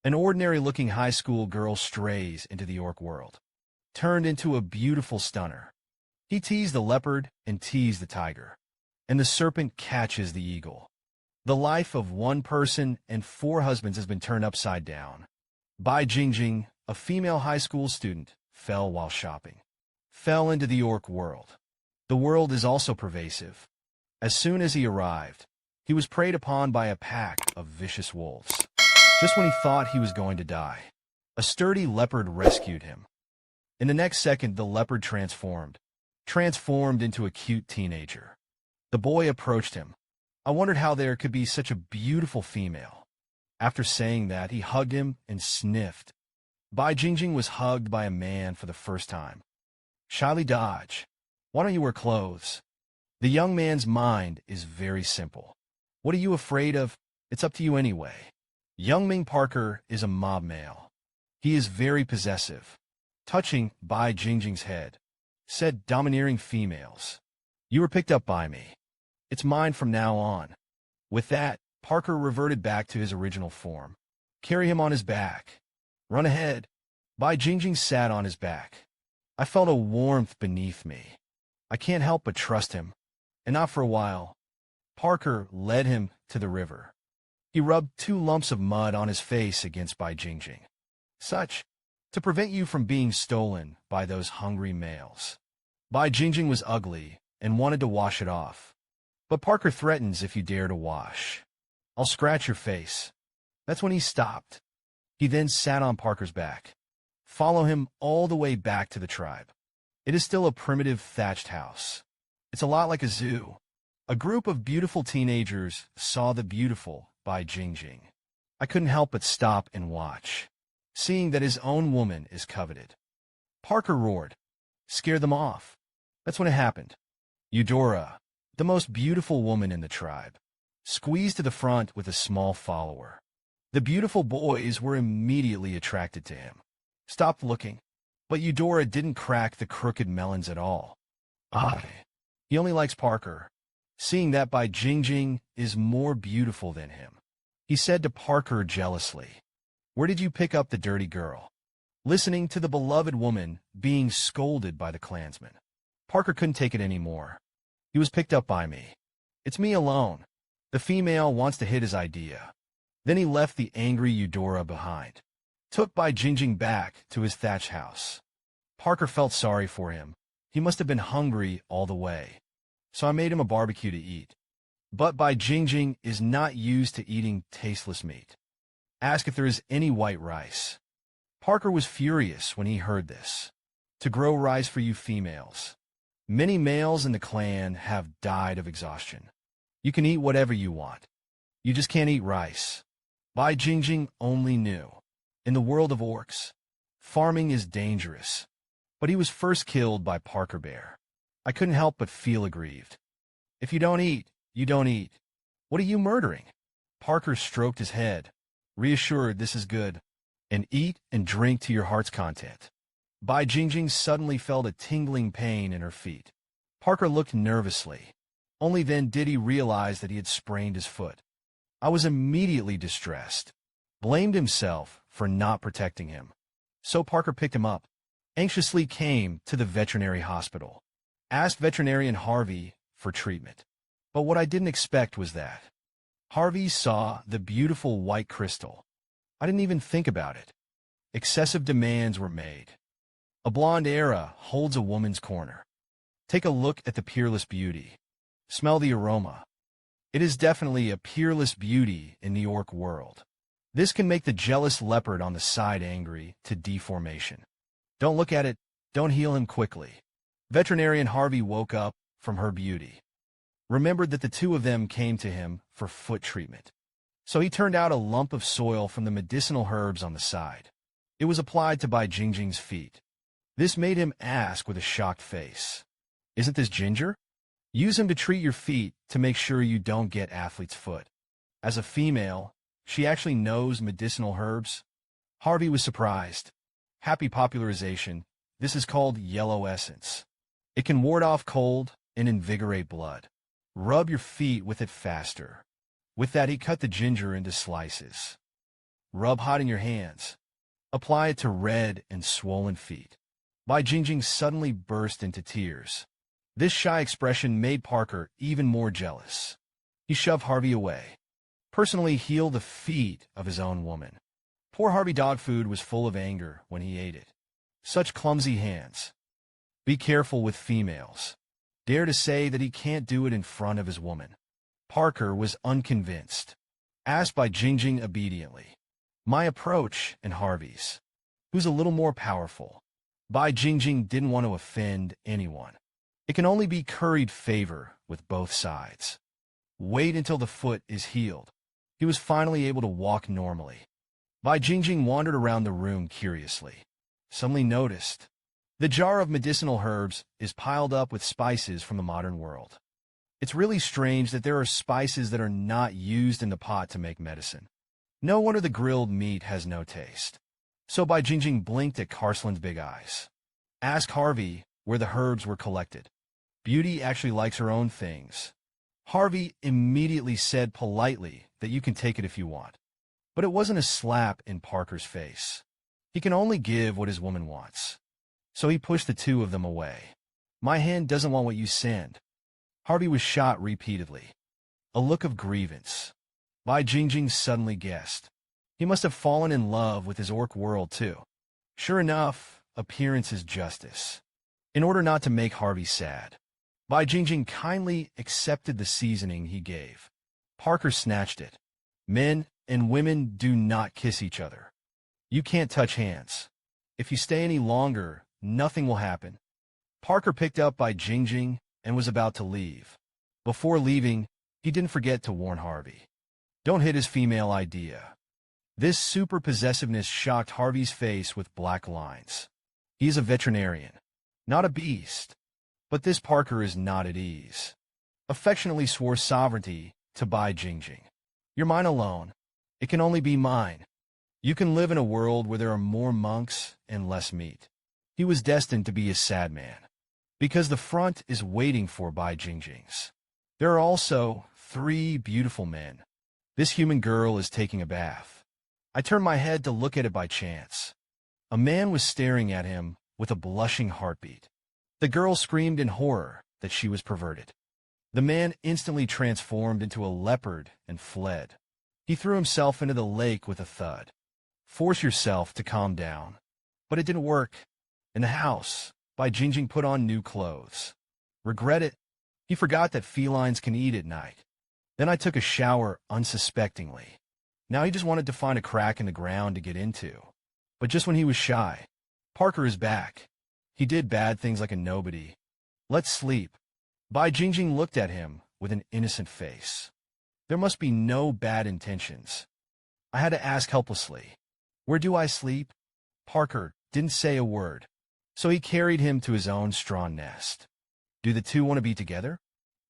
An ordinary-looking high school girl strays into the orc world, turned into a beautiful stunner. He teased the leopard and teased the tiger, and the serpent catches the eagle. The life of one person and 4 husbands has been turned upside down. Bai Qingqing, a female high school student, fell while shopping. Fell into the orc world. The world is also pervasive. As soon as he arrived, he was preyed upon by a pack of vicious wolves. Just when he thought he was going to die, a sturdy leopard rescued him. In the next second, the leopard transformed into a cute teenager. The boy approached him. I wondered how there could be such a beautiful female. After saying that, he hugged him and sniffed. Bai Qingqing was hugged by a man for the first time. Shyly dodge. Why don't you wear clothes? The young man's mind is very simple. What are you afraid of? It's up to you anyway. Young Ming Parker is a mob male. He is very possessive. Touching Bai Qingqing's head, said domineering females. You were picked up by me. It's mine from now on. With that, Parker reverted back to his original form. Carry him on his back. Run ahead. Bai Qingqing sat on his back. I felt a warmth beneath me. I can't help but trust him. And not for a while. Parker led him to the river. He rubbed 2 lumps of mud on his face against Bai Qingqing. Such, to prevent you from being stolen by those hungry males. Bai Qingqing was ugly and wanted to wash it off. But Parker threatens if you dare to wash. I'll scratch your face. That's when he stopped. He then sat on Parker's back. Follow him all the way back to the tribe. It is still a primitive thatched house. It's a lot like a zoo. A group of beautiful teenagers saw the beautiful Bai Qingqing. I couldn't help but stop and watch, seeing that his own woman is coveted. Parker roared. Scare them off. That's when it happened. Eudora, the most beautiful woman in the tribe, squeezed to the front with a small follower. The beautiful boys were immediately attracted to him. Stopped looking, but Eudora didn't crack the crooked melons at all. He only likes Parker, seeing that Bai Qingqing is more beautiful than him. He said to Parker jealously, Where did you pick up the dirty girl? Listening to the beloved woman being scolded by the clansmen. Parker couldn't take it anymore. He was picked up by me. It's me alone. The female wants to hit his idea. Then he left the angry Eudora behind. Took Bai Qingqing back to his thatched house. Parker felt sorry for him. He must have been hungry all the way. So I made him a barbecue to eat. But Bai Qingqing is not used to eating tasteless meat. Ask if there is any white rice. Parker was furious when he heard this. To grow rice for you females. Many males in the clan have died of exhaustion. You can eat whatever you want. You just can't eat rice. Bai Qingqing only knew. In the world of orcs, farming is dangerous. But he was first killed by Parker Bear. I couldn't help but feel aggrieved. If you don't eat, you don't eat. What are you murdering? Parker stroked his head, reassured this is good, and eat and drink to your heart's content. Bai Qingqing suddenly felt a tingling pain in her feet. Parker looked nervously. Only then did he realize that he had sprained his foot. I was immediately distressed, blamed himself for not protecting him. So Parker picked him up, anxiously came to the veterinary hospital, asked veterinarian Harvey for treatment. But what I didn't expect was that Harvey saw the beautiful white crystal. I didn't even think about it. Excessive demands were made. A blonde era holds a woman's corner. Take a look at the peerless beauty. Smell the aroma. It is definitely a peerless beauty in the orc world. This can make the jealous leopard on the side angry to deformation. Don't look at it, don't heal him quickly. Veterinarian Harvey woke up from her beauty. Remembered that the 2 of them came to him for foot treatment. So he turned out a lump of soil from the medicinal herbs on the side. It was applied to Bai Qingqing's feet. This made him ask with a shocked face, Isn't this ginger? Use him to treat your feet to make sure you don't get athlete's foot. As a female, she actually knows medicinal herbs. Harvey was surprised. Happy popularization. This is called yellow essence. It can ward off cold and invigorate blood. Rub your feet with it faster. With that, he cut the ginger into slices. Rub hot in your hands. Apply it to red and swollen feet. Bai Qingqing suddenly burst into tears. This shy expression made Parker even more jealous. He shoved Harvey away. Personally heal the feet of his own woman. Poor Harvey dog food was full of anger when he ate it. Such clumsy hands. Be careful with females. Dare to say that he can't do it in front of his woman. Parker was unconvinced. Asked Bai Qingqing obediently. My approach and Harvey's. Who's a little more powerful? Bai Qingqing didn't want to offend anyone. It can only be curried favor with both sides. Wait until the foot is healed. He was finally able to walk normally. Bai Qingqing wandered around the room curiously. Suddenly noticed. The jar of medicinal herbs is piled up with spices from the modern world. It's really strange that there are spices that are not used in the pot to make medicine. No wonder the grilled meat has no taste. So Bai Qingqing blinked at Carsland's big eyes. Asked Harvey where the herbs were collected. Beauty actually likes her own things. Harvey immediately said politely that you can take it if you want. But it wasn't a slap in Parker's face. He can only give what his woman wants. So he pushed the two of them away. My hand doesn't want what you send. Harvey was shot repeatedly. A look of grievance. Bai Qingqing suddenly guessed. He must have fallen in love with his orc world too. Sure enough, appearance is justice. In order not to make Harvey sad, Bai Qingqing kindly accepted the seasoning he gave. Parker snatched it. Men and women do not kiss each other. You can't touch hands. If you stay any longer, nothing will happen. Parker picked up Bai Qingqing and was about to leave. Before leaving, he didn't forget to warn Harvey. Don't hit his female idea. This super possessiveness shocked Harvey's face with black lines. He is a veterinarian, not a beast. But this Parker is not at ease. Affectionately swore sovereignty to Bai Qingqing. You're mine alone. It can only be mine. You can live in a world where there are more monks and less meat. He was destined to be a sad man. Because the front is waiting for Bai Qingqing's. There are also 3 beautiful men. This human girl is taking a bath. I turned my head to look at it by chance. A man was staring at him with a blushing heartbeat. The girl screamed in horror that she was perverted. The man instantly transformed into a leopard and fled. He threw himself into the lake with a thud. Force yourself to calm down. But it didn't work. In the house, Bai Qingqing put on new clothes. Regret it? He forgot that felines can eat at night. Then I took a shower unsuspectingly. Now he just wanted to find a crack in the ground to get into. But just when he was shy, Parker is back. He did bad things like a nobody. Let's sleep. Bai Qingqing looked at him with an innocent face. There must be no bad intentions. I had to ask helplessly, where do I sleep? Parker didn't say a word, so he carried him to his own straw nest. Do the two want to be together?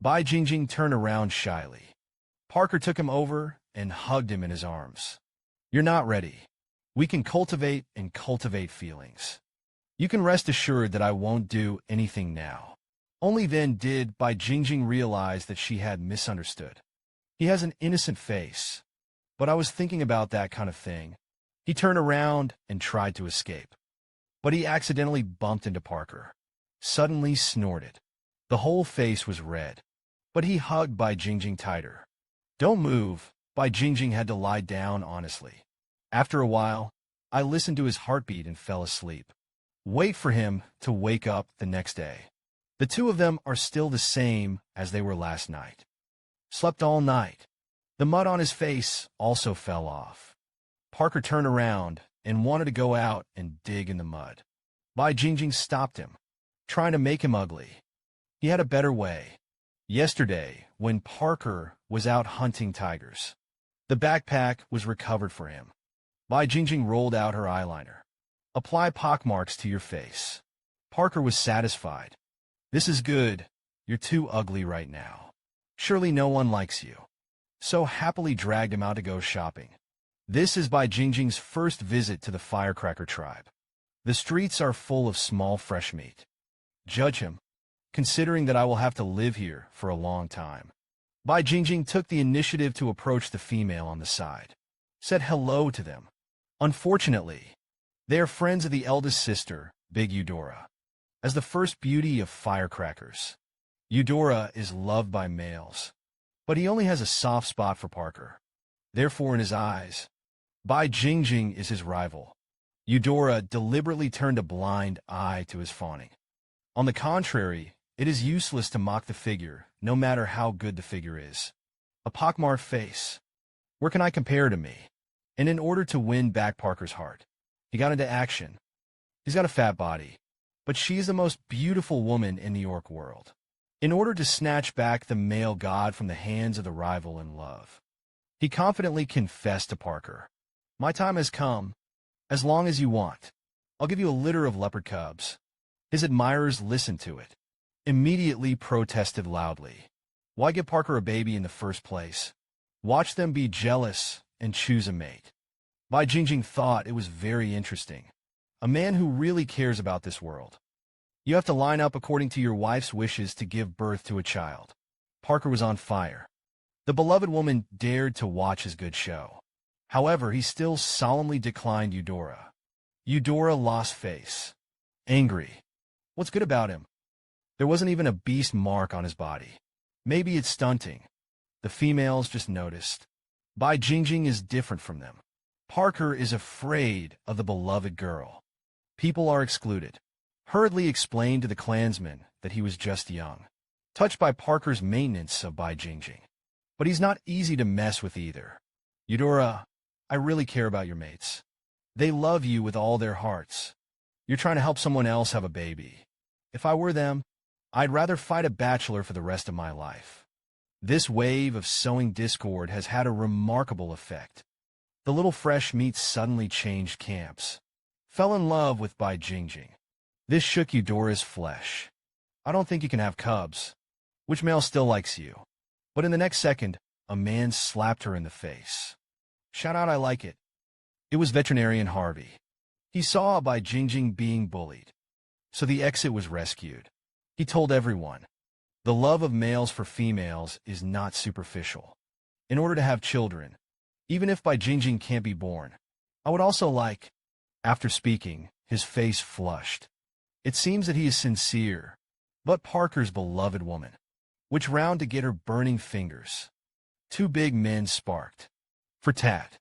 Bai Qingqing turned around shyly. Parker took him over and hugged him in his arms. You're not ready. We can cultivate and cultivate feelings. You can rest assured that I won't do anything now. Only then did Bai Qingqing realize that she had misunderstood. He has an innocent face, but I was thinking about that kind of thing. He turned around and tried to escape, but he accidentally bumped into Parker. Suddenly snorted. The whole face was red, but he hugged Bai Qingqing tighter. Don't move. Bai Qingqing had to lie down honestly. After a while, I listened to his heartbeat and fell asleep. Wait for him to wake up the next day. The two of them are still the same as they were last night. Slept all night. The mud on his face also fell off. Parker turned around and wanted to go out and dig in the mud. Bai Qingqing stopped him, trying to make him ugly. He had a better way. Yesterday, when Parker was out hunting tigers, the backpack was recovered for him. Bai Qingqing rolled out her eyeliner. Apply pockmarks to your face. Parker was satisfied. This is good. You're too ugly right now. Surely no one likes you. So happily dragged him out to go shopping. This is Bai Qingqing's first visit to the Firecracker tribe. The streets are full of small fresh meat. Judge him, considering that I will have to live here for a long time. Bai Qingqing took the initiative to approach the female on the side. said hello to them. Unfortunately, they are friends of the eldest sister, Big Eudora. As the first beauty of firecrackers, Eudora is loved by males, but he only has a soft spot for Parker. Therefore, in his eyes, Bai Qingqing is his rival. Eudora deliberately turned a blind eye to his fawning. On the contrary, it is useless to mock the figure, no matter how good the figure is. A pockmarked face. Where can I compare to me? And in order to win back Parker's heart, he got into action. He's got a fat body, but she is the most beautiful woman in the orc world. In order to snatch back the male god from the hands of the rival in love, he confidently confessed to Parker, "My time has come. As long as you want, I'll give you a litter of leopard cubs." His admirers listened to it, immediately protested loudly. Why give Parker a baby in the first place? Watch them be jealous and choose a mate. Bai Qingqing thought it was very interesting. A man who really cares about this world. You have to line up according to your wife's wishes to give birth to a child. Parker was on fire. The beloved woman dared to watch his good show. However, he still solemnly declined Eudora. Eudora lost face. Angry. What's good about him? There wasn't even a beast mark on his body. Maybe it's stunting. The females just noticed. Bai Qingqing is different from them. Parker is afraid of the beloved girl. People are excluded. Hurriedly explained to the clansmen that he was just young. Touched by Parker's maintenance of Bai Qingqing. But he's not easy to mess with either. Eudora, I really care about your mates. They love you with all their hearts. You're trying to help someone else have a baby. If I were them, I'd rather fight a bachelor for the rest of my life. This wave of sowing discord has had a remarkable effect. The little fresh meat suddenly changed camps. Fell in love with Bai Qingqing. This shook Eudora's flesh. I don't think you can have cubs. Which male still likes you? But in the next second, a man slapped her in the face. Shout out, I like it. It was veterinarian Harvey. He saw Bai Qingqing being bullied, so the exit was rescued. He told everyone, the love of males for females is not superficial. In order to have children, even if Bai Qingqing can't be born, I would also like. After speaking, his face flushed. It seems that he is sincere, but Parker's beloved woman, which round to get her burning fingers. Two big men sparked. For tat.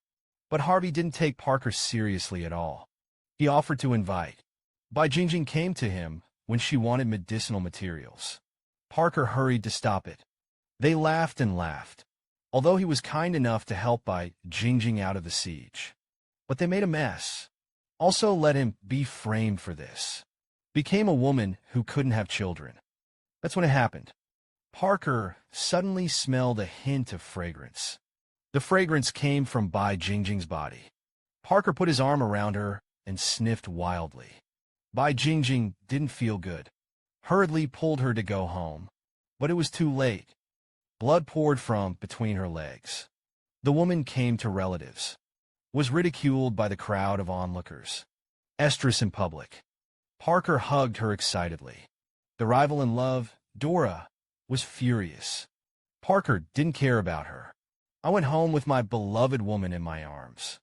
But Harvey didn't take Parker seriously at all. He offered to invite. Bai Qingqing came to him when she wanted medicinal materials. Parker hurried to stop it. They laughed and laughed, although he was kind enough to help Bai Qingqing out of the siege. But they made a mess. Also let him be framed for this. Became a woman who couldn't have children. That's when it happened. Parker suddenly smelled a hint of fragrance. The fragrance came from Bai Qingqing's body. Parker put his arm around her and sniffed wildly. Bai Qingqing didn't feel good. Hurriedly pulled her to go home. But it was too late. Blood poured from between her legs. The woman came to relatives. Was ridiculed by the crowd of onlookers. Estrus in public. Parker hugged her excitedly. The rival in love, Dora, was furious. Parker didn't care about her. I went home with my beloved woman in my arms.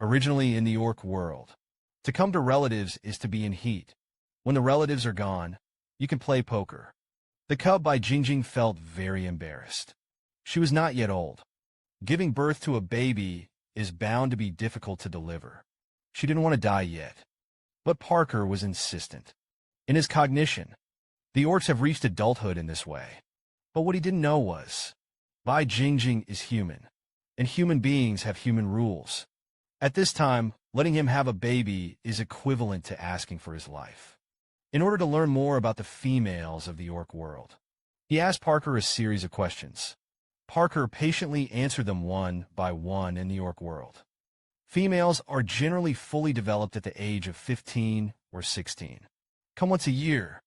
Originally in the orc world, to come to relatives is to be in heat. When the relatives are gone, you can play poker. The cub Bai Qingqing felt very embarrassed. She was not yet old. Giving birth to a baby is bound to be difficult to deliver. She didn't want to die yet. But Parker was insistent. In his cognition, the orcs have reached adulthood in this way. But what he didn't know was, Bai Qingqing is human, and human beings have human rules. At this time, letting him have a baby is equivalent to asking for his life. In order to learn more about the females of the orc world, he asked Parker a series of questions. Parker patiently answered them one by one in the orc world. Females are generally fully developed at the age of 15 or 16. Come once a year,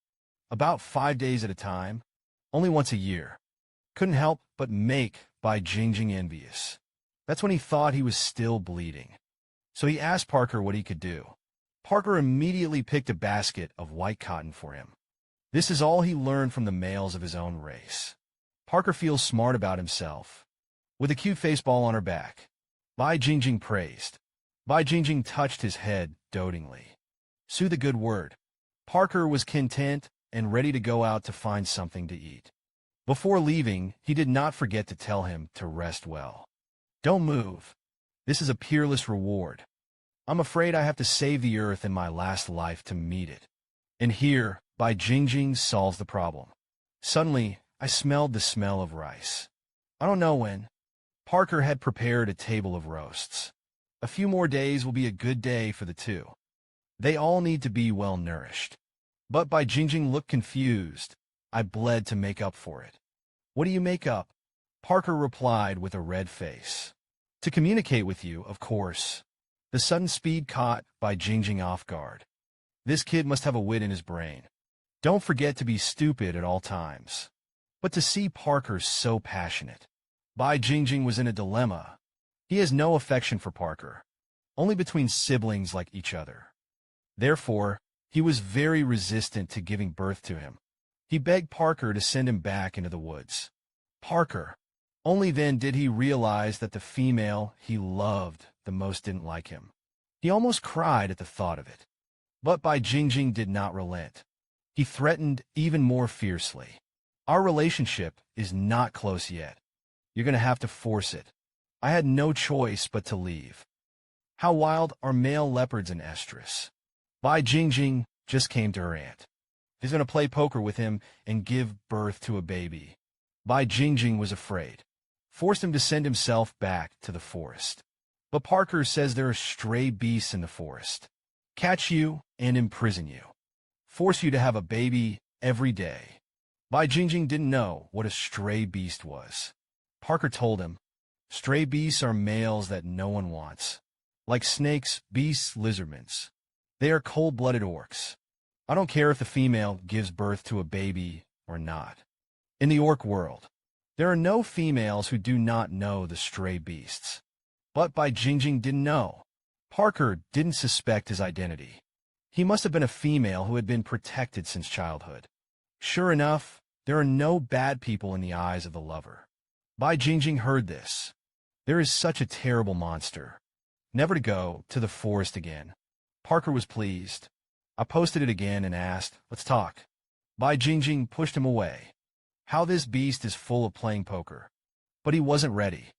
about 5 days at a time, only once a year. Couldn't help but make Bai Qingqing envious. That's when he thought he was still bleeding. So he asked Parker what he could do. Parker immediately picked a basket of white cotton for him. This is all he learned from the males of his own race. Parker feels smart about himself. With a cute face ball on her back, Bai Qingqing praised. Bai Qingqing touched his head dotingly. "Sue the good word." Parker was content and ready to go out to find something to eat. Before leaving, he did not forget to tell him to rest well. "Don't move. This is a peerless reward. I'm afraid I have to save the earth in my last life to meet it." And here, Bai Qingqing solves the problem. Suddenly, I smelled the smell of rice. I don't know when. Parker had prepared a table of roasts. A few more days will be a good day for the two. They all need to be well nourished. But Bai Qingqing looked confused. I bled to make up for it. "What do you make up?" Parker replied with a red face. "To communicate with you, of course." The sudden speed caught Bai Qingqing off guard. This kid must have a wit in his brain. Don't forget to be stupid at all times. But to see Parker so passionate, Bai Qingqing was in a dilemma. He has no affection for Parker, only between siblings like each other. Therefore, he was very resistant to giving birth to him. He begged Parker to send him back into the woods. Parker. Only then did he realize that the female he loved the most didn't like him. He almost cried at the thought of it. But Bai Qingqing did not relent. He threatened even more fiercely. "Our relationship is not close yet. You're going to have to force it." I had no choice but to leave. How wild are male leopards in estrus. Bai Qingqing just came to her aunt. He's going to play poker with him and give birth to a baby. Bai Qingqing was afraid. Forced him to send himself back to the forest. But Parker says there are stray beasts in the forest. Catch you and imprison you. Force you to have a baby every day. Bai Qingqing didn't know what a stray beast was. Parker told him, "Stray beasts are males that no one wants. Like snakes, beasts, lizardmans. They are cold-blooded orcs. I don't care if the female gives birth to a baby or not. In the orc world, there are no females who do not know the stray beasts." But Bai Qingqing didn't know. Parker didn't suspect his identity. He must have been a female who had been protected since childhood. Sure enough, there are no bad people in the eyes of the lover. Bai Qingqing heard this. There is such a terrible monster. Never to go to the forest again. Parker was pleased. I posted it again and asked, "Let's talk." Bai Qingqing pushed him away. How this beast is full of playing poker. But he wasn't ready.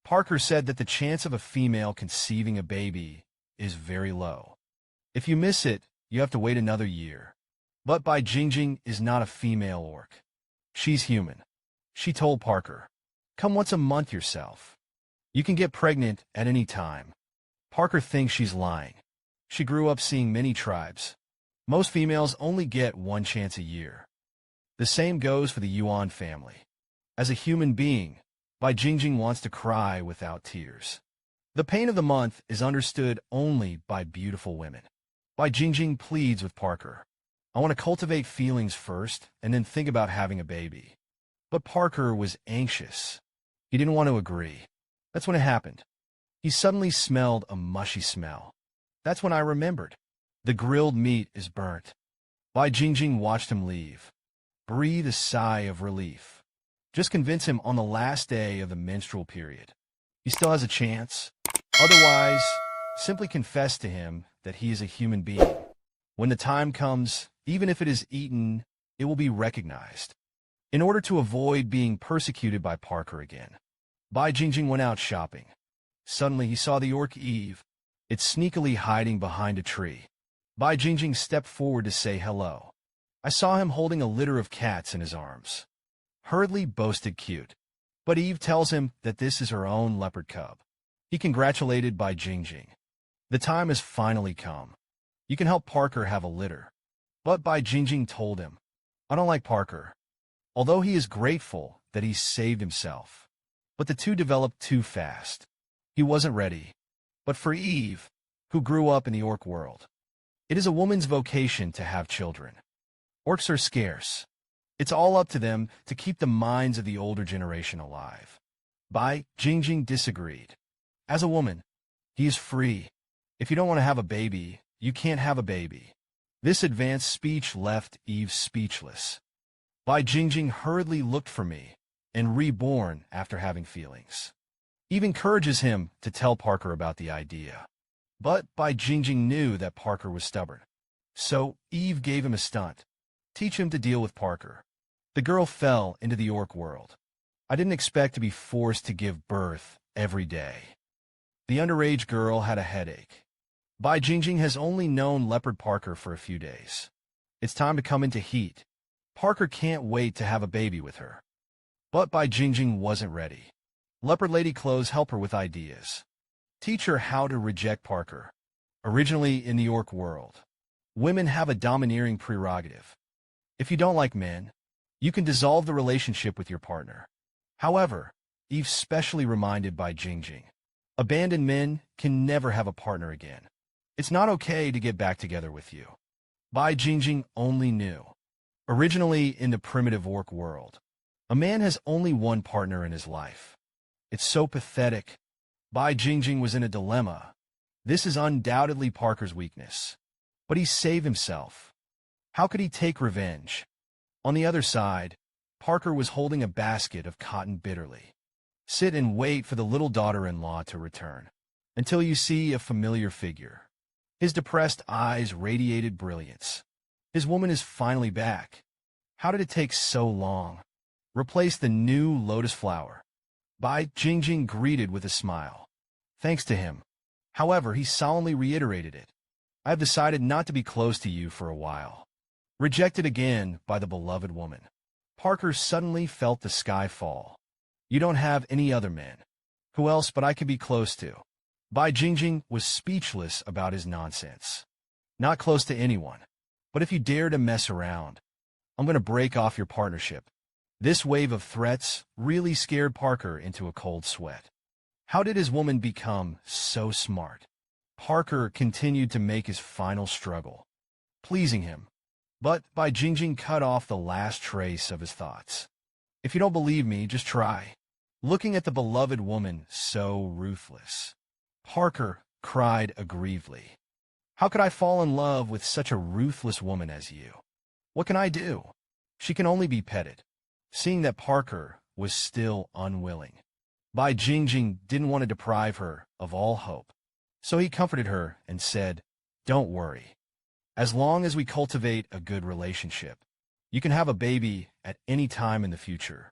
Parker said that the chance of a female conceiving a baby is very low. If you miss it, you have to wait another year. But Bai Qingqing is not a female orc. She's human. She told Parker, "Come once a month yourself. You can get pregnant at any time." Parker thinks she's lying. She grew up seeing many tribes. Most females only get one chance a year. The same goes for the Yuan family. As a human being, Bai Qingqing wants to cry without tears. The pain of the month is understood only by beautiful women. Bai Qingqing pleads with Parker. "I want to cultivate feelings first and then think about having a baby." But Parker was anxious. He didn't want to agree. That's when it happened. He suddenly smelled a mushy smell. That's when I remembered. The grilled meat is burnt. Bai Qingqing watched him leave. Breathe a sigh of relief. Just convince him on the last day of the menstrual period. He still has a chance. Otherwise, simply confess to him that he is a human being. When the time comes, even if it is eaten, it will be recognized. In order to avoid being persecuted by Parker again, Bai Qingqing went out shopping. Suddenly he saw the orc Eve. It's sneakily hiding behind a tree. Bai Qingqing stepped forward to say hello. I saw him holding a litter of cats in his arms. Hurriedly boasted cute. But Eve tells him that this is her own leopard cub. He congratulated Bai Qingqing. The time has finally come. You can help Parker have a litter. But Bai Qingqing told him, I don't like Parker. Although he is grateful that he saved himself. But the two developed too fast. He wasn't ready. But for Eve, who grew up in the orc world, it is a woman's vocation to have children. Orcs are scarce. It's all up to them to keep the minds of the older generation alive. Bai Qingqing disagreed. As a woman, he is free. If you don't want to have a baby, you can't have a baby. This advanced speech left Eve speechless. Bai Qingqing hurriedly looked for me, and reborn after having feelings. Eve encourages him to tell Parker about the idea. But Bai Qingqing knew that Parker was stubborn. So Eve gave him a stunt. Teach him to deal with Parker. The girl fell into the orc world. I didn't expect to be forced to give birth every day. The underage girl had a headache. Bai Qingqing has only known Leopard Parker for a few days. It's time to come into heat. Parker can't wait to have a baby with her. But Bai Qingqing wasn't ready. Leopard Lady Clothes help her with ideas. Teach her how to reject Parker. Originally in the orc world, women have a domineering prerogative. If you don't like men, you can dissolve the relationship with your partner. However, Eve specially reminded Bai Qingqing, abandoned men can never have a partner again. It's not okay to get back together with you. Bai Qingqing only knew. Originally in the primitive orc world, a man has only one partner in his life. It's so pathetic. Bai Qingqing was in a dilemma. This is undoubtedly Parker's weakness. But he saved himself. How could he take revenge? On the other side, Parker was holding a basket of cotton bitterly. Sit and wait for the little daughter-in-law to return, until you see a familiar figure. His depressed eyes radiated brilliance. His woman is finally back. How did it take so long? Replace the new lotus flower. Bai Qingqing greeted with a smile. Thanks to him. However, he solemnly reiterated it. I have decided not to be close to you for a while. Rejected again by the beloved woman. Parker suddenly felt the sky fall. You don't have any other men. Who else but I could be close to? Bai Qingqing was speechless about his nonsense. Not close to anyone. But if you dare to mess around, I'm going to break off your partnership. This wave of threats really scared Parker into a cold sweat. How did his woman become so smart? Parker continued to make his final struggle, pleasing him. But Bai Qingqing cut off the last trace of his thoughts. If you don't believe me, just try. Looking at the beloved woman so ruthless, Parker cried aggrievedly. How could I fall in love with such a ruthless woman as you? What can I do? She can only be petted. Seeing that Parker was still unwilling, Bai Qingqing didn't want to deprive her of all hope. So he comforted her and said, Don't worry. As long as we cultivate a good relationship, you can have a baby at any time in the future.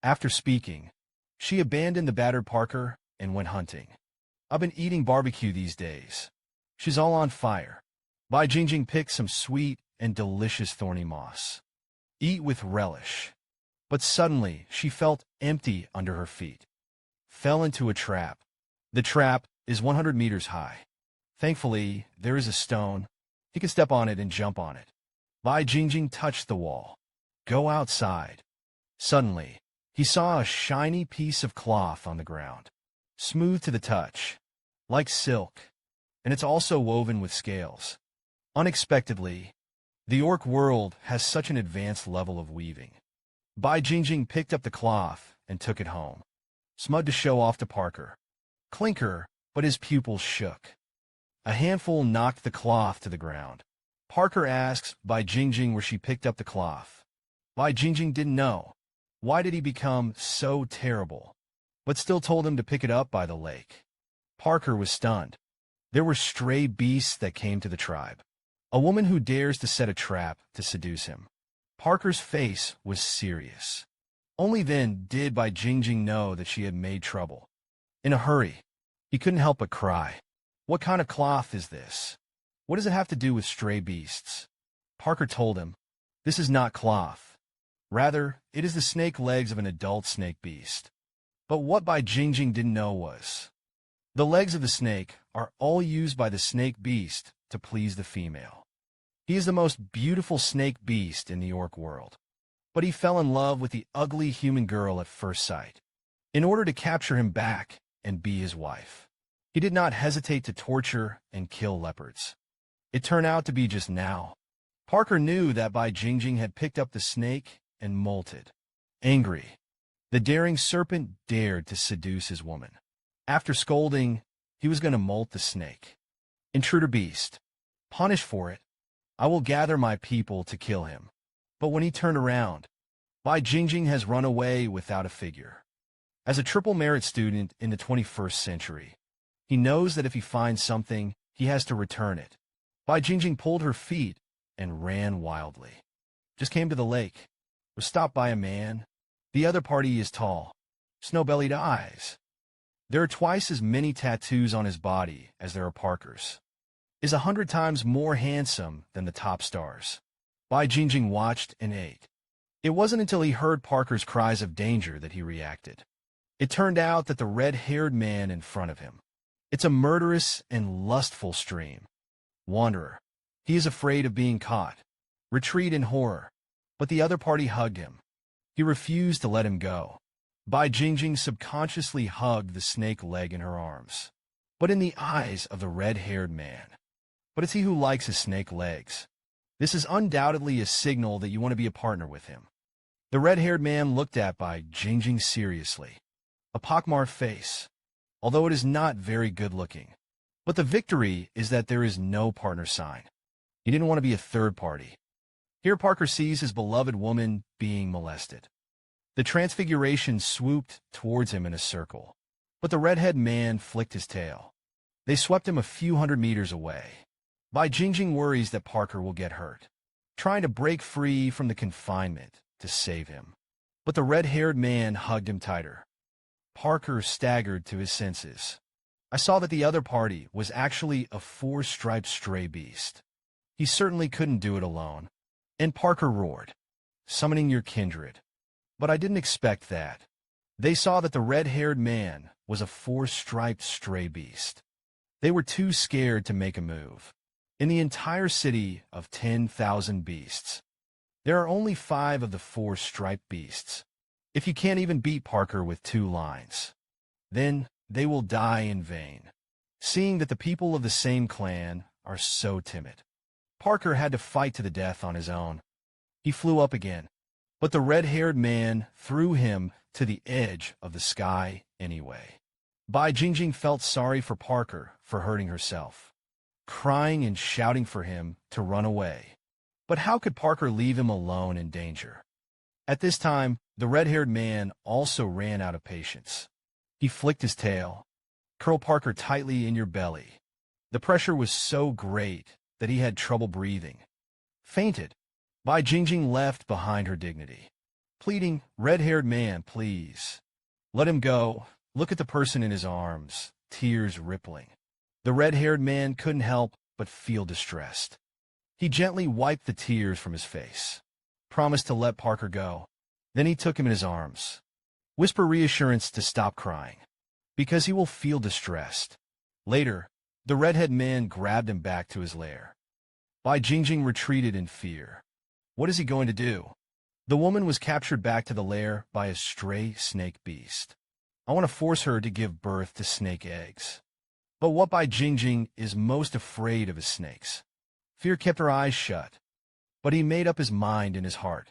After speaking, she abandoned the battered Parker and went hunting. I've been eating barbecue these days. She's all on fire. Bai Qingqing picked some sweet and delicious thorny moss. Eat with relish. But suddenly she felt empty under her feet. Fell into a trap. The trap is 100 meters high. Thankfully, there is a stone. He can step on it and jump on it. Bai Qingqing touched the wall. Go outside. Suddenly, he saw a shiny piece of cloth on the ground, smooth to the touch, like silk, and it's also woven with scales. Unexpectedly, the orc world has such an advanced level of weaving. Bai Qingqing picked up the cloth and took it home, smug to show off to Parker. Clinker, but his pupils shook. A handful knocked the cloth to the ground. Parker asks Bai Qingqing where she picked up the cloth. Bai Qingqing didn't know. Why did he become so terrible? But still told him to pick it up by the lake. Parker was stunned. There were stray beasts that came to the tribe. A woman who dares to set a trap to seduce him. Parker's face was serious. Only then did Bai Qingqing know that she had made trouble. In a hurry, he couldn't help but cry. What kind of cloth is this? What does it have to do with stray beasts? Parker told him, This is not cloth. Rather, it is the snake legs of an adult snake beast. But what Bai Qingqing didn't know was, the legs of the snake are all used by the snake beast to please the female. He is the most beautiful snake beast in the orc world. But he fell in love with the ugly human girl at first sight. In order to capture him back and be his wife, he did not hesitate to torture and kill leopards. It turned out to be just now. Parker knew that Bai Qingqing had picked up the snake and molted. Angry, the daring serpent dared to seduce his woman. After scolding, he was going to molt the snake. Intruder beast, punish for it. I will gather my people to kill him. But when he turned around, Bai Qingqing has run away without a figure. As a triple merit student in the 21st century, he knows that if he finds something, he has to return it. Bai Qingqing pulled her feet and ran wildly. Just came to the lake. Was stopped by a man. The other party is tall. Snow-bellied eyes. There are twice as many tattoos on his body as there are Parker's. Is 100 times more handsome than the top stars. Bai Qingqing watched and ate. It wasn't until he heard Parker's cries of danger that he reacted. It turned out that the red-haired man in front of him. It's a murderous and lustful stream. Wanderer. He is afraid of being caught. Retreat in horror. But the other party hugged him. He refused to let him go. Bai Qingqing subconsciously hugged the snake leg in her arms. But in the eyes of the red-haired man. But it's he who likes his snake legs. This is undoubtedly a signal that you want to be a partner with him. The red-haired man looked at Bai Qingqing seriously. A pockmarked face, although it is not very good-looking. But the victory is that there is no partner sign. He didn't want to be a third party. Here Parker sees his beloved woman being molested. The transfiguration swooped towards him in a circle, but the redhead man flicked his tail. They swept him a few hundred meters away. Bai Qingqing worries that Parker will get hurt, trying to break free from the confinement to save him. But the red-haired man hugged him tighter. Parker staggered to his senses. I saw that the other party was actually a four-striped stray beast. He certainly couldn't do it alone. And Parker roared, summoning your kindred. But I didn't expect that. They saw that the red-haired man was a four-striped stray beast. They were too scared to make a move. In the entire city of 10,000 beasts, there are only 5 of the four-striped beasts. If you can't even beat Parker with 2 lines, then they will die in vain. Seeing that the people of the same clan are so timid, Parker had to fight to the death on his own. He flew up again, but the red-haired man threw him to the edge of the sky anyway. Bai Qingqing felt sorry for Parker for hurting herself, crying and shouting for him to run away. But how could Parker leave him alone in danger? At this time, the red-haired man also ran out of patience. He flicked his tail. Curl Parker tightly in your belly. The pressure was so great that he had trouble breathing. Fainted. Bai Qingqing left behind her dignity, pleading, red-haired man, please. Let him go. Look at the person in his arms, tears rippling. The red-haired man couldn't help but feel distressed. He gently wiped the tears from his face, promised to let Parker go. Then he took him in his arms. Whisper reassurance to stop crying, because he will feel distressed. Later, the redhead man grabbed him back to his lair. Bai Qingqing retreated in fear. What is he going to do? The woman was captured back to the lair by a stray snake beast. I want to force her to give birth to snake eggs. But what Bai Qingqing is most afraid of is snakes. Fear kept her eyes shut. But he made up his mind in his heart.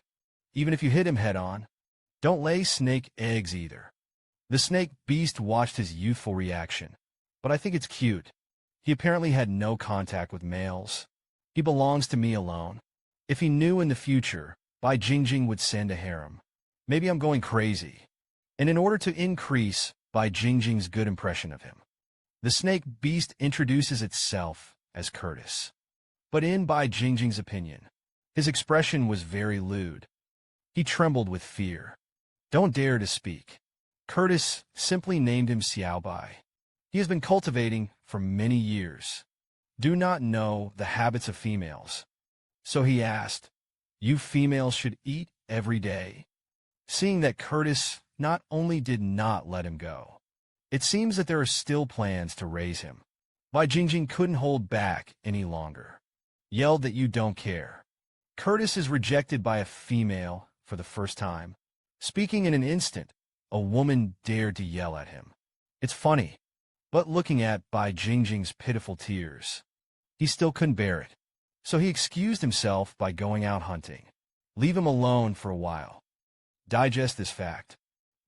Even if you hit him head-on, don't lay snake eggs either. The snake beast watched his youthful reaction. But I think it's cute. He apparently had no contact with males. He belongs to me alone. If he knew in the future, Bai Qingqing would send a harem. Maybe I'm going crazy. And in order to increase Bai Qingqing's good impression of him, the snake beast introduces itself as Curtis. But in Bai Qingqing's opinion, his expression was very lewd. He trembled with fear. Don't dare to speak. Curtis simply named him Xiaobai. He has been cultivating for many years. Do not know the habits of females. So he asked, you females should eat every day. Seeing that Curtis not only did not let him go, it seems that there are still plans to raise him. Bai Qingqing couldn't hold back any longer. Yelled that you don't care. Curtis is rejected by a female for the first time. Speaking in an instant, a woman dared to yell at him. It's funny, but looking at Bai Qingqing's pitiful tears, he still couldn't bear it. So he excused himself by going out hunting. Leave him alone for a while. Digest this fact.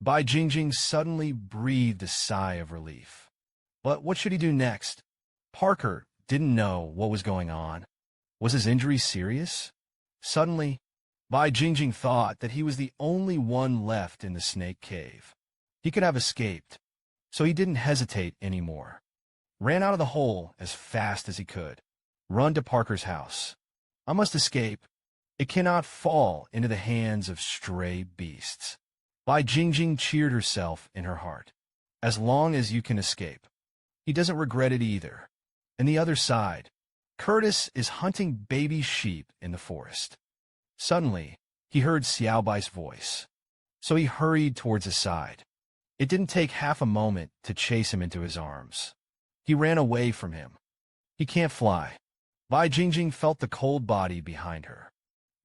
Bai Qingqing suddenly breathed a sigh of relief. But what should he do next? Parker didn't know what was going on. Was his injury serious? Suddenly, Bai Qingqing thought that he was the only one left in the snake cave. He could have escaped, so he didn't hesitate anymore. Ran out of the hole as fast as he could. Run to Parker's house. I must escape. It cannot fall into the hands of stray beasts. Bai Qingqing cheered herself in her heart. As long as you can escape. He doesn't regret it either. And the other side, Curtis is hunting baby sheep in the forest. Suddenly, he heard Xiaobai's voice. So he hurried towards his side. It didn't take half a moment to chase him into his arms. He ran away from him. He can't fly. Bai Qingqing felt the cold body behind her.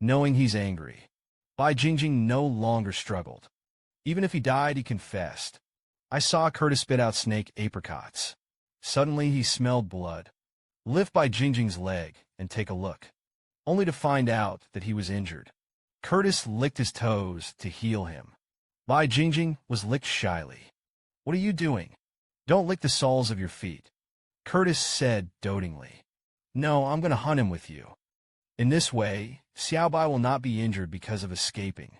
Knowing he's angry, Bai Qingqing no longer struggled. Even if he died, he confessed. I saw Curtis spit out snake apricots. Suddenly he smelled blood. Lift Bai Qingqing's leg and take a look. Only to find out that he was injured. Curtis licked his toes to heal him. Bai Qingqing was licked shyly. What are you doing? Don't lick the soles of your feet. Curtis said dotingly. No, I'm going to hunt him with you. In this way, Xiaobai will not be injured because of escaping.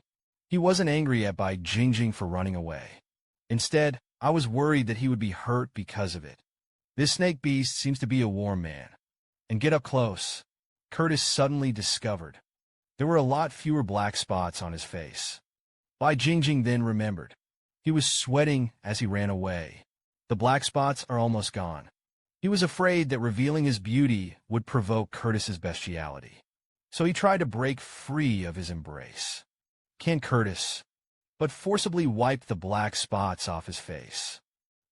He wasn't angry at Bai Qingqing for running away. Instead, I was worried that he would be hurt because of it. This snake beast seems to be a warm man. And get up close. Curtis suddenly discovered. There were a lot fewer black spots on his face. Bai Qingqing then remembered. He was sweating as he ran away. The black spots are almost gone. He was afraid that revealing his beauty would provoke Curtis's bestiality. So he tried to break free of his embrace. Can Curtis, but forcibly wiped the black spots off his face.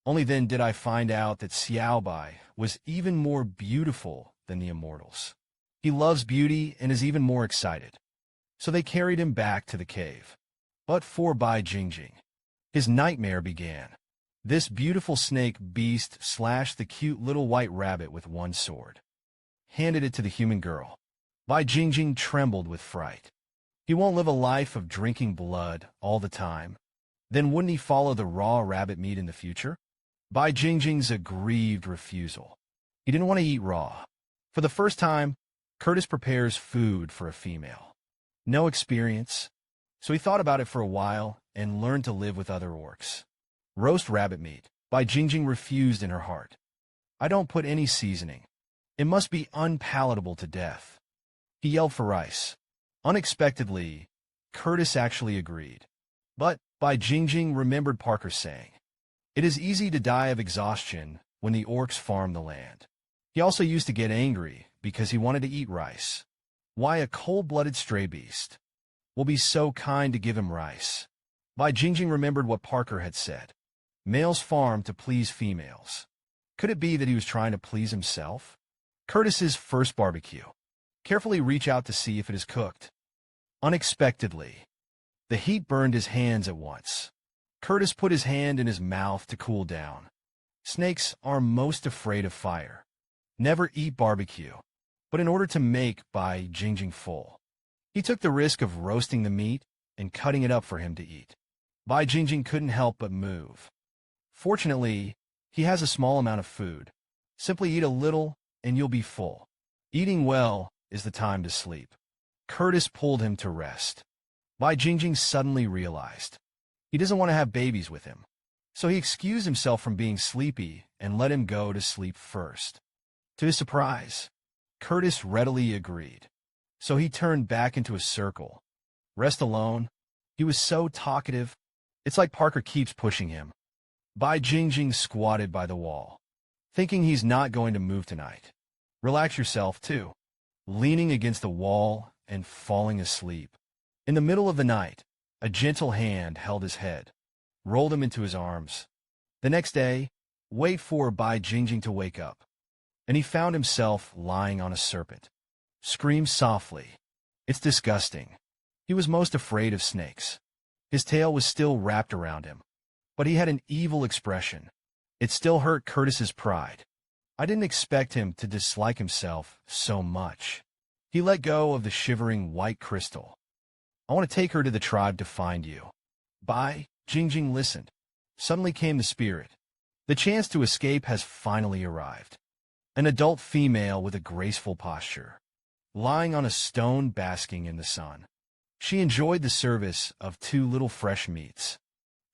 Only then did I find out that Xiaobai was even more beautiful than the immortals. He loves beauty and is even more excited. So they carried him back to the cave. But for Bai Qingqing, his nightmare began. This beautiful snake beast slashed the cute little white rabbit with one sword. Handed it to the human girl. Bai Qingqing trembled with fright. He won't live a life of drinking blood all the time. Then wouldn't he follow the raw rabbit meat in the future? Bai Qingqing's aggrieved refusal. He didn't want to eat raw. For the first time, Curtis prepares food for a female. No experience, so he thought about it for a while and learned to live with other orcs. Roast rabbit meat. Bai Qingqing refused in her heart. I don't put any seasoning. It must be unpalatable to death. He yelled for rice. Unexpectedly, Curtis actually agreed. But Bai Qingqing remembered Parker's saying. It is easy to die of exhaustion when the orcs farm the land. He also used to get angry because he wanted to eat rice. Why a cold-blooded stray beast will be so kind to give him rice? Bai Qingqing remembered what Parker had said. Males farm to please females. Could it be that he was trying to please himself? Curtis's first barbecue. Carefully reach out to see if it is cooked. Unexpectedly, the heat burned his hands at once. Curtis put his hand in his mouth to cool down. Snakes are most afraid of fire. Never eat barbecue. But in order to make Bai Qingqing full, he took the risk of roasting the meat and cutting it up for him to eat. Bai Qingqing couldn't help but move. Fortunately, he has a small amount of food. Simply eat a little and you'll be full. Eating well is the time to sleep. Curtis pulled him to rest. Bai Qingqing suddenly realized he doesn't want to have babies with him. So he excused himself from being sleepy and let him go to sleep first. To his surprise, Curtis readily agreed. So he turned back into a circle. Rest alone. He was so talkative. It's like Parker keeps pushing him. Bai Qingqing squatted by the wall, thinking he's not going to move tonight. Relax yourself, too. Leaning against the wall and falling asleep. In the middle of the night, a gentle hand held his head, rolled him into his arms. The next day, wait for Bai Qingqing to wake up, and he found himself lying on a serpent. Screamed softly. It's disgusting. He was most afraid of snakes. His tail was still wrapped around him, but he had an evil expression. It still hurt Curtis's pride. I didn't expect him to dislike himself so much. He let go of the shivering white crystal. I want to take her to the tribe to find you. Bai Qingqing listened. Suddenly came the spirit. The chance to escape has finally arrived. An adult female with a graceful posture, lying on a stone basking in the sun. She enjoyed the service of two little fresh meats.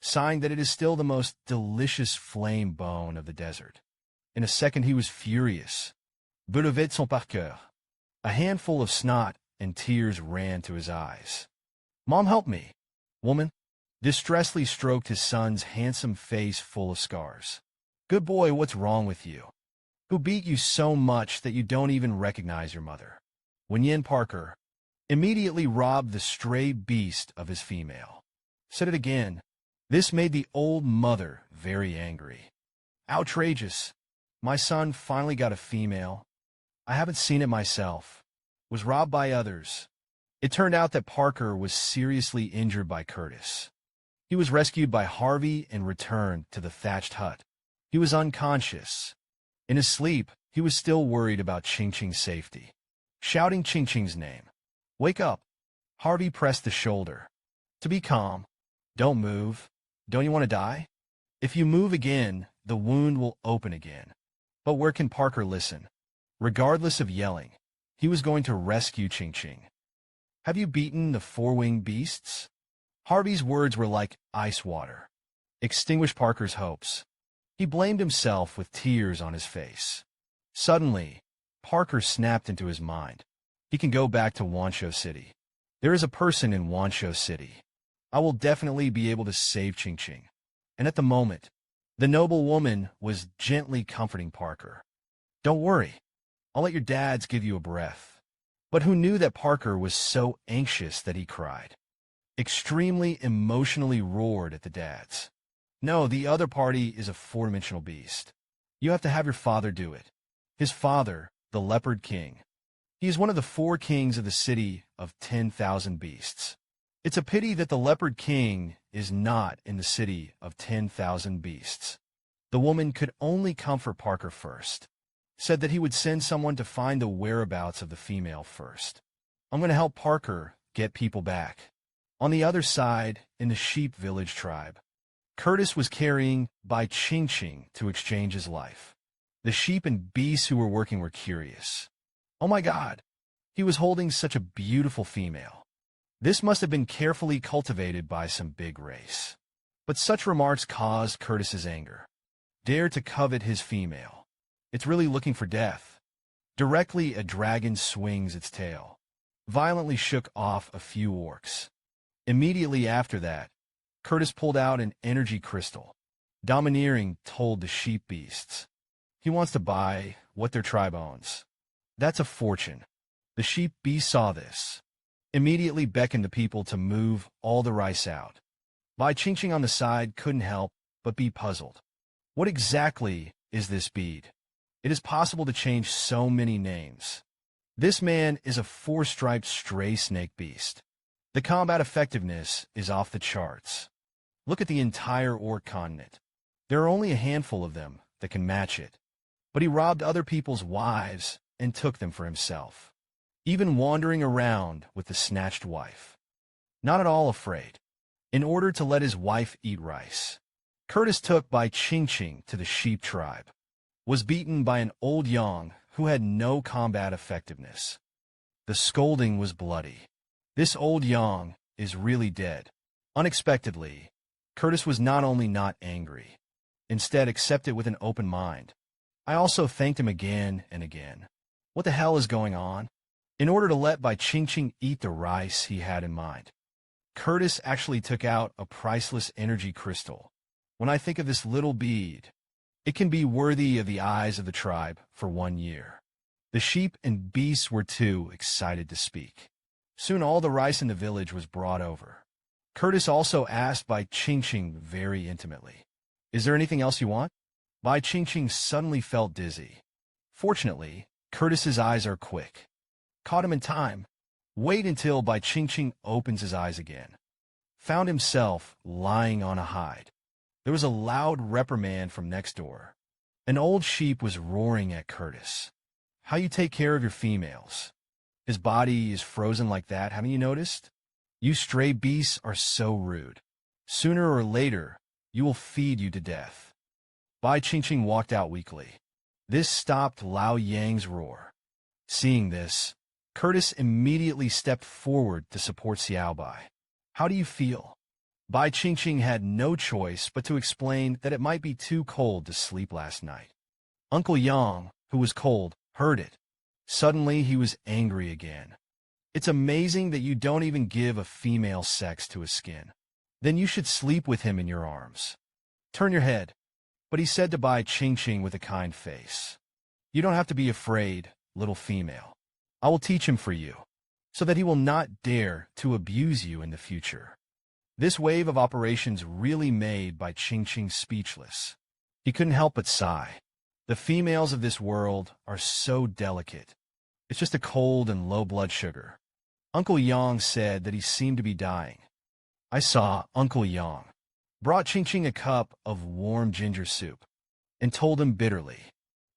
signed that it is still the most delicious flame bone of the desert. In a second he was furious. Boudevait son par cœur. A handful of snot and tears ran to his eyes. "Mom, help me!" Woman distressfully stroked his son's handsome face full of scars. "Good boy, what's wrong with you? Who beat you so much that you don't even recognize your mother?" Yin Parker immediately robbed the stray beast of his female. Said it again. This made the old mother very angry. "Outrageous. My son finally got a female. I haven't seen it myself. Was robbed by others." It turned out that Parker was seriously injured by Curtis. He was rescued by Harvey and returned to the thatched hut. He was unconscious. In his sleep, he was still worried about Qingqing's safety. Shouting Qingqing's name. "Wake up!" Harvey pressed the shoulder. "To be calm. Don't move. Don't you want to die? If you move again, the wound will open again." But where can Parker listen? Regardless of yelling, he was going to rescue Qingqing. "Have you beaten the four-winged beasts?" Harvey's words were like ice water. Extinguished Parker's hopes. He blamed himself with tears on his face. Suddenly, Parker snapped into his mind. He can go back to Wanshou City. There is a person in Wanshou City. I will definitely be able to save Qingqing. And at the moment, the noble woman was gently comforting Parker. "Don't worry. I'll let your dads give you a breath." But who knew that Parker was so anxious that he cried? Extremely emotionally roared at the dads. "No, the other party is a four-dimensional beast. You have to have your father do it." His father, the Leopard King. He is one of the four kings of the city of 10,000 beasts. It's a pity that the Leopard King is not in the city of 10,000 beasts. The woman could only comfort Parker first. Said that he would send someone to find the whereabouts of the female first. "I'm going to help Parker get people back." On the other side, in the sheep village tribe, Curtis was carrying Bai Qingqing to exchange his life. The sheep and beasts who were working were curious. "Oh my God, he was holding such a beautiful female. This must have been carefully cultivated by some big race." But such remarks caused Curtis's anger. Dare to covet his female. It's really looking for death. Directly a dragon swings its tail. Violently shook off a few orcs. Immediately after that, Curtis pulled out an energy crystal. Domineering told the sheep beasts. He wants to buy what their tribe owns. That's a fortune. The sheep beast saw this. Immediately beckoned the people to move all the rice out. Bai Qingqing on the side couldn't help but be puzzled. What exactly is this bead? It is possible to change so many names. This man is a four-striped stray snake beast. The combat effectiveness is off the charts. Look at the entire orc continent. There are only a handful of them that can match it. But he robbed other people's wives and took them for himself. Even wandering around with the snatched wife. Not at all afraid. In order to let his wife eat rice, Curtis took Bai Qingqing to the sheep tribe. Was beaten by an old Yang who had no combat effectiveness. The scolding was bloody. This old Yang is really dead. Unexpectedly, Curtis was not only not angry, instead accepted with an open mind. I also thanked him again and again. What the hell is going on? In order to let Bai Qingqing eat the rice he had in mind, Curtis actually took out a priceless energy crystal. When I think of this little bead, it can be worthy of the eyes of the tribe for 1 year. The sheep and beasts were too excited to speak. Soon all the rice in the village was brought over. Curtis also asked Bai Qingqing very intimately, "Is there anything else you want?" Bai Qingqing suddenly felt dizzy. Fortunately, Curtis's eyes are quick. Caught him in time. Wait until Bai Qingqing opens his eyes again. Found himself lying on a hide. There was a loud reprimand from next door. An old sheep was roaring at Curtis. "How you take care of your females? His body is frozen like that, haven't you noticed? You stray beasts are so rude. Sooner or later, you will feed you to death." Bai Qingqing walked out weakly. This stopped Lao Yang's roar. Seeing this, Curtis immediately stepped forward to support Xiao Bai. "How do you feel?" Bai Qingqing had no choice but to explain that it might be too cold to sleep last night. Uncle Yang, who was cold, heard it. Suddenly, he was angry again. It's amazing that you don't even give a female sex to his skin. Then you should sleep with him in your arms. Turn your head. But he said to Bai Qingqing with a kind face. You don't have to be afraid, little female. I will teach him for you, so that he will not dare to abuse you in the future. This wave of operations really made Bai Qingqing speechless. He couldn't help but sigh. The females of this world are so delicate. It's just a cold and low blood sugar. Uncle Yang said that he seemed to be dying. I saw Uncle Yang brought Qingqing a cup of warm ginger soup and told him bitterly,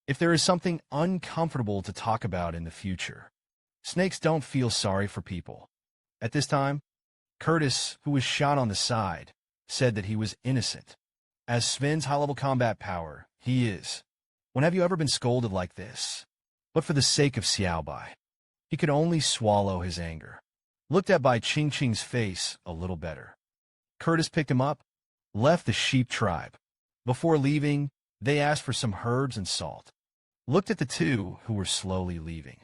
if there is something uncomfortable to talk about in the future, snakes don't feel sorry for people. At this time, Curtis, who was shot on the side, said that he was innocent. As Sven's high-level combat power, he is. When have you ever been scolded like this? But for the sake of Xiaobai, he could only swallow his anger. Looked at Bai Qingqing's face a little better. Curtis picked him up, left the sheep tribe. Before leaving, they asked for some herbs and salt. Looked at the two who were slowly leaving.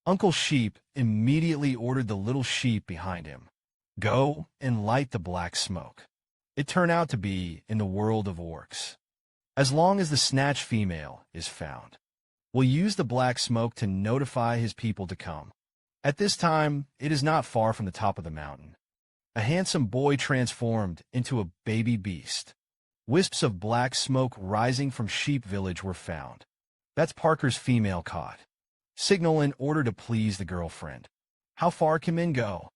Uncle Sheep immediately ordered the little sheep behind him. Go and light the black smoke. It turned out to be in the world of orcs. As long as the snatch female is found, we'll use the black smoke to notify his people to come. At this time, it is not far from the top of the mountain. A handsome boy transformed into a baby beast. Wisps of black smoke rising from Sheep Village were found. That's Parker's female caught. Signal in order to please the girlfriend. How far can men go?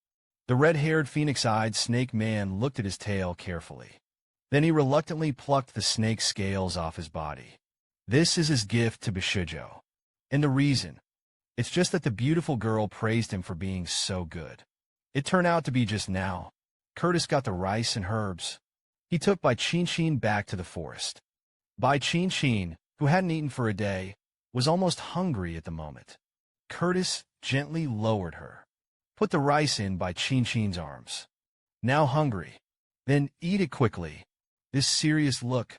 The red-haired phoenix-eyed snake man looked at his tail carefully. Then he reluctantly plucked the snake scales off his body. This is his gift to Bishujo. And the reason? It's just that the beautiful girl praised him for being so good. It turned out to be just now. Curtis got the rice and herbs. He took Bai Qingqing back to the forest. Bai Qingqing, who hadn't eaten for a day, was almost hungry at the moment. Curtis gently lowered her. Put the rice in Bai Qingqing's arms. Now hungry. Then eat it quickly. This serious look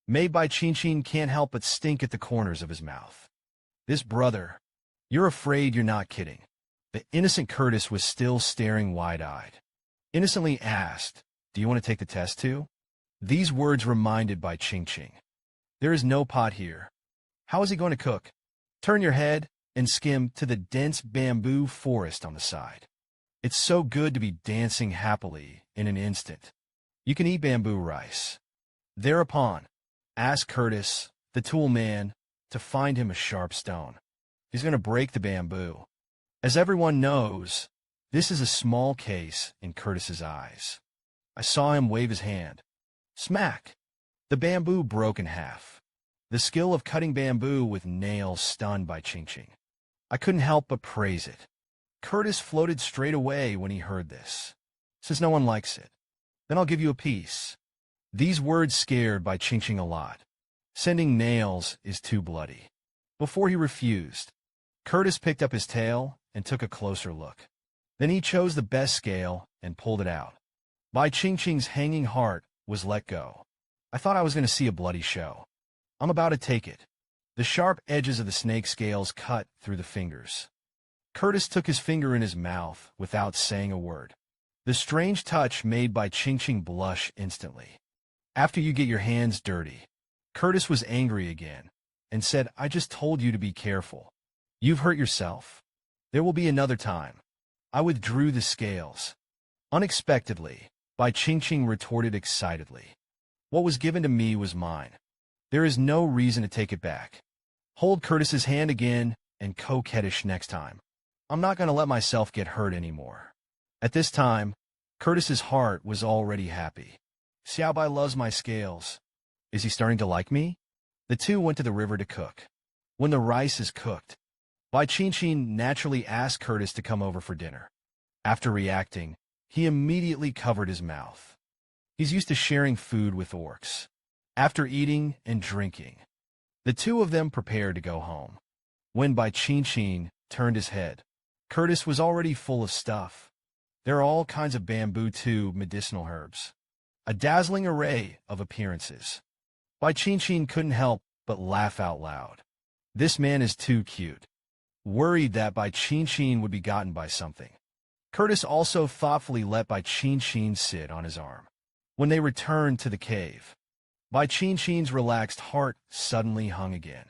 made Bai Qingqing can't help but stink at the corners of his mouth. This brother, you're afraid you're not kidding. The innocent Curtis was still staring wide-eyed. Innocently asked, do you want to take the test too? These words reminded Bai Qingqing. There is no pot here. How is he going to cook? Turn your head and skim to the dense bamboo forest on the side. It's so good to be dancing happily in an instant. You can eat bamboo rice. Thereupon, ask Curtis, the tool man, to find him a sharp stone. He's going to break the bamboo. As everyone knows, this is a small case in Curtis's eyes. I saw him wave his hand. Smack! The bamboo broke in half. The skill of cutting bamboo with nails stunned Bai Qingqing. I couldn't help but praise it. Curtis floated straight away when he heard this. Since no one likes it, then I'll give you a piece. These words scared Bai Qingqing a lot. Sending nails is too bloody. Before he refused, Curtis picked up his tail and took a closer look. Then he chose the best scale and pulled it out. Bai Qingqing's hanging heart was let go. I thought I was going to see a bloody show. I'm about to take it. The sharp edges of the snake scales cut through the fingers. Curtis took his finger in his mouth without saying a word. The strange touch made Bai Qingqing blush instantly. After you get your hands dirty, Curtis was angry again and said, I just told you to be careful. You've hurt yourself. There will be another time. I withdrew the scales. Unexpectedly, Bai Qingqing retorted excitedly. What was given to me was mine. There is no reason to take it back. Hold Curtis's hand again and coquettish next time. I'm not going to let myself get hurt anymore. At this time, Curtis's heart was already happy. Xiaobai loves my scales. Is he starting to like me? The two went to the river to cook. When the rice is cooked, Bai Qingqing naturally asked Curtis to come over for dinner. After reacting, he immediately covered his mouth. He's used to sharing food with orcs. After eating and drinking, the two of them prepared to go home. When Bai Qingqing turned his head, Curtis was already full of stuff. There are all kinds of bamboo tube medicinal herbs. a dazzling array of appearances. Bai Qingqing couldn't help but laugh out loud. This man is too cute. Worried that Bai Qingqing would be gotten by something, Curtis also thoughtfully let Bai Qingqing sit on his arm. When they returned to the cave, Bai Qingqing's relaxed heart suddenly hung again.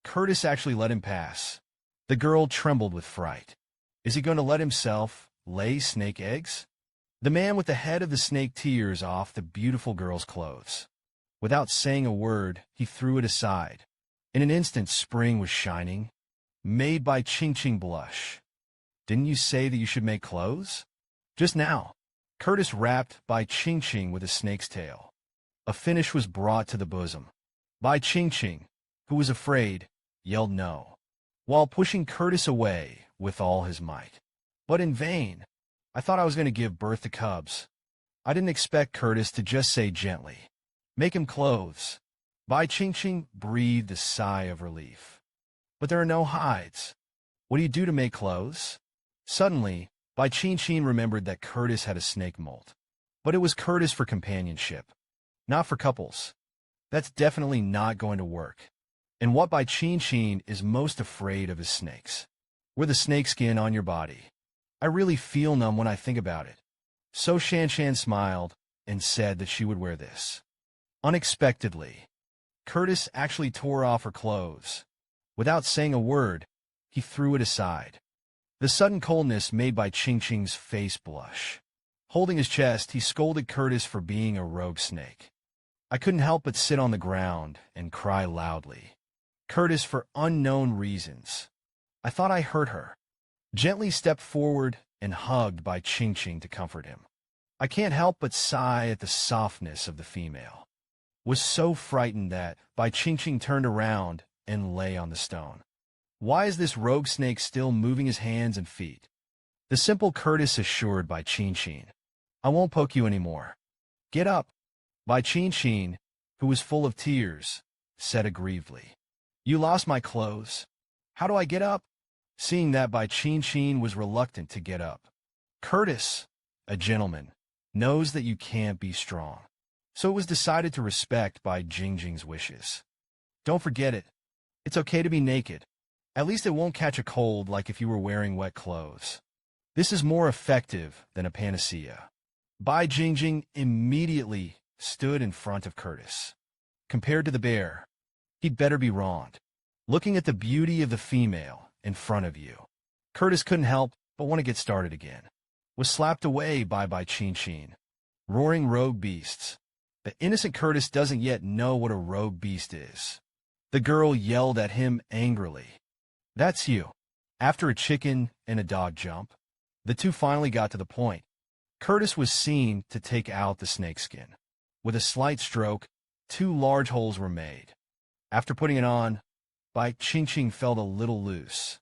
Curtis actually let him pass. The girl trembled with fright. Is he going to let himself lay snake eggs? The man with the head of the snake tears off the beautiful girl's clothes. Without saying a word, he threw it aside. In an instant, spring was shining, made Bai Qingqing blush. Didn't you say that you should make clothes? Just now. Curtis wrapped Bai Qingqing with a snake's tail. A finish was brought to the bosom. Bai Qingqing, who was afraid, yelled no, while pushing Curtis away with all his might. But in vain. I thought I was going to give birth to cubs. I didn't expect Curtis to just say gently, make him clothes. Bai Qingqing breathed a sigh of relief. But there are no hides. What do you do to make clothes? Suddenly, Bai Qingqing remembered that Curtis had a snake molt. But it was Curtis for companionship, not for couples. That's definitely not going to work. And what Bai Qingqing is most afraid of is snakes. Wear the snakeskin on your body. I really feel numb when I think about it. So Shanshan smiled and said that she would wear this. Unexpectedly, Curtis actually tore off her clothes. Without saying a word, he threw it aside. The sudden coldness made Bai Qingqing's face blush. Holding his chest, he scolded Curtis for being a rogue snake. I couldn't help but sit on the ground and cry loudly. Curtis, for unknown reasons. I thought I hurt her. Gently stepped forward and hugged Bai Qingqing to comfort him. I can't help but sigh at the softness of the female. Was so frightened that Bai Qingqing turned around and lay on the stone. Why is this rogue snake still moving his hands and feet? The simple Curtis assured Bai Qingqing. I won't poke you anymore. Get up. Bai Qingqing, who was full of tears, said aggrievedly. You lost my clothes. How do I get up? Seeing that Bai Qingqing was reluctant to get up. Curtis, a gentleman, knows that you can't be strong. So it was decided to respect Bai Qingqing's wishes. Don't forget it. It's okay to be naked. At least it won't catch a cold like if you were wearing wet clothes. This is more effective than a panacea. Bai Qingqing immediately stood in front of Curtis. Compared to the bear, he'd better be wronged. Looking at the beauty of the female in front of you, Curtis couldn't help but want to get started again. Was slapped away by Bai Qingqing. Roaring rogue beasts. The innocent Curtis doesn't yet know what a rogue beast is. The girl yelled at him angrily. That's you. After a chicken and a dog jump, the two finally got to the point. Curtis was seen to take out the snakeskin. With a slight stroke, 2 large holes were made. After putting it on, Bai Qingqing felt a little loose.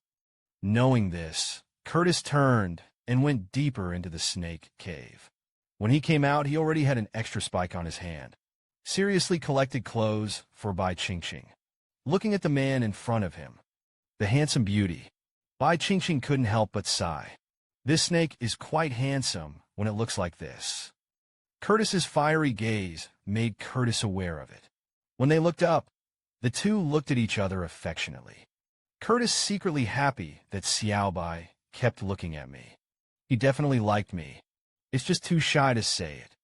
Knowing this, Curtis turned and went deeper into the snake cave. When he came out, he already had an extra spike on his hand. Seriously collected clothes for Bai Qingqing. Looking at the man in front of him, the handsome beauty, Bai Qingqing couldn't help but sigh. This snake is quite handsome when it looks like this. Curtis's fiery gaze made Curtis aware of it. When they looked up, the two looked at each other affectionately. Curtis secretly happy that Xiao Bai kept looking at me. He definitely liked me. It's just too shy to say it.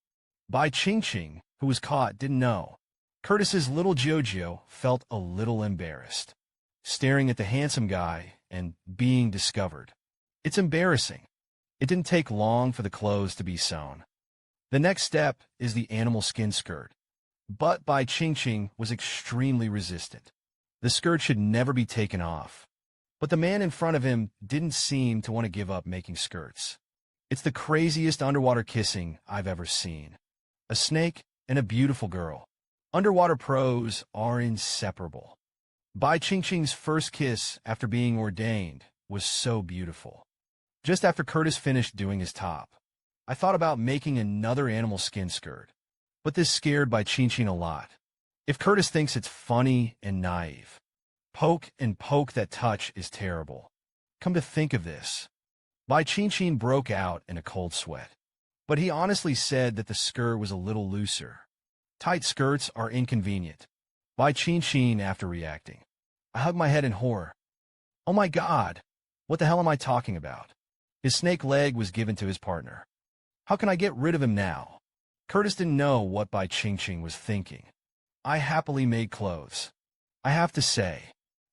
Bai Qingqing, who was caught, didn't know. Curtis's little Jojo felt a little embarrassed, staring at the handsome guy and being discovered. It's embarrassing. It didn't take long for the clothes to be sewn. The next step is the animal skin skirt. But Bai Qingqing was extremely resistant. The skirt should never be taken off. But the man in front of him didn't seem to want to give up making skirts. It's the craziest underwater kissing I've ever seen. A snake and a beautiful girl. Underwater pros are inseparable. Bai Qingqing's first kiss after being ordained was so beautiful. Just after Curtis finished doing his top, I thought about making another animal skin skirt. But this scared Bai Qingqing a lot. If Curtis thinks it's funny and naive, poke and poke that touch is terrible. Come to think of this, Bai Qingqing broke out in a cold sweat. But he honestly said that the skirt was a little looser. Tight skirts are inconvenient. Bai Qingqing after reacting. I hugged my head in horror. Oh my God! What the hell am I talking about? His snake leg was given to his partner. How can I get rid of him now? Curtis didn't know what Bai Qingqing was thinking. I happily made clothes. I have to say,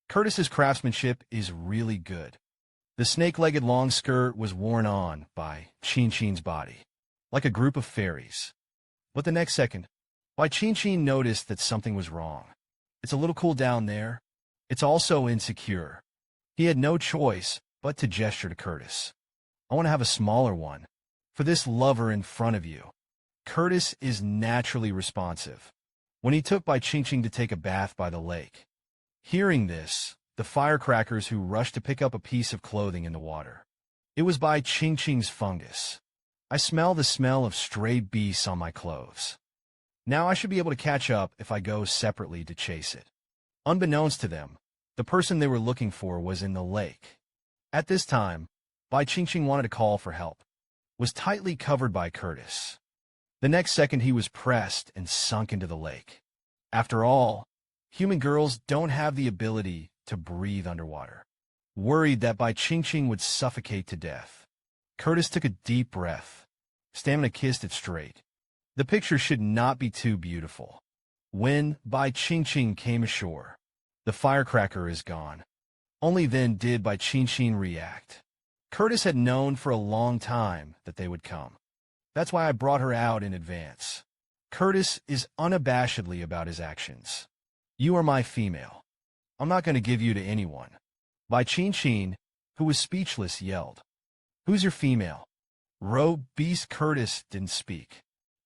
Curtis's craftsmanship is really good. The snake-legged long skirt was worn on by Qingqing's body, like a group of fairies. But the next second, Bai Qingqing noticed that something was wrong. It's a little cool down there. It's also insecure. He had no choice but to gesture to Curtis. I want to have a smaller one. For this lover in front of you. Curtis is naturally responsive. When he took Bai Qingqing to take a bath by the lake. Hearing this, the firecrackers who rushed to pick up a piece of clothing in the water. It was Bai Qingqing's fungus. I smell the smell of stray beasts on my clothes. Now I should be able to catch up if I go separately to chase it. Unbeknownst to them, the person they were looking for was in the lake. At this time, Bai Qingqing wanted to call for help. Was tightly covered by Curtis. The next second he was pressed and sunk into the lake. After all, human girls don't have the ability to breathe underwater. Worried that Bai Qingqing would suffocate to death, Curtis took a deep breath. Stamina kissed it straight. The picture should not be too beautiful. When Bai Qingqing came ashore, the firecracker is gone. Only then did Bai Qingqing react. Curtis had known for a long time that they would come. That's why I brought her out in advance. Curtis is unabashedly about his actions. You are my female. I'm not going to give you to anyone. Bai Qingqing, who was speechless, yelled. Who's your female? Beast. Curtis didn't speak.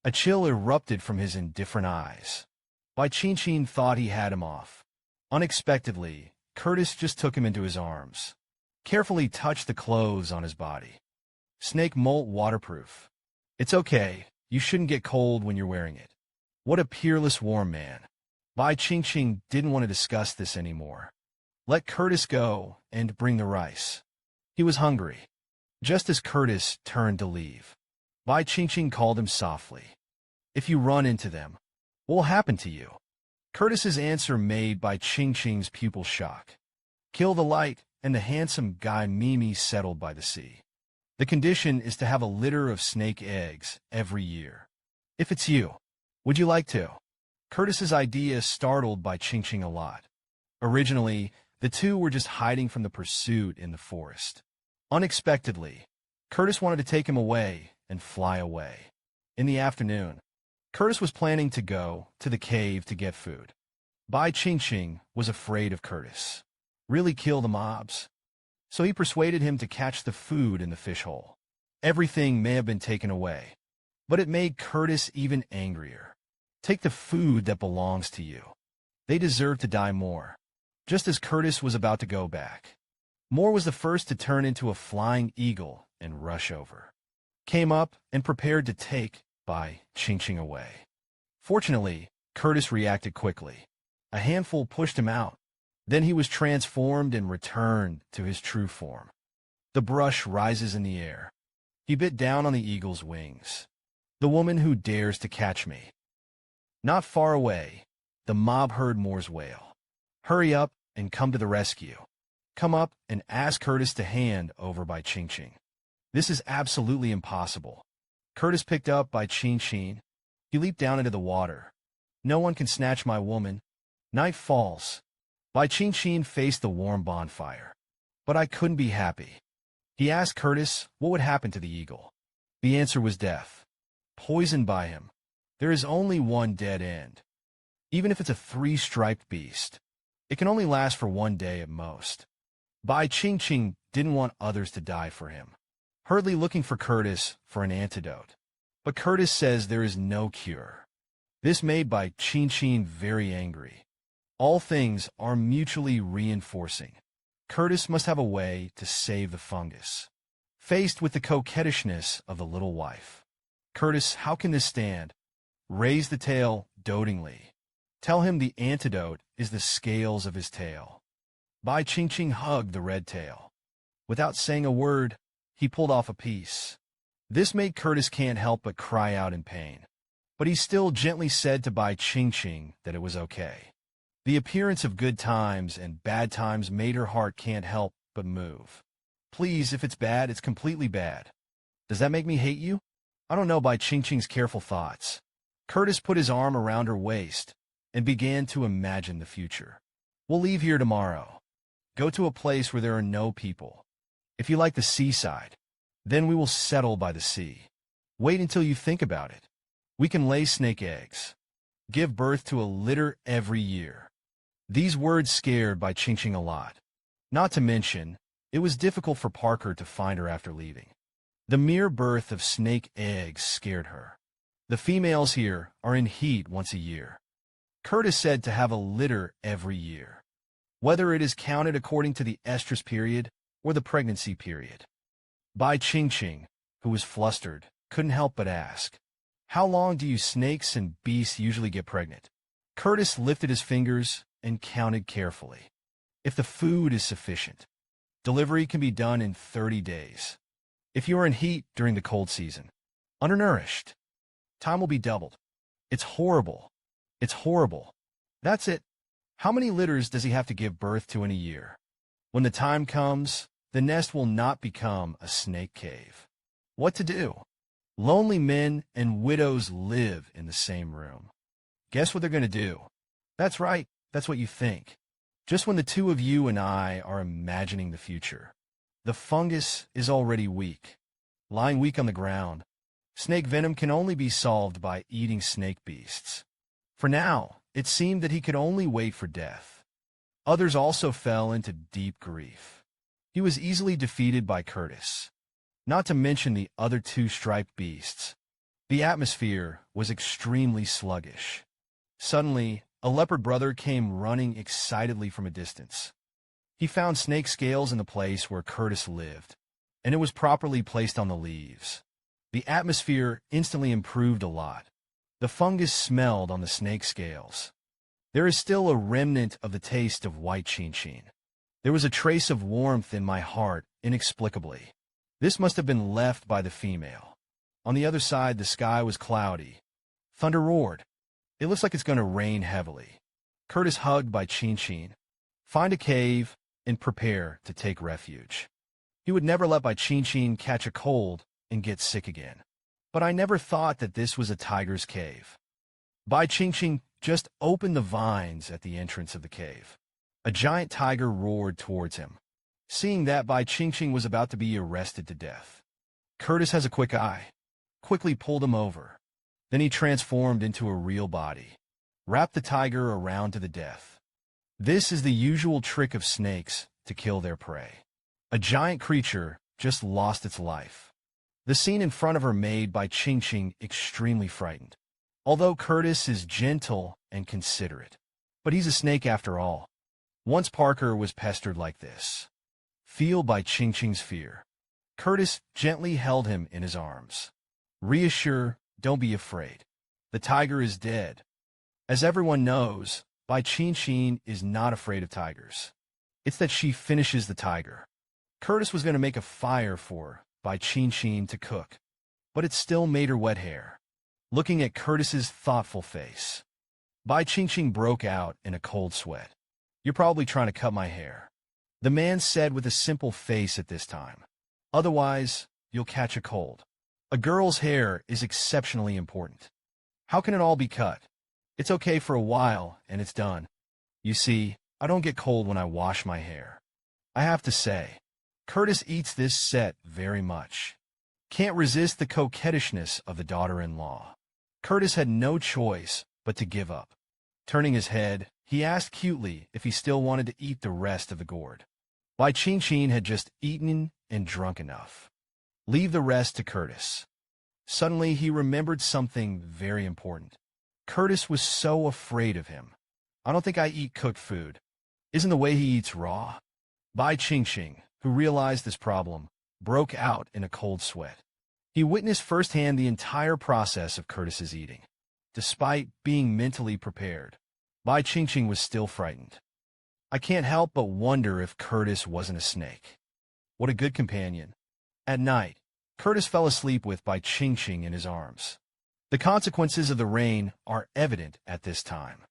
A chill erupted from his indifferent eyes. Bai Qingqing thought he had him off. Unexpectedly, Curtis just took him into his arms. Carefully touched the clothes on his body. Snake molt waterproof. It's okay, you shouldn't get cold when you're wearing it. What a peerless warm man. Bai Qingqing didn't want to discuss this anymore. Let Curtis go and bring the rice. He was hungry. Just as Curtis turned to leave, Bai Qingqing called him softly. If you run into them, what will happen to you? Curtis's answer made Bai Qingqing's pupil shock. Kill the light, and the handsome guy Mimi settled by the sea. The condition is to have a litter of snake eggs every year. If it's you, would you like to? Curtis's idea startled Bai Qingqing a lot. Originally, the two were just hiding from the pursuit in the forest. Unexpectedly, Curtis wanted to take him away and fly away. In the afternoon, Curtis was planning to go to the cave to get food. Bai Qingqing was afraid of Curtis. Really kill the mobs. So he persuaded him to catch the food in the fish hole. Everything may have been taken away, but it made Curtis even angrier. Take the food that belongs to you. They deserve to die more. Just as Curtis was about to go back, Moore was the first to turn into a flying eagle and rush over. Came up and prepared to take Bai Qingqing away. Fortunately, Curtis reacted quickly. A handful pushed him out. Then he was transformed and returned to his true form. The brush rises in the air. He bit down on the eagle's wings. The woman who dares to catch me. Not far away, the mob heard Moore's wail. Hurry up and come to the rescue. Come up and ask Curtis to hand over Bai Qingqing. This is absolutely impossible. Curtis picked up Bai Qingqing. He leaped down into the water. No one can snatch my woman. Night falls. Bai Qingqing faced the warm bonfire. But I couldn't be happy. He asked Curtis what would happen to the eagle. The answer was death. Poisoned by him. There is only one dead end. Even if it's a 3-striped beast, it can only last for 1 day at most. Bai Qingqing didn't want others to die for him. Hurriedly looking for Curtis for an antidote. But Curtis says there is no cure. This made Bai Qingqing very angry. All things are mutually reinforcing. Curtis must have a way to save the fungus. Faced with the coquettishness of the little wife. Curtis, how can this stand? Raise the tail dotingly. Tell him the antidote is the scales of his tail. Bai Qingqing hugged the red tail. Without saying a word, he pulled off a piece. This made Curtis can't help but cry out in pain. But he still gently said to Bai Qingqing that it was okay. The appearance of good times and bad times made her heart can't help but move. Please, if it's bad, it's completely bad. Does that make me hate you? I don't know. Bai Qingqing's careful thoughts. Curtis put his arm around her waist and began to imagine the future. We'll leave here tomorrow. Go to a place where there are no people. If you like the seaside, then we will settle by the sea. Wait until you think about it. We can lay snake eggs. Give birth to a litter every year. These words scared Bai Qingqing a lot. Not to mention, it was difficult for Parker to find her after leaving. The mere birth of snake eggs scared her. The females here are in heat once a year. Curtis said to have a litter every year, whether it is counted according to the estrus period or the pregnancy period. Bai Qingqing, who was flustered, couldn't help but ask, "How long do you snakes and beasts usually get pregnant?" Curtis lifted his fingers and counted carefully. If the food is sufficient, delivery can be done in 30 days. If you are in heat during the cold season, undernourished, time will be doubled. It's horrible. It's horrible. That's it. How many litters does he have to give birth to in a year? When the time comes, the nest will not become a snake cave. What to do? Lonely men and widows live in the same room. Guess what they're going to do? That's right. That's what you think. Just when the two of you and I are imagining the future, the fungus is already weak, lying weak on the ground. Snake venom can only be solved by eating snake beasts. For now, it seemed that he could only wait for death. Others also fell into deep grief. He was easily defeated by Curtis, not to mention the other two striped beasts. The atmosphere was extremely sluggish. Suddenly, a leopard brother came running excitedly from a distance. He found snake scales in the place where Curtis lived, and it was properly placed on the leaves. The atmosphere instantly improved a lot. The fungus smelled on the snake scales. There is still a remnant of the taste of Bai Qingqing. There was a trace of warmth in my heart, inexplicably. This must have been left by the female. On the other side, the sky was cloudy. Thunder roared. It looks like it's going to rain heavily. Curtis hugged Bai Qingqing. Find a cave and prepare to take refuge. He would never let Bai Qingqing catch a cold and get sick again. But I never thought that this was a tiger's cave. Bai Qingqing just opened the vines at the entrance of the cave. A giant tiger roared towards him. Seeing that, Bai Qingqing was about to be arrested to death. Curtis has a quick eye. Quickly pulled him over. Then he transformed into a real body. Wrapped the tiger around to the death. This is the usual trick of snakes to kill their prey. A giant creature just lost its life. The scene in front of her made Bai Qingqing extremely frightened. Although Curtis is gentle and considerate, but he's a snake after all. Once Parker was pestered like this. Feel Bai Qingqing's fear. Curtis gently held him in his arms. Reassure, don't be afraid. The tiger is dead. As everyone knows, Bai Qingqing is not afraid of tigers. It's that she finishes the tiger. Curtis was going to make a fire for Bai Qingqing to cook, but it still made her wet hair. Looking at Curtis's thoughtful face, Bai Qingqing broke out in a cold sweat. You're probably trying to cut my hair, the man said with a simple face at this time. Otherwise, you'll catch a cold. A girl's hair is exceptionally important. How can it all be cut? It's okay for a while, and it's done. You see, I don't get cold when I wash my hair. I have to say, Curtis eats this set very much. Can't resist the coquettishness of the daughter-in-law. Curtis had no choice but to give up. Turning his head, he asked cutely if he still wanted to eat the rest of the gourd. Bai Qingqing had just eaten and drunk enough. Leave the rest to Curtis. Suddenly, he remembered something very important. Curtis was so afraid of him. I don't think I eat cooked food. Isn't the way he eats raw? Bai Qingqing, who realized this problem, broke out in a cold sweat. He witnessed firsthand the entire process of Curtis's eating. Despite being mentally prepared, Bai Qingqing was still frightened. I can't help but wonder if Curtis wasn't a snake. What a good companion. At night, Curtis fell asleep with Bai Qingqing in his arms. The consequences of the rain are evident at this time.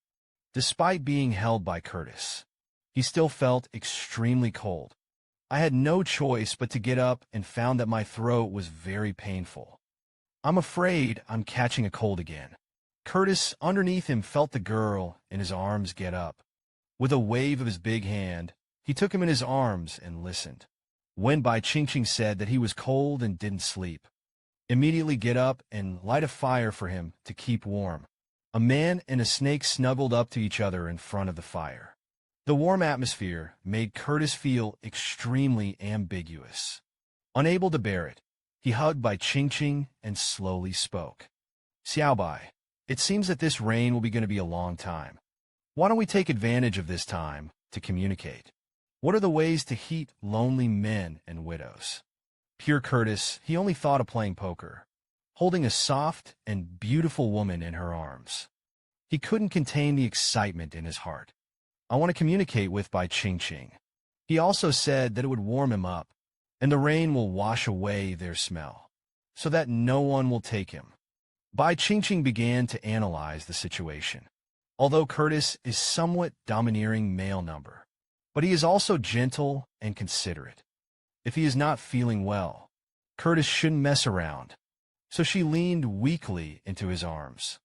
Despite being held by Curtis, he still felt extremely cold. I had no choice but to get up and found that my throat was very painful. I'm afraid I'm catching a cold again. Curtis, underneath him, felt the girl in his arms get up. With a wave of his big hand, he took him in his arms and listened. When Bai Qingqing said that he was cold and didn't sleep, immediately get up and light a fire for him to keep warm. A man and a snake snuggled up to each other in front of the fire. The warm atmosphere made Curtis feel extremely ambiguous. Unable to bear it, he hugged Bai Qingqing and slowly spoke. Xiaobai, it seems that this rain will be going to be a long time. Why don't we take advantage of this time to communicate? What are the ways to heat lonely men and widows? Pure Curtis, he only thought of playing poker, holding a soft and beautiful woman in her arms. He couldn't contain the excitement in his heart. I want to communicate with Bai Qingqing. He also said that it would warm him up, and the rain will wash away their smell, so that no one will take him. Bai Qingqing began to analyze the situation. Although Curtis is somewhat domineering male number, but he is also gentle and considerate. If he is not feeling well, Curtis shouldn't mess around. So she leaned weakly into his arms.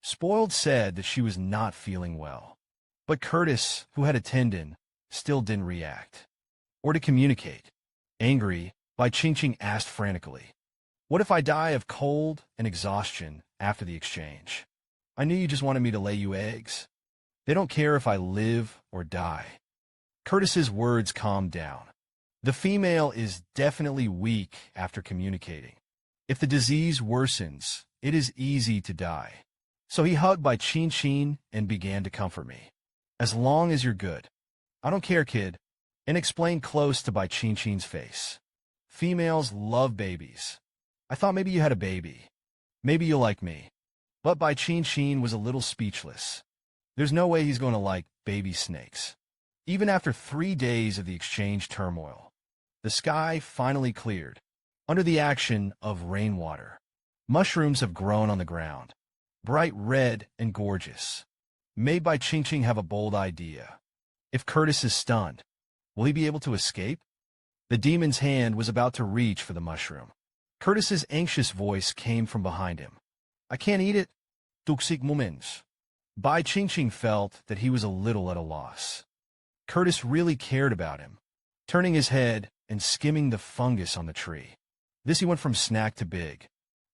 Spoiled said that she was not feeling well. But Curtis, who had a tendon, still didn't react. Or to communicate. Angry, Bai Qingqing asked frantically, "What if I die of cold and exhaustion after the exchange? I knew you just wanted me to lay you eggs. They don't care if I live or die." Curtis's words calmed down. The female is definitely weak after communicating. If the disease worsens, it is easy to die. So he hugged Bai Qingqing and began to comfort me. "As long as you're good. I don't care, kid," and explained close to Bai Qingqing's face. "Females love babies. I thought maybe you had a baby. Maybe you'll like me." But Bai Qingqing was a little speechless. There's no way he's going to like baby snakes. Even after 3 days of the exchange turmoil, the sky finally cleared. Under the action of rainwater, mushrooms have grown on the ground, bright red and gorgeous. Made Bai Qingqing have a bold idea. If Curtis is stunned, will he be able to escape? The demon's hand was about to reach for the mushroom. Curtis's anxious voice came from behind him. "I can't eat it. Tuksik moments." Bai Qingqing felt that he was a little at a loss. Curtis really cared about him, turning his head and skimming the fungus on the tree. This he went from snack to big.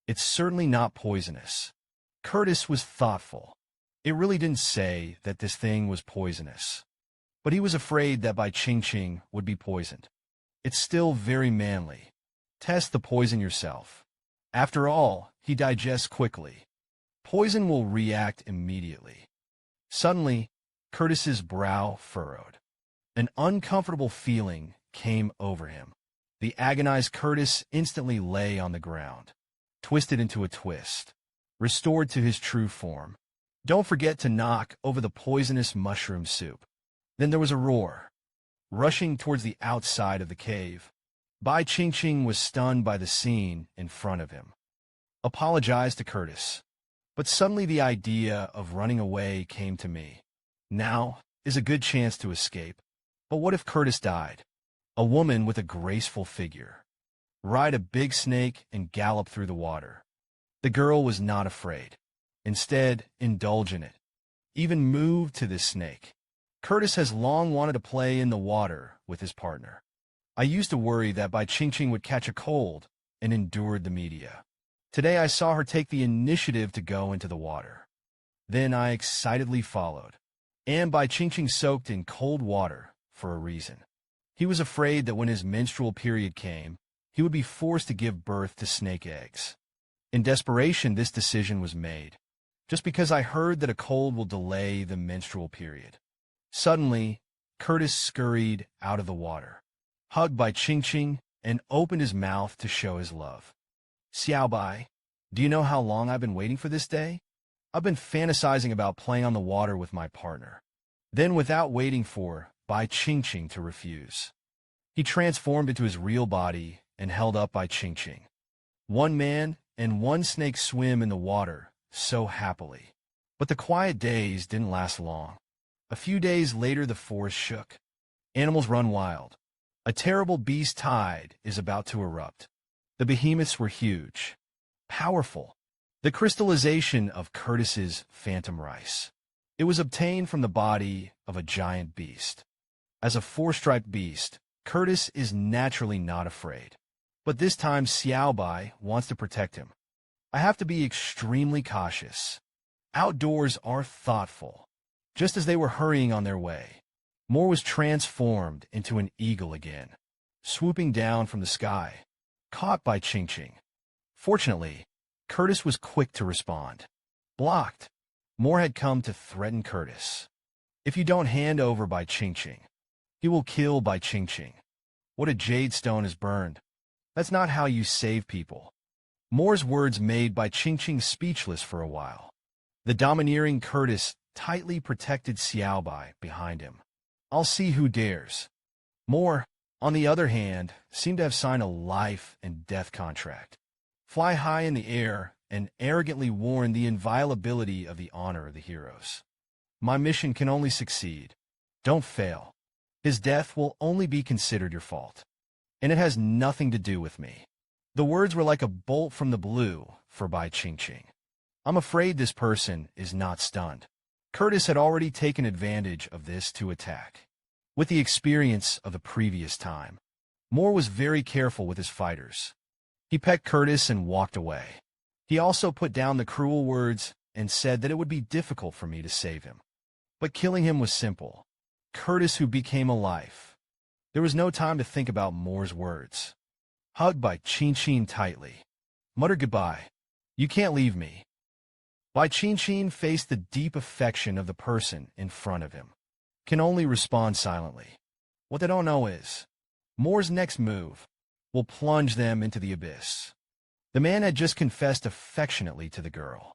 "It's certainly not poisonous." Curtis was thoughtful. It really didn't say that this thing was poisonous. But he was afraid that Bai Qingqing would be poisoned. It's still very manly. Test the poison yourself. After all, he digests quickly. Poison will react immediately. Suddenly, Curtis's brow furrowed. An uncomfortable feeling came over him. The agonized Curtis instantly lay on the ground, twisted into a twist, restored to his true form. Don't forget to knock over the poisonous mushroom soup. Then there was a roar. Rushing towards the outside of the cave, Bai Qingqing was stunned by the scene in front of him. Apologized to Curtis. But suddenly the idea of running away came to me. Now is a good chance to escape. But what if Curtis died? A woman with a graceful figure. Ride a big snake and gallop through the water. The girl was not afraid. Instead, indulge in it. Even moved to this snake. Curtis has long wanted to play in the water with his partner. I used to worry that Bai Qingqing would catch a cold and endured the media. Today I saw her take the initiative to go into the water. Then I excitedly followed. And Bai Qingqing soaked in cold water for a reason. He was afraid that when his menstrual period came, he would be forced to give birth to snake eggs. In desperation, this decision was made, just because I heard that a cold will delay the menstrual period. Suddenly, Curtis scurried out of the water, hugged Bai Qingqing, and opened his mouth to show his love. "Xiaobai, do you know how long I've been waiting for this day? I've been fantasizing about playing on the water with my partner." Then, without waiting for Bai Qingqing to refuse, he transformed into his real body and held up Bai Qingqing. One man and one snake swim in the water so happily. But the quiet days didn't last long. A few days later, the forest shook. Animals run wild. A terrible beast tide is about to erupt. The behemoths were huge, powerful. The crystallization of Curtis's phantom rice. It was obtained from the body of a giant beast. As a four-striped beast, Curtis is naturally not afraid. But this time, Xiao Bai wants to protect him. I have to be extremely cautious. Outdoors are thoughtful. Just as they were hurrying on their way, Moore was transformed into an eagle again, swooping down from the sky, caught by Qingqing. Fortunately, Curtis was quick to respond. Blocked. Moore had come to threaten Curtis. If you don't hand over Bai Qingqing, he will kill Bai Qingqing. What a jade stone is burned. That's not how you save people. Moore's words made Bai Qingqing speechless for a while. The domineering Curtis tightly protected Xiao Bai behind him. I'll see who dares. Moore, on the other hand, seemed to have signed a life and death contract. Fly high in the air and arrogantly warn the inviolability of the honor of the heroes. My mission can only succeed. Don't fail. His death will only be considered your fault. And it has nothing to do with me. The words were like a bolt from the blue for Bai Qingqing. I'm afraid this person is not stunned. Curtis had already taken advantage of this to attack. With the experience of the previous time, Moore was very careful with his fighters. He pecked Curtis and walked away. He also put down the cruel words and said that it would be difficult for me to save him. But killing him was simple. Curtis, who became a life. There was no time to think about Moore's words. Hugged Bai Qingqing tightly. Muttered goodbye. You can't leave me. Bai Qingqing faced the deep affection of the person in front of him. Can only respond silently. What they don't know is, Moore's next move will plunge them into the abyss. The man had just confessed affectionately to the girl.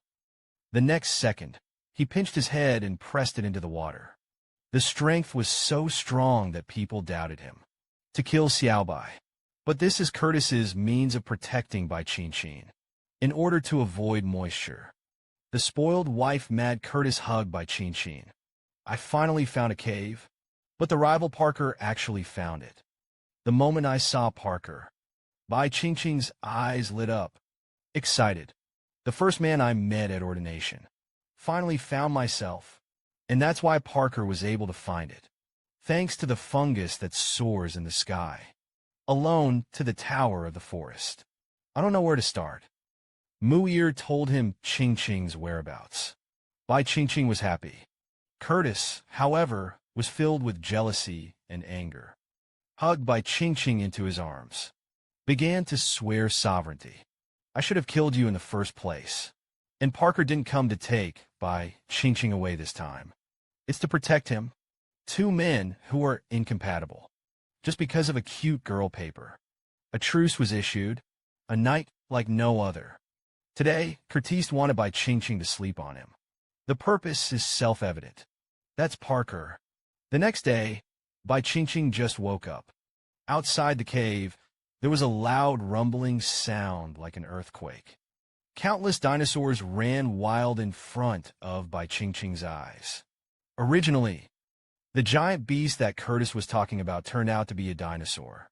The next second, he pinched his head and pressed it into the water. The strength was so strong that people doubted him. To kill Xiao Bai. But this is Curtis's means of protecting Bai Qingqing. In order to avoid moisture. The spoiled wife mad Curtis hugged Bai Qingqing. I finally found a cave. But the rival Parker actually found it. The moment I saw Parker, Bai Qingqing's eyes lit up. Excited. The first man I met at ordination. Finally found myself. And that's why Parker was able to find it. Thanks to the fungus that soars in the sky. Alone to the tower of the forest. I don't know where to start. Muir told him Qingqing's whereabouts. Bai Qingqing was happy. Curtis, however, was filled with jealousy and anger. Hugged Bai Qingqing into his arms. Began to swear sovereignty. I should have killed you in the first place. And Parker didn't come to take Bai Qingqing away this time. It's to protect him. Two men who are incompatible. Just because of a cute girl paper. A truce was issued. A night like no other. Today, Curtis wanted Bai Qingqing to sleep on him. The purpose is self-evident. That's Parker. The next day, Bai Qingqing just woke up. Outside the cave, there was a loud rumbling sound like an earthquake. Countless dinosaurs ran wild in front of Bai Qingqing's eyes. Originally, the giant beast that Curtis was talking about turned out to be a dinosaur.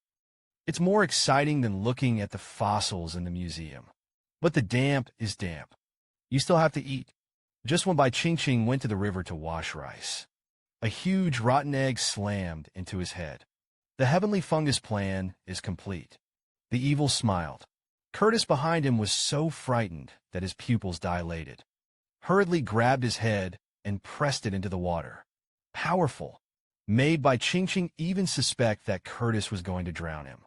It's more exciting than looking at the fossils in the museum. But the damp is damp. You still have to eat. Just when Bai Qingqing went to the river to wash rice, a huge rotten egg slammed into his head. The heavenly fungus plan is complete. The evil smiled. Curtis behind him was so frightened that his pupils dilated. Hurriedly grabbed his head and pressed it into the water. Powerful. Made Bai Qingqing even suspect that Curtis was going to drown him.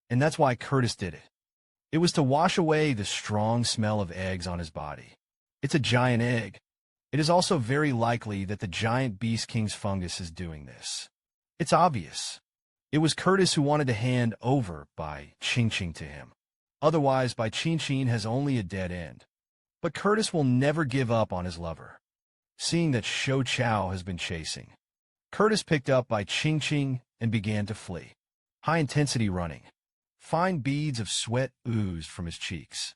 And that's why Curtis did it. It was to wash away the strong smell of eggs on his body. It's a giant egg. It is also very likely that the giant beast king's fungus is doing this. It's obvious. It was Curtis who wanted to hand over Bai Qingqing to him. Otherwise, Bai Qingqing has only a dead end. But Curtis will never give up on his lover. Seeing that Shou Chao has been chasing, Curtis picked up Bai Qingqing and began to flee. High-intensity running. Fine beads of sweat oozed from his cheeks.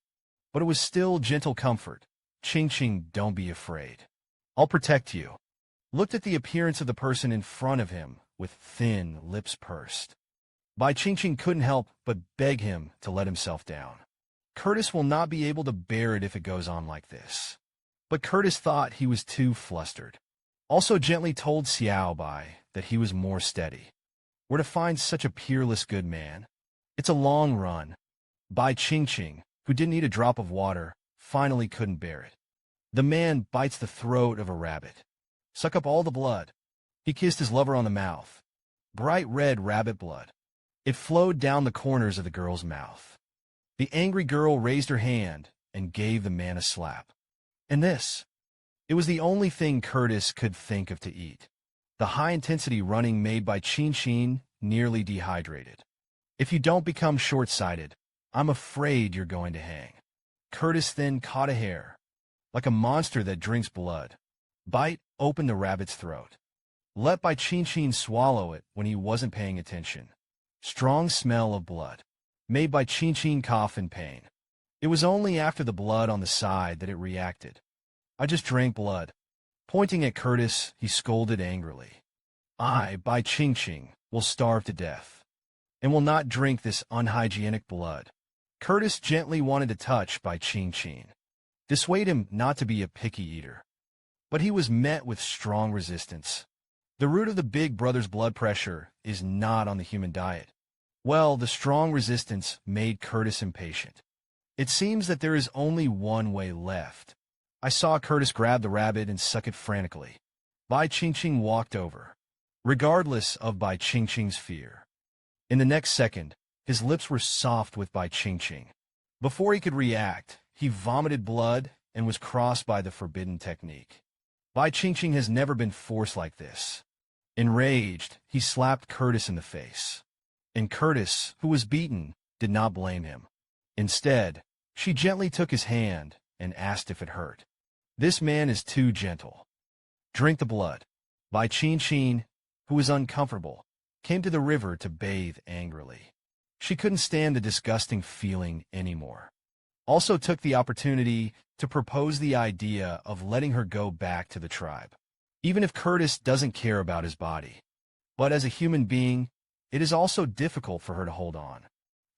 But it was still gentle comfort. Qingqing, don't be afraid. I'll protect you. Looked at the appearance of the person in front of him, with thin lips pursed. Bai Qingqing couldn't help but beg him to let himself down. Curtis will not be able to bear it if it goes on like this. But Curtis thought he was too flustered. Also gently told Xiao Bai that he was more steady. Where to find such a peerless good man? It's a long run. Bai Qingqing, who didn't eat a drop of water, finally couldn't bear it. The man bites the throat of a rabbit. Suck up all the blood. He kissed his lover on the mouth. Bright red rabbit blood. It flowed down the corners of the girl's mouth. The angry girl raised her hand and gave the man a slap. And this? It was the only thing Curtis could think of to eat. The high-intensity running made Bai Qingqing nearly dehydrated. If you don't become short-sighted, I'm afraid you're going to hang. Curtis then caught a hair. Like a monster that drinks blood. Bite opened the rabbit's throat. Let Bai Qingqing swallow it when he wasn't paying attention. Strong smell of blood. Made Bai Qingqing cough in pain. It was only after the blood on the side that it reacted. I just drank blood. Pointing at Curtis, he scolded angrily. I, Bai Qingqing, will starve to death. And will not drink this unhygienic blood. Curtis gently wanted to touch Bai Qingqing. Dissuade him not to be a picky eater. But he was met with strong resistance. The root of the big brother's blood pressure is not on the human diet. Well, the strong resistance made Curtis impatient. It seems that there is only one way left. I saw Curtis grab the rabbit and suck it frantically. Bai Qingqing walked over, regardless of Bai Qingqing's fear. In the next second, his lips were soft with Bai Qingqing. Before he could react, he vomited blood and was crossed by the forbidden technique. Bai Qingqing has never been forced like this. Enraged, he slapped Curtis in the face. And Curtis, who was beaten, did not blame him. Instead, she gently took his hand and asked if it hurt. This man is too gentle. Drink the blood. Bai Qingqing, who was uncomfortable, came to the river to bathe angrily. She couldn't stand the disgusting feeling anymore. Also took the opportunity to propose the idea of letting her go back to the tribe. Even if Curtis doesn't care about his body. But as a human being, it is also difficult for her to hold on.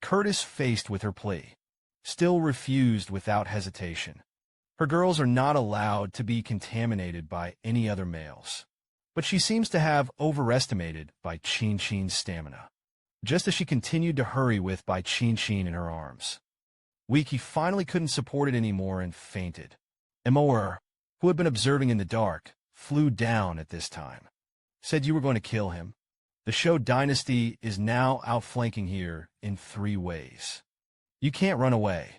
Curtis, faced with her plea, still refused without hesitation. Her girls are not allowed to be contaminated by any other males. But she seems to have overestimated Bai Qingqing's stamina. Just as she continued to hurry with Bai Qingqing in her arms. Weak, he finally couldn't support it anymore and fainted. Emor, who had been observing in the dark, flew down at this time. Said you were going to kill him. The Shou dynasty is now outflanking here in 3 ways. You can't run away.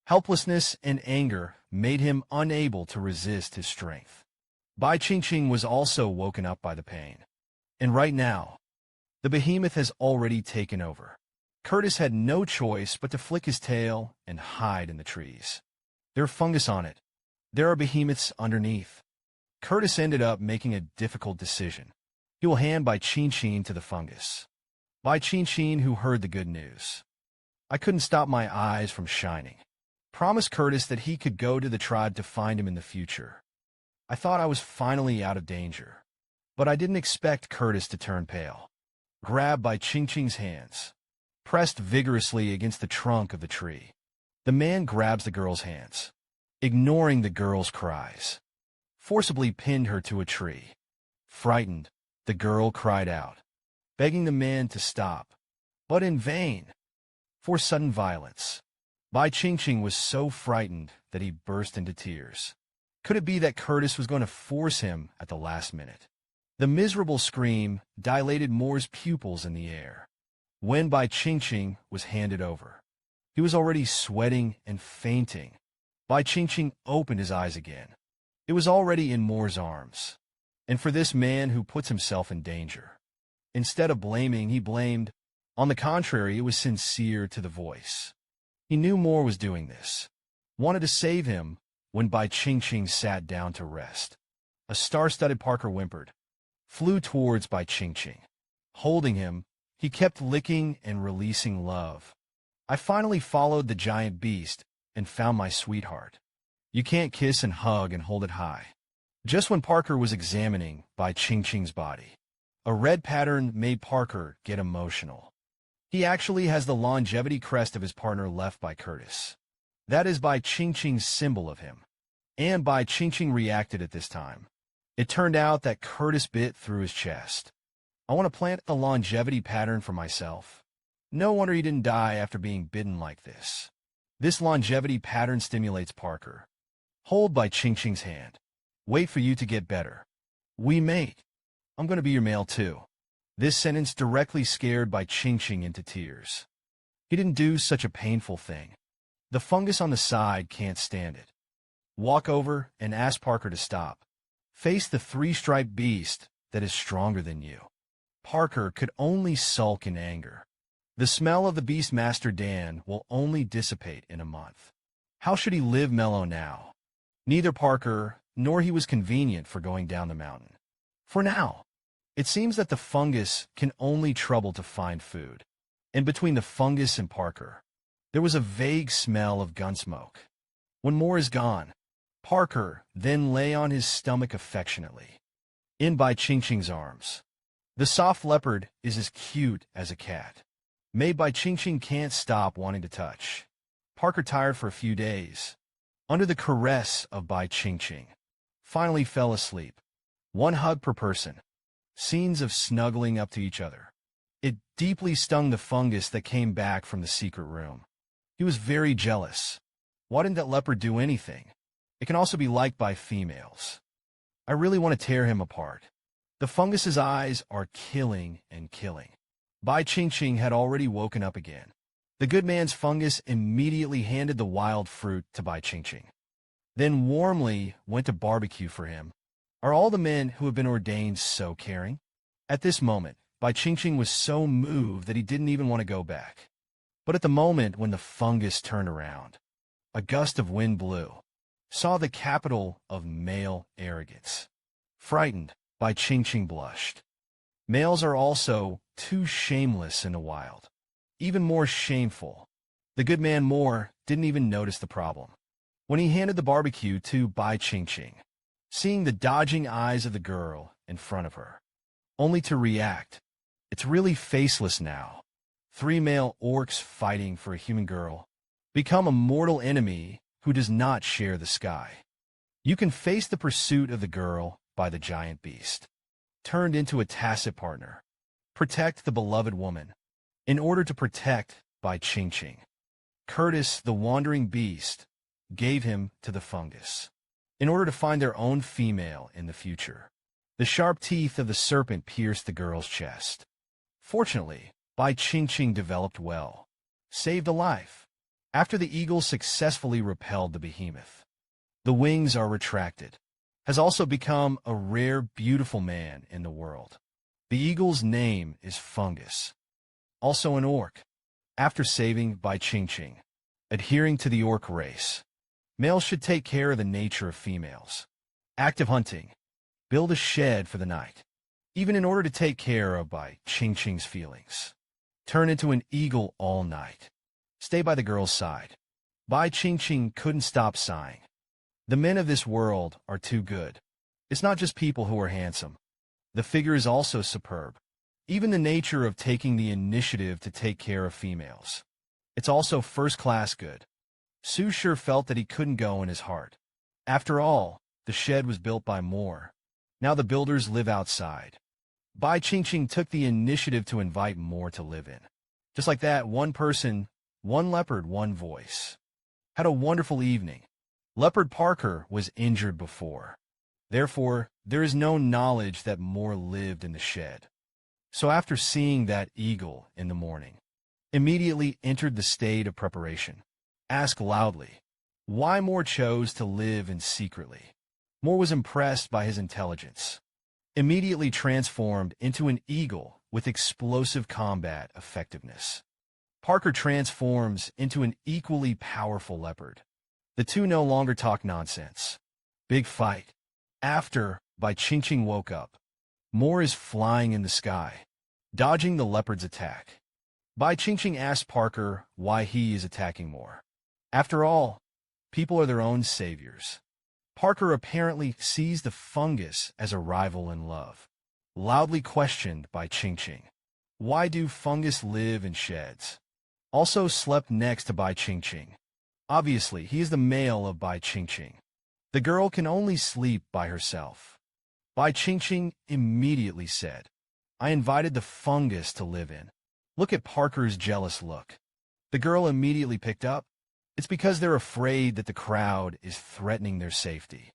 Helplessness and anger made him unable to resist his strength. Bai Qingqing was also woken up by the pain. And right now, the behemoth has already taken over. Curtis had no choice but to flick his tail and hide in the trees. There's fungus on it. There are behemoths underneath. Curtis ended up making a difficult decision. He will hand Bai Qingqing to the fungus. Bai Qingqing, who heard the good news. I couldn't stop my eyes from shining. Promised Curtis that he could go to the tribe to find him in the future. I thought I was finally out of danger. But I didn't expect Curtis to turn pale. Grabbed Bai Qingqing's hands. Pressed vigorously against the trunk of the tree. The man grabs the girl's hands. Ignoring the girl's cries. Forcibly pinned her to a tree. Frightened, the girl cried out, begging the man to stop. But in vain. For sudden violence. Bai Qingqing was so frightened that he burst into tears. Could it be that Curtis was going to force him at the last minute? The miserable scream dilated Moore's pupils in the air. When Bai Qingqing was handed over, he was already sweating and fainting. Bai Qingqing opened his eyes again. It was already in Moore's arms. And for this man who puts himself in danger. Instead of blaming, he blamed. On the contrary, it was sincere to the voice. He knew Moore was doing this. Wanted to save him when Bai Qingqing sat down to rest. A star-studded Parker whimpered. Flew towards Bai Qingqing. Holding him, he kept licking and releasing love. I finally followed the giant beast and found my sweetheart. You can't kiss and hug and hold it high. Just when Parker was examining Bai Qingqing's body, a red pattern made Parker get emotional. He actually has the longevity crest of his partner left by Curtis. That is Bai Qingqing's symbol of him. And Bai Qingqing reacted at this time. It turned out that Curtis bit through his chest. I want to plant the longevity pattern for myself. No wonder he didn't die after being bitten like this. This longevity pattern stimulates Parker. Hold Bai Qingqing's hand. Wait for you to get better. We mate. I'm going to be your male too. This sentence directly scared Bai Qingqing into tears. He didn't do such a painful thing. The fungus on the side can't stand it. Walk over and ask Parker to stop. Face the three-striped beast that is stronger than you. Parker could only sulk in anger. The smell of the Beastmaster Dan will only dissipate in a month. How should he live mellow now? Neither Parker nor he was convenient for going down the mountain. For now, it seems that the fungus can only trouble to find food. And between the fungus and Parker, there was a vague smell of gun smoke. When more is gone, Parker then lay on his stomach affectionately, in Bai Qingqing's arms. The soft leopard is as cute as a cat. Bai Qingqing can't stop wanting to touch. Parker, tired for a few days, under the caress of Bai Qingqing, finally fell asleep. One hug per person. Scenes of snuggling up to each other. It deeply stung the fungus that came back from the secret room. He was very jealous. Why didn't that leopard do anything? It can also be liked by females. I really want to tear him apart. The fungus's eyes are killing and killing. Bai Qingqing had already woken up again. The good man's fungus immediately handed the wild fruit to Bai Qingqing, then warmly went to barbecue for him. Are all the men who have been ordained so caring? At this moment, Bai Qingqing was so moved that he didn't even want to go back. But at the moment when the fungus turned around, a gust of wind blew, saw the capital of male arrogance. Frightened, Bai Qingqing blushed. Males are also too shameless in the wild. Even more shameful. The good man Moore didn't even notice the problem. When he handed the barbecue to Bai Qingqing, seeing the dodging eyes of the girl in front of her, only to react. It's really faceless now. 3 male orcs fighting for a human girl. Become a mortal enemy who does not share the sky. You can face the pursuit of the girl by the giant beast. Turned into a tacit partner. Protect the beloved woman. In order to protect Bai Qingqing, Curtis, the wandering beast, gave him to the fungus. In order to find their own female in the future. The sharp teeth of the serpent pierced the girl's chest. Fortunately, Bai Qingqing developed well. Saved a life. After the eagle successfully repelled the behemoth. The wings are retracted. Has also become a rare, beautiful man in the world. The eagle's name is Fungus. Also an orc. After saving Bai Qingqing, adhering to the orc race. Males should take care of the nature of females. Active hunting. Build a shed for the night. Even in order to take care of Bai Qingqing's feelings. Turn into an eagle all night. Stay by the girl's side. Bai Qingqing couldn't stop sighing. The men of this world are too good. It's not just people who are handsome. The figure is also superb. Even the nature of taking the initiative to take care of females. It's also first-class good. Su sure felt that he couldn't go in his heart. After all, the shed was built by Moore. Now the builders live outside. Bai Qingqing took the initiative to invite Moore to live in. Just like that, one person, one leopard, one voice. Had a wonderful evening. Leopard Parker was injured before. Therefore, there is no knowledge that Moore lived in the shed. So after seeing that eagle in the morning, immediately entered the state of preparation. Asked loudly, why Moore chose to live in secretly. Moore was impressed by his intelligence. Immediately transformed into an eagle with explosive combat effectiveness. Parker transforms into an equally powerful leopard. The two no longer talk nonsense. Big fight. After Bai Qingqing woke up, Moore is flying in the sky, dodging the leopard's attack. Bai Qingqing asks Parker why he is attacking more. After all, people are their own saviors. Parker apparently sees the fungus as a rival in love. Loudly questioned by Qingqing. Why do fungus live in sheds? Also slept next to Bai Qingqing. Obviously, he is the male of Bai Qingqing. The girl can only sleep by herself. Bai Qingqing immediately said, I invited the fungus to live in. Look at Parker's jealous look. The girl immediately picked up. It's because they're afraid that the crowd is threatening their safety.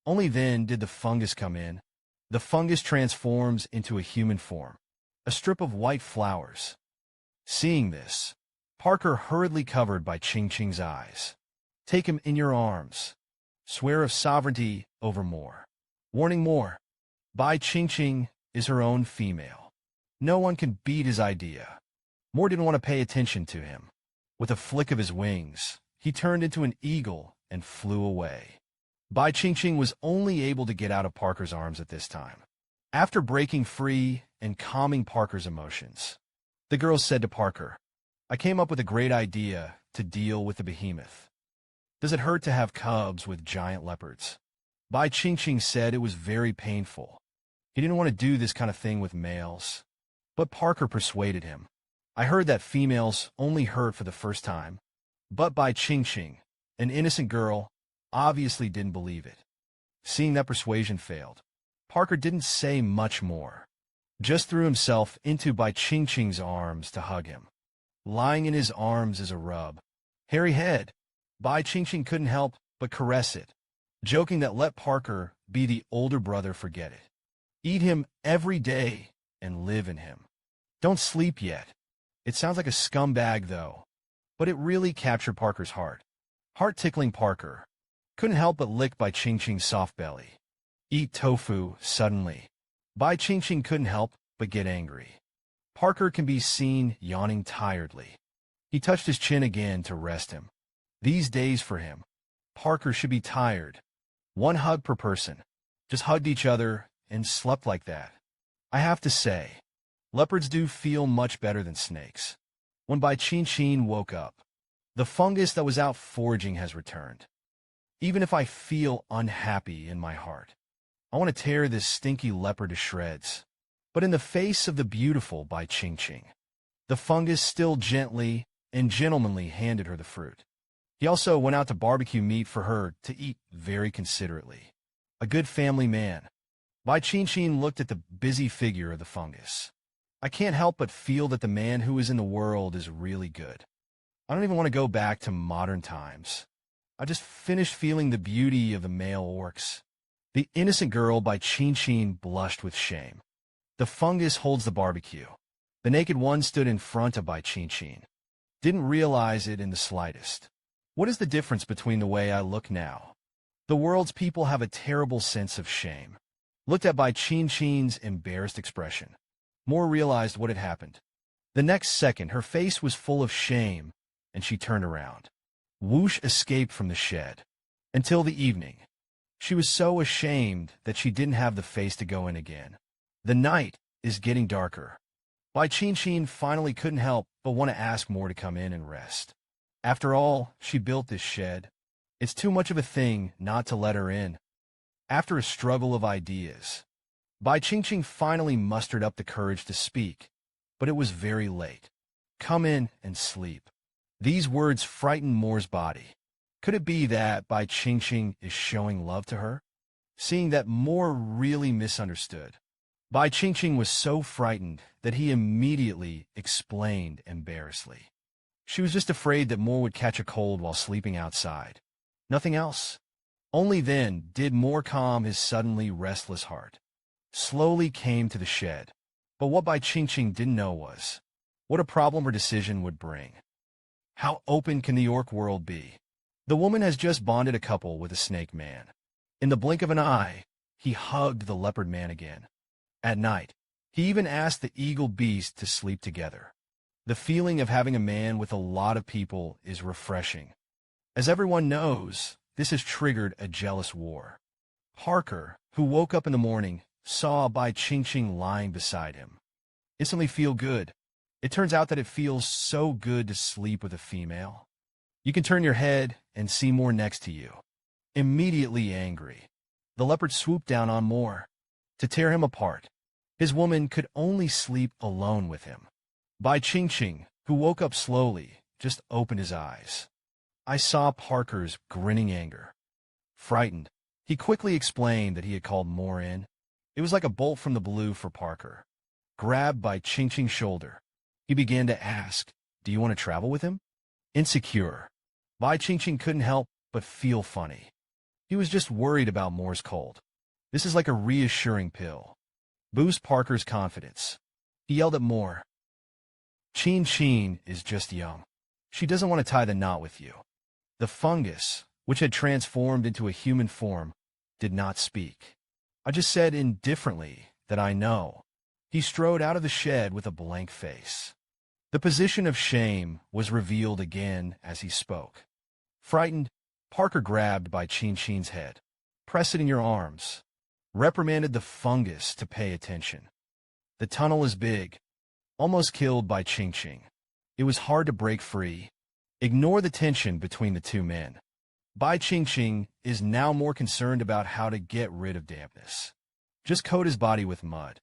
Only then did the fungus come in. The fungus transforms into a human form, a strip of white flowers. Seeing this, Parker hurriedly covered Bai Qingqing's eyes. Take him in your arms. Swear of sovereignty over more. Warning more. Bai Qingqing is her own female. No one can beat his idea. Moore didn't want to pay attention to him. With a flick of his wings, he turned into an eagle and flew away. Bai Qingqing was only able to get out of Parker's arms at this time. After breaking free and calming Parker's emotions, the girl said to Parker, I came up with a great idea to deal with the behemoth. Does it hurt to have cubs with giant leopards? Bai Qingqing said it was very painful. He didn't want to do this kind of thing with males. But Parker persuaded him. I heard that females only hurt for the first time. But Bai Qingqing, an innocent girl, obviously didn't believe it. Seeing that persuasion failed, Parker didn't say much more. Just threw himself into Bai Qingqing's arms to hug him. Lying in his arms is a rub. Hairy head. Bai Qingqing couldn't help but caress it, joking that let Parker be the older brother forget it. Eat him every day and live in him. Don't sleep yet. It sounds like a scumbag, though. But it really captured Parker's heart. Heart-tickling Parker couldn't help but lick Bai Qingqing's soft belly. Eat tofu, suddenly. Bai Qingqing couldn't help but get angry. Parker can be seen yawning tiredly. He touched his chin again to rest him. These days for him, Parker should be tired. One hug per person. Just hugged each other and slept like that. I have to say, leopards do feel much better than snakes. When Bai Qingqing woke up, the fungus that was out foraging has returned. Even if I feel unhappy in my heart, I want to tear this stinky leopard to shreds. But in the face of the beautiful Bai Qingqing, the fungus still gently and gentlemanly handed her the fruit. He also went out to barbecue meat for her to eat very considerately. A good family man. Bai Qingqing looked at the busy figure of the fungus. I can't help but feel that the man who is in the world is really good. I don't even want to go back to modern times. I just finished feeling the beauty of the male orcs. The innocent girl Bai Qingqing blushed with shame. The fungus holds the barbecue. The naked one stood in front of Bai Qingqing. Didn't realize it in the slightest. What is the difference between the way I look now? The world's people have a terrible sense of shame. Looked at Bai Qingqing's embarrassed expression. Moore realized what had happened. The next second, her face was full of shame, and she turned around. Whoosh escaped from the shed. Until the evening. She was so ashamed that she didn't have the face to go in again. The night is getting darker. Bai Qingqing finally couldn't help but want to ask Moore to come in and rest. After all, she built this shed. It's too much of a thing not to let her in. After a struggle of ideas, Bai Qingqing finally mustered up the courage to speak, but it was very late. Come in and sleep. These words frightened Moore's body. Could it be that Bai Qingqing is showing love to her? Seeing that Moore really misunderstood, Bai Qingqing was so frightened that he immediately explained embarrassedly. She was just afraid that Moore would catch a cold while sleeping outside. Nothing else. Only then did Moore calm his suddenly restless heart. Slowly came to the shed. But what Bai Qingqing didn't know was what a problem her decision would bring. How open can the orc world be? The woman has just bonded a couple with a snake man. In the blink of an eye, he hugged the leopard man again. At night, he even asked the eagle beast to sleep together. The feeling of having a man with a lot of people is refreshing. As everyone knows, this has triggered a jealous war. Parker, who woke up in the morning, saw Bai Qingqing lying beside him. Instantly feel good. It turns out that it feels so good to sleep with a female. You can turn your head and see more next to you. Immediately angry, the leopard swooped down on Moore to tear him apart. His woman could only sleep alone with him. Bai Qingqing, who woke up slowly, just opened his eyes. I saw Parker's grinning anger. Frightened, he quickly explained that he had called Moore in. It was like a bolt from the blue for Parker. Grabbed by Qingqing's shoulder, he began to ask, "Do you want to travel with him?" Insecure, Bai Qingqing couldn't help but feel funny. He was just worried about Moore's cold. This is like a reassuring pill. Boost Parker's confidence. He yelled at Moore. Qingqing is just young. She doesn't want to tie the knot with you. The fungus, which had transformed into a human form, did not speak. I just said indifferently that I know. He strode out of the shed with a blank face. The position of shame was revealed again as he spoke. Frightened, Parker grabbed by Qingqing's head. "Press it in your arms," reprimanded the fungus to pay attention. The tunnel is big, almost killed by Qingqing. It was hard to break free. Ignore the tension between the two men. Bai Qingqing is now more concerned about how to get rid of dampness. Just coat his body with mud.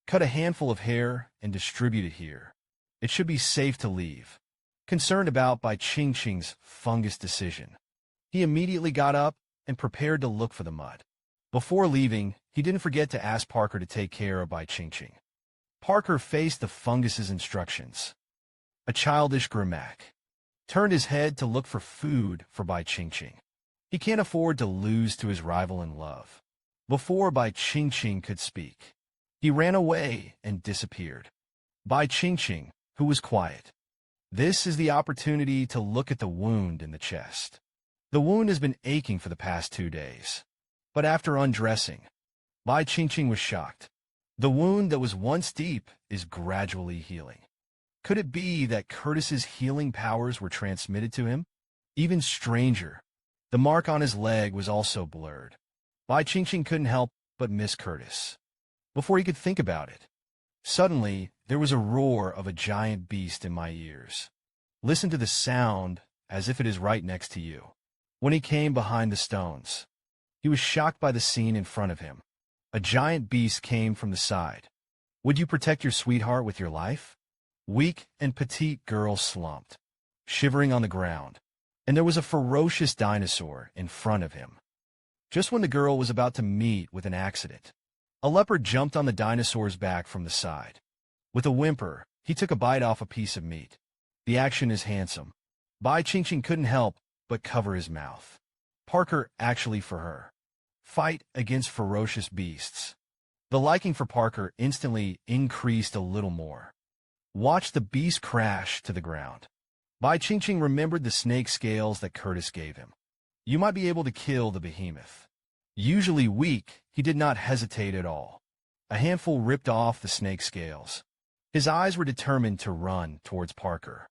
Cut a handful of hair and distribute it here. It should be safe to leave. Concerned about Bai Qingqing's fungus decision, he immediately got up and prepared to look for the mud. Before leaving, he didn't forget to ask Parker to take care of Bai Qingqing. Parker faced the fungus's instructions. A childish grimace. Turned his head to look for food for Bai Qingqing. He can't afford to lose to his rival in love. Before Bai Qingqing could speak, he ran away and disappeared. Bai Qingqing, who was quiet. This is the opportunity to look at the wound in the chest. The wound has been aching for the past 2 days. But after undressing, Bai Qingqing was shocked. The wound that was once deep is gradually healing. Could it be that Curtis's healing powers were transmitted to him? Even stranger, the mark on his leg was also blurred. Bai Qingqing couldn't help but miss Curtis. Before he could think about it, suddenly there was a roar of a giant beast in my ears. Listen to the sound as if it is right next to you. When he came behind the stones, he was shocked by the scene in front of him. A giant beast came from the side. Would you protect your sweetheart with your life? Weak and petite girl slumped, shivering on the ground, and there was a ferocious dinosaur in front of him. Just when the girl was about to meet with an accident, a leopard jumped on the dinosaur's back from the side. With a whimper, he took a bite off a piece of meat. The action is handsome. Bai Qingqing couldn't help but cover his mouth. Parker actually for her. Fight against ferocious beasts. The liking for Parker instantly increased a little more. Watch the beast crash to the ground. Bai Qingqing remembered the snake scales that Curtis gave him. You might be able to kill the behemoth. Usually weak, he did not hesitate at all. A handful ripped off the snake scales. His eyes were determined to run towards Parker.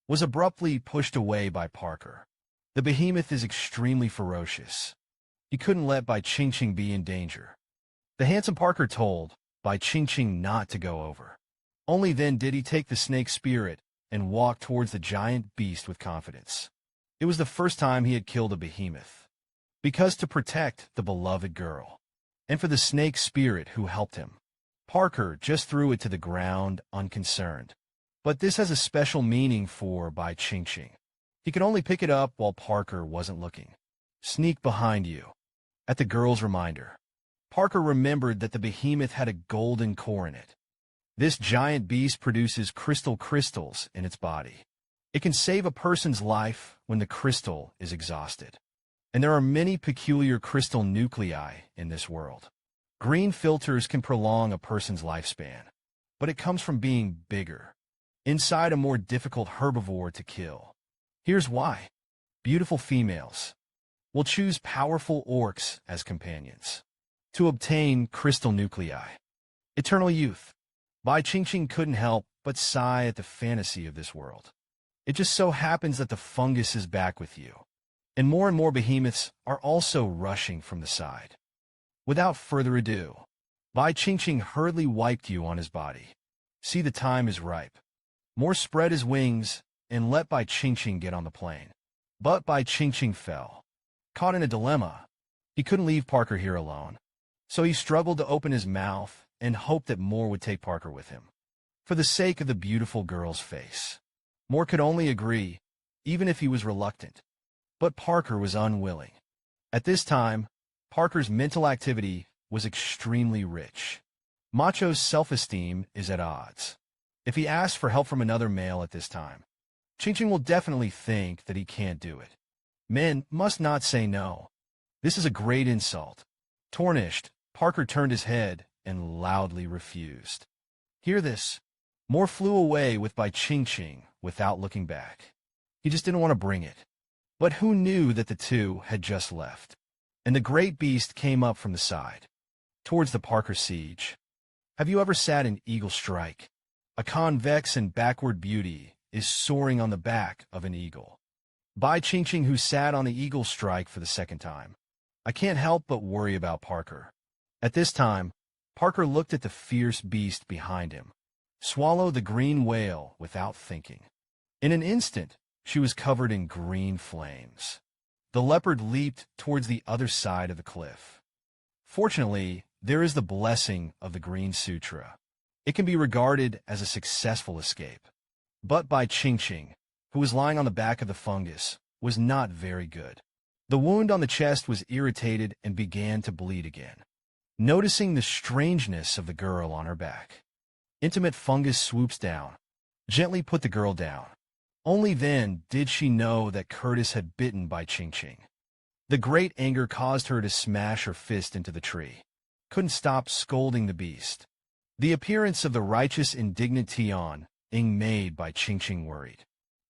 Was abruptly pushed away by Parker. The behemoth is extremely ferocious. He couldn't let Bai Qingqing be in danger. The handsome Parker told Bai Qingqing not to go over. Only then did he take the snake spirit and walk towards the giant beast with confidence. It was the first time he had killed a behemoth. Because to protect the beloved girl, and for the snake spirit who helped him, Parker just threw it to the ground unconcerned. But this has a special meaning for Bai Qingqing. He could only pick it up while Parker wasn't looking. Sneak behind you. At the girl's reminder, Parker remembered that the behemoth had a golden core in it. This giant beast produces crystals in its body. It can save a person's life when the crystal is exhausted. And there are many peculiar crystal nuclei in this world. Green filters can prolong a person's lifespan, but it comes from being bigger, inside a more difficult herbivore to kill. Here's why. Beautiful females will choose powerful orcs as companions to obtain crystal nuclei. Eternal youth. Bai Qingqing couldn't help but sigh at the fantasy of this world. It just so happens that the fungus is back with you, and more behemoths are also rushing from the side. Without further ado, Bai Qingqing hurriedly wiped you on his body. See, the time is ripe. More spread his wings and let Bai Qingqing get on the plane. But Bai Qingqing fell. Caught in a dilemma, he couldn't leave Parker here alone. So he struggled to open his mouth and hoped that Moore would take Parker with him. For the sake of the beautiful girl's face. Moore could only agree, even if he was reluctant. But Parker was unwilling. At this time, Parker's mental activity was extremely rich. Macho's self-esteem is at odds. If he asks for help from another male at this time, Qingqing will definitely think that he can't do it. Men must not say no. This is a great insult. Tarnished, Parker turned his head and loudly refused. Hear this. Moore flew away with Bai Qingqing without looking back. He just didn't want to bring it. But who knew that the two had just left? And the great beast came up from the side, towards the Parker siege. Have you ever sat in eagle strike? A convex and backward beauty is soaring on the back of an eagle. Bai Qingqing, who sat on the eagle strike for the second time. I can't help but worry about Parker. At this time, Parker looked at the fierce beast behind him. Swallow the green whale without thinking. In an instant, she was covered in green flames. The leopard leaped towards the other side of the cliff. Fortunately, there is the blessing of the Green Sutra. It can be regarded as a successful escape. But Bai Qingqing, who was lying on the back of the fungus, was not very good. The wound on the chest was irritated and began to bleed again. Noticing the strangeness of the girl on her back, intimate fungus swoops down, gently put the girl down. Only then did she know that Curtis had bitten Bai Qingqing. The great anger caused her to smash her fist into the tree. Couldn't stop scolding the beast. The appearance of the righteous indignant Tian Ing made Bai Qingqing worried,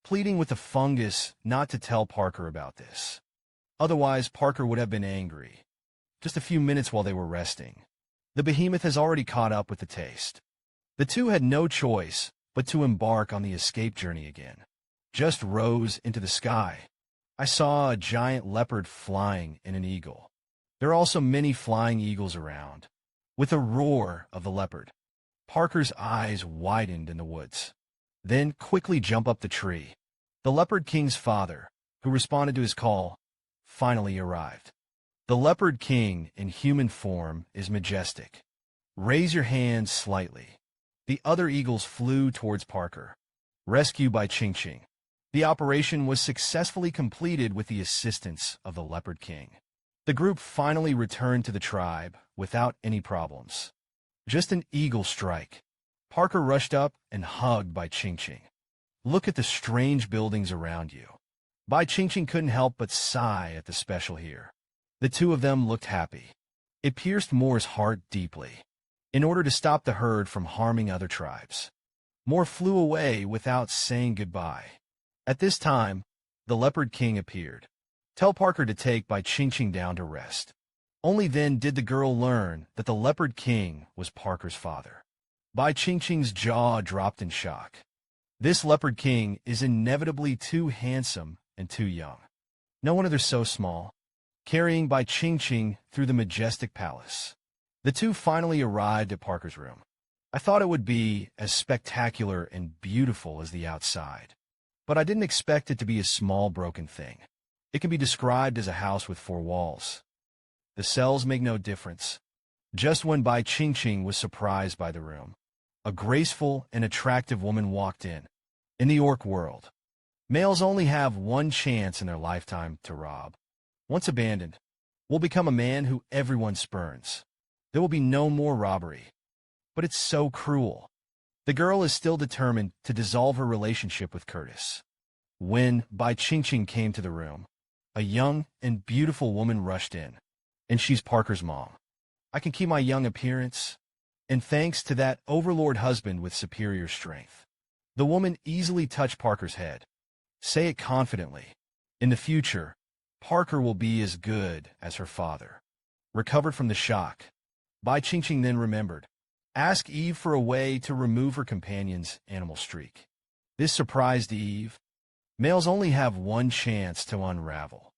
pleading with the fungus not to tell Parker about this. Otherwise, Parker would have been angry. Just a few minutes while they were resting. The behemoth has already caught up with the taste. The two had no choice but to embark on the escape journey again. Just rose into the sky. I saw a giant leopard flying in an eagle. There are also many flying eagles around. With a roar of the leopard, Parker's eyes widened in the woods. Then quickly jump up the tree. The Leopard King's father, who responded to his call, finally arrived. The Leopard King in human form is majestic. Raise your hands slightly. The other eagles flew towards Parker. Rescue Bai Qingqing. The operation was successfully completed with the assistance of the Leopard King. The group finally returned to the tribe without any problems. Just an eagle strike. Parker rushed up and hugged Bai Qingqing. Look at the strange buildings around you. Bai Qingqing couldn't help but sigh at the special here. The two of them looked happy. It pierced Moore's heart deeply. In order to stop the herd from harming other tribes, Moore flew away without saying goodbye. At this time, the Leopard King appeared. Tell Parker to take Bai Qingqing down to rest. Only then did the girl learn that the Leopard King was Parker's father. Bai Qingqing's jaw dropped in shock. This Leopard King is inevitably too handsome and too young. No wonder they're so small. Carrying Bai Qingqing through the majestic palace, the two finally arrived at Parker's room. I thought it would be as spectacular and beautiful as the outside, but I didn't expect it to be a small broken thing. It can be described as a house with 4 walls. The cells make no difference. Just when Bai Qingqing was surprised by the room, a graceful and attractive woman walked in. In the orc world, males only have one chance in their lifetime to rob. Once abandoned, will become a man who everyone spurns. There will be no more robbery. But it's so cruel. The girl is still determined to dissolve her relationship with Curtis. When Bai Qingqing came to the room, a young and beautiful woman rushed in, and she's Parker's mom. I can keep my young appearance, and thanks to that overlord husband with superior strength. The woman easily touched Parker's head. Say it confidently. In the future, Parker will be as good as her father. Recovered from the shock, Bai Qingqing then remembered. Ask Eve for a way to remove her companion's animal streak. This surprised Eve. Males only have one chance to unravel.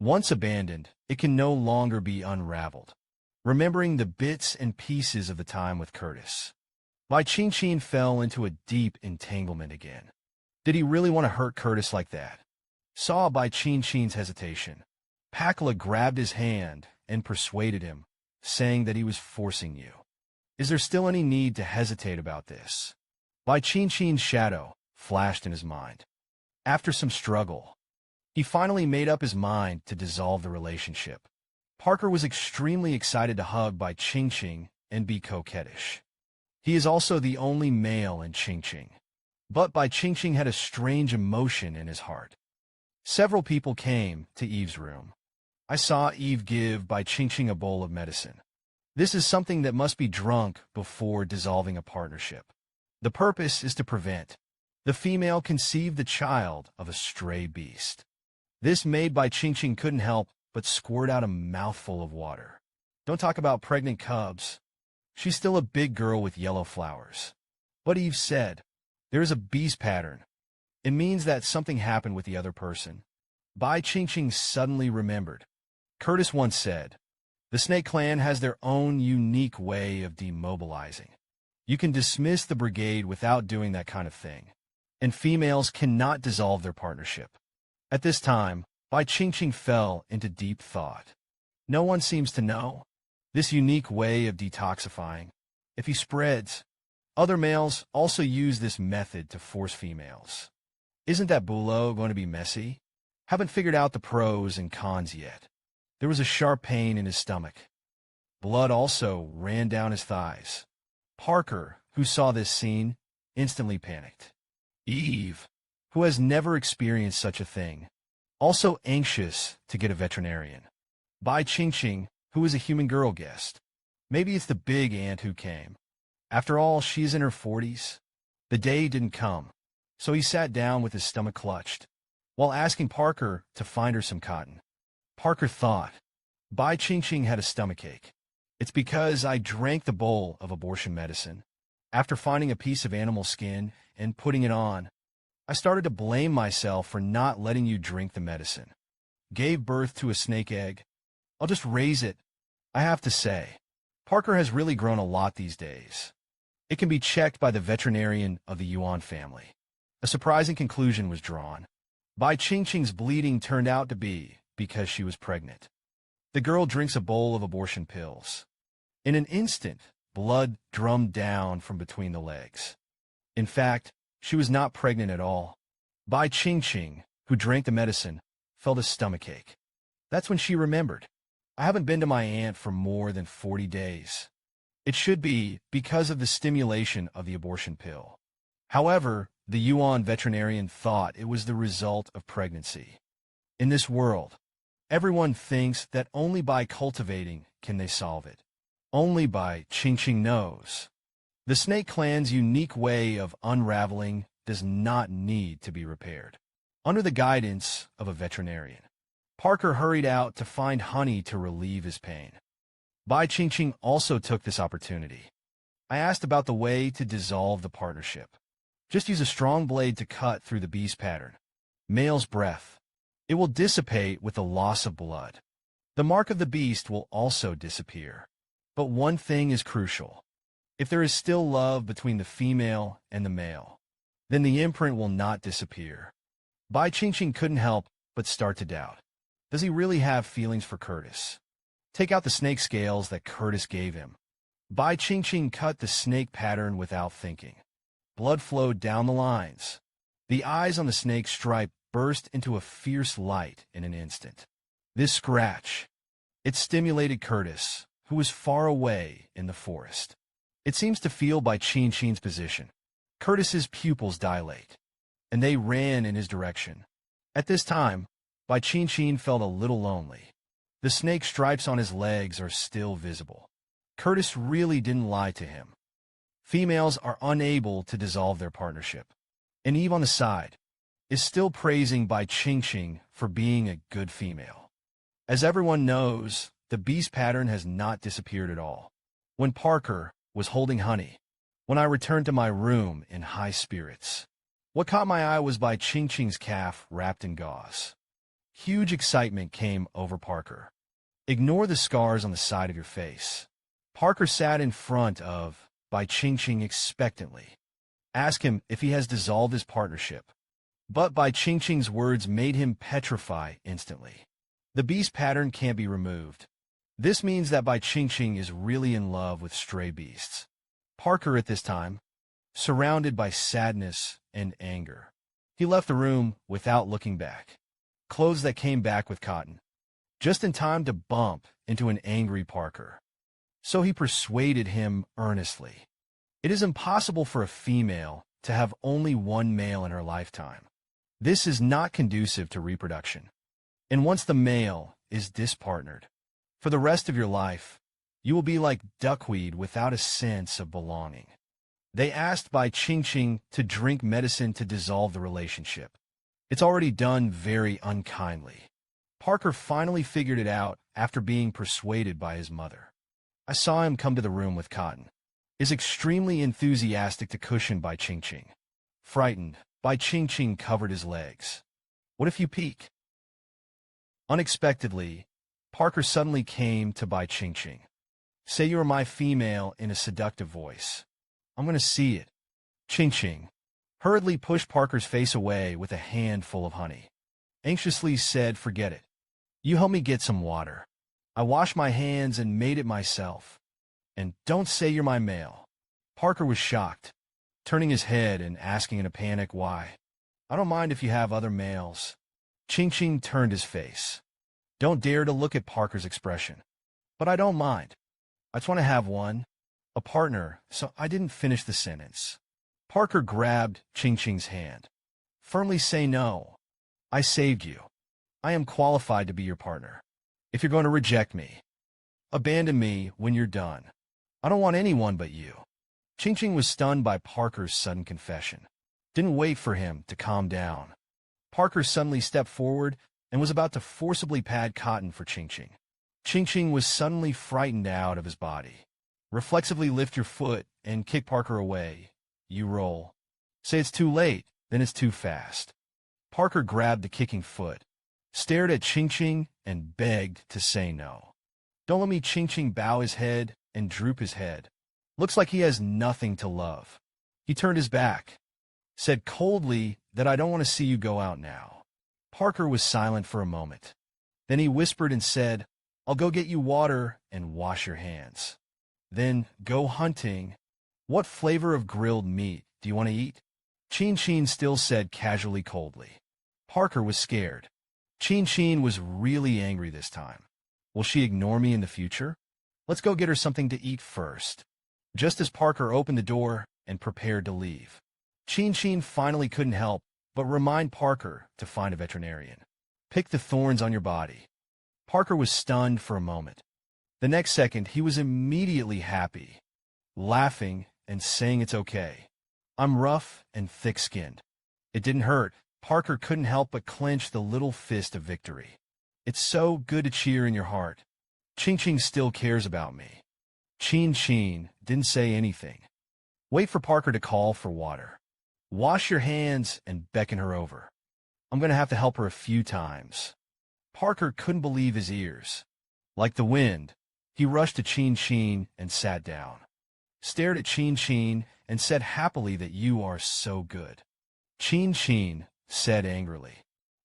Once abandoned, it can no longer be unraveled. Remembering the bits and pieces of the time with Curtis, Bai Qingqing fell into a deep entanglement again. Did he really want to hurt Curtis like that? Saw Bai Qingqing's hesitation. Pakla grabbed his hand and persuaded him, saying that he was forcing you. Is there still any need to hesitate about this? Bai Qingqing's shadow flashed in his mind. After some struggle, he finally made up his mind to dissolve the relationship. Parker was extremely excited to hug Bai Qingqing and be coquettish. He is also the only male in Qingqing. But Bai Qingqing had a strange emotion in his heart. Several people came to Eve's room. I saw Eve give Bai Qingqing a bowl of medicine. This is something that must be drunk before dissolving a partnership. The purpose is to prevent the female conceive the child of a stray beast. This made Bai Qingqing couldn't help but squirt out a mouthful of water. Don't talk about pregnant cubs. She's still a big girl with yellow flowers. But Eve said, there is a beast pattern. It means that something happened with the other person. Bai Qingqing suddenly remembered. Curtis once said, the Snake Clan has their own unique way of demobilizing. You can dismiss the brigade without doing that kind of thing. And females cannot dissolve their partnership. At this time, Bai Qingqing fell into deep thought. No one seems to know this unique way of detoxifying. If he spreads, other males also use this method to force females. Isn't that bulo going to be messy? Haven't figured out the pros and cons yet. There was a sharp pain in his stomach. Blood also ran down his thighs. Parker, who saw this scene, instantly panicked. Eve, who has never experienced such a thing, also anxious to get a veterinarian. Bai Qingqing, who is a human girl guest. Maybe it's the big aunt who came. After all, she's in her 40s. The day didn't come, so he sat down with his stomach clutched, while asking Parker to find her some cotton. Parker thought, Bai Qingqing had a stomachache. It's because I drank the bowl of abortion medicine. After finding a piece of animal skin and putting it on, I started to blame myself for not letting you drink the medicine. Gave birth to a snake egg. I'll just raise it. I have to say, Parker has really grown a lot these days. It can be checked by the veterinarian of the Yuan family. A surprising conclusion was drawn. Bai Qingqing's bleeding turned out to be because she was pregnant. The girl drinks a bowl of abortion pills. In an instant, blood drummed down from between the legs. In fact, she was not pregnant at all. Bai Qingqing, who drank the medicine, felt a stomachache. That's when she remembered. I haven't been to my aunt for more than 40 days. It should be because of the stimulation of the abortion pill. However, the Yuan veterinarian thought it was the result of pregnancy. In this world, everyone thinks that only by cultivating can they solve it. Only Bai Qingqing knows. The Snake Clan's unique way of unraveling does not need to be repaired. Under the guidance of a veterinarian, Parker hurried out to find honey to relieve his pain. Bai Qingqing also took this opportunity. I asked about the way to dissolve the partnership. Just use a strong blade to cut through the beast pattern. Male's breath. It will dissipate with the loss of blood. The mark of the beast will also disappear. But one thing is crucial. If there is still love between the female and the male, then the imprint will not disappear. Bai Qingqing couldn't help but start to doubt. Does he really have feelings for Curtis? Take out the snake scales that Curtis gave him. Bai Qingqing cut the snake pattern without thinking. Blood flowed down the lines. The eyes on the snake stripe burst into a fierce light in an instant. This scratch, it stimulated Curtis, who was far away in the forest. It seems to feel Bai Qingqing's position. Curtis's pupils dilate, and they ran in his direction. At this time, Bai Qingqing felt a little lonely. The snake stripes on his legs are still visible. Curtis really didn't lie to him. Females are unable to dissolve their partnership. And Eve on the side is still praising Bai Qingqing for being a good female. As everyone knows, the beast pattern has not disappeared at all. When Parker was holding honey, when I returned to my room in high spirits, what caught my eye was Bai Qingqing's calf wrapped in gauze. Huge excitement came over Parker. Ignore the scars on the side of your face. Parker sat in front of Bai Qingqing expectantly. Ask him if he has dissolved his partnership. But Bai Qingqing's words made him petrify instantly. The beast pattern can't be removed. This means that Bai Qingqing is really in love with stray beasts. Parker at this time, surrounded by sadness and anger. He left the room without looking back. Clothes that came back with cotton. Just in time to bump into an angry Parker. So he persuaded him earnestly. It is impossible for a female to have only one male in her lifetime. This is not conducive to reproduction. And once the male is dispartnered, for the rest of your life, you will be like duckweed without a sense of belonging. They asked Bai Qingqing to drink medicine to dissolve the relationship. It's already done very unkindly. Parker finally figured it out after being persuaded by his mother. I saw him come to the room with cotton. Is extremely enthusiastic to cushion Bai Qingqing. Frightened, Bai Qingqing covered his legs. What if you peek? Unexpectedly, Parker suddenly came to Bai Qingqing. Say you are my female in a seductive voice. I'm going to see it. Qingqing hurriedly pushed Parker's face away with a handful of honey. Anxiously said, forget it. You help me get some water. I washed my hands and made it myself. And don't say you're my male. Parker was shocked, turning his head and asking in a panic why. I don't mind if you have other males. Qingqing turned his face. Don't dare to look at Parker's expression. But I don't mind. I just want to have one. A partner, so I didn't finish the sentence. Parker grabbed Qingqing's hand. Firmly say no. I saved you. I am qualified to be your partner. If you're going to reject me, abandon me when you're done. I don't want anyone but you. Qingqing was stunned by Parker's sudden confession. Didn't wait for him to calm down. Parker suddenly stepped forward and was about to forcibly pad cotton for Qingqing. Qingqing was suddenly frightened out of his body. Reflexively lift your foot and kick Parker away. You roll. Say it's too late, then it's too fast. Parker grabbed the kicking foot, stared at Qingqing, and begged to say no. Don't let me. Qingqing bow his head and droop his head. Looks like he has nothing to love. He turned his back, said coldly that I don't want to see you go out now. Parker was silent for a moment. Then he whispered and said, I'll go get you water and wash your hands. Then go hunting. What flavor of grilled meat do you want to eat? Qingqing still said casually coldly. Parker was scared. Qingqing was really angry this time. Will she ignore me in the future? Let's go get her something to eat first. Just as Parker opened the door and prepared to leave, Qingqing finally couldn't help but remind Parker to find a veterinarian. Pick the thorns on your body. Parker was stunned for a moment. The next second, he was immediately happy, laughing and saying it's okay. I'm rough and thick-skinned. It didn't hurt. Parker couldn't help but clench the little fist of victory. It's so good to cheer in your heart. Qingqing still cares about me. Qingqing didn't say anything. Wait for Parker to call for water. Wash your hands and beckon her over. I'm going to have to help her a few times. Parker couldn't believe his ears. Like the wind, he rushed to Qingqing and sat down. Stared at Qingqing and said happily that you are so good. Qingqing said angrily,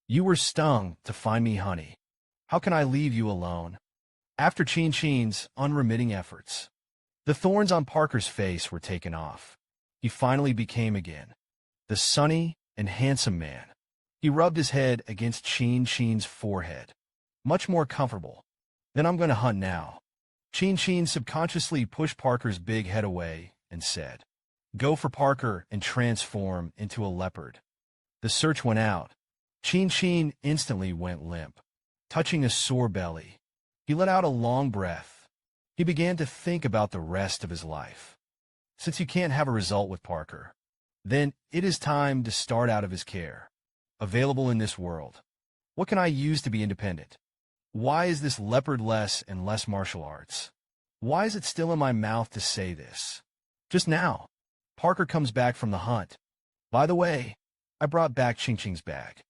you were stung to find me honey. How can I leave you alone? After Qingqing's unremitting efforts, the thorns on Parker's face were taken off. He finally became again the sunny and handsome man. He rubbed his head against Qingqing's forehead. Much more comfortable. Then I'm going to hunt now. Qingqing subconsciously pushed Parker's big head away and said, go for Parker and transform into a leopard. The search went out. Qingqing instantly went limp, touching a sore belly. He let out a long breath. He began to think about the rest of his life. Since you can't have a result with Parker, then it is time to start out of his care. Available in this world. What can I use to be independent? Why is this leopard less and less martial arts? Why is it still in my mouth to say this? Just now, Parker comes back from the hunt. By the way, I brought back Qingqing's bag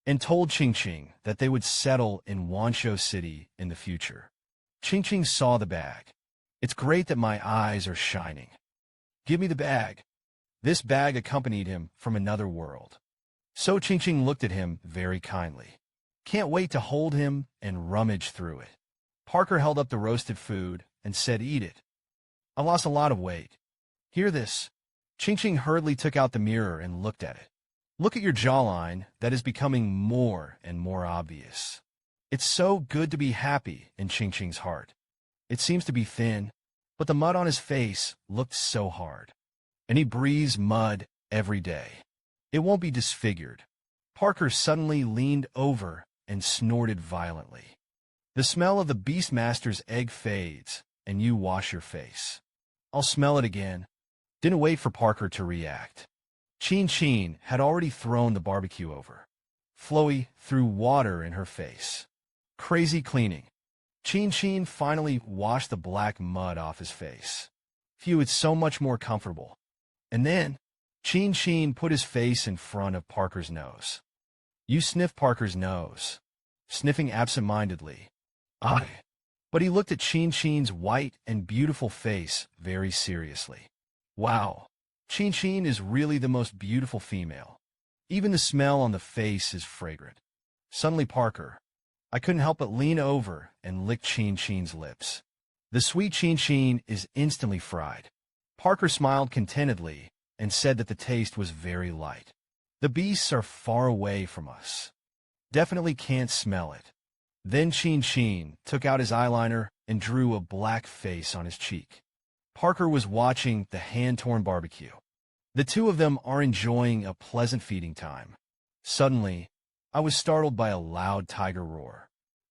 and told Qingqing that they would settle in Wanshou City in the future. Qingqing saw the bag. It's great that my eyes are shining. Give me the bag. This bag accompanied him from another world. So Qingqing looked at him very kindly. Can't wait to hold him and rummage through it. Parker held up the roasted food and said, eat it. I lost a lot of weight. Hear this? Qingqing hurriedly took out the mirror and looked at it. Look at your jawline that is becoming more and more obvious. It's so good to be happy in Qingqing's heart. It seems to be thin, but the mud on his face looked so hard. And he breathes mud every day. It won't be disfigured. Parker suddenly leaned over and snorted violently. The smell of the Beastmaster's egg fades, and you wash your face. I'll smell it again. Didn't wait for Parker to react. Qingqing had already thrown the barbecue over. Chloe threw water in her face. Crazy cleaning. Qingqing finally washed the black mud off his face. Phew, it's so much more comfortable. And then, Qingqing put his face in front of Parker's nose. You sniff Parker's nose, sniffing absent-mindedly. But he looked at Qingqing's white and beautiful face very seriously. Wow, Qingqing is really the most beautiful female. Even the smell on the face is fragrant. Suddenly Parker, I couldn't help but lean over and lick Qingqing's lips. The sweet Qingqing is instantly fried. Parker smiled contentedly and said that the taste was very light. The beasts are far away from us. Definitely can't smell it. Then Qingqing took out his eyeliner and drew a black face on his cheek. Parker was watching the hand-torn barbecue. The two of them are enjoying a pleasant feeding time. Suddenly, I was startled by a loud tiger roar.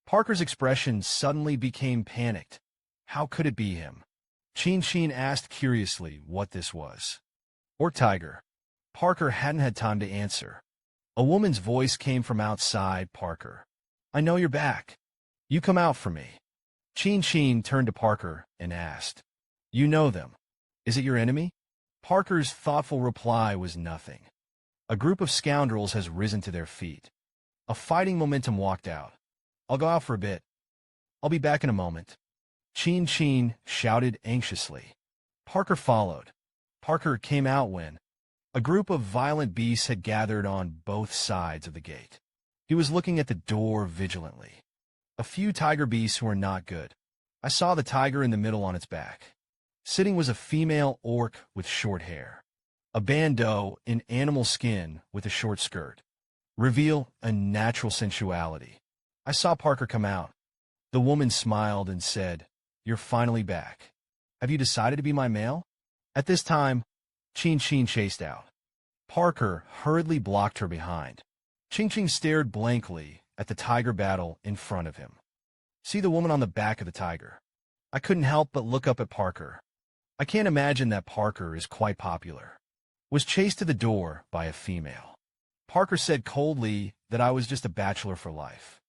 Parker's expression suddenly became panicked. How could it be him? Qingqing asked curiously what this was. Or tiger. Parker hadn't had time to answer. A woman's voice came from outside Parker. I know you're back. You come out for me. Qingqing turned to Parker and asked, You know them. Is it your enemy? Parker's thoughtful reply was nothing. A group of scoundrels has risen to their feet. A fighting momentum walked out. I'll go out for a bit. I'll be back in a moment. Qingqing shouted anxiously. Parker followed. Parker came out when a group of violent beasts had gathered on both sides of the gate. He was looking at the door vigilantly. A few tiger beasts were not good. I saw the tiger in the middle on its back. Sitting was a female orc with short hair. A bandeau in animal skin with a short skirt. Reveal a natural sensuality. I saw Parker come out. The woman smiled and said, You're finally back. Have you decided to be my male? At this time, Qingqing chased out. Parker hurriedly blocked her behind. Qingqing stared blankly at the tiger battle in front of him. See the woman on the back of the tiger. I couldn't help but look up at Parker. I can't imagine that Parker is quite popular. Was chased to the door by a female. Parker said coldly that I was just a bachelor for life.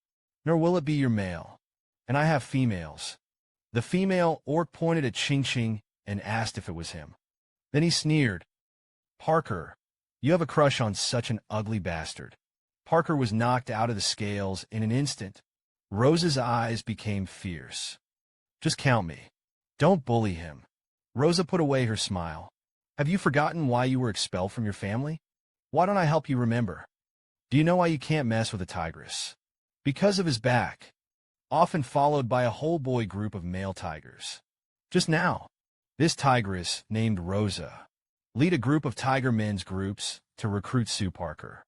Nor will it be your male. And I have females. The female orc pointed at Qingqing and asked if it was him. Then he sneered. Parker, you have a crush on such an ugly bastard. Parker was knocked out of the scales in an instant. Rosa's eyes became fierce. Just count me. Don't bully him. Rosa put away her smile. Have you forgotten why you were expelled from your family? Why don't I help you remember? Do you know why you can't mess with a tigress? Because of his back, often followed by a whole boy group of male tigers. Just now, this tigress, named Rosa, lead a group of tiger men's groups to recruit Sue Parker.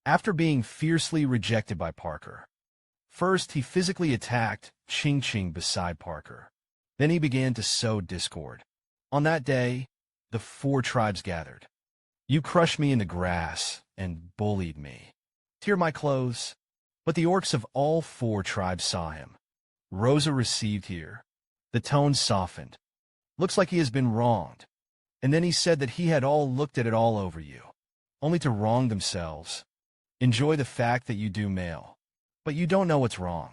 After being fiercely rejected by Parker, first he physically attacked Qingqing beside Parker. Then he began to sow discord. On that day, the 4 tribes gathered. You crushed me in the grass and bullied me. Tear my clothes. But the orcs of all 4 tribes saw him. Rosa received here. The tone softened. Looks like he has been wronged. And then he said that he had all looked at it all over you, only to wrong themselves. Enjoy the fact that you do male. But you don't know what's wrong.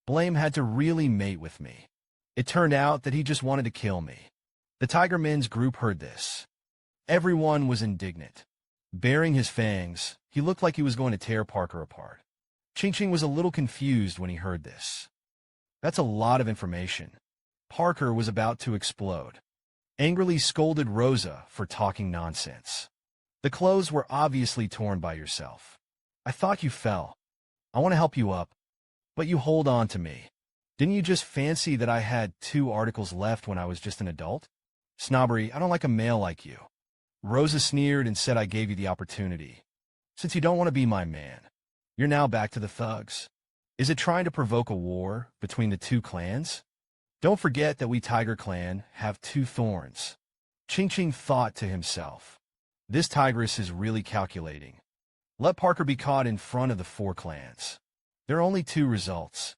Blame had to really mate with me. It turned out that he just wanted to kill me. The Tiger Men's group heard this. Everyone was indignant. Baring his fangs, he looked like he was going to tear Parker apart. Qingqing was a little confused when he heard this. That's a lot of information. Parker was about to explode. angrily scolded Rosa for talking nonsense. The clothes were obviously torn by yourself. I thought you fell. I want to help you up, but you hold on to me. Didn't you just fancy that I had 2 articles left when I was just an adult? Snobbery, I don't like a male like you. Rosa sneered and said I gave you the opportunity. Since you don't want to be my man, you're now back to the thugs. Is it trying to provoke a war between the 2 clans? Don't forget that we Tiger Clan have 2 thorns. Qingqing thought to himself. This tigress is really calculating. Let Parker be caught in front of the 4 clans. There are only 2 results.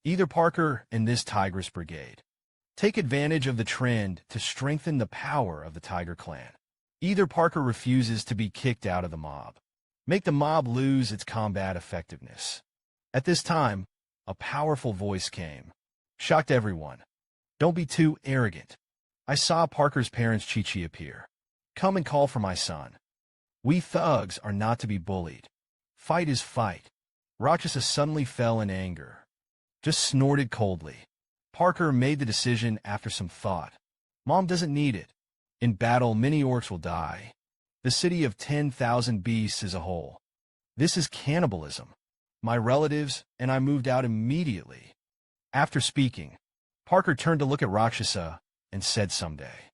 Either Parker and this tigress brigade take advantage of the trend to strengthen the power of the Tiger Clan. Either Parker refuses to be kicked out of the mob. Make the mob lose its combat effectiveness. At this time, a powerful voice came. Shocked everyone. Don't be too arrogant. I saw Parker's parents Chi-Chi appear. Come and call for my son. We thugs are not to be bullied. Fight is fight. Rakshasa suddenly fell in anger. Just snorted coldly. Parker made the decision after some thought. Mom doesn't need it. In battle, many orcs will die. The city of 10,000 beasts is a whole. This is cannibalism. My relatives and I moved out immediately. After speaking, Parker turned to look at Rakshasa and said someday,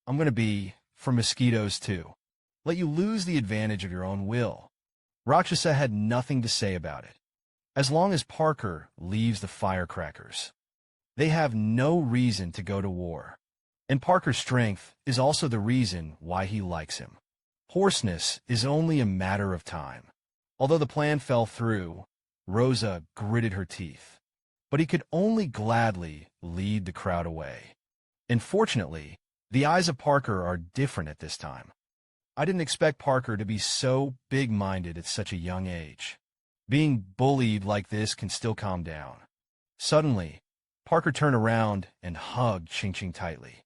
I'm going to be for mosquitoes too. Let you lose the advantage of your own will. Rakshasa had nothing to say about it. As long as Parker leaves the firecrackers, they have no reason to go to war. And Parker's strength is also the reason why he likes him. Hoarseness is only a matter of time. Although the plan fell through, Rosa gritted her teeth. But he could only gladly lead the crowd away. Unfortunately, the eyes of Parker are different at this time. I didn't expect Parker to be so big-minded at such a young age. Being bullied like this can still calm down. Suddenly, Parker turned around and hugged Qingqing tightly.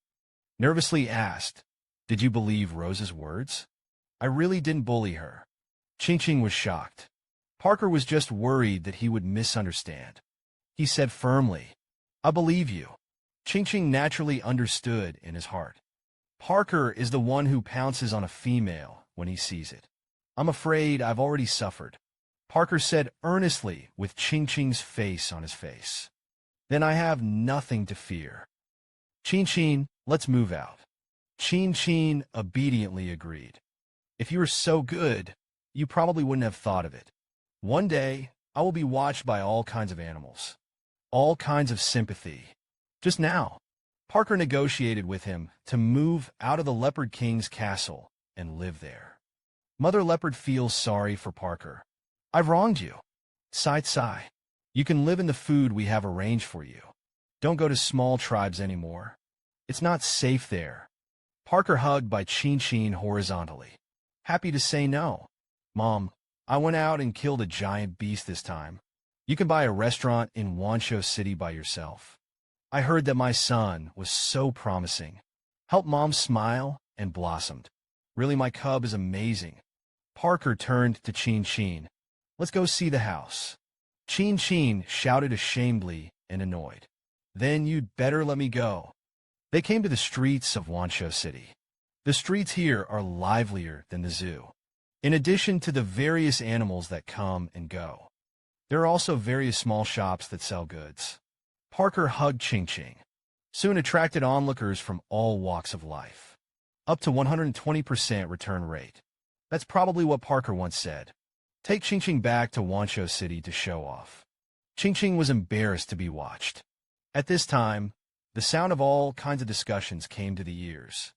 Nervously asked, Did you believe Rosa's words? I really didn't bully her. Qingqing was shocked. Parker was just worried that he would misunderstand. He said firmly, I believe you. Qingqing naturally understood in his heart. Parker is the one who pounces on a female when he sees it. I'm afraid I've already suffered. Parker said earnestly with Qingqing's face on his face. Then I have nothing to fear. Qingqing, let's move out. Qingqing obediently agreed. If you were so good, you probably wouldn't have thought of it. One day, I will be watched by all kinds of animals. All kinds of sympathy. Just now, Parker negotiated with him to move out of the Leopard King's castle and live there. Mother Leopard feels sorry for Parker. I've wronged you. Sigh. You can live in the food we have arranged for you. Don't go to small tribes anymore. It's not safe there. Parker hugged by Qingqing horizontally. Happy to say no. Mom, I went out and killed a giant beast this time. You can buy a restaurant in Wanshou City by yourself. I heard that my son was so promising. Helped Mom smile and blossomed. Really, my cub is amazing. Parker turned to Qingqing. Let's go see the house. Qingqing shouted ashamedly and annoyed. Then you'd better let me go. They came to the streets of Wanshou City. The streets here are livelier than the zoo. In addition to the various animals that come and go, there are also various small shops that sell goods. Parker hugged Qingqing. Soon attracted onlookers from all walks of life. Up to 120% return rate. That's probably what Parker once said. Take Qingqing back to Wanshou City to show off. Qingqing was embarrassed to be watched. At this time, the sound of all kinds of discussions came to the ears.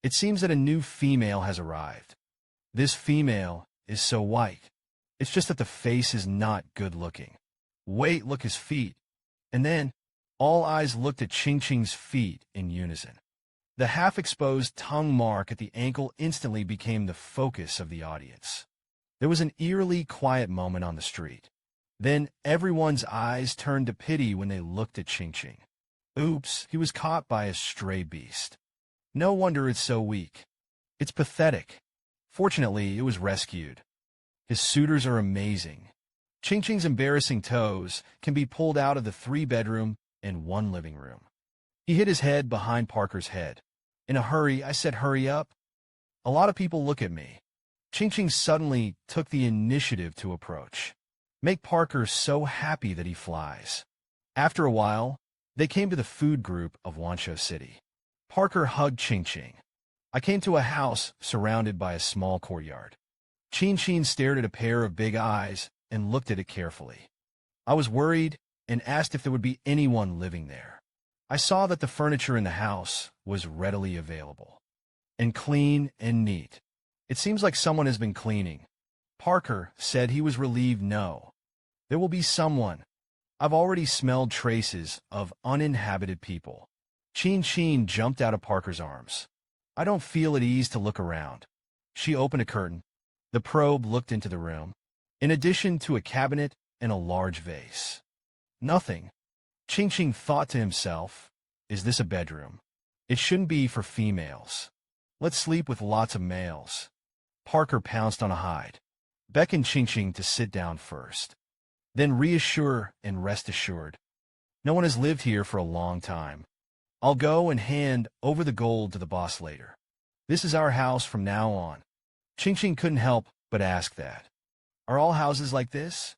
It seems that a new female has arrived. This female is so white. It's just that the face is not good looking. Wait, look his feet. And then, all eyes looked at Qingqing's feet in unison. The half-exposed tongue mark at the ankle instantly became the focus of the audience. There was an eerily quiet moment on the street. Then everyone's eyes turned to pity when they looked at Qingqing. Oops, he was caught by a stray beast. No wonder it's so weak. It's pathetic. Fortunately, it was rescued. His suitors are amazing. Qingqing's embarrassing toes can be pulled out of the 3-bedroom and 1 living room. He hid his head behind Parker's head. In a hurry, I said, hurry up. A lot of people look at me. Qingqing suddenly took the initiative to approach. Make Parker so happy that he flies. After a while, they came to the food group of Wanshou City. Parker hugged Qingqing. I came to a house surrounded by a small courtyard. Qingqing stared at a pair of big eyes and looked at it carefully. I was worried and asked if there would be anyone living there. I saw that the furniture in the house was readily available and clean and neat. It seems like someone has been cleaning. Parker said he was relieved. No, there will be someone. I've already smelled traces of uninhabited people. Qingqing jumped out of Parker's arms. I don't feel at ease to look around. She opened a curtain. The probe looked into the room, in addition to a cabinet and a large vase. Nothing. Qingqing thought to himself, is this a bedroom? It shouldn't be for females. Let's sleep with lots of males. Parker pounced on a hide, beckoned Qingqing to sit down first. Then reassure and rest assured. No one has lived here for a long time. I'll go and hand over the gold to the boss later. This is our house from now on. Qingqing couldn't help but ask that. Are all houses like this?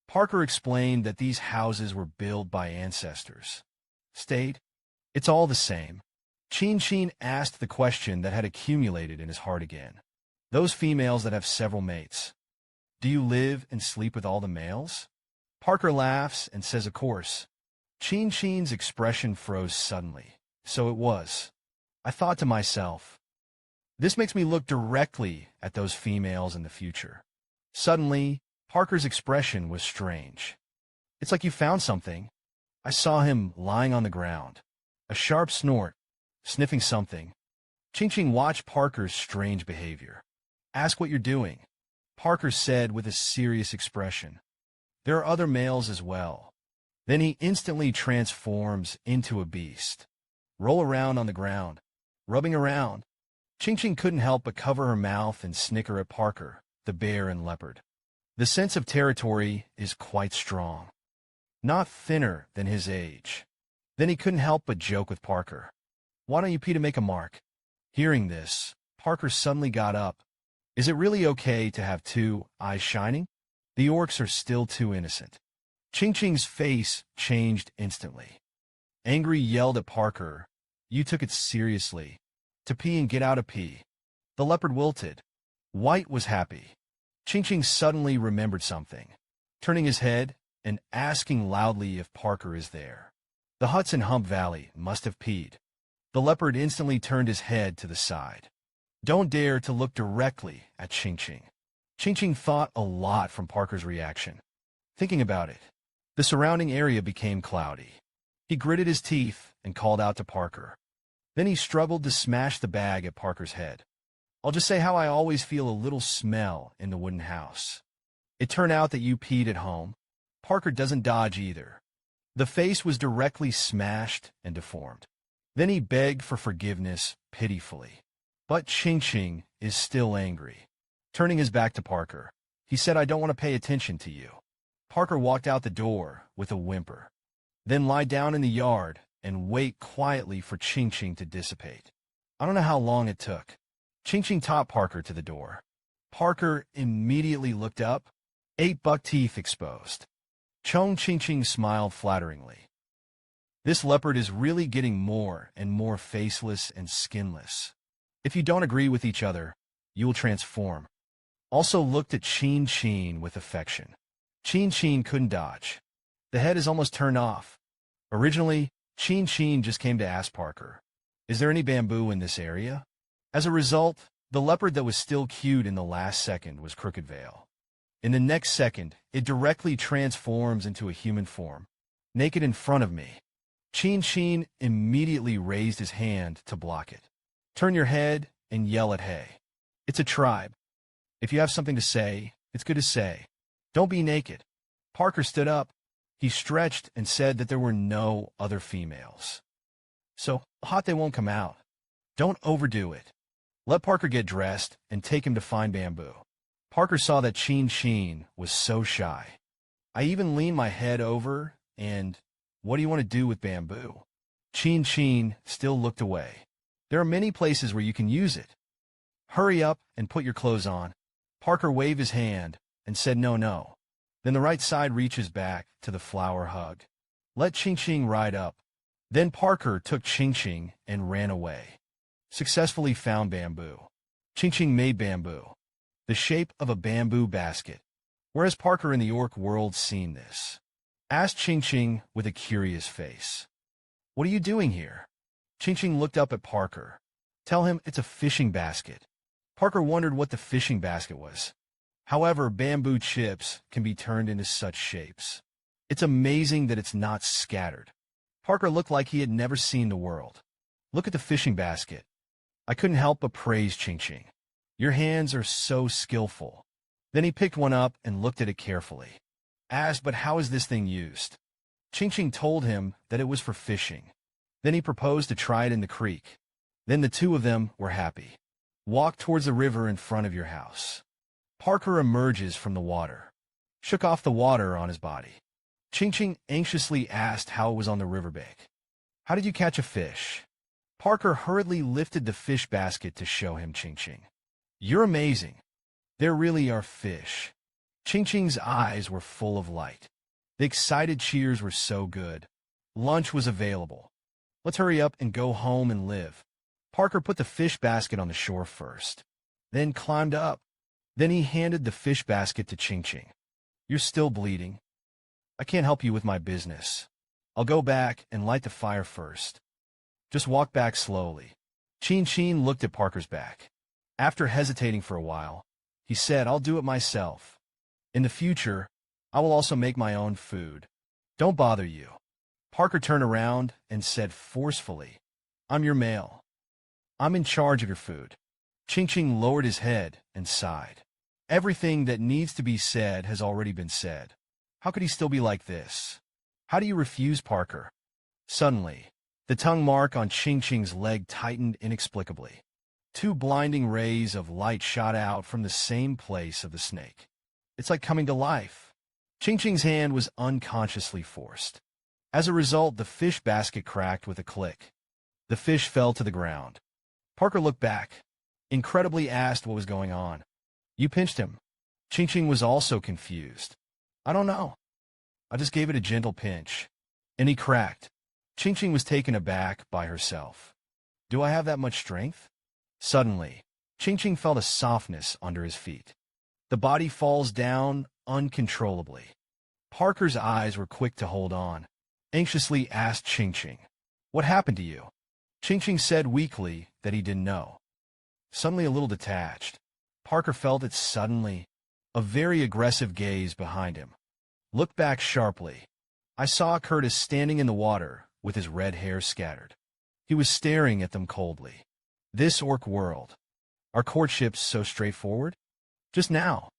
Parker explained that these houses were built by ancestors. State, it's all the same. Qingqing asked the question that had accumulated in his heart again. Those females that have several mates. Do you live and sleep with all the males? Parker laughs and says, of course. Qingqing's expression froze suddenly. So it was. I thought to myself, this makes me look directly at those females in the future. Suddenly, Parker's expression was strange. It's like you found something. I saw him lying on the ground, a sharp snort, sniffing something. Qingqing watched Parker's strange behavior. Ask what you're doing, Parker said with a serious expression. There are other males as well. Then he instantly transforms into a beast. Roll around on the ground, rubbing around. Qingqing couldn't help but cover her mouth and snicker at Parker, the bear and leopard. The sense of territory is quite strong. Not thinner than his age. Then he couldn't help but joke with Parker. Why don't you P to make a mark? Hearing this, Parker suddenly got up. Is it really okay to have two eyes shining? The orcs are still too innocent. Qingqing's face changed instantly. Angry yelled at Parker, you took it seriously. To P and get out of P. The leopard wilted. White was happy. Qingqing suddenly remembered something, turning his head and asking loudly if Parker is there. The huts in Hump Valley must have peed. The leopard instantly turned his head to the side. Don't dare to look directly at Qingqing. Qingqing thought a lot from Parker's reaction. Thinking about it, the surrounding area became cloudy. He gritted his teeth and called out to Parker. Then he struggled to smash the bag at Parker's head. I'll just say how I always feel a little smell in the wooden house. It turned out that you peed at home. Parker doesn't dodge either. The face was directly smashed and deformed. Then he begged for forgiveness pitifully. But Qingqing is still angry. Turning his back to Parker, he said, I don't want to pay attention to you. Parker walked out the door with a whimper. Then lie down in the yard and wait quietly for Qingqing to dissipate. I don't know how long it took. Qingqing taught Parker to the door. Parker immediately looked up, 8 buck teeth exposed. Qingqing smiled flatteringly. This leopard is really getting more and more faceless and skinless. If you don't agree with each other, you will transform. Also looked at Qingqing with affection. Qingqing couldn't dodge. The head is almost turned off. Originally, Qingqing just came to ask Parker, is there any bamboo in this area? As a result, the leopard that was still cute in the last second was Crooked Veil. In the next second, it directly transforms into a human form, naked in front of me. Qingqing immediately raised his hand to block it. Turn your head and yell at Hey. It's a tribe. If you have something to say, it's good to say. Don't be naked. Parker stood up. He stretched and said that there were no other females. So hot they won't come out. Don't overdo it. Let Parker get dressed and take him to find bamboo. Parker saw that Qingqing was so shy. I even leaned my head over and, what do you want to do with bamboo? Qingqing still looked away. There are many places where you can use it. Hurry up and put your clothes on. Parker waved his hand and said no, no. Then the right side reaches back to the flower hug. Let Qingqing ride up. Then Parker took Qingqing and ran away. Successfully found bamboo. Qingqing made bamboo, the shape of a bamboo basket. Whereas Parker in the orc world seen this, asked Qingqing with a curious face. What are you doing here? Qingqing looked up at Parker. Tell him it's a fishing basket. Parker wondered what the fishing basket was. However, bamboo chips can be turned into such shapes. It's amazing that it's not scattered. Parker looked like he had never seen the world. Look at the fishing basket. I couldn't help but praise Qingqing. Your hands are so skillful. Then he picked one up and looked at it carefully. Asked, but how is this thing used? Qingqing told him that it was for fishing. Then he proposed to try it in the creek. Then the two of them were happy. Walk towards the river in front of your house. Parker emerges from the water. Shook off the water on his body. Qingqing anxiously asked how it was on the riverbank. How did you catch a fish? Parker hurriedly lifted the fish basket to show him Qingqing. You're amazing. There really are fish. Qingqing's eyes were full of light. The excited cheers were so good. Lunch was available. Let's hurry up and go home and live. Parker put the fish basket on the shore first, then climbed up. Then he handed the fish basket to Qingqing. You're still bleeding. I can't help you with my business. I'll go back and light the fire first. Just walk back slowly. Qingqing looked at Parker's back. After hesitating for a while, he said, I'll do it myself. In the future, I will also make my own food. Don't bother you. Parker turned around and said forcefully, I'm your male. I'm in charge of your food. Qingqing lowered his head and sighed. Everything that needs to be said has already been said. How could he still be like this? How do you refuse, Parker? Suddenly, the tongue mark on Qingqing's leg tightened inexplicably. Two blinding rays of light shot out from the same place of the snake. It's like coming to life. Qingqing's hand was unconsciously forced. As a result, the fish basket cracked with a click. The fish fell to the ground. Parker looked back, incredibly asked what was going on. You pinched him. Qingqing was also confused. I don't know. I just gave it a gentle pinch. And he cracked. Qingqing was taken aback by herself. Do I have that much strength? Suddenly, Qingqing felt a softness under his feet. The body falls down uncontrollably. Parker's eyes were quick to hold on. Anxiously asked Qingqing, what happened to you? Qingqing said weakly that he didn't know. Suddenly a little detached. Parker felt it suddenly. A very aggressive gaze behind him. Looked back sharply. I saw Curtis standing in the water with his red hair scattered. He was staring at them coldly. This orc world. Are courtships so straightforward? Just now,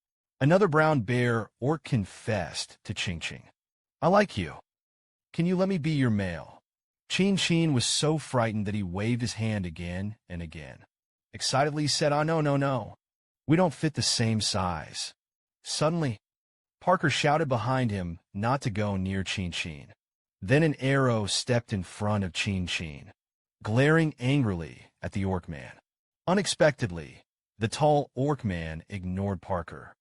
another brown bear orc confessed to Qingqing. I like you. Can you let me be your male? Qingqing was so frightened that he waved his hand again and again. Excitedly said, no, no, no. We don't fit the same size. Suddenly, Parker shouted behind him not to go near Qingqing. Then an arrow stepped in front of Qingqing, glaring angrily at the orc man. Unexpectedly, the tall orc man ignored Parker,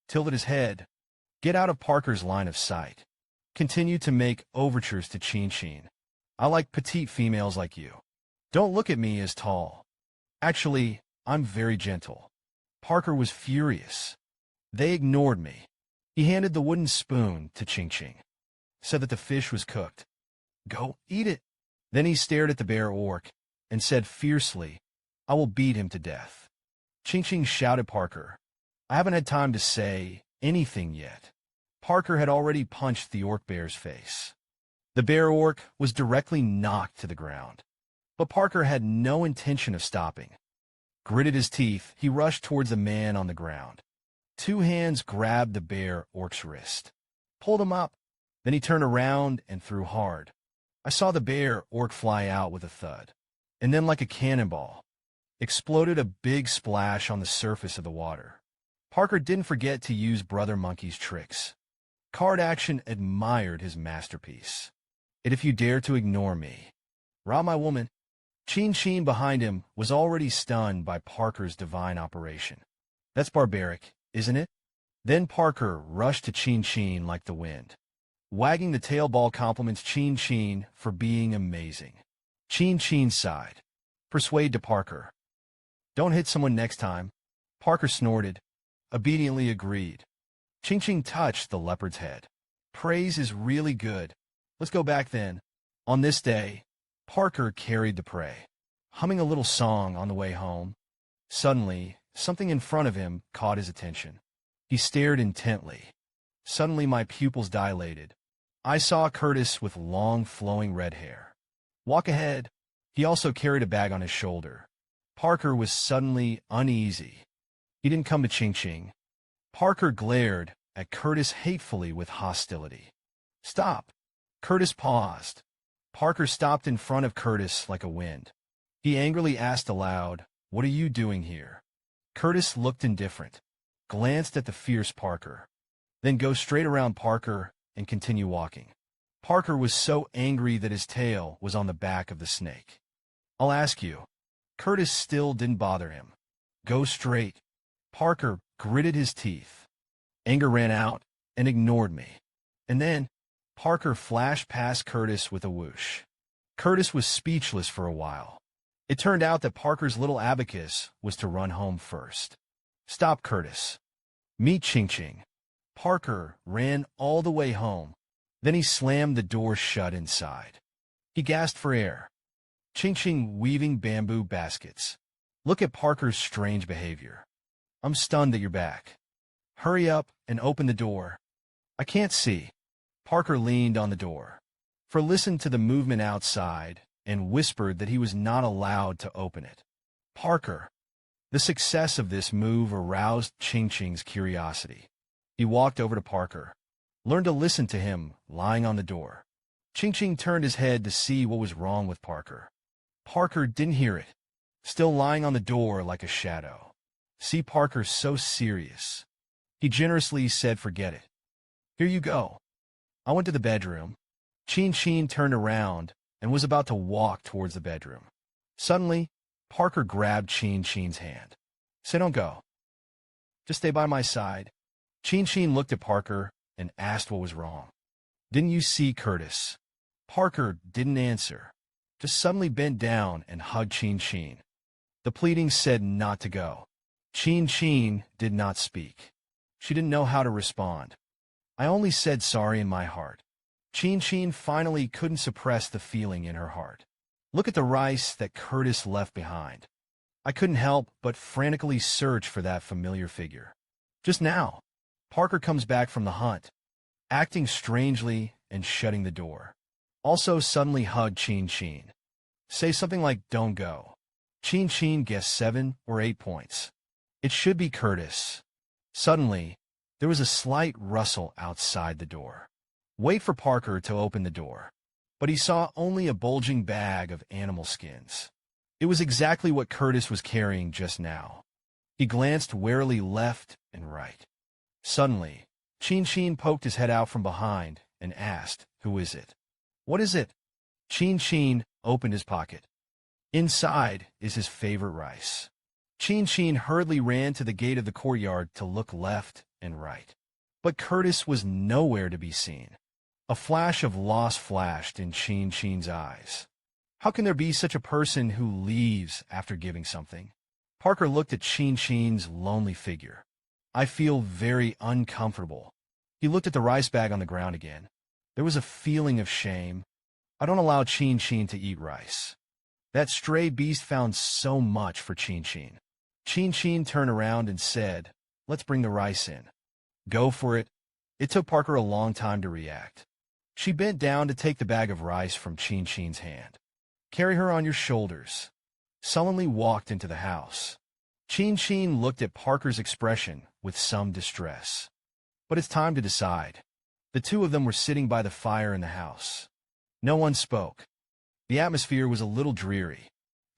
tilted his head, get out of Parker's line of sight, continued to make overtures to Qingqing. I like petite females like you. Don't look at me as tall. Actually, I'm very gentle. Parker was furious. They ignored me. He handed the wooden spoon to Qingqing, said that the fish was cooked. Go eat it. Then he stared at the bear orc and said fiercely, I will beat him to death. Qingqing shouted Parker. I haven't had time to say anything yet. Parker had already punched the orc bear's face. The bear orc was directly knocked to the ground. But Parker had no intention of stopping. Gritted his teeth, he rushed towards the man on the ground. Two hands grabbed the bear orc's wrist, pulled him up. Then he turned around and threw hard. I saw the bear orc fly out with a thud, and then like a cannonball, exploded a big splash on the surface of the water. Parker didn't forget to use Brother Monkey's tricks. Card Action admired his masterpiece. And if you dare to ignore me, rob my woman. Qingqing behind him was already stunned by Parker's divine operation. That's barbaric, isn't it? Then Parker rushed to Qingqing like the wind. Wagging the tail ball compliments Qingqing for being amazing. Qingqing sighed. Persuade to Parker. Don't hit someone next time. Parker snorted. Obediently agreed. Qingqing touched the leopard's head. Praise is really good. Let's go back then. On this day, Parker carried the prey, humming a little song on the way home. Suddenly, something in front of him caught his attention. He stared intently. Suddenly my pupils dilated. I saw Curtis with long, flowing red hair. Walk ahead. He also carried a bag on his shoulder. Parker was suddenly uneasy. He didn't come to Qingqing. Parker glared at Curtis hatefully with hostility. Stop. Curtis paused. Parker stopped in front of Curtis like a wind. He angrily asked aloud, "What are you doing here?" Curtis looked indifferent, glanced at the fierce Parker, then go straight around Parker and continue walking. Parker was so angry that his tail was on the back of the snake. I'll ask you. Curtis still didn't bother him. Go straight. Parker gritted his teeth. Anger ran out and ignored me. And then, Parker flashed past Curtis with a whoosh. Curtis was speechless for a while. It turned out that Parker's little abacus was to run home first. Stop, Curtis. Meet Qingqing. Parker ran all the way home. Then he slammed the door shut inside. He gasped for air. Qingqing weaving bamboo baskets. Look at Parker's strange behavior. I'm stunned that you're back. Hurry up and open the door. I can't see. Parker leaned on the door. For listened to the movement outside and whispered that he was not allowed to open it. Parker. The success of this move aroused Qingqing's curiosity. He walked over to Parker. Learned to listen to him lying on the door. Qingqing turned his head to see what was wrong with Parker. Parker didn't hear it. Still lying on the door like a shadow. See, Parker's so serious. He generously said, forget it. Here you go. I went to the bedroom. Qingqing turned around and was about to walk towards the bedroom. Suddenly, Parker grabbed Qingqing's hand. Say, don't go. Just stay by my side. Qingqing looked at Parker and asked what was wrong. Didn't you see Curtis? Parker didn't answer, just suddenly bent down and hugged Qingqing. The pleading said not to go. Qingqing did not speak. She didn't know how to respond. I only said sorry in my heart. Qingqing finally couldn't suppress the feeling in her heart. Look at the rice that Curtis left behind. I couldn't help but frantically search for that familiar figure. Just now, Parker comes back from the hunt, acting strangely and shutting the door. Also suddenly hugged Qingqing. Say something like, don't go. Qingqing guessed 7 or 8 points. It should be Curtis. Suddenly, there was a slight rustle outside the door. Wait for Parker to open the door. But he saw only a bulging bag of animal skins. It was exactly what Curtis was carrying just now. He glanced warily left and right. Suddenly, Qingqing poked his head out from behind and asked, who is it? What is it? Qingqing opened his pocket. Inside is his favorite rice. Qingqing hurriedly ran to the gate of the courtyard to look left and right. But Curtis was nowhere to be seen. A flash of loss flashed in Qingqing's eyes. How can there be such a person who leaves after giving something? Parker looked at Qingqing's lonely figure. I feel very uncomfortable. He looked at the rice bag on the ground again. There was a feeling of shame. I don't allow Qingqing to eat rice. That stray beast found so much for Qingqing. Qingqing turned around and said, let's bring the rice in. Go for it. It took Parker a long time to react. She bent down to take the bag of rice from Qingqing's hand. Carry her on your shoulders. Sullenly walked into the house. Qingqing looked at Parker's expression with some distress. But it's time to decide. The two of them were sitting by the fire in the house. No one spoke. The atmosphere was a little dreary.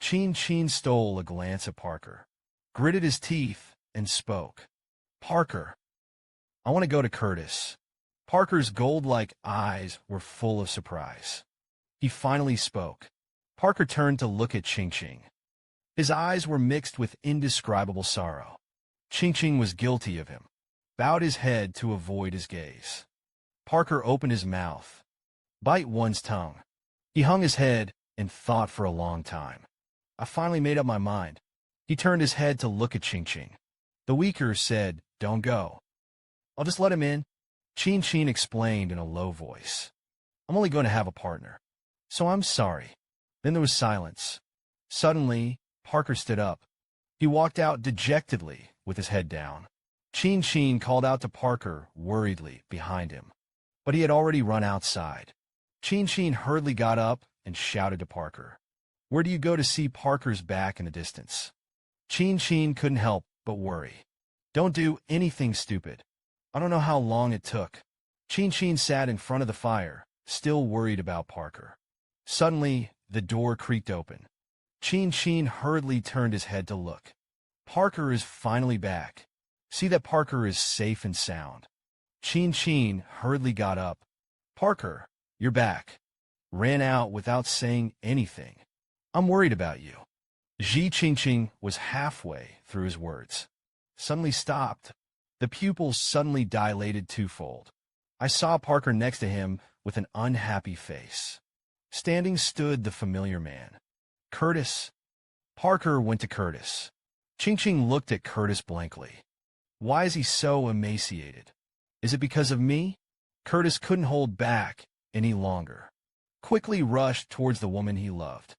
Qingqing stole a glance at Parker, gritted his teeth, and spoke. Parker, I want to go to Curtis. Parker's gold-like eyes were full of surprise. He finally spoke. Parker turned to look at Qingqing. His eyes were mixed with indescribable sorrow. Qingqing was guilty of him, bowed his head to avoid his gaze. Parker opened his mouth. Bite one's tongue. He hung his head and thought for a long time. I finally made up my mind. He turned his head to look at Qingqing. The weaker said, "Don't go. I'll just let him in." Qingqing explained in a low voice. "I'm only going to have a partner, so I'm sorry." Then there was silence. Suddenly, Parker stood up. He walked out dejectedly with his head down. Qingqing called out to Parker worriedly behind him, but he had already run outside. Qingqing hurriedly got up and shouted to Parker. "Where do you go?" to see Parker's back in the distance. Qingqing couldn't help but worry. "Don't do anything stupid." I don't know how long it took. Qingqing sat in front of the fire, still worried about Parker. Suddenly, the door creaked open. Qingqing hurriedly turned his head to look. Parker is finally back. See that Parker is safe and sound. Qingqing hurriedly got up. "Parker, you're back." Ran out without saying anything. "I'm worried about you." Qingqing was halfway through his words. Suddenly stopped. The pupils suddenly dilated twofold. I saw Parker next to him with an unhappy face. Standing stood the familiar man. "Curtis." Parker went to Curtis. Qingqing looked at Curtis blankly. Why is he so emaciated? Is it because of me? Curtis couldn't hold back any longer. Quickly rushed towards the woman he loved.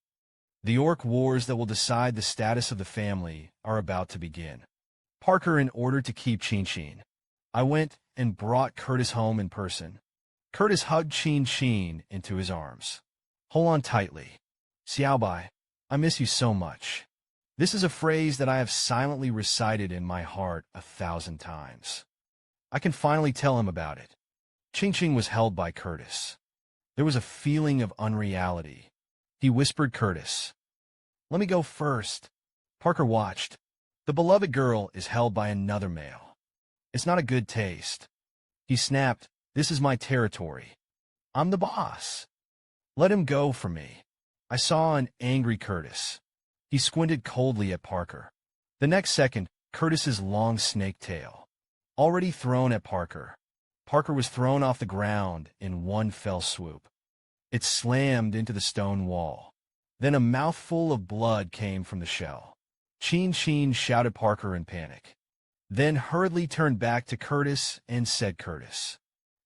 The orc wars that will decide the status of the family are about to begin. Parker, in order to keep Qingqing, I went and brought Curtis home in person. Curtis hugged Qingqing into his arms. "Hold on tightly. Xiaobai, I miss you so much." This is a phrase that I have silently recited in my heart 1,000 times. I can finally tell him about it. Qingqing was held by Curtis. There was a feeling of unreality. He whispered Curtis, "Let me go first." Parker watched. The beloved girl is held by another male. It's not a good taste. He snapped, "This is my territory. I'm the boss. Let him go for me." I saw an angry Curtis. He squinted coldly at Parker. The next second, Curtis's long snake tail, already thrown at Parker. Parker was thrown off the ground in one fell swoop. It slammed into the stone wall. Then a mouthful of blood came from the shell. Qingqing shouted Parker in panic. Then hurriedly turned back to Curtis and said, "Curtis,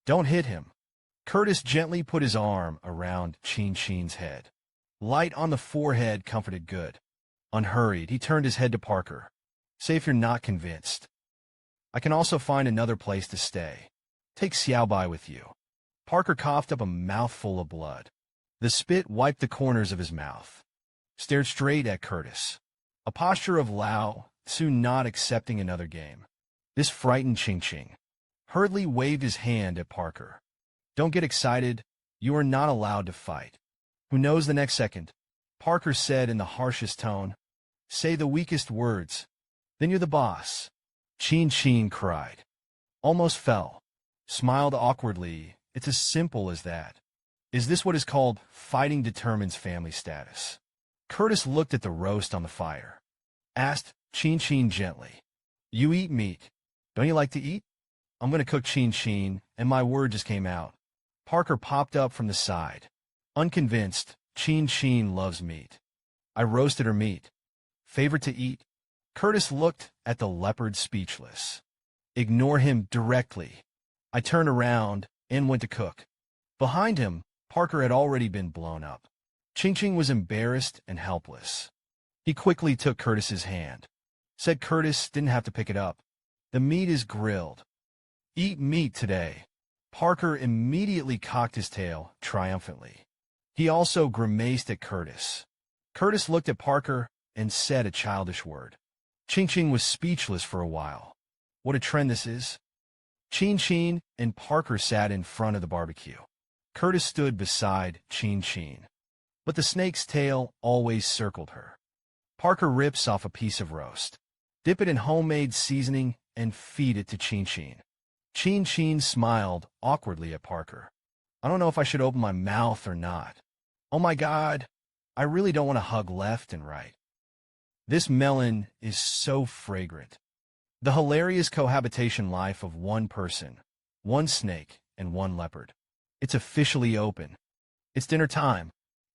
don't hit him." Curtis gently put his arm around Qingqing's head. Light on the forehead comforted good. Unhurried, he turned his head to Parker. "Say if you're not convinced. I can also find another place to stay. Take Xiaobai with you." Parker coughed up a mouthful of blood. The spit wiped the corners of his mouth. Stared straight at Curtis. A posture of Lao, soon not accepting another game. This frightened Qingqing. Hurriedly waved his hand at Parker. "Don't get excited. You are not allowed to fight." "Who knows the next second?" Parker said in the harshest tone. "Say the weakest words. Then you're the boss." Qingqing cried. Almost fell. Smiled awkwardly. It's as simple as that. Is this what is called fighting determines family status? Curtis looked at the roast on the fire. Asked Qingqing gently, "You eat meat. Don't you like to eat?" "I'm going to cook Qingqing," and my word just came out. Parker popped up from the side. Unconvinced, Qingqing loves meat. I roasted her meat. Favorite to eat? Curtis looked at the leopard speechless. Ignore him directly. I turned around and went to cook. Behind him, Parker had already been blown up. Qingqing was embarrassed and helpless. He quickly took Curtis's hand. Said Curtis didn't have to pick it up. "The meat is grilled. Eat meat today." Parker immediately cocked his tail triumphantly. He also grimaced at Curtis. Curtis looked at Parker and said a childish word. Qingqing was speechless for a while. What a trend this is. Qingqing and Parker sat in front of the barbecue. Curtis stood beside Qingqing, but the snake's tail always circled her. Parker rips off a piece of roast. Dip it in homemade seasoning and feed it to Qingqing. Qingqing smiled awkwardly at Parker. I don't know if I should open my mouth or not. "Oh my God, I really don't want to hug left and right. This melon is so fragrant. The hilarious cohabitation life of one person, one snake, and one leopard. It's officially open. It's dinner time.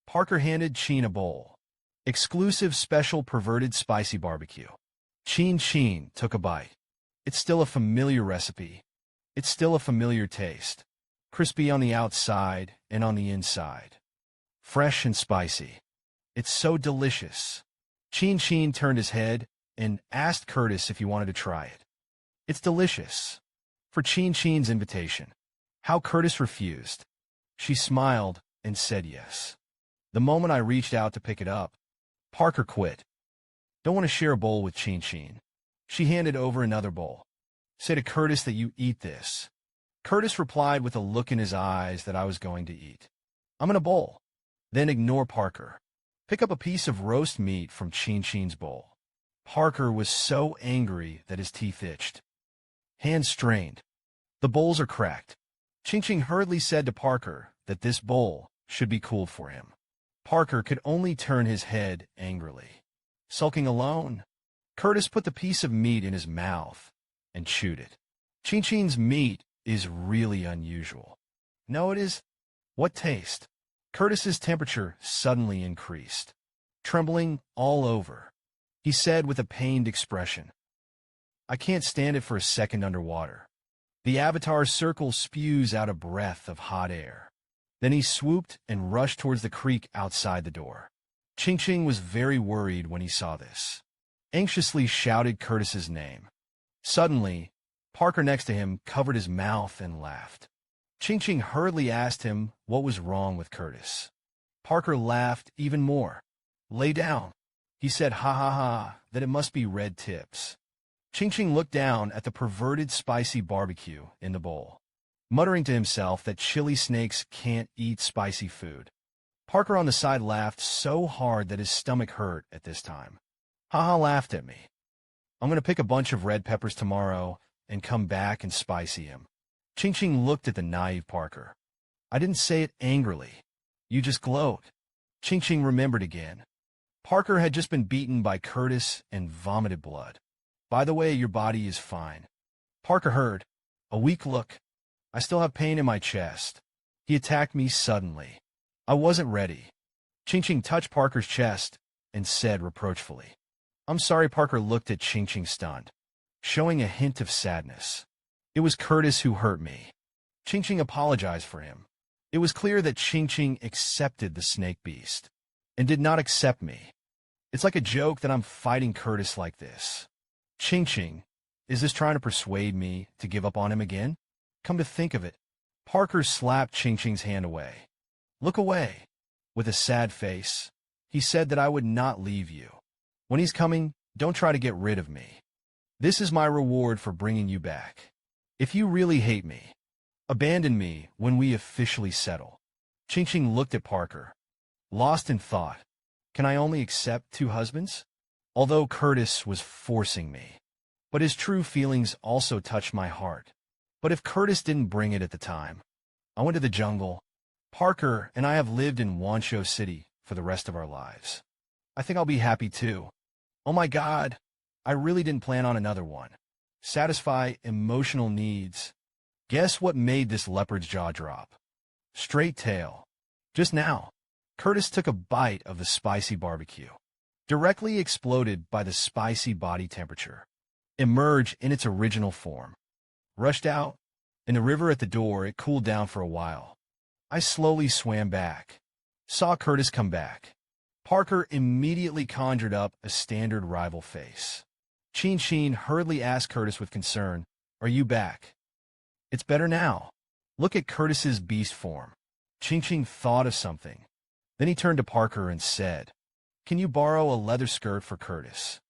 Parker handed Chin a bowl. Exclusive special perverted spicy barbecue. Chin took a bite. It's still a familiar recipe. It's still a familiar taste. Crispy on the outside and on the inside. Fresh and spicy. It's so delicious. Chin turned his head and asked Curtis if he wanted to try it. It's delicious. For Chin's invitation. How Curtis refused. She smiled and said yes. The moment I reached out to pick it up, Parker quit. Don't want to share a bowl with Chin. She handed over another bowl. Say to Curtis that you eat this. Curtis replied with a look in his eyes that I was going to eat. I'm in a bowl. Then ignore Parker. Pick up a piece of roast meat from Chin's bowl. Parker was so angry that his teeth itched. Hands strained. The bowls are cracked. Chin hurriedly said to Parker that this bowl should be cooled for him. Parker could only turn his head angrily. Sulking alone, Curtis put the piece of meat in his mouth and chewed it. Chin's meat is really unusual. No, it is. What taste? Curtis's temperature suddenly increased, trembling all over. He said with a pained expression, I can't stand it for a second underwater. The avatar circle spews out a breath of hot air. Then he swooped and rushed towards the creek outside the door. Qingqing was very worried when he saw this. Anxiously shouted Curtis's name. Suddenly, Parker next to him covered his mouth and laughed. Qingqing hurriedly asked him what was wrong with Curtis. Parker laughed even more. Lay down. He said ha ha ha that it must be red tips. Qingqing looked down at the perverted spicy barbecue in the bowl, muttering to himself that chili snakes can't eat spicy food. Parker on the side laughed so hard that his stomach hurt at this time. Haha laughed at me. I'm going to pick a bunch of red peppers tomorrow and come back and spicy him. Qingqing looked at the naive Parker. I didn't say it angrily. You just glowed. Qingqing remembered again. Parker had just been beaten by Curtis and vomited blood. By the way, your body is fine. Parker heard. A weak look. I still have pain in my chest. He attacked me suddenly. I wasn't ready. Qingqing touched Parker's chest and said reproachfully. I'm sorry. Parker looked at Qingqing stunned, showing a hint of sadness. It was Curtis who hurt me. Qingqing apologized for him. It was clear that Qingqing accepted the snake beast and did not accept me. It's like a joke that I'm fighting Curtis like this. Qingqing, is this trying to persuade me to give up on him again? Come to think of it, Parker slapped Qingqing's hand away. Look away. With a sad face, he said that I would not leave you. When he's coming, don't try to get rid of me. This is my reward for bringing you back. If you really hate me, abandon me when we officially settle. Qingqing looked at Parker, lost in thought. Can I only accept 2 husbands? Although Curtis was forcing me. But his true feelings also touched my heart. But if Curtis didn't bring it at the time, I went to the jungle. Parker and I have lived in Wanshou City for the rest of our lives. I think I'll be happy too. Oh my God, I really didn't plan on another one. Satisfy emotional needs. Guess what made this leopard's jaw drop? Straight tail. Just now, Curtis took a bite of the spicy barbecue. Directly exploded by the spicy body temperature. Emerged in its original form. Rushed out. In the river at the door, it cooled down for a while. I slowly swam back. Saw Curtis come back. Parker immediately conjured up a standard rival face. Qingqing hurriedly asked Curtis with concern, Are you back? It's better now. Look at Curtis's beast form. Qingqing thought of something. Then he turned to Parker and said, Can you borrow a leather skirt for Curtis?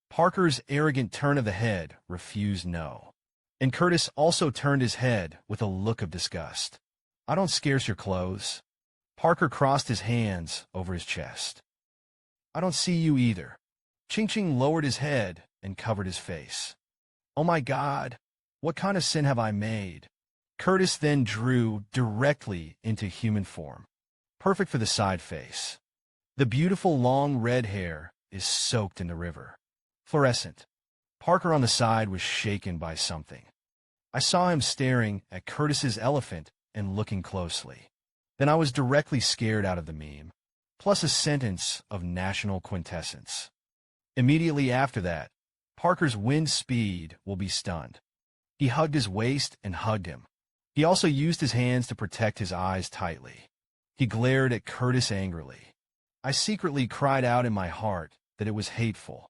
Parker's arrogant turn of the head refused no. And Curtis also turned his head with a look of disgust. I don't scarce your clothes. Parker crossed his hands over his chest. I don't see you either. Qingqing lowered his head and covered his face. Oh my God, what kind of sin have I made? Curtis then drew directly into human form. Perfect for the side face. The beautiful long red hair is soaked in the river. Fluorescent. Parker on the side was shaken by something. I saw him staring at Curtis's elephant and looking closely. Then I was directly scared out of the meme, plus a sentence of national quintessence. Immediately after that, Parker's wind speed will be stunned. He hugged his waist and hugged him. He also used his hands to protect his eyes tightly. He glared at Curtis angrily. I secretly cried out in my heart that it was hateful.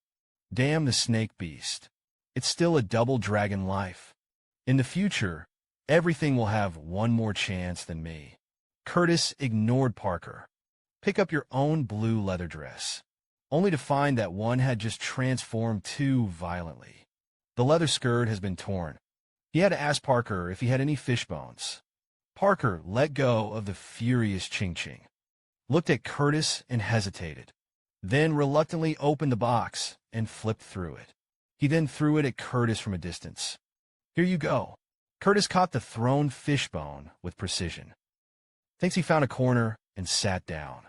Damn the snake beast. It's still a double dragon life. In the future, everything will have one more chance than me. Curtis ignored Parker. Pick up your own blue leather dress, only to find that one had just transformed too violently. The leather skirt has been torn. He had to ask Parker if he had any fish bones. Parker let go of the furious Qingqing, looked at Curtis and hesitated, then reluctantly opened the box and flipped through it. He then threw it at Curtis from a distance. Here you go. Curtis caught the thrown fishbone with precision. Thinks he found a corner and sat down,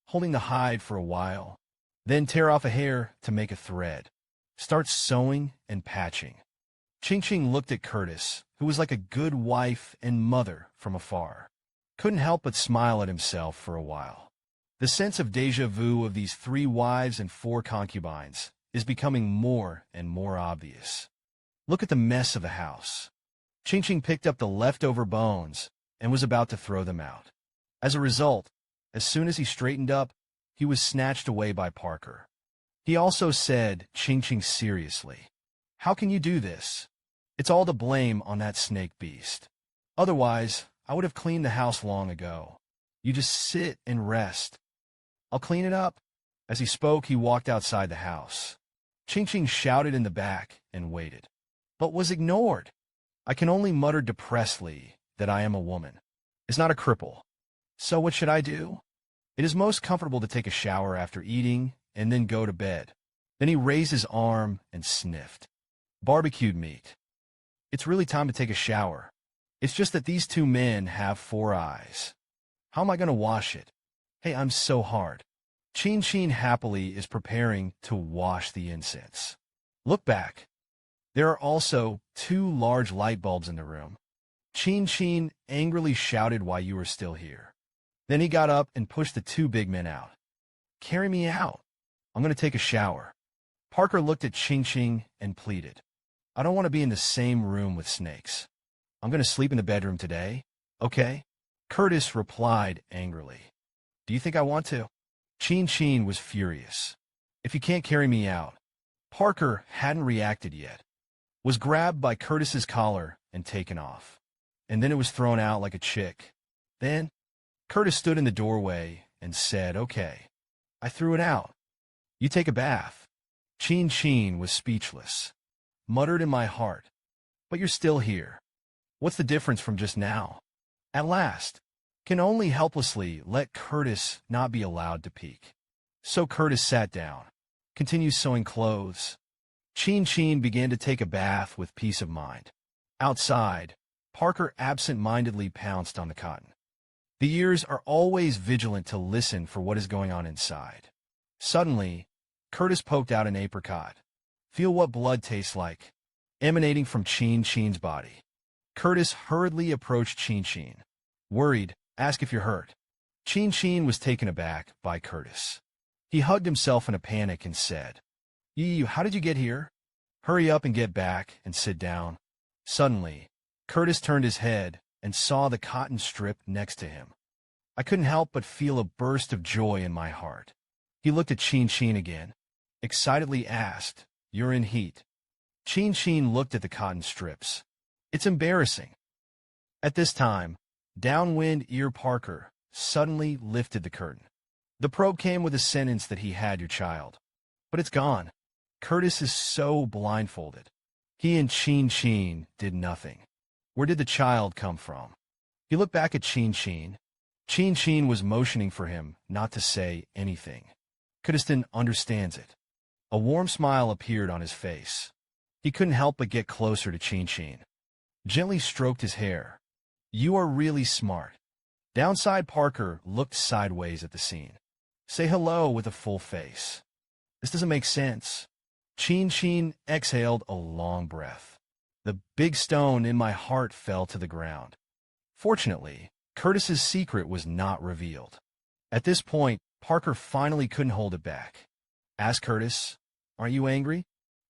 holding the hide for a while, then tear off a hair to make a thread. Start sewing and patching. Qingqing looked at Curtis, who was like a good wife and mother from afar. Couldn't help but smile at himself for a while. The sense of déjà vu of these 3 wives and 4 concubines is becoming more and more obvious. Look at the mess of the house. Qingqing picked up the leftover bones and was about to throw them out. As a result, as soon as he straightened up, he was snatched away by Parker. He also said, Qingqing seriously, "How can you do this? It's all the blame on that snake beast. Otherwise, I would have cleaned the house long ago. You just sit and rest. I'll clean it up." As he spoke, he walked outside the house. Qingqing shouted in the back and waited, but was ignored. I can only mutter depressedly that I am a woman. It's not a cripple. So what should I do? It is most comfortable to take a shower after eating and then go to bed. Then he raised his arm and sniffed. Barbecued meat. It's really time to take a shower. It's just that these 2 men have 4 eyes. How am I going to wash it? Hey, I'm so hard. Qingqing happily is preparing to wash the incense. Look back. There are also 2 large light bulbs in the room. Qingqing angrily shouted why you were still here. Then he got up and pushed the 2 big men out. Carry me out. I'm going to take a shower. Parker looked at Qingqing and pleaded. I don't want to be in the same room with snakes. I'm going to sleep in the bedroom today, okay? Curtis replied angrily. Do you think I want to? Qingqing was furious. If you can't carry me out. Parker hadn't reacted yet. Was grabbed by Curtis's collar and taken off. And then it was thrown out like a chick. Then Curtis stood in the doorway and said, okay. I threw it out. You take a bath. Qingqing was speechless. Muttered in my heart. But you're still here. What's the difference from just now? At last. Can only helplessly let Curtis not be allowed to peek. So Curtis sat down. Continued sewing clothes. Qingqing began to take a bath with peace of mind. Outside, Parker absent-mindedly pounced on the cotton. The ears are always vigilant to listen for what is going on inside. Suddenly, Curtis poked out an apricot. Feel what blood tastes like, emanating from Qingqing's body. Curtis hurriedly approached Qingqing. Worried, asked if you're hurt. Qingqing was taken aback by Curtis. He hugged himself in a panic and said, how did you get here? Hurry up and get back and sit down. Suddenly, Curtis turned his head and saw the cotton strip next to him. I couldn't help but feel a burst of joy in my heart. He looked at Qingqing again, excitedly asked, you're in heat. Qingqing looked at the cotton strips. It's embarrassing. At this time, downwind ear Parker suddenly lifted the curtain. The probe came with a sentence that he had your child. But it's gone. Curtis is so blindfolded. He and Qingqing did nothing. Where did the child come from? He looked back at Qingqing. Qingqing was motioning for him not to say anything. Kurdistan understands it. A warm smile appeared on his face. He couldn't help but get closer to Qingqing. Gently stroked his hair. You are really smart. Downside Parker looked sideways at the scene. Say hello with a full face. This doesn't make sense. Qingqing exhaled a long breath. The big stone in my heart fell to the ground. Fortunately, Curtis's secret was not revealed. At this point, Parker finally couldn't hold it back. Ask Curtis, aren't you angry?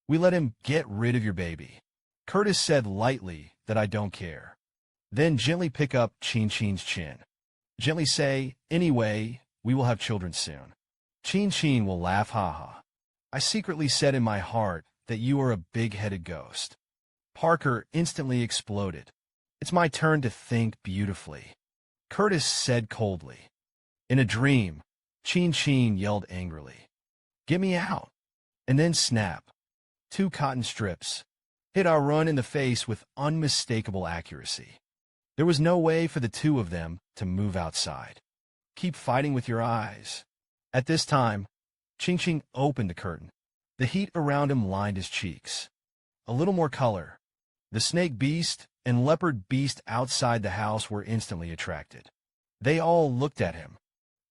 We let him get rid of your baby. Curtis said lightly that I don't care. Then gently pick up Qingqing's chin. Gently say, anyway, we will have children soon. Qingqing will laugh ha. I secretly said in my heart that you are a big-headed ghost. Parker instantly exploded. It's my turn to think beautifully. Curtis said coldly. In a dream, Qingqing yelled angrily. Get me out. And then snap. 2 cotton strips hit our run in the face with unmistakable accuracy. There was no way for the 2 of them to move outside. Keep fighting with your eyes. At this time, Qingqing opened the curtain. The heat around him lined his cheeks. A little more color. The snake beast and leopard beast outside the house were instantly attracted. They all looked at him.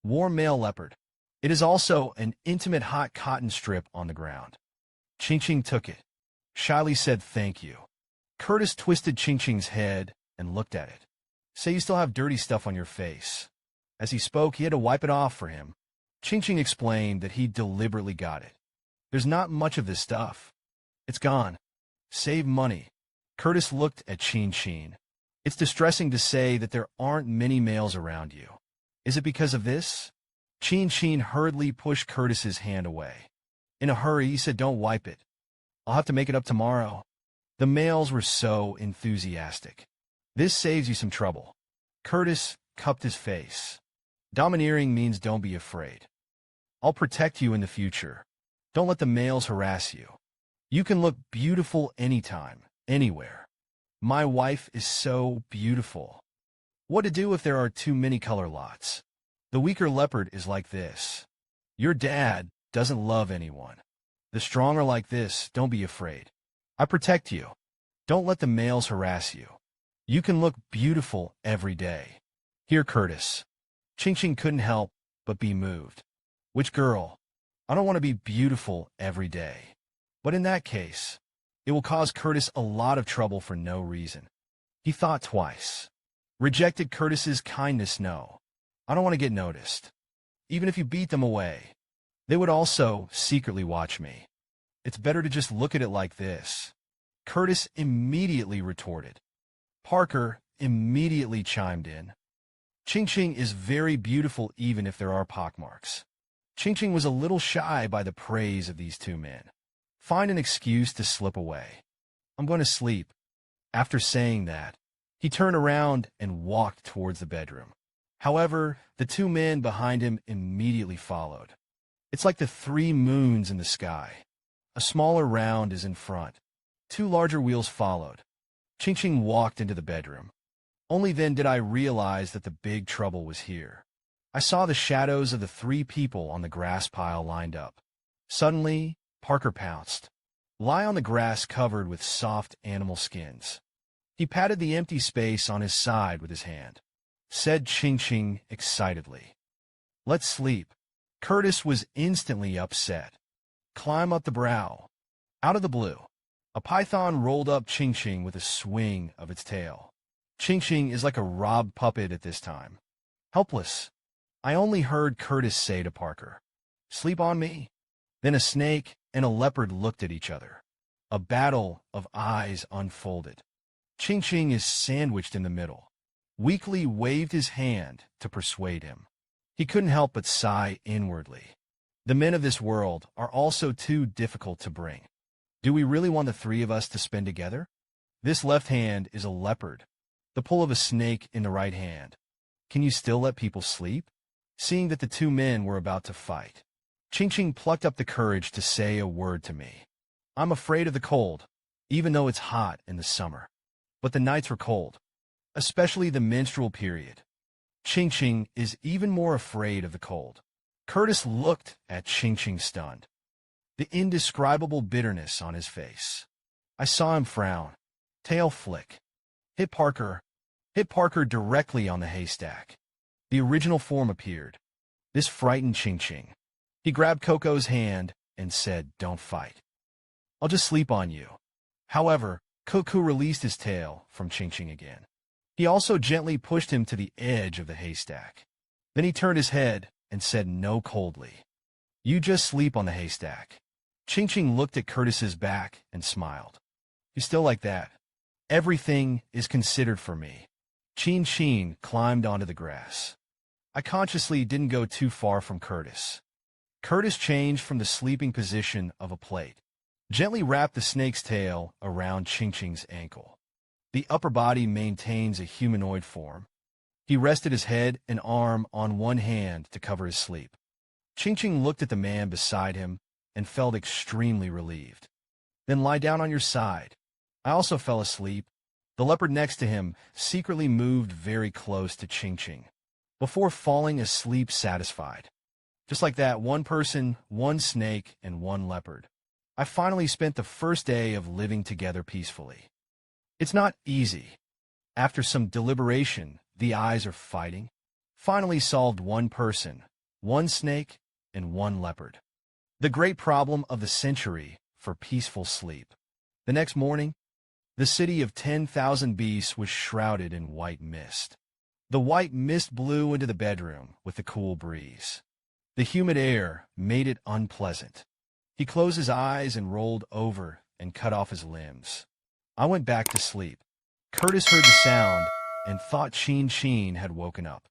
Warm male leopard. It is also an intimate hot cotton strip on the ground. Qingqing took it. Shyly said thank you. Curtis twisted Qingqing's head and looked at it. Say you still have dirty stuff on your face. As he spoke, he had to wipe it off for him. Qingqing explained that he deliberately got it. There's not much of this stuff. It's gone. Save money. Curtis looked at Qingqing. It's distressing to say that there aren't many males around you. Is it because of this? Qingqing hurriedly pushed Curtis's hand away. In a hurry, he said, don't wipe it. I'll have to make it up tomorrow. The males were so enthusiastic. This saves you some trouble. Curtis cupped his face. Domineering means don't be afraid. I'll protect you in the future. Don't let the males harass you. You can look beautiful anytime, anywhere. My wife is so beautiful. What to do if there are too many color lots? The weaker leopard is like this. Your dad doesn't love anyone. The strong are like this, don't be afraid. I protect you. Don't let the males harass you. You can look beautiful every day. Here, Curtis. Qingqing couldn't help but be moved. Which girl? I don't want to be beautiful every day. But in that case, it will cause Curtis a lot of trouble for no reason. He thought twice. Rejected Curtis's kindness, no. I don't want to get noticed. Even if you beat them away, they would also secretly watch me. It's better to just look at it like this. Curtis immediately retorted. Parker immediately chimed in. Qingqing is very beautiful even if there are pockmarks. Qingqing was a little shy by the praise of these 2 men. Find an excuse to slip away. I'm going to sleep. After saying that, he turned around and walked towards the bedroom. However, the 2 men behind him immediately followed. It's like the 3 moons in the sky. A smaller round is in front. 2 larger wheels followed. Qingqing walked into the bedroom. Only then did I realize that the big trouble was here. I saw the shadows of the 3 people on the grass pile lined up. Suddenly, Parker pounced. Lie on the grass covered with soft animal skins. He patted the empty space on his side with his hand. Said Qingqing excitedly. Let's sleep. Curtis was instantly upset. Climb up the brow. Out of the blue, a python rolled up Qingqing with a swing of its tail. Qingqing is like a robbed puppet at this time. Helpless. I only heard Curtis say to Parker, sleep on me. Then a snake and a leopard looked at each other. A battle of eyes unfolded. Qingqing is sandwiched in the middle. Weakly waved his hand to persuade him. He couldn't help but sigh inwardly. The men of this world are also too difficult to bring. Do we really want the 3 of us to spend together? This left hand is a leopard, the pull of a snake in the right hand. Can you still let people sleep? Seeing that the 2 men were about to fight, Qingqing plucked up the courage to say a word to me. I'm afraid of the cold, even though it's hot in the summer. But the nights were cold, especially the menstrual period. Qingqing is even more afraid of the cold. Curtis looked at Qingqing stunned. The indescribable bitterness on his face. I saw him frown. Tail flick. Hit Parker. Hit Parker directly on the haystack. The original form appeared. This frightened Qingqing. He grabbed Coco's hand and said, "Don't fight. I'll just sleep on you." However, Coco released his tail from Qingqing again. He also gently pushed him to the edge of the haystack. Then he turned his head and said no coldly, "You just sleep on the haystack." Qingqing looked at Curtis's back and smiled. "You still like that? Everything is considered for me." Qingqing climbed onto the grass. I consciously didn't go too far from Curtis. Curtis changed from the sleeping position of a plate, gently wrapped the snake's tail around Qingqing's ankle. The upper body maintains a humanoid form. He rested his head and arm on one hand to cover his sleep. Qingqing looked at the man beside him and felt extremely relieved. "Then lie down on your side." I also fell asleep. The leopard next to him secretly moved very close to Qingqing, before falling asleep satisfied. Just like that, one person, one snake, and one leopard. I finally spent the first day of living together peacefully. It's not easy. After some deliberation, the eyes are fighting. Finally solved one person, one snake, and one leopard. The great problem of the century for peaceful sleep. The next morning, the city of 10,000 beasts was shrouded in white mist. The white mist blew into the bedroom with the cool breeze. The humid air made it unpleasant. He closed his eyes and rolled over and cut off his limbs. I went back to sleep. Curtis heard the sound and thought Qingqing had woken up.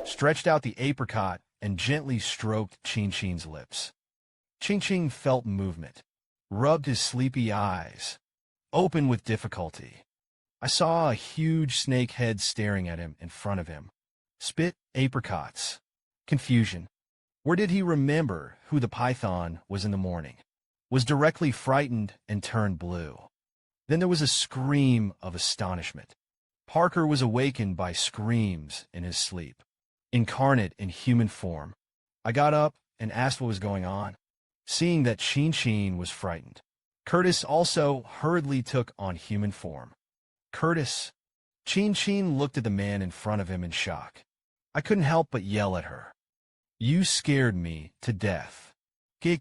Stretched out the apricot and gently stroked Qingqing's lips. Qingqing felt movement, rubbed his sleepy eyes, opened with difficulty. I saw a huge snake head staring at him in front of him. Spit apricots. Confusion. Where did he remember who the python was in the morning? Was directly frightened and turned blue. Then there was a scream of astonishment. Parker was awakened by screams in his sleep, incarnate in human form. I got up and asked what was going on, seeing that Qingqing was frightened. Curtis also hurriedly took on human form. "Curtis!" Qingqing looked at the man in front of him in shock. I couldn't help but yell at her. "You scared me to death." It's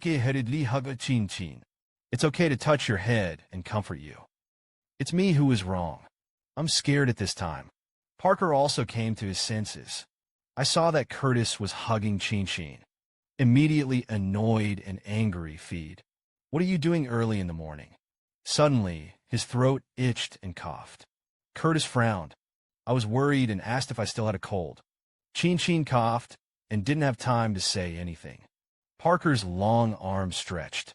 okay to touch your head and comfort you. It's me who is wrong. I'm scared at this time. Parker also came to his senses. I saw that Curtis was hugging Qingqing. Immediately annoyed and angry, "Feed. What are you doing early in the morning?" Suddenly, his throat itched and coughed. Curtis frowned. I was worried and asked if I still had a cold. Qingqing coughed and didn't have time to say anything. Parker's long arm stretched,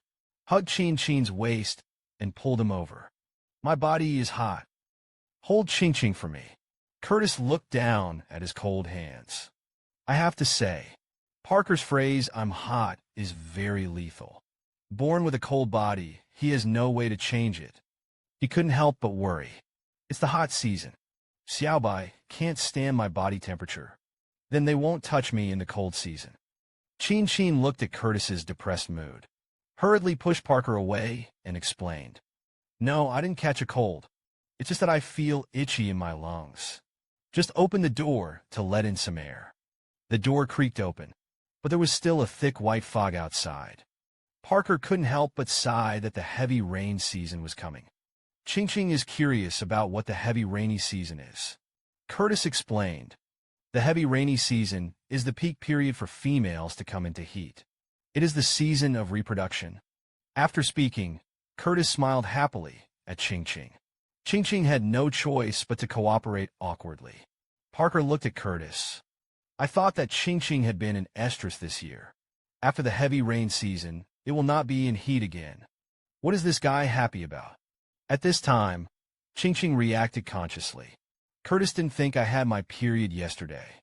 hugged Qingqing's waist, and pulled him over. "My body is hot. Hold Qingqing for me." Curtis looked down at his cold hands. I have to say, Parker's phrase, "I'm hot," is very lethal. Born with a cold body, he has no way to change it. He couldn't help but worry. It's the hot season. Xiaobai can't stand my body temperature. Then they won't touch me in the cold season. Qingqing looked at Curtis's depressed mood, hurriedly pushed Parker away, and explained, "No, I didn't catch a cold. It's just that I feel itchy in my lungs. Just open the door to let in some air." The door creaked open, but there was still a thick white fog outside. Parker couldn't help but sigh that the heavy rain season was coming. Qingqing is curious about what the heavy rainy season is. Curtis explained, "The heavy rainy season is the peak period for females to come into heat. It is the season of reproduction." After speaking, Curtis smiled happily at Qingqing. Qingqing had no choice but to cooperate awkwardly. Parker looked at Curtis. I thought that Qingqing had been in estrus this year. After the heavy rain season, it will not be in heat again. What is this guy happy about? At this time, Qingqing reacted consciously. Curtis didn't think I had my period yesterday.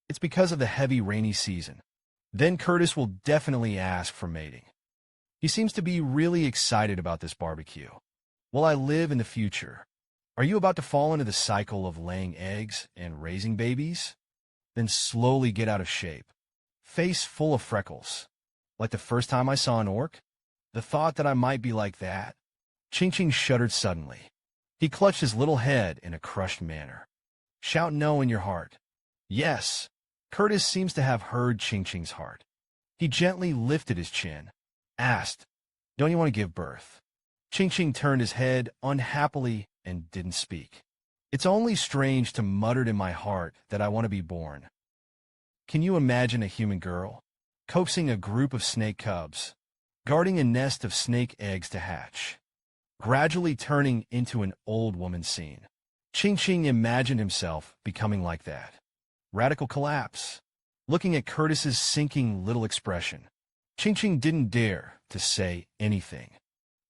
It's because of the heavy rainy season. Then Curtis will definitely ask for mating. He seems to be really excited about this barbecue. Will I live in the future? Are you about to fall into the cycle of laying eggs and raising babies? Then slowly get out of shape. Face full of freckles. Like the first time I saw an orc? The thought that I might be like that? Qingqing shuddered suddenly. He clutched his little head in a crushed manner. Shout no in your heart. Yes. Curtis seems to have heard Qingqing's heart. He gently lifted his chin, asked, "Don't you want to give birth?" Qingqing turned his head unhappily and didn't speak. "It's only strange to muttered in my heart that I want to be born." Can you imagine a human girl coaxing a group of snake cubs, guarding a nest of snake eggs to hatch, gradually turning into an old woman scene? Qingqing imagined himself becoming like that. Radical collapse. Looking at Curtis's sinking little expression, Qingqing didn't dare to say anything.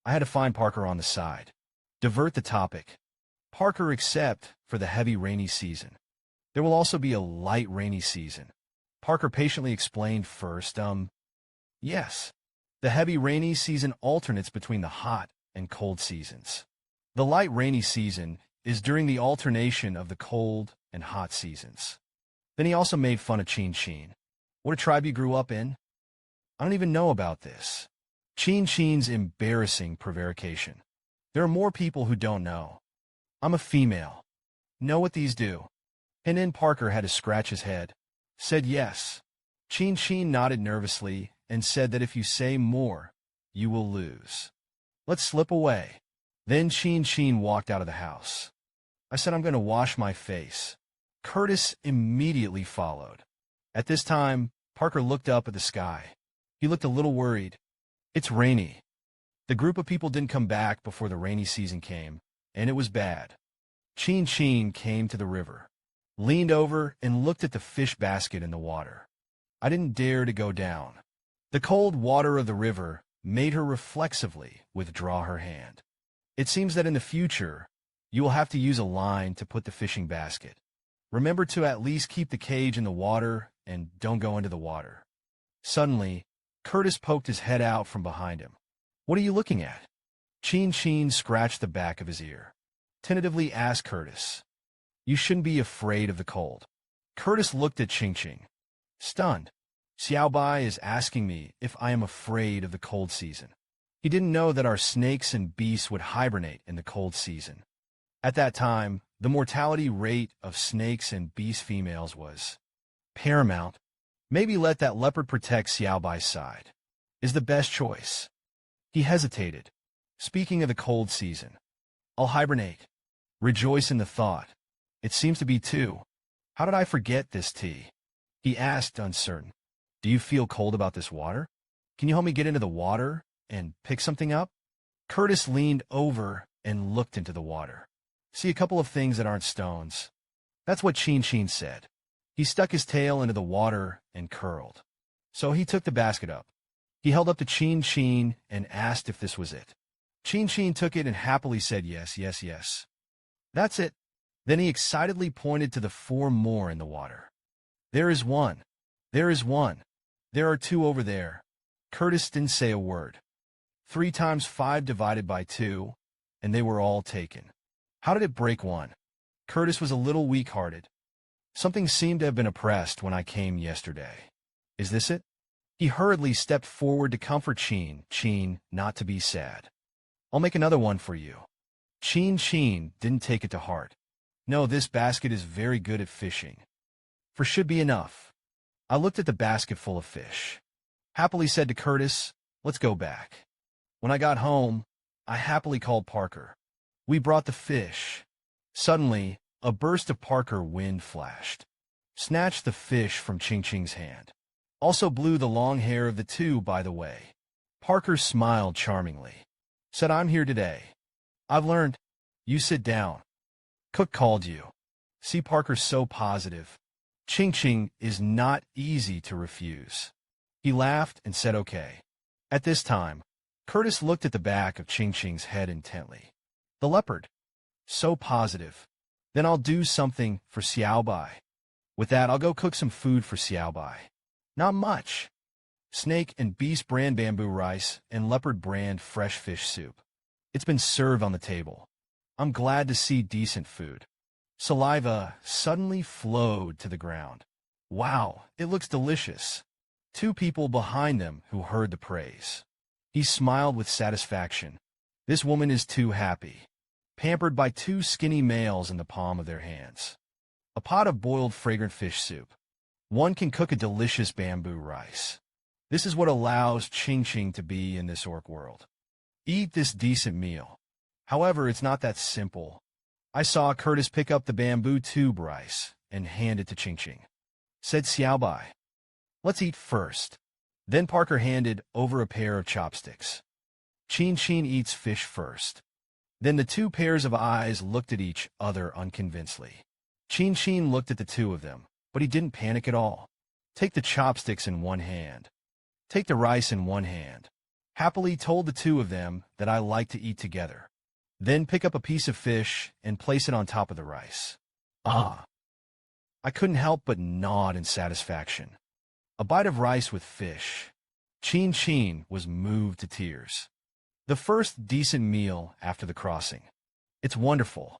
I had to find Parker on the side. Divert the topic. Parker, except for the heavy rainy season. There will also be a light rainy season. Parker patiently explained first, yes. The heavy rainy season alternates between the hot and cold seasons. The light rainy season is during the alternation of the cold and hot seasons. Then he also made fun of Qingqing. What a tribe you grew up in? I don't even know about this. Qingqing's embarrassing prevarication. There are more people who don't know. I'm a female. Know what these do? And then Parker had to scratch his head. Said yes. Qingqing nodded nervously and said that if you say more, you will lose. Let's slip away. Then Qingqing walked out of the house. I said I'm going to wash my face. Curtis immediately followed. At this time, Parker looked up at the sky. He looked a little worried. It's rainy. The group of people didn't come back before the rainy season came, and it was bad. Qingqing came to the river, leaned over and looked at the fish basket in the water. I didn't dare to go down. The cold water of the river made her reflexively withdraw her hand. It seems that in the future, you will have to use a line to put the fishing basket. Remember to at least keep the cage in the water and don't go into the water. Suddenly, Curtis poked his head out from behind him. What are you looking at? Qingqing scratched the back of his ear. Tentatively asked Curtis. You shouldn't be afraid of the cold. Curtis looked at Qingqing, stunned. Xiao Bai is asking me if I am afraid of the cold season. He didn't know that our snakes and beasts would hibernate in the cold season. At that time, the mortality rate of snakes and beast females was paramount. Maybe let that leopard protect Xiao Bai's side is the best choice. He hesitated. Speaking of the cold season, I'll hibernate. Rejoice in the thought. It seems to be too. How did I forget this tea? He asked, uncertain. Do you feel cold about this water? Can you help me get into the water and pick something up? Curtis leaned over and looked into the water. See a couple of things that aren't stones. That's what Qingqing said. He stuck his tail into the water and curled. So he took the basket up. He held up to Qingqing and asked if this was it. Qingqing took it and happily said yes, yes, yes. That's it. Then he excitedly pointed to the 4 more in the water. There is one. There is one. There are 2 over there. Curtis didn't say a word. 3 times 5 divided by 2, and they were all taken. How did it break 1? Curtis was a little weak-hearted. Something seemed to have been oppressed when I came yesterday. Is this it? He hurriedly stepped forward to comfort Qing, not to be sad. I'll make another one for you. Qing didn't take it to heart. No, this basket is very good at fishing. For should be enough. I looked at the basket full of fish. Happily said to Curtis, let's go back. When I got home, I happily called Parker. We brought the fish. Suddenly, a burst of Parker wind flashed, snatched the fish from Qingqing's hand. Also blew the long hair of the 2, by the way. Parker smiled charmingly. Said, I'm here today. I've learned. You sit down. Cook called you. See, Parker's so positive. Qingqing is not easy to refuse. He laughed and said okay. At this time, Curtis looked at the back of Qingqing's head intently. The leopard. So positive. Then I'll do something for Xiao Bai. With that, I'll go cook some food for Xiao Bai. Not much. Snake and beast brand bamboo rice and leopard brand fresh fish soup. It's been served on the table. I'm glad to see decent food. Saliva suddenly flowed to the ground. Wow, it looks delicious. 2 people behind them who heard the praise. He smiled with satisfaction. This woman is too happy. Pampered by 2 skinny males in the palm of their hands. A pot of boiled fragrant fish soup. One can cook a delicious bamboo rice. This is what allows Qingqing to be in this orc world. Eat this decent meal. However, it's not that simple. I saw Curtis pick up the bamboo tube rice and hand it to Qingqing. Said Xiaobai, "Let's eat first." Then Parker handed over a pair of chopsticks. Qingqing eats fish first. Then the two pairs of eyes looked at each other unconvincedly. Qingqing looked at the two of them, but he didn't panic at all. Take the chopsticks in one hand. Take the rice in one hand. Happily told the two of them that I like to eat together. Then pick up a piece of fish and place it on top of the rice. Ah! I couldn't help but nod in satisfaction. A bite of rice with fish. Qingqing was moved to tears. The first decent meal after the crossing. It's wonderful.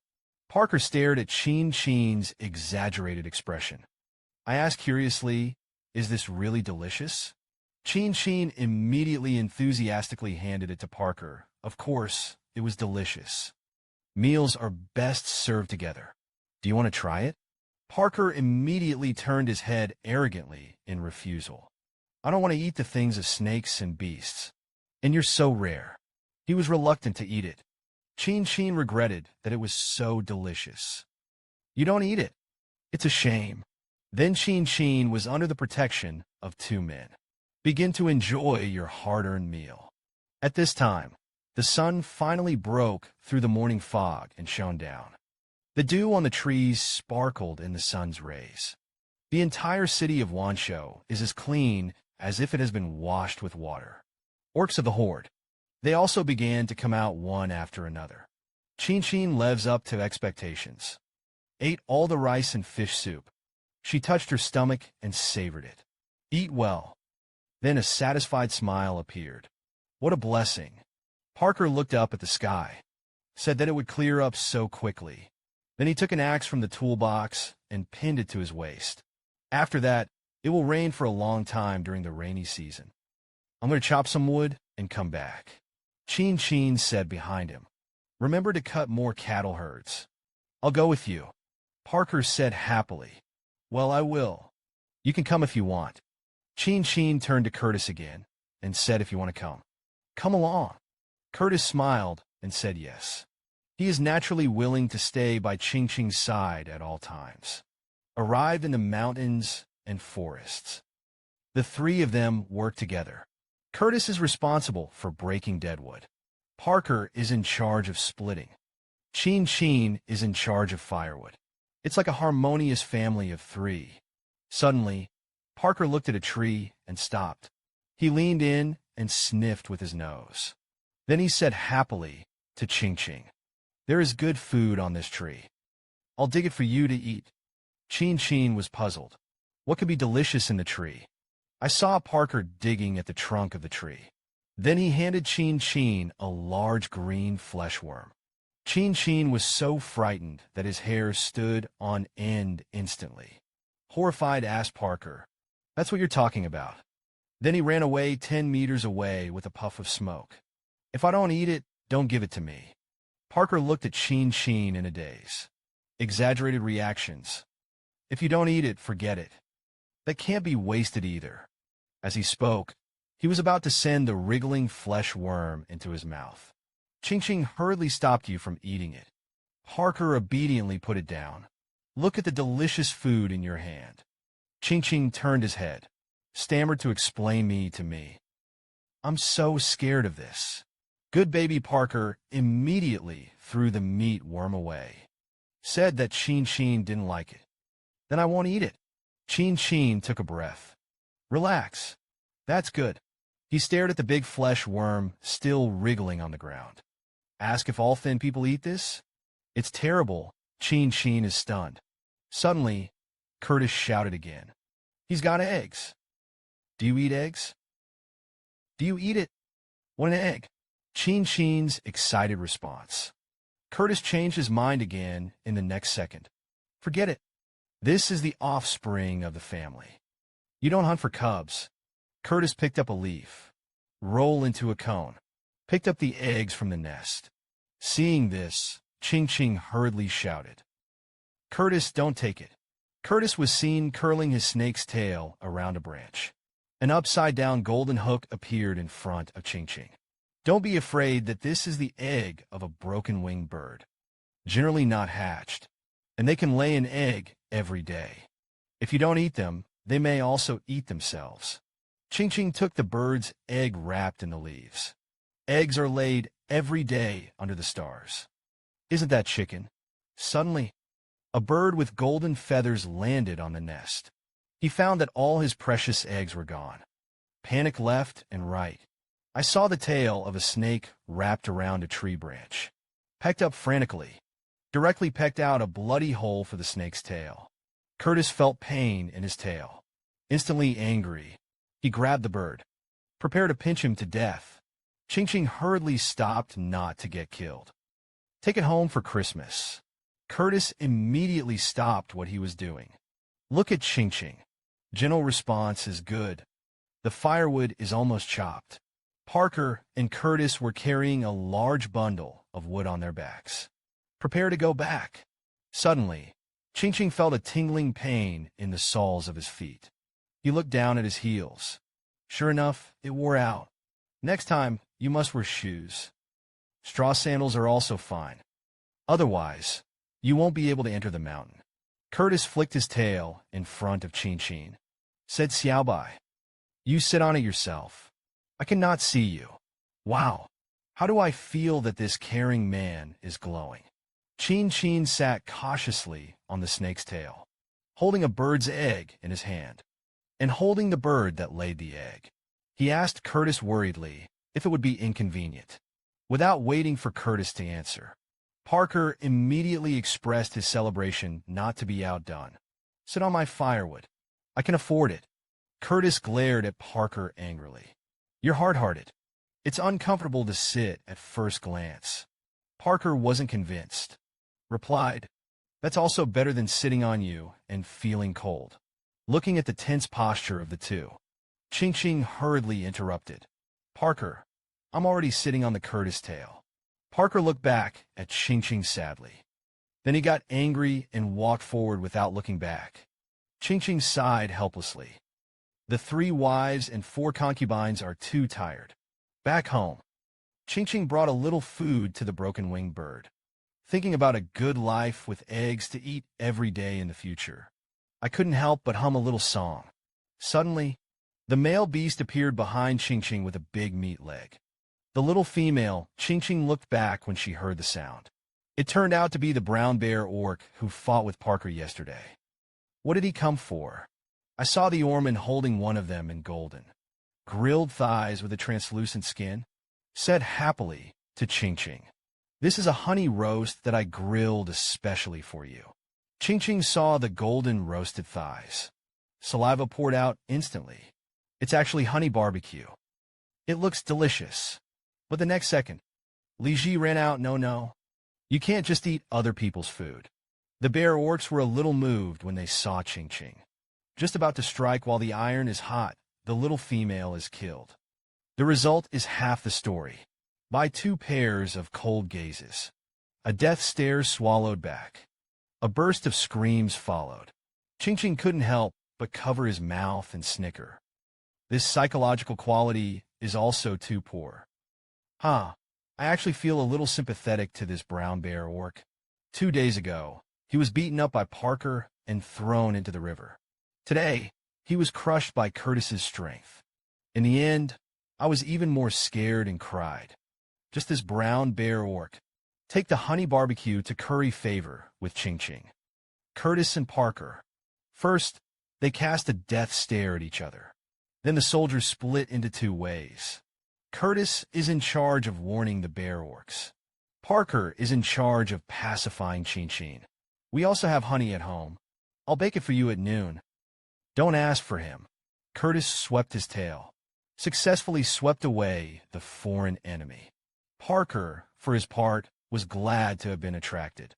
Parker stared at Qingqing's exaggerated expression. I asked curiously, "Is this really delicious?" Qingqing immediately enthusiastically handed it to Parker. Of course, it was delicious. Meals are best served together. Do you want to try it? Parker immediately turned his head arrogantly in refusal. I don't want to eat the things of snakes and beasts. And you're so rare. He was reluctant to eat it. Qingqing regretted that it was so delicious. You don't eat it. It's a shame. Then Qingqing was under the protection of two men. Begin to enjoy your hard-earned meal. At this time, the sun finally broke through the morning fog and shone down. The dew on the trees sparkled in the sun's rays. The entire city of Wanshou is as clean as if it has been washed with water. Orcs of the Horde. They also began to come out one after another. Qingqing lives up to expectations. Ate all the rice and fish soup. She touched her stomach and savored it. Eat well. Then a satisfied smile appeared. What a blessing. Parker looked up at the sky, said that it would clear up so quickly. Then he took an axe from the toolbox and pinned it to his waist. After that, it will rain for a long time during the rainy season. I'm going to chop some wood and come back. Qingqing said behind him. Remember to cut more cattle herds. I'll go with you. Parker said happily. Well, I will. You can come if you want. Qingqing turned to Curtis again and said if you want to come. Come along. Curtis smiled and said yes. He is naturally willing to stay by Qingqing's side at all times. Arrived in the mountains and forests. The three of them work together. Curtis is responsible for breaking deadwood. Parker is in charge of splitting. Qingqing is in charge of firewood. It's like a harmonious family of three. Suddenly, Parker looked at a tree and stopped. He leaned in and sniffed with his nose. Then he said happily to Qingqing, There is good food on this tree. I'll dig it for you to eat. Qingqing was puzzled. What could be delicious in the tree? I saw Parker digging at the trunk of the tree. Then he handed Qingqing a large green fleshworm. Qingqing was so frightened that his hair stood on end instantly. Horrified, asked Parker, That's what you're talking about. Then he ran away 10 meters away with a puff of smoke. If I don't eat it, don't give it to me. Parker looked at Qingqing in a daze. Exaggerated reactions. If you don't eat it, forget it. That can't be wasted either. As he spoke, he was about to send the wriggling flesh worm into his mouth. Qingqing hurriedly stopped you from eating it. Parker obediently put it down. Look at the delicious food in your hand. Qingqing turned his head, stammered to explain me to me. I'm so scared of this. Good baby Parker immediately threw the meat worm away. Said that Qingqing didn't like it. Then I won't eat it. Qingqing took a breath. Relax. That's good. He stared at the big flesh worm still wriggling on the ground. Ask if all thin people eat this? It's terrible. Qingqing is stunned. Suddenly, Curtis shouted again. He's got eggs. Do you eat eggs? Do you eat it? What an egg. Qingqing's excited response. Curtis changed his mind again in the next second. Forget it. This is the offspring of the family. You don't hunt for cubs. Curtis picked up a leaf, rolled into a cone, picked up the eggs from the nest. Seeing this, Qingqing hurriedly shouted, Curtis, don't take it. Curtis was seen curling his snake's tail around a branch. An upside-down golden hook appeared in front of Qingqing. Don't be afraid that this is the egg of a broken-winged bird, generally not hatched, and they can lay an egg every day. If you don't eat them, they may also eat themselves. Qingqing took the bird's egg wrapped in the leaves. Eggs are laid every day under the stars. Isn't that chicken? Suddenly, a bird with golden feathers landed on the nest. He found that all his precious eggs were gone. Panic left and right. I saw the tail of a snake wrapped around a tree branch. Pecked up frantically. Directly pecked out a bloody hole for the snake's tail. Curtis felt pain in his tail. Instantly angry, he grabbed the bird, prepared to pinch him to death. Qingqing hurriedly stopped not to get killed. Take it home for Christmas. Curtis immediately stopped what he was doing. Look at Qingqing. Gentle response is good. The firewood is almost chopped. Parker and Curtis were carrying a large bundle of wood on their backs. Prepare to go back. Suddenly, Qingqing felt a tingling pain in the soles of his feet. He looked down at his heels. Sure enough, it wore out. Next time, you must wear shoes. Straw sandals are also fine. Otherwise, you won't be able to enter the mountain. Curtis flicked his tail in front of Qingqing. Said Xiaobai, you sit on it yourself. I cannot see you. Wow, how do I feel that this caring man is glowing? Qingqing sat cautiously on the snake's tail, holding a bird's egg in his hand, and holding the bird that laid the egg. He asked Curtis worriedly if it would be inconvenient. Without waiting for Curtis to answer, Parker immediately expressed his celebration not to be outdone. Sit on my firewood. I can afford it. Curtis glared at Parker angrily. You're hard-hearted. It's uncomfortable to sit at first glance. Parker wasn't convinced. Replied, that's also better than sitting on you and feeling cold. Looking at the tense posture of the two, Qingqing hurriedly interrupted. Parker, I'm already sitting on the Curtis tail. Parker looked back at Qingqing sadly. Then he got angry and walked forward without looking back. Qingqing sighed helplessly. The 3 wives and 4 concubines are too tired. Back home, Qingqing brought a little food to the broken-winged bird, thinking about a good life with eggs to eat every day in the future. I couldn't help but hum a little song. Suddenly, the male beast appeared behind Qingqing with a big meat leg. The little female, Qingqing looked back when she heard the sound. It turned out to be the brown bear orc who fought with Parker yesterday. What did he come for? I saw the Orman holding one of them in golden, grilled thighs with a translucent skin, said happily to Qingqing. This is a honey roast that I grilled especially for you. Qingqing saw the golden roasted thighs. Saliva poured out instantly. It's actually honey barbecue. It looks delicious. But the next second, Li Ji ran out, no. You can't just eat other people's food. The bear orcs were a little moved when they saw Qingqing. Just about to strike while the iron is hot, the little female is killed. The result is half the story. By 2 pairs of cold gazes. A death stare swallowed back. A burst of screams followed. Qingqing couldn't help but cover his mouth and snicker. This psychological quality is also too poor. I actually feel a little sympathetic to this brown bear orc. 2 days ago, he was beaten up by Parker and thrown into the river. Today, he was crushed by Curtis's strength. In the end, I was even more scared and cried. Just this brown bear orc. Take the honey barbecue to curry favor with Qingqing. Curtis and Parker. First, they cast a death stare at each other. Then the soldiers split into 2 ways. Curtis is in charge of warning the bear orcs. Parker is in charge of pacifying Qingqing. We also have honey at home. I'll bake it for you at noon. Don't ask for him. Curtis swept his tail, successfully swept away the foreign enemy. Parker, for his part, was glad to have been attracted.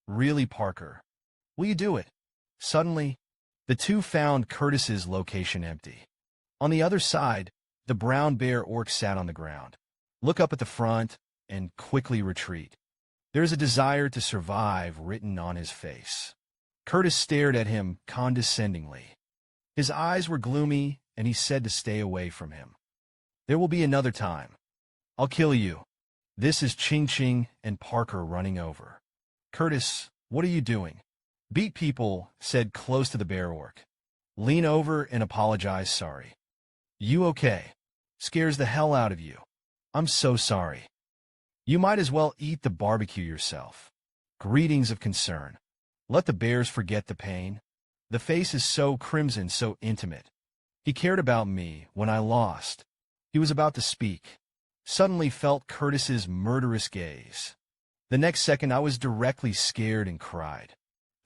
Really, Parker? Will you do it? Suddenly, the two found Curtis's location empty. On the other side, the brown bear orc sat on the ground. Look up at the front and quickly retreat. There is a desire to survive written on his face. Curtis stared at him condescendingly. His eyes were gloomy, and he said to stay away from him. There will be another time. I'll kill you. This is Qingqing and Parker running over. Curtis, what are you doing? Beat people, said close to the bear orc. Lean over and apologize sorry. You okay? Scares the hell out of you. I'm so sorry. You might as well eat the barbecue yourself. Greetings of concern. Let the bears forget the pain. The face is so crimson, so intimate. He cared about me when I lost. He was about to speak. Suddenly felt Curtis's murderous gaze. The next second I was directly scared and cried.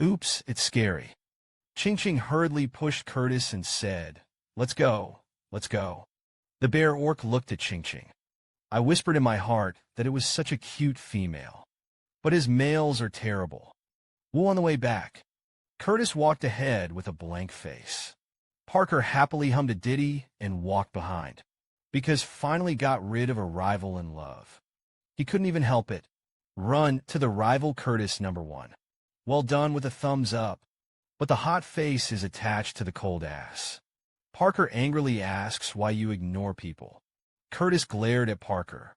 Oops, it's scary. Qingqing hurriedly pushed Curtis and said, Let's go, let's go. The bear orc looked at Qingqing. I whispered in my heart that it was such a cute female. But his males are terrible. We'll on the way back. Curtis walked ahead with a blank face. Parker happily hummed a ditty and walked behind, because finally got rid of a rival in love. He couldn't even help it. Run to the rival Curtis #1. Well done with a thumbs up. But the hot face is attached to the cold ass. Parker angrily asks why you ignore people. Curtis glared at Parker.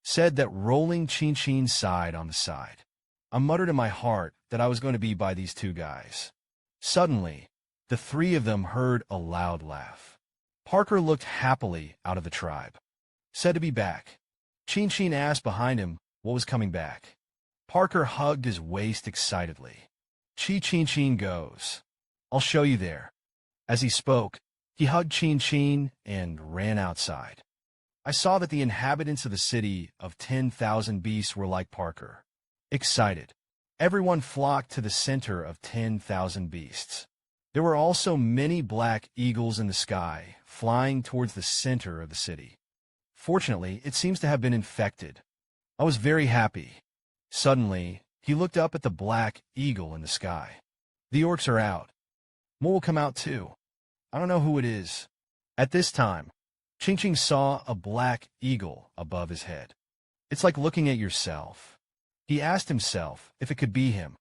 Said that rolling Qingqing's side on the side. I muttered in my heart that I was going to be by these two guys. Suddenly, the three of them heard a loud laugh. Parker looked happily out of the tribe. Said to be back. Qingqing asked behind him what was coming back. Parker hugged his waist excitedly. Qingqing goes. I'll show you there. As he spoke, he hugged Qingqing and ran outside. I saw that the inhabitants of the city of 10,000 beasts were like Parker. Excited. Everyone flocked to the center of 10,000 beasts. There were also many black eagles in the sky, flying towards the center of the city. Fortunately, it seems to have been infected. I was very happy. Suddenly, he looked up at the black eagle in the sky. The orcs are out. More will come out too. I don't know who it is. At this time, Qingqing saw a black eagle above his head. It's like looking at yourself. He asked himself if it could be him.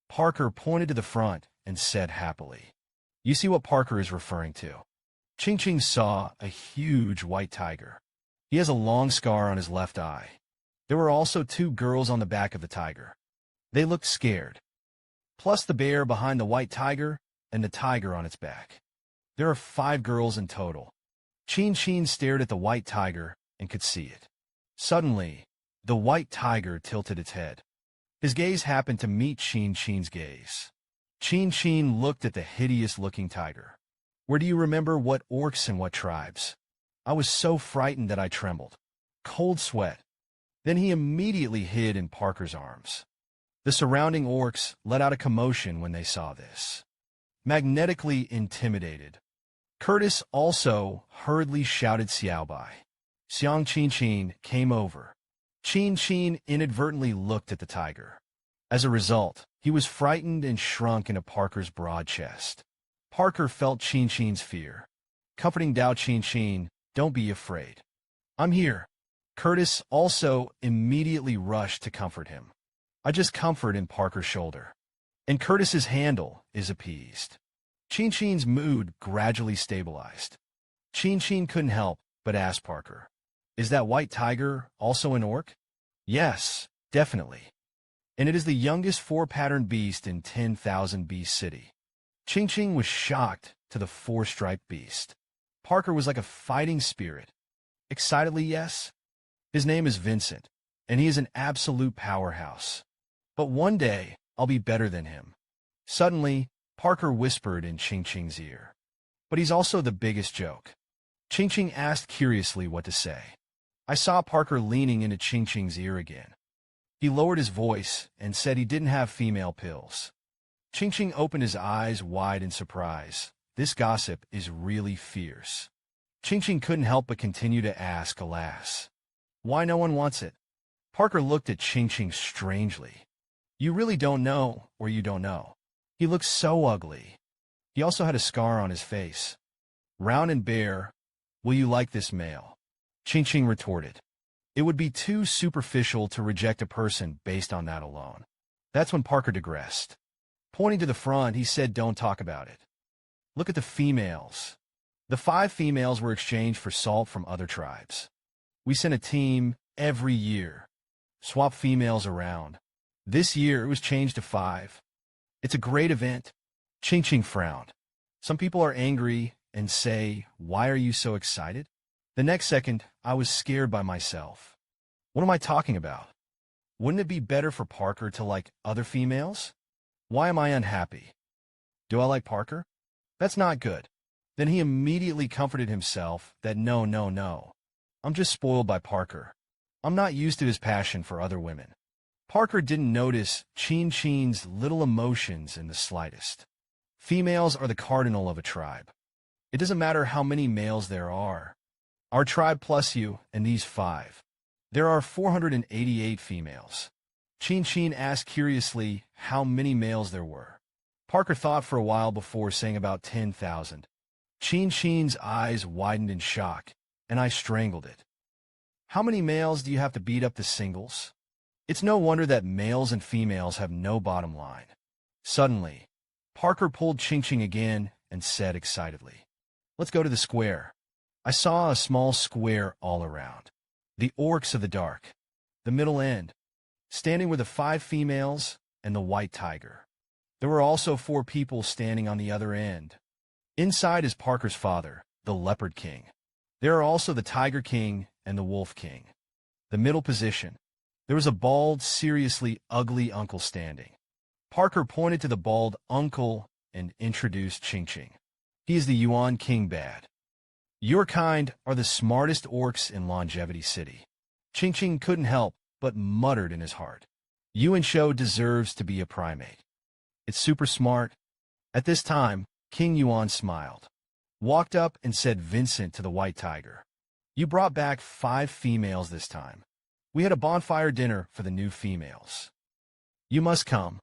Parker pointed to the front and said happily. You see what Parker is referring to. Qingqing saw a huge white tiger. He has a long scar on his left eye. There were also two girls on the back of the tiger. They looked scared. Plus the bear behind the white tiger and the tiger on its back. There are 5 girls in total. Qingqing stared at the white tiger and could see it. Suddenly, the white tiger tilted its head. His gaze happened to meet Qingqing's gaze. Qingqing looked at the hideous-looking tiger. Where do you remember what orcs and what tribes? I was so frightened that I trembled. Cold sweat. Then he immediately hid in Parker's arms. The surrounding orcs let out a commotion when they saw this. Magnetically intimidated, Curtis also hurriedly shouted Xiao Bai. Xiang Qingqing came over. Qingqing inadvertently looked at the tiger. As a result, he was frightened and shrunk into Parker's broad chest. Parker felt Qingqing's fear. Comforting Dao Qingqing, don't be afraid. I'm here. Curtis also immediately rushed to comfort him. I just comfort in Parker's shoulder. And Curtis's handle is appeased. Qingqing's mood gradually stabilized. Qingqing couldn't help but ask Parker, is that white tiger also an orc? Yes, definitely. And it is the youngest 4-patterned beast in 10,000 Beast City. Qingqing was shocked to the 4-striped beast. Parker was like a fighting spirit. Excitedly, yes. His name is Vincent, and he is an absolute powerhouse. But one day, I'll be better than him. Suddenly, Parker whispered in Qingqing's ear. But he's also the biggest joke. Qingqing asked curiously what to say. I saw Parker leaning into Qingqing's ear again. He lowered his voice and said he didn't have female pills. Qingqing opened his eyes wide in surprise. This gossip is really fierce. Qingqing couldn't help but continue to ask, alas. Why no one wants it? Parker looked at Qingqing strangely. You really don't know, or you don't know. He looked so ugly. He also had a scar on his face. Round and bare. Will you like this male? Qingqing retorted. It would be too superficial to reject a person based on that alone. That's when Parker digressed. Pointing to the front, he said, "Don't talk about it. Look at the females." The 5 females were exchanged for salt from other tribes. We sent a team every year. Swap females around. This year, it was changed to 5. It's a great event. Qingqing frowned. Some people are angry and say, "Why are you so excited?" The next second, I was scared by myself. What am I talking about? Wouldn't it be better for Parker to like other females? Why am I unhappy? Do I like Parker? That's not good. Then he immediately comforted himself that no, I'm just spoiled by Parker. I'm not used to his passion for other women. Parker didn't notice Qingqing's little emotions in the slightest. Females are the cardinal of a tribe. It doesn't matter how many males there are. Our tribe plus you and these 5. There are 488 females. Qingqing asked curiously how many males there were. Parker thought for a while before saying about 10,000. Qingqing's eyes widened in shock, and I strangled it. How many males do you have to beat up the singles? It's no wonder that males and females have no bottom line. Suddenly, Parker pulled Qingqing again and said excitedly, "Let's go to the square." I saw a small square all around. The orcs of the dark. The middle end. Standing were the 5 females and the white tiger. There were also 4 people standing on the other end. Inside is Parker's father, the leopard king. There are also the tiger king and the wolf king. The middle position. There was a bald, seriously ugly uncle standing. Parker pointed to the bald uncle and introduced Qingqing. He is the Yuan King Bad. Your kind are the smartest orcs in Longevity City. Qingqing couldn't help but muttered in his heart. Yuan Shou deserves to be a primate. It's super smart. At this time, King Yuan smiled, walked up and said Vincent to the white tiger. You brought back 5 females this time. We had a bonfire dinner for the new females. You must come.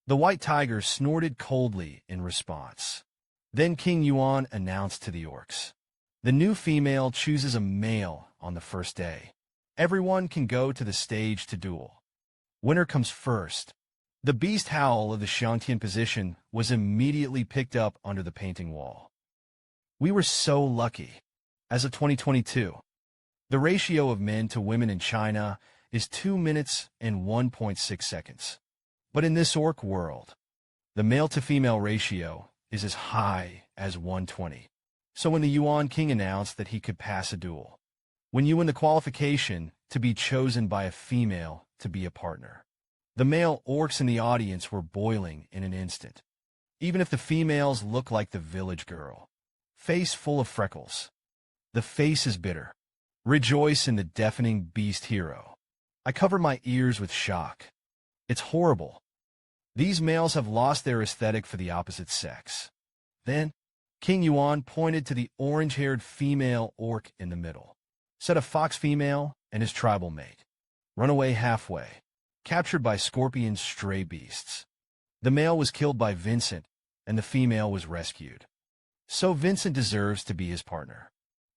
The white tiger snorted coldly in response. Then King Yuan announced to the orcs. The new female chooses a male on the first day. Everyone can go to the stage to duel. Winner comes first. The beast howl of the Xiangtian position was immediately picked up under the painting wall. We were so lucky. As of 2022, the ratio of men to women in China is 2 minutes and 1.6 seconds. But in this orc world, the male-to-female ratio is as high as 120. So when the Yuan King announced that he could pass a duel, when you win the qualification to be chosen by a female to be a partner, the male orcs in the audience were boiling in an instant. Even if the females look like the village girl, face full of freckles. The face is bitter. Rejoice in the deafening beast hero. I cover my ears with shock. It's horrible. These males have lost their aesthetic for the opposite sex. Then, King Yuan pointed to the orange-haired female orc in the middle, said a fox female and his tribal mate. Run away halfway, captured by scorpions, stray beasts. The male was killed by Vincent, and the female was rescued. So Vincent deserves to be his partner.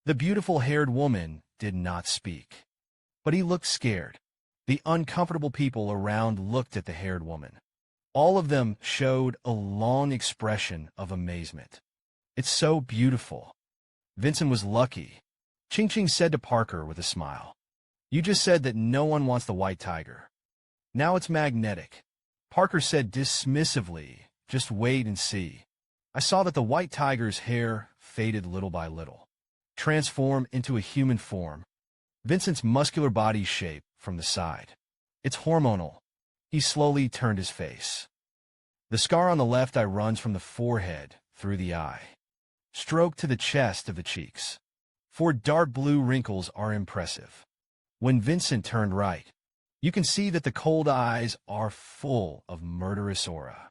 The beautiful-haired woman did not speak, but he looked scared. The uncomfortable people around looked at the haired woman. All of them showed a long expression of amazement. It's so beautiful. Vincent was lucky. Qingqing said to Parker with a smile. You just said that no one wants the white tiger. Now it's magnetic. Parker said dismissively, just wait and see. I saw that the white tiger's hair faded little by little, transform into a human form. Vincent's muscular body shape from the side. It's hormonal. He slowly turned his face. The scar on the left eye runs from the forehead through the eye, stroke to the chest of the cheeks. 4 dark blue wrinkles are impressive. When Vincent turned right, you can see that the cold eyes are full of murderous aura.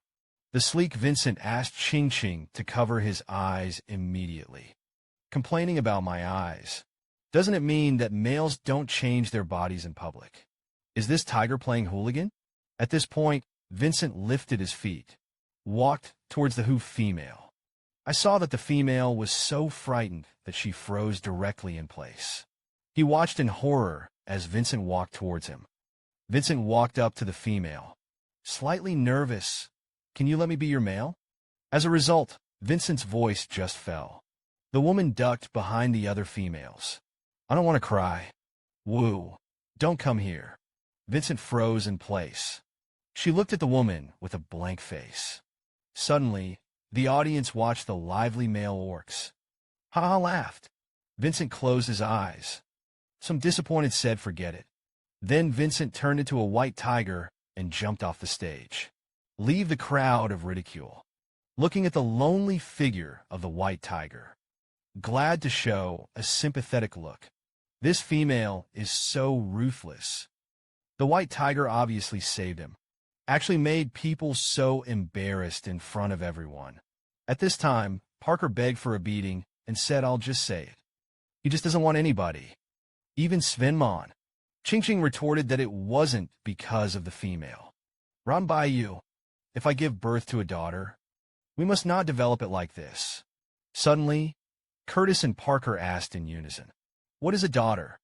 The sleek Vincent asked Qingqing to cover his eyes immediately. Complaining about my eyes. Doesn't it mean that males don't change their bodies in public? Is this tiger playing hooligan? At this point, Vincent lifted his feet, walked towards the hoof female. I saw that the female was so frightened that she froze directly in place. He watched in horror as Vincent walked towards him. Vincent walked up to the female, slightly nervous, Can you let me be your male? As a result, Vincent's voice just fell. The woman ducked behind the other females. I don't want to cry. Woo. Don't come here. Vincent froze in place. She looked at the woman with a blank face. Suddenly, the audience watched the lively male orcs. Ha laughed. Vincent closed his eyes. Some disappointed said forget it. Then Vincent turned into a white tiger and jumped off the stage. Leave the crowd of ridicule. Looking at the lonely figure of the white tiger. Glad to show a sympathetic look. This female is so ruthless. The white tiger obviously saved him. Actually made people so embarrassed in front of everyone. At this time, Parker begged for a beating and said, I'll just say it. He just doesn't want anybody. Even Svenmon. Qingqing retorted that it wasn't because of the female. Run by you. If I give birth to a daughter, we must not develop it like this. Suddenly, Curtis and Parker asked in unison, what is a daughter?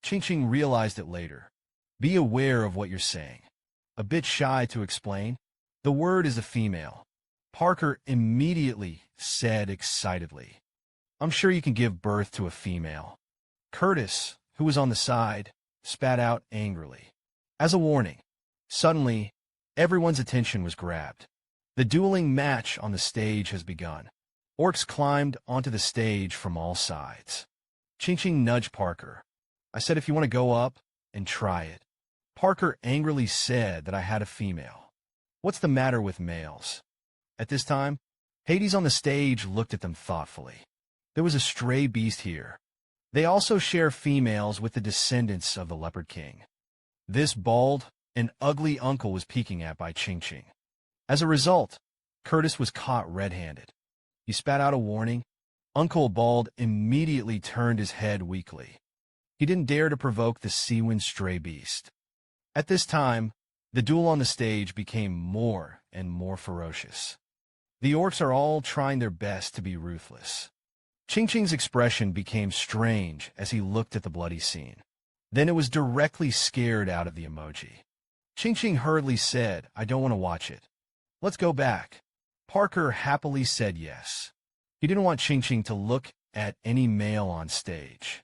Qingqing realized it later. Be aware of what you're saying. A bit shy to explain, the word is a female. Parker immediately said excitedly, I'm sure you can give birth to a female. Curtis, who was on the side, spat out angrily. As a warning, suddenly, everyone's attention was grabbed. The dueling match on the stage has begun. Orcs climbed onto the stage from all sides. Qingqing nudged Parker. I said if you want to go up and try it. Parker angrily said that I had a female. What's the matter with males? At this time, Hades on the stage looked at them thoughtfully. There was a stray beast here. They also share females with the descendants of the Leopard King. This bald and ugly uncle was peeking at Bai Qingqing. As a result, Curtis was caught red-handed. He spat out a warning. Uncle Bald immediately turned his head weakly. He didn't dare to provoke the Seawind stray beast. At this time, the duel on the stage became more and more ferocious. The orcs are all trying their best to be ruthless. Qingqing's expression became strange as he looked at the bloody scene. Then it was directly scared out of the emoji. Qingqing hurriedly said, I don't want to watch it. Let's go back. Parker happily said yes. He didn't want Qingqing to look at any male on stage.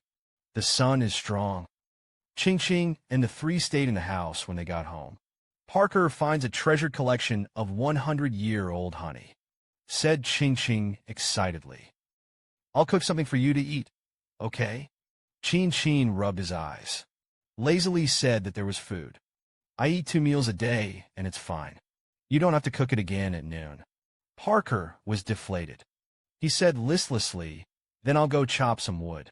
The sun is strong. Qingqing and the three stayed in the house when they got home. Parker finds a treasured collection of 100-year-old honey. Said Qingqing excitedly. I'll cook something for you to eat. Okay? Qingqing rubbed his eyes. Lazily said that there was food. I eat 2 meals a day, and it's fine. You don't have to cook it again at noon. Parker was deflated. He said listlessly, then I'll go chop some wood.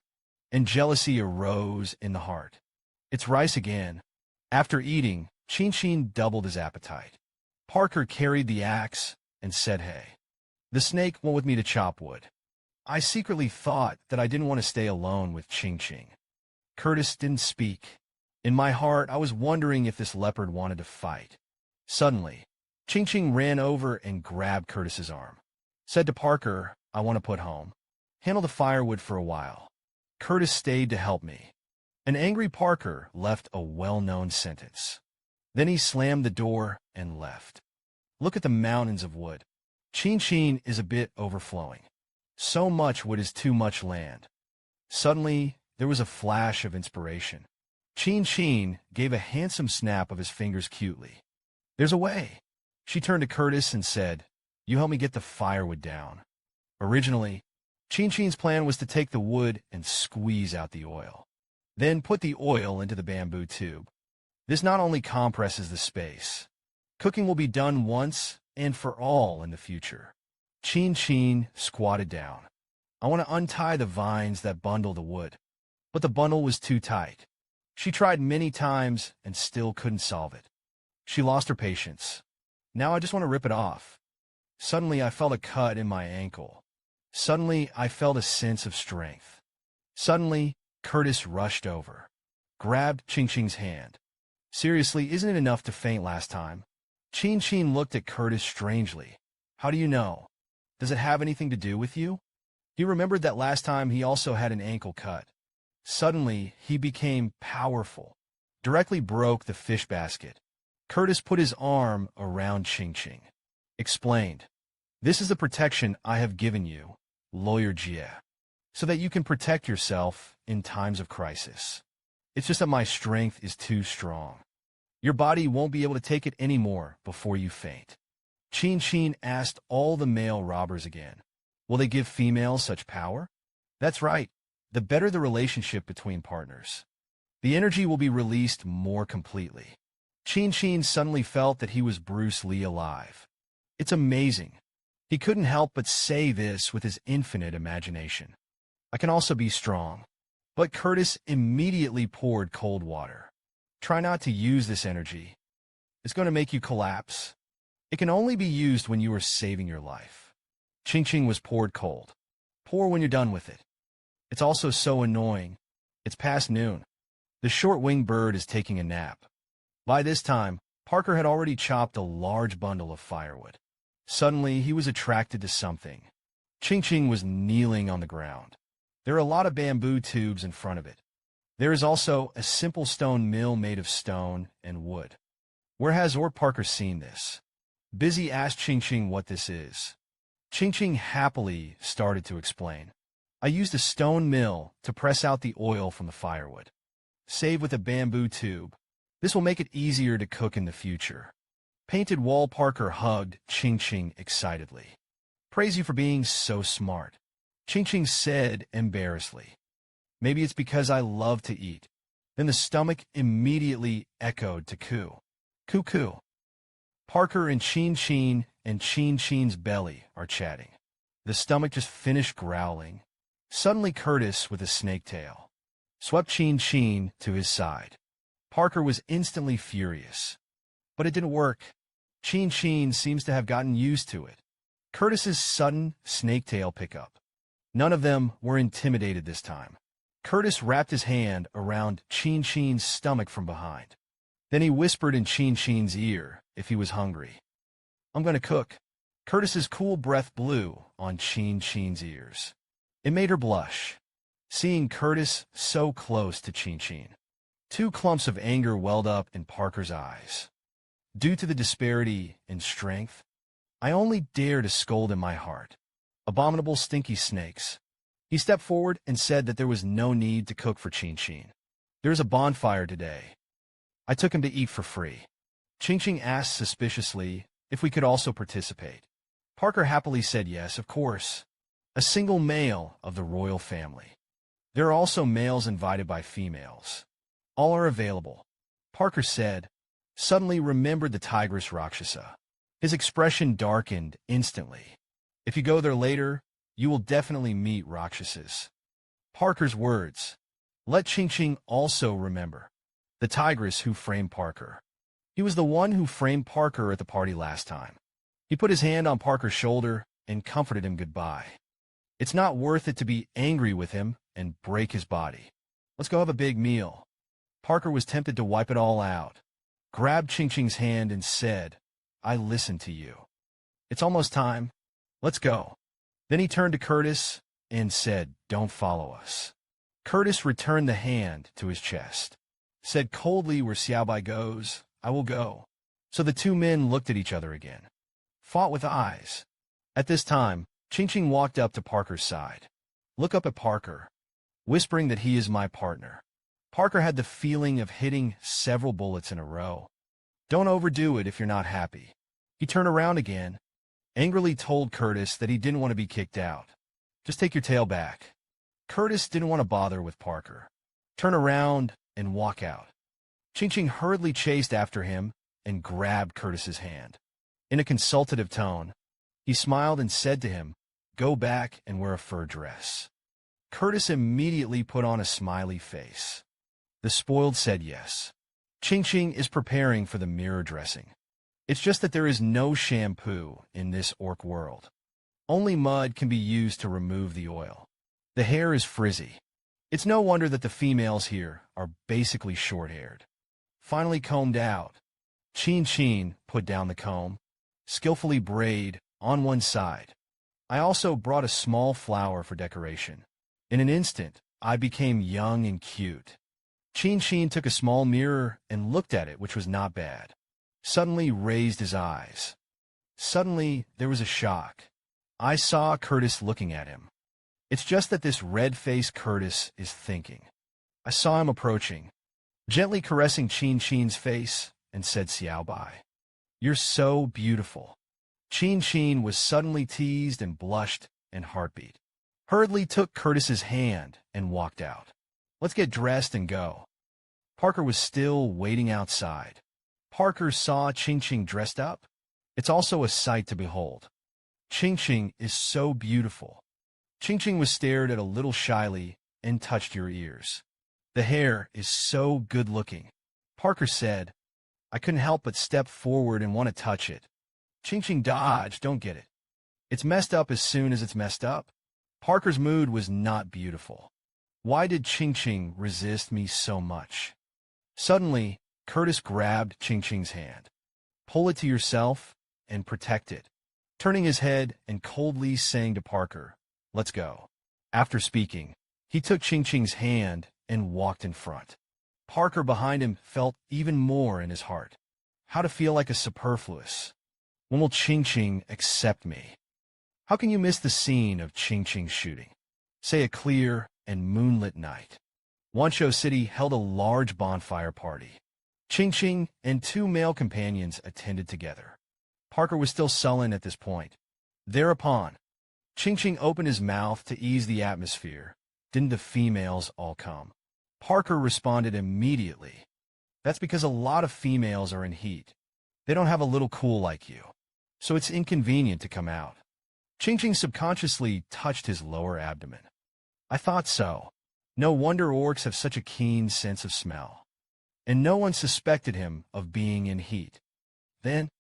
And jealousy arose in the heart. It's rice again. After eating, Qingqing doubled his appetite. Parker carried the axe and said, hey. The snake went with me to chop wood. I secretly thought that I didn't want to stay alone with Qingqing. Curtis didn't speak. In my heart, I was wondering if this leopard wanted to fight. Suddenly, Qingqing ran over and grabbed Curtis's arm. Said to Parker, I want to put home. Handle the firewood for a while. Curtis stayed to help me. An angry Parker left a well-known sentence. Then he slammed the door and left. Look at the mountains of wood. Qingqing is a bit overflowing. So much wood is too much land. Suddenly, there was a flash of inspiration. Qingqing gave a handsome snap of his fingers cutely. There's a way. She turned to Curtis and said, you help me get the firewood down. Originally, Qingqing's plan was to take the wood and squeeze out the oil. Then put the oil into the bamboo tube. This not only compresses the space. Cooking will be done once and for all in the future. Qingqing squatted down. I want to untie the vines that bundle the wood. But the bundle was too tight. She tried many times and still couldn't solve it. She lost her patience. Now I just want to rip it off. Suddenly I felt a cut in my ankle. Suddenly I felt a sense of strength. Suddenly, Curtis rushed over, grabbed Qingqing's hand. Seriously, isn't it enough to faint last time? Qingqing looked at Curtis strangely. How do you know? Does it have anything to do with you? He remembered that last time he also had an ankle cut. Suddenly, he became powerful, directly broke the fish basket. Curtis put his arm around Qingqing. explained. This is the protection I have given you, lawyer Jie, so that you can protect yourself in times of crisis. It's just that my strength is too strong. Your body won't be able to take it anymore before you faint. Qingqing asked all the male robbers again. Will they give females such power? That's right. The better the relationship between partners, the energy will be released more completely. Qingqing suddenly felt that he was Bruce Lee alive. It's amazing. He couldn't help but say this with his infinite imagination. I can also be strong. But Curtis immediately poured cold water. Try not to use this energy. It's going to make you collapse. It can only be used when you are saving your life. Qingqing was poured cold. Pour when you're done with it. It's also so annoying. It's past noon. The short-winged bird is taking a nap. By this time, Parker had already chopped a large bundle of firewood. Suddenly, he was attracted to something. Qingqing was kneeling on the ground. There are a lot of bamboo tubes in front of it. There is also a simple stone mill made of stone and wood. Where has Parker seen this? Busy asked Qingqing what this is. Qingqing happily started to explain. I used a stone mill to press out the oil from the firewood. Save with a bamboo tube. This will make it easier to cook in the future. Painted wall. Parker hugged Qingqing excitedly. Praise you for being so smart, Qingqing said embarrassedly. Maybe it's because I love to eat. Then the stomach immediately echoed to coo. Coo coo. Parker and Qingqing's belly are chatting. The stomach just finished growling. Suddenly Curtis, with a snake tail, swept Qingqing to his side. Parker was instantly furious. But it didn't work. Qingqing seems to have gotten used to it. Curtis's sudden snake tail pickup. None of them were intimidated this time. Curtis wrapped his hand around Qingqing's stomach from behind. Then he whispered in Qingqing's ear if he was hungry. I'm going to cook. Curtis's cool breath blew on Qingqing's ears. It made her blush, seeing Curtis so close to Qingqing. Two clumps of anger welled up in Parker's eyes. Due to the disparity in strength, I only dare to scold in my heart. Abominable stinky snakes. He stepped forward and said that there was no need to cook for Qingqing. There's a bonfire today. I took him to eat for free. Qingqing asked suspiciously if we could also participate. Parker happily said yes, of course. A single male of the royal family. There are also males invited by females. All are available. Parker said, suddenly remembered the tigress Rakshasa. His expression darkened instantly. If you go there later, you will definitely meet Rakshasas. Parker's words. Let Qingqing also remember. The tigress who framed Parker. He was the one who framed Parker at the party last time. He put his hand on Parker's shoulder and comforted him goodbye. It's not worth it to be angry with him and break his body. Let's go have a big meal. Parker was tempted to wipe it all out, grabbed Qingqing's hand and said, I listen to you. It's almost time. Let's go. Then he turned to Curtis and said, don't follow us. Curtis returned the hand to his chest, said coldly, where Xiaobai goes, I will go. So the two men looked at each other again, fought with eyes. At this time, Qingqing walked up to Parker's side. Look up at Parker, whispering that he is my partner. Parker had the feeling of hitting several bullets in a row. Don't overdo it if you're not happy. He turned around again, angrily told Curtis that he didn't want to be kicked out. Just take your tail back. Curtis didn't want to bother with Parker. Turn around and walk out. Qingqing hurriedly chased after him and grabbed Curtis's hand. In a consultative tone, he smiled and said to him, go back and wear a fur dress. Curtis immediately put on a smiley face. The spoiled said yes. Qingqing is preparing for the mirror dressing. It's just that there is no shampoo in this orc world. Only mud can be used to remove the oil. The hair is frizzy. It's no wonder that the females here are basically short-haired. Finally combed out, Qingqing put down the comb, skillfully braid on one side. I also brought a small flower for decoration. In an instant, I became young and cute. Qingqing took a small mirror and looked at it, which was not bad. Suddenly raised his eyes. Suddenly, there was a shock. I saw Curtis looking at him. It's just that this red-faced Curtis is thinking. I saw him approaching, gently caressing Qingqing's face, and said, "Xiao Bai, you're so beautiful." Qingqing was suddenly teased and blushed and heartbeat. Hurriedly took Curtis's hand and walked out. "Let's get dressed and go." Parker was still waiting outside. Parker saw Qingqing dressed up. It's also a sight to behold. Qingqing is so beautiful. Qingqing was stared at a little shyly and touched your ears. "The hair is so good-looking," Parker said. I couldn't help but step forward and want to touch it. Qingqing dodged. "Don't get it. It's messed up as soon as it's messed up." Parker's mood was not beautiful. Why did Qingqing resist me so much? Suddenly, Curtis grabbed Qingqing's hand. "Pull it to yourself and protect it," turning his head and coldly saying to Parker, "Let's go." After speaking, he took Qingqing's hand and walked in front. Parker behind him felt even more in his heart. How to feel like a superfluous. When will Qingqing accept me? How can you miss the scene of Qingqing's shooting? Say a clear and moonlit night. Wanshou City held a large bonfire party. Qingqing and two male companions attended together. Parker was still sullen at this point. Thereupon, Qingqing opened his mouth to ease the atmosphere. "Didn't the females all come?" Parker responded immediately. "That's because a lot of females are in heat. They don't have a little cool like you, so it's inconvenient to come out." Qingqing subconsciously touched his lower abdomen. "I thought so. No wonder orcs have such a keen sense of smell." And no one suspected him of being in heat. Then,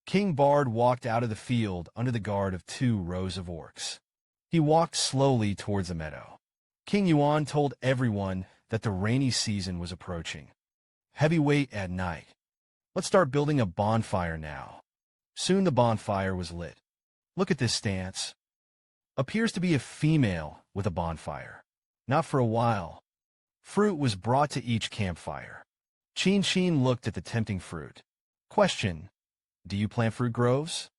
King Bard walked out of the field under the guard of 2 rows of orcs. He walked slowly towards the meadow. King Yuan told everyone that the rainy season was approaching. Heavyweight at night. Let's start building a bonfire now. Soon the bonfire was lit. Look at this stance. Appears to be a female with a bonfire. Not for a while. Fruit was brought to each campfire. Qingqing looked at the tempting fruit. Question: do you plant fruit groves?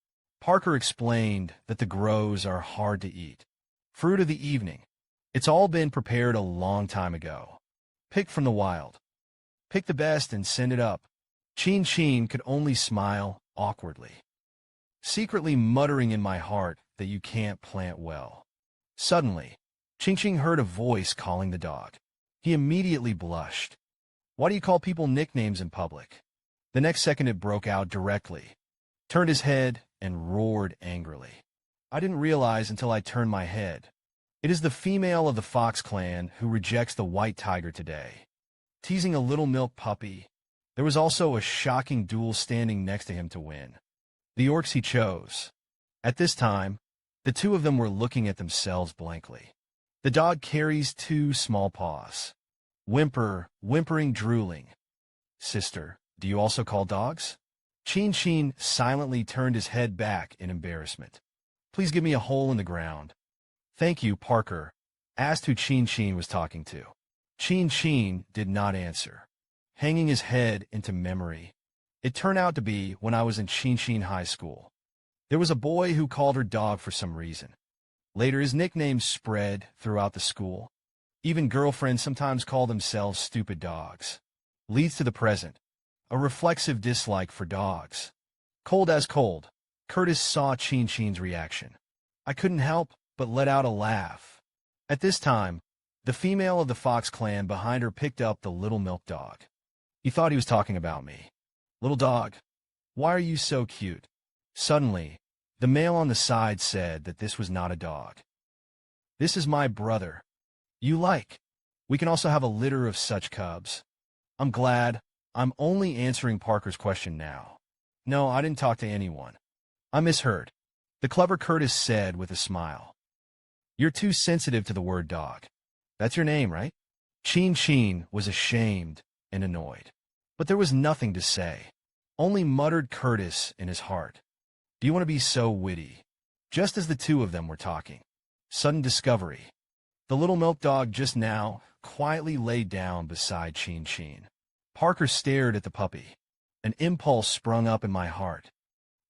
Parker explained that the groves are hard to eat. Fruit of the evening. It's all been prepared a long time ago. Pick from the wild. Pick the best and send it up. Qingqing could only smile awkwardly, secretly muttering in my heart that you can't plant well. Suddenly, Qingqing heard a voice calling the dog. He immediately blushed. Why do you call people nicknames in public? The next second it broke out directly, turned his head, and roared angrily. I didn't realize until I turned my head. It is the female of the Fox clan who rejects the white tiger today. Teasing a little milk puppy. There was also a shocking duel standing next to him to win. The orcs he chose. At this time, the two of them were looking at themselves blankly. The dog carries 2 small paws. Whimpering, drooling. Sister, do you also call dogs? Qingqing silently turned his head back in embarrassment. Please give me a hole in the ground. Thank you, Parker asked who Qingqing was talking to. Qingqing did not answer, hanging his head into memory. It turned out to be when I was in Qingqing High School. There was a boy who called her dog for some reason. Later, his nickname spread throughout the school. Even girlfriends sometimes call themselves stupid dogs. Leads to the present, a reflexive dislike for dogs. Cold as cold, Curtis saw Qingqing's reaction. I couldn't help but let out a laugh. At this time, the female of the Fox clan behind her picked up the little milk dog. He thought he was talking about me. Little dog, why are you so cute? Suddenly, the male on the side said that this was not a dog. This is my brother. You like? We can also have a litter of such cubs. I'm glad. I'm only answering Parker's question now. No, I didn't talk to anyone. I misheard. The clever Curtis said with a smile. You're too sensitive to the word dog. That's your name, right? Qingqing was ashamed and annoyed. But there was nothing to say. Only muttered Curtis in his heart. Do you want to be so witty? Just as the two of them were talking. Sudden discovery. The little milk dog just now quietly lay down beside Qingqing. Parker stared at the puppy. An impulse sprung up in my heart.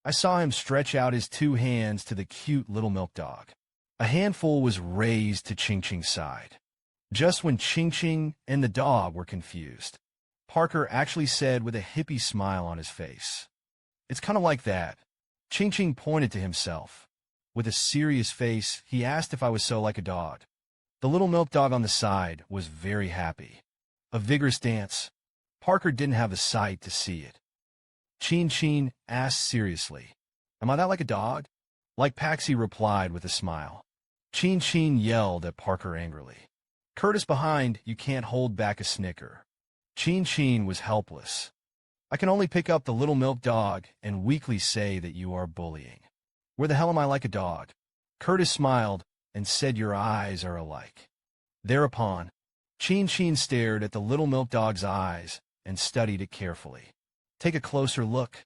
I saw him stretch out his 2 hands to the cute little milk dog. A handful was raised to Qingqing's side. Just when Qingqing and the dog were confused, Parker actually said with a hippie smile on his face, "It's kind of like that." Qingqing pointed to himself. With a serious face, he asked if I was so like a dog. The little milk dog on the side was very happy. A vigorous dance. Parker didn't have the sight to see it. Qingqing asked seriously, "Am I that like a dog?" Like Paxi replied with a smile. Qingqing yelled at Parker angrily. "Curtis behind, you can't hold back a snicker." Qingqing was helpless. "I can only pick up the little milk dog and weakly say that you are bullying." "Where the hell am I like a dog?" Curtis smiled and said, "Your eyes are alike." Thereupon, Qingqing stared at the little milk dog's eyes and studied it carefully. "Take a closer look.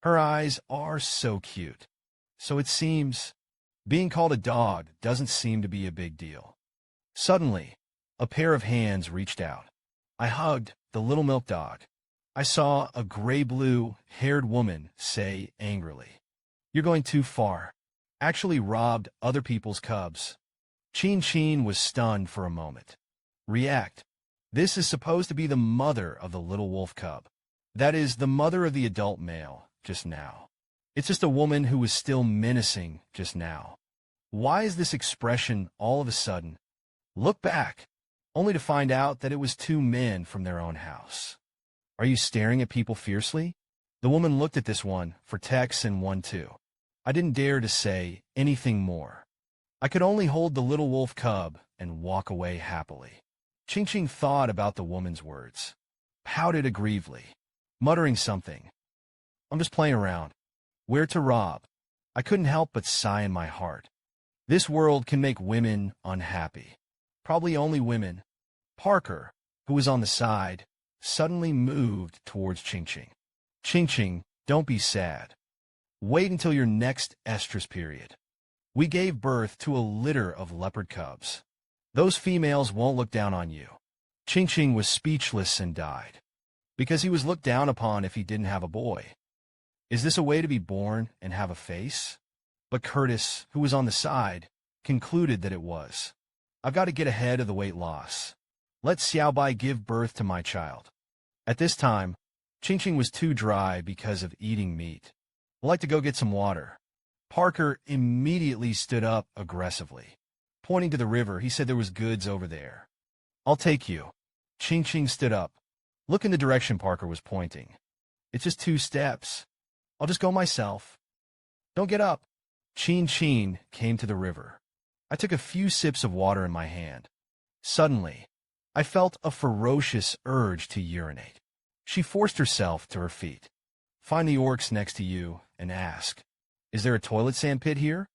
Her eyes are so cute. So it seems being called a dog doesn't seem to be a big deal." Suddenly, a pair of hands reached out. I hugged the little milk dog. I saw a gray-blue haired woman say angrily, "You're going too far. Actually robbed other people's cubs." Qingqing was stunned for a moment. React. This is supposed to be the mother of the little wolf cub. That is, the mother of the adult male, just now. It's just a woman who was still menacing just now. Why is this expression all of a sudden? Look back, only to find out that it was 2 men from their own house. "Are you staring at people fiercely?" The woman looked at this one for Tex and one too. I didn't dare to say anything more. I could only hold the little wolf cub and walk away happily. Qingqing thought about the woman's words, pouted aggrievedly, muttering something. "I'm just playing around. Where to rob?" I couldn't help but sigh in my heart. This world can make women unhappy. Probably only women. Parker, who was on the side, suddenly moved towards Qingqing. "Qingqing, don't be sad. Wait until your next estrus period. We gave birth to a litter of leopard cubs. Those females won't look down on you." Qingqing was speechless and died. Because he was looked down upon if he didn't have a boy. Is this a way to be born and have a face? But Curtis, who was on the side, concluded that it was. "I've got to get ahead of the weight loss. Let Xiaobai give birth to my child." At this time, Qingqing was too dry because of eating meat. "I'd like to go get some water." Parker immediately stood up aggressively. Pointing to the river, he said there was goods over there. "I'll take you." Qingqing stood up. "Look in the direction Parker was pointing. It's just 2 steps. I'll just go myself." "Don't get up." Qingqing came to the river. I took a few sips of water in my hand. Suddenly, I felt a ferocious urge to urinate. She forced herself to her feet. "Find the orcs next to you and ask, is there a toilet sandpit here?"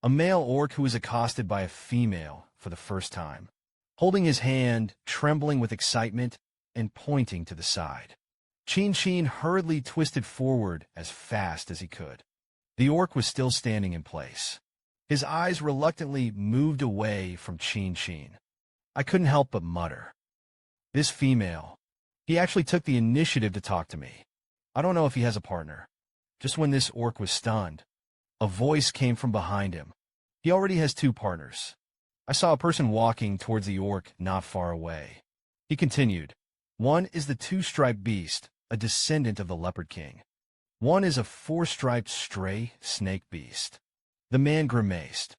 A male orc who was accosted by a female for the first time, holding his hand, trembling with excitement, and pointing to the side. Qingqing hurriedly twisted forward as fast as he could. The orc was still standing in place. His eyes reluctantly moved away from Qingqing. I couldn't help but mutter. This female. He actually took the initiative to talk to me. I don't know if he has a partner. Just when this orc was stunned, a voice came from behind him. He already has 2 partners. I saw a person walking towards the orc not far away. He continued. "One is the 2-striped beast, a descendant of the leopard king. One is a 4-striped stray snake beast." The man grimaced.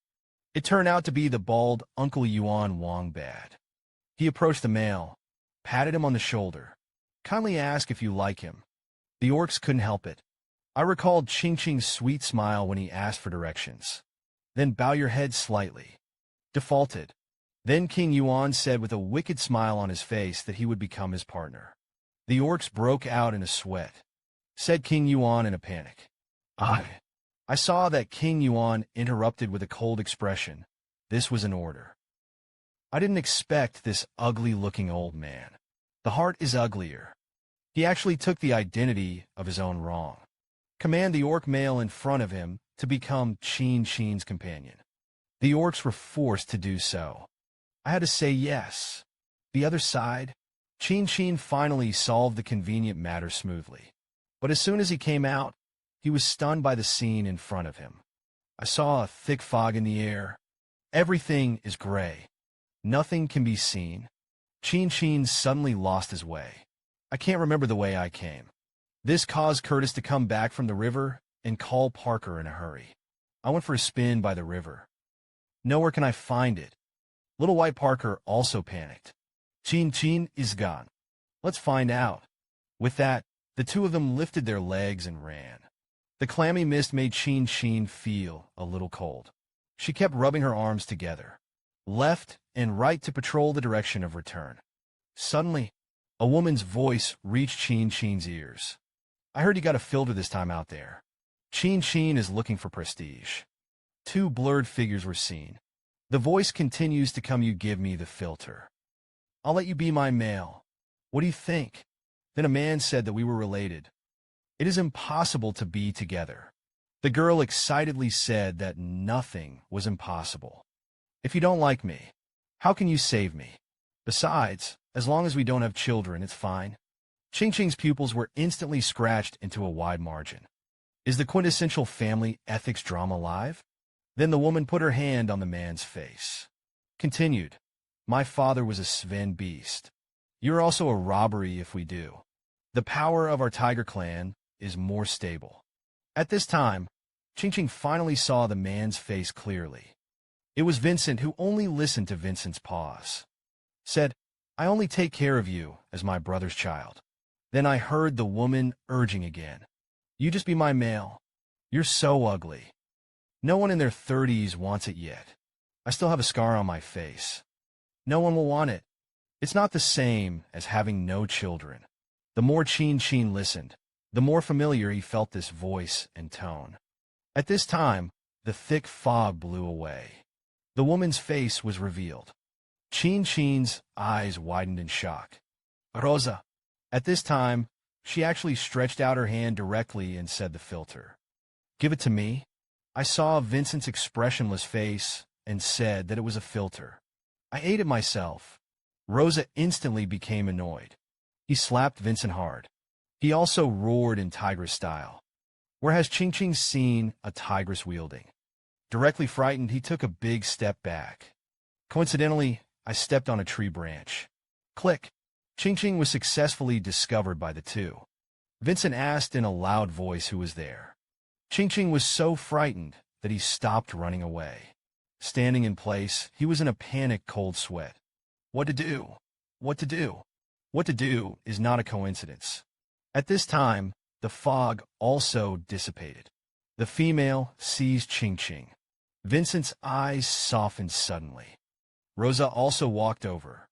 It turned out to be the bald Uncle Yuan Wongbad. He approached the male, patted him on the shoulder. "Kindly ask if you like him." The orcs couldn't help it. I recalled Qingqing's sweet smile when he asked for directions. "Then bow your head slightly." Defaulted. Then King Yuan said with a wicked smile on his face that he would become his partner. The orcs broke out in a sweat. Said King Yuan in a panic. I saw that King Yuan interrupted with a cold expression. This was an order. I didn't expect this ugly-looking old man. The heart is uglier. He actually took the identity of his own wrong. Command the orc male in front of him to become Qingqing's companion. The orcs were forced to do so. I had to say yes. The other side, Qingqing finally solved the convenient matter smoothly. But as soon as he came out, He was stunned by the scene in front of him. I saw a thick fog in the air. Everything is gray. Nothing can be seen. Qingqing suddenly lost his way. I can't remember the way I came. This caused Curtis to come back from the river and call Parker in a hurry. I went for a spin by the river. Nowhere can I find it. Little White Parker also panicked. Qingqing is gone. Let's find out. With that, the two of them lifted their legs and ran. The clammy mist made Qingqing feel a little cold. She kept rubbing her arms together, left and right to patrol the direction of return. Suddenly, a woman's voice reached Qingqing's ears. I heard you got a filter this time out there. Qingqing is looking for prestige. Two blurred figures were seen. The voice continues to come. You give me the filter. I'll let you be my male. What do you think? Then a man said that we were related. It is impossible to be together. The girl excitedly said that nothing was impossible. If you don't like me, how can you save me? Besides, as long as we don't have children, it's fine. Qingqing's pupils were instantly scratched into a wide margin. Is the quintessential family ethics drama live? Then the woman put her hand on the man's face. Continued, my father was a Sven beast. You're also a robbery if we do. The power of our tiger clan is more stable. At this time, Qingqing finally saw the man's face clearly. It was Vincent, who only listened to Vincent's pause. Said, I only take care of you as my brother's child. Then I heard the woman urging again. You just be my male. You're so ugly. No one in their 30s wants it yet. I still have a scar on my face. No one will want it. It's not the same as having no children. The more Qingqing listened, the more familiar he felt this voice and tone. At this time, the thick fog blew away. The woman's face was revealed. Qingqing's eyes widened in shock. Rosa. At this time, she actually stretched out her hand directly and said the filter. Give it to me. I saw Vincent's expressionless face and said that it was a filter. I ate it myself. Rosa instantly became annoyed. He slapped Vincent hard. He also roared in tigress style. Whereas Qingqing seen a tigress wielding. Directly frightened, he took a big step back. Coincidentally, I stepped on a tree branch. Click. Qingqing was successfully discovered by the two. Vincent asked in a loud voice who was there. Qingqing was so frightened that he stopped running away. Standing in place, he was in a panic cold sweat. What to do? What to do? What to do is not a coincidence. At this time, the fog also dissipated. The female seized Qingqing. Vincent's eyes softened suddenly. Rosa also walked over.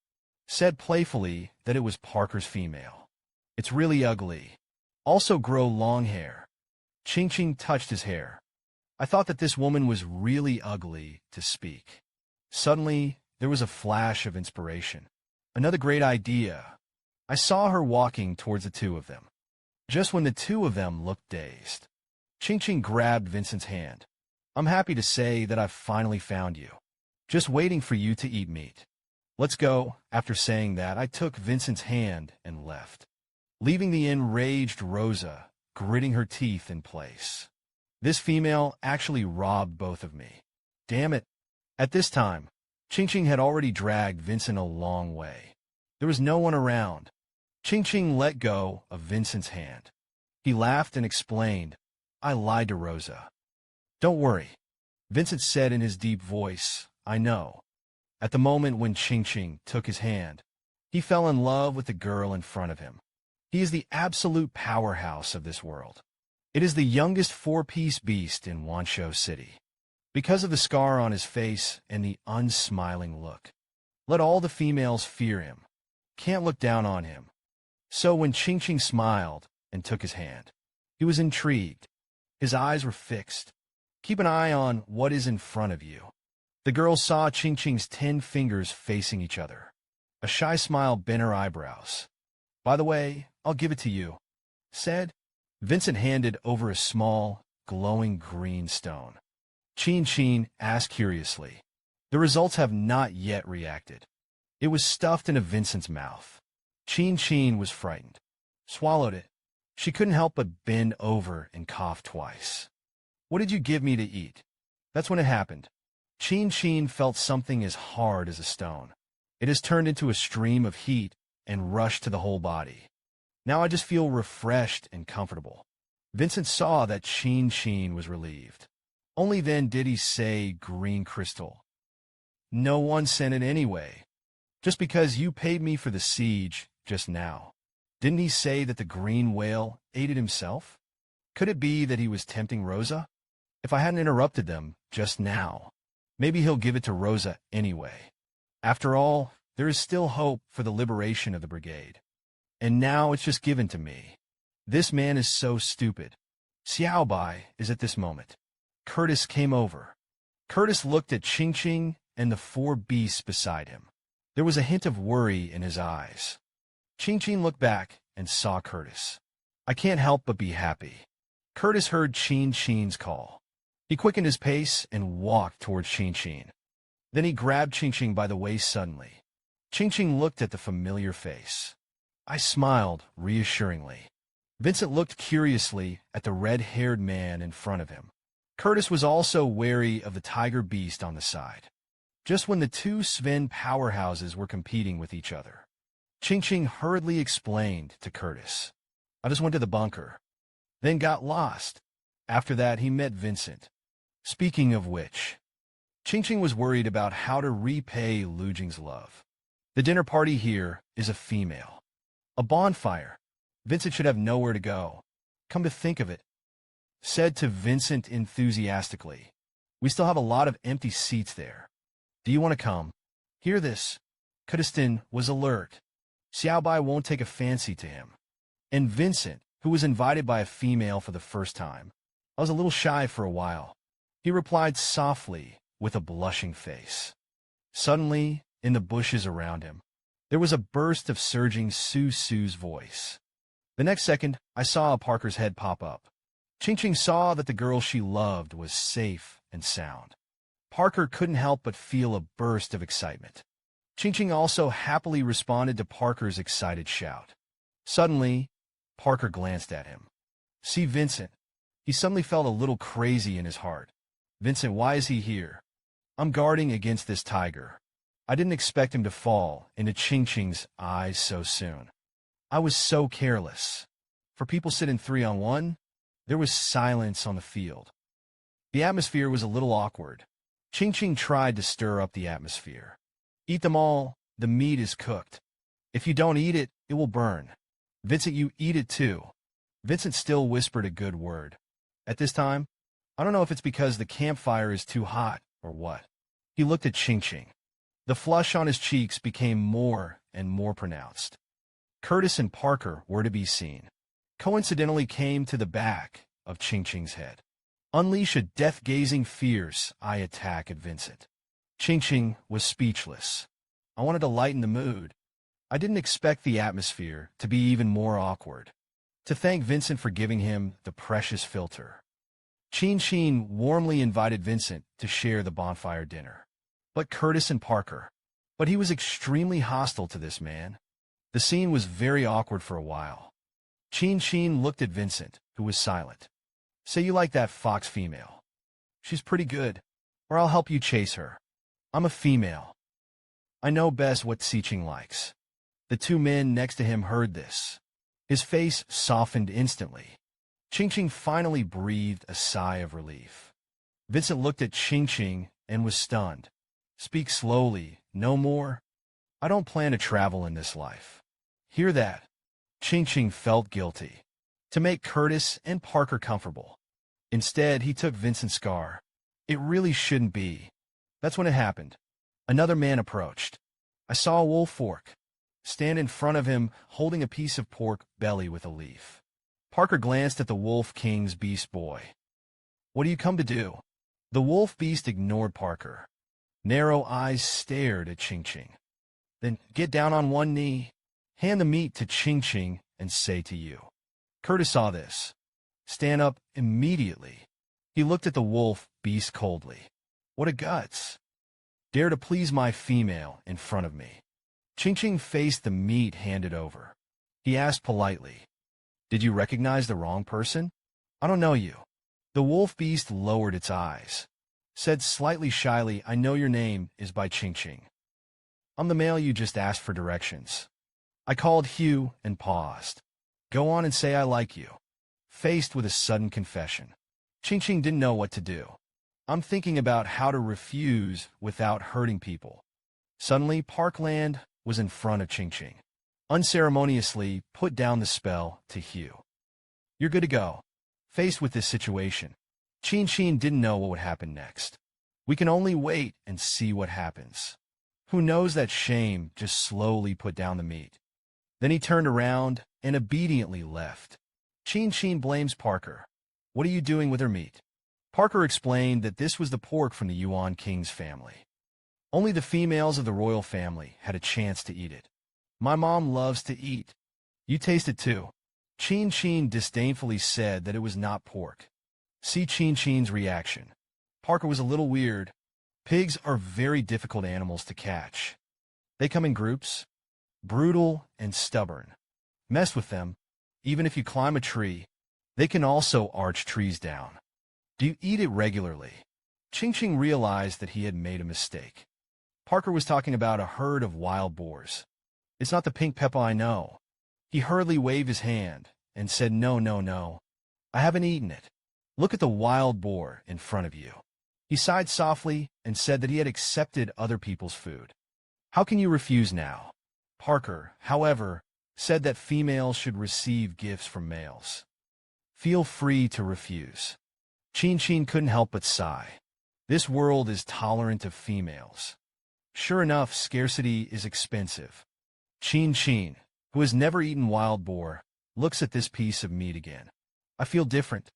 Said playfully that it was Parker's female. It's really ugly. Also grow long hair. Qingqing touched his hair. I thought that this woman was really ugly to speak. Suddenly, there was a flash of inspiration. Another great idea. I saw her walking towards the two of them. Just when the two of them looked dazed, Qingqing grabbed Vincent's hand. I'm happy to say that I've finally found you. Just waiting for you to eat meat. Let's go. After saying that, I took Vincent's hand and left, leaving the enraged Rosa gritting her teeth in place. This female actually robbed both of me. Damn it. At this time, Qingqing had already dragged Vincent a long way. There was no one around. Qingqing let go of Vincent's hand. He laughed and explained, I lied to Rosa. Don't worry, Vincent said in his deep voice, I know. At the moment when Qingqing took his hand, he fell in love with the girl in front of him. He is the absolute powerhouse of this world. It is the youngest four-piece beast in Wanshou City. Because of the scar on his face and the unsmiling look. Let all the females fear him. Can't look down on him. So when Qingqing smiled and took his hand, he was intrigued. His eyes were fixed. Keep an eye on what is in front of you. The girl saw Qingqing's 10 fingers facing each other. A shy smile bent her eyebrows. By the way, I'll give it to you, said. Vincent handed over a small, glowing green stone. Qingqing asked curiously. The results have not yet reacted. It was stuffed into Vincent's mouth. Qingqing was frightened. Swallowed it. She couldn't help but bend over and cough twice. What did you give me to eat? That's when it happened. Qingqing felt something as hard as a stone. It has turned into a stream of heat and rushed to the whole body. Now I just feel refreshed and comfortable. Vincent saw that Qingqing was relieved. Only then did he say, "Green crystal. No one sent it anyway. Just because you paid me for the siege just now. Didn't he say that the green whale ate it himself? Could it be that he was tempting Rosa? If I hadn't interrupted them just now, maybe he'll give it to Rosa anyway. After all, there is still hope for the liberation of the brigade. And now it's just given to me. This man is so stupid." Xiao Bai is at this moment. Curtis came over. Curtis looked at Qingqing and the four beasts beside him. There was a hint of worry in his eyes. Qingqing looked back and saw Curtis. "I can't help but be happy." Curtis heard Qingqing's call. He quickened his pace and walked towards Qingqing. Then he grabbed Qingqing by the waist suddenly. Qingqing looked at the familiar face. I smiled reassuringly. Vincent looked curiously at the red-haired man in front of him. Curtis was also wary of the tiger beast on the side. Just when the two Sven powerhouses were competing with each other, Qingqing hurriedly explained to Curtis, "I just went to the bunker, then got lost. After that, he met Vincent. Speaking of which," Qingqing was worried about how to repay Lu Jing's love. "The dinner party here is a female. A bonfire. Vincent should have nowhere to go. Come to think of it," said to Vincent enthusiastically, "we still have a lot of empty seats there. Do you want to come?" Hear this. Kurdistan was alert. Xiao Bai won't take a fancy to him. And Vincent, who was invited by a female for the first time, I was a little shy for a while. He replied softly with a blushing face. Suddenly, in the bushes around him, there was a burst of surging Su's voice. The next second, I saw Parker's head pop up. Qingqing saw that the girl she loved was safe and sound. Parker couldn't help but feel a burst of excitement. Qingqing also happily responded to Parker's excited shout. Suddenly, Parker glanced at him. "See Vincent." He suddenly felt a little crazy in his heart. "Vincent, why is he here?" "I'm guarding against this tiger." I didn't expect him to fall into Qingqing's eyes so soon. I was so careless. For people sitting 3-on-1, there was silence on the field. The atmosphere was a little awkward. Qingqing tried to stir up the atmosphere. "Eat them all. The meat is cooked. If you don't eat it, it will burn. Vincent, you eat it too." Vincent still whispered a good word. At this time, I don't know if it's because the campfire is too hot or what. He looked at Qingqing. The flush on his cheeks became more and more pronounced. Curtis and Parker were to be seen. Coincidentally came to the back of Qingqing's head. Unleash a death-gazing fierce eye attack at Vincent. Qingqing was speechless. I wanted to lighten the mood. I didn't expect the atmosphere to be even more awkward. To thank Vincent for giving him the precious filter. Qingqing warmly invited Vincent to share the bonfire dinner. But Curtis and Parker. But he was extremely hostile to this man. The scene was very awkward for a while. Qingqing looked at Vincent, who was silent. "Say you like that fox female. She's pretty good. Or I'll help you chase her. I'm a female. I know best what Qingqing likes." The two men next to him heard this. His face softened instantly. Qingqing finally breathed a sigh of relief. Vincent looked at Qingqing and was stunned. "Speak slowly, no more. I don't plan to travel in this life." Hear that? Qingqing felt guilty. To make Curtis and Parker comfortable. Instead, he took Vincent's scar. It really shouldn't be. That's when it happened. Another man approached. I saw a wolf fork stand in front of him, holding a piece of pork belly with a leaf. Parker glanced at the Wolf King's beast boy. "What do you come to do?" The wolf beast ignored Parker. Narrow eyes stared at Qingqing. "Then get down on one knee, hand the meat to Qingqing, and say to you." Curtis saw this. Stand up immediately. He looked at the wolf beast coldly. "What a guts. Dare to please my female in front of me." Qingqing faced the meat handed over. He asked politely, Did you recognize the wrong person? I don't know you. The wolf beast lowered its eyes, said slightly shyly, I know your name is Bai Qingqing. I'm the male you just asked for directions. I called Hugh and paused. Go on and say I like you. Faced with a sudden confession, Qingqing didn't know what to do. I'm thinking about how to refuse without hurting people. Suddenly, Parkland was in front of Qingqing. Unceremoniously put down the spell to Hugh. You're good to go. Faced with this situation, Qingqing didn't know what would happen next. We can only wait and see what happens. Who knows that shame just slowly put down the meat. Then he turned around and obediently left. Qingqing blames Parker. What are you doing with her meat? Parker explained that this was the pork from the Yuan king's family. Only the females of the royal family had a chance to eat it. My mom loves to eat. You taste it too. Qingqing disdainfully said that it was not pork. See Qingqing's reaction. Parker was a little weird. Pigs are very difficult animals to catch. They come in groups, brutal and stubborn. Mess with them, even if you climb a tree, they can also arch trees down. Do you eat it regularly? Qingqing realized that he had made a mistake. Parker was talking about a herd of wild boars. It's not the pink pepper I know. He hurriedly waved his hand and said, no, no, no. I haven't eaten it. Look at the wild boar in front of you. He sighed softly and said that he had accepted other people's food. How can you refuse now? Parker, however, said that females should receive gifts from males. Feel free to refuse. Qingqing couldn't help but sigh. This world is tolerant of females. Sure enough, scarcity is expensive. Qingqing, who has never eaten wild boar, looks at this piece of meat again. I feel different.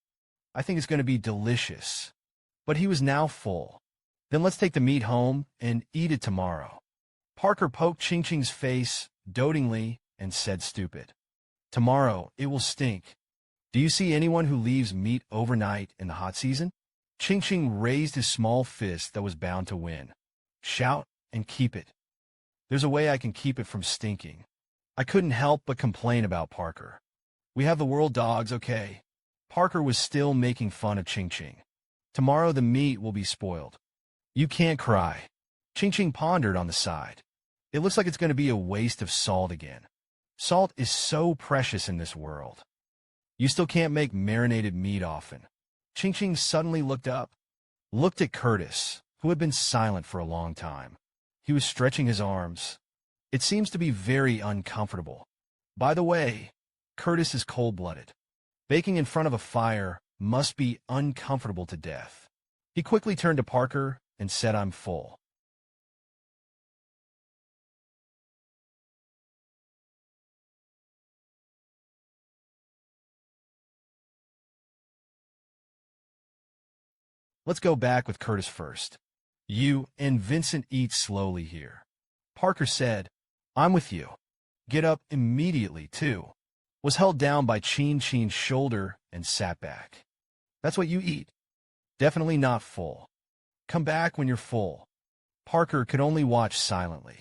I think it's going to be delicious. But he was now full. Then let's take the meat home and eat it tomorrow. Parker poked Qingqing's face dotingly and said, stupid. Tomorrow it will stink. Do you see anyone who leaves meat overnight in the hot season? Qingqing raised his small fist that was bound to win. Shout and keep it. There's a way I can keep it from stinking. I couldn't help but complain about Parker. We have the world dogs, okay? Parker was still making fun of Qingqing. Tomorrow the meat will be spoiled. You can't cry. Qingqing pondered on the side. It looks like it's going to be a waste of salt again. Salt is so precious in this world. You still can't make marinated meat often. Qingqing suddenly looked up, looked at Curtis, who had been silent for a long time. He was stretching his arms. It seems to be very uncomfortable. By the way, Curtis is cold-blooded. Baking in front of a fire must be uncomfortable to death. He quickly turned to Parker and said, I'm full. Let's go back with Curtis first. You and Vincent eat slowly here. Parker said, I'm with you. Get up immediately, too. Was held down by Qingqing's shoulder and sat back. That's what you eat. Definitely not full. Come back when you're full. Parker could only watch silently.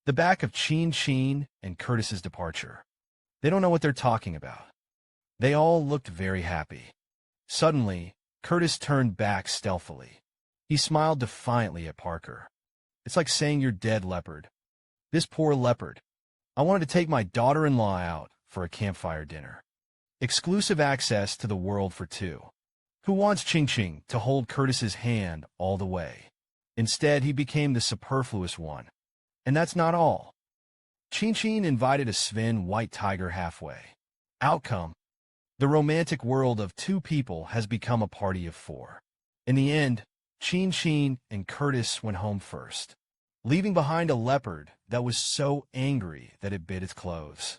The back of Qingqing and Curtis's departure. They don't know what they're talking about. They all looked very happy. Suddenly, Curtis turned back stealthily. He smiled defiantly at Parker. It's like saying you're dead, leopard. This poor leopard. I wanted to take my daughter-in-law out for a campfire dinner. Exclusive access to the world for two. Who wants Qingqing to hold Curtis's hand all the way? Instead, he became the superfluous one. And that's not all. Qingqing invited a Sven white tiger halfway. Outcome. The romantic world of two people has become a party of four. In the end, Qingqing and Curtis went home first, leaving behind a leopard that was so angry that it bit its clothes.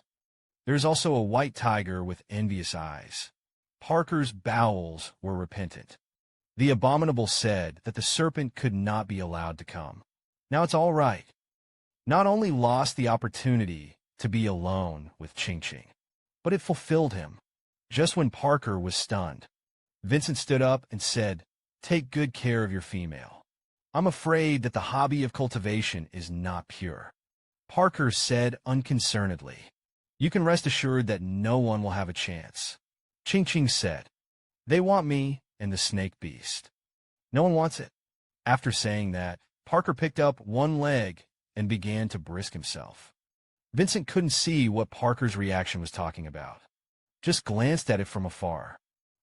There's also a white tiger with envious eyes. Parker's bowels were repentant. The abominable said that the serpent could not be allowed to come. Now it's all right. Not only lost the opportunity to be alone with Qingqing, but it fulfilled him. Just when Parker was stunned, Vincent stood up and said, take good care of your female. I'm afraid that the hobby of cultivation is not pure. Parker said unconcernedly, You can rest assured that no one will have a chance. Qingqing said. They want me and the snake beast. No one wants it. After saying that, Parker picked up one leg and began to brisk himself. Vincent couldn't see what Parker's reaction was talking about. Just glanced at it from afar.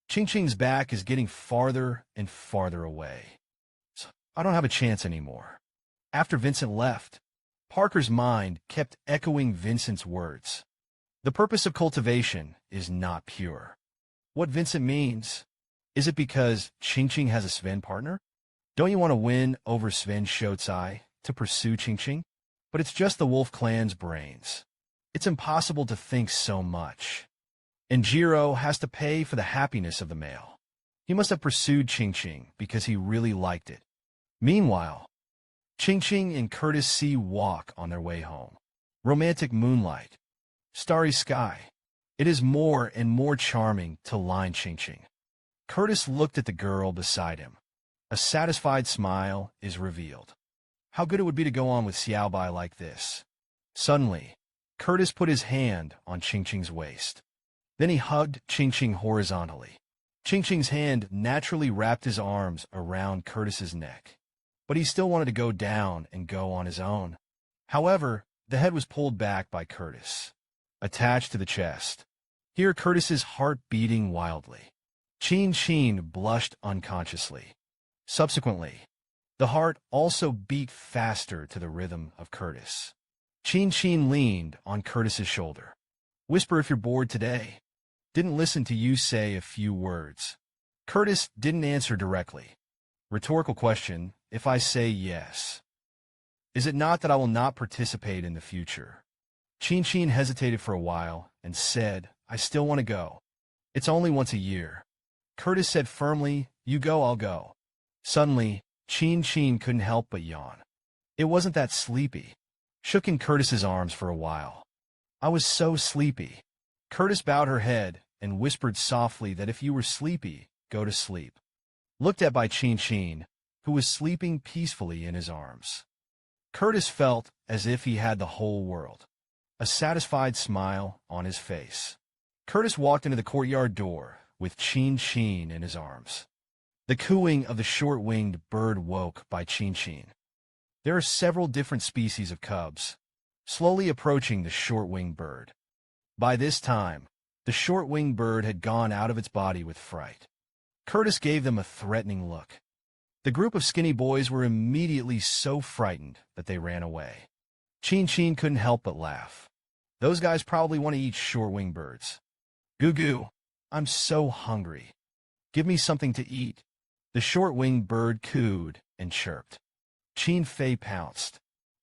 Qingqing's back is getting farther and farther away. So I don't have a chance anymore. After Vincent left, Parker's mind kept echoing Vincent's words. The purpose of cultivation is not pure. What Vincent means, is it because Qingqing has a Sven partner? Don't you want to win over Sven Shotsai to pursue Qingqing? But it's just the Wolf Clan's brains. It's impossible to think so much. And Jiro has to pay for the happiness of the male. He must have pursued Qingqing because he really liked it. Meanwhile, Qingqing and Curtis C. walk on their way home. Romantic moonlight. Starry sky. It is more and more charming to line Qingqing. Curtis looked at the girl beside him. A satisfied smile is revealed. How good it would be to go on with Xiaobai like this. Suddenly, Curtis put his hand on Qingqing's waist. Then he hugged Qingqing horizontally. Qingqing's hand naturally wrapped his arms around Curtis's neck. But he still wanted to go down and go on his own. However, the head was pulled back by Curtis. Attached to the chest. Here Curtis's heart beating wildly. Qingqing blushed unconsciously. Subsequently, the heart also beat faster to the rhythm of Curtis. Qingqing leaned on Curtis's shoulder. Whisper if you're bored today. Didn't listen to you say a few words. Curtis didn't answer directly. Rhetorical question, if I say yes. Is it not that I will not participate in the future? Qingqing hesitated for a while and said, I still want to go. It's only once a year. Curtis said firmly, you go, I'll go. Suddenly, Qingqing couldn't help but yawn. It wasn't that sleepy. Shook in Curtis's arms for a while. I was so sleepy. Curtis bowed her head and whispered softly that if you were sleepy, go to sleep. Looked at by Qingqing, who was sleeping peacefully in his arms. Curtis felt as if he had the whole world. A satisfied smile on his face. Curtis walked into the courtyard door with Qingqing in his arms. The cooing of the short-winged bird woke by Qingqing. There are several different species of cubs, slowly approaching the short-winged bird. By this time, the short-winged bird had gone out of its body with fright. Curtis gave them a threatening look. The group of skinny boys were immediately so frightened that they ran away. Qingqing couldn't help but laugh. Those guys probably want to eat short-winged birds. Goo goo, I'm so hungry. Give me something to eat. The short-winged bird cooed and chirped. Qin Fei pounced.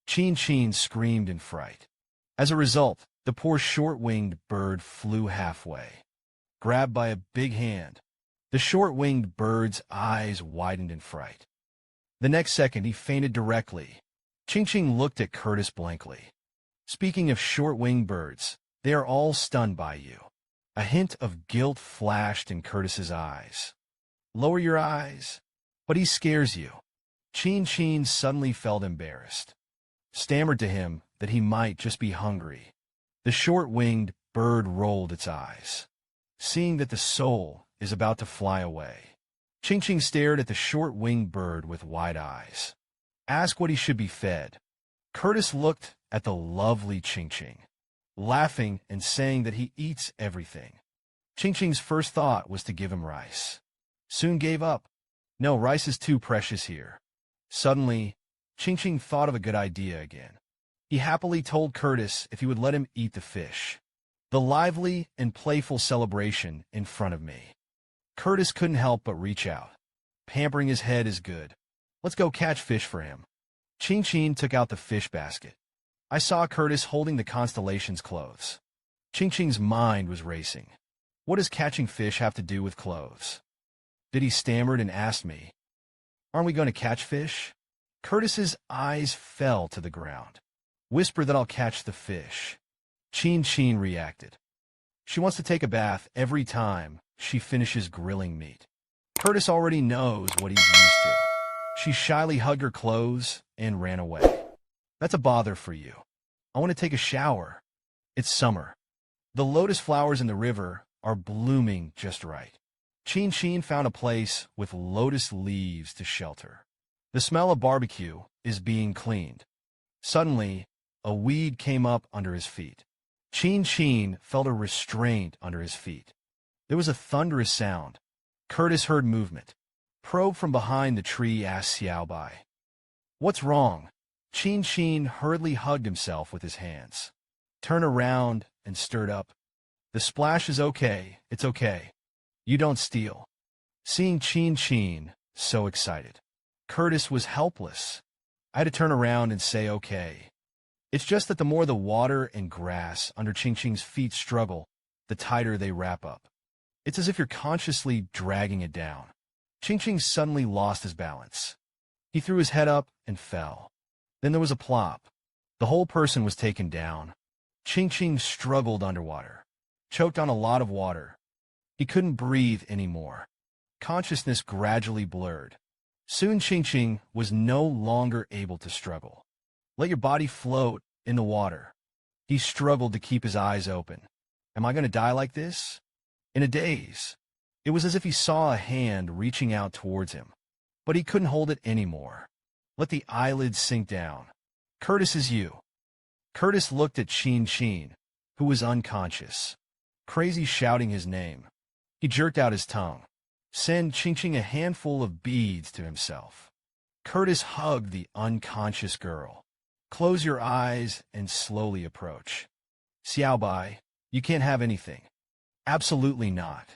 Qingqing screamed in fright. As a result, the poor short-winged bird flew halfway. Grabbed by a big hand, the short-winged bird's eyes widened in fright. The next second, he fainted directly. Qingqing looked at Curtis blankly. Speaking of short-winged birds, they are all stunned by you. A hint of guilt flashed in Curtis's eyes. Lower your eyes. But he scares you. Qingqing suddenly felt embarrassed. Stammered to him that he might just be hungry. The short-winged bird rolled its eyes. Seeing that the soul is about to fly away, Qingqing stared at the short-winged bird with wide eyes. Ask what he should be fed. Curtis looked at the lovely Qingqing, laughing and saying that he eats everything. Qingqing's first thought was to give him rice. Soon gave up. No, rice is too precious here. Suddenly, Qingqing thought of a good idea again. He happily told Curtis if he would let him eat the fish. The lively and playful celebration in front of me. Curtis couldn't help but reach out. Pampering his head is good. Let's go catch fish for him. Qingqing took out the fish basket. I saw Curtis holding the constellation's clothes. Qingqing's mind was racing. What does catching fish have to do with clothes? Did he stammered and asked me, aren't we going to catch fish? Curtis's eyes fell to the ground. Whisper that I'll catch the fish. Qingqing reacted. She wants to take a bath every time she finishes grilling meat. Curtis already knows what he's used to. She shyly hugged her clothes and ran away. That's a bother for you. I want to take a shower. It's summer. The lotus flowers in the river are blooming just right. Qingqing found a place with lotus leaves to shelter. The smell of barbecue is being cleaned. Suddenly, a weed came up under his feet. Qingqing felt a restraint under his feet. There was a thunderous sound. Curtis heard movement. Probe from behind the tree asked Xiaobai. "What's wrong?" Qingqing hurriedly hugged himself with his hands. Turned around and stirred up. "The splash is okay. It's okay. You don't steal." Seeing Qingqing so excited, Curtis was helpless. I had to turn around and say okay. It's just that the more the water and grass under Qingqing's feet struggle, the tighter they wrap up. It's as if you're consciously dragging it down. Qingqing suddenly lost his balance. He threw his head up and fell. Then there was a plop. The whole person was taken down. Qingqing struggled underwater, choked on a lot of water. He couldn't breathe anymore. Consciousness gradually blurred. Soon Qingqing was no longer able to struggle. Let your body float in the water. He struggled to keep his eyes open. Am I going to die like this? In a daze. It was as if he saw a hand reaching out towards him, but he couldn't hold it anymore. Let the eyelids sink down. Curtis is you. Curtis looked at Qingqing, who was unconscious, crazy shouting his name. He jerked out his tongue. Send Qingqing a handful of beads to himself. Curtis hugged the unconscious girl. Close your eyes and slowly approach. Xiaobai, you can't have anything. Absolutely not.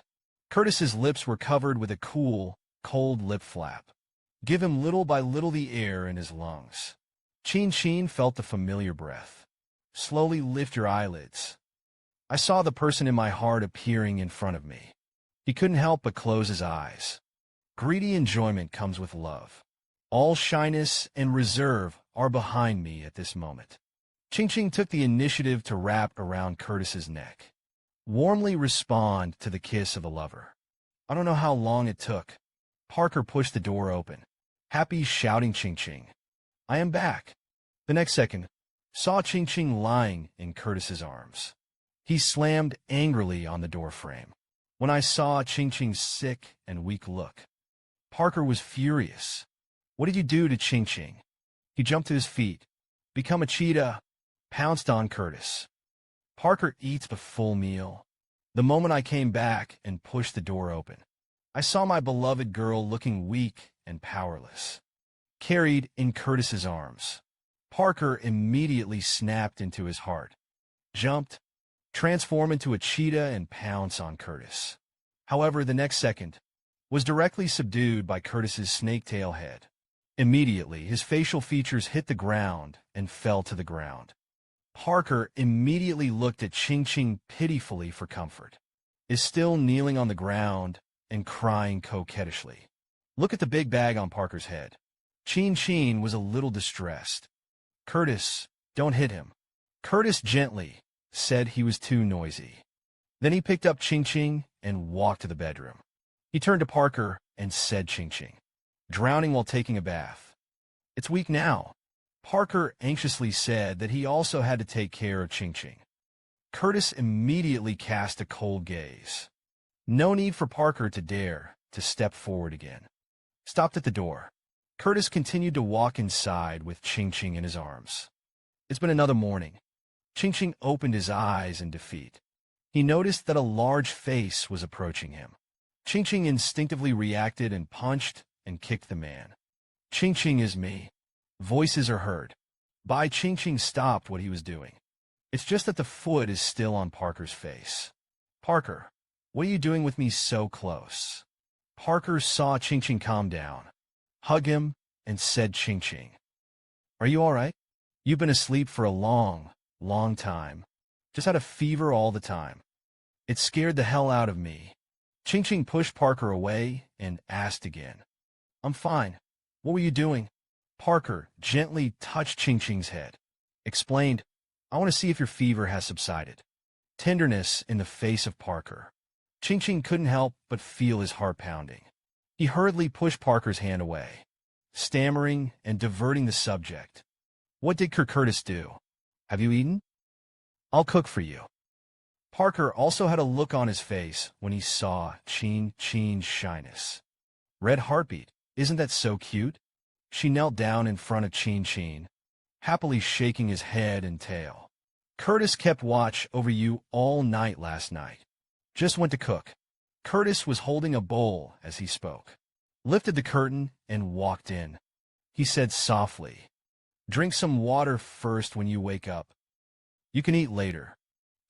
Curtis's lips were covered with a cool, cold lip flap. Give him little by little the air in his lungs. Qingqing felt the familiar breath. Slowly lift your eyelids. I saw the person in my heart appearing in front of me. He couldn't help but close his eyes. Greedy enjoyment comes with love. All shyness and reserve are behind me at this moment. Qingqing took the initiative to wrap around Curtis's neck. Warmly respond to the kiss of a lover. I don't know how long it took. Parker pushed the door open. Happy shouting Qingqing. I am back. The next second, saw Qingqing lying in Curtis's arms. He slammed angrily on the door frame. When I saw Qingqing's sick and weak look, Parker was furious. What did you do to Qingqing? He jumped to his feet, become a cheetah, pounced on Curtis. Parker eats the full meal. The moment I came back and pushed the door open, I saw my beloved girl looking weak and powerless, carried in Curtis's arms. Parker immediately snapped into his heart, jumped, transformed into a cheetah and pounce on Curtis. However, the next second was directly subdued by Curtis's snake-tail head. Immediately, his facial features hit the ground and fell to the ground. Parker immediately looked at Qingqing pitifully for comfort, is still kneeling on the ground and crying coquettishly. Look at the big bag on Parker's head. Qingqing was a little distressed. Curtis, don't hit him. Curtis gently said he was too noisy. Then he picked up Qingqing and walked to the bedroom. He turned to Parker and said, Qingqing, drowning while taking a bath. It's weak now. Parker anxiously said that he also had to take care of Qingqing. Curtis immediately cast a cold gaze. No need for Parker to dare to step forward again. Stopped at the door. Curtis continued to walk inside with Qingqing in his arms. It's been another morning. Qingqing opened his eyes in defeat. He noticed that a large face was approaching him. Qingqing instinctively reacted and punched and kicked the man. Qingqing is me. Voices are heard. Bai Qingqing stopped what he was doing. It's just that the foot is still on Parker's face. Parker, what are you doing with me so close? Parker saw Qingqing calm down, hugged him, and said, Qingqing, are you all right? You've been asleep for a long time. Just had a fever all the time. It scared the hell out of me. Qingqing pushed Parker away and asked again. I'm fine. What were you doing? Parker gently touched Qingqing's head, explained, I want to see if your fever has subsided. Tenderness in the face of Parker. Qingqing couldn't help but feel his heart pounding. He hurriedly pushed Parker's hand away, stammering and diverting the subject. What did Curtis do? Have you eaten? I'll cook for you. Parker also had a look on his face when he saw Qingqing's shyness. Red heartbeat, isn't that so cute? She knelt down in front of Qingqing, happily shaking his head and tail. Curtis kept watch over you all night last night. Just went to cook. Curtis was holding a bowl as he spoke. Lifted the curtain and walked in. He said softly, "Drink some water first when you wake up. You can eat later."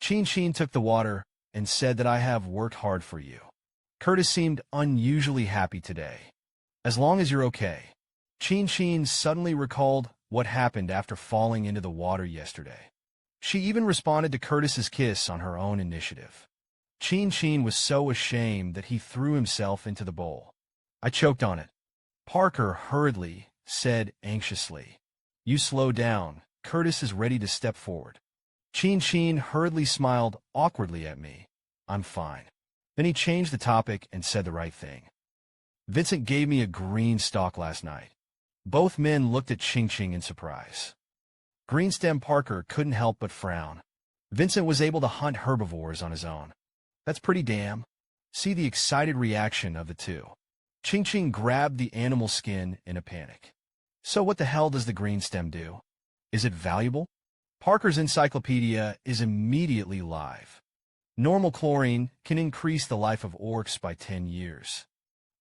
Qingqing took the water and said that I have worked hard for you. Curtis seemed unusually happy today. As long as you're okay. Qingqing suddenly recalled what happened after falling into the water yesterday. She even responded to Curtis's kiss on her own initiative. Qingqing was so ashamed that he threw himself into the bowl. "I choked on it." Parker hurriedly said anxiously, "You slow down. Curtis is ready to step forward." Qingqing hurriedly smiled awkwardly at me. "I'm fine." Then he changed the topic and said the right thing. "Vincent gave me a green stalk last night." Both men looked at Qingqing in surprise. Greenstem Parker couldn't help but frown. Vincent was able to hunt herbivores on his own. That's pretty damn. See the excited reaction of the two. Qingqing grabbed the animal skin in a panic. "So what the hell does the greenstem do? Is it valuable?" Parker's encyclopedia is immediately live. Normal chlorine can increase the life of orcs by 10 years.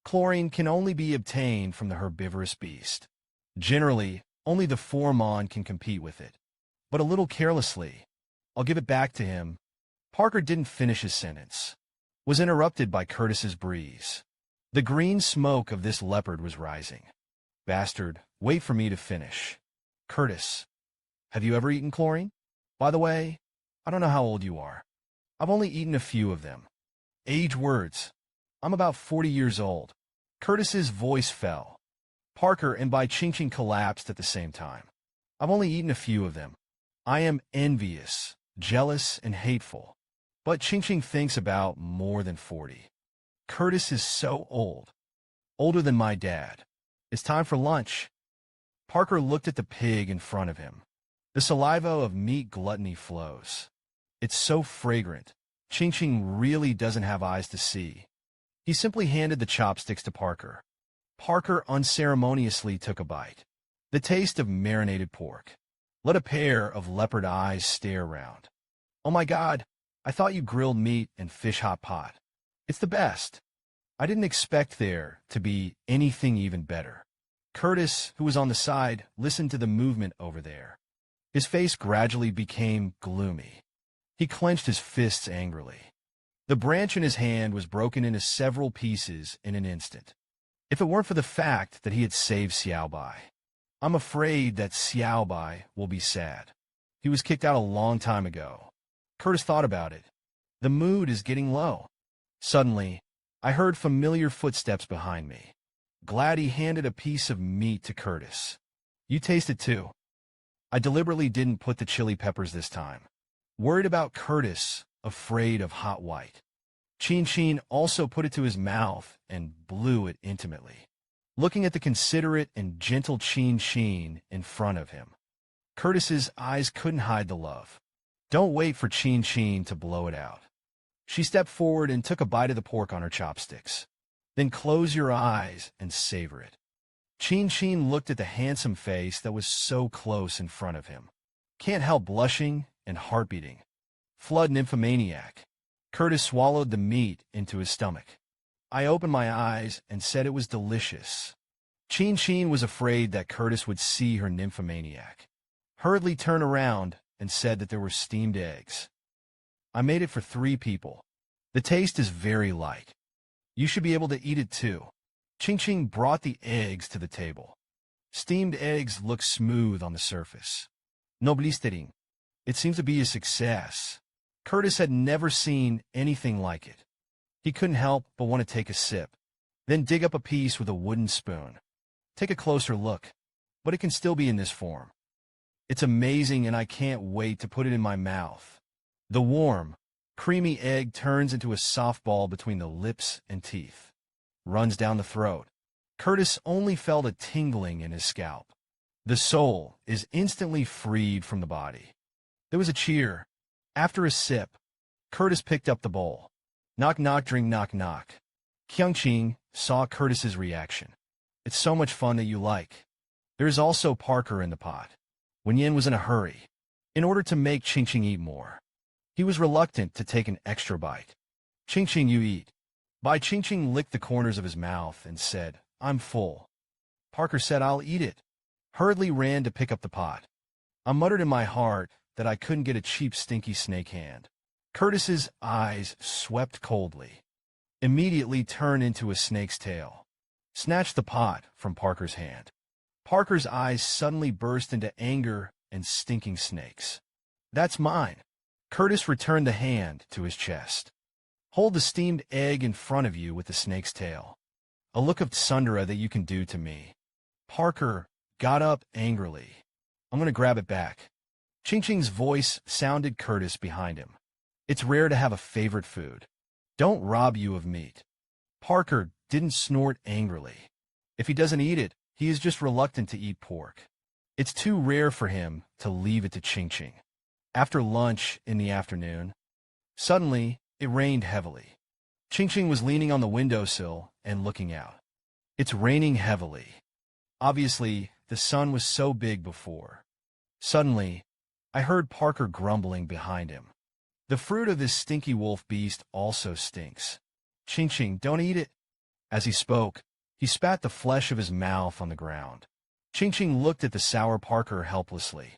Chlorine can only be obtained from the herbivorous beast. Generally, only the Formon can compete with it. But a little carelessly, "I'll give it back to him." Parker didn't finish his sentence. Was interrupted by Curtis's breeze. The green smoke of this leopard was rising. "Bastard, wait for me to finish." "Curtis, have you ever eaten chlorine? By the way, I don't know how old you are. I've only eaten a few of them." "Age words. I'm about 40 years old." Curtis's voice fell. Parker and Bai Qingqing collapsed at the same time. "I've only eaten a few of them. I am envious, jealous, and hateful. But Qingqing thinks about more than 40. Curtis is so old. Older than my dad. It's time for lunch." Parker looked at the pig in front of him. The saliva of meat gluttony flows. It's so fragrant. Qingqing really doesn't have eyes to see. He simply handed the chopsticks to Parker. Parker unceremoniously took a bite. The taste of marinated pork. Let a pair of leopard eyes stare around. "Oh my God, I thought you grilled meat and fish hot pot. It's the best." I didn't expect there to be anything even better. Curtis, who was on the side, listened to the movement over there. His face gradually became gloomy. He clenched his fists angrily. The branch in his hand was broken into several pieces in an instant. If it weren't for the fact that he had saved Xiaobai, I'm afraid that Xiaobai will be sad. He was kicked out a long time ago. Curtis thought about it. The mood is getting low. Suddenly, I heard familiar footsteps behind me. Gladdy handed a piece of meat to Curtis. "You taste it too." I deliberately didn't put the chili peppers this time. Worried about Curtis, afraid of hot white. Qingqing also put it to his mouth and blew it intimately, looking at the considerate and gentle Qingqing in front of him. Curtis's eyes couldn't hide the love. "Don't wait for Qingqing to blow it out." She stepped forward and took a bite of the pork on her chopsticks. "Then close your eyes and savor it." Qingqing looked at the handsome face that was so close in front of him. Can't help blushing and heart beating. Flood nymphomaniac. Curtis swallowed the meat into his stomach. I opened my eyes and said it was delicious. Qingqing was afraid that Curtis would see her nymphomaniac. Hurriedly turned around and said that there were steamed eggs. "I made it for 3 people. The taste is very light. You should be able to eat it too." Qingqing brought the eggs to the table. Steamed eggs look smooth on the surface. No blistering. It seems to be a success. Curtis had never seen anything like it. He couldn't help but want to take a sip, then dig up a piece with a wooden spoon. Take a closer look, but it can still be in this form. It's amazing and I can't wait to put it in my mouth. The warm, creamy egg turns into a soft ball between the lips and teeth. Runs down the throat. Curtis only felt a tingling in his scalp. The soul is instantly freed from the body. There was a cheer. After a sip, Curtis picked up the bowl. Knock knock drink knock knock. Qingqing saw Curtis's reaction. It's so much fun that you like. There is also Parker in the pot. When Yin was in a hurry, in order to make Qingqing eat more, he was reluctant to take an extra bite. Qingqing, you eat. Bai Qingqing licked the corners of his mouth and said, I'm full. Parker said, I'll eat it. Hurriedly ran to pick up the pot. I muttered in my heart that I couldn't get a cheap stinky snake hand. Curtis's eyes swept coldly, immediately turned into a snake's tail, snatched the pot from Parker's hand. Parker's eyes suddenly burst into anger and stinking snakes. That's mine. Curtis returned the hand to his chest. Hold the steamed egg in front of you with the snake's tail. A look of tsundere that you can do to me. Parker got up angrily. I'm going to grab it back. Qingqing's voice sounded Curtis behind him. It's rare to have a favorite food. Don't rob you of meat. Parker didn't snort angrily. If he doesn't eat it, he is just reluctant to eat pork. It's too rare for him to leave it to Qingqing. After lunch in the afternoon, suddenly it rained heavily. Qingqing was leaning on the windowsill and looking out. It's raining heavily. Obviously, the sun was so big before. Suddenly, I heard Parker grumbling behind him. The fruit of this stinky wolf beast also stinks. Qingqing, don't eat it. As he spoke, he spat the flesh of his mouth on the ground. Qingqing looked at the sour Parker helplessly.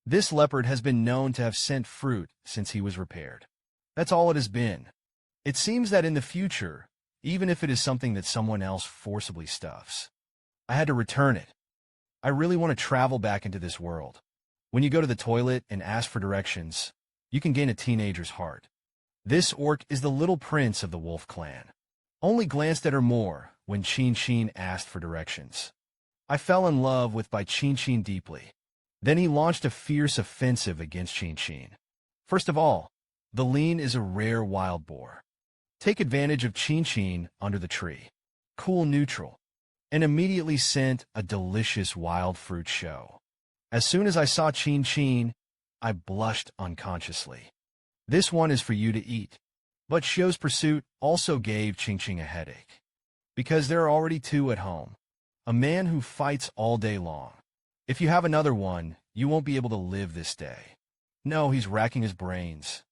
This leopard has been known to have sent fruit since he was repaired. That's all it has been. It seems that in the future, even if it is something that someone else forcibly stuffs, I had to return it. I really want to travel back into this world. When you go to the toilet and ask for directions, you can gain a teenager's heart. This orc is the little prince of the wolf clan. Only glanced at her more when Qingqing asked for directions. I fell in love with Bai Qingqing deeply. Then he launched a fierce offensive against Qingqing. First of all, the lean is a rare wild boar. Take advantage of Qingqing under the tree. Cool neutral. And immediately sent a delicious wild fruit show. As soon as I saw Qingqing, I blushed unconsciously. This one is for you to eat. But Shio's pursuit also gave Qingqing a headache. Because there are already two at home. A man who fights all day long. If you have another one, you won't be able to live this day. No, he's racking his brains,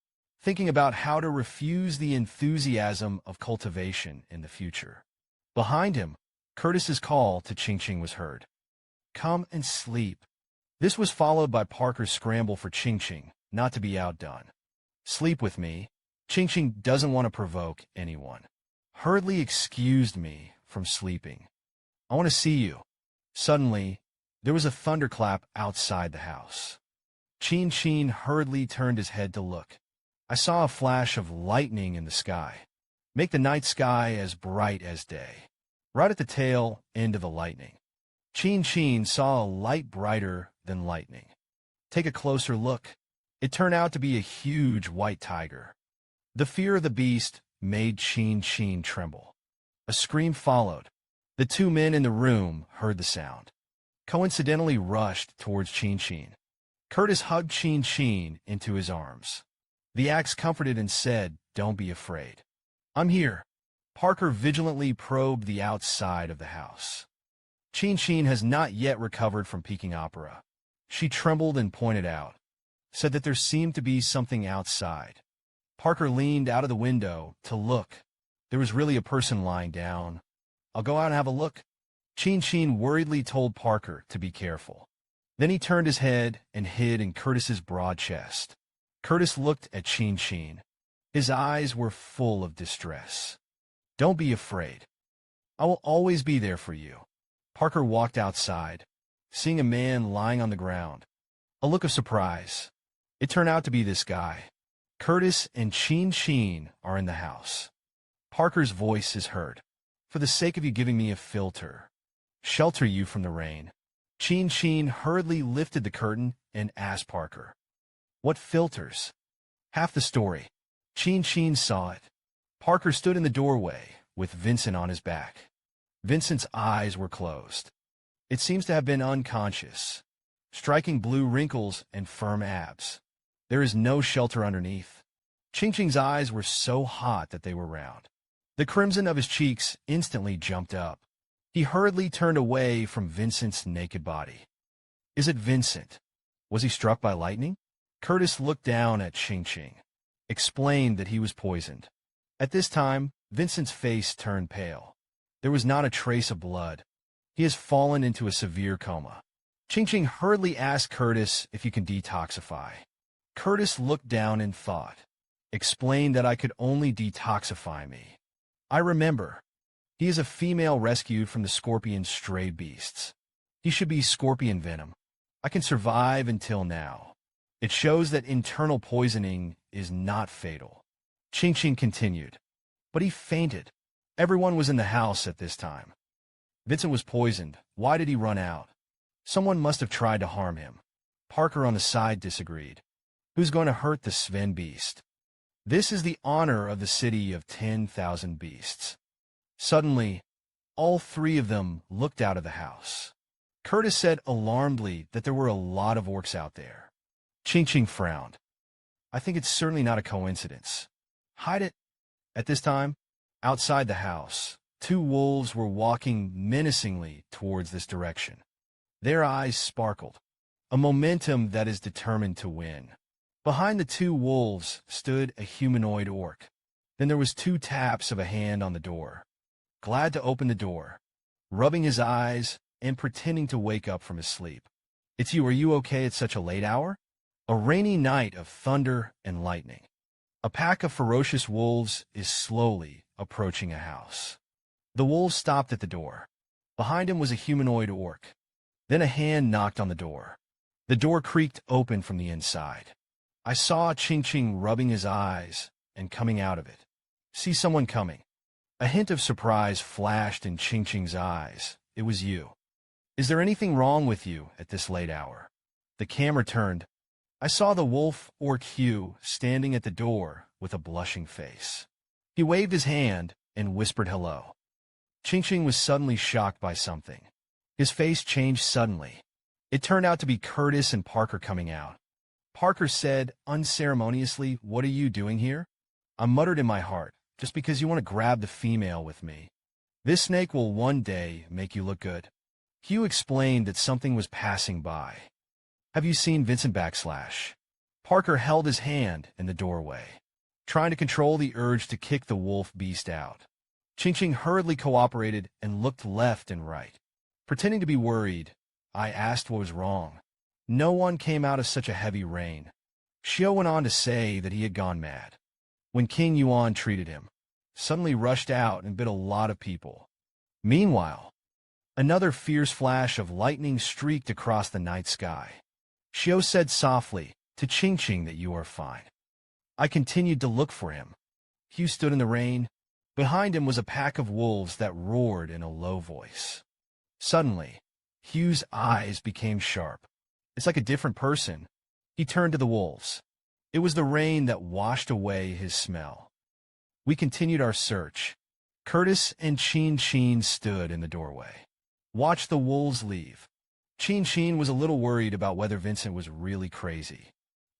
thinking about how to refuse the enthusiasm of cultivation in the future. Behind him, Curtis's call to Qingqing was heard. Come and sleep. This was followed by Parker's scramble for Qingqing, not to be outdone. Sleep with me. Qingqing doesn't want to provoke anyone. Hurriedly excused me from sleeping. I want to see you. Suddenly, there was a thunderclap outside the house. Qingqing hurriedly turned his head to look. I saw a flash of lightning in the sky. Make the night sky as bright as day. Right at the tail end of the lightning, Qingqing saw a light brighter than lightning. Take a closer look. It turned out to be a huge white tiger. The fear of the beast made Qingqing tremble. A scream followed. The two men in the room heard the sound. Coincidentally rushed towards Qingqing. Curtis hugged Qingqing into his arms. The axe comforted and said, Don't be afraid. I'm here. Parker vigilantly probed the outside of the house. Qingqing has not yet recovered from Peking opera. She trembled and pointed out, said that there seemed to be something outside. Parker leaned out of the window to look. There was really a person lying down. I'll go out and have a look. Qingqing worriedly told Parker to be careful. Then he turned his head and hid in Curtis's broad chest. Curtis looked at Qingqing. His eyes were full of distress. Don't be afraid. I will always be there for you. Parker walked outside, seeing a man lying on the ground. A look of surprise. It turned out to be this guy. Curtis and Qingqing are in the house. Parker's voice is heard. For the sake of you giving me a filter, shelter you from the rain. Qingqing hurriedly lifted the curtain and asked Parker, What filters? Half the story. Qingqing saw it. Parker stood in the doorway with Vincent on his back. Vincent's eyes were closed. It seems to have been unconscious, striking blue wrinkles and firm abs. There is no shelter underneath. Qingqing's eyes were so hot that they were round. The crimson of his cheeks instantly jumped up. He hurriedly turned away from Vincent's naked body. Is it Vincent? Was he struck by lightning? Curtis looked down at Qingqing, explained that he was poisoned. At this time, Vincent's face turned pale. There was not a trace of blood. He has fallen into a severe coma. Qingqing hurriedly asked Curtis if you can detoxify. Curtis looked down in thought, explained that I could only detoxify me. I remember. He is a female rescued from the scorpion's stray beasts. He should be scorpion venom. I can survive until now. It shows that internal poisoning is not fatal. Qingqing continued. But he fainted. Everyone was in the house at this time. Vincent was poisoned. Why did he run out? Someone must have tried to harm him. Parker on the side disagreed. Who's going to hurt the Sven beast? This is the honor of the city of 10,000 beasts. Suddenly, all three of them looked out of the house. Curtis said alarmedly that there were a lot of orcs out there. Qingqing frowned. I think it's certainly not a coincidence. Hide it. At this time, outside the house, two wolves were walking menacingly towards this direction. Their eyes sparkled, a momentum that is determined to win. Behind the two wolves stood a humanoid orc. Then there was two taps of a hand on the door. Glad to open the door, rubbing his eyes and pretending to wake up from his sleep. It's you. Are you okay at such a late hour? A rainy night of thunder and lightning. A pack of ferocious wolves is slowly approaching a house. The wolves stopped at the door. Behind him was a humanoid orc. Then a hand knocked on the door. The door creaked open from the inside. I saw Qingqing rubbing his eyes and coming out of it. See someone coming. A hint of surprise flashed in Qingqing's eyes. It was you. Is there anything wrong with you at this late hour? The camera turned. I saw the wolf orc Hugh standing at the door with a blushing face. He waved his hand and whispered hello. Qingqing was suddenly shocked by something. His face changed suddenly. It turned out to be Curtis and Parker coming out. Parker said unceremoniously, "What are you doing here?" I muttered in my heart, "Just because you want to grab the female with me. This snake will one day make you look good." Hugh explained that something was passing by. Have you seen Vincent /? Parker held his hand in the doorway, trying to control the urge to kick the wolf beast out. Qingqing hurriedly cooperated and looked left and right. Pretending to be worried, I asked what was wrong. No one came out of such a heavy rain. Xiao went on to say that he had gone mad. When King Yuan treated him, suddenly rushed out and bit a lot of people. Meanwhile, another fierce flash of lightning streaked across the night sky. Xiao said softly to Qingqing that you are fine. I continued to look for him. Hugh stood in the rain. Behind him was a pack of wolves that roared in a low voice. Suddenly, Hugh's eyes became sharp. It's like a different person. He turned to the wolves. It was the rain that washed away his smell. We continued our search. Curtis and Qingqing stood in the doorway. Watched the wolves leave. Qingqing was a little worried about whether Vincent was really crazy.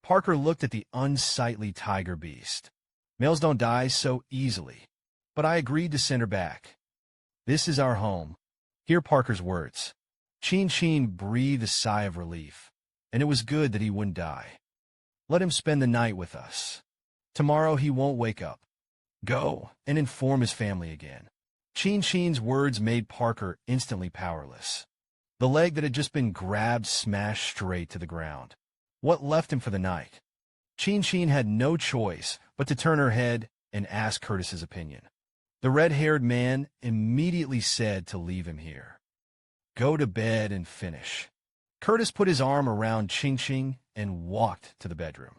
Parker looked at the unsightly tiger beast. Males don't die so easily. But I agreed to send her back. This is our home. Hear Parker's words. Qingqing breathed a sigh of relief, and it was good that he wouldn't die. Let him spend the night with us. Tomorrow he won't wake up. Go and inform his family again. Qingqing's words made Parker instantly powerless. The leg that had just been grabbed smashed straight to the ground. What left him for the night? Qingqing had no choice but to turn her head and ask Curtis's opinion. The red-haired man immediately said to leave him here. Go to bed and finish. Curtis put his arm around Qingqing and walked to the bedroom.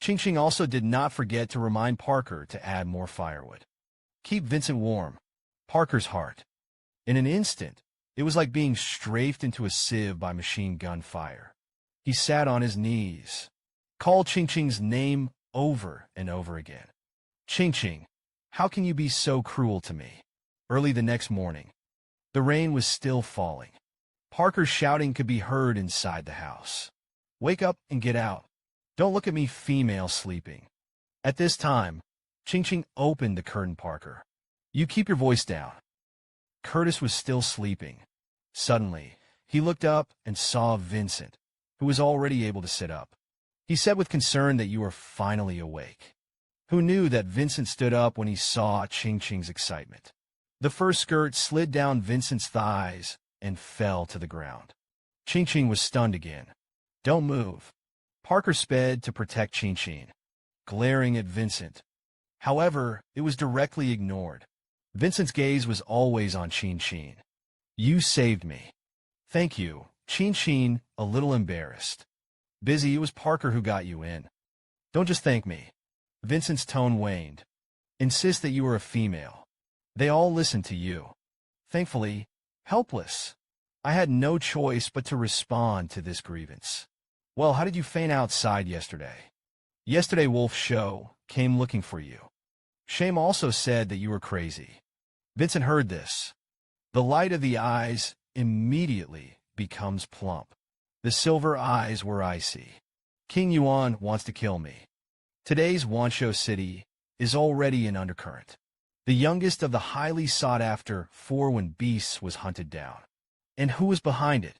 Qingqing also did not forget to remind Parker to add more firewood. Keep Vincent warm. Parker's heart. In an instant, it was like being strafed into a sieve by machine gun fire. He sat on his knees, called Qingqing's name over and over again. Qingqing, how can you be so cruel to me? Early the next morning, the rain was still falling. Parker's shouting could be heard inside the house. Wake up and get out. Don't look at me, female sleeping. At this time, Qingqing opened the curtain. Parker, you keep your voice down. Curtis was still sleeping. Suddenly, he looked up and saw Vincent, who was already able to sit up. He said with concern that you are finally awake. Who knew that Vincent stood up when he saw Qingqing's excitement? The first skirt slid down Vincent's thighs and fell to the ground. Qingqing was stunned again. Don't move. Parker sped to protect Qingqing, glaring at Vincent. However, it was directly ignored. Vincent's gaze was always on Qingqing. You saved me. Thank you, Qingqing, a little embarrassed. Busy, it was Parker who got you in. Don't just thank me. Vincent's tone waned. Insist that you are a female. They all listened to you. Thankfully, helpless. I had no choice but to respond to this grievance. Well, how did you faint outside yesterday? Yesterday Wolf's show came looking for you. Shame also said that you were crazy. Vincent heard this. The light of the eyes immediately becomes plump. The silver eyes were icy. King Yuan wants to kill me. Today's Wanshou City is already in undercurrent. The youngest of the highly sought-after 4 beasts was hunted down. And who was behind it?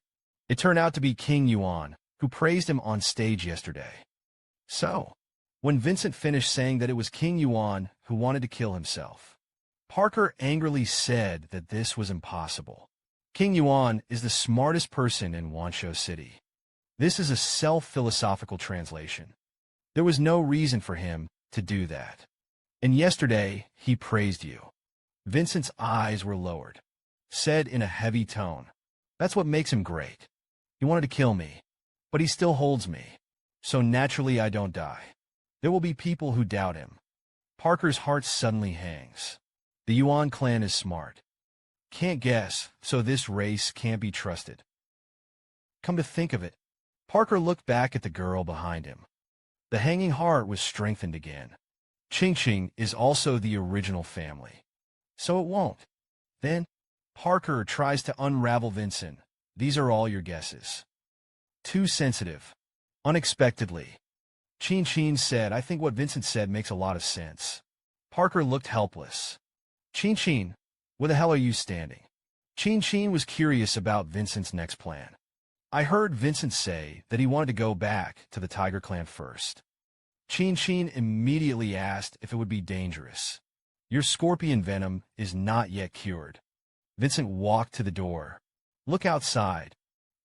It turned out to be King Yuan, who praised him on stage yesterday. So, when Vincent finished saying that it was King Yuan who wanted to kill himself, Parker angrily said that this was impossible. King Yuan is the smartest person in Wanshou City. This is a self-philosophical translation. There was no reason for him to do that. And yesterday, he praised you. Vincent's eyes were lowered, said in a heavy tone. That's what makes him great. He wanted to kill me, but he still holds me. So naturally I don't die. There will be people who doubt him. Parker's heart suddenly hangs. The Yuan clan is smart. Can't guess, so this race can't be trusted. Come to think of it, Parker looked back at the girl behind him. The hanging heart was strengthened again. Qingqing is also the original family. So it won't. Then, Parker tries to unravel Vincent. These are all your guesses. Too sensitive. Unexpectedly. Qingqing said, I think what Vincent said makes a lot of sense. Parker looked helpless. Qingqing, where the hell are you standing? Qingqing was curious about Vincent's next plan. I heard Vincent say that he wanted to go back to the Tiger Clan first. Qingqing immediately asked if it would be dangerous. Your scorpion venom is not yet cured. Vincent walked to the door. Look outside.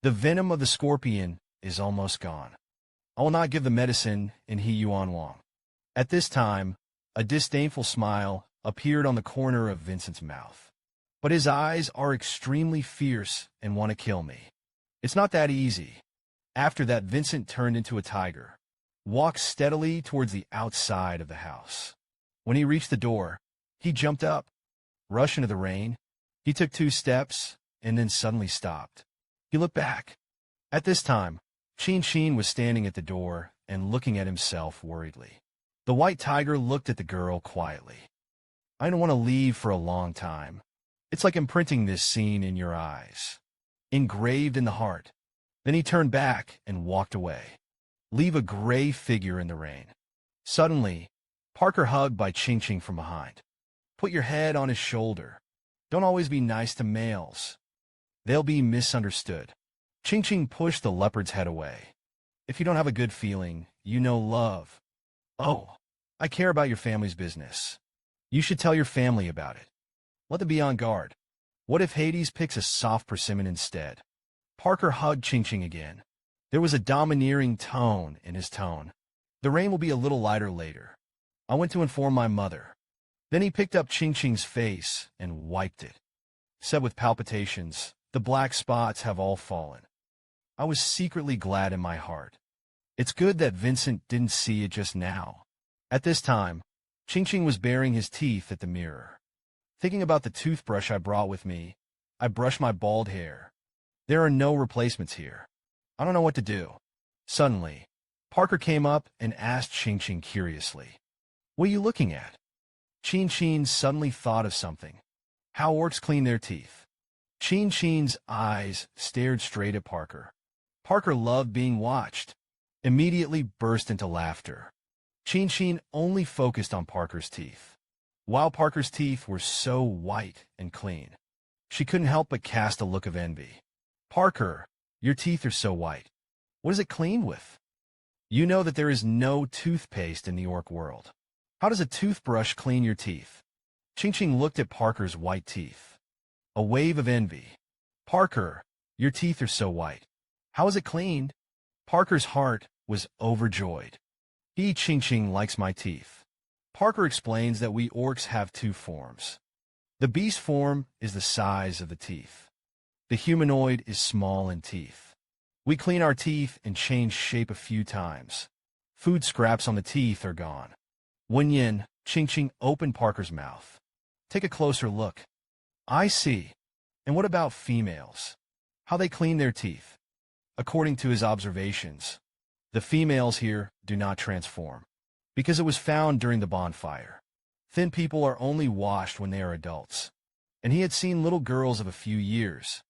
The venom of the scorpion is almost gone. I will not give the medicine in He Yuan Wang. At this time, a disdainful smile appeared on the corner of Vincent's mouth. But his eyes are extremely fierce and want to kill me. It's not that easy. After that, Vincent turned into a tiger, walked steadily towards the outside of the house. When he reached the door, he jumped up, rushed into the rain. He took 2 steps and then suddenly stopped. He looked back. At this time, Qingqing was standing at the door and looking at himself worriedly. The white tiger looked at the girl quietly. I don't want to leave for a long time. It's like imprinting this scene in your eyes, engraved in the heart. Then he turned back and walked away. Leave a gray figure in the rain. Suddenly, Parker hugged by Qingqing from behind. Put your head on his shoulder. Don't always be nice to males. They'll be misunderstood. Qingqing pushed the leopard's head away. If you don't have a good feeling, you know love. Oh, I care about your family's business. You should tell your family about it. Let them be on guard. What if Hades picks a soft persimmon instead? Parker hugged Qingqing again. There was a domineering tone in his tone. The rain will be a little lighter later. I went to inform my mother. Then he picked up Qingqing's face and wiped it. Said with palpitations, the black spots have all fallen. I was secretly glad in my heart. It's good that Vincent didn't see it just now. At this time, Qingqing was baring his teeth at the mirror. Thinking about the toothbrush I brought with me, I brushed my bald hair. There are no replacements here. I don't know what to do. Suddenly, Parker came up and asked Qingqing curiously, what are you looking at? Qingqing suddenly thought of something. How orcs clean their teeth. Qingqing's eyes stared straight at Parker. Parker loved being watched. Immediately burst into laughter. Qingqing only focused on Parker's teeth. While Parker's teeth were so white and clean, she couldn't help but cast a look of envy. Parker, your teeth are so white. What is it clean with? You know that there is no toothpaste in the orc world. How does a toothbrush clean your teeth? Qingqing looked at Parker's white teeth. A wave of envy. Parker, your teeth are so white. How is it cleaned? Parker's heart was overjoyed. Qingqing likes my teeth. Parker explains that we orcs have two forms. The beast form is the size of the teeth. The humanoid is small in teeth. We clean our teeth and change shape a few times. Food scraps on the teeth are gone. Yin, Qingqing opened Parker's mouth. Take a closer look. I see. And what about females? How they clean their teeth? According to his observations, the females here do not transform, because it was found during the bonfire. Thin people are only washed when they are adults, and he had seen little girls of a few years.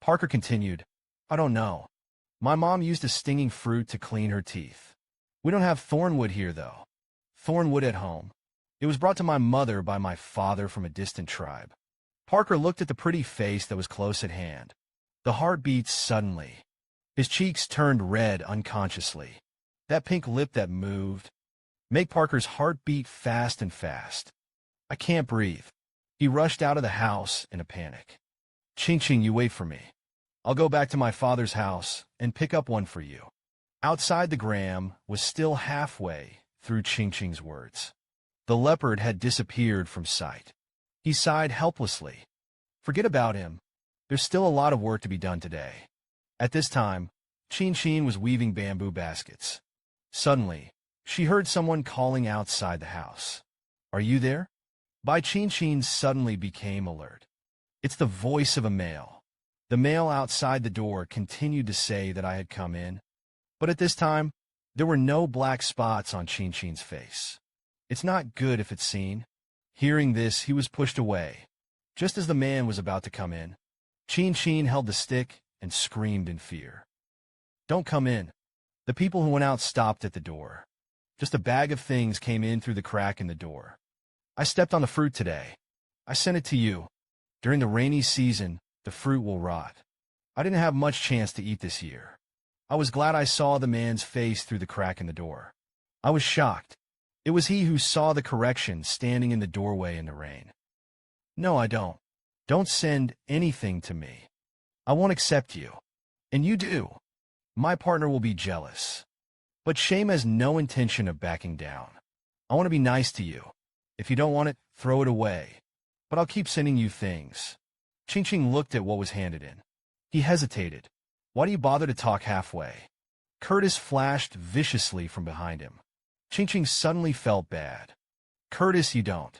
Parker continued, I don't know. My mom used a stinging fruit to clean her teeth. We don't have thornwood here, though. Thornwood at home. It was brought to my mother by my father from a distant tribe. Parker looked at the pretty face that was close at hand. The heart beat suddenly. His cheeks turned red unconsciously. That pink lip that moved. Make Parker's heart beat fast and fast. I can't breathe. He rushed out of the house in a panic. Qingqing, you wait for me. I'll go back to my father's house and pick up one for you. Outside the Graham was still halfway through Qingqing's words. The leopard had disappeared from sight. He sighed helplessly. Forget about him. There's still a lot of work to be done today. At this time, Qingqing was weaving bamboo baskets. Suddenly, she heard someone calling outside the house. Are you there? Bai Qingqing suddenly became alert. It's the voice of a male. The male outside the door continued to say that I had come in, but at this time, there were no black spots on Qingqing's face. It's not good if it's seen. Hearing this, he was pushed away. Just as the man was about to come in, Qingqing held the stick and screamed in fear. Don't come in. The people who went out stopped at the door. Just a bag of things came in through the crack in the door. I stepped on the fruit today. I sent it to you. During the rainy season, the fruit will rot. I didn't have much chance to eat this year. I was glad I saw the man's face through the crack in the door. I was shocked. It was he who saw the correction standing in the doorway in the rain. No, I don't. Don't send anything to me. I won't accept you. And you do. My partner will be jealous. But Shame has no intention of backing down. I want to be nice to you. If you don't want it, throw it away. But I'll keep sending you things. Qingqing looked at what was handed in. He hesitated. Why do you bother to talk halfway? Curtis flashed viciously from behind him. Qingqing suddenly felt bad. Curtis, you don't.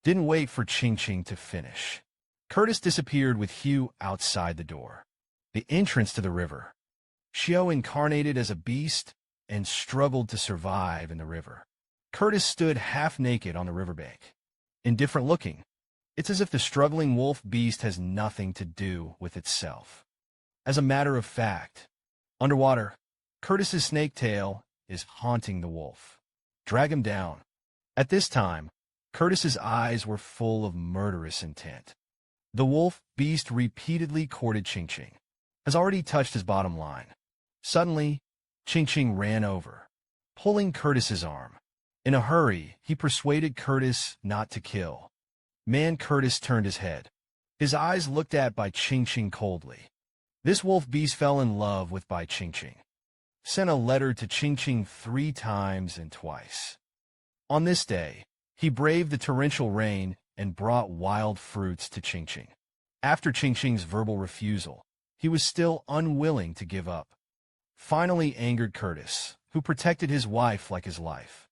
Didn't wait for Qingqing to finish. Curtis disappeared with Hugh outside the door. The entrance to the river. Xiao incarnated as a beast and struggled to survive in the river. Curtis stood half-naked on the riverbank. Indifferent looking. It's as if the struggling wolf beast has nothing to do with itself. As a matter of fact, underwater, Curtis's snake tail is haunting the wolf. Drag him down. At this time, Curtis's eyes were full of murderous intent. The wolf beast repeatedly courted Qingqing. Has already touched his bottom line. Suddenly, Qingqing ran over, pulling Curtis's arm. In a hurry, he persuaded Curtis not to kill. Man, Curtis turned his head. His eyes looked at Bai Qingqing coldly. This wolf beast fell in love with Bai Qingqing. Sent a letter to Qingqing 3 times and twice. On this day, he braved the torrential rain and brought wild fruits to Qingqing. After Qingqing's verbal refusal, he was still unwilling to give up. Finally angered Curtis, who protected his wife like his life.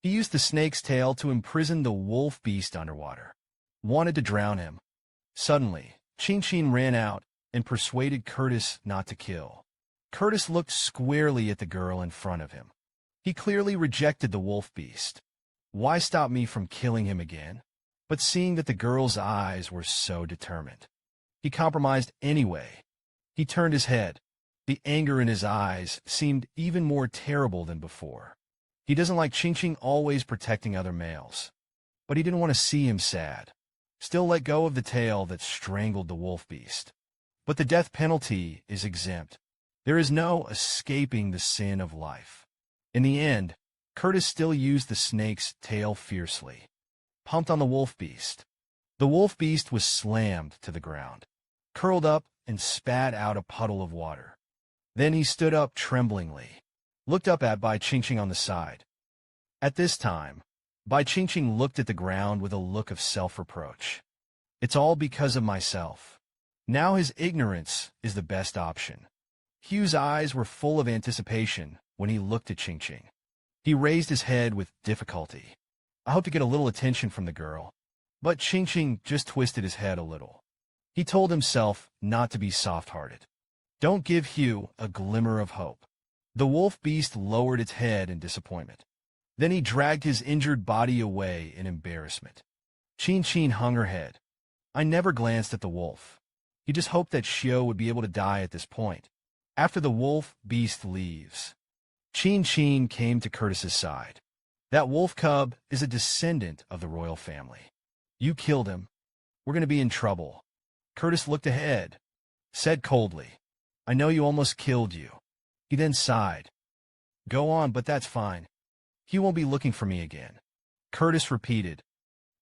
He used the snake's tail to imprison the wolf beast underwater. Wanted to drown him. Suddenly, Qingqing ran out and persuaded Curtis not to kill. Curtis looked squarely at the girl in front of him. He clearly rejected the wolf beast. Why stop me from killing him again? But seeing that the girl's eyes were so determined, he compromised anyway. He turned his head. The anger in his eyes seemed even more terrible than before. He doesn't like Qingqing always protecting other males. But he didn't want to see him sad. Still let go of the tail that strangled the wolf beast. But the death penalty is exempt. There is no escaping the sin of life. In the end, Curtis still used the snake's tail fiercely, pumped on the wolf beast. The wolf beast was slammed to the ground, curled up and spat out a puddle of water. Then he stood up tremblingly, looked up at Bai Qingqing on the side. At this time, Bai Qingqing looked at the ground with a look of self-reproach. It's all because of myself. Now his ignorance is the best option. Hugh's eyes were full of anticipation when he looked at Qingqing. He raised his head with difficulty. I hope to get a little attention from the girl. But Qingqing just twisted his head a little. He told himself not to be soft-hearted. Don't give Hugh a glimmer of hope. The wolf beast lowered its head in disappointment. Then he dragged his injured body away in embarrassment. Qingqing hung her head. I never glanced at the wolf. He just hoped that Xiao would be able to die at this point. After the wolf beast leaves, Qingqing came to Curtis's side. That wolf cub is a descendant of the royal family. You killed him. We're going to be in trouble. Curtis looked ahead, said coldly, I know you almost killed you. He then sighed. Go on, but that's fine. He won't be looking for me again. Curtis repeated.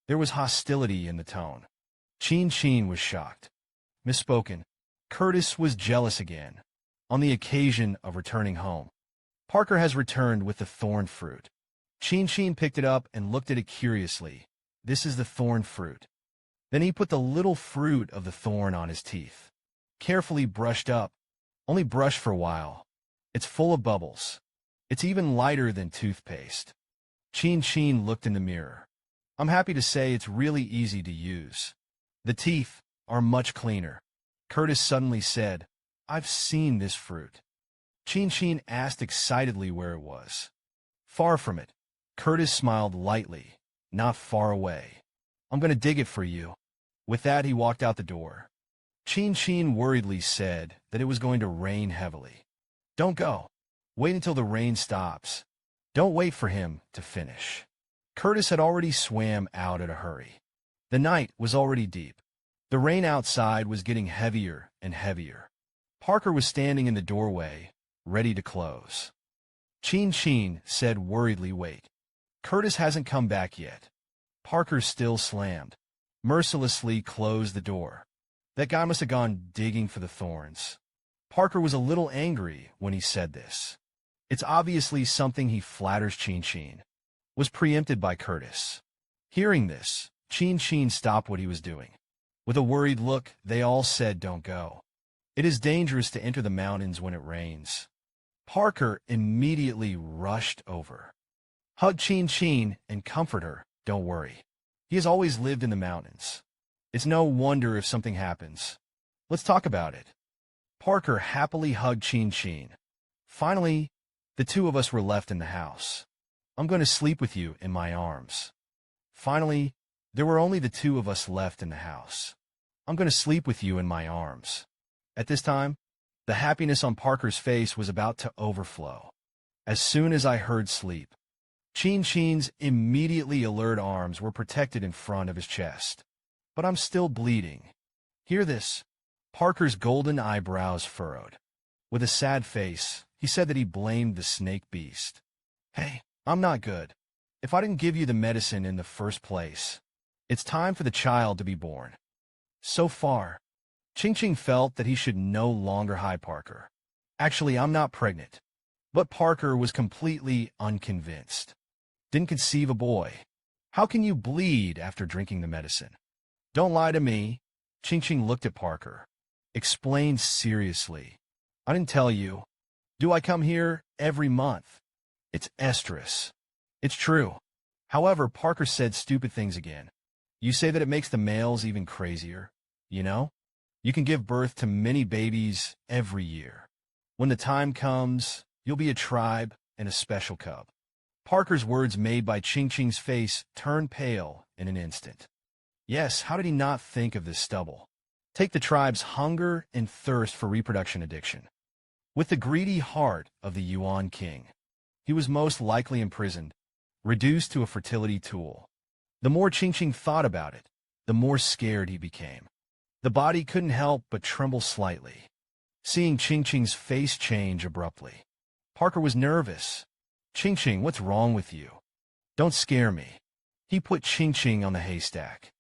There was hostility in the tone. Qingqing was shocked. Misspoken. Curtis was jealous again, on the occasion of returning home. Parker has returned with the thorn fruit. Qingqing picked it up and looked at it curiously. This is the thorn fruit. Then he put the little fruit of the thorn on his teeth. Carefully brushed up. Only brush for a while. It's full of bubbles. It's even lighter than toothpaste. Qingqing looked in the mirror. I'm happy to say it's really easy to use. The teeth are much cleaner. Curtis suddenly said, I've seen this fruit. Qingqing asked excitedly where it was. Far from it. Curtis smiled lightly. Not far away. I'm going to dig it for you. With that, he walked out the door. Qingqing worriedly said that it was going to rain heavily. Don't go. Wait until the rain stops. Don't wait for him to finish. Curtis had already swam out in a hurry. The night was already deep. The rain outside was getting heavier and heavier. Parker was standing in the doorway, ready to close. Qingqing said worriedly, wait. Curtis hasn't come back yet. Parker still slammed, mercilessly closed the door. That guy must have gone digging for the thorns. Parker was a little angry when he said this. It's obviously something he flatters Qingqing. Was preempted by Curtis. Hearing this, Qingqing stopped what he was doing. With a worried look, they all said don't go. It is dangerous to enter the mountains when it rains. Parker immediately rushed over. Hug Qingqing and comfort her, don't worry. He has always lived in the mountains. It's no wonder if something happens. Let's talk about it. Parker happily hugged Qingqing. Finally, the two of us were left in the house. I'm going to sleep with you in my arms. Finally, there were only the two of us left in the house. I'm going to sleep with you in my arms. At this time, the happiness on Parker's face was about to overflow. As soon as I heard sleep, Qingqing's immediately alert arms were protected in front of his chest. But I'm still bleeding. Hear this? Parker's golden eyebrows furrowed. With a sad face, he said that he blamed the snake beast. Hey, I'm not good. If I didn't give you the medicine in the first place, it's time for the child to be born. So far, Qingqing felt that he should no longer hide Parker. Actually, I'm not pregnant. But Parker was completely unconvinced. Didn't conceive a boy. How can you bleed after drinking the medicine? Don't lie to me. Qingqing looked at Parker. Explained seriously. I didn't tell you. Do I come here every month? It's estrus. It's true. However, Parker said stupid things again. You say that it makes the males even crazier. You know? You can give birth to many babies every year. When the time comes, you'll be a tribe and a special cub. Parker's words made by Qingqing's face turned pale in an instant. Yes, how did he not think of this stubble? Take the tribe's hunger and thirst for reproduction addiction. With the greedy heart of the Yuan king, He was most likely imprisoned, reduced to a fertility tool. The more Qingqing thought about it, the more scared he became. The body couldn't help but tremble slightly, seeing Qingqing's face change abruptly. Parker was nervous. "Qingqing, what's wrong with you? Don't scare me." He put Qingqing on the haystack.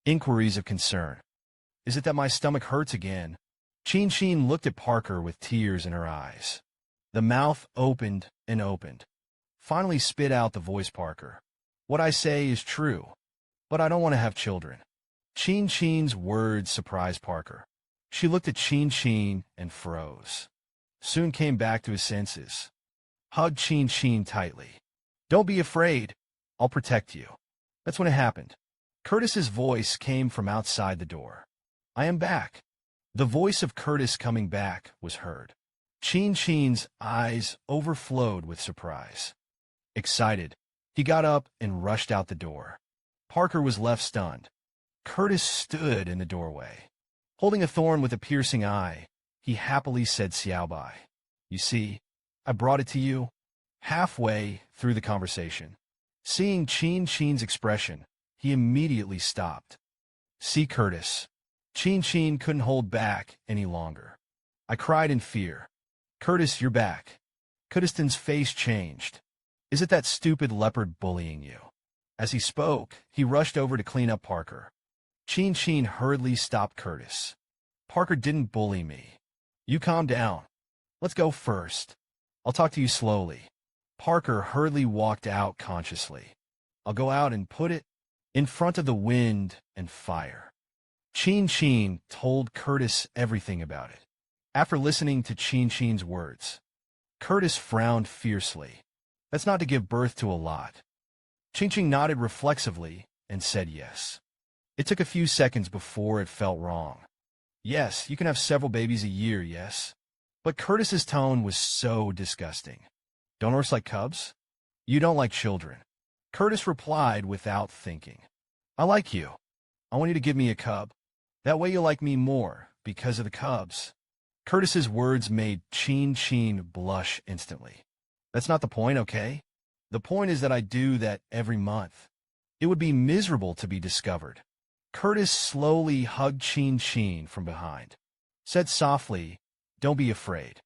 Inquiries of concern. "Is it that my stomach hurts again?" Qingqing looked at Parker with tears in her eyes. The mouth opened and opened. Finally spit out the voice Parker. "What I say is true, but I don't want to have children." Qingqing's words surprised Parker. She looked at Qingqing and froze. Soon came back to his senses. Hugged Qingqing tightly. "Don't be afraid. I'll protect you." That's when it happened. Curtis's voice came from outside the door. "I am back." The voice of Curtis coming back was heard. Qingqing's eyes overflowed with surprise. Excited, he got up and rushed out the door. Parker was left stunned. Curtis stood in the doorway. Holding a thorn with a piercing eye, he happily said, "Xiaobai, you see, I brought it to you." Halfway through the conversation, seeing Qingqing's expression, he immediately stopped. "See, Curtis." Qingqing couldn't hold back any longer. "I cried in fear." "Curtis, you're back." Curtis's face changed. "Is it that stupid leopard bullying you?" As he spoke, he rushed over to clean up Parker. Qingqing hurriedly stopped Curtis. "Parker didn't bully me. You calm down. Let's go first. I'll talk to you slowly." Parker hurriedly walked out consciously. "I'll go out and put it in front of the wind and fire." Qingqing told Curtis everything about it. After listening to Qingqing's words, Curtis frowned fiercely. "That's not to give birth to a lot." Qingqing nodded reflexively and said yes. It took a few seconds before it felt wrong. "Yes, you can have several babies a year, yes." But Curtis's tone was so disgusting. "Don't horse like cubs? You don't like children." Curtis replied without thinking. "I like you. I want you to give me a cub. That way you'll like me more, because of the cubs." Curtis's words made Qingqing blush instantly. "That's not the point, okay? The point is that I do that every month. It would be miserable to be discovered." Curtis slowly hugged Qingqing from behind. Said softly, "Don't be afraid.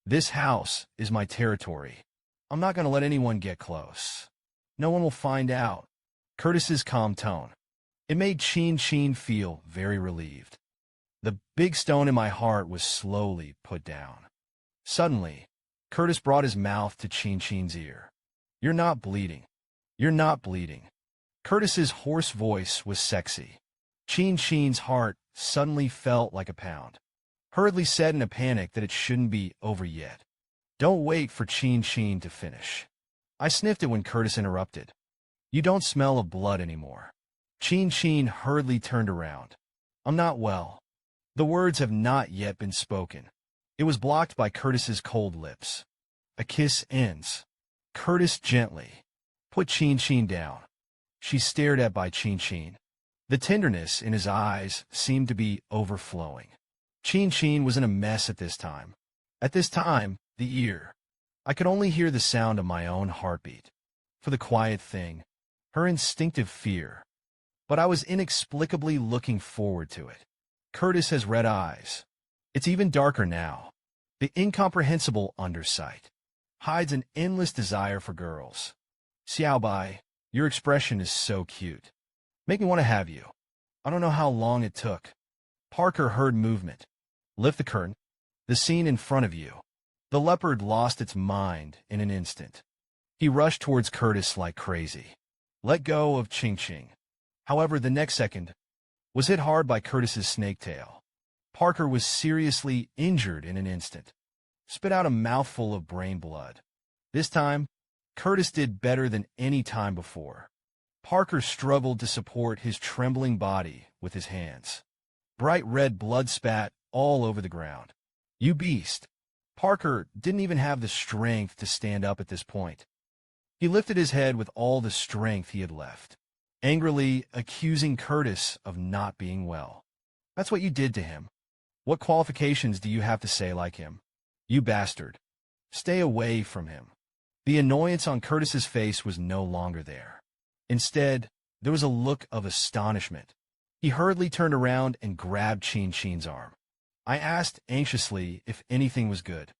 This house is my territory. I'm not going to let anyone get close. No one will find out." Curtis's calm tone. It made Qingqing feel very relieved. The big stone in my heart was slowly put down. Suddenly, Curtis brought his mouth to Qingqing's ear. "You're not bleeding. You're not bleeding." Curtis's hoarse voice was sexy. Qingqing's heart suddenly felt like a pound. Hurriedly said in a panic that it shouldn't be over yet. "Don't wait for Qingqing to finish." I sniffed it when Curtis interrupted. "You don't smell of blood anymore." Qingqing hurriedly turned around. "I'm not well." The words have not yet been spoken. It was blocked by Curtis's cold lips. A kiss ends. Curtis gently put Qingqing down. She stared at Bai Qingqing. The tenderness in his eyes seemed to be overflowing. Qingqing was in a mess at this time. At this time, the ear. I could only hear the sound of my own heartbeat. For the quiet thing, her instinctive fear. But I was inexplicably looking forward to it. Curtis has red eyes. It's even darker now. The incomprehensible undersight hides an endless desire for girls. "Xiaobai, your expression is so cute. Make me want to have you." I don't know how long it took. Parker heard movement. "Lift the curtain. The scene in front of you." The leopard lost its mind in an instant. He rushed towards Curtis like crazy. Let go of Qingqing. However, the next second was hit hard by Curtis's snake tail. Parker was seriously injured in an instant. Spit out a mouthful of brain blood. This time, Curtis did better than any time before. Parker struggled to support his trembling body with his hands. Bright red blood spat all over the ground. "You beast." Parker didn't even have the strength to stand up at this point. He lifted his head with all the strength he had left, angrily accusing Curtis of not being well. "That's what you did to him. What qualifications do you have to say like him? You bastard. Stay away from him." The annoyance on Curtis's face was no longer there. Instead, there was a look of astonishment. He hurriedly turned around and grabbed Qingqing's arm. I asked anxiously if anything was good.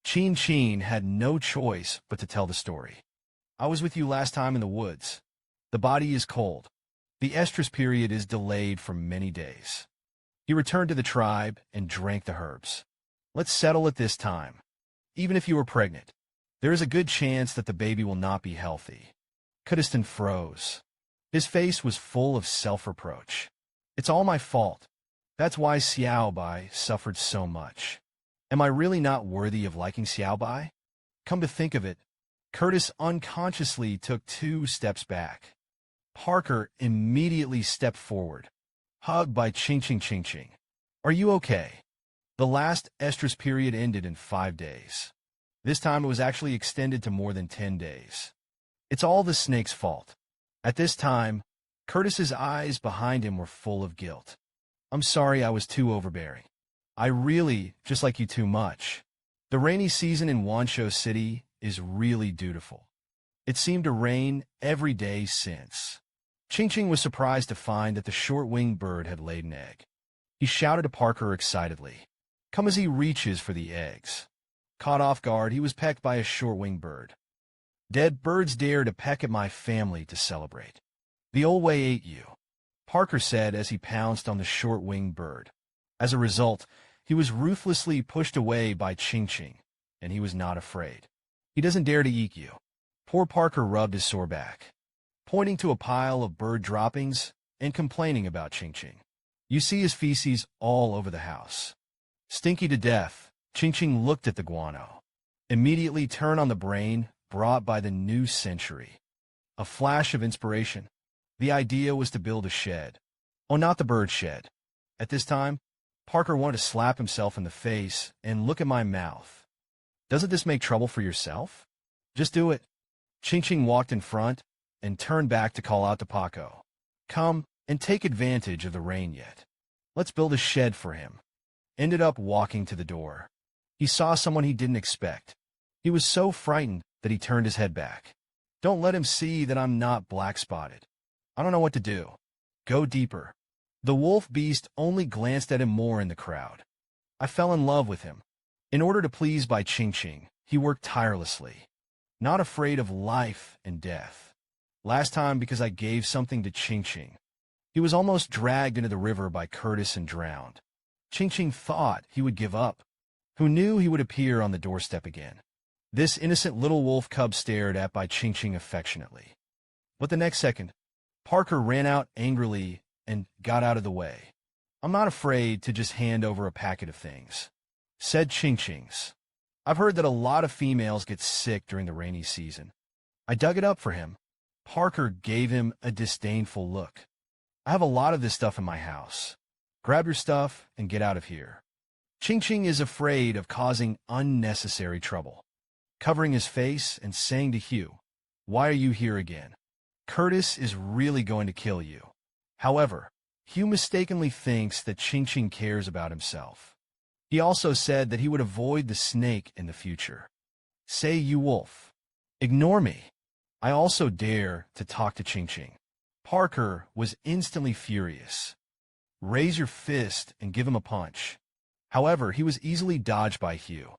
Qingqing had no choice but to tell the story. I was with you last time in the woods. The body is cold. The estrus period is delayed for many days. He returned to the tribe and drank the herbs. Let's settle it this time. Even if you were pregnant, there is a good chance that the baby will not be healthy. Kudistan froze. His face was full of self-reproach. It's all my fault. That's why Xiaobai suffered so much. Am I really not worthy of liking Xiaobai? Come to think of it, Curtis unconsciously took 2 steps back. Parker immediately stepped forward, hugged by Qingqing. Are you okay? The last estrus period ended in 5 days. This time it was actually extended to more than 10 days. It's all the snake's fault. At this time, Curtis's eyes behind him were full of guilt. I'm sorry I was too overbearing. I really just like you too much. The rainy season in Wanshou City is really dutiful. It seemed to rain every day since. Qingqing was surprised to find that the short-winged bird had laid an egg. He shouted to Parker excitedly. Come as he reaches for the eggs. Caught off guard, he was pecked by a short-winged bird. Dead birds dare to peck at my family to celebrate. The old way ate you, Parker said as he pounced on the short-winged bird. As a result, he was ruthlessly pushed away by Qingqing, and he was not afraid. He doesn't dare to eat you. Poor Parker rubbed his sore back, pointing to a pile of bird droppings and complaining about Qingqing. You see his feces all over the house. Stinky to death, Qingqing looked at the guano. Immediately turned on the brain brought by the new century. A flash of inspiration. The idea was to build a shed. Oh, not the bird shed. At this time, Parker wanted to slap himself in the face and look at my mouth. Doesn't this make trouble for yourself? Just do it. Qingqing walked in front and turned back to call out to Paco. Come and take advantage of the rain yet. Let's build a shed for him. Ended up walking to the door. He saw someone he didn't expect. He was so frightened that he turned his head back. Don't let him see that I'm not black-spotted. I don't know what to do. Go deeper. The wolf beast only glanced at him more in the crowd. I fell in love with him. In order to please Bai Qingqing, he worked tirelessly, not afraid of life and death. Last time because I gave something to Qingqing. He was almost dragged into the river by Curtis and drowned. Qingqing thought he would give up. Who knew he would appear on the doorstep again? This innocent little wolf cub stared at Bai Qingqing affectionately. But the next second, Parker ran out angrily and got out of the way. I'm not afraid to just hand over a packet of things, said Qingqing's. I've heard that a lot of females get sick during the rainy season. I dug it up for him. Parker gave him a disdainful look. I have a lot of this stuff in my house. Grab your stuff and get out of here. Qingqing is afraid of causing unnecessary trouble, covering his face and saying to Hugh, why are you here again? Curtis is really going to kill you. However, Hugh mistakenly thinks that Qingqing cares about himself. He also said that he would avoid the snake in the future. Say, you wolf. Ignore me. I also dare to talk to Qingqing. Parker was instantly furious. Raise your fist and give him a punch. However, he was easily dodged by Hugh.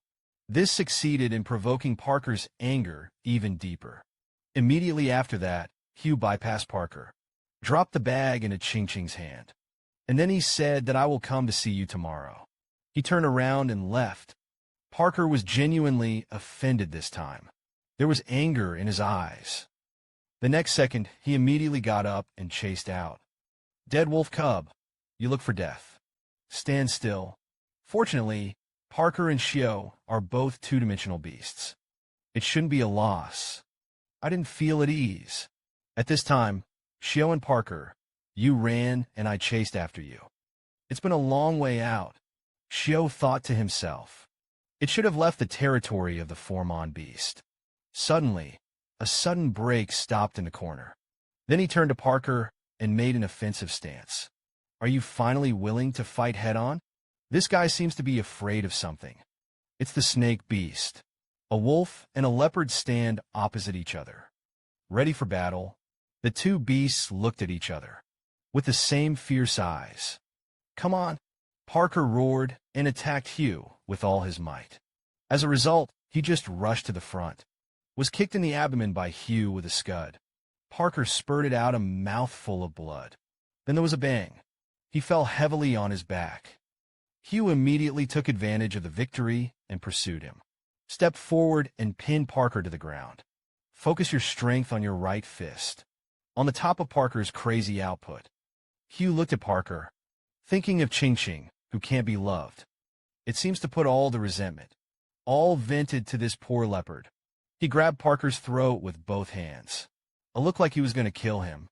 This succeeded in provoking Parker's anger even deeper. Immediately after that, Hugh bypassed Parker, dropped the bag into Qingqing's hand. And then he said that I will come to see you tomorrow. He turned around and left. Parker was genuinely offended this time. There was anger in his eyes. The next second, he immediately got up and chased out. Dead wolf cub, you look for death. Stand still. Fortunately, Parker and Xiao are both two-dimensional beasts. It shouldn't be a loss. I didn't feel at ease. At this time, Xiao and Parker, you ran and I chased after you. It's been a long way out. Xiao thought to himself. It should have left the territory of the four-mon beast. Suddenly, a sudden break stopped in the corner. Then he turned to Parker and made an offensive stance. Are you finally willing to fight head-on? This guy seems to be afraid of something. It's the snake beast. A wolf and a leopard stand opposite each other. Ready for battle, the two beasts looked at each other with the same fierce eyes. "Come on!" Parker roared and attacked Hugh with all his might. As a result, he just rushed to the front, was kicked in the abdomen by Hugh with a scud. Parker spurted out a mouthful of blood. Then there was a bang. He fell heavily on his back. Hugh immediately took advantage of the victory and pursued him. Stepped forward and pinned Parker to the ground. Focus your strength on your right fist. On the top of Parker's crazy output. Hugh looked at Parker, thinking of Qingqing, who can't be loved. It seems to put all the resentment, all vented to this poor leopard. He grabbed Parker's throat with both hands. It looked like he was going to kill him.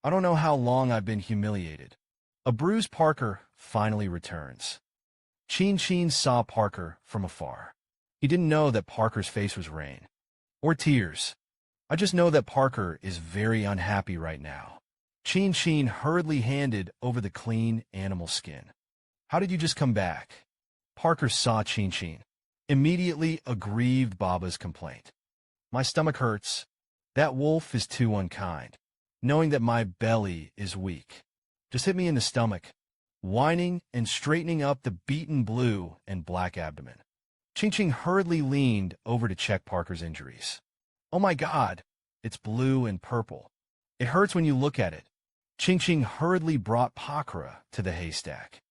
"I don't know how long I've been humiliated." A bruised Parker finally returns. Qingqing saw Parker from afar. He didn't know that Parker's face was rain. Or tears. "I just know that Parker is very unhappy right now." Qingqing hurriedly handed over the clean animal skin. "How did you just come back?" Parker saw Qingqing. Immediately aggrieved Baba's complaint. "My stomach hurts. That wolf is too unkind, knowing that my belly is weak. Just hit me in the stomach," whining and straightening up the beaten blue and black abdomen. Qingqing hurriedly leaned over to check Parker's injuries. "Oh my God, it's blue and purple. It hurts when you look at it." Qingqing hurriedly brought Pakra to the haystack.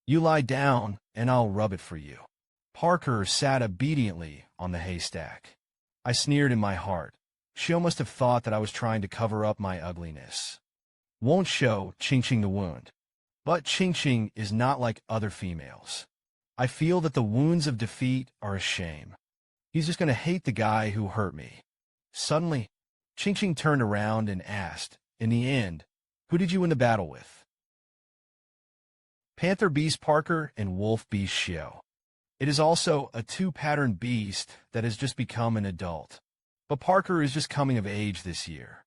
"You lie down, and I'll rub it for you." Parker sat obediently on the haystack. I sneered in my heart. Shio must have thought that I was trying to cover up my ugliness. Won't show Qingqing the wound. But Qingqing is not like other females. I feel that the wounds of defeat are a shame. He's just going to hate the guy who hurt me. Suddenly, Qingqing turned around and asked, "In the end, who did you win the battle with?" Panther Beast Parker and Wolf Beast Shio. It is also a two-pattern beast that has just become an adult. But Parker is just coming of age this year.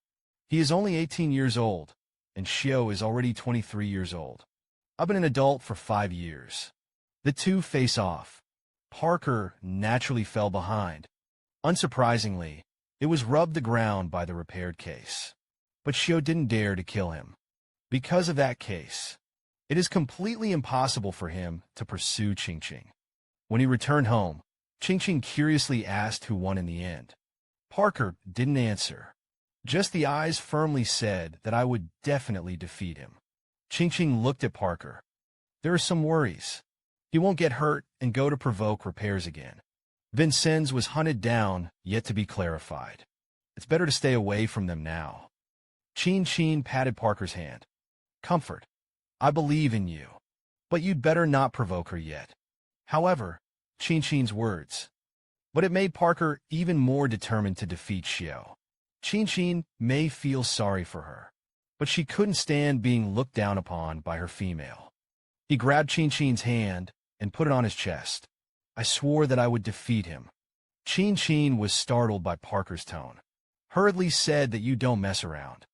He is only 18 years old, and Shio is already 23 years old. I've been an adult for 5 years. The two face off. Parker naturally fell behind. Unsurprisingly, it was rubbed the ground by the repaired case. But Shio didn't dare to kill him. Because of that case, it is completely impossible for him to pursue Qingqing. When he returned home, Qingqing curiously asked who won in the end. Parker didn't answer. Just the eyes firmly said that I would definitely defeat him. Qingqing looked at Parker. There are some worries. He won't get hurt and go to provoke repairs again. Vincennes was hunted down, yet to be clarified. It's better to stay away from them now. Qingqing patted Parker's hand. Comfort. I believe in you. But you'd better not provoke her yet. However, Qingqing's words. But it made Parker even more determined to defeat Shio. Qingqing may feel sorry for her, but she couldn't stand being looked down upon by her female. He grabbed Qingqing's hand and put it on his chest. I swore that I would defeat him. Qingqing was startled by Parker's tone. Hurriedly said that you don't mess around.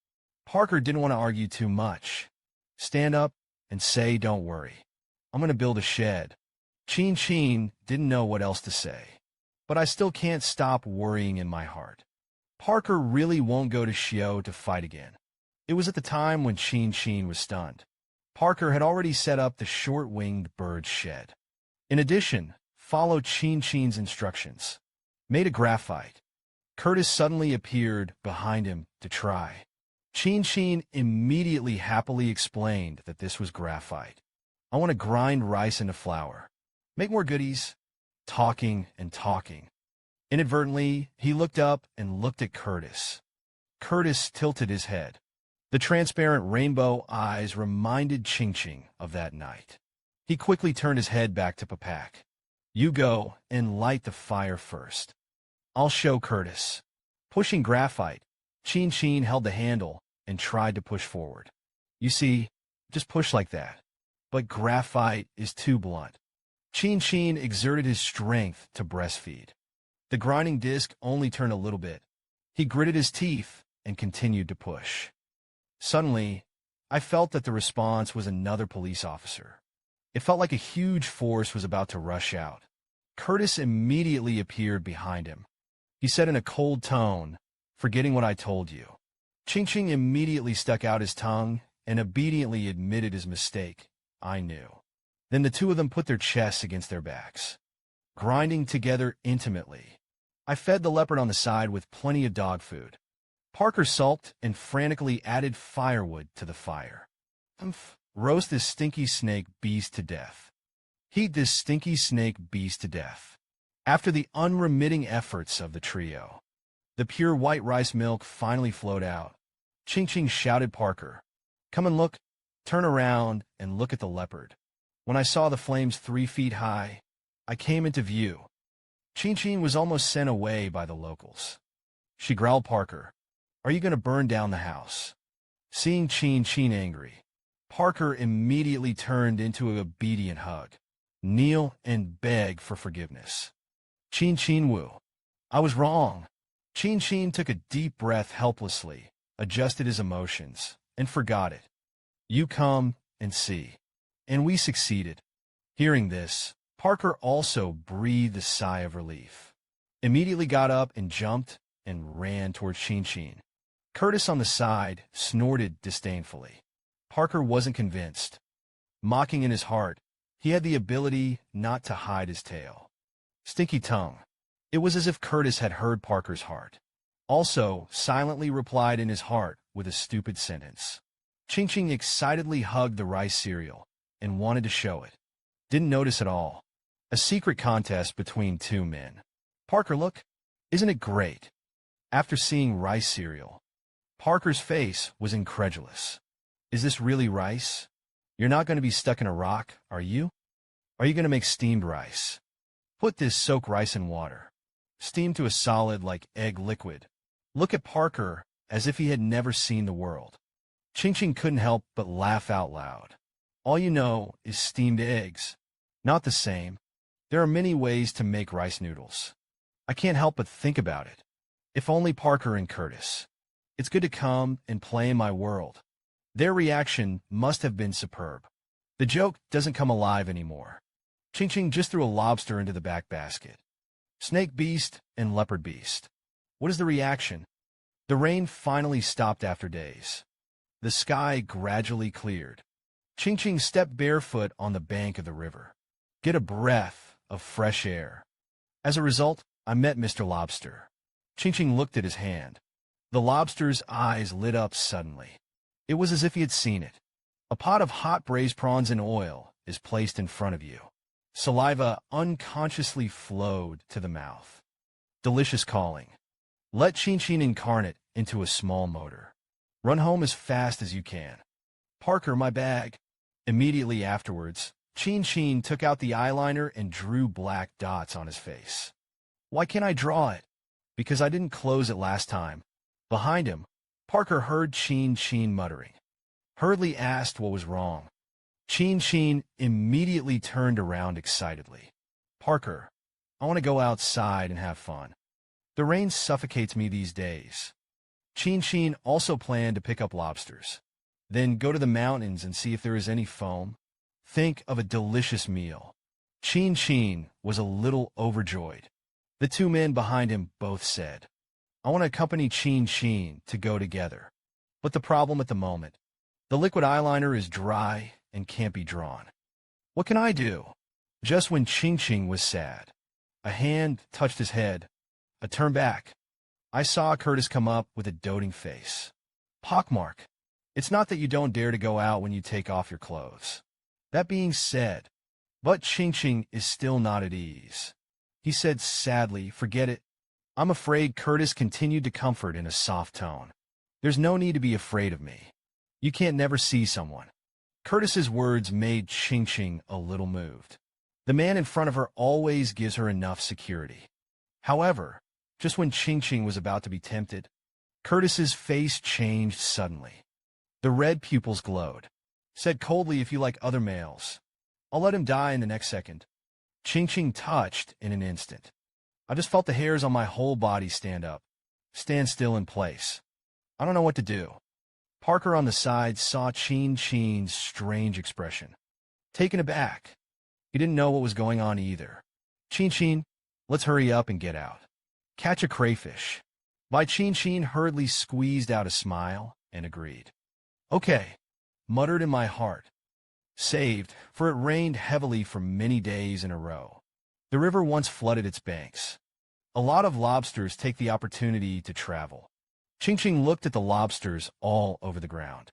Parker didn't want to argue too much. Stand up and say don't worry. I'm going to build a shed. Qingqing didn't know what else to say. But I still can't stop worrying in my heart. Parker really won't go to Shio to fight again. It was at the time when Qingqing was stunned. Parker had already set up the short-winged bird's shed. In addition, followed Qingqing's instructions. Made a graphite. Curtis suddenly appeared behind him to try. Qingqing immediately happily explained that this was graphite. I want to grind rice into flour. Make more goodies. Talking and talking. Inadvertently, he looked up and looked at Curtis. Curtis tilted his head. The transparent rainbow eyes reminded Qingqing of that night. He quickly turned his head back to Peacock. You go and light the fire first. I'll show Curtis. Pushing graphite, Qingqing held the handle and tried to push forward. You see, just push like that. But graphite is too blunt. Qingqing exerted his strength to breastfeed. The grinding disc only turned a little bit. He gritted his teeth and continued to push. Suddenly, I felt that the response was another police officer. It felt like a huge force was about to rush out. Curtis immediately appeared behind him, he said in a cold tone, forgetting what I told you. Qingqing immediately stuck out his tongue and obediently admitted his mistake. I knew. Then the two of them put their chests against their backs, grinding together intimately. I fed the leopard on the side with plenty of dog food. Parker sulked and frantically added firewood to the fire. Roast this stinky snake beast to death. Heat this stinky snake beast to death. After the unremitting efforts of the trio, the pure white rice milk finally flowed out. Qingqing shouted Parker, "Come and look, turn around and look at the leopard." When I saw the flames 3 feet high, I came into view. Qingqing was almost sent away by the locals. She growled Parker, "Are you going to burn down the house?" Seeing Qingqing angry, Parker immediately turned into an obedient hug, kneel and beg for forgiveness. Qingqing Wu. I was wrong. Qingqing took a deep breath helplessly, adjusted his emotions, and forgot it. You come and see. And we succeeded. Hearing this, Parker also breathed a sigh of relief, immediately got up and jumped and ran towards Qingqing. Curtis on the side snorted disdainfully. Parker wasn't convinced. Mocking in his heart, he had the ability not to hide his tail. Stinky tongue. It was as if Curtis had heard Parker's heart. Also, silently replied in his heart with a stupid sentence. Qingqing excitedly hugged the rice cereal and wanted to show it. Didn't notice at all. A secret contest between two men. Parker, look. Isn't it great? After seeing rice cereal, Parker's face was incredulous. Is this really rice? You're not going to be stuck in a rock, are you? Are you going to make steamed rice? Put this soaked rice in water. Steam to a solid like egg liquid. Look at Parker as if he had never seen the world. Qingqing couldn't help but laugh out loud. All you know is steamed eggs. Not the same. There are many ways to make rice noodles. I can't help but think about it. If only Parker and Curtis. It's good to come and play in my world. Their reaction must have been superb. The joke doesn't come alive anymore. Qingqing just threw a lobster into the back basket. Snake beast and leopard beast. What is the reaction? The rain finally stopped after days. The sky gradually cleared. Qingqing stepped barefoot on the bank of the river. Get a breath of fresh air. As a result, I met Mr. Lobster. Qingqing looked at his hand. The lobster's eyes lit up suddenly. It was as if he had seen it. A pot of hot braised prawns in oil is placed in front of you. Saliva unconsciously flowed to the mouth. Delicious calling. Let Qingqing incarnate into a small motor. Run home as fast as you can. Parker, my bag. Immediately afterwards, Qingqing took out the eyeliner and drew black dots on his face. Why can't I draw it? Because I didn't close it last time. Behind him, Parker heard Qingqing muttering. Hurriedly asked what was wrong. Qingqing immediately turned around excitedly. Parker, I want to go outside and have fun. The rain suffocates me these days. Qingqing also planned to pick up lobsters. Then go to the mountains and see if there is any foam. Think of a delicious meal. Qingqing was a little overjoyed. The two men behind him both said, I want to accompany Qingqing to go together. But the problem at the moment, the liquid eyeliner is dry and can't be drawn. What can I do? Just when Qingqing was sad, a hand touched his head. I turned back. I saw Curtis come up with a doting face. Pockmark. It's not that you don't dare to go out when you take off your clothes. That being said, but Qingqing is still not at ease. He said sadly, forget it. I'm afraid. Curtis continued to comfort in a soft tone. There's no need to be afraid of me. You can't never see someone. Curtis's words made Qingqing a little moved. The man in front of her always gives her enough security. However, just when Qingqing was about to be tempted, Curtis's face changed suddenly. The red pupils glowed. Said coldly, if you like other males, I'll let him die in the next second. Qingqing touched in an instant. I just felt the hairs on my whole body stand up, stand still in place. I don't know what to do. Parker on the side saw Qingqing's strange expression. Taken aback. He didn't know what was going on either. Qingqing, let's hurry up and get out. Catch a crayfish. Bai Qingqing hurriedly squeezed out a smile and agreed. Okay, muttered in my heart. Saved, for it rained heavily for many days in a row. The river once flooded its banks. A lot of lobsters take the opportunity to travel. Qingqing looked at the lobsters all over the ground.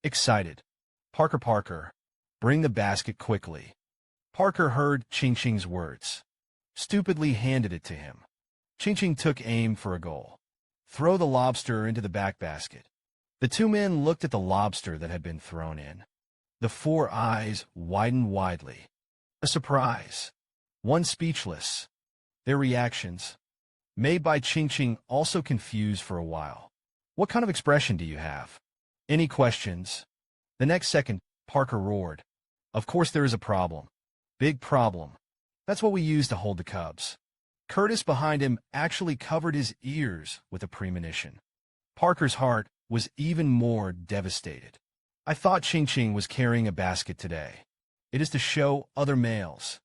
Excited. Parker, bring the basket quickly. Parker heard Qingqing's words. Stupidly handed it to him. Qingqing took aim for a goal. Throw the lobster into the back basket. The two men looked at the lobster that had been thrown in. The four eyes widened widely. A surprise. One speechless. Their reactions, made by Qingqing, also confused for a while. What kind of expression do you have? Any questions? The next second, Parker roared. Of course there is a problem. Big problem. That's what we use to hold the cubs. Curtis behind him actually covered his ears with a premonition. Parker's heart was even more devastated. I thought Qingqing was carrying a basket today. It is to show other males.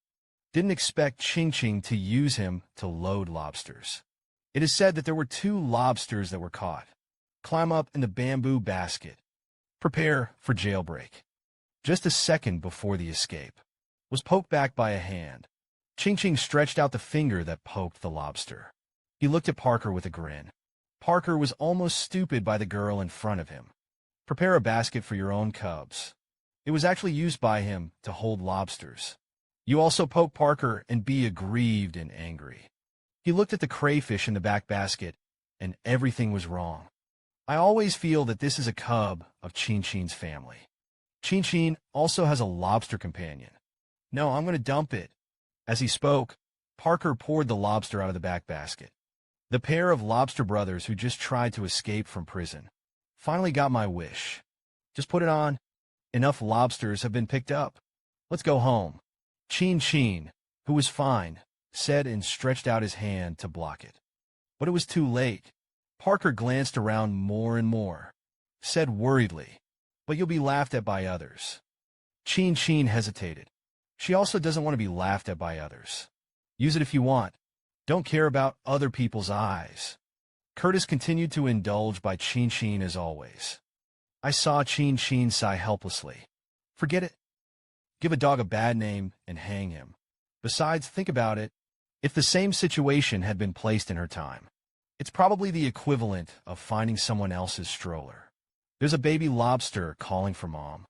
Didn't expect Qingqing to use him to load lobsters. It is said that there were 2 lobsters that were caught. Climb up in the bamboo basket. Prepare for jailbreak. Just a second before the escape. Was poked back by a hand. Qingqing stretched out the finger that poked the lobster. He looked at Parker with a grin. Parker was almost stupid by the girl in front of him. Prepare a basket for your own cubs. It was actually used by him to hold lobsters. You also poke Parker and be aggrieved and angry. He looked at the crayfish in the back basket, and everything was wrong. I always feel that this is a cub of Qingqing's family. Qingqing also has a lobster companion. No, I'm going to dump it. As he spoke, Parker poured the lobster out of the back basket. The pair of lobster brothers who just tried to escape from prison finally got my wish. Just put it on. Enough lobsters have been picked up. Let's go home. Qingqing, who was fine, said and stretched out his hand to block it. But it was too late. Parker glanced around more and more, said worriedly, but you'll be laughed at by others. Qingqing hesitated. She also doesn't want to be laughed at by others. Use it if you want. Don't care about other people's eyes. Curtis continued to indulge by Qingqing as always. I saw Qingqing sigh helplessly. Forget it. Give a dog a bad name and hang him. Besides, think about it. If the same situation had been placed in her time, it's probably the equivalent of finding someone else's stroller. There's a baby lobster calling for mom.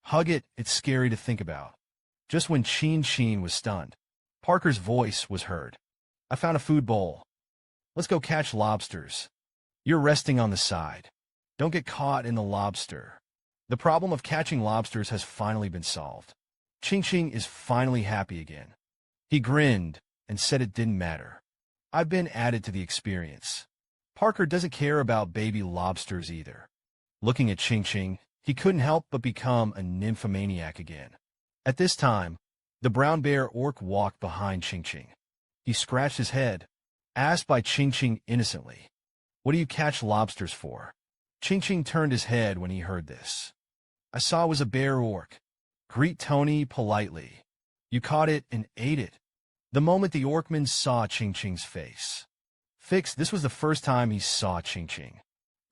Hug it, it's scary to think about. Just when Qingqing was stunned, Parker's voice was heard. I found a food bowl. Let's go catch lobsters. You're resting on the side. Don't get caught in the lobster. The problem of catching lobsters has finally been solved. Qingqing is finally happy again. He grinned and said it didn't matter. I've been added to the experience. Parker doesn't care about baby lobsters either. Looking at Qingqing, he couldn't help but become a nymphomaniac again. At this time, the brown bear orc walked behind Qingqing. He scratched his head, asked by Qingqing innocently, "What do you catch lobsters for?" Qingqing turned his head when he heard this. "I saw it was a bear orc. Greet Tony politely. You caught it and ate it." The moment the orcman saw Qingqing's face. This was the first time he saw Qingqing.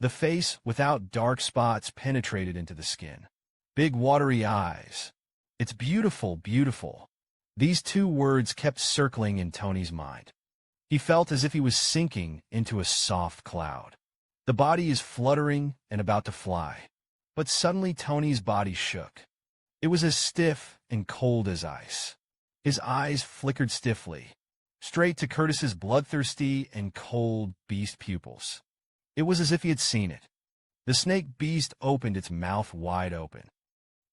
The face, without dark spots, penetrated into the skin. Big watery eyes. It's beautiful, beautiful. These 2 words kept circling in Tony's mind. He felt as if he was sinking into a soft cloud. The body is fluttering and about to fly. But suddenly Tony's body shook. It was as stiff and cold as ice. His eyes flickered stiffly, straight to Curtis's bloodthirsty and cold beast pupils. It was as if he had seen it. The snake beast opened its mouth wide open.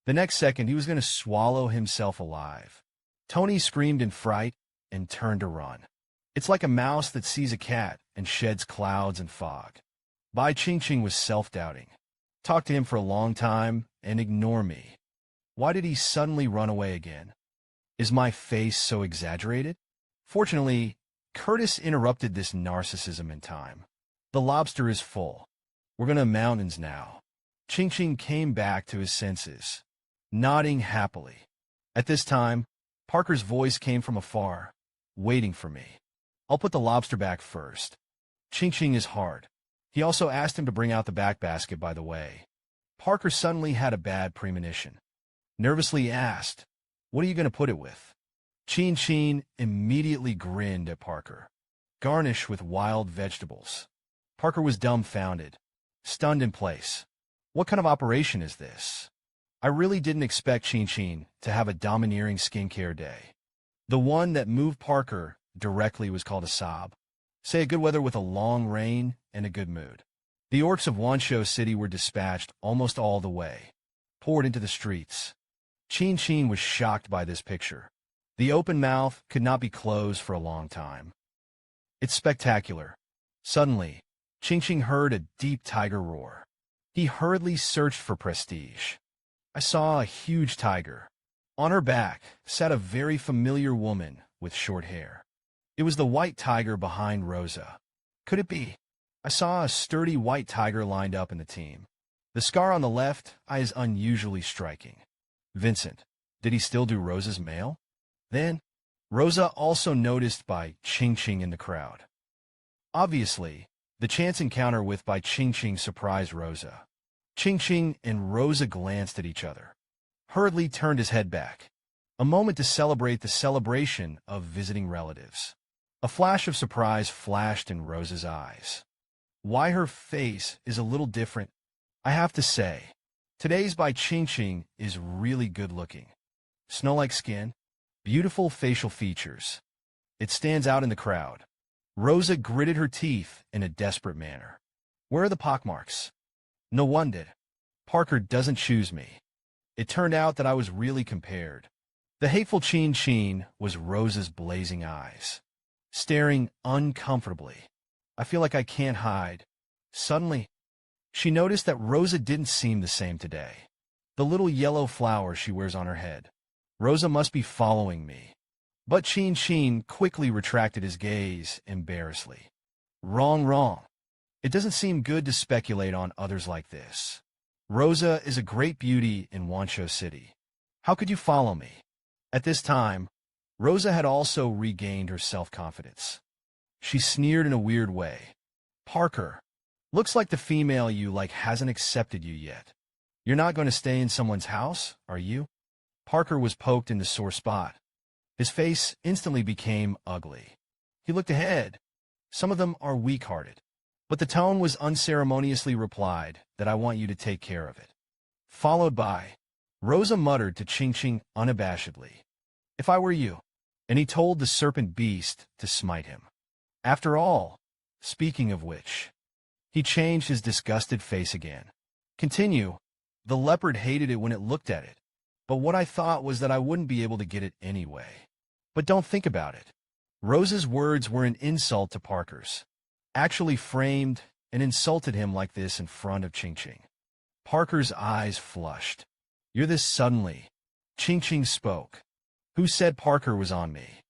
The next second, he was going to swallow himself alive. Tony screamed in fright and turned to run. It's like a mouse that sees a cat and sheds clouds and fog. Bai Qingqing was self-doubting. Talk to him for a long time and ignore me. Why did he suddenly run away again? Is my face so exaggerated? Fortunately, Curtis interrupted this narcissism in time. The lobster is full. We're going to mountains now. Qingqing came back to his senses, nodding happily. At this time, Parker's voice came from afar, waiting for me. I'll put the lobster back first. Qingqing is hard. He also asked him to bring out the back basket, by the way. Parker suddenly had a bad premonition. Nervously asked, "What are you going to put it with?" Qingqing immediately grinned at Parker. "Garnish with wild vegetables." Parker was dumbfounded, stunned in place. What kind of operation is this? I really didn't expect Qingqing to have a domineering skincare day. The one that moved Parker directly was called a sob. Say a good weather with a long rain and a good mood. The orcs of Wanshou City were dispatched almost all the way, poured into the streets. Qingqing was shocked by this picture. The open mouth could not be closed for a long time. It's spectacular. Suddenly, Qingqing heard a deep tiger roar. He hurriedly searched for prestige. I saw a huge tiger. On her back sat a very familiar woman with short hair. It was the white tiger behind Rosa. Could it be? I saw a sturdy white tiger lined up in the team. The scar on the left eye is unusually striking. Vincent, did he still do Rosa's mail? Then, Rosa also noticed Bai Qingqing in the crowd. Obviously, the chance encounter with Bai Qingqing surprised Rosa. Qingqing and Rosa glanced at each other. Hurriedly turned his head back. A moment to celebrate the celebration of visiting relatives. A flash of surprise flashed in Rosa's eyes. Why her face is a little different, I have to say. Today's Bai Qingqing is really good looking. Snow-like skin, beautiful facial features. It stands out in the crowd. Rosa gritted her teeth in a desperate manner. Where are the pockmarks? No one did. Parker doesn't choose me. It turned out that I was really compared. The hateful Qingqing was Rosa's blazing eyes, staring uncomfortably. I feel like I can't hide. Suddenly, she noticed that Rosa didn't seem the same today. The little yellow flower she wears on her head. Rosa must be following me. But Qingqing quickly retracted his gaze embarrassedly. Wrong. It doesn't seem good to speculate on others like this. Rosa is a great beauty in Wanshou City. How could you follow me? At this time, Rosa had also regained her self-confidence. She sneered in a weird way. Parker, looks like the female you like hasn't accepted you yet. You're not going to stay in someone's house, are you? Parker was poked in the sore spot. His face instantly became ugly. He looked ahead. Some of them are weak-hearted. But the tone was unceremoniously replied that I want you to take care of it. Followed by, Rosa muttered to Qingqing unabashedly, if I were you. And he told the serpent beast to smite him. After all, speaking of which, he changed his disgusted face again. Continue, the leopard hated it when it looked at it. But what I thought was that I wouldn't be able to get it anyway. But don't think about it. Rosa's words were an insult to Parker's. Actually framed and insulted him like this in front of Qingqing. Parker's eyes flushed. You're this suddenly. Qingqing spoke. Who said Parker was on me?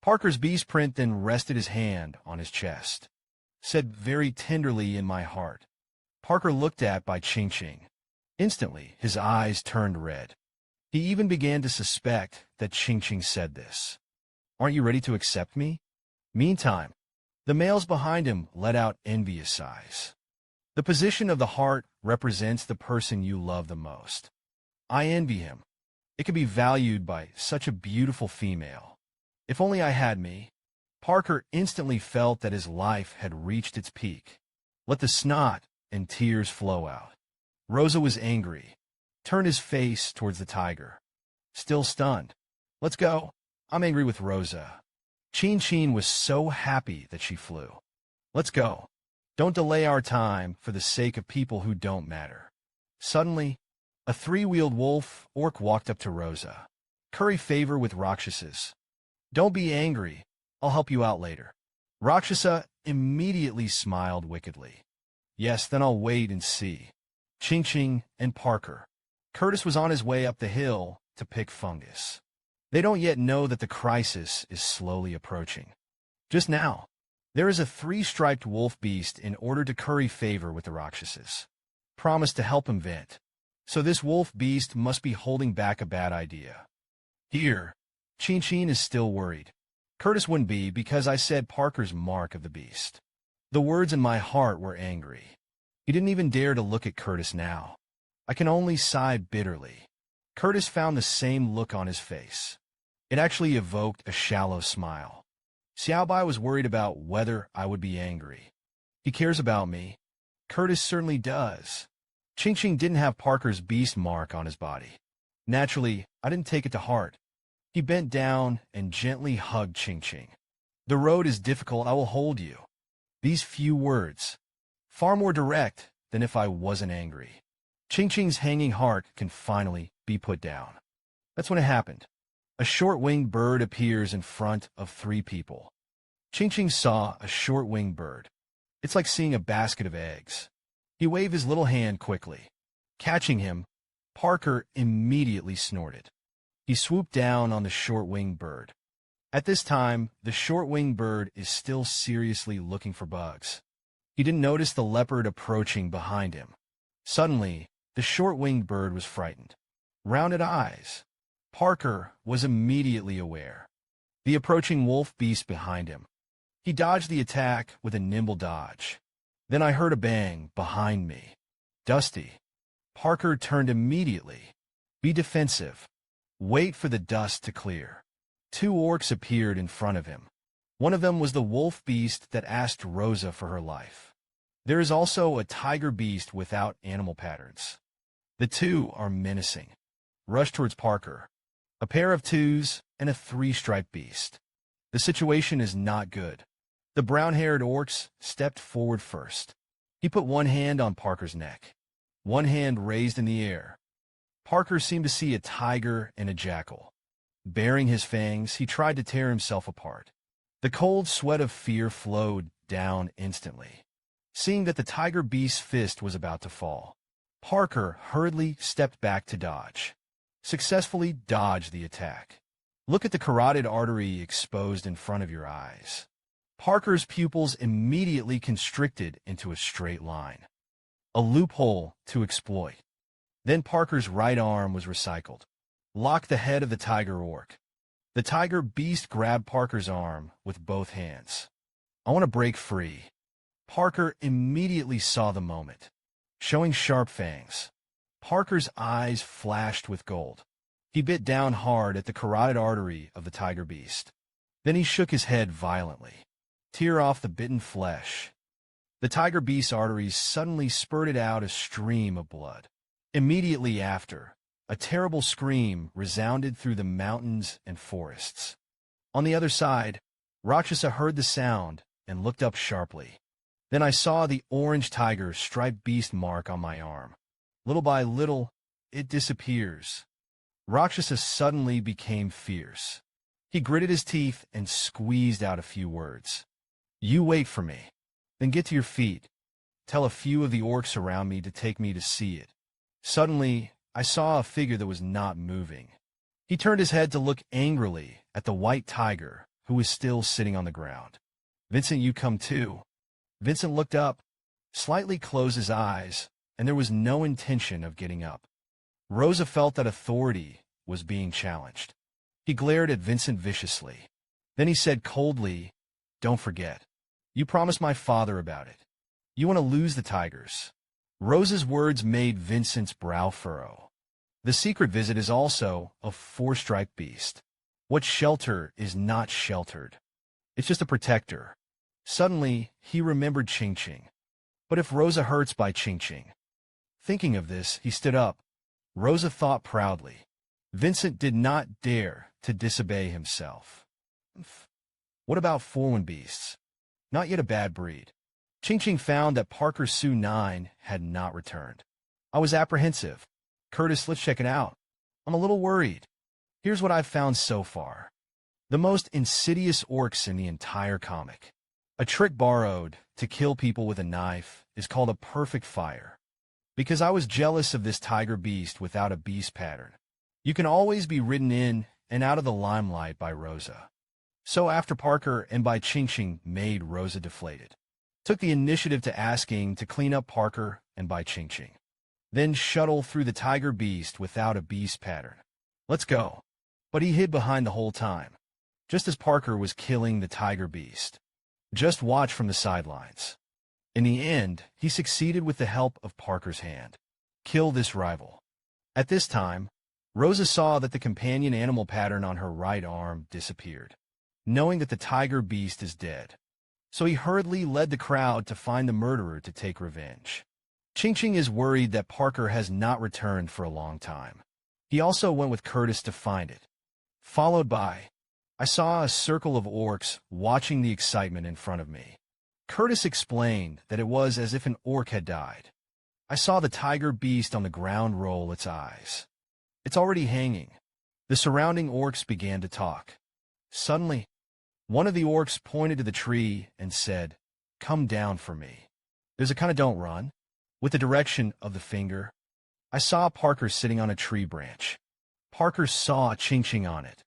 Parker's beast print then rested his hand on his chest. Said very tenderly in my heart. Parker looked at Bai Qingqing. Instantly, his eyes turned red. He even began to suspect that Qingqing said this. Aren't you ready to accept me? Meantime, the males behind him let out envious sighs. The position of the heart represents the person you love the most. I envy him. It can be valued by such a beautiful female. If only I had me. Parker instantly felt that his life had reached its peak. Let the snot and tears flow out. Rosa was angry. Turned his face towards the tiger. Still stunned. Let's go. I'm angry with Rosa. Qingqing was so happy that she flew. Let's go. Don't delay our time for the sake of people who don't matter. Suddenly, a three-wheeled wolf orc walked up to Rosa. Curry favor with Rakshasas. Don't be angry. I'll help you out later. Rakshasa immediately smiled wickedly. Yes, then I'll wait and see. Qingqing and Parker. Curtis was on his way up the hill to pick fungus. They don't yet know that the crisis is slowly approaching. Just now, there is a three-striped wolf beast in order to curry favor with the Rakshasas. Promised to help him vent. So this wolf beast must be holding back a bad idea. Here, Qingqing is still worried. Curtis wouldn't be because I said Parker's mark of the beast. The words in my heart were angry. He didn't even dare to look at Curtis now. I can only sigh bitterly. Curtis found the same look on his face. It actually evoked a shallow smile. Xiaobai was worried about whether I would be angry. He cares about me. Curtis certainly does. Qingqing didn't have Parker's beast mark on his body. Naturally, I didn't take it to heart. He bent down and gently hugged Qingqing. The road is difficult, I will hold you. These few words, far more direct than if I wasn't angry. Qingqing's hanging heart can finally be put down. That's when it happened. A short-winged bird appears in front of 3 people. Qingqing saw a short-winged bird. It's like seeing a basket of eggs. He waved his little hand quickly. Catching him, Parker immediately snorted. He swooped down on the short-winged bird. At this time, the short-winged bird is still seriously looking for bugs. He didn't notice the leopard approaching behind him. Suddenly, the short-winged bird was frightened. Rounded eyes. Parker was immediately aware. The approaching wolf beast behind him. He dodged the attack with a nimble dodge. Then I heard a bang behind me. Dusty. Parker turned immediately. Be defensive. Wait for the dust to clear. 2 orcs appeared in front of him. One of them was the wolf beast that asked Rosa for her life. There is also a tiger beast without animal patterns. The 2 are menacing. Rush towards Parker. A pair of 2s and a 3-striped beast. The situation is not good. The brown-haired orcs stepped forward first. He put one hand on Parker's neck. One hand raised in the air. Parker seemed to see a tiger and a jackal. Baring his fangs, he tried to tear himself apart. The cold sweat of fear flowed down instantly. Seeing that the tiger beast's fist was about to fall, Parker hurriedly stepped back to dodge. Successfully dodged the attack. Look at the carotid artery exposed in front of your eyes. Parker's pupils immediately constricted into a straight line. A loophole to exploit. Then Parker's right arm was recycled. Locked the head of the tiger orc. The tiger beast grabbed Parker's arm with both hands. I want to break free. Parker immediately saw the moment. Showing sharp fangs. Parker's eyes flashed with gold. He bit down hard at the carotid artery of the tiger beast. Then he shook his head violently. Tear off the bitten flesh. The tiger beast's arteries suddenly spurted out a stream of blood. Immediately after, a terrible scream resounded through the mountains and forests. On the other side, Rakshasa heard the sound and looked up sharply. Then I saw the orange tiger striped beast mark on my arm. Little by little, it disappears. Rakshasa suddenly became fierce. He gritted his teeth and squeezed out a few words. You wait for me. Then get to your feet. Tell a few of the orcs around me to take me to see it. Suddenly, I saw a figure that was not moving. He turned his head to look angrily at the white tiger, who was still sitting on the ground. Vincent, you come too. Vincent looked up, slightly closed his eyes, and there was no intention of getting up. Rosa felt that authority was being challenged. He glared at Vincent viciously. Then he said coldly, Don't forget. You promised my father about it. You want to lose the tigers. Rosa's words made Vincent's brow furrow. The secret visit is also a 4-striped beast. What shelter is not sheltered? It's just a protector. Suddenly, he remembered Qingqing. But if Rosa hurts by Qingqing? Thinking of this, he stood up. Rosa thought proudly. Vincent did not dare to disobey himself. What about 4-1 beasts? Not yet a bad breed. Qingqing found that Parker's Su 9 had not returned. I was apprehensive. Curtis, let's check it out. I'm a little worried. Here's what I've found so far. The most insidious orcs in the entire comic. A trick borrowed to kill people with a knife is called a perfect fire. Because I was jealous of this tiger beast without a beast pattern. You can always be ridden in and out of the limelight by Rosa. So after Parker and Bai Qingqing made Rosa deflated. Took the initiative to asking to clean up Parker and Bai Qingqing. Then shuttle through the tiger beast without a beast pattern. Let's go. But he hid behind the whole time. just as Parker was killing the tiger beast. Just watch from the sidelines. In the end, he succeeded with the help of Parker's hand. Kill this rival. At this time, Rosa saw that the companion animal pattern on her right arm disappeared, knowing that the tiger beast is dead. So he hurriedly led the crowd to find the murderer to take revenge. Qingqing is worried that Parker has not returned for a long time. He also went with Curtis to find it. Followed by, I saw a circle of orcs watching the excitement in front of me. Curtis explained that it was as if an orc had died. I saw the tiger beast on the ground roll its eyes. It's already hanging. The surrounding orcs began to talk. Suddenly, one of the orcs pointed to the tree and said, "Come down for me." There's a kind of don't run. With the direction of the finger, I saw Parker sitting on a tree branch. Parker saw Qingqing on it.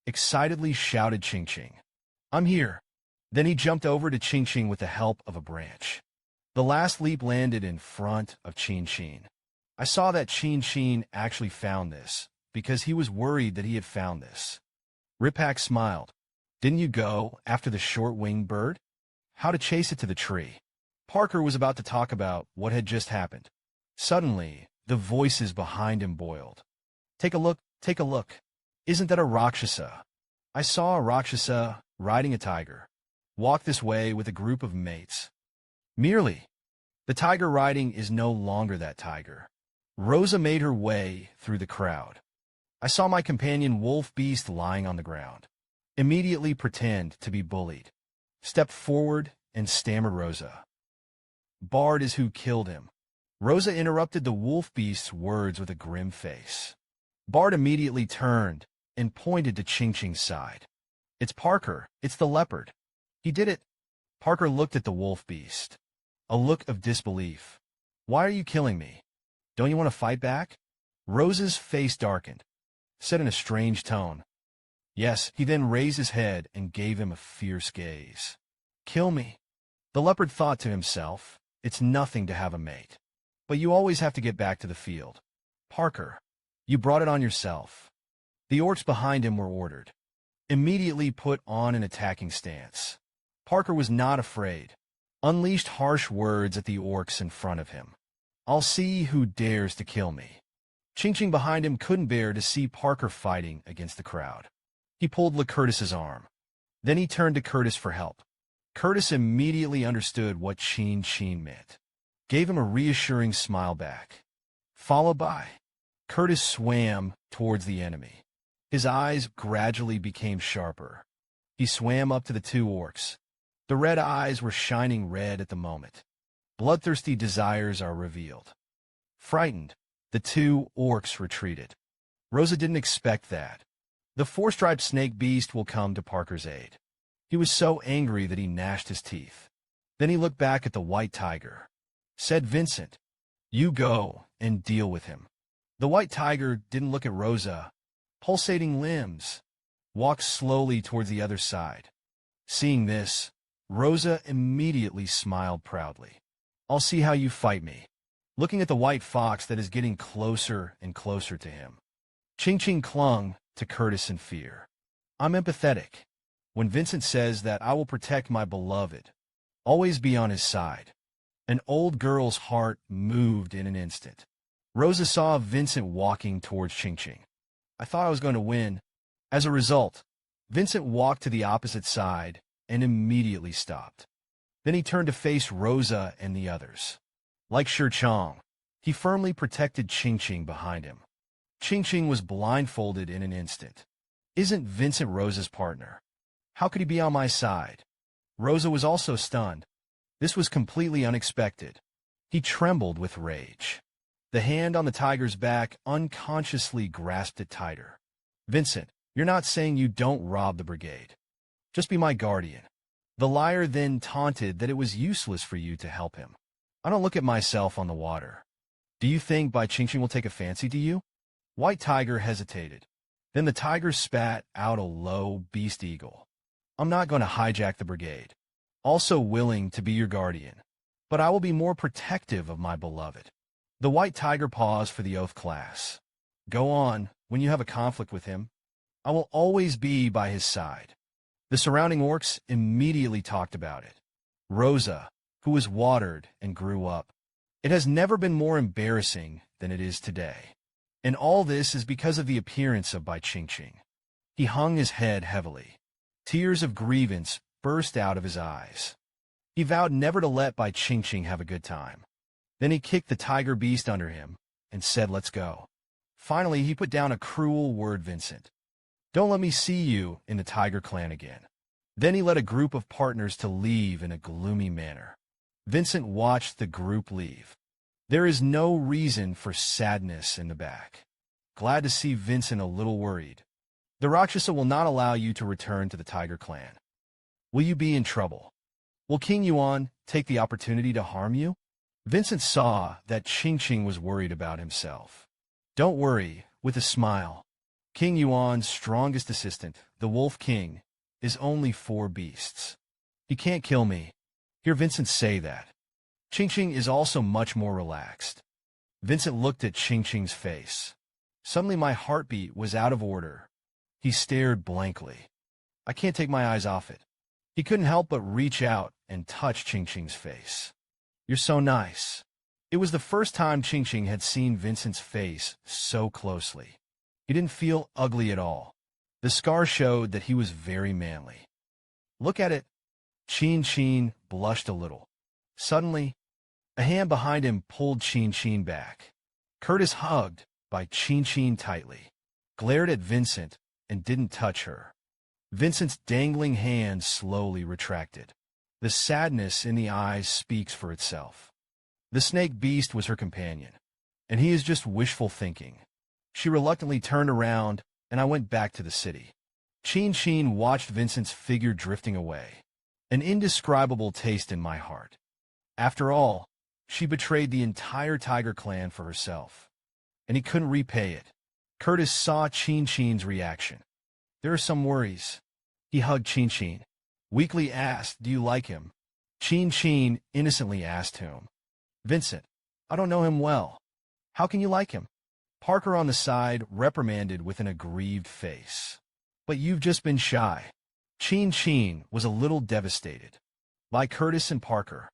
Excitedly shouted Qingqing, "I'm here." Then he jumped over to Qingqing with the help of a branch. The last leap landed in front of Qingqing. I saw that Qingqing actually found this, because he was worried that he had found this. Ripak smiled. "Didn't you go after the short-winged bird? How to chase it to the tree?" Parker was about to talk about what had just happened. Suddenly, the voices behind him boiled. Take a look, take a look. Isn't that a Rakshasa?" I saw a Rakshasa riding a tiger. Walk this way with a group of mates. Merely, the tiger riding is no longer that tiger. Rosa made her way through the crowd. I saw my companion wolf beast lying on the ground. Immediately pretend to be bullied. Stepped forward and stammered Rosa. "Bard is who killed him." Rosa interrupted the wolf beast's words with a grim face. Bard immediately turned and pointed to Qingqing's side. "It's Parker. It's the leopard. He did it." Parker looked at the wolf beast. A look of disbelief. "Why are you killing me? Don't you want to fight back?" Rosa's face darkened. Said in a strange tone, "Yes." He then raised his head and gave him a fierce gaze. "Kill me." The leopard thought to himself, "It's nothing to have a mate. But you always have to get back to the field. Parker, you brought it on yourself." The orcs behind him were ordered. Immediately put on an attacking stance. Parker was not afraid. Unleashed harsh words at the orcs in front of him. "I'll see who dares to kill me." Qingqing behind him couldn't bear to see Parker fighting against the crowd. He pulled Curtis's arm. Then he turned to Curtis for help. Curtis immediately understood what Qingqing meant. Gave him a reassuring smile back. Followed by, Curtis swam towards the enemy. His eyes gradually became sharper. He swam up to the two orcs. The red eyes were shining red at the moment. Bloodthirsty desires are revealed. Frightened, the two orcs retreated. Rosa didn't expect that. The four-striped snake beast will come to Parker's aid. He was so angry that he gnashed his teeth. Then he looked back at the white tiger. Said Vincent, "You go and deal with him." The white tiger didn't look at Rosa. Pulsating limbs. Walked slowly towards the other side. Seeing this, Rosa immediately smiled proudly. "I'll see how you fight me." Looking at the white fox that is getting closer and closer to him. Qingqing clung to Curtis in fear. "I'm empathetic. When Vincent says that I will protect my beloved, always be on his side." An old girl's heart moved in an instant. Rosa saw Vincent walking towards Qingqing. "I thought I was going to win." As a result, Vincent walked to the opposite side and immediately stopped. Then he turned to face Rosa and the others. Like Chong, he firmly protected Qingqing behind him. Qingqing was blindfolded in an instant. Isn't Vincent Rosa's partner? How could he be on my side? Rosa was also stunned. This was completely unexpected. He trembled with rage. The hand on the tiger's back unconsciously grasped it tighter. "Vincent, you're not saying you don't rob the brigade. Just be my guardian." The liar then taunted that it was useless for you to help him. "I don't look at myself on the water. Do you think Bai Qingqing will take a fancy to you?" White Tiger hesitated. Then the tiger spat out a low beast eagle. "I'm not going to hijack the brigade. Also willing to be your guardian. But I will be more protective of my beloved." The white tiger paused for the oath class. "Go on, when you have a conflict with him. I will always be by his side." The surrounding orcs immediately talked about it. Rosa, who was watered and grew up. It has never been more embarrassing than it is today. And all this is because of the appearance of Bai Qingqing. He hung his head heavily. Tears of grievance burst out of his eyes. He vowed never to let Bai Qingqing have a good time. Then he kicked the tiger beast under him and said, "Let's go." Finally, he put down a cruel word, "Vincent. Don't let me see you in the tiger clan again." Then he led a group of partners to leave in a gloomy manner. Vincent watched the group leave. There is no reason for sadness in the back. Glad to see Vincent a little worried. The Rakshasa will not allow you to return to the tiger clan. Will you be in trouble? Will King Yuan take the opportunity to harm you? Vincent saw that Qingqing was worried about himself. Don't worry, with a smile. King Yuan's strongest assistant, the Wolf King, is only 4 beasts. He can't kill me. Hear Vincent say that. Qingqing is also much more relaxed. Vincent looked at Qingqing's face. Suddenly my heartbeat was out of order. He stared blankly. I can't take my eyes off it. He couldn't help but reach out and touch Qingqing's face. You're so nice. It was the first time Qingqing had seen Vincent's face so closely. He didn't feel ugly at all. The scar showed that he was very manly. Look at it. Qingqing blushed a little. Suddenly, a hand behind him pulled Qingqing back. Curtis hugged Bai Qingqing tightly, glared at Vincent, and didn't touch her. Vincent's dangling hand slowly retracted. The sadness in the eyes speaks for itself. The snake beast was her companion, and he is just wishful thinking. She reluctantly turned around, and I went back to the city. Qingqing watched Vincent's figure drifting away. An indescribable taste in my heart. After all, she betrayed the entire tiger clan for herself, and he couldn't repay it. Curtis saw Qingqing's reaction. There are some worries. He hugged Qingqing. Weakly asked, "Do you like him?" Qingqing innocently asked whom. Vincent. I don't know him well. How can you like him? Parker on the side reprimanded with an aggrieved face. But you've just been shy. Qingqing was a little devastated. Like Curtis and Parker.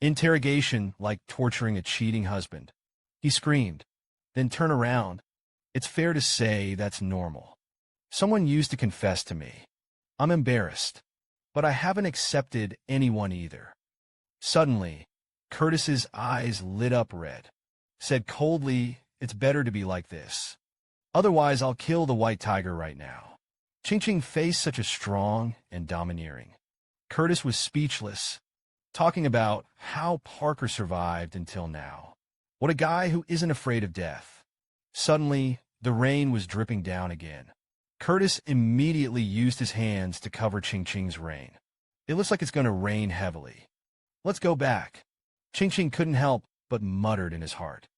Interrogation like torturing a cheating husband. He screamed. Then turn around. It's fair to say that's normal. Someone used to confess to me. I'm embarrassed. But I haven't accepted anyone either. Suddenly, Curtis's eyes lit up red. Said coldly, it's better to be like this. Otherwise, I'll kill the white tiger right now. Qingqing faced such a strong and domineering. Curtis was speechless, talking about how Parker survived until now. What a guy who isn't afraid of death. Suddenly, the rain was dripping down again. Curtis immediately used his hands to cover Qingqing's rain. It looks like it's going to rain heavily. Let's go back. Qingqing couldn't help but muttered in his heart.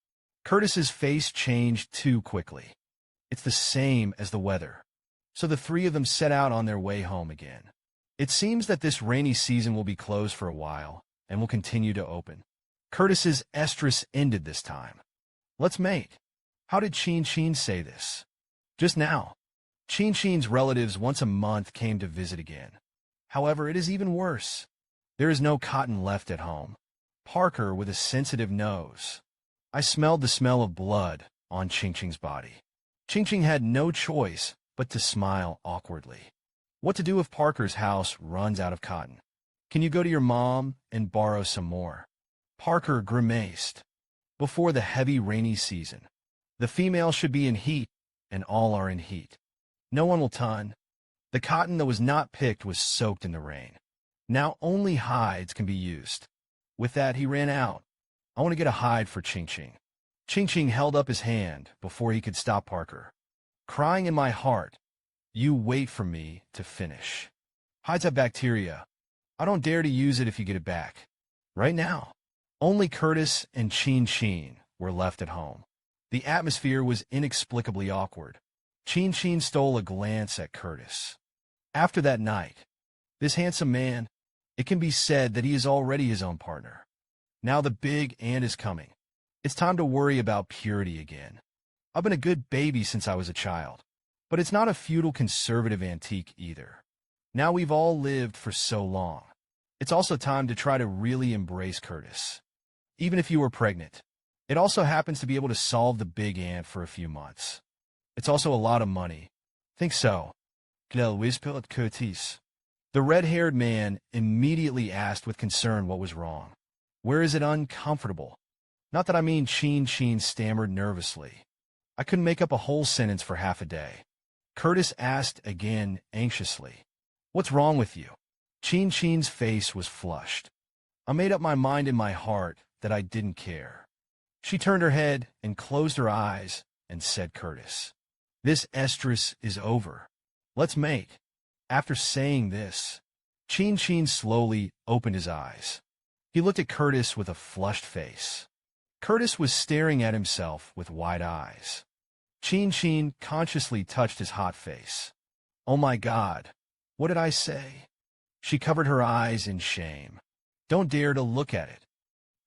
Curtis's face changed too quickly. It's the same as the weather. So the 3 of them set out on their way home again. It seems that this rainy season will be closed for a while and will continue to open. Curtis's estrus ended this time. Let's mate. How did Qingqing say this? Just now. Qingqing's relatives once a month came to visit again. However, it is even worse. There is no cotton left at home. Parker with a sensitive nose. I smelled the smell of blood on Qingqing's body. Qingqing had no choice but to smile awkwardly. What to do if Parker's house runs out of cotton? Can you go to your mom and borrow some more? Parker grimaced. Before the heavy rainy season, the female should be in heat, and all are in heat. No one will ton. The cotton that was not picked was soaked in the rain. Now only hides can be used. With that, he ran out. I want to get a hide for Qingqing. Qingqing held up his hand before he could stop Parker. Crying in my heart, you wait for me to finish. Hides have bacteria. I don't dare to use it if you get it back. Right now. Only Curtis and Qingqing were left at home. The atmosphere was inexplicably awkward. Qingqing stole a glance at Curtis. After that night, this handsome man, it can be said that he is already his own partner. Now the big ant is coming. It's time to worry about purity again. I've been a good baby since I was a child, but it's not a feudal conservative antique either. Now we've all lived for so long. It's also time to try to really embrace Curtis. Even if you were pregnant, it also happens to be able to solve the big ant for a few months. It's also a lot of money. Think so. Curtis. The red-haired man immediately asked with concern what was wrong. Where is it uncomfortable? Not that I mean, Chin stammered nervously. I couldn't make up a whole sentence for half a day. Curtis asked again anxiously. What's wrong with you? Chin's face was flushed. I made up my mind in my heart that I didn't care. She turned her head and closed her eyes and said, Curtis, this estrus is over. Let's mate. After saying this, Chin slowly opened his eyes. He looked at Curtis with a flushed face. Curtis was staring at himself with wide eyes. Chin consciously touched his hot face. Oh my God, what did I say? She covered her eyes in shame. Don't dare to look at it.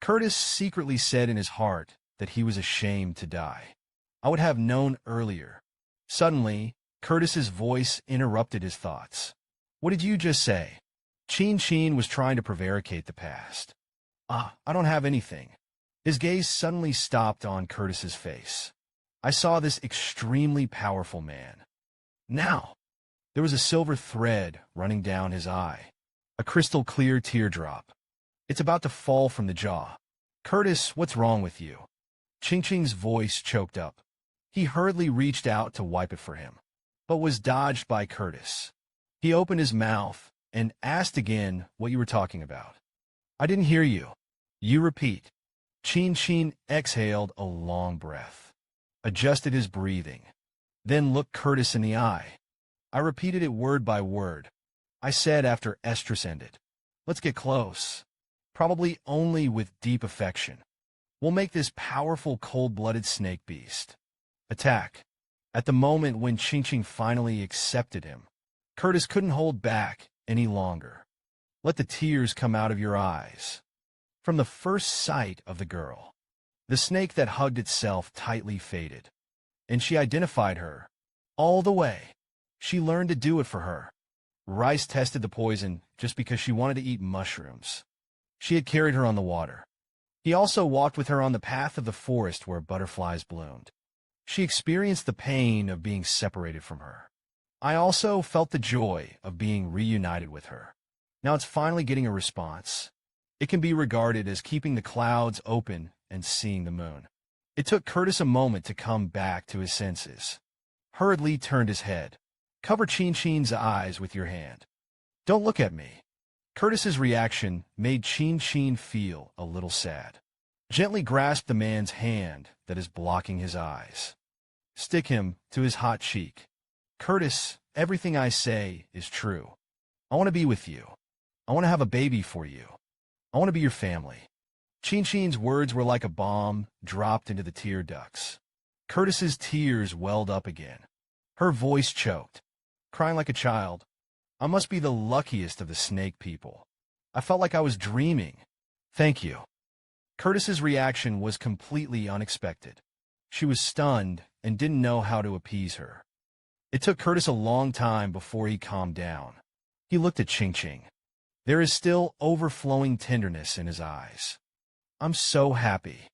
Curtis secretly said in his heart that he was ashamed to die. I would have known earlier. Suddenly, Curtis's voice interrupted his thoughts. What did you just say? Chin was trying to prevaricate the past. I don't have anything. His gaze suddenly stopped on Curtis's face. I saw this extremely powerful man. Now, there was a silver thread running down his eye, a crystal-clear teardrop. It's about to fall from the jaw. Curtis, what's wrong with you? Qingqing's voice choked up. He hurriedly reached out to wipe it for him, but was dodged by Curtis. He opened his mouth and asked again what you were talking about. I didn't hear you. You repeat. Chin exhaled a long breath, adjusted his breathing, then looked Curtis in the eye. I repeated it word by word. I said after estrus ended, let's get close, probably only with deep affection. We'll make this powerful cold-blooded snake beast. Attack. At the moment when Qingqing finally accepted him, Curtis couldn't hold back any longer. Let the tears come out of your eyes. From the first sight of the girl, the snake that hugged itself tightly faded, and she identified her all the way. She learned to do it for her. Rice tested the poison just because she wanted to eat mushrooms. She had carried her on the water. He also walked with her on the path of the forest where butterflies bloomed. She experienced the pain of being separated from her. I also felt the joy of being reunited with her. Now it's finally getting a response. It can be regarded as keeping the clouds open and seeing the moon. It took Curtis a moment to come back to his senses. Hurriedly turned his head. Cover Chin's eyes with your hand. Don't look at me. Curtis's reaction made Chin feel a little sad. Gently grasp the man's hand that is blocking his eyes. Stick him to his hot cheek. Curtis, everything I say is true. I want to be with you. I want to have a baby for you. I want to be your family. Chin's words were like a bomb dropped into the tear ducts. Curtis's tears welled up again. Her voice choked, crying like a child. I must be the luckiest of the snake people. I felt like I was dreaming. Thank you. Curtis's reaction was completely unexpected. She was stunned and didn't know how to appease her. It took Curtis a long time before he calmed down. He looked at Qingqing. There is still overflowing tenderness in his eyes. I'm so happy.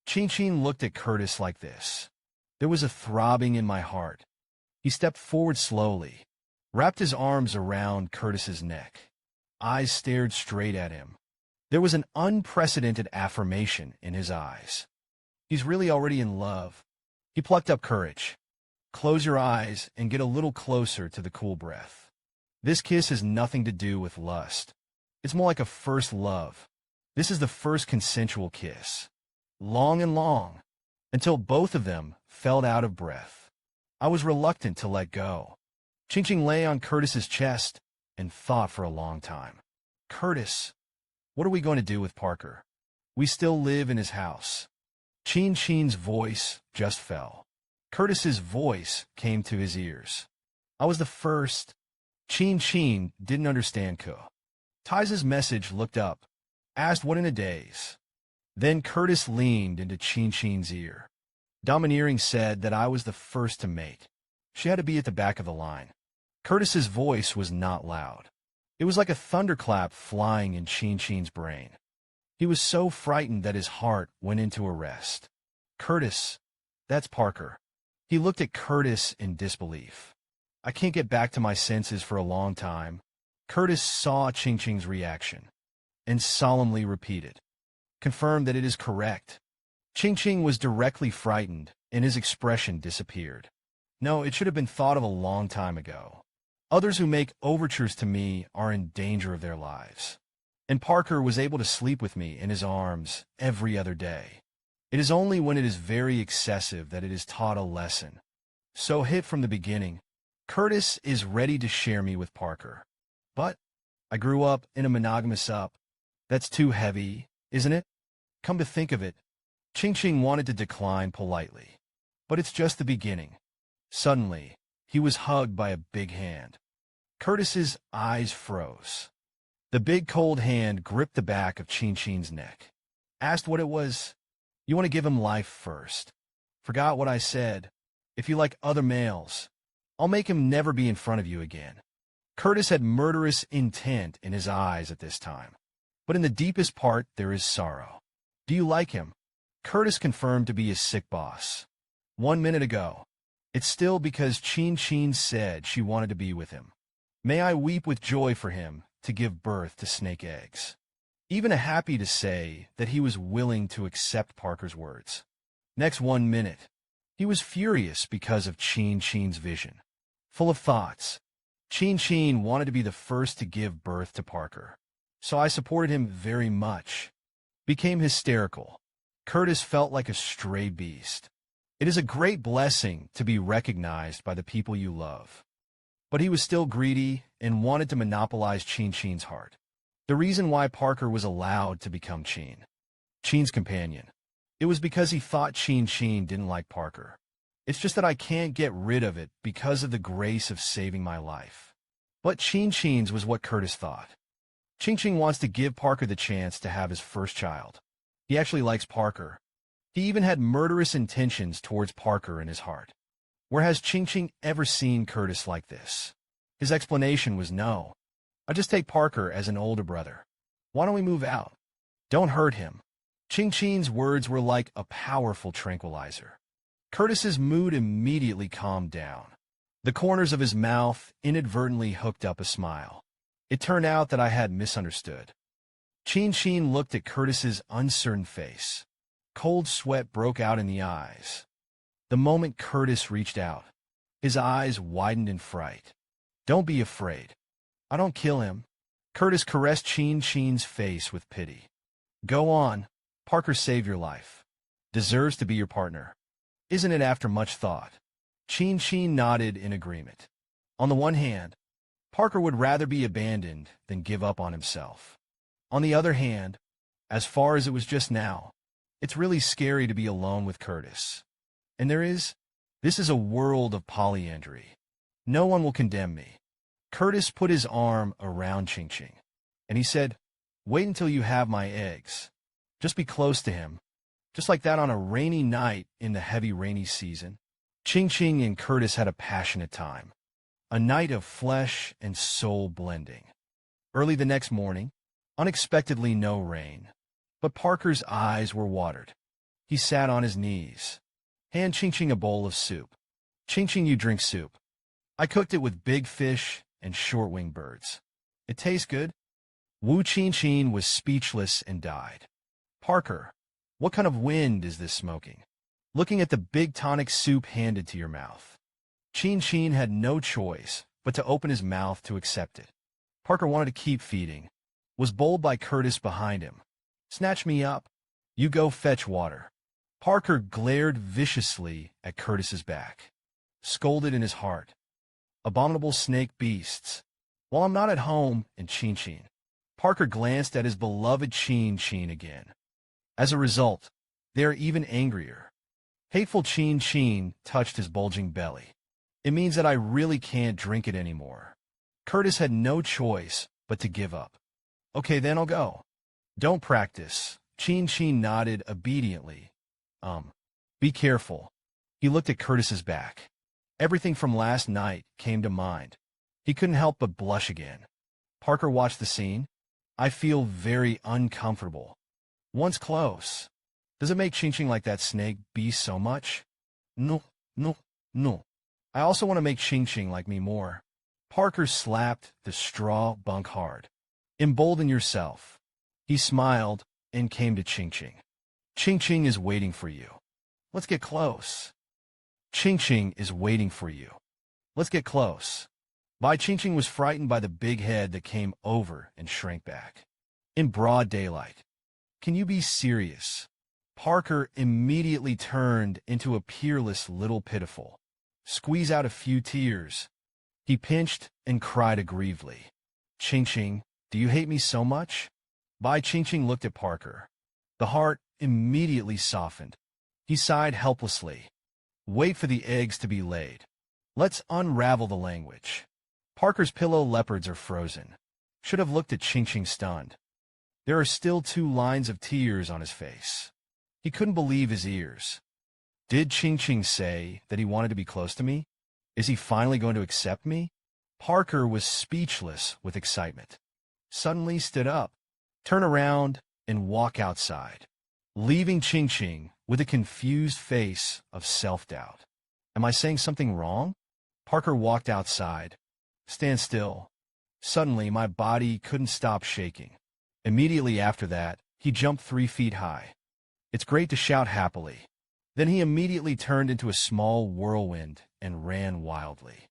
Qingqing looked at Curtis like this. There was a throbbing in my heart. He stepped forward slowly, wrapped his arms around Curtis's neck. Eyes stared straight at him. There was an unprecedented affirmation in his eyes. He's really already in love. He plucked up courage. Close your eyes and get a little closer to the cool breath. This kiss has nothing to do with lust. It's more like a first love. This is the first consensual kiss. Long and long, until both of them fell out of breath. I was reluctant to let go. Qingqing lay on Curtis's chest and thought for a long time. Curtis, what are we going to do with Parker? We still live in his house. Qing's voice just fell. Curtis's voice came to his ears. I was the first. Qing didn't understand Ko. Tai's message looked up, asked what in a daze. Then Curtis leaned into Qing's ear. Domineering said that I was the first to mate. She had to be at the back of the line. Curtis's voice was not loud. It was like a thunderclap flying in Qingqing's brain. He was so frightened that his heart went into arrest. Curtis, that's Parker. He looked at Curtis in disbelief. I can't get back to my senses for a long time. Curtis saw Qingqing's reaction and solemnly repeated, confirmed that it is correct. Qingqing was directly frightened, and his expression disappeared. No, it should have been thought of a long time ago. Others who make overtures to me are in danger of their lives. And Parker was able to sleep with me in his arms every other day. It is only when it is very excessive that it is taught a lesson. So hit from the beginning, Curtis is ready to share me with Parker. But I grew up in a monogamous up. That's too heavy, isn't it? Come to think of it, Qingqing wanted to decline politely. But it's just the beginning. Suddenly, he was hugged by a big hand. Curtis's eyes froze. The big cold hand gripped the back of Qingqing's neck. Asked what it was. You want to give him life first. Forgot what I said. If you like other males, I'll make him never be in front of you again. Curtis had murderous intent in his eyes at this time. But in the deepest part, there is sorrow. Do you like him? Curtis confirmed to be his sick boss. 1 minute ago. It's still because Qingqing said she wanted to be with him. May I weep with joy for him to give birth to snake eggs. Even happy to say that he was willing to accept Parker's words. Next 1 minute. He was furious because of Qingqing's vision. Full of thoughts. Qingqing wanted to be the first to give birth to Parker. So I supported him very much. Became hysterical. Curtis felt like a stray beast. It is a great blessing to be recognized by the people you love. But he was still greedy and wanted to monopolize Qingqing's heart. The reason why Parker was allowed to become Qing's companion. It was because he thought Qingqing didn't like Parker. It's just that I can't get rid of it because of the grace of saving my life. But Qingqing's was what Curtis thought. Qingqing wants to give Parker the chance to have his first child. He actually likes Parker. He even had murderous intentions towards Parker in his heart. Where has Qingqing ever seen Curtis like this? His explanation was no. I just take Parker as an older brother. Why don't we move out? Don't hurt him. Qingqing's words were like a powerful tranquilizer. Curtis's mood immediately calmed down. The corners of his mouth inadvertently hooked up a smile. It turned out that I had misunderstood. Qingqing looked at Curtis's uncertain face. Cold sweat broke out in the eyes. The moment Curtis reached out, his eyes widened in fright. Don't be afraid. I don't kill him. Curtis caressed Qingqing's face with pity. Go on. Parker saved your life. Deserves to be your partner. Isn't it after much thought? Qingqing nodded in agreement. On the one hand, Parker would rather be abandoned than give up on himself. On the other hand, as far as it was just now, it's really scary to be alone with Curtis. And this is a world of polyandry. No one will condemn me. Curtis put his arm around Qingqing, and he said, wait until you have my eggs. Just be close to him. Just like that on a rainy night in the heavy rainy season. Qingqing and Curtis had a passionate time. A night of flesh and soul blending. Early the next morning, unexpectedly no rain. But Parker's eyes were watered. He sat on his knees. Hand Qingqing a bowl of soup. Qingqing, you drink soup. I cooked it with big fish and short-winged birds. It tastes good. Wu Qingqing was speechless and died. Parker, what kind of wind is this smoking? Looking at the big tonic soup handed to your mouth. Qingqing had no choice but to open his mouth to accept it. Parker wanted to keep feeding. Was bowled by Curtis behind him. Snatch me up. You go fetch water. Parker glared viciously at Curtis's back. Scolded in his heart. Abominable snake beasts. While I'm not at home in Qingqing, Parker glanced at his beloved Qingqing again. As a result, they are even angrier. Hateful Qingqing touched his bulging belly. It means that I really can't drink it anymore. Curtis had no choice but to give up. Okay, then I'll go. Don't practice. Qingqing nodded obediently. Be careful. He looked at Curtis's back. Everything from last night came to mind. He couldn't help but blush again. Parker watched the scene. I feel very uncomfortable. Once close. Does it make Qingqing like that snake beast so much? No, no, no. I also want to make Qingqing like me more. Parker slapped the straw bunk hard. Embolden yourself. He smiled and came to Qingqing. Qingqing is waiting for you. Let's get close. Qingqing is waiting for you. Let's get close. Bai Qingqing was frightened by the big head that came over and shrank back. In broad daylight. Can you be serious? Parker immediately turned into a peerless little pitiful. Squeeze out a few tears. He pinched and cried aggrievedly. Qingqing, do you hate me so much? Bai Qingqing looked at Parker. The heart immediately softened. He sighed helplessly. Wait for the eggs to be laid. Let's unravel the language. Parker's pillow leopards are frozen. Should have looked at Qingqing stunned. There are still 2 lines of tears on his face. He couldn't believe his ears. Did Qingqing say that he wanted to be close to me? Is he finally going to accept me? Parker was speechless with excitement. Suddenly stood up, turn around, and walk outside, leaving Qingqing with a confused face of self-doubt. Am I saying something wrong? Parker walked outside. Stand still. Suddenly, my body couldn't stop shaking. Immediately after that, he jumped 3 feet high. It's great to shout happily. Then he immediately turned into a small whirlwind and ran wildly.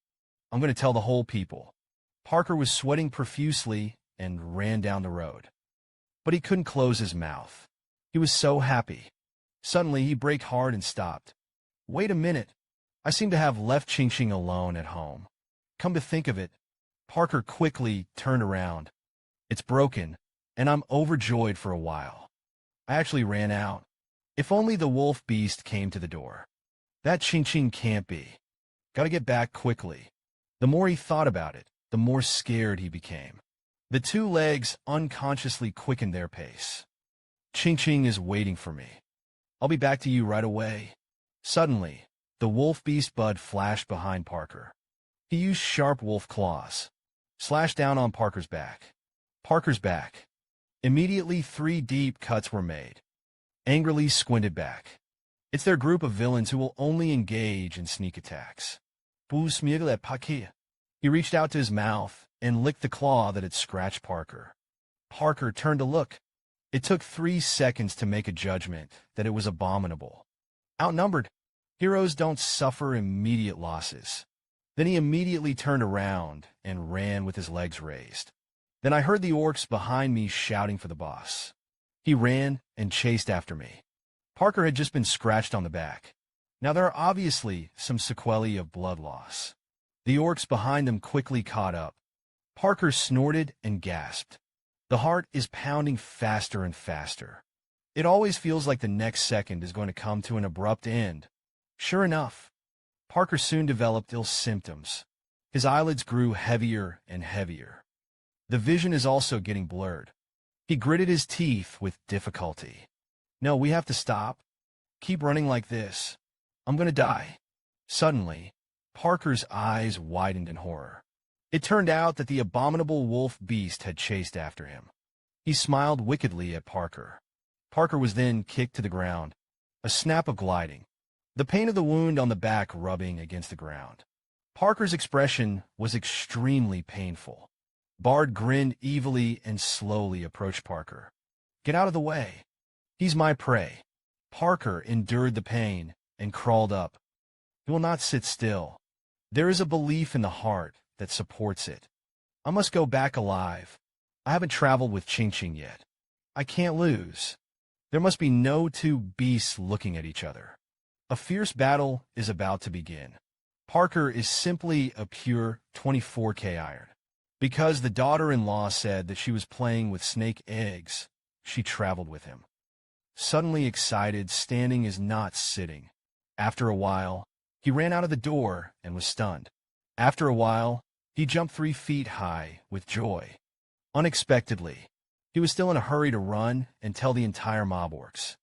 I'm going to tell the whole people. Parker was sweating profusely and ran down the road. But he couldn't close his mouth. He was so happy. Suddenly, he braked hard and stopped. Wait a minute. I seem to have left Qingqing alone at home. Come to think of it, Parker quickly turned around. It's broken, and I'm overjoyed for a while. I actually ran out. If only the wolf beast came to the door. That Qingqing can't be. Gotta get back quickly. The more he thought about it, the more scared he became. The 2 legs unconsciously quickened their pace. Qingqing is waiting for me. I'll be back to you right away. Suddenly, the wolf beast bud flashed behind Parker. He used sharp wolf claws. Slashed down on Parker's back. Parker's back. Immediately 3 deep cuts were made. Angrily squinted back. It's their group of villains who will only engage in sneak attacks. He reached out to his mouth and licked the claw that had scratched Parker. Parker turned to look. It took 3 seconds to make a judgment that it was abominable. Outnumbered, heroes don't suffer immediate losses. Then he immediately turned around and ran with his legs raised. Then I heard the orcs behind me shouting for the boss. He ran and chased after me. Parker had just been scratched on the back. Now there are obviously some sequelae of blood loss. The orcs behind them quickly caught up. Parker snorted and gasped. The heart is pounding faster and faster. It always feels like the next second is going to come to an abrupt end. Sure enough, Parker soon developed ill symptoms. His eyelids grew heavier and heavier. The vision is also getting blurred. He gritted his teeth with difficulty. No, we have to stop. Keep running like this. I'm going to die. Suddenly, Parker's eyes widened in horror. It turned out that the abominable wolf beast had chased after him. He smiled wickedly at Parker. Parker was then kicked to the ground. A snap of gliding. The pain of the wound on the back rubbing against the ground. Parker's expression was extremely painful. Bard grinned evilly and slowly approached Parker. Get out of the way. He's my prey. Parker endured the pain and crawled up. He will not sit still. There is a belief in the heart that supports it. I must go back alive. I haven't traveled with Qingqing yet. I can't lose. There must be no 2 beasts looking at each other. A fierce battle is about to begin. Parker is simply a pure 24K iron. Because the daughter-in-law said that she was playing with snake eggs, she traveled with him. Suddenly excited, standing is not sitting. After a while, he ran out of the door and was stunned. After a while, he jumped 3 feet high with joy. Unexpectedly, he was still in a hurry to run and tell the entire mob orcs.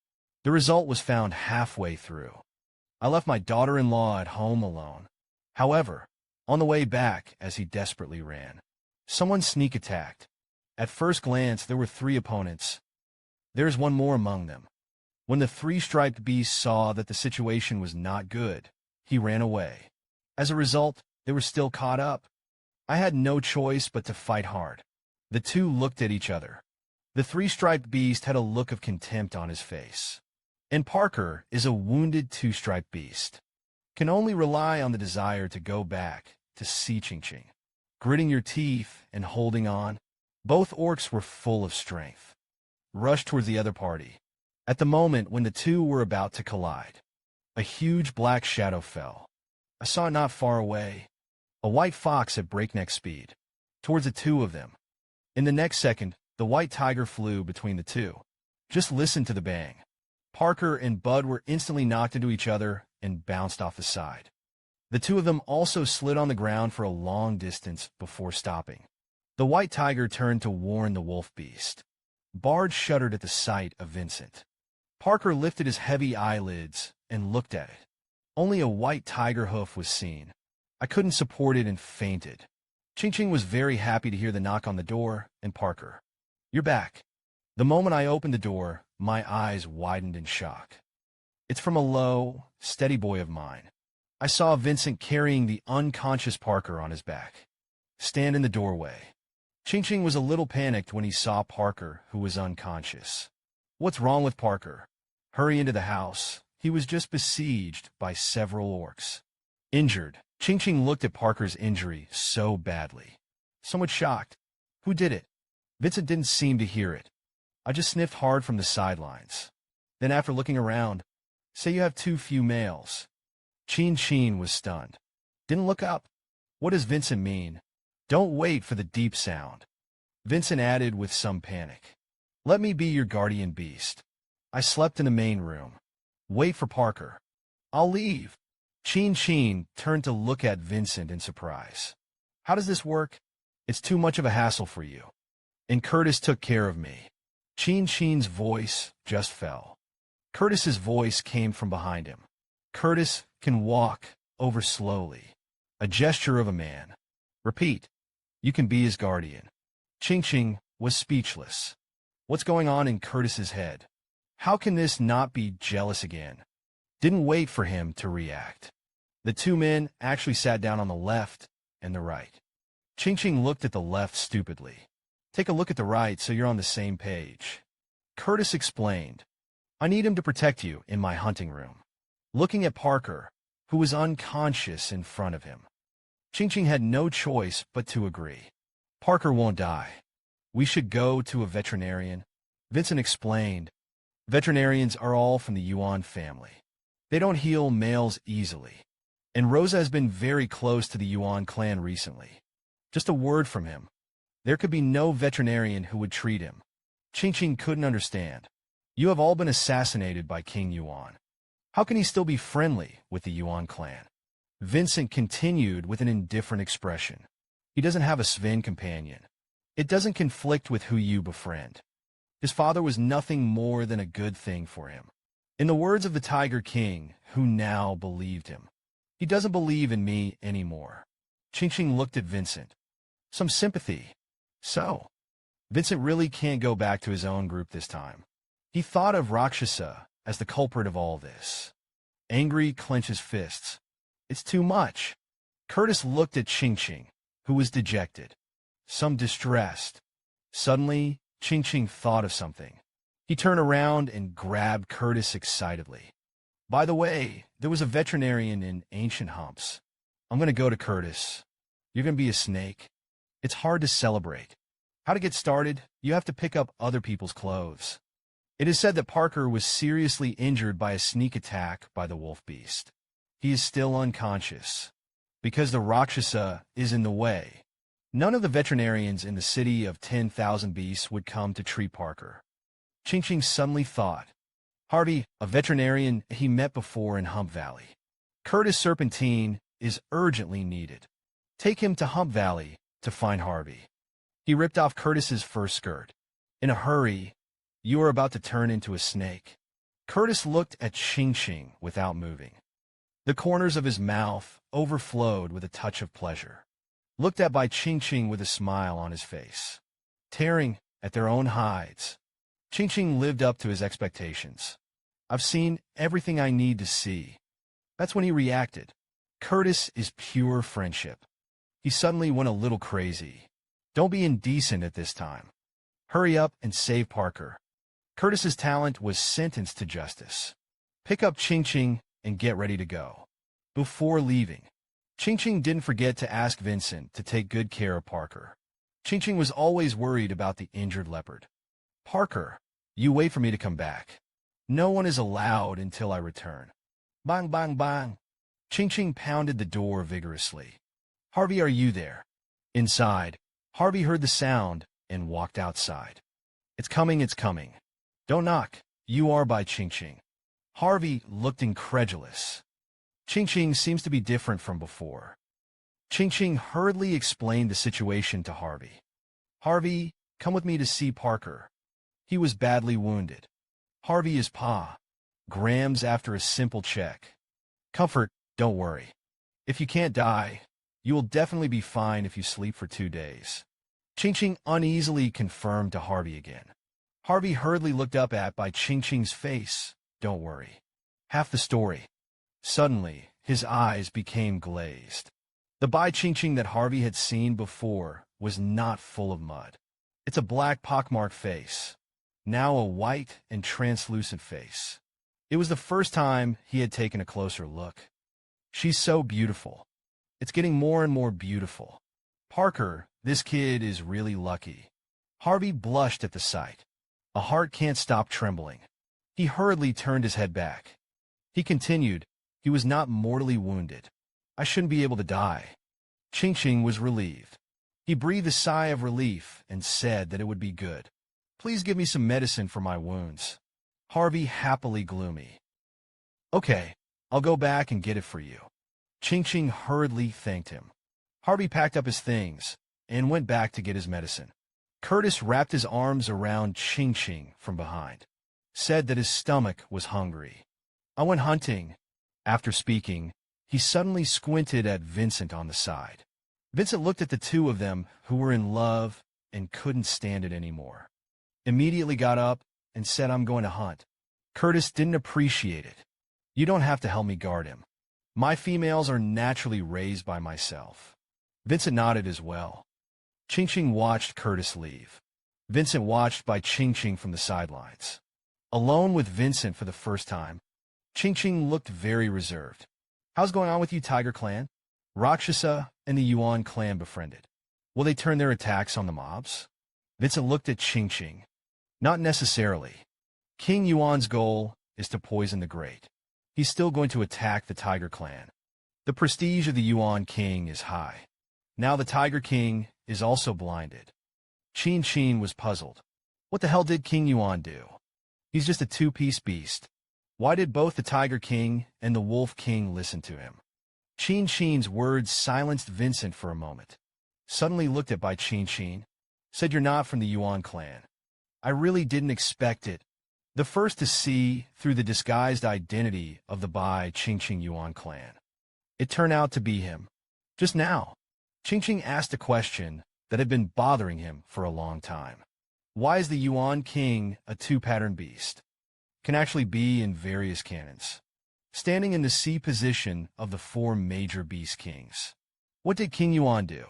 The result was found halfway through. I left my daughter-in-law at home alone. However, On the way back, as he desperately ran, someone sneak attacked. At first glance, there were 3 opponents. There's one more among them. When the 3-striped beast saw that the situation was not good, he ran away. As a result, they were still caught up. I had no choice but to fight hard. The 2 looked at each other. The 3-striped beast had a look of contempt on his face. And Parker is a wounded 2-striped beast. Can only rely on the desire to go back to Bai Qingqing. Gritting your teeth and holding on, both orcs were full of strength. Rushed towards the other party. At the moment when the 2 were about to collide, a huge black shadow fell. I saw it not far away, a white fox at breakneck speed, towards the 2 of them. In the next second, the white tiger flew between the 2. Just listen to the bang. Parker and Bud were instantly knocked into each other and bounced off the side. The 2 of them also slid on the ground for a long distance before stopping. The white tiger turned to warn the wolf beast. Bard shuddered at the sight of Vincent. Parker lifted his heavy eyelids and looked at it. Only a white tiger hoof was seen. I couldn't support it and fainted. Qingqing was very happy to hear the knock on the door, and Parker, "You're back." The moment I opened the door, my eyes widened in shock. It's from a low, steady boy of mine. I saw Vincent carrying the unconscious Parker on his back. Stand in the doorway. Qingqing was a little panicked when he saw Parker, who was unconscious. "What's wrong with Parker?" "Hurry into the house. He was just besieged by several orcs." "Injured." Qingqing looked at Parker's injury so badly. Somewhat shocked. "Who did it?" Vincent didn't seem to hear it. I just sniffed hard from the sidelines. Then after looking around, "Say you have too few males." Qingqing was stunned. Didn't look up. "What does Vincent mean?" "Don't wait for the deep sound." Vincent added with some panic. "Let me be your guardian beast." I slept in the main room. "Wait for Parker." "I'll leave." Qingqing turned to look at Vincent in surprise. "How does this work?" "It's too much of a hassle for you." "And Curtis took care of me." Qingqing's voice just fell. Curtis's voice came from behind him. "Curtis can walk over slowly. A gesture of a man." "Repeat." "You can be his guardian." Qingqing was speechless. What's going on in Curtis's head? How can this not be jealous again? Didn't wait for him to react. The 2 men actually sat down on the left and the right. Qingqing looked at the left stupidly. "Take a look at the right so you're on the same page." Curtis explained. "I need him to protect you in my hunting room." Looking at Parker, who was unconscious in front of him, Qingqing had no choice but to agree. "Parker won't die. We should go to a veterinarian." Vincent explained. "Veterinarians are all from the Yuan family. They don't heal males easily. And Rosa has been very close to the Yuan clan recently. Just a word from him. There could be no veterinarian who would treat him." Qingqing couldn't understand. "You have all been assassinated by King Yuan. How can he still be friendly with the Yuan clan?" Vincent continued with an indifferent expression. "He doesn't have a Sven companion. It doesn't conflict with who you befriend. His father was nothing more than a good thing for him. In the words of the Tiger King, who now believed him, he doesn't believe in me anymore." Qingqing looked at Vincent. Some sympathy. So, Vincent really can't go back to his own group this time. He thought of Rakshasa as the culprit of all this. Angry, clenched his fists. "It's too much." Curtis looked at Qingqing, who was dejected. Some distressed. Suddenly, Qingqing thought of something. He turned around and grabbed Curtis excitedly. "By the way, there was a veterinarian in Ancient Humps. I'm going to go to Curtis. You're going to be a snake. It's hard to celebrate. How to get started? You have to pick up other people's clothes." It is said that Parker was seriously injured by a sneak attack by the wolf beast. He is still unconscious. Because the Rakshasa is in the way, none of the veterinarians in the city of 10,000 beasts would come to treat Parker. Qingqing suddenly thought. Harvey, a veterinarian he met before in Hump Valley. Curtis Serpentine is urgently needed. Take him to Hump Valley to find Harvey. He ripped off Curtis's fur skirt. "In a hurry, you are about to turn into a snake." Curtis looked at Qingqing without moving. The corners of his mouth overflowed with a touch of pleasure. Looked at Bai Qingqing with a smile on his face. Tearing at their own hides. Qingqing lived up to his expectations. I've seen everything I need to see. That's when he reacted. Curtis is pure friendship. He suddenly went a little crazy. Don't be indecent at this time. Hurry up and save Parker. Curtis's talent was sentenced to justice. Pick up Qingqing and get ready to go. Before leaving, Qingqing didn't forget to ask Vincent to take good care of Parker. Qingqing was always worried about the injured leopard. Parker, you wait for me to come back. No one is allowed until I return. Bang, bang, bang. Qingqing pounded the door vigorously. Harvey, are you there? Inside, Harvey heard the sound and walked outside. It's coming, it's coming. Don't knock. You are Bai Qingqing. Harvey looked incredulous. Qingqing seems to be different from before. Qingqing hurriedly explained the situation to Harvey. Harvey, come with me to see Parker. He was badly wounded. Harvey is Pa. Grams after a simple check. Comfort, don't worry. If you can't die, you will definitely be fine if you sleep for 2 days. Qingqing uneasily confirmed to Harvey again. Harvey hurriedly looked up at Bai Qingqing's face. Don't worry. Half the story. Suddenly, his eyes became glazed. The Bai Qingqing that Harvey had seen before was not full of mud. It's a black pockmarked face. Now a white and translucent face. It was the first time he had taken a closer look. She's so beautiful. It's getting more and more beautiful. Parker, this kid is really lucky. Harvey blushed at the sight. A heart can't stop trembling. He hurriedly turned his head back. He continued, he was not mortally wounded. I shouldn't be able to die. Qingqing was relieved. He breathed a sigh of relief and said that it would be good. Please give me some medicine for my wounds. Harvey happily gloomy. Okay, I'll go back and get it for you. Qingqing hurriedly thanked him. Harvey packed up his things and went back to get his medicine. Curtis wrapped his arms around Qingqing from behind. Said that his stomach was hungry. I went hunting. After speaking, he suddenly squinted at Vincent on the side. Vincent looked at the two of them who were in love and couldn't stand it anymore. Immediately got up and said, I'm going to hunt. Curtis didn't appreciate it. You don't have to help me guard him. My females are naturally raised by myself. Vincent nodded as well. Qingqing watched Curtis leave. Vincent watched Bai Qingqing from the sidelines. Alone with Vincent for the first time, Qingqing looked very reserved. How's going on with you, Tiger Clan? Rakshasa and the Yuan clan befriended. Will they turn their attacks on the mobs? Vincent looked at Qingqing. Not necessarily. King Yuan's goal is to poison the great. He's still going to attack the Tiger Clan. The prestige of the Yuan king is high. Now the Tiger King is also blinded. Qingqing was puzzled. What the hell did King Yuan do? He's just a two-piece beast. Why did both the Tiger King and the Wolf King listen to him? Qingqing's words silenced Vincent for a moment. Suddenly looked at Bai Qingqing. Said, you're not from the Yuan clan. I really didn't expect it. The first to see through the disguised identity of the Bai Qingqing Yuan clan. It turned out to be him. Just now, Qingqing asked a question that had been bothering him for a long time. Why is the Yuan king a two-pattern beast? Can actually be in various canons. Standing in the C position of the four major beast kings. What did King Yuan do?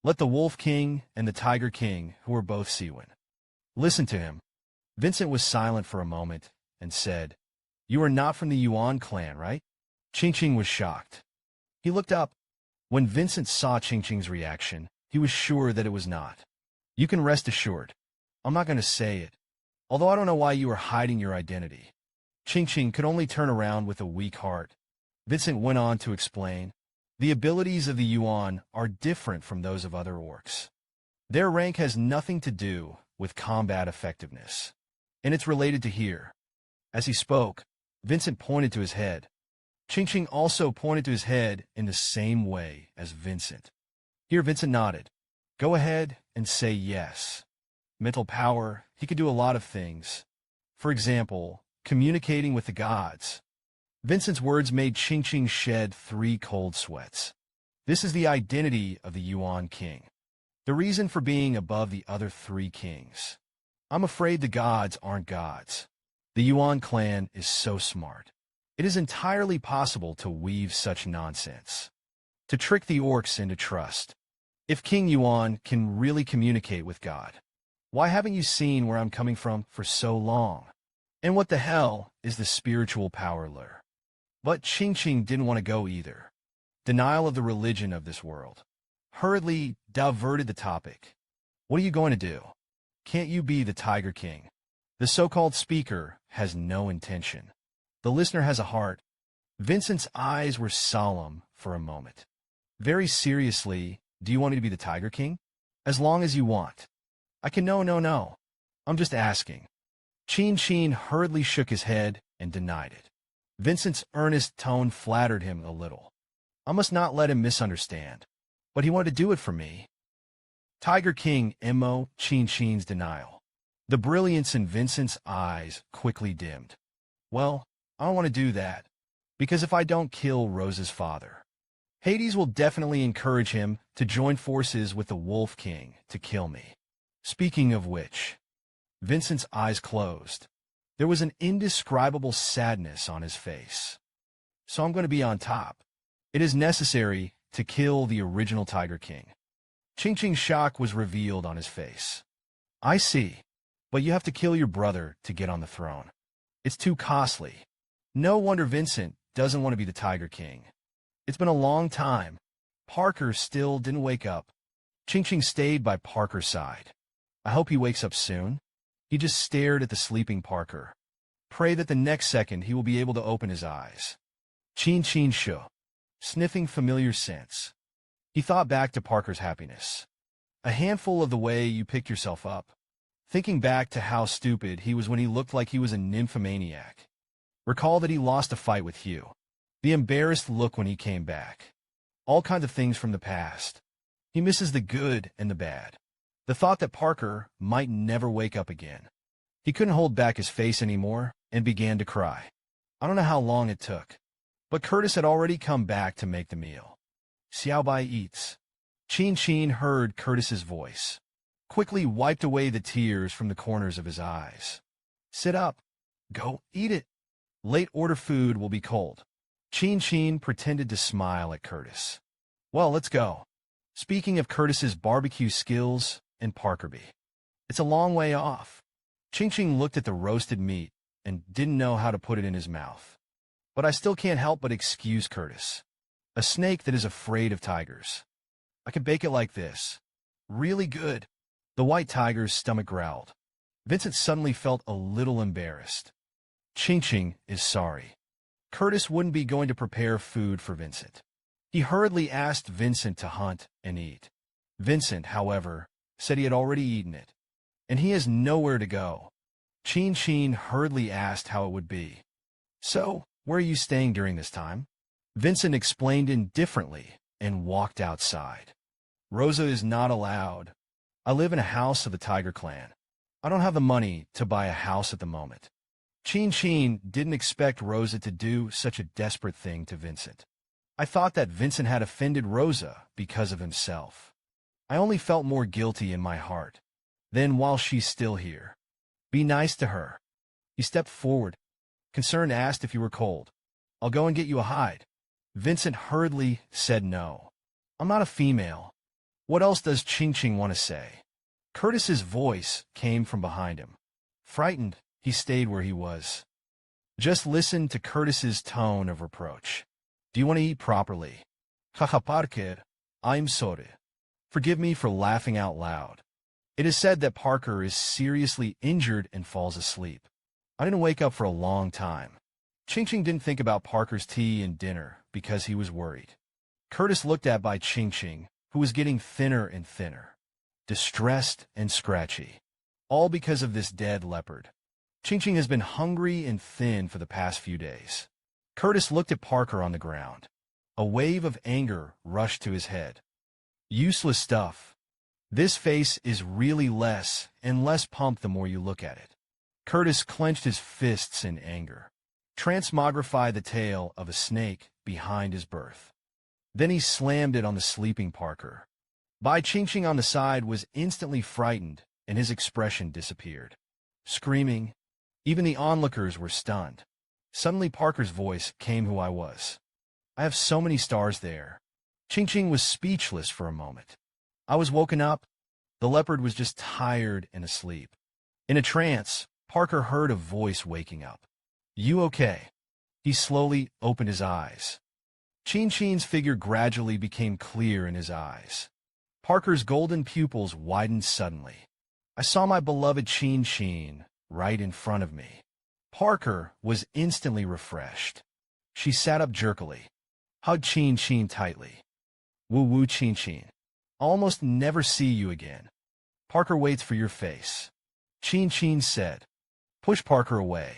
Let the Wolf King and the Tiger King, who were both Siwen. Listen to him. Vincent was silent for a moment and said, You are not from the Yuan clan, right? Qingqing was shocked. He looked up. When Vincent saw Qingqing's reaction, he was sure that it was not. You can rest assured. I'm not going to say it. Although I don't know why you are hiding your identity. Qingqing could only turn around with a weak heart. Vincent went on to explain, the abilities of the Yuan are different from those of other orcs. Their rank has nothing to do with combat effectiveness, and it's related to here. As he spoke, Vincent pointed to his head. Qingqing also pointed to his head in the same way as Vincent. Here Vincent nodded. Go ahead and say yes. Mental power, he could do a lot of things. For example, communicating with the gods. Vincent's words made Qingqing shed 3 cold sweats. This is the identity of the Yuan king. The reason for being above the other 3 kings. I'm afraid the gods aren't gods. The Yuan clan is so smart. It is entirely possible to weave such nonsense. To trick the orcs into trust. If King Yuan can really communicate with God, why haven't you seen where I'm coming from for so long? And what the hell is the spiritual power lure? But Qingqing didn't want to go either. Denial of the religion of this world. Hurriedly diverted the topic. What are you going to do? Can't you be the Tiger King? The so-called speaker has no intention. The listener has a heart. Vincent's eyes were solemn for a moment. Very seriously, do you want me to be the Tiger King? As long as you want. I can no. I'm just asking. Qingqing hurriedly shook his head and denied it. Vincent's earnest tone flattered him a little. I must not let him misunderstand. But he wanted to do it for me. Tiger King Mo Qingqing's denial. The brilliance in Vincent's eyes quickly dimmed. Well, I don't want to do that. Because if I don't kill Rose's father, Hades will definitely encourage him to join forces with the Wolf King to kill me. Speaking of which, Vincent's eyes closed. There was an indescribable sadness on his face. So I'm going to be on top. It is necessary to kill the original Tiger King. Qingqing's shock was revealed on his face. I see. But you have to kill your brother to get on the throne. It's too costly. No wonder Vincent doesn't want to be the Tiger King. It's been a long time. Parker still didn't wake up. Qingqing stayed by Parker's side. I hope he wakes up soon. He just stared at the sleeping Parker. Pray that the next second he will be able to open his eyes. Qingqing shu, sniffing familiar scents. He thought back to Parker's happiness. A handful of the way you picked yourself up. Thinking back to how stupid he was when he looked like he was a nymphomaniac. Recall that he lost a fight with Hugh. The embarrassed look when he came back. All kinds of things from the past. He misses the good and the bad. The thought that Parker might never wake up again. He couldn't hold back his face anymore and began to cry. I don't know how long it took. But Curtis had already come back to make the meal. Xiaobai eats. Qingqing heard Curtis's voice. Quickly wiped away the tears from the corners of his eyes. Sit up. Go eat it. Late order food will be cold. Qingqing pretended to smile at Curtis. Well, let's go. Speaking of Curtis's barbecue skills and Parkerby. It's a long way off. Qingqing looked at the roasted meat and didn't know how to put it in his mouth. But I still can't help but excuse Curtis. A snake that is afraid of tigers. I could bake it like this. Really good. The white tiger's stomach growled. Vincent suddenly felt a little embarrassed. Qingqing is sorry. Curtis wouldn't be going to prepare food for Vincent. He hurriedly asked Vincent to hunt and eat. Vincent, however, said he had already eaten it, and he has nowhere to go. Qingqing hurriedly asked how it would be. So, where are you staying during this time? Vincent explained indifferently and walked outside. Rosa is not allowed. I live in a house of the Tiger Clan. I don't have the money to buy a house at the moment. Qingqing didn't expect Rosa to do such a desperate thing to Vincent. I thought that Vincent had offended Rosa because of himself. I only felt more guilty in my heart. Then while she's still here, be nice to her. He stepped forward. Concerned asked if you were cold. I'll go and get you a hide. Vincent hurriedly said no. I'm not a female. What else does Qingqing want to say? Curtis's voice came from behind him. Frightened, he stayed where he was. Just listen to Curtis's tone of reproach. Do you want to eat properly? Haha Parker, I'm sorry. Forgive me for laughing out loud. It is said that Parker is seriously injured and falls asleep. I didn't wake up for a long time. Qingqing didn't think about Parker's tea and dinner because he was worried. Curtis looked at Bai Qingqing, who was getting thinner and thinner, distressed and scratchy, all because of this dead leopard. Qingqing has been hungry and thin for the past few days. Curtis looked at Parker on the ground. A wave of anger rushed to his head. Useless stuff. This face is really less and less pumped the more you look at it. Curtis clenched his fists in anger. Transmogrify the tail of a snake behind his berth. Then he slammed it on the sleeping Parker. Bai Qingqing on the side was instantly frightened, and his expression disappeared. Screaming, even the onlookers were stunned. Suddenly Parker's voice came who I was. I have so many stars there. Qingqing was speechless for a moment. I was woken up. The leopard was just tired and asleep. In a trance, Parker heard a voice waking up. You okay? He slowly opened his eyes. Qingqing's figure gradually became clear in his eyes. Parker's golden pupils widened suddenly. I saw my beloved Qingqing right in front of me. Parker was instantly refreshed. She sat up jerkily, hugged Qingqing tightly. Woo-woo Qingqing. I'll almost never see you again. Parker waits for your face. Qingqing said. Push Parker away,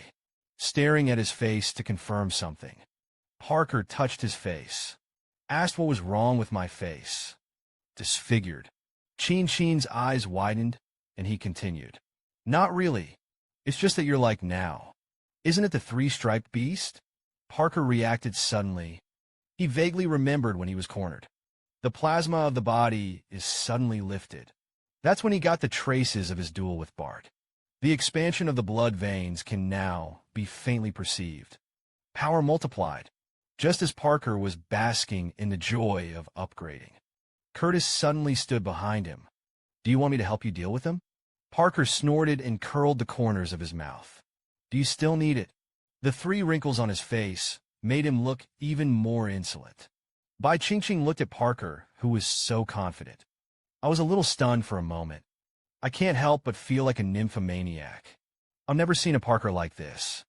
staring at his face to confirm something. Parker touched his face. Asked what was wrong with my face. Disfigured. Qingqing's eyes widened, and he continued. Not really. It's just that you're like now. Isn't it the three-striped beast? Parker reacted suddenly. He vaguely remembered when he was cornered. The plasma of the body is suddenly lifted. That's when he got the traces of his duel with Bart. The expansion of the blood veins can now be faintly perceived. Power multiplied, just as Parker was basking in the joy of upgrading. Curtis suddenly stood behind him. Do you want me to help you deal with him? Parker snorted and curled the corners of his mouth. Do you still need it? The 3 wrinkles on his face made him look even more insolent. Bai Qingqing looked at Parker, who was so confident. I was a little stunned for a moment. I can't help but feel like a nymphomaniac. I've never seen a Parker like this.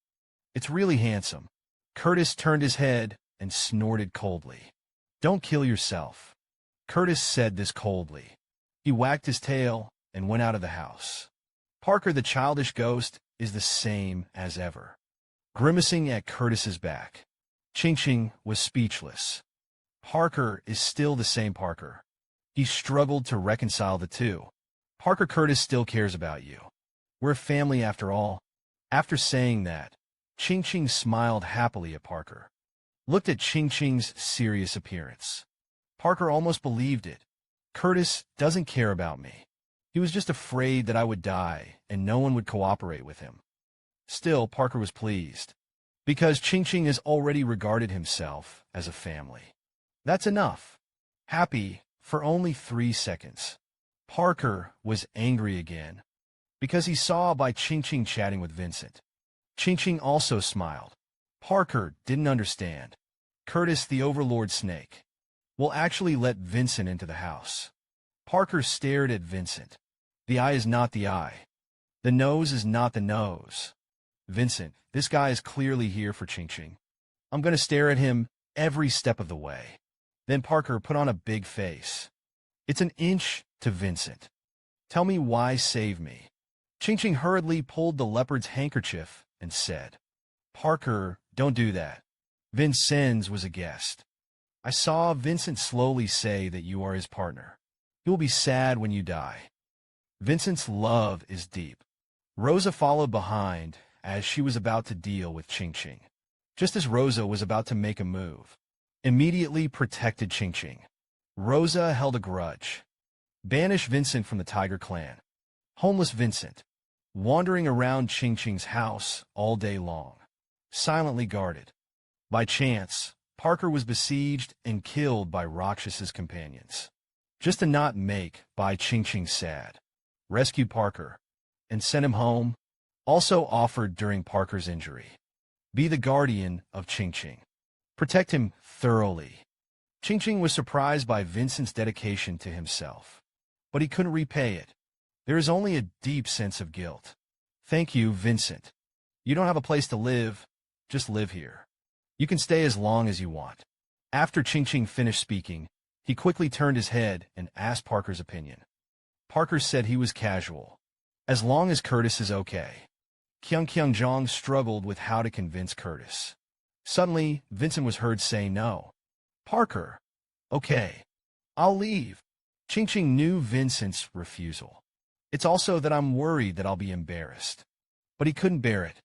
It's really handsome. Curtis turned his head and snorted coldly. Don't kill yourself. Curtis said this coldly. He wagged his tail and went out of the house. Parker the childish ghost is the same as ever, grimacing at Curtis's back. Qingqing was speechless. Parker is still the same Parker. He struggled to reconcile the two. Parker, Curtis still cares about you. We're a family after all. After saying that, Qingqing smiled happily at Parker. Looked at Qingqing's serious appearance. Parker almost believed it. Curtis doesn't care about me. He was just afraid that I would die and no one would cooperate with him. Still, Parker was pleased, because Qingqing has already regarded himself as a family. That's enough. Happy for only 3 seconds. Parker was angry again, because he saw Bai Qingqing chatting with Vincent. Qingqing also smiled. Parker didn't understand. Curtis, the Overlord Snake, will actually let Vincent into the house. Parker stared at Vincent. The eye is not the eye. The nose is not the nose. Vincent, this guy is clearly here for Qingqing. I'm going to stare at him every step of the way. Then Parker put on a big face. It's an inch to Vincent. Tell me why save me. Qingqing hurriedly pulled the leopard's handkerchief and said, Parker, don't do that. Vincenz was a guest. I saw Vincent slowly say that you are his partner. He will be sad when you die. Vincent's love is deep. Rosa followed behind as she was about to deal with Qingqing. Just as Rosa was about to make a move, immediately protected Qingqing. Rosa held a grudge. Banish Vincent from the Tiger clan. Homeless Vincent, wandering around Qingqing's house all day long, silently guarded. By chance, Parker was besieged and killed by Rakshas's companions. Just to not make Bai Qingqing sad. Rescued Parker and sent him home. Also offered during Parker's injury. Be the guardian of Qingqing. Protect him thoroughly. Qingqing was surprised by Vincent's dedication to himself, but he couldn't repay it. There is only a deep sense of guilt. Thank you, Vincent. You don't have a place to live, just live here. You can stay as long as you want. After Qingqing finished speaking, he quickly turned his head and asked Parker's opinion. Parker said he was casual, as long as Curtis is okay. Qingqing struggled with how to convince Curtis. Suddenly, Vincent was heard say no. Parker, okay, I'll leave. Qingqing knew Vincent's refusal. It's also that I'm worried that I'll be embarrassed. But he couldn't bear it.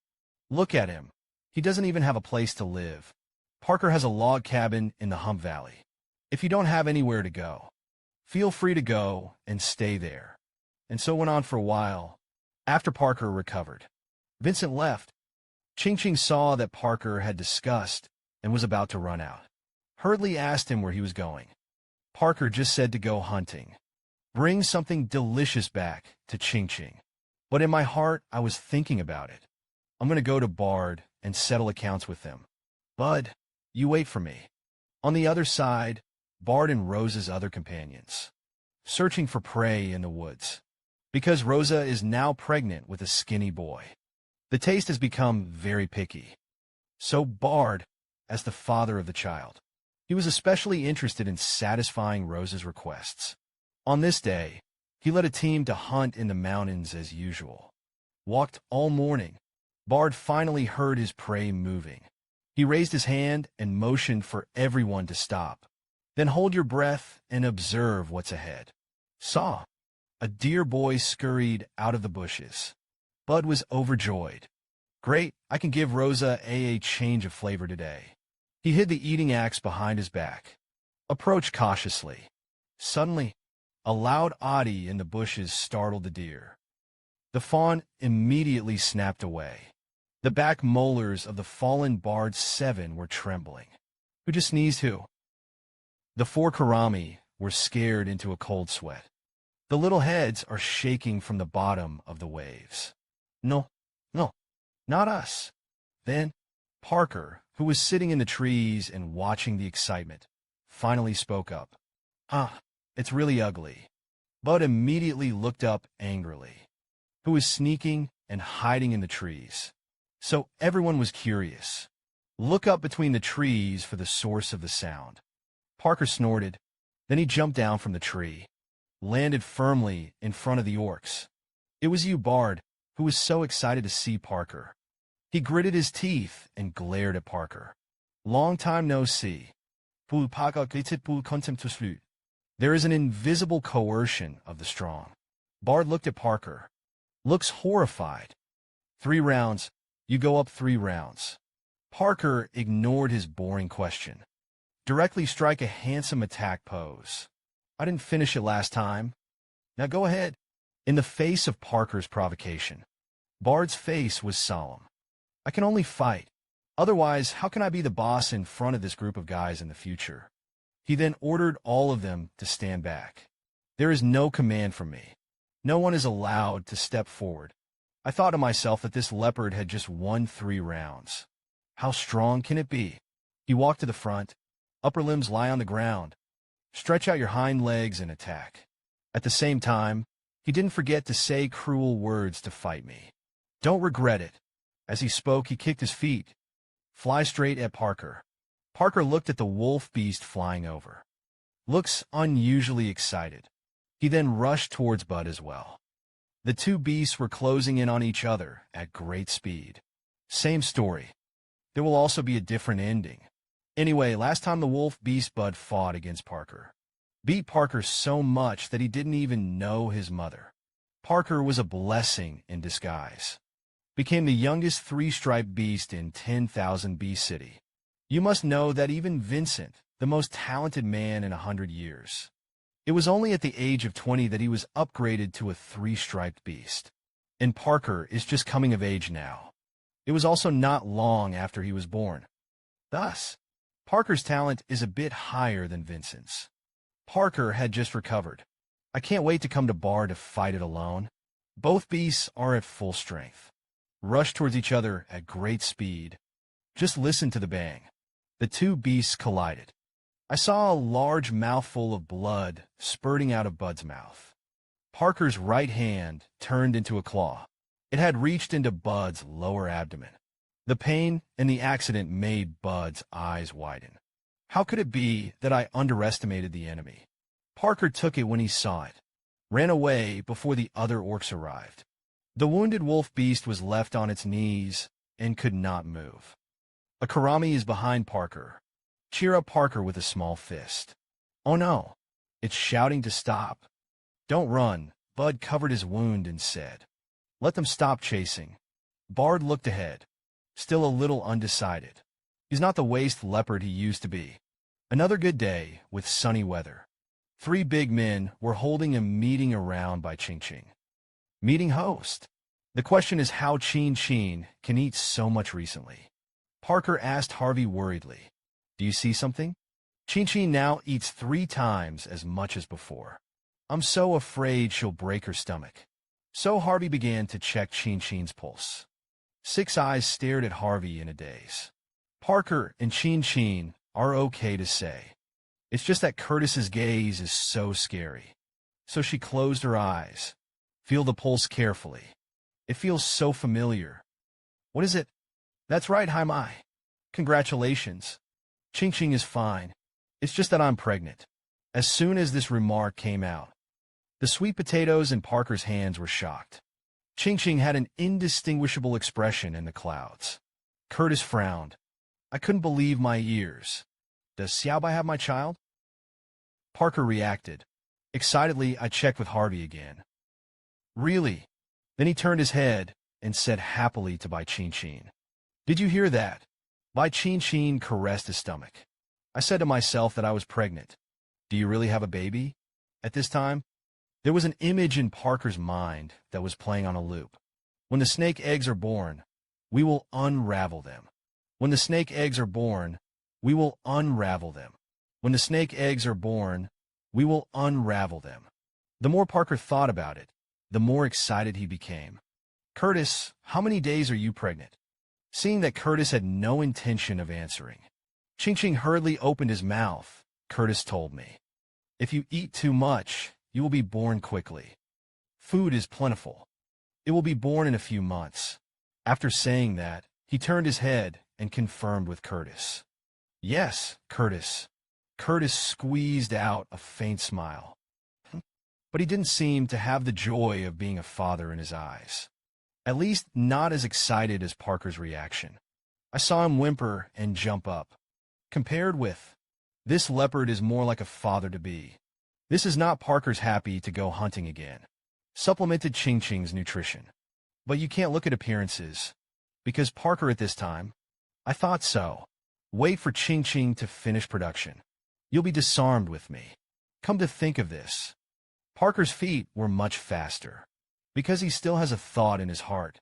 Look at him. He doesn't even have a place to live. Parker has a log cabin in the Hump Valley. If you don't have anywhere to go, feel free to go and stay there. And so went on for a while. After Parker recovered, Vincent left. Qingqing saw that Parker had disgust and was about to run out. Hurriedly asked him where he was going. Parker just said to go hunting. Bring something delicious back to Qingqing. But in my heart, I was thinking about it. I'm going to go to Bard and settle accounts with him. Bud, you wait for me. On the other side, Bard and Rosa's other companions, searching for prey in the woods. Because Rosa is now pregnant with a skinny boy. The taste has become very picky. So Bard, as the father of the child, he was especially interested in satisfying Rosa's requests. On this day, he led a team to hunt in the mountains as usual. Walked all morning. Bard finally heard his prey moving. He raised his hand and motioned for everyone to stop. Then hold your breath and observe what's ahead. Saw. A deer boy scurried out of the bushes. Bud was overjoyed. Great, I can give Rosa a change of flavor today. He hid the eating axe behind his back. Approached cautiously. Suddenly, a loud oddy in the bushes startled the deer. The fawn immediately snapped away. The back molars of the fallen Bard's 7 were trembling. Who just sneezed who? The 4 Karami were scared into a cold sweat. The little heads are shaking from the bottom of the waves. No, not us. Then, Parker, who was sitting in the trees and watching the excitement, finally spoke up. It's really ugly. Bud immediately looked up angrily. Who was sneaking and hiding in the trees? So everyone was curious. Look up between the trees for the source of the sound. Parker snorted. Then he jumped down from the tree, landed firmly in front of the orcs. It was you, Bard, who was so excited to see Parker. He gritted his teeth and glared at Parker. Long time no see. There is an invisible coercion of the strong. Bard looked at Parker. Looks horrified. 3 rounds. You go up 3 rounds. Parker ignored his boring question. Directly strike a handsome attack pose. I didn't finish it last time. Now go ahead. In the face of Parker's provocation, Bard's face was solemn. I can only fight. Otherwise, how can I be the boss in front of this group of guys in the future? He then ordered all of them to stand back. There is no command from me. No one is allowed to step forward. I thought to myself that this leopard had just won 3 rounds. How strong can it be? He walked to the front. Upper limbs lie on the ground. Stretch out your hind legs and attack. At the same time, he didn't forget to say cruel words to fight me. Don't regret it. As he spoke, he kicked his feet. Fly straight at Parker. Parker looked at the wolf beast flying over. Looks unusually excited. He then rushed towards Bud as well. The 2 beasts were closing in on each other at great speed. Same story. There will also be a different ending. Anyway, last time the wolf beast Bud fought against Parker. Beat Parker so much that he didn't even know his mother. Parker was a blessing in disguise. Became the youngest 3-striped beast in 10,000 Beast City. You must know that even Vincent, the most talented man in 100 years. It was only at the age of 20 that he was upgraded to a 3-striped beast. And Parker is just coming of age now. It was also not long after he was born. Thus, Parker's talent is a bit higher than Vincent's. Parker had just recovered. I can't wait to come to Bar to fight it alone. Both beasts are at full strength. Rush towards each other at great speed. Just listen to the bang. The 2 beasts collided. I saw a large mouthful of blood spurting out of Bud's mouth. Parker's right hand turned into a claw. It had reached into Bud's lower abdomen. The pain and the accident made Bud's eyes widen. How could it be that I underestimated the enemy? Parker took it when he saw it. Ran away before the other orcs arrived. The wounded wolf beast was left on its knees and could not move. A Karami is behind Parker. Cheer up Parker with a small fist. Oh no, it's shouting to stop. Don't run. Bud covered his wound and said, let them stop chasing. Bard looked ahead. still a little undecided. He's not the waste leopard he used to be. Another good day with sunny weather. 3 big men were holding a meeting around Bai Qingqing. Meeting host. The question is how Qingqing can eat so much recently. Parker asked Harvey worriedly. Do you see something? Qingqing now eats 3 times as much as before. I'm so afraid she'll break her stomach. So Harvey began to check Qingqing's pulse. 6 eyes stared at Harvey in a daze. Parker and Qingqing are okay to say. It's just that Curtis's gaze is so scary. So she closed her eyes. Feel the pulse carefully. It feels so familiar. What is it? That's right, hi Mai. Congratulations. Qingqing is fine. It's just that I'm pregnant. As soon as this remark came out, the sweet potatoes in Parker's hands were shocked. Qingqing had an indistinguishable expression in the clouds. Curtis frowned. I couldn't believe my ears. Does Xiaobai have my child? Parker reacted. Excitedly, I checked with Harvey again. Really? Then he turned his head and said happily to Bai Qingqing. Did you hear that? Bai Qingqing caressed his stomach. I said to myself that I was pregnant. Do you really have a baby? At this time, there was an image in Parker's mind that was playing on a loop. When the snake eggs are born, we will unravel them. When the snake eggs are born, we will unravel them. When the snake eggs are born, we will unravel them. The more Parker thought about it, the more excited he became. Curtis, how many days are you pregnant? Seeing that Curtis had no intention of answering, Qingqing hurriedly opened his mouth. Curtis told me, if you eat too much, you will be born quickly. Food is plentiful. It will be born in a few months. After saying that, he turned his head and confirmed with Curtis. Yes, Curtis. Curtis squeezed out a faint smile. But he didn't seem to have the joy of being a father in his eyes. At least not as excited as Parker's reaction. I saw him whimper and jump up. Compared with, this leopard is more like a father-to-be. This is not Parker's happy to go hunting again. Supplemented Qingqing's nutrition. But you can't look at appearances. Because Parker at this time, I thought so. Wait for Qingqing to finish production. You'll be disarmed with me. Come to think of this. Parker's feet were much faster. Because he still has a thought in his heart.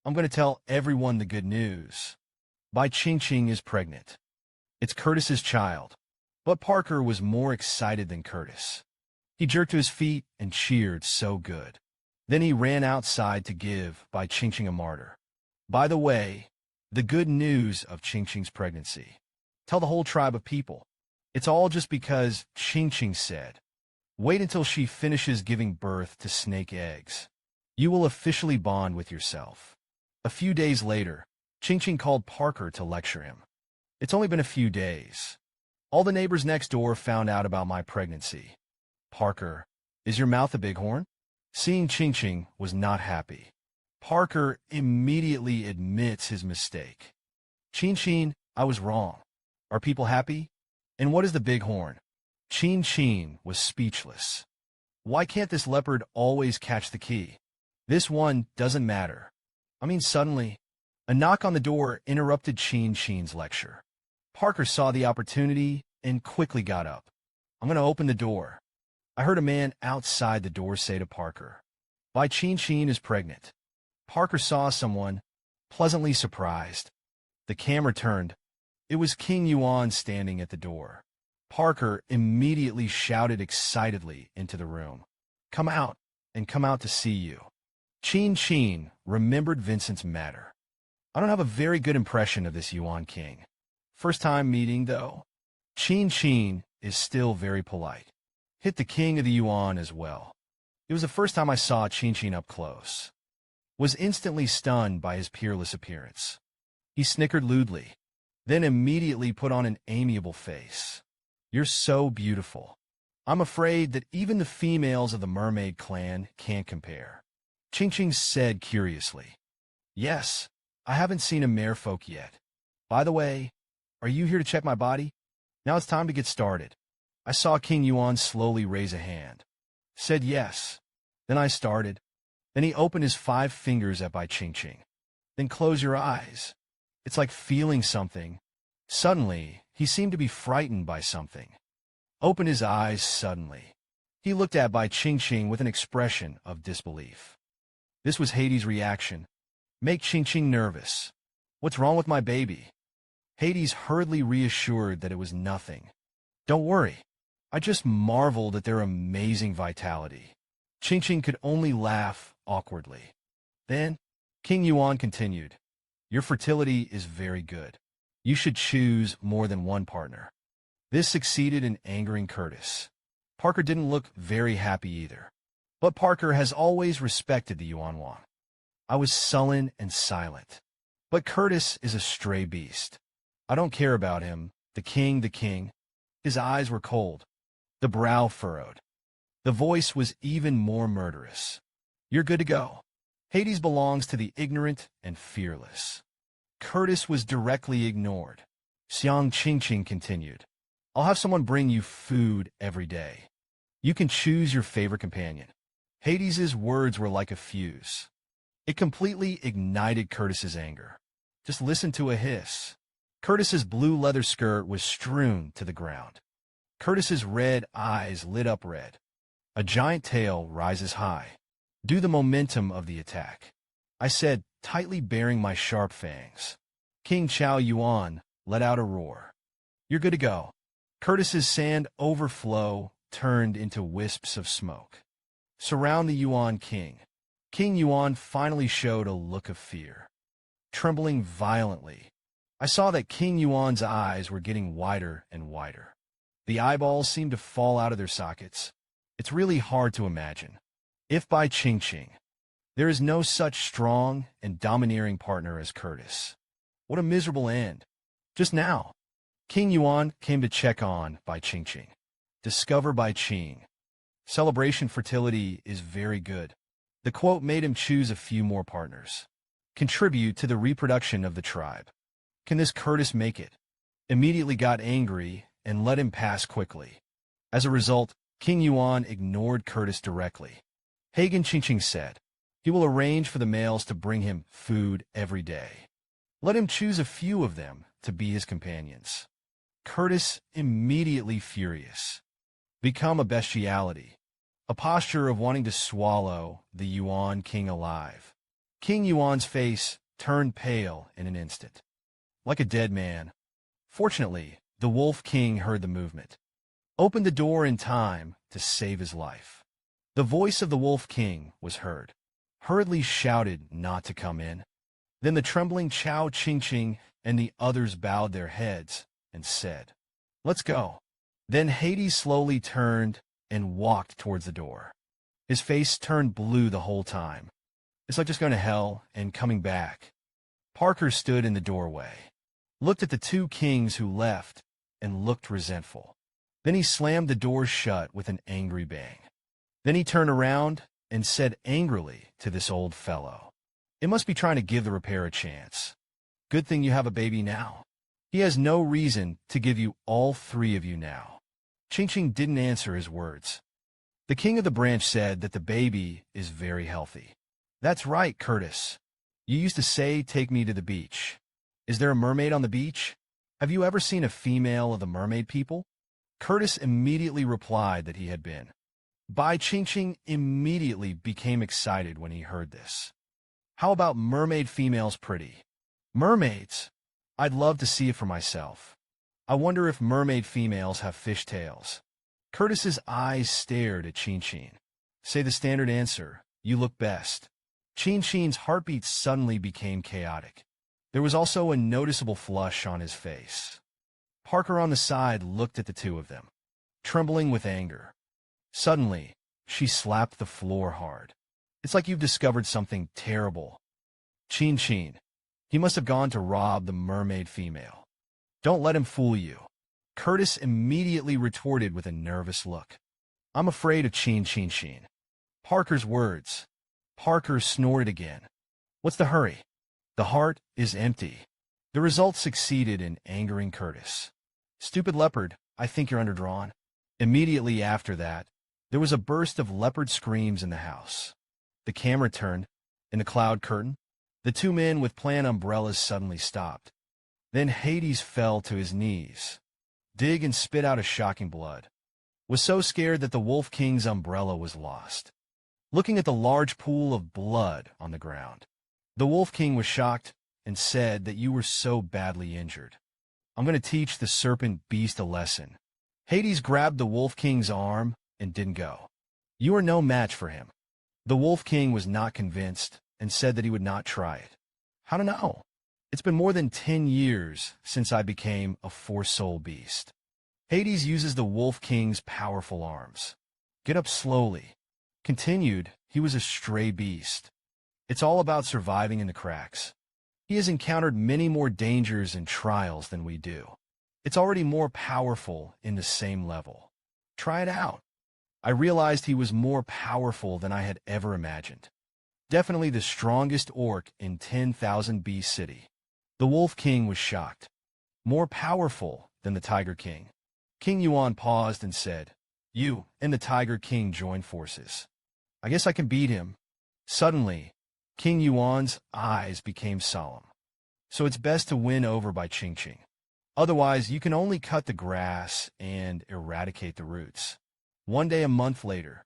I'm going to tell everyone the good news. Bai Qingqing is pregnant. It's Curtis's child. But Parker was more excited than Curtis. He jerked to his feet and cheered so good. Then he ran outside to give Bai Qingqing a martyr. By the way, the good news of Qingqing's pregnancy. Tell the whole tribe of people. It's all just because Qingqing said, wait until she finishes giving birth to snake eggs. You will officially bond with yourself. A few days later, Qingqing called Parker to lecture him. It's only been a few days. All the neighbors next door found out about my pregnancy. Parker, is your mouth a bighorn? Seeing Qingqing was not happy. Parker immediately admits his mistake. Qingqing, I was wrong. Are people happy? And what is the bighorn? Qingqing was speechless. Why can't this leopard always catch the key? This one doesn't matter. Suddenly, a knock on the door interrupted Qingqing's lecture. Parker saw the opportunity and quickly got up. I'm going to open the door. I heard a man outside the door say to Parker, Bai Qingqing is pregnant. Parker saw someone, pleasantly surprised. The camera turned. It was King Yuan standing at the door. Parker immediately shouted excitedly into the room, come out, and come out to see you. Qingqing remembered Vincent's matter. I don't have a very good impression of this Yuan king. First time meeting, though. Qingqing is still very polite. Hit the king of the Yuan as well. It was the first time I saw Qingqing up close. Was instantly stunned by his peerless appearance. He snickered lewdly, then immediately put on an amiable face. You're so beautiful. I'm afraid that even the females of the mermaid clan can't compare. Qingqing said curiously. Yes, I haven't seen a merfolk yet. By the way, are you here to check my body? Now it's time to get started. I saw King Yuan slowly raise a hand. Said yes. Then I started. Then he opened his 5 fingers at Bai Qingqing. Then close your eyes. It's like feeling something. Suddenly, he seemed to be frightened by something. Opened his eyes suddenly. He looked at Bai Qingqing with an expression of disbelief. This was Hades' reaction. Make Qingqing nervous. What's wrong with my baby? Hades hurriedly reassured that it was nothing. Don't worry. I just marveled at their amazing vitality. Qingqing could only laugh awkwardly. Then, King Yuan continued. Your fertility is very good. You should choose more than one partner. This succeeded in angering Curtis. Parker didn't look very happy either. But Parker has always respected the Yuan Wang. I was sullen and silent. But Curtis is a stray beast. I don't care about him. The king. His eyes were cold. The brow furrowed. The voice was even more murderous. You're good to go. Hades belongs to the ignorant and fearless. Curtis was directly ignored. Xiang Qingqing continued. I'll have someone bring you food every day. You can choose your favorite companion. Hades' words were like a fuse. It completely ignited Curtis's anger. Just listen to a hiss. Curtis's blue leather skirt was strewn to the ground. Curtis's red eyes lit up red. A giant tail rises high. Due the momentum of the attack. I said, tightly baring my sharp fangs. King Chao Yuan let out a roar. You're good to go. Curtis's sand overflow turned into wisps of smoke. Surround the Yuan King. King Yuan finally showed a look of fear. Trembling violently, I saw that King Yuan's eyes were getting wider and wider. The eyeballs seemed to fall out of their sockets. It's really hard to imagine. If Bai Qingqing, there is no such strong and domineering partner as Curtis. What a miserable end. Just now, King Yuan came to check on Bai Qingqing. Discover Bai Qing. Celebration fertility is very good. The quote made him choose a few more partners. Contribute to the reproduction of the tribe. Can this Curtis make it? Immediately got angry and let him pass quickly. As a result, King Yuan ignored Curtis directly. Hagen Qingqing said, he will arrange for the males to bring him food every day. Let him choose a few of them to be his companions. Curtis immediately furious. Become a bestiality. A posture of wanting to swallow the Yuan King alive. King Yuan's face turned pale in an instant. Like a dead man. Fortunately, the Wolf King heard the movement. Opened the door in time to save his life. The voice of the Wolf King was heard. Hurriedly shouted not to come in. Then the trembling Chao Qingqing and the others bowed their heads and said, let's go. Then Hades slowly turned and walked towards the door. His face turned blue the whole time. It's like just going to hell and coming back. Parker stood in the doorway, looked at the two kings who left, and looked resentful. Then he slammed the door shut with an angry bang. Then he turned around and said angrily to this old fellow, it must be trying to give the repair a chance. Good thing you have a baby now. He has no reason to give you all three of you now. Qingqing didn't answer his words. The king of the branch said that the baby is very healthy. That's right, Curtis. You used to say, take me to the beach. Is there a mermaid on the beach? Have you ever seen a female of the mermaid people? Curtis immediately replied that he had been. Bai Qingqing immediately became excited when he heard this. How about mermaid females pretty? Mermaids? I'd love to see it for myself. I wonder if mermaid females have fish tails. Curtis's eyes stared at Qingqing. Say the standard answer, you look best. Qingqing's heartbeat suddenly became chaotic. There was also a noticeable flush on his face. Parker on the side looked at the two of them, trembling with anger. Suddenly, she slapped the floor hard. It's like you've discovered something terrible. Qingqing, he must have gone to rob the mermaid female. Don't let him fool you. Curtis immediately retorted with a nervous look. I'm afraid of Qingqing. Parker's words. Parker snorted again. What's the hurry? The heart is empty. The result succeeded in angering Curtis. Stupid leopard, I think you're underdrawn. Immediately after that, there was a burst of leopard screams in the house. The camera turned. In the cloud curtain, the two men with plant umbrellas suddenly stopped. Then Hades fell to his knees, dig and spit out a shocking blood. Was so scared that the Wolf King's umbrella was lost. Looking at the large pool of blood on the ground, the Wolf King was shocked and said that you were so badly injured. I'm going to teach the serpent beast a lesson. Hades grabbed the Wolf King's arm and didn't go. You are no match for him. The Wolf King was not convinced and said that he would not try it. How to know? It's been more than 10 years since I became a four-soul beast. Hades uses the Wolf King's powerful arms. Get up slowly. Continued, he was a stray beast. It's all about surviving in the cracks. He has encountered many more dangers and trials than we do. It's already more powerful in the same level. Try it out. I realized he was more powerful than I had ever imagined. Definitely the strongest orc in 10,000 Beast City. The Wolf King was shocked. More powerful than the Tiger King. King Yuan paused and said, "You and the Tiger King join forces. I guess I can beat him." Suddenly, King Yuan's eyes became solemn. So it's best to win over Bai Qingqing. Otherwise, you can only cut the grass and eradicate the roots. One day a month later,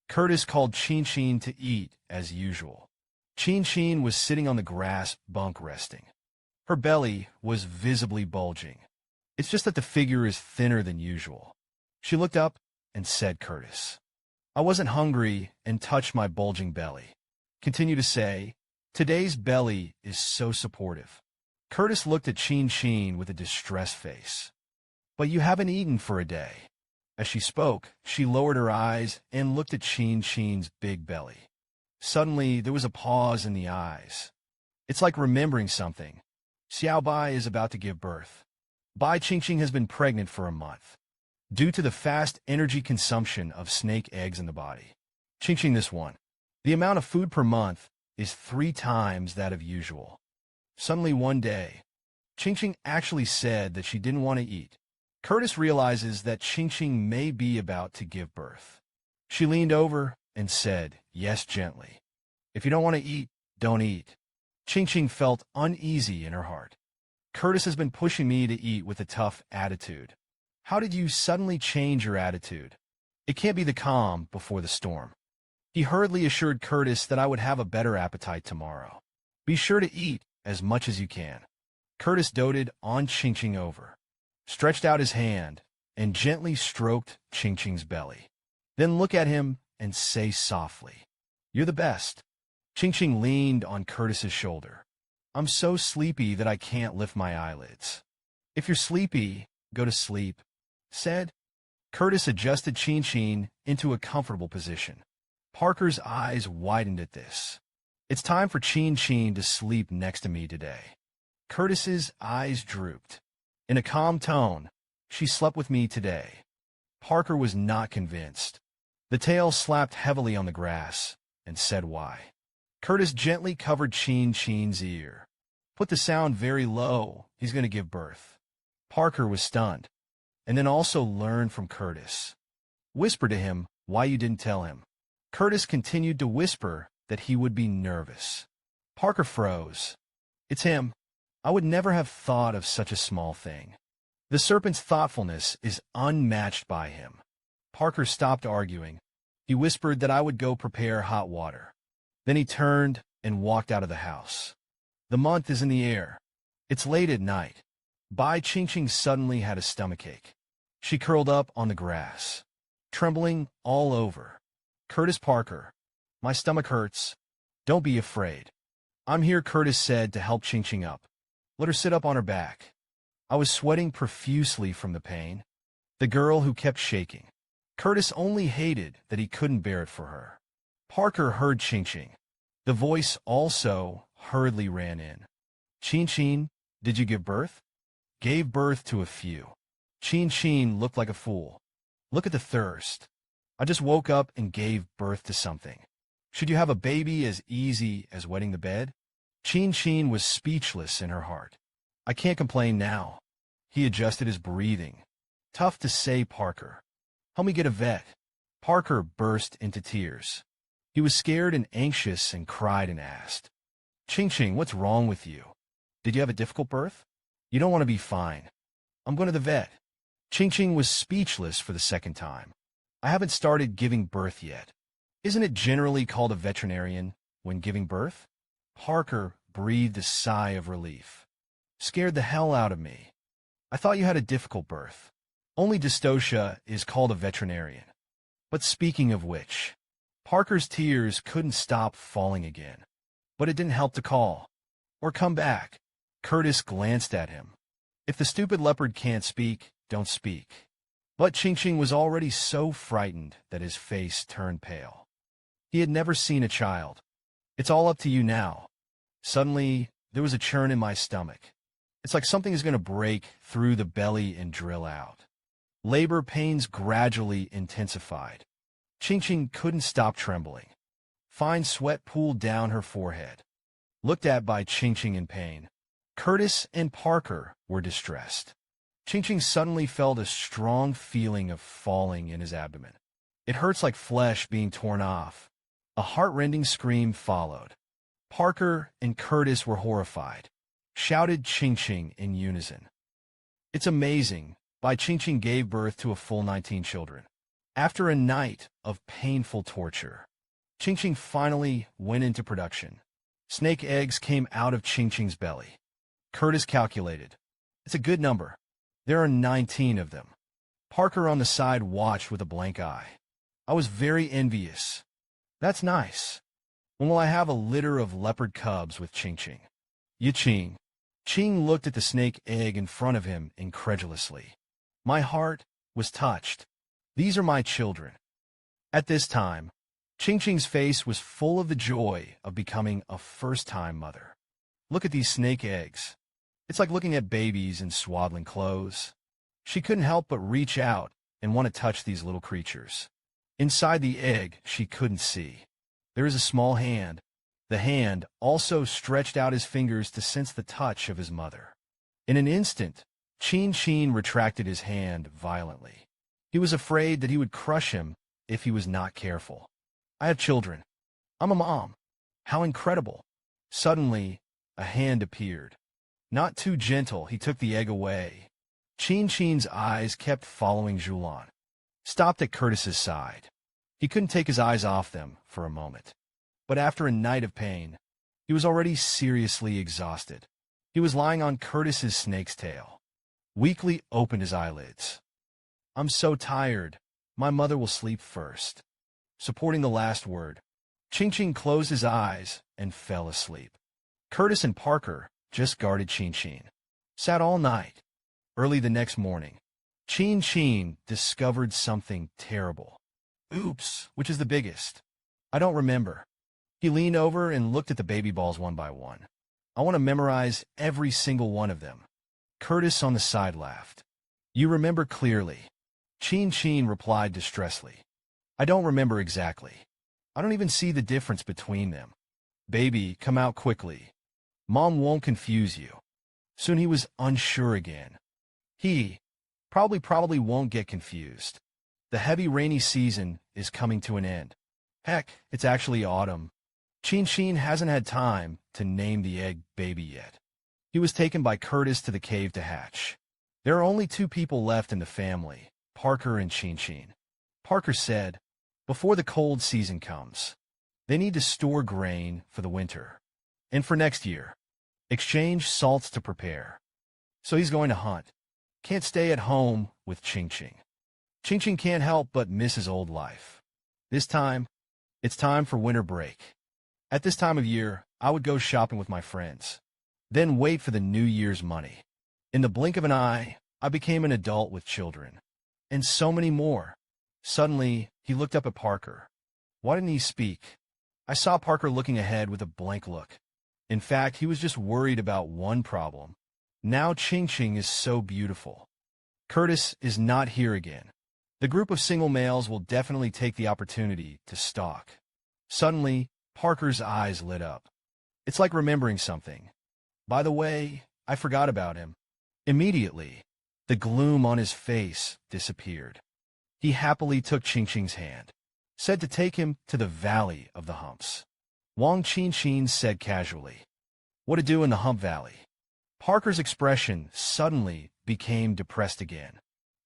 Curtis called Qingqing to eat as usual. Qingqing was sitting on the grass bunk resting. Her belly was visibly bulging. It's just that the figure is thinner than usual. She looked up and said, "Curtis." I wasn't hungry and touched my bulging belly. Continue to say, "Today's belly is so supportive." Curtis looked at Qingqing with a distressed face. "But you haven't eaten for a day." As she spoke, she lowered her eyes and looked at Qingqing's big belly. Suddenly, there was a pause in the eyes. It's like remembering something. Xiao Bai is about to give birth. Bai Qingqing has been pregnant for a month. Due to the fast energy consumption of snake eggs in the body. Qingqing this one. The amount of food per month is 3 times that of usual. Suddenly one day, Qingqing actually said that she didn't want to eat. Curtis realizes that Qingqing may be about to give birth. She leaned over and said, "Yes," gently. "If you don't want to eat, don't eat." Qingqing felt uneasy in her heart. Curtis has been pushing me to eat with a tough attitude. How did you suddenly change your attitude? It can't be the calm before the storm. He hurriedly assured Curtis that I would have a better appetite tomorrow. Be sure to eat as much as you can. Curtis doted on Qingqing over, stretched out his hand, and gently stroked Qingqing's belly. Then look at him and say softly, "You're the best." Qingqing leaned on Curtis's shoulder. "I'm so sleepy that I can't lift my eyelids." "If you're sleepy, go to sleep," said. Curtis adjusted Qingqing into a comfortable position. Parker's eyes widened at this. "It's time for Qingqing to sleep next to me today." Curtis's eyes drooped. In a calm tone, "She slept with me today." Parker was not convinced. The tail slapped heavily on the grass and said why. Curtis gently covered Qingqing's ear. "Put the sound very low. He's going to give birth." Parker was stunned, and then also learned from Curtis. "Whisper to him why you didn't tell him." Curtis continued to whisper that he would be nervous. Parker froze. "It's him. I would never have thought of such a small thing." The serpent's thoughtfulness is unmatched by him. Parker stopped arguing. He whispered that I would go prepare hot water. Then he turned and walked out of the house. The month is in the air. It's late at night. Bai Qingqing suddenly had a stomachache. She curled up on the grass, trembling all over. "Curtis Parker, my stomach hurts." "Don't be afraid. I'm here," Curtis said to help Qingqing up. Let her sit up on her back. I was sweating profusely from the pain. The girl who kept shaking. Curtis only hated that he couldn't bear it for her. Parker heard Qingqing. The voice also hurriedly ran in. "Qingqing, did you give birth?" "Gave birth to a few." Qingqing looked like a fool. "Look at the thirst. I just woke up and gave birth to something. Should you have a baby as easy as wetting the bed?" Qingqing was speechless in her heart. "I can't complain now." He adjusted his breathing. "Tough to say, Parker. Help me get a vet." Parker burst into tears. He was scared and anxious and cried and asked, "Qingqing, what's wrong with you? Did you have a difficult birth?" You don't want to be fine. I'm going to the vet. Qingqing was speechless for the second time. I haven't started giving birth yet. Isn't it generally called a veterinarian when giving birth? Parker breathed a sigh of relief. Scared the hell out of me. I thought you had a difficult birth. Only dystocia is called a veterinarian. But speaking of which, Parker's tears couldn't stop falling again. But it didn't help to call. Or come back. Curtis glanced at him. If the stupid leopard can't speak, don't speak. But Qingqing was already so frightened that his face turned pale. He had never seen a child. It's all up to you now. Suddenly, there was a churn in my stomach. It's like something is going to break through the belly and drill out. Labor pains gradually intensified. Qingqing couldn't stop trembling. Fine sweat pooled down her forehead. Looked at by Qingqing in pain, Curtis and Parker were distressed. Qingqing suddenly felt a strong feeling of falling in his abdomen. It hurts like flesh being torn off. A heart-rending scream followed. Parker and Curtis were horrified. Shouted Qingqing in unison. It's amazing. Bai Qingqing gave birth to a full 19 children. After a night of painful torture, Qingqing finally went into production. Snake eggs came out of Qingqing's belly. Curtis calculated. It's a good number. There are 19 of them. Parker on the side watched with a blank eye. I was very envious. That's nice. When will I have a litter of leopard cubs with Qingqing? Yi-Qing. Qing looked at the snake egg in front of him incredulously. My heart was touched. These are my children. At this time, Qingqing's face was full of the joy of becoming a first-time mother. Look at these snake eggs. It's like looking at babies in swaddling clothes. She couldn't help but reach out and want to touch these little creatures. Inside the egg, she couldn't see. There is a small hand. The hand also stretched out his fingers to sense the touch of his mother. In an instant, Qingqing retracted his hand violently. He was afraid that he would crush him if he was not careful. I have children. I'm a mom. How incredible. Suddenly, a hand appeared. Not too gentle, he took the egg away. Qingqing's eyes kept following Zhulan. Stopped at Curtis's side. He couldn't take his eyes off them for a moment. But after a night of pain, he was already seriously exhausted. He was lying on Curtis's snake's tail. Weakly opened his eyelids. I'm so tired. My mother will sleep first. Supporting the last word, Qingqing closed his eyes and fell asleep. Curtis and Parker just guarded Qingqing. Sat all night. Early the next morning, Qingqing discovered something terrible. Oops, which is the biggest? I don't remember. He leaned over and looked at the baby balls one by one. I want to memorize every single one of them. Curtis on the side laughed. You remember clearly. Qingqing replied distressedly. I don't remember exactly. I don't even see the difference between them. Baby, come out quickly. Mom won't confuse you. Soon he was unsure again. He probably won't get confused. The heavy rainy season is coming to an end. Heck, it's actually autumn. Qingqing hasn't had time to name the egg baby yet. He was taken by Curtis to the cave to hatch. There are only 2 people left in the family, Parker and Qingqing. Parker said, before the cold season comes, they need to store grain for the winter. And for next year, exchange salts to prepare. So he's going to hunt. Can't stay at home with Qingqing. Qingqing can't help but miss his old life. This time, it's time for winter break. At this time of year, I would go shopping with my friends, then wait for the New Year's money. In the blink of an eye, I became an adult with children. And so many more. Suddenly, he looked up at Parker. Why didn't he speak? I saw Parker looking ahead with a blank look. In fact, he was just worried about one problem. Now Qingqing is so beautiful. Curtis is not here again. The group of single males will definitely take the opportunity to stalk. Suddenly, Parker's eyes lit up. It's like remembering something. By the way, I forgot about him. Immediately, the gloom on his face disappeared. He happily took Qingqing's hand, said to take him to the Valley of the Humps. Wang Qingqing said casually, what to do in the Hump Valley? Parker's expression suddenly became depressed again.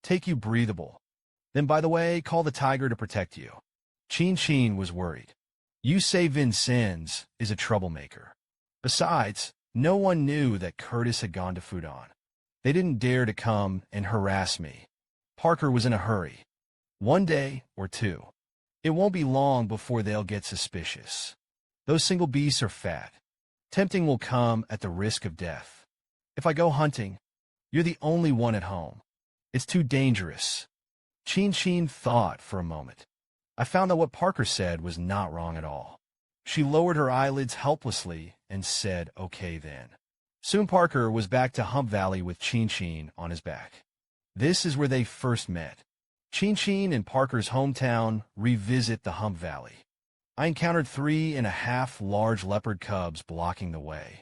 Take you breathable. Then, by the way, call the tiger to protect you. Qingqing was worried. You say Vincennes is a troublemaker. Besides, no one knew that Curtis had gone to Fudan. They didn't dare to come and harass me. Parker was in a hurry. 1 day or 2. It won't be long before they'll get suspicious. Those single beasts are fat. Tempting will come at the risk of death. If I go hunting, you're the only one at home. It's too dangerous. Qingqing thought for a moment. I found that what Parker said was not wrong at all. She lowered her eyelids helplessly and said, okay then. Soon Parker was back to Hump Valley with Qingqing on his back. This is where they first met. Qingqing and Parker's hometown revisit the Hump Valley. I encountered 3.5 large leopard cubs blocking the way.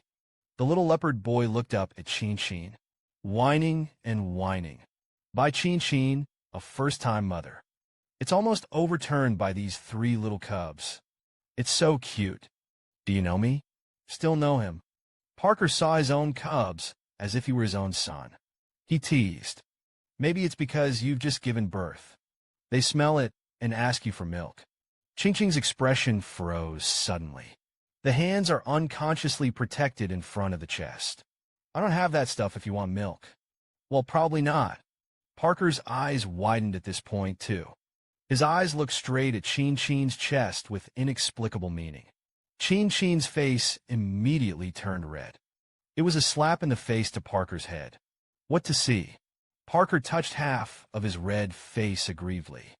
The little leopard boy looked up at Qingqing, whining and whining. Bai Qingqing, a first-time mother. It's almost overturned by these 3 little cubs. It's so cute. Do you know me? Still know him. Parker saw his own cubs as if he were his own son. He teased. Maybe it's because you've just given birth. They smell it and ask you for milk. Qingqing's expression froze suddenly. The hands are unconsciously protected in front of the chest. I don't have that stuff if you want milk. Well, probably not. Parker's eyes widened at this point, too. His eyes looked straight at Qingqing's chest with inexplicable meaning. Qingqing's face immediately turned red. It was a slap in the face to Parker's head. What to see? Parker touched half of his red face aggrievedly.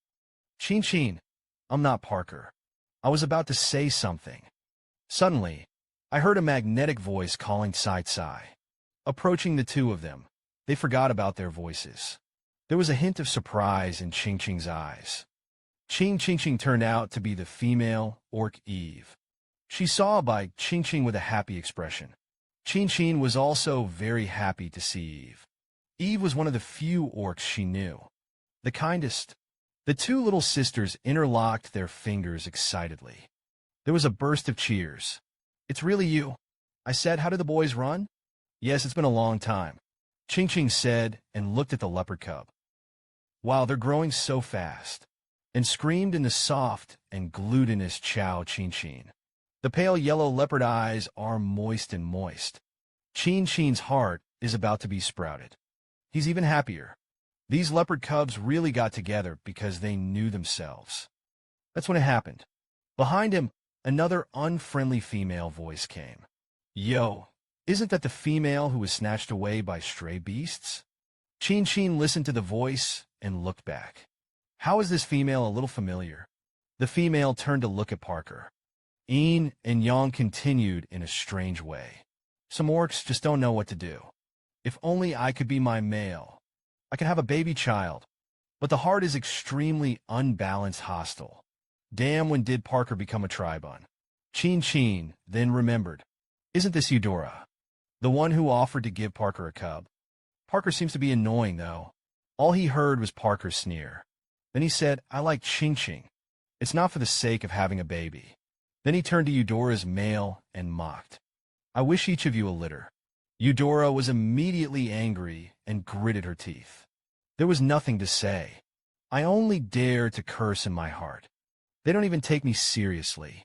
Qingqing, I'm not Parker. I was about to say something. Suddenly, I heard a magnetic voice calling Sai. Approaching the 2 of them, they forgot about their voices. There was a hint of surprise in Qingqing's eyes. Qingqing turned out to be the female orc Eve. She saw Bai Qingqing with a happy expression. Qingqing was also very happy to see Eve. Eve was one of the few orcs she knew. The kindest. The 2 little sisters interlocked their fingers excitedly. There was a burst of cheers. It's really you. I said, how did the boys run? Yes, it's been a long time. Qingqing said and looked at the leopard cub. Wow, they're growing so fast. And screamed in the soft and glutinous Chow Qingqing. The pale yellow leopard eyes are moist and moist. Qingqing's heart is about to be sprouted. He's even happier. These leopard cubs really got together because they knew themselves. That's when it happened. Behind him, another unfriendly female voice came. Yo, isn't that the female who was snatched away by stray beasts? Qingqing listened to the voice and looked back. How is this female a little familiar? The female turned to look at Parker. Yin and Yang continued in a strange way. Some orcs just don't know what to do. If only I could be my male. I could have a baby child. But the heart is extremely unbalanced hostile. Damn, when did Parker become a tribun? Qingqing then remembered. Isn't this Eudora? The one who offered to give Parker a cub? Parker seems to be annoying, though. All he heard was Parker's sneer. Then he said, I like Qingqing. It's not for the sake of having a baby. Then he turned to Eudora's male and mocked. I wish each of you a litter. Eudora was immediately angry and gritted her teeth. There was nothing to say. I only dare to curse in my heart. They don't even take me seriously.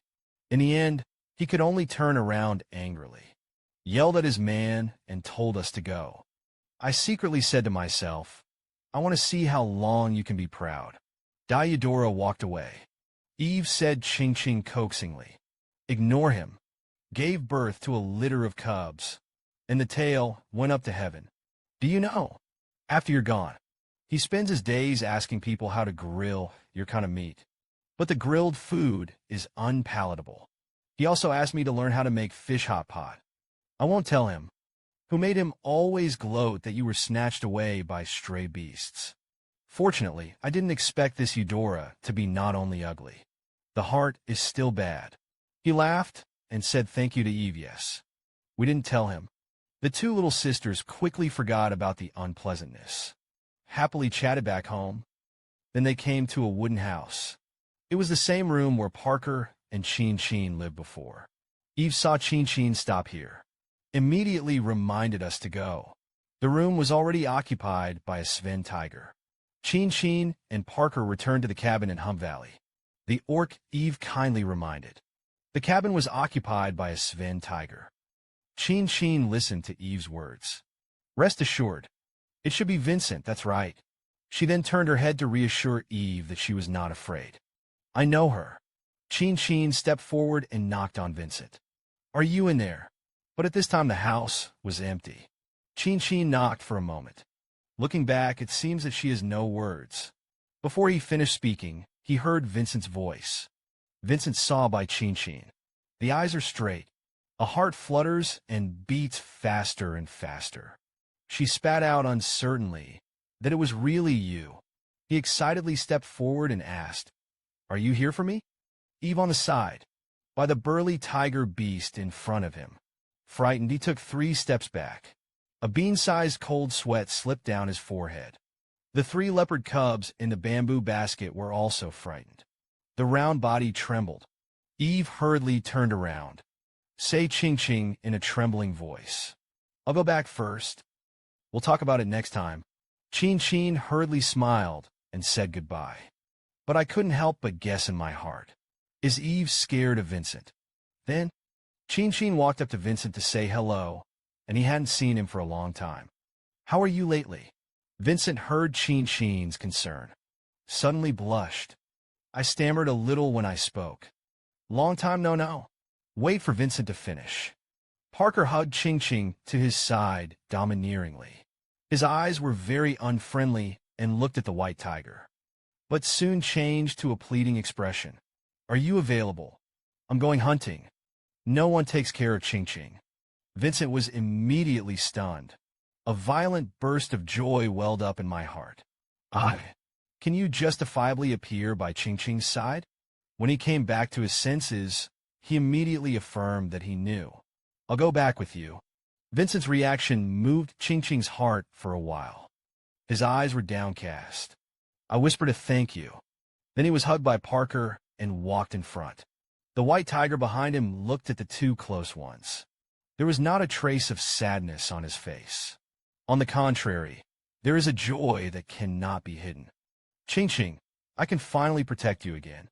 In the end, he could only turn around angrily, yelled at his man, and told us to go. I secretly said to myself, I want to see how long you can be proud. Eudora walked away. Eve said Qingqing coaxingly, ignore him. Gave birth to a litter of cubs. And the tail went up to heaven. Do you know? After you're gone, he spends his days asking people how to grill your kind of meat. But the grilled food is unpalatable. He also asked me to learn how to make fish hot pot. I won't tell him. Who made him always gloat that you were snatched away by stray beasts. Fortunately, I didn't expect this Eudora to be not only ugly. The heart is still bad. He laughed and said thank you to Eve, yes. We didn't tell him. The 2 little sisters quickly forgot about the unpleasantness. Happily chatted back home. Then they came to a wooden house. It was the same room where Parker and Qingqing lived before. Eve saw Qingqing stop here. immediately reminded us to go. The room was already occupied by a Sven tiger. Qingqing and Parker returned to the cabin in Hum Valley. The orc Eve kindly reminded. The cabin was occupied by a Sven tiger. Qingqing listened to Eve's words. Rest assured. It should be Vincent, that's right. She then turned her head to reassure Eve that she was not afraid. I know her. Qingqing stepped forward and knocked on Vincent. Are you in there? But at this time the house was empty. Qingqing knocked for a moment. Looking back, it seems that she has no words. Before he finished speaking, he heard Vincent's voice. Vincent saw Bai Qingqing. The eyes are straight. A heart flutters and beats faster and faster. She spat out uncertainly that it was really you. He excitedly stepped forward and asked, Are you here for me? Eve on the side, by the burly tiger beast in front of him. Frightened, he took 3 steps back. A bean-sized cold sweat slipped down his forehead. The 3 leopard cubs in the bamboo basket were also frightened. The round body trembled. Eve hurriedly turned around. Say Qingqing in a trembling voice. I'll go back first. We'll talk about it next time. Qingqing hurriedly smiled and said goodbye. But I couldn't help but guess in my heart. Is Eve scared of Vincent? Then, Qingqing walked up to Vincent to say hello, and he hadn't seen him for a long time. How are you lately? Vincent heard Qingqing's concern. Suddenly blushed. I stammered a little when I spoke. Long time no. Wait for Vincent to finish. Parker hugged Qingqing to his side domineeringly. His eyes were very unfriendly and looked at the white tiger, but soon changed to a pleading expression. Are you available? I'm going hunting. No one takes care of Qingqing. Vincent was immediately stunned. A violent burst of joy welled up in my heart. Can you justifiably appear by Qingqing's side? When he came back to his senses, he immediately affirmed that he knew. I'll go back with you. Vincent's reaction moved Qingqing's heart for a while. His eyes were downcast. I whispered a thank you. Then he was hugged by Parker and walked in front. The white tiger behind him looked at the 2 close ones. There was not a trace of sadness on his face. On the contrary, there is a joy that cannot be hidden. Qingqing, I can finally protect you again.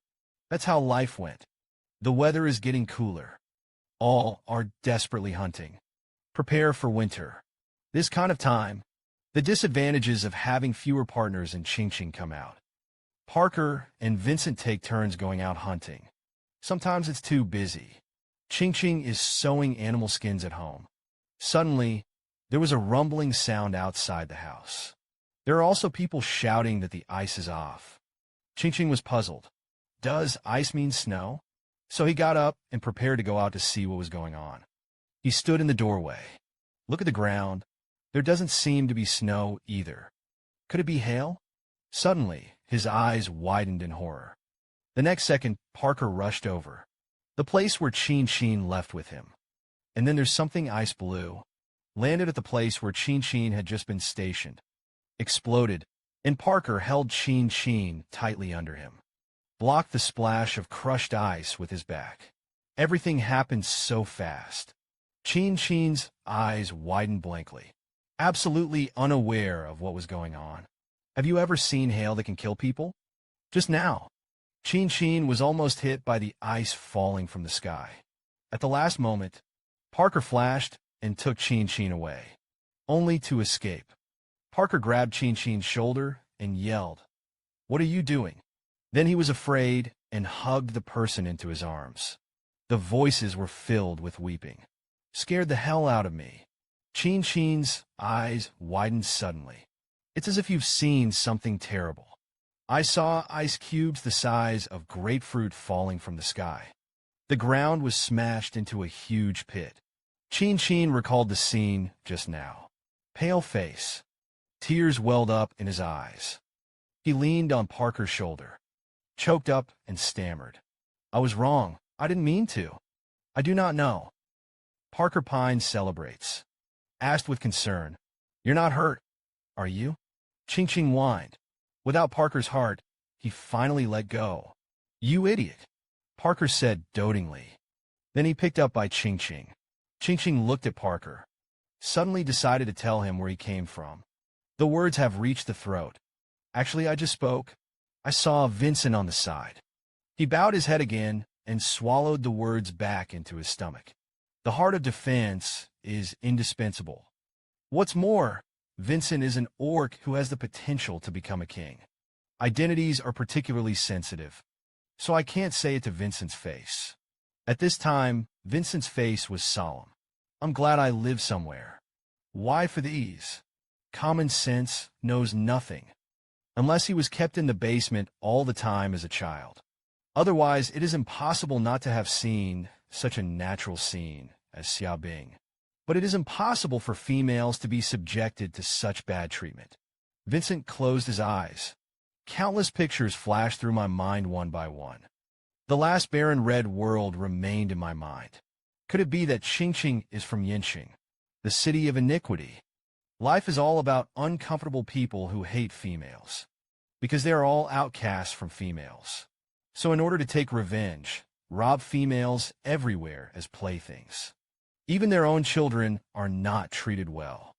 That's how life went. The weather is getting cooler. All are desperately hunting. Prepare for winter. This kind of time, the disadvantages of having fewer partners in Qingqing come out. Parker and Vincent take turns going out hunting. Sometimes it's too busy. Qingqing is sewing animal skins at home. Suddenly, there was a rumbling sound outside the house. There are also people shouting that the ice is off. Qingqing was puzzled. Does ice mean snow? So he got up and prepared to go out to see what was going on. He stood in the doorway. Look at the ground. There doesn't seem to be snow either. Could it be hail? Suddenly, his eyes widened in horror. The next second, Parker rushed over. The place where Qingqing left with him. And then there's something ice blue. Landed at the place where Qingqing had just been stationed. Exploded, and Parker held Qingqing tightly under him. Blocked the splash of crushed ice with his back. Everything happened so fast. Qingqing's eyes widened blankly, absolutely unaware of what was going on. Have you ever seen hail that can kill people? Just now. Qingqing was almost hit by the ice falling from the sky. At the last moment, Parker flashed and took Qingqing away, only to escape. Parker grabbed Qingqing's shoulder and yelled, "What are you doing?" Then he was afraid and hugged the person into his arms. The voices were filled with weeping. Scared the hell out of me. Qingqing's eyes widened suddenly. It's as if you've seen something terrible. I saw ice cubes the size of grapefruit falling from the sky. The ground was smashed into a huge pit. Qingqing recalled the scene just now. Pale face. Tears welled up in his eyes. He leaned on Parker's shoulder, choked up and stammered. I was wrong. I didn't mean to. I do not know. Parker Pine celebrates. Asked with concern, "You're not hurt, are you?" Qingqing whined. Without Parker's heart, he finally let go. "You idiot," Parker said dotingly. Then he picked up Bai Qingqing. Qingqing looked at Parker, suddenly decided to tell him where he came from. The words have reached the throat. Actually, I just spoke. I saw Vincent on the side. He bowed his head again and swallowed the words back into his stomach. The heart of defense is indispensable. What's more, Vincent is an orc who has the potential to become a king. Identities are particularly sensitive, so I can't say it to Vincent's face. At this time, Vincent's face was solemn. I'm glad I live somewhere. Why for these? Common sense knows nothing, unless he was kept in the basement all the time as a child. Otherwise, it is impossible not to have seen such a natural scene as Xiaobing. But it is impossible for females to be subjected to such bad treatment. Vincent closed his eyes. Countless pictures flashed through my mind one by one. The last barren red world remained in my mind. Could it be that Qingqing is from Yinqing, the city of iniquity? Life is all about uncomfortable people who hate females, because they are all outcasts from females. So in order to take revenge, rob females everywhere as playthings. Even their own children are not treated well,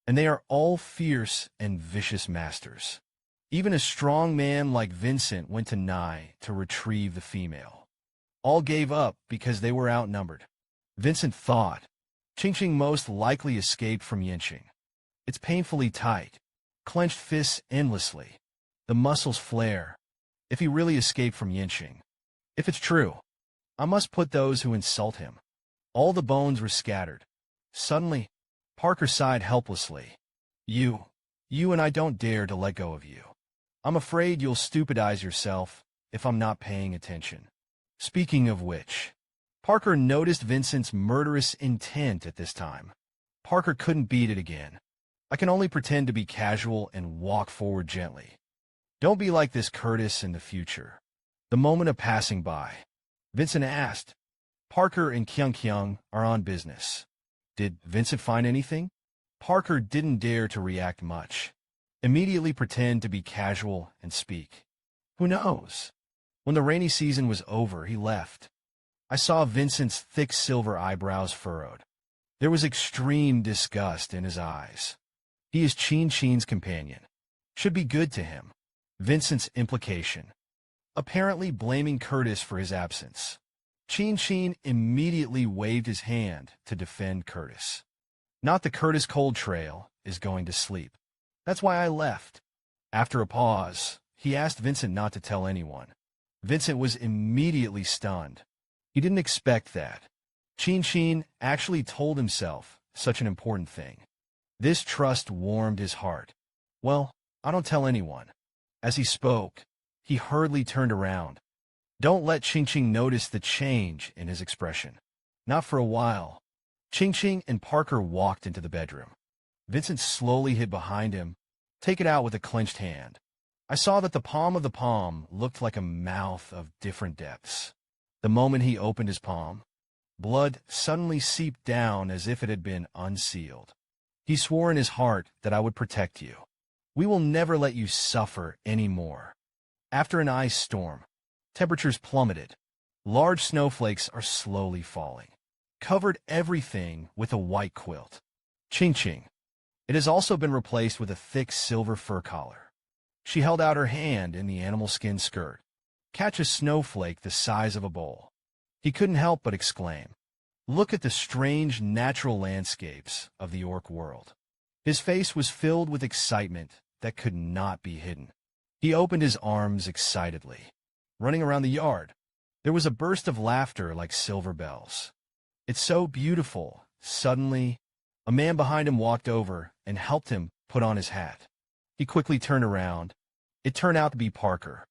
and they are all fierce and vicious masters. Even a strong man like Vincent went to Nai to retrieve the female. All gave up because they were outnumbered. Vincent thought, Qingqing most likely escaped from Yinqing. It's painfully tight, clenched fists endlessly. The muscles flare. If he really escaped from Yinqing. If it's true, I must put those who insult him. All the bones were scattered. Suddenly, Parker sighed helplessly. You and I don't dare to let go of you. I'm afraid you'll stupidize yourself if I'm not paying attention. Speaking of which, Parker noticed Vincent's murderous intent at this time. Parker couldn't beat it again. I can only pretend to be casual and walk forward gently. Don't be like this, Curtis, in the future. The moment of passing by, Vincent asked, Parker and Qingqing are on business. Did Vincent find anything? Parker didn't dare to react much. Immediately pretend to be casual and speak. Who knows? When the rainy season was over, he left. I saw Vincent's thick silver eyebrows furrowed. There was extreme disgust in his eyes. He is Qingqing's companion. Should be good to him. Vincent's implication. Apparently blaming Curtis for his absence. Qingqing immediately waved his hand to defend Curtis. Not the Curtis Cold Trail is going to sleep. That's why I left. After a pause, he asked Vincent not to tell anyone. Vincent was immediately stunned. He didn't expect that. Qingqing actually told himself such an important thing. This trust warmed his heart. Well, I don't tell anyone. As he spoke, he hurriedly turned around. Don't let Qingqing notice the change in his expression. Not for a while. Qingqing and Parker walked into the bedroom. Vincent slowly hid behind him, take it out with a clenched hand. I saw that the palm of the palm looked like a mouth of different depths. The moment he opened his palm, blood suddenly seeped down as if it had been unsealed. He swore in his heart that I would protect you. We will never let you suffer anymore. After an ice storm, temperatures plummeted. Large snowflakes are slowly falling, covered everything with a white quilt. Qingqing. It has also been replaced with a thick silver fur collar. She held out her hand in the animal skin skirt. Catch a snowflake the size of a bowl. He couldn't help but exclaim. Look at the strange natural landscapes of the orc world. His face was filled with excitement that could not be hidden. He opened his arms excitedly. Running around the yard, there was a burst of laughter like silver bells. It's so beautiful. Suddenly, a man behind him walked over and helped him put on his hat. He quickly turned around. It turned out to be Parker.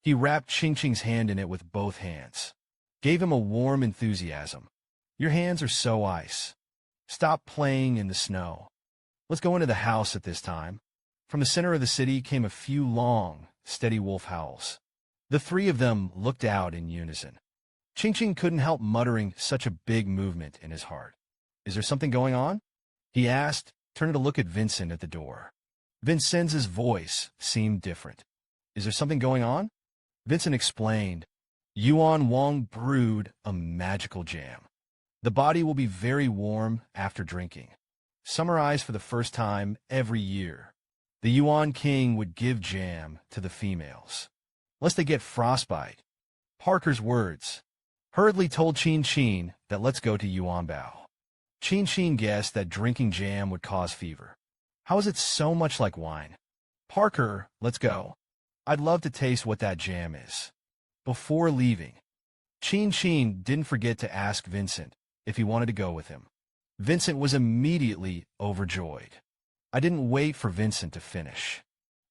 He wrapped Qingqing's hand in it with both hands. Gave him a warm enthusiasm. Your hands are so ice. Stop playing in the snow. Let's go into the house at this time. From the center of the city came a few long, steady wolf howls. The three of them looked out in unison. Qingqing couldn't help muttering such a big movement in his heart. Is there something going on? He asked, turning to look at Vincent at the door. Vincentz's voice seemed different. Is there something going on? Vincent explained. Yuan Wang brewed a magical jam. The body will be very warm after drinking. Summarized for the first time every year. The Yuan King would give jam to the females, lest they get frostbite. Parker's words hurriedly told Qingqing that let's go to Yuanbao. Qingqing guessed that drinking jam would cause fever. How is it so much like wine? Parker, let's go. I'd love to taste what that jam is. Before leaving, Qingqing didn't forget to ask Vincent if he wanted to go with him. Vincent was immediately overjoyed. I didn't wait for Vincent to finish.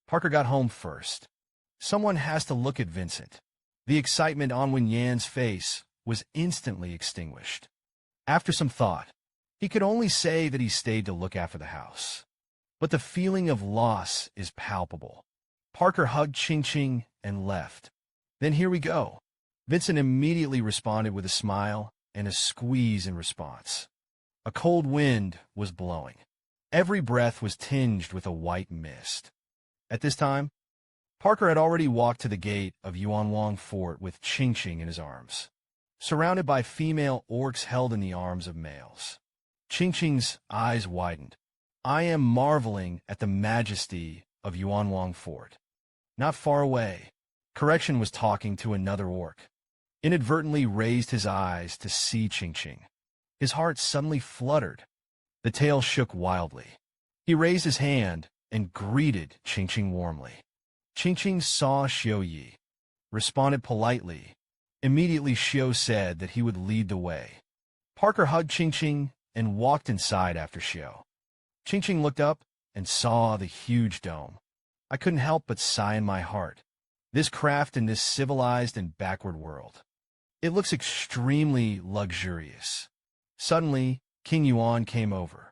Parker got home first. Someone has to look at Vincent. The excitement on Wen Yan's face was instantly extinguished. After some thought, he could only say that he stayed to look after the house. But the feeling of loss is palpable. Parker hugged Qingqing and left. Then here we go. Vincent immediately responded with a smile and a squeeze in response. A cold wind was blowing. Every breath was tinged with a white mist. At this time, Parker had already walked to the gate of Yuanwang Fort with Qingqing in his arms, surrounded by female orcs held in the arms of males. Qingqing's eyes widened. I am marveling at the majesty of Yuanwang Fort. Not far away, Correction was talking to another orc. Inadvertently raised his eyes to see Qingqing. His heart suddenly fluttered. The tail shook wildly. He raised his hand and greeted Qingqing warmly. Qingqing saw Xiu Yi, responded politely. Immediately Xiu said that he would lead the way. Parker hugged Qingqing and walked inside after Xiu. Qingqing looked up and saw the huge dome. I couldn't help but sigh in my heart. This craft in this civilized and backward world. It looks extremely luxurious. Suddenly, King Yuan came over.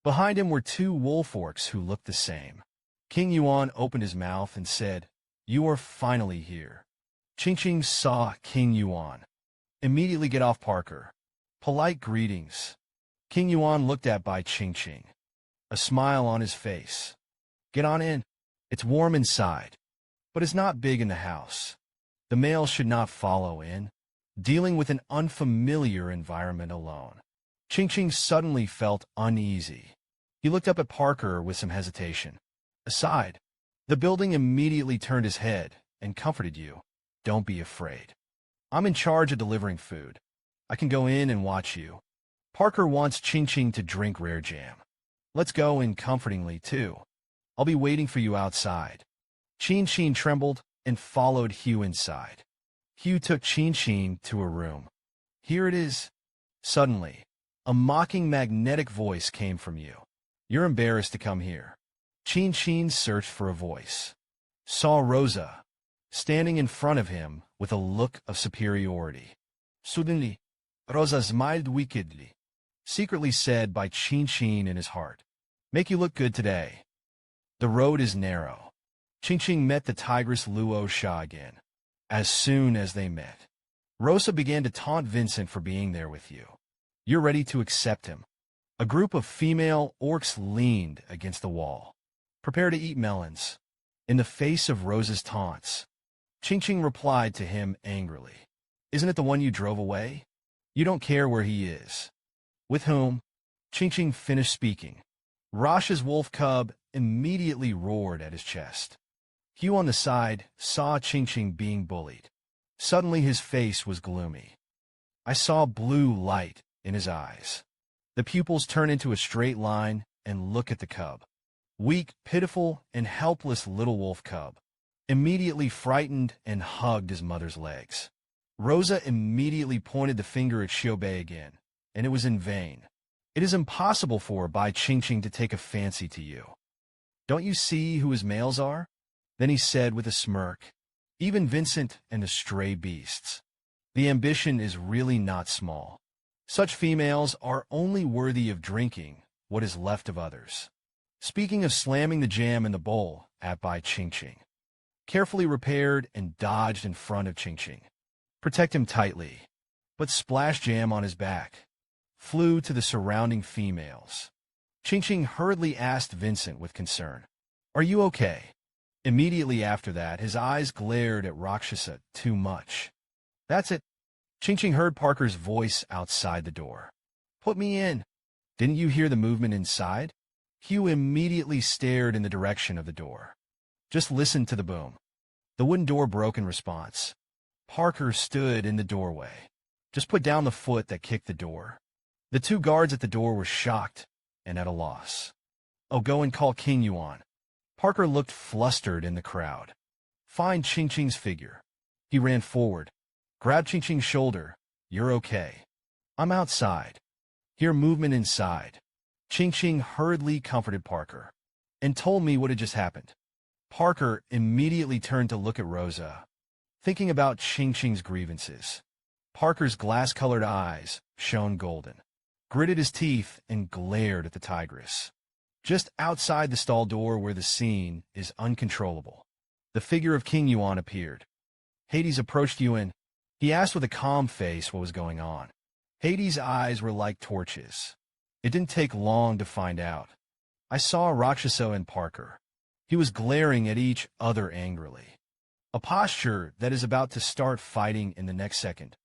Behind him were two wolf orcs who looked the same. King Yuan opened his mouth and said, "You are finally here." Qingqing saw King Yuan immediately get off Parker. Polite greetings. King Yuan looked at Bai Qingqing, a smile on his face. Get on in. It's warm inside, but it's not big in the house. The males should not follow in, dealing with an unfamiliar environment alone. Qingqing suddenly felt uneasy. He looked up at Parker with some hesitation. Aside, the building immediately turned his head and comforted you. Don't be afraid. I'm in charge of delivering food. I can go in and watch you. Parker wants Qingqing to drink rare jam. Let's go in comfortingly, too. I'll be waiting for you outside. Qingqing trembled and followed Hugh inside. Hugh took Qingqing to a room. Here it is. Suddenly, a mocking magnetic voice came from you. You're embarrassed to come here. Qingqing searched for a voice. Saw Rosa, standing in front of him with a look of superiority. Suddenly, Rosa smiled wickedly, secretly said by Qingqing in his heart, "Make you look good today." The road is narrow. Qingqing met the tigress Luo Sha again. As soon as they met, Rosa began to taunt Vincent for being there with you. You're ready to accept him. A group of female orcs leaned against the wall. Prepare to eat melons. In the face of Rosa's taunts, Qingqing replied to him angrily. Isn't it the one you drove away? You don't care where he is. With whom? Qingqing finished speaking. Rasha's wolf cub immediately roared at his chest. Hugh on the side saw Qingqing being bullied. Suddenly his face was gloomy. I saw blue light in his eyes. The pupils turn into a straight line and look at the cub. Weak, pitiful, and helpless little wolf cub, immediately frightened and hugged his mother's legs. Rosa immediately pointed the finger at Xiaobei again, and it was in vain. It is impossible for Bai Qingqing to take a fancy to you. Don't you see who his males are? Then he said with a smirk, even Vincent and the stray beasts. The ambition is really not small. Such females are only worthy of drinking what is left of others. Speaking of slamming the jam in the bowl at Bai Qingqing, carefully repaired and dodged in front of Qingqing. Protect him tightly, but splash jam on his back. Flew to the surrounding females. Qingqing hurriedly asked Vincent with concern, "Are you okay?" Immediately after that, his eyes glared at Rakshasa too much. That's it. Qingqing heard Parker's voice outside the door. Put me in. Didn't you hear the movement inside? Hugh immediately stared in the direction of the door. Just listen to the boom. The wooden door broke in response. Parker stood in the doorway. Just put down the foot that kicked the door. The two guards at the door were shocked and at a loss. Oh, go and call King Yuan. Parker looked flustered in the crowd. Find Qingqing's figure. He ran forward, grabbed Qingqing's shoulder. You're okay. I'm outside. Hear movement inside. Qingqing hurriedly comforted Parker and told me what had just happened. Parker immediately turned to look at Rosa, thinking about Qingqing's grievances. Parker's glass-colored eyes shone golden, gritted his teeth, and glared at the tigress. Just outside the stall door where the scene is uncontrollable, the figure of King Yuan appeared. Hades approached Yuan. He asked with a calm face what was going on. Hades' eyes were like torches. It didn't take long to find out. I saw Rakshasa and Parker. He was glaring at each other angrily, a posture that is about to start fighting in the next second.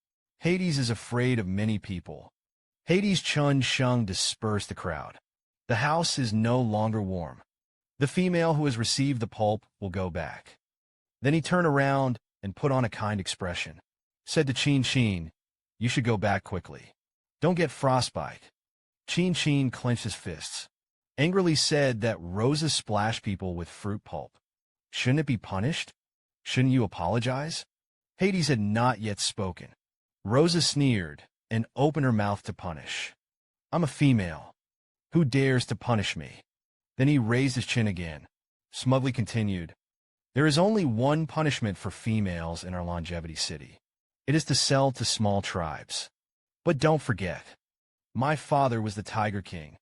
Hades is afraid of many people. Hades' Chun Sheng dispersed the crowd. The house is no longer warm. The female who has received the pulp will go back. Then he turned around and put on a kind expression. Said to Qingqing, you should go back quickly. Don't get frostbite. Qingqing clenched his fists. Angrily said that Rosa splashed people with fruit pulp. Shouldn't it be punished? Shouldn't you apologize? Hades had not yet spoken. Rosa sneered and opened her mouth to punish. I'm a female. Who dares to punish me? Then he raised his chin again, smugly continued, there is only one punishment for females in our longevity city. It is to sell to small tribes. But don't forget, my father was the Tiger King.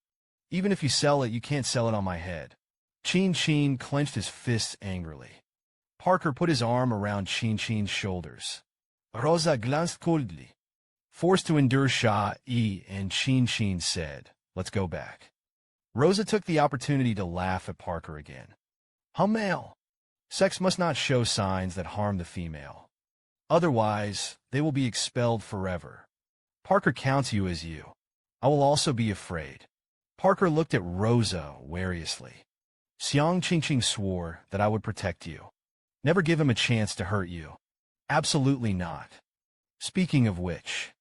Even if you sell it, you can't sell it on my head. Qingqing clenched his fists angrily. Parker put his arm around Qingqing's shoulders. Rosa glanced coldly. Forced to endure Sha-E, and Qingqing said, let's go back. Rosa took the opportunity to laugh at Parker again. Male. Sex must not show signs that harm the female. Otherwise, they will be expelled forever. Parker counts you as you. I will also be afraid. Parker looked at Rosa wariously. Xiang Qingqing swore that I would protect you. Never give him a chance to hurt you. Absolutely not. Speaking of which,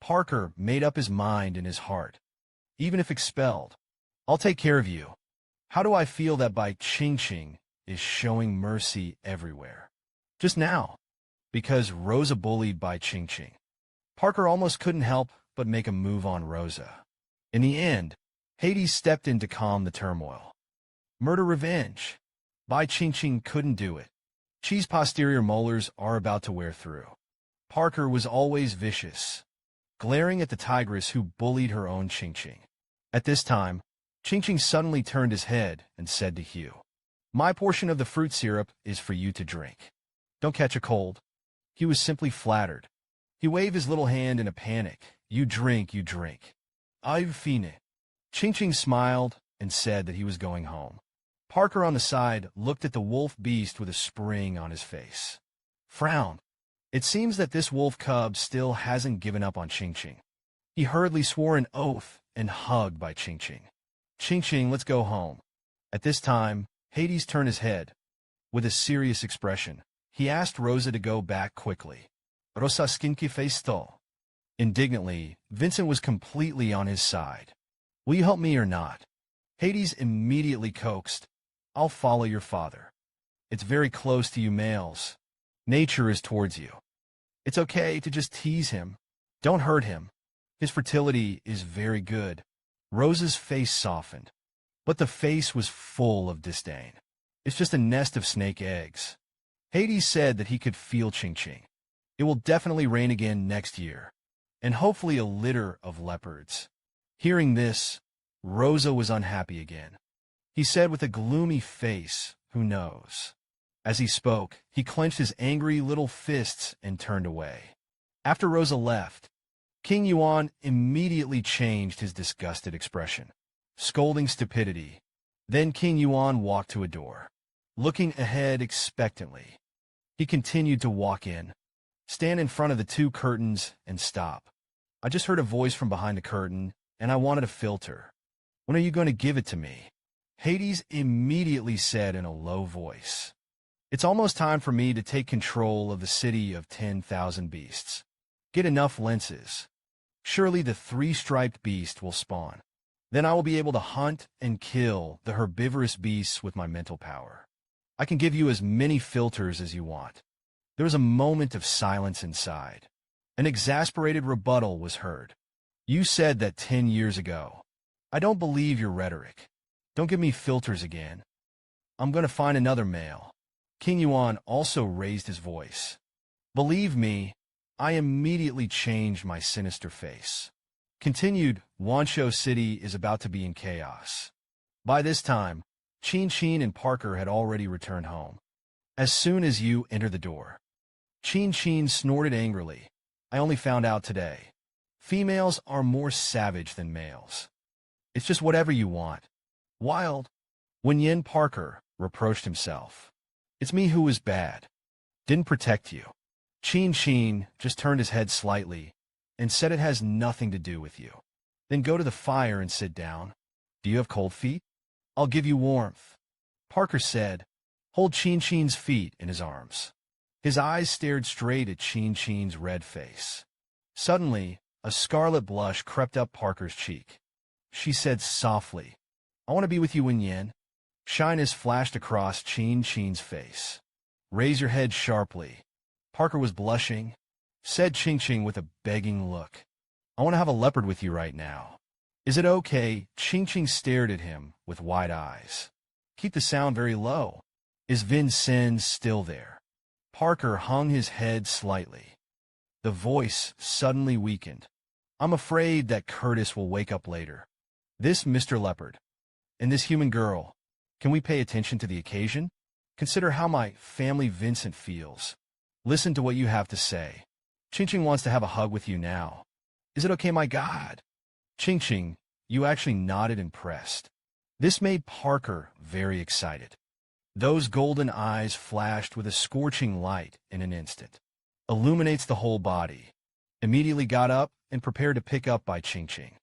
Parker made up his mind in his heart. Even if expelled, I'll take care of you. How do I feel that Bai Qingqing is showing mercy everywhere? Just now, because Rosa bullied Bai Qingqing. Parker almost couldn't help but make a move on Rosa. In the end, Hades stepped in to calm the turmoil. Murder revenge. Bai Qingqing couldn't do it. Chi's posterior molars are about to wear through. Parker was always vicious, glaring at the tigress who bullied her own Qingqing. At this time, Qingqing suddenly turned his head and said to Hugh, my portion of the fruit syrup is for you to drink. Don't catch a cold. He was simply flattered. He waved his little hand in a panic. You drink, you drink. I've fine. Qingqing smiled and said that he was going home. Parker on the side looked at the wolf beast with a spring on his face. Frowned. It seems that this wolf cub still hasn't given up on Qingqing. He hurriedly swore an oath and hugged Bai Qingqing. Qingqing, let's go home. At this time, Hades turned his head. With a serious expression, he asked Rosa to go back quickly. Rosa skinky faced stole. Indignantly, Vincent was completely on his side. Will you help me or not? Hades immediately coaxed. I'll follow your father. It's very close to you males. Nature is towards you. It's okay to just tease him. Don't hurt him. His fertility is very good. Rosa's face softened, but the face was full of disdain. It's just a nest of snake eggs. Hades said that he could feel Qingqing. It will definitely rain again next year, and hopefully a litter of leopards. Hearing this, Rosa was unhappy again. He said with a gloomy face, who knows? As he spoke, he clenched his angry little fists and turned away. After Rosa left, King Yuan immediately changed his disgusted expression, scolding stupidity. Then King Yuan walked to a door, looking ahead expectantly. He continued to walk in, stand in front of the two curtains, and stop. I just heard a voice from behind the curtain, and I wanted a filter. When are you going to give it to me? Hades immediately said in a low voice. It's almost time for me to take control of the city of 10,000 beasts. Get enough lenses. Surely the three-striped beast will spawn. Then I will be able to hunt and kill the herbivorous beasts with my mental power. I can give you as many filters as you want. There was a moment of silence inside. An exasperated rebuttal was heard. You said that 10 years ago. I don't believe your rhetoric. Don't give me filters again. I'm going to find another male. King Yuan also raised his voice. Believe me, I immediately changed my sinister face. Continued, Wanshou City is about to be in chaos. By this time, Qingqing and Parker had already returned home. As soon as you enter the door, Qingqing snorted angrily. I only found out today. Females are more savage than males. It's just whatever you want. Wild. When Yin Parker reproached himself. It's me who was bad. Didn't protect you. Qingqing just turned his head slightly and said it has nothing to do with you. Then go to the fire and sit down. Do you have cold feet? I'll give you warmth. Parker said, hold Qingqing's feet in his arms. His eyes stared straight at Qingqing's red face. Suddenly, a scarlet blush crept up Parker's cheek. She said softly, I want to be with you, Yin. Shyness flashed across Qingqing's face. Raise your head sharply. Parker was blushing. Said Qingqing with a begging look. I want to have a leopard with you right now. Is it okay? Qingqing stared at him with wide eyes. Keep the sound very low. Is Vincent still there? Parker hung his head slightly. The voice suddenly weakened. I'm afraid that Curtis will wake up later. This Mr. Leopard. And this human girl. Can we pay attention to the occasion? Consider how my family Vincent feels. Listen to what you have to say. Qingqing wants to have a hug with you now. Is it okay, my God? Qingqing, you actually nodded impressed. This made Parker very excited. Those golden eyes flashed with a scorching light in an instant. Illuminates the whole body. Immediately got up and prepared to pick up by Qingqing.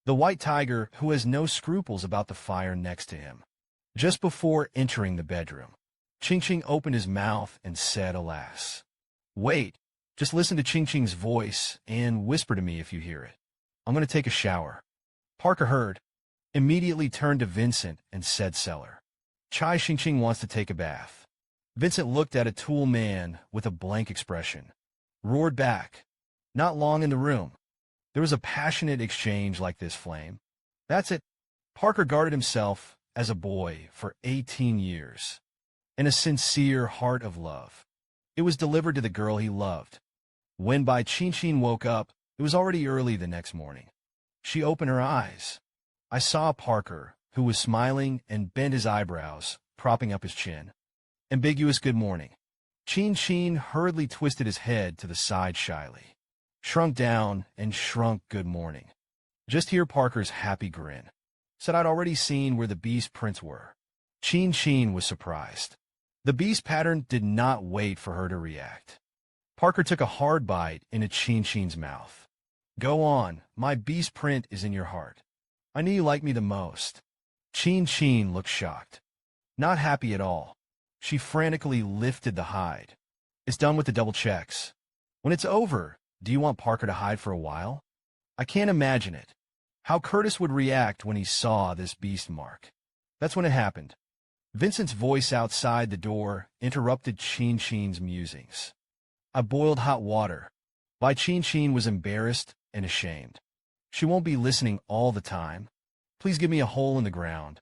The white tiger who has no scruples about the fire next to him. Just before entering the bedroom, Qingqing opened his mouth and said, alas. Wait, just listen to Qingqing's voice and whisper to me if you hear it. I'm going to take a shower. Parker heard, immediately turned to Vincent and said, Cellar. Chai Qingqing wants to take a bath. Vincent looked at a tool man with a blank expression. Roared back. Not long in the room. There was a passionate exchange like this flame. That's it. Parker guarded himself as a boy for 18 years. In a sincere heart of love. It was delivered to the girl he loved. When Bai Qingqing woke up, it was already early the next morning. She opened her eyes. I saw Parker, who was smiling and bent his eyebrows, propping up his chin. Ambiguous good morning. Qingqing hurriedly twisted his head to the side shyly. Shrunk down and shrunk good morning. Just hear Parker's happy grin. Said I'd already seen where the beast prints were. Qingqing was surprised. The beast pattern did not wait for her to react. Parker took a hard bite into Qingqing's mouth. Go on, my beast print is in your heart. I knew you liked me the most. Qingqing looked shocked. Not happy at all. She frantically lifted the hide. It's done with the double checks. When it's over, do you want Parker to hide for a while? I can't imagine it. How Curtis would react when he saw this beast mark. That's when it happened. Vincent's voice outside the door interrupted Qingqing's musings. I boiled hot water. Bai Qingqing was embarrassed and ashamed. She won't be listening all the time. Please give me a hole in the ground.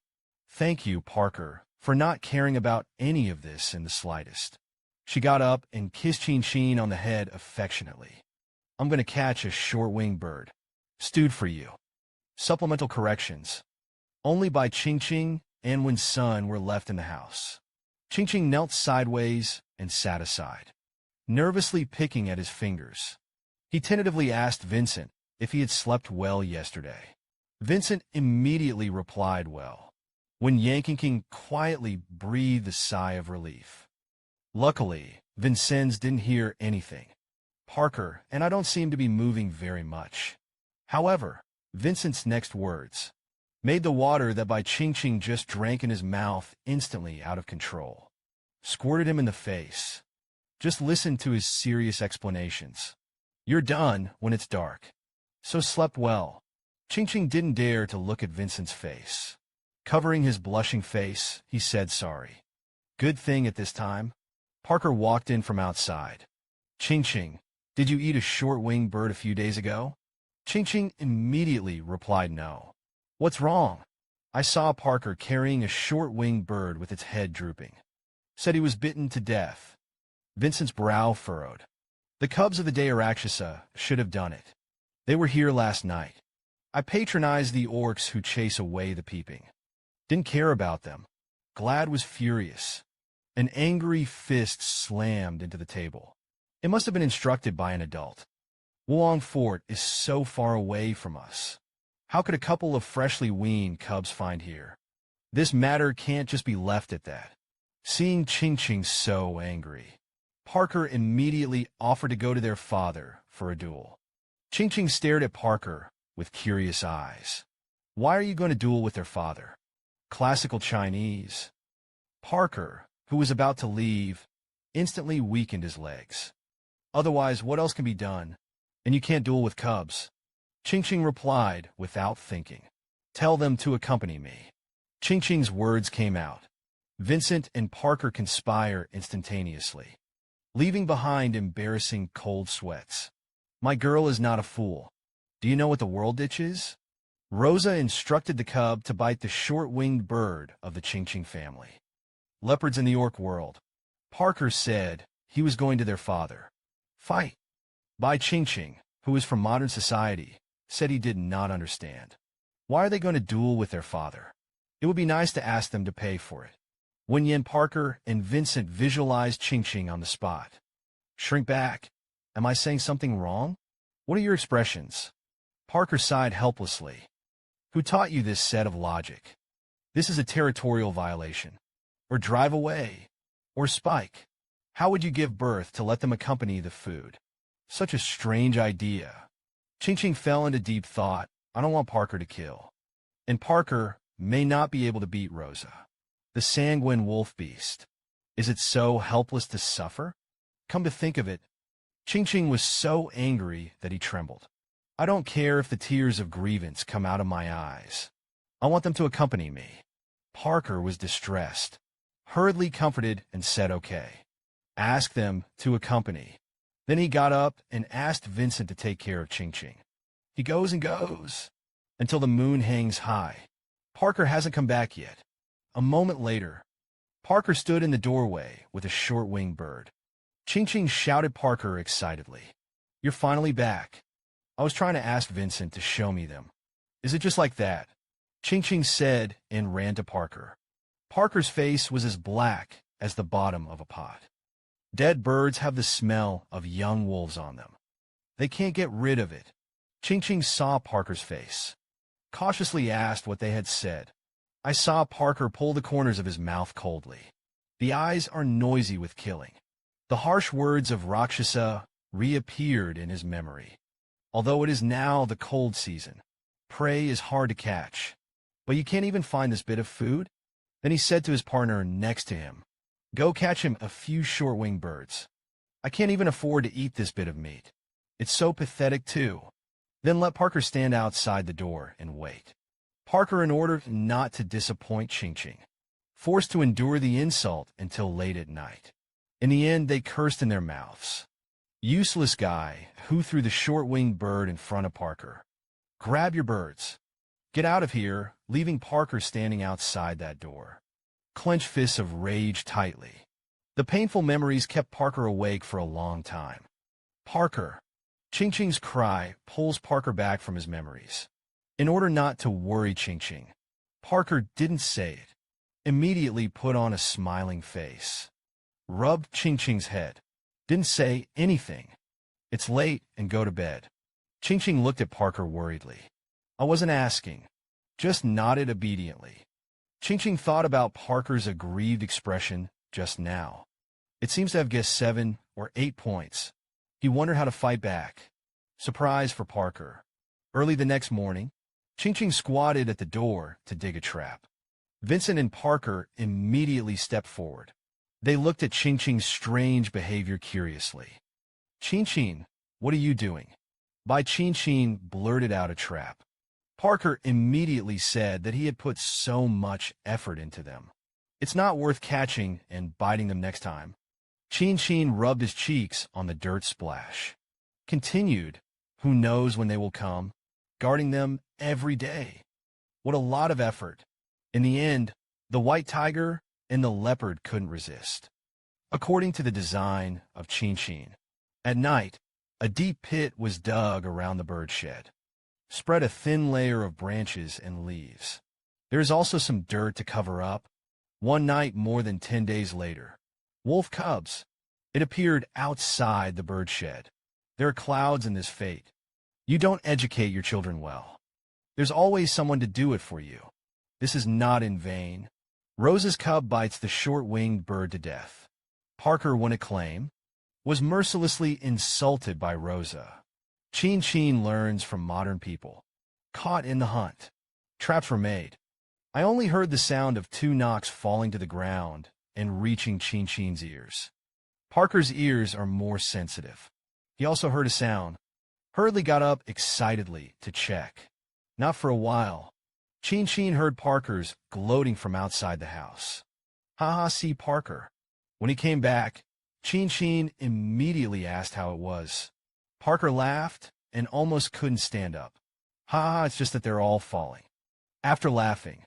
Thank you, Parker, for not caring about any of this in the slightest. She got up and kissed Qingqing on the head affectionately. I'm going to catch a short-winged bird. Stewed for you. Supplemental corrections. Only Bai Qingqing and Wen's son were left in the house. Qingqing knelt sideways and sat aside, nervously picking at his fingers. He tentatively asked Vincent if he had slept well yesterday. Vincent immediately replied well, when Bai Qingqing quietly breathed a sigh of relief. Luckily, Vincenz didn't hear anything. Parker and I don't seem to be moving very much. However, Vincent's next words made the water that Bai Qingqing just drank in his mouth instantly out of control. Squirted him in the face. Just listen to his serious explanations. You're done when it's dark. So slept well. Qingqing didn't dare to look at Vincent's face. Covering his blushing face, he said sorry. Good thing at this time. Parker walked in from outside. Qingqing, did you eat a short-winged bird a few days ago? Qingqing immediately replied no. What's wrong? I saw Parker carrying a short-winged bird with its head drooping. Said he was bitten to death. Vincent's brow furrowed. The cubs of the day Rakshasa should have done it. They were here last night. I patronized the orcs who chase away the peeping. Didn't care about them. Glad was furious. An angry fist slammed into the table. It must have been instructed by an adult. Wuong Fort is so far away from us. How could a couple of freshly weaned cubs find here? This matter can't just be left at that. Seeing Qingqing so angry, Parker immediately offered to go to their father for a duel. Qingqing stared at Parker with curious eyes. Why are you going to duel with their father? Classical Chinese. Parker, who was about to leave, instantly weakened his legs. Otherwise, what else can be done? And you can't duel with cubs. Qingqing replied without thinking. Tell them to accompany me. Qingqing's words came out. Vincent and Parker conspire instantaneously, leaving behind embarrassing cold sweats. My girl is not a fool. Do you know what the world ditch is? Rosa instructed the cub to bite the short-winged bird of the Qingqing family. Leopards in the orc world. Parker said he was going to their father. Fight. Bai Qingqing, who is from modern society, said he did not understand. Why are they going to duel with their father? It would be nice to ask them to pay for it. Wen Yen, Parker, and Vincent visualized Qingqing on the spot. Shrink back. Am I saying something wrong? What are your expressions? Parker sighed helplessly. Who taught you this set of logic? This is a territorial violation. Or drive away. Or spike. How would you give birth to let them accompany the food? Such a strange idea. Qingqing fell into deep thought. I don't want Parker to kill. And Parker may not be able to beat Rosa, the sanguine wolf beast. Is it so helpless to suffer? Come to think of it, Qingqing was so angry that he trembled. I don't care if the tears of grievance come out of my eyes. I want them to accompany me. Parker was distressed, hurriedly comforted, and said okay. Ask them to accompany. Then he got up and asked Vincent to take care of Qingqing. He goes and goes until the moon hangs high. Parker hasn't come back yet. A moment later, Parker stood in the doorway with a short-winged bird. Qingqing shouted Parker excitedly. You're finally back. I was trying to ask Vincent to show me them. Is it just like that? Qingqing said and ran to Parker. Parker's face was as black as the bottom of a pot. Dead birds have the smell of young wolves on them. They can't get rid of it. Qingqing saw Parker's face, cautiously asked what they had said. I saw Parker pull the corners of his mouth coldly. The eyes are noisy with killing. The harsh words of Rakshasa reappeared in his memory. Although it is now the cold season, prey is hard to catch. But you can't even find this bit of food? Then he said to his partner next to him, Go catch him a few short-winged birds. I can't even afford to eat this bit of meat. It's so pathetic, too. Then let Parker stand outside the door and wait. Parker, in order not to disappoint Qingqing, forced to endure the insult until late at night. In the end, they cursed in their mouths. Useless guy who threw the short-winged bird in front of Parker. Grab your birds. Get out of here, leaving Parker standing outside that door. Clenched fists of rage tightly. The painful memories kept Parker awake for a long time. Parker. Qingqing's cry pulls Parker back from his memories. In order not to worry Qingqing, Parker didn't say it. Immediately put on a smiling face. Rubbed Qingqing's head. Didn't say anything. It's late and go to bed. Qingqing looked at Parker worriedly. I wasn't asking. Just nodded obediently. Qingqing thought about Parker's aggrieved expression just now. It seems to have guessed 7 or 8 points. He wondered how to fight back. Surprise for Parker. Early the next morning, Qingqing squatted at the door to dig a trap. Vincent and Parker immediately stepped forward. They looked at Qingqing's strange behavior curiously. "Qingqing, what are you doing?" Bai Qingqing blurted out a trap. Parker immediately said that he had put so much effort into them. "It's not worth catching and biting them next time." Qingqing rubbed his cheeks on the dirt splash. Continued, "Who knows when they will come? Guarding them every day. What a lot of effort." In the end, the white tiger and the leopard couldn't resist. According to the design of Qingqing, at night, a deep pit was dug around the bird shed. Spread a thin layer of branches and leaves. There is also some dirt to cover up. One night more than 10 days later, wolf cubs. It appeared outside the bird shed. There are clouds in this fate. You don't educate your children well. There's always someone to do it for you. This is not in vain. Rosa's cub bites the short-winged bird to death. Parker wouldn't claim, was mercilessly insulted by Rosa. Qingqing learns from modern people. Caught in the hunt. Traps were made. I only heard the sound of 2 knocks falling to the ground and reaching Qingqing's ears. Parker's ears are more sensitive. He also heard a sound. Hurriedly got up excitedly to check. Not for a while. Qingqing heard Parker's gloating from outside the house. "Haha, see Parker." When he came back, Qingqing immediately asked how it was. Parker laughed and almost couldn't stand up. "Haha, it's just that they're all falling." After laughing,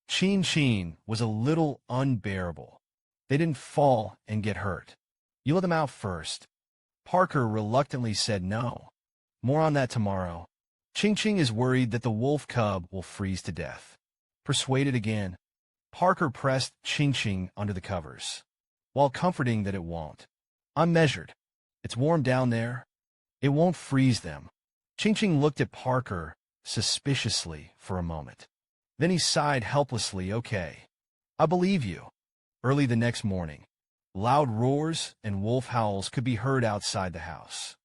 Qingqing was a little unbearable. "They didn't fall and get hurt. You let them out first." Parker reluctantly said no. More on that tomorrow. Qingqing is worried that the wolf cub will freeze to death. Persuaded again, Parker pressed Qingqing under the covers, while comforting that it won't. "I'm measured. It's warm down there. It won't freeze them." Qingqing looked at Parker suspiciously for a moment. Then he sighed helplessly. "Okay, I believe you." Early the next morning, loud roars and wolf howls could be heard outside the house.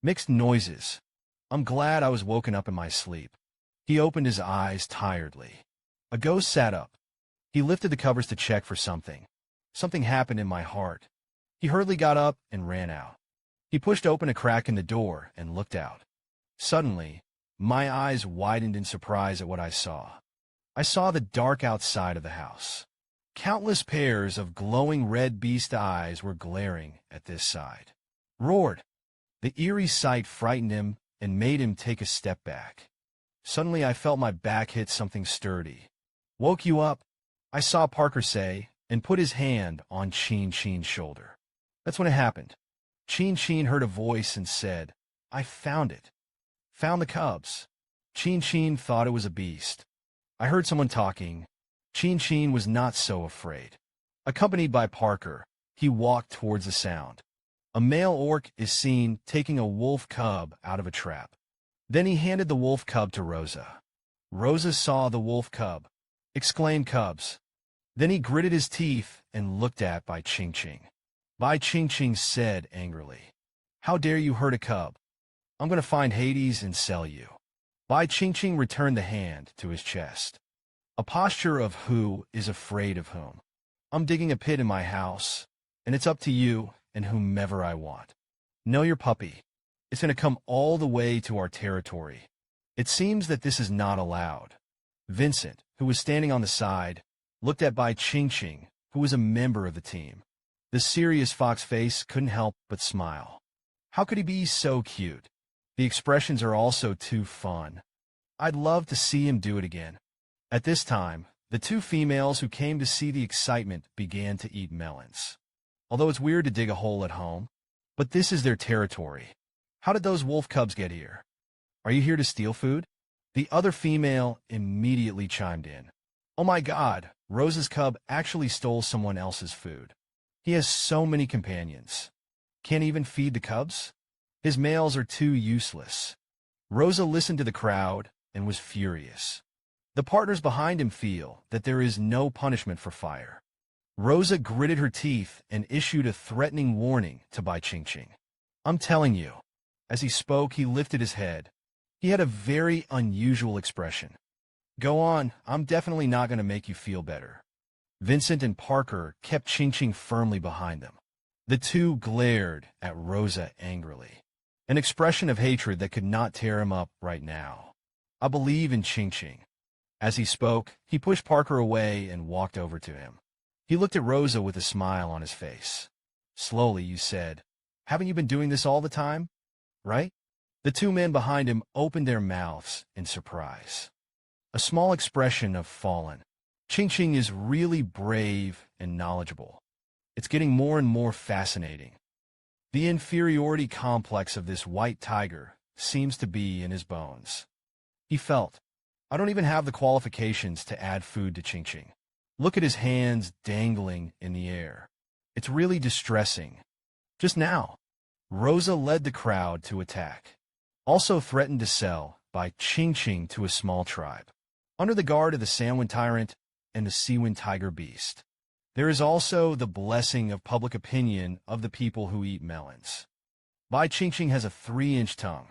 Mixed noises. I'm glad I was woken up in my sleep. He opened his eyes tiredly. A ghost sat up. He lifted the covers to check for something. Something happened in my heart. He hurriedly got up and ran out. He pushed open a crack in the door and looked out. Suddenly, my eyes widened in surprise at what I saw. I saw the dark outside of the house. Countless pairs of glowing red beast eyes were glaring at this side. Roared. The eerie sight frightened him and made him take a step back. Suddenly I felt my back hit something sturdy. "Woke you up," I saw Parker say, and put his hand on Qingqing's shoulder. That's when it happened. Qingqing heard a voice and said, "I found it. Found the cubs." Qingqing thought it was a beast. I heard someone talking. Qingqing was not so afraid. Accompanied by Parker, he walked towards the sound. A male orc is seen taking a wolf cub out of a trap. Then he handed the wolf cub to Rosa. Rosa saw the wolf cub, exclaimed "Cubs." Then he gritted his teeth and looked at Bai Qingqing. Bai Qingqing said angrily, "How dare you hurt a cub? I'm going to find Hades and sell you." Bai Qingqing returned the hand to his chest. A posture of who is afraid of whom. "I'm digging a pit in my house, and it's up to you and whomever I want. Know your puppy. It's going to come all the way to our territory." It seems that this is not allowed. Vincent, who was standing on the side, looked at Bai Qingqing, who was a member of the team. The serious fox face couldn't help but smile. How could he be so cute? The expressions are also too fun. I'd love to see him do it again. At this time, the 2 females who came to see the excitement began to eat melons. Although it's weird to dig a hole at home, but this is their territory. How did those wolf cubs get here? Are you here to steal food? The other female immediately chimed in. "Oh my God, Rosa's cub actually stole someone else's food. He has so many companions. Can't even feed the cubs? His males are too useless." Rosa listened to the crowd and was furious. The partners behind him feel that there is no punishment for fire. Rosa gritted her teeth and issued a threatening warning to Bai Qingqing. "I'm telling you." As he spoke, he lifted his head. He had a very unusual expression. Go on, I'm definitely not going to make you feel better. Vincent and Parker kept Qingqing firmly behind them. The two glared at Rosa angrily, an expression of hatred that could not tear him up right now. I believe in Qingqing. As he spoke, he pushed Parker away and walked over to him. He looked at Rosa with a smile on his face. Slowly, you said, "Haven't you been doing this all the time? Right?" The two men behind him opened their mouths in surprise. A small expression of fallen. Qingqing is really brave and knowledgeable. It's getting more and more fascinating. The inferiority complex of this white tiger seems to be in his bones. He felt, I don't even have the qualifications to add food to Qingqing. Look at his hands dangling in the air. It's really distressing. Just now, Rosa led the crowd to attack. Also threatened to sell Bai Qingqing to a small tribe, under the guard of the Sandwind Tyrant and the Seawind Tiger Beast. There is also the blessing of public opinion of the people who eat melons. Bai Qingqing has a 3-inch tongue.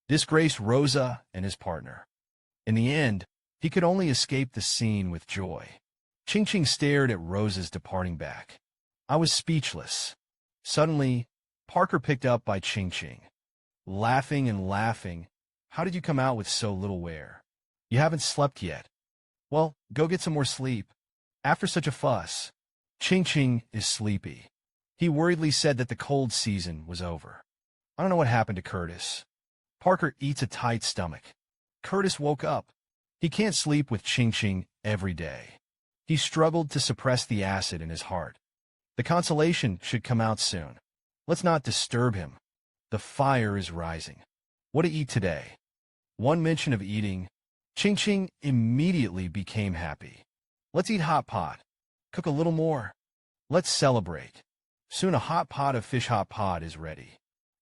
Disgraced Rosa and his partner. In the end, he could only escape the scene with joy. Qingqing stared at Rosa's departing back. I was speechless. Suddenly, Parker picked up Bai Qingqing. Laughing and laughing, how did you come out with so little wear? You haven't slept yet. Well, go get some more sleep. After such a fuss, Qingqing is sleepy. He worriedly said that the cold season was over. I don't know what happened to Curtis. Parker eats a tight stomach. Curtis woke up. He can't sleep with Qingqing every day. He struggled to suppress the acid in his heart. The consolation should come out soon. Let's not disturb him. The fire is rising. What to eat today? One mention of eating, Qingqing immediately became happy. Let's eat hot pot. Cook a little more. Let's celebrate. Soon a hot pot of fish hot pot is ready.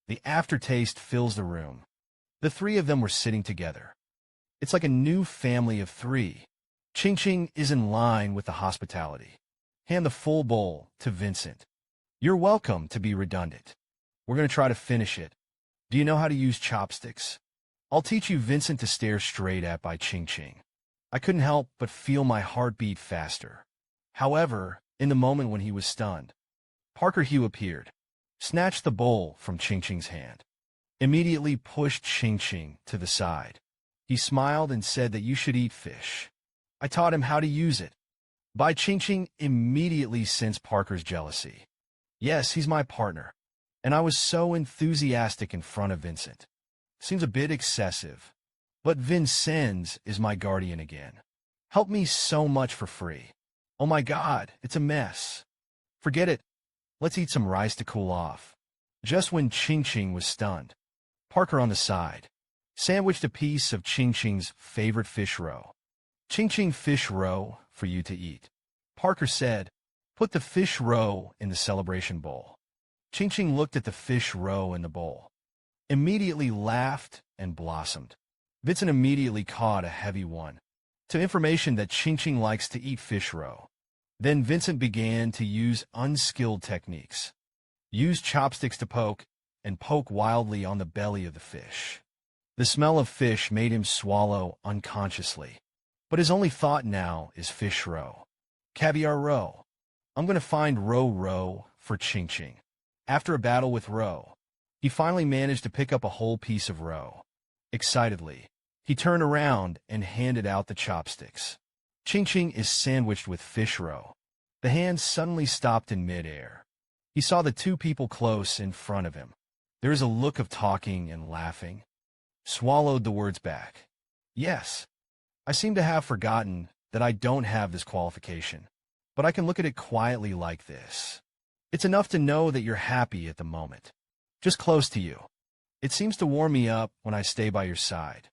The aftertaste fills the room. The three of them were sitting together. It's like a new family of three. Qingqing is in line with the hospitality. Hand the full bowl to Vincent. You're welcome to be redundant. We're going to try to finish it. Do you know how to use chopsticks? I'll teach you. Vincent to stare straight at Bai Qingqing. I couldn't help but feel my heart beat faster. However, in the moment when he was stunned, Parker Hugh appeared, snatched the bowl from Qingqing's hand, immediately pushed Qingqing to the side. He smiled and said that you should eat fish. I taught him how to use it. Bai Qingqing immediately sensed Parker's jealousy. Yes, he's my partner. And I was so enthusiastic in front of Vincent. Seems a bit excessive. But Vincenz is my guardian again. Helped me so much for free. Oh my God, it's a mess. Forget it. Let's eat some rice to cool off. Just when Qingqing was stunned, Parker on the side sandwiched a piece of Qingqing's favorite fish roe. Qingqing fish roe for you to eat. Parker said, put the fish roe in the celebration bowl. Qingqing looked at the fish roe in the bowl, immediately laughed and blossomed. Vincent immediately caught a heavy one, to information that Qingqing likes to eat fish roe. Then Vincent began to use unskilled techniques. Use chopsticks to poke, and poke wildly on the belly of the fish. The smell of fish made him swallow unconsciously. But his only thought now is fish roe. Caviar roe. I'm going to find roe for Qingqing. After a battle with roe, he finally managed to pick up a whole piece of roe. Excitedly, he turned around and handed out the chopsticks. Qingqing is sandwiched with fish roe. The hand suddenly stopped in midair. He saw the two people close in front of him. There is a look of talking and laughing. Swallowed the words back. Yes, I seem to have forgotten that I don't have this qualification, but I can look at it quietly like this. It's enough to know that you're happy at the moment. Just close to you. It seems to warm me up when I stay by your side.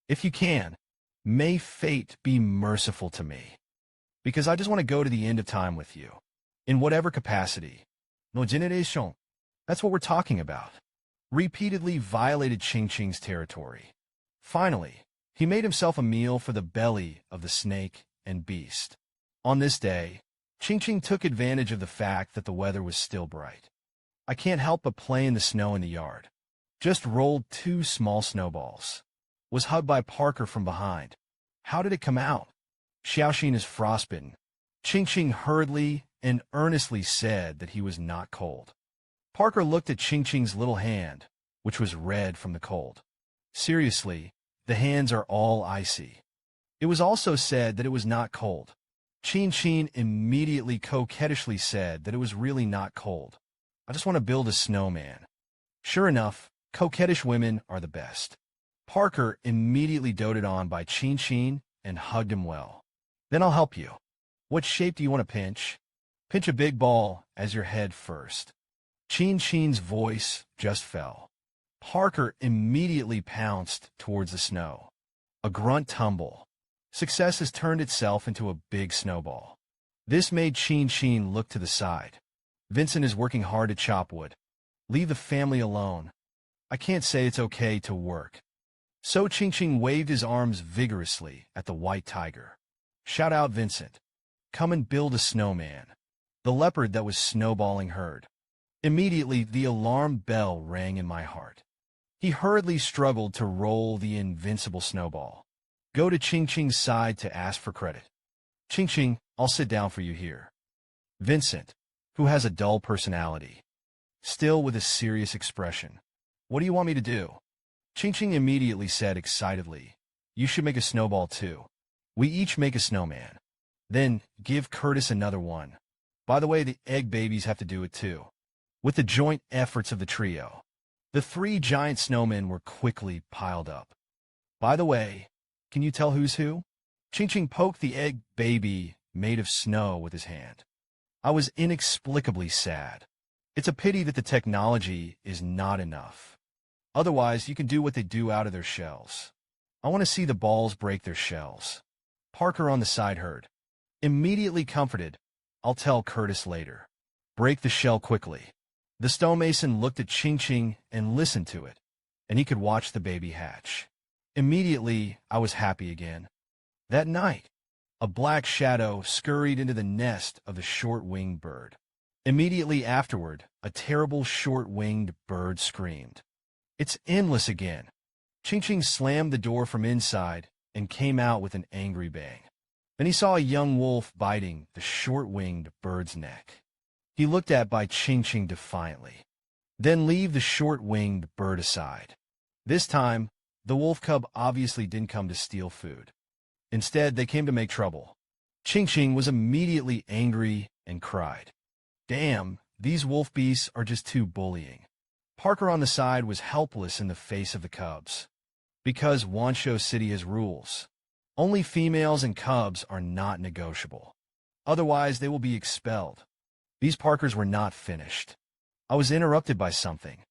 If you can, may fate be merciful to me. Because I just want to go to the end of time with you. In whatever capacity. No generation. That's what we're talking about. Repeatedly violated Qingqing's territory. Finally, he made himself a meal for the belly of the snake and beast. On this day, Qingqing took advantage of the fact that the weather was still bright. I can't help but play in the snow in the yard. Just rolled 2 small snowballs. Was hugged by Parker from behind. How did it come out? Xiaoxin is frostbitten. Qingqing hurriedly and earnestly said that he was not cold. Parker looked at Qingqing's little hand, which was red from the cold. Seriously, the hands are all icy. It was also said that it was not cold. Qingqing immediately coquettishly said that it was really not cold. I just want to build a snowman. Sure enough, coquettish women are the best. Parker immediately doted on by Qingqing and hugged him well. Then I'll help you. What shape do you want to pinch? Pinch a big ball as your head first. Qingqing's voice just fell. Parker immediately pounced towards the snow. A grunt tumble. Success has turned itself into a big snowball. This made Qingqing look to the side. Vincent is working hard to chop wood. Leave the family alone. I can't say it's okay to work. So Qingqing waved his arms vigorously at the white tiger. Shout out, Vincent. Come and build a snowman. The leopard that was snowballing heard. Immediately, the alarm bell rang in my heart. He hurriedly struggled to roll the invincible snowball. Go to Qingqing's side to ask for credit. Qingqing, I'll sit down for you here. Vincent, who has a dull personality, still with a serious expression. What do you want me to do? Qingqing immediately said excitedly, you should make a snowball too. We each make a snowman. Then, give Curtis another one. By the way, the egg babies have to do it too. With the joint efforts of the trio, the 3 giant snowmen were quickly piled up. By the way, can you tell who's who? Qingqing poked the egg baby made of snow with his hand. I was inexplicably sad. It's a pity that the technology is not enough. Otherwise, you can do what they do out of their shells. I want to see the balls break their shells. Parker on the side heard. Immediately comforted, I'll tell Curtis later. Break the shell quickly. The stonemason looked at Qingqing and listened to it, and he could watch the baby hatch. Immediately, I was happy again. That night, a black shadow scurried into the nest of the short-winged bird. Immediately afterward, a terrible short-winged bird screamed. It's endless again. Qingqing slammed the door from inside and came out with an angry bang. Then he saw a young wolf biting the short-winged bird's neck. He looked at Bai Qingqing defiantly. Then leave the short-winged bird aside. This time, the wolf cub obviously didn't come to steal food. Instead, they came to make trouble. Qingqing was immediately angry and cried. Damn, these wolf beasts are just too bullying. Parker on the side was helpless in the face of the cubs. Because Wansho City has rules. Only females and cubs are not negotiable. Otherwise, they will be expelled. These Parkers were not finished. I was interrupted by something.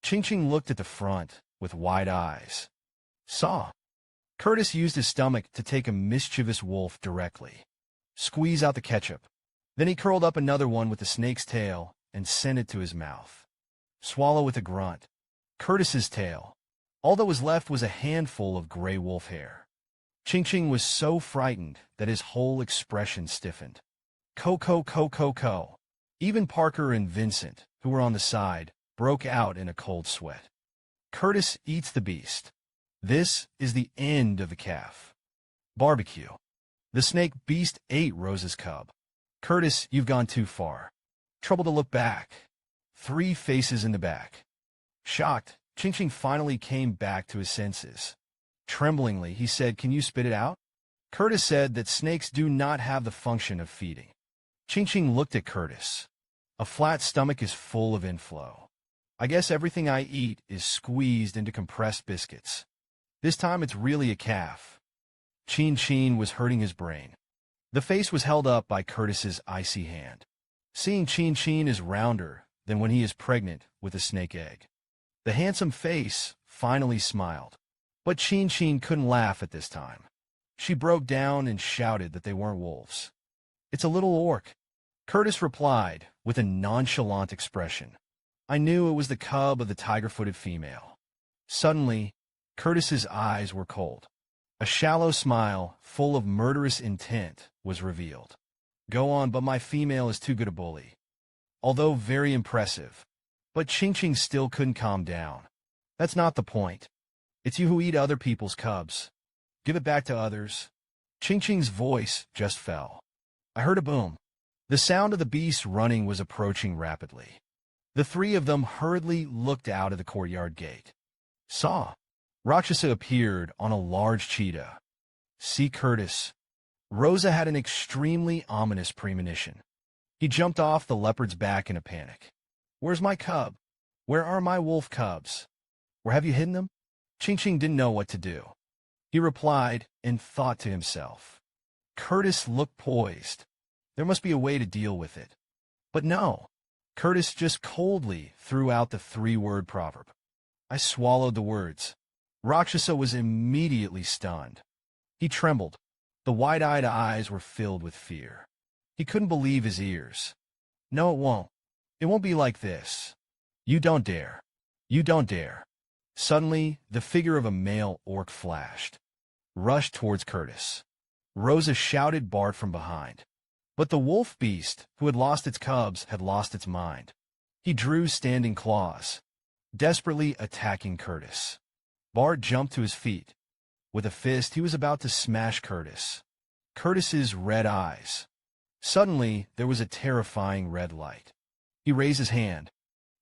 Qingqing looked at the front with wide eyes. Saw. Curtis used his stomach to take a mischievous wolf directly. Squeeze out the ketchup. Then he curled up another one with the snake's tail and sent it to his mouth. Swallow with a grunt. Curtis's tail. All that was left was a handful of gray wolf hair. Qingqing was so frightened that his whole expression stiffened. Co. Even Parker and Vincent, who were on the side, broke out in a cold sweat. Curtis eats the beast. This is the end of the calf. Barbecue. The snake beast ate Rose's cub. Curtis, you've gone too far. Trouble to look back. 3 faces in the back. Shocked, Qingqing finally came back to his senses. Tremblingly, he said, Can you spit it out? Curtis said that snakes do not have the function of feeding. Qingqing looked at Curtis. A flat stomach is full of inflow. I guess everything I eat is squeezed into compressed biscuits. This time it's really a calf. Qingqing was hurting his brain. The face was held up by Curtis's icy hand. Seeing Qingqing is rounder than when he is pregnant with a snake egg. The handsome face finally smiled. But Qingqing couldn't laugh at this time. She broke down and shouted that they weren't wolves. It's a little orc. Curtis replied with a nonchalant expression. I knew it was the cub of the tiger-footed female. Suddenly, Curtis's eyes were cold. A shallow smile, full of murderous intent, was revealed. Go on, but my female is too good a bully. Although very impressive. But Qingqing still couldn't calm down. That's not the point. It's you who eat other people's cubs. Give it back to others. Qingqing's voice just fell. I heard a boom. The sound of the beast running was approaching rapidly. The three of them hurriedly looked out of the courtyard gate. Saw. Rakshasa appeared on a large cheetah. See Curtis. Rosa had an extremely ominous premonition. He jumped off the leopard's back in a panic. Where's my cub? Where are my wolf cubs? Where have you hidden them? Qingqing didn't know what to do. He replied and thought to himself. Curtis looked poised. There must be a way to deal with it. But no. Curtis just coldly threw out the three-word proverb. I swallowed the words. Rakshasa was immediately stunned. He trembled. The wide-eyed eyes were filled with fear. He couldn't believe his ears. No, it won't. It won't be like this. You don't dare. You don't dare. Suddenly, the figure of a male orc flashed, rushed towards Curtis. Rosa shouted Bart from behind. But the wolf beast, who had lost its cubs, had lost its mind. He drew standing claws, desperately attacking Curtis. Bart jumped to his feet. With a fist, he was about to smash Curtis. Curtis's red eyes. Suddenly, there was a terrifying red light. He raised his hand,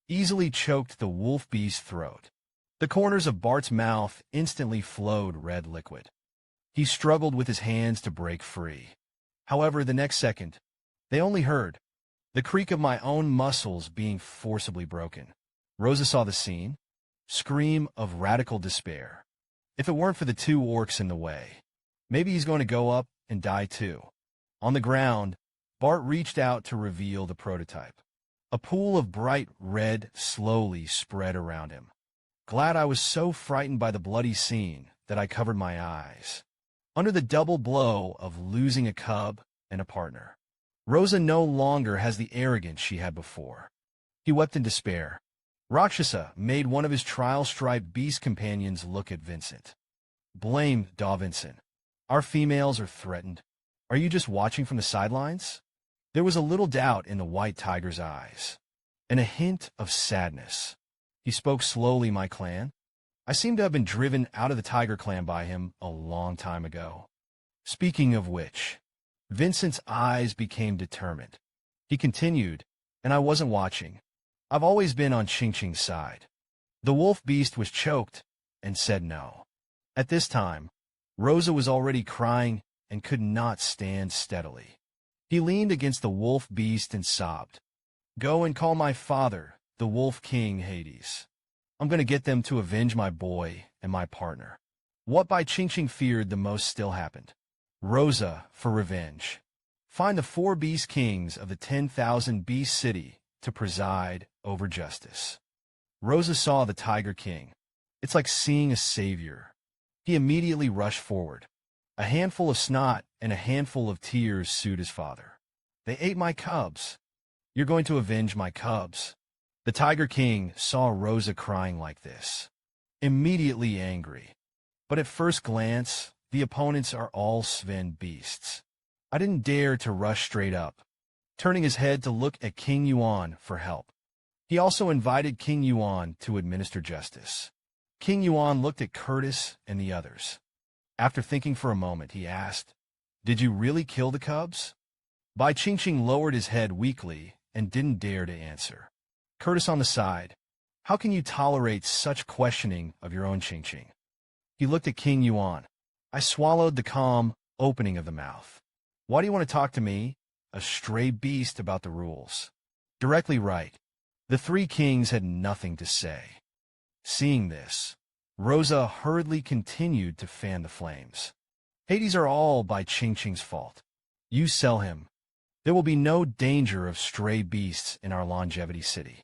easily choked the wolf beast's throat. The corners of Bart's mouth instantly flowed red liquid. He struggled with his hands to break free. However, the next second, they only heard the creak of my own muscles being forcibly broken. Rosa saw the scene, scream of radical despair. If it weren't for the two orcs in the way, maybe he's going to go up and die too. On the ground, Bart reached out to reveal the prototype. A pool of bright red slowly spread around him. Glad I was so frightened by the bloody scene that I covered my eyes. Under the double blow of losing a cub and a partner, Rosa no longer has the arrogance she had before. He wept in despair. Rakshasa made one of his trial-striped beast companions look at Vincent. Blame Da Vincent. Our females are threatened. Are you just watching from the sidelines? There was a little doubt in the white tiger's eyes, and a hint of sadness. He spoke slowly, my clan. I seem to have been driven out of the tiger clan by him a long time ago. Speaking of which, Vincent's eyes became determined. He continued, and I wasn't watching. I've always been on Qingqing's side. The wolf beast was choked and said no. At this time, Rosa was already crying and could not stand steadily. He leaned against the wolf beast and sobbed. Go and call my father, the wolf king Hades. I'm going to get them to avenge my boy and my partner. What Bai Qingqing feared the most still happened. Rosa for revenge. Find the 4 beast kings of the 10,000 beast city to preside over justice. Rosa saw the Tiger King. It's like seeing a savior. He immediately rushed forward. A handful of snot and a handful of tears sued his father. They ate my cubs. You're going to avenge my cubs. The Tiger King saw Rosa crying like this, immediately angry. But at first glance, the opponents are all Sven beasts. I didn't dare to rush straight up, turning his head to look at King Yuan for help. He also invited King Yuan to administer justice. King Yuan looked at Curtis and the others. After thinking for a moment, he asked, Did you really kill the cubs? Bai Qingqing lowered his head weakly and didn't dare to answer. Curtis on the side, how can you tolerate such questioning of your own Qingqing? He looked at King Yuan. I swallowed the calm opening of the mouth. Why do you want to talk to me, a stray beast, about the rules? Directly right. The 3 kings had nothing to say. Seeing this, Rosa hurriedly continued to fan the flames. Hades are all Bai Qingqing's fault. You sell him. There will be no danger of stray beasts in our longevity city.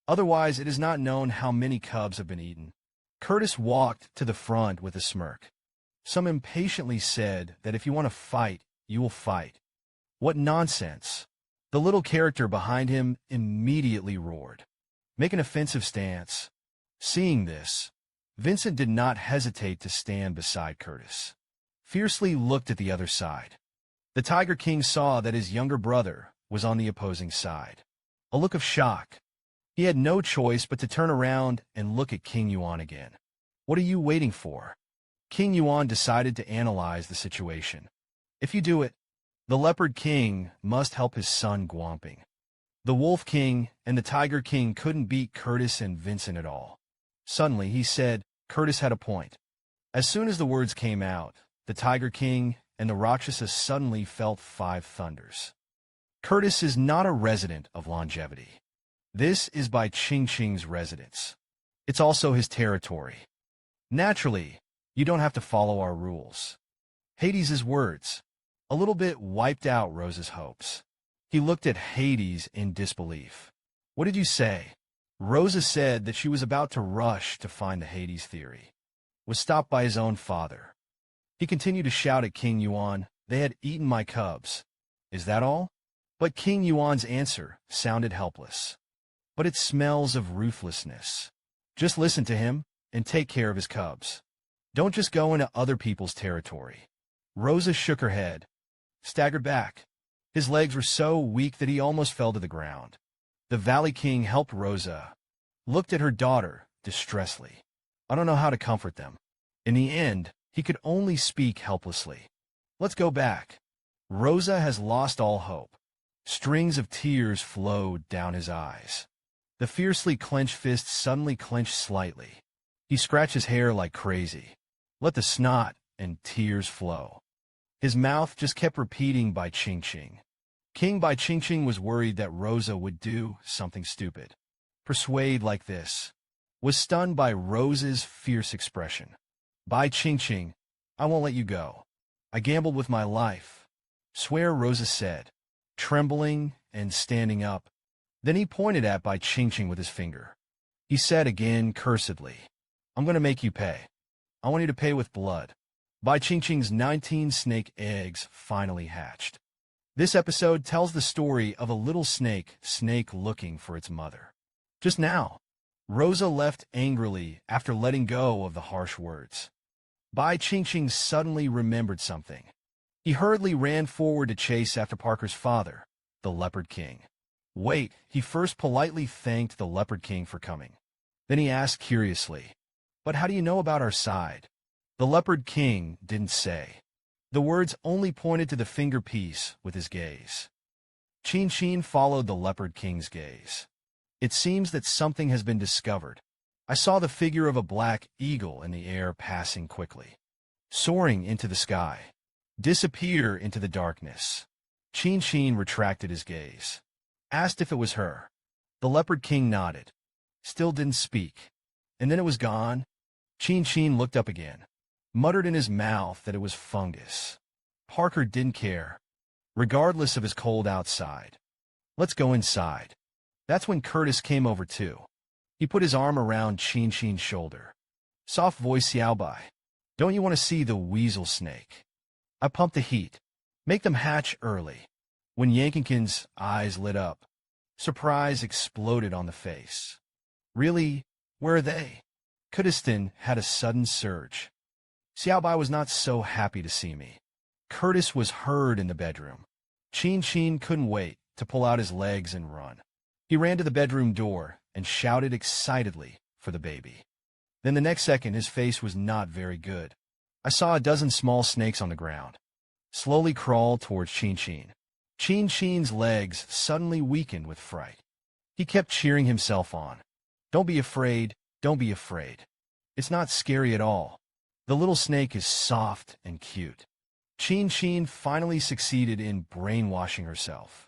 Otherwise, it is not known how many cubs have been eaten. Curtis walked to the front with a smirk. Some impatiently said that if you want to fight, you will fight. What nonsense! The little character behind him immediately roared. Make an offensive stance. Seeing this, Vincent did not hesitate to stand beside Curtis. Fiercely looked at the other side. The Tiger King saw that his younger brother was on the opposing side. A look of shock. He had no choice but to turn around and look at King Yuan again. What are you waiting for? King Yuan decided to analyze the situation. If you do it, the Leopard King must help his son Guamping. The Wolf King and the Tiger King couldn't beat Curtis and Vincent at all. Suddenly, he said Curtis had a point. As soon as the words came out, the Tiger King and the Rakshasa suddenly felt 5 thunders. Curtis is not a resident of longevity. This is Bai Qingqing's residence. It's also his territory. Naturally, you don't have to follow our rules. Hades' words a little bit wiped out Rose's hopes. He looked at Hades in disbelief. What did you say? Rosa said that she was about to rush to find the Hades theory. Was stopped by his own father. He continued to shout at King Yuan, "They had eaten my cubs. Is that all?" But King Yuan's answer sounded helpless. But it smells of ruthlessness. Just listen to him and take care of his cubs. Don't just go into other people's territory. Rosa shook her head, staggered back. His legs were so weak that he almost fell to the ground. The Valley King helped Rosa, looked at her daughter distressfully. I don't know how to comfort them. In the end, he could only speak helplessly. Let's go back. Rosa has lost all hope. Strings of tears flowed down his eyes. The fiercely clenched fist suddenly clenched slightly. He scratched his hair like crazy. Let the snot and tears flow. His mouth just kept repeating Bai Qingqing. King Bai Qingqing was worried that Rosa would do something stupid. Persuade like this. Was stunned by Rosa's fierce expression. Bai Qingqing, I won't let you go. I gambled with my life. Swear, Rosa said, trembling and standing up. Then he pointed at Bai Qingqing with his finger. He said again cursedly, I'm going to make you pay. I want you to pay with blood. Bai Qingqing's 19 snake eggs finally hatched. This episode tells the story of a little snake looking for its mother. Just now, Rosa left angrily after letting go of the harsh words. Bai Qingqing suddenly remembered something. He hurriedly ran forward to chase after Parker's father, the Leopard King. Wait, he first politely thanked the Leopard King for coming. Then he asked curiously, but how do you know about our side? The Leopard King didn't say. The words only pointed to the finger piece with his gaze. Qingqing followed the Leopard King's gaze. It seems that something has been discovered. I saw the figure of a black eagle in the air passing quickly, soaring into the sky, disappear into the darkness. Qingqing retracted his gaze, asked if it was her. The Leopard King nodded, still didn't speak, and then it was gone. Qingqing looked up again, muttered in his mouth that it was fungus. Parker didn't care, regardless of his cold outside. Let's go inside. That's when Curtis came over too. He put his arm around Qingqing's shoulder. Soft voice Xiaobai. Don't you want to see the weasel snake? I pumped the heat. Make them hatch early. When Yankinkin's eyes lit up, surprise exploded on the face. Really? Where are they? Kurdistan had a sudden surge. Xiaobai was not so happy to see me. Curtis was heard in the bedroom. Qingqing couldn't wait to pull out his legs and run. He ran to the bedroom door and shouted excitedly for the baby. Then the next second, his face was not very good. I saw a dozen small snakes on the ground, slowly crawl towards Qingqing. Qingqing's legs suddenly weakened with fright. He kept cheering himself on. Don't be afraid, don't be afraid. It's not scary at all. The little snake is soft and cute. Qingqing finally succeeded in brainwashing herself.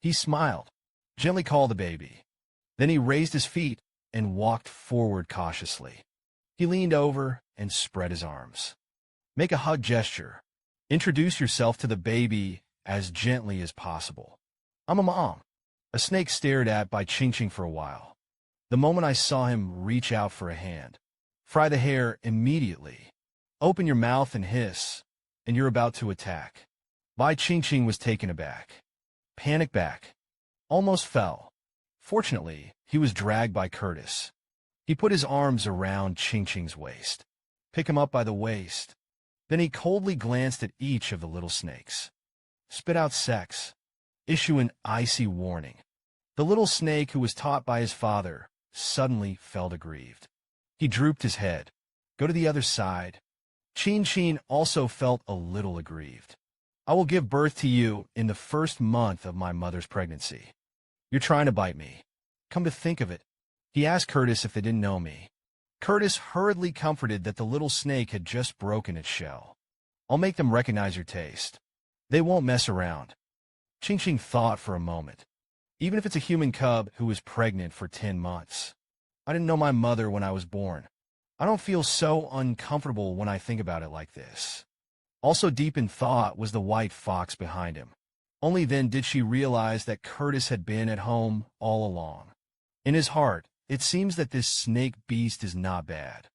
He smiled, gently called the baby. Then he raised his feet and walked forward cautiously. He leaned over and spread his arms. Make a hug gesture. Introduce yourself to the baby as gently as possible. I'm a mom. A snake stared at Bai Qingqing for a while. The moment I saw him reach out for a hand, fry the hair immediately. Open your mouth and hiss, and you're about to attack. Bai Qingqing was taken aback. Panicked back. Almost fell. Fortunately, he was dragged by Curtis. He put his arms around Qingqing's waist. Pick him up by the waist. Then he coldly glanced at each of the little snakes. Spit out sex. Issue an icy warning. The little snake who was taught by his father suddenly felt aggrieved. He drooped his head. Go to the other side. Qingqing also felt a little aggrieved. I will give birth to you in the first month of my mother's pregnancy. You're trying to bite me. Come to think of it, he asked Curtis if they didn't know me. Curtis hurriedly comforted that the little snake had just broken its shell. I'll make them recognize your taste. They won't mess around. Qingqing thought for a moment. Even if it's a human cub who was pregnant for 10 months. I didn't know my mother when I was born. I don't feel so uncomfortable when I think about it like this. Also deep in thought was the white fox behind him. Only then did she realize that Curtis had been at home all along. In his heart, it seems that this snake beast is not bad.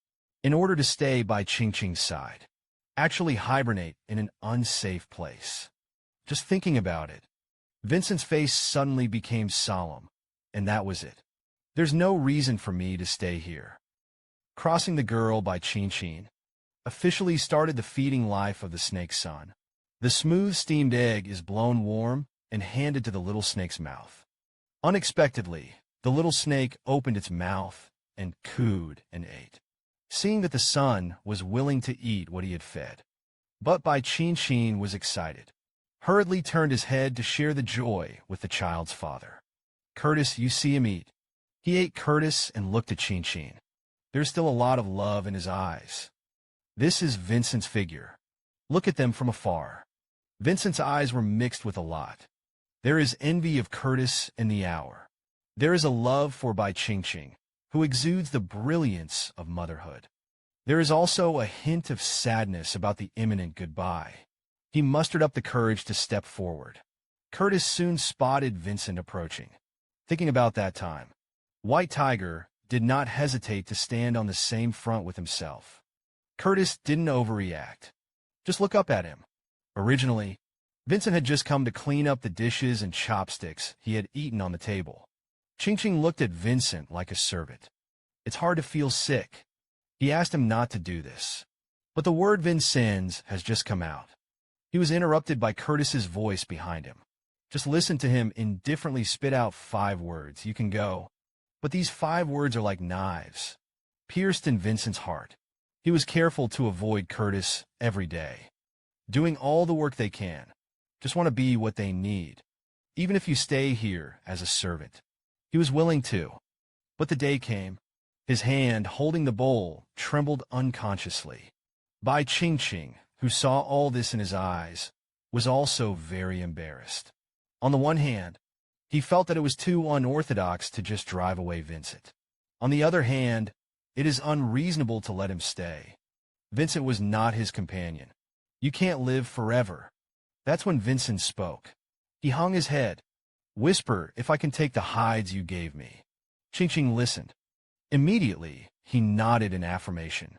In order to stay by Qingqing's side, actually hibernate in an unsafe place. Just thinking about it, Vincent's face suddenly became solemn, and that was it. There's no reason for me to stay here. Crossing the girl by Qingqing officially started the feeding life of the snake's son. The smooth steamed egg is blown warm and handed to the little snake's mouth. Unexpectedly, the little snake opened its mouth and cooed and ate, seeing that the son was willing to eat what he had fed. But Bai Qingqing was excited, hurriedly turned his head to share the joy with the child's father. Curtis, you see him eat. He ate Curtis and looked at Qingqing. There's still a lot of love in his eyes. This is Vincent's figure. Look at them from afar. Vincent's eyes were mixed with a lot. There is envy of Curtis in the hour. There is a love for Bai Qingqing, who exudes the brilliance of motherhood. There is also a hint of sadness about the imminent goodbye. He mustered up the courage to step forward. Curtis soon spotted Vincent approaching. Thinking about that time, White Tiger did not hesitate to stand on the same front with himself. Curtis didn't overreact. Just look up at him. Originally, Vincent had just come to clean up the dishes and chopsticks he had eaten on the table. Qingqing looked at Vincent like a servant. It's hard to feel sick. He asked him not to do this. But the word Vincennes has just come out. He was interrupted by Curtis's voice behind him. Just listen to him indifferently spit out 5 words. You can go. But these 5 words are like knives, pierced in Vincent's heart. He was careful to avoid Curtis every day. Doing all the work they can. Just want to be what they need. Even if you stay here as a servant. He was willing to. But the day came. His hand, holding the bowl, trembled unconsciously. Bai Qingqing, who saw all this in his eyes, was also very embarrassed. On the one hand, he felt that it was too unorthodox to just drive away Vincent. On the other hand, it is unreasonable to let him stay. Vincent was not his companion. You can't live forever. That's when Vincent spoke. He hung his head. Whisper, if I can take the hides you gave me. Qingqing listened. Immediately, he nodded in affirmation.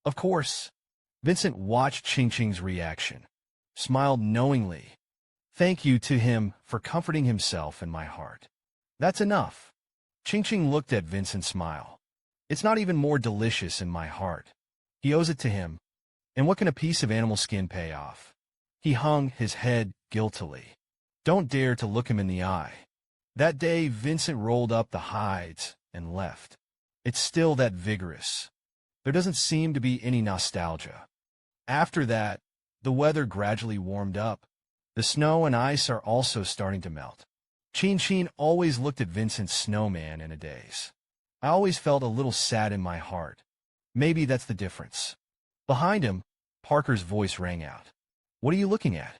Of course. Vincent watched Qingqing's reaction, smiled knowingly. Thank you to him for comforting himself in my heart. That's enough. Qingqing looked at Vincent's smile. It's not even more delicious in my heart. He owes it to him. And what can a piece of animal skin pay off? He hung his head guiltily. Don't dare to look him in the eye. That day, Vincent rolled up the hides and left. It's still that vigorous. There doesn't seem to be any nostalgia. After that, the weather gradually warmed up. The snow and ice are also starting to melt. Qingqing always looked at Vincent's snowman in a daze. I always felt a little sad in my heart. Maybe that's the difference. Behind him, Parker's voice rang out. What are you looking at?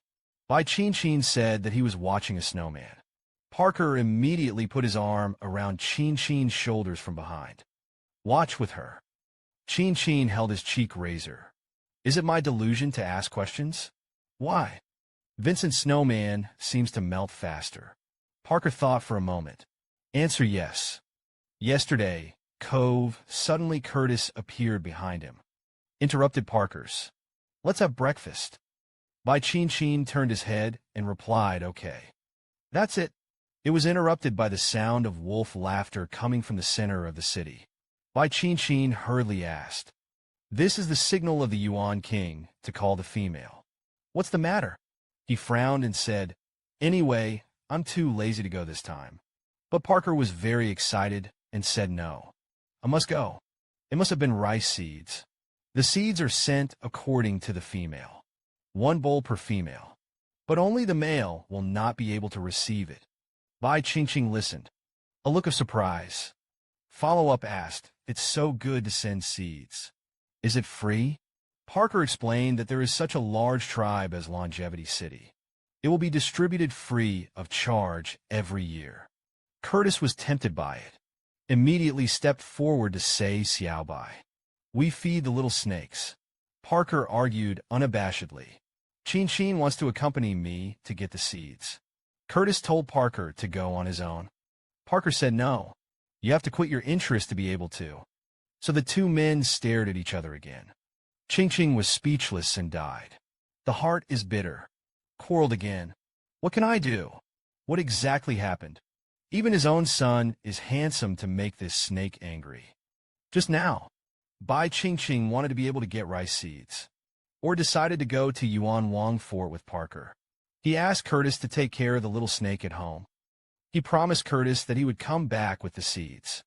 Bai Qingqing said that he was watching a snowman. Parker immediately put his arm around Qingqing's shoulders from behind. Watch with her. Qingqing held his cheek razor. Is it my delusion to ask questions? Why? Vincent's snowman seems to melt faster. Parker thought for a moment. Answer yes. Yesterday, Cove, suddenly Curtis appeared behind him. Interrupted Parker's. Let's have breakfast. Bai Qingqing turned his head and replied, okay. That's it. It was interrupted by the sound of wolf laughter coming from the center of the city. Bai Qingqing hurriedly asked. This is the signal of the Yuan King to call the female. What's the matter? He frowned and said, anyway, I'm too lazy to go this time. But Parker was very excited and said no. I must go. It must have been rice seeds. The seeds are sent according to the female. 1 bowl per female. but only the male will not be able to receive it. Bai Qingqing listened. A look of surprise. Follow-up asked, "It's so good to send seeds. Is it free?" Parker explained that there is such a large tribe as Longevity City. It will be distributed free of charge every year. Curtis was tempted by it. Immediately stepped forward to say Xiaobai. "We feed the little snakes." Parker argued unabashedly. Qingqing wants to accompany me to get the seeds. Curtis told Parker to go on his own. Parker said no. You have to quit your interest to be able to. So the two men stared at each other again. Qingqing was speechless and died. The heart is bitter. Quarreled again. What can I do? What exactly happened? Even his own son is handsome to make this snake angry. Just now, Bai Qingqing wanted to be able to get rice seeds, or decided to go to Yuan Wang Fort with Parker. He asked Curtis to take care of the little snake at home. He promised Curtis that he would come back with the seeds.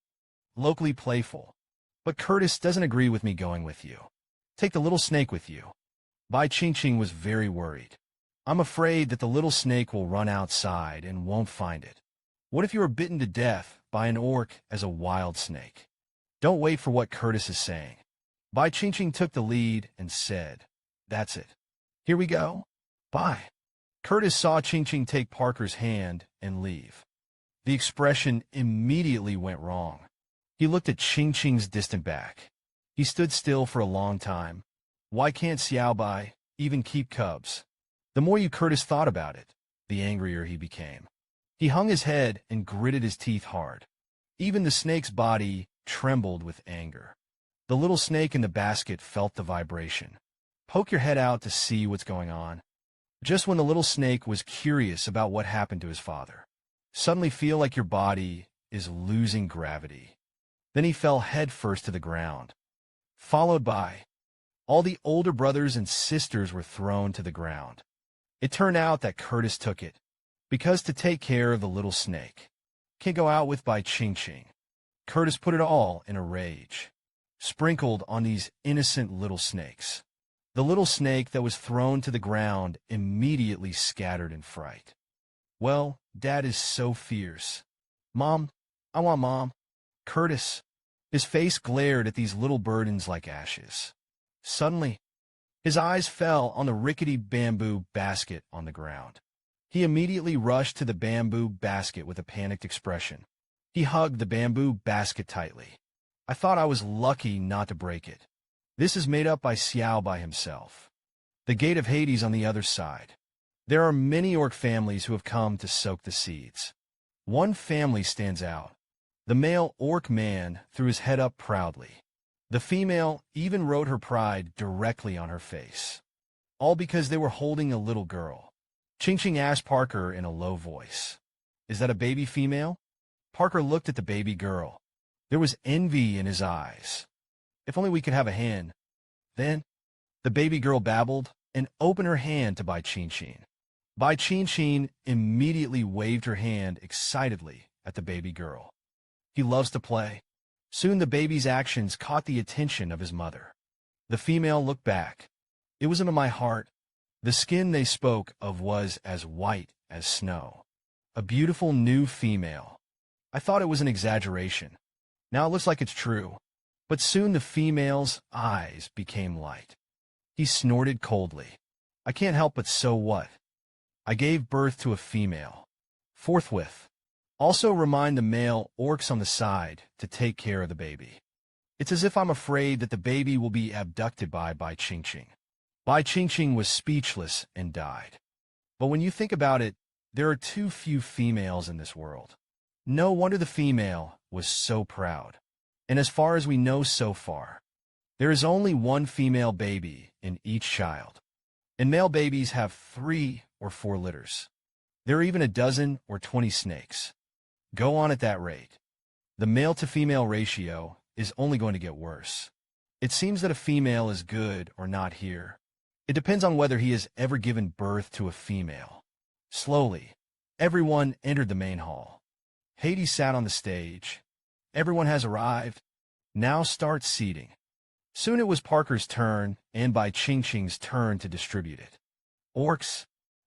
Locally playful. But Curtis doesn't agree with me going with you. Take the little snake with you. Bai Qingqing was very worried. I'm afraid that the little snake will run outside and won't find it. What if you are bitten to death by an orc as a wild snake? Don't wait for what Curtis is saying. Bai Qingqing took the lead and said, "That's it. Here we go. Bye." Curtis saw Qingqing take Parker's hand and leave. The expression immediately went wrong. He looked at Qingqing's distant back. He stood still for a long time. Why can't Xiaobai even keep cubs? The more Curtis thought about it, the angrier he became. He hung his head and gritted his teeth hard. Even the snake's body trembled with anger. The little snake in the basket felt the vibration. Poke your head out to see what's going on. Just when the little snake was curious about what happened to his father, suddenly feel like your body is losing gravity. Then he fell headfirst to the ground, followed by all the older brothers and sisters were thrown to the ground. It turned out that Curtis took it, because to take care of the little snake can't go out with Bai Qingqing. Curtis put it all in a rage, sprinkled on these innocent little snakes. The little snake that was thrown to the ground immediately scattered in fright. Well, Dad is so fierce. Mom, I want Mom. Curtis. His face glared at these little burdens like ashes. Suddenly, his eyes fell on the rickety bamboo basket on the ground. He immediately rushed to the bamboo basket with a panicked expression. He hugged the bamboo basket tightly. I thought I was lucky not to break it. This is made up by Xiaobai himself. The gate of Hades on the other side. There are many orc families who have come to soak the seeds. One family stands out. The male orc man threw his head up proudly. The female even wrote her pride directly on her face. All because they were holding a little girl. Qingqing asked Parker in a low voice, "Is that a baby female?" Parker looked at the baby girl. There was envy in his eyes. "If only we could have a hen." Then, the baby girl babbled and opened her hand to Bai Qingqing. Bai Qingqing immediately waved her hand excitedly at the baby girl. He loves to play. Soon the baby's actions caught the attention of his mother. The female looked back. It was into my heart. The skin they spoke of was as white as snow. A beautiful new female. I thought it was an exaggeration. Now it looks like it's true. But soon the female's eyes became light. He snorted coldly. I can't help but so what? I gave birth to a female. Forthwith. Also remind the male orcs on the side to take care of the baby. It's as if I'm afraid that the baby will be abducted by Bai Qingqing. Bai Qingqing was speechless and died. But when you think about it, there are too few females in this world. No wonder the female was so proud. And as far as we know so far, there is only one female baby in each child. And male babies have 3 or 4 litters. There are even a dozen or 20 snakes. Go on at that rate. The male-to-female ratio is only going to get worse. It seems that a female is good or not here. It depends on whether he has ever given birth to a female. Slowly, everyone entered the main hall. Hades sat on the stage. Everyone has arrived. Now start seating. Soon it was Parker's turn and Bai Qingqing's turn to distribute it. Orcs,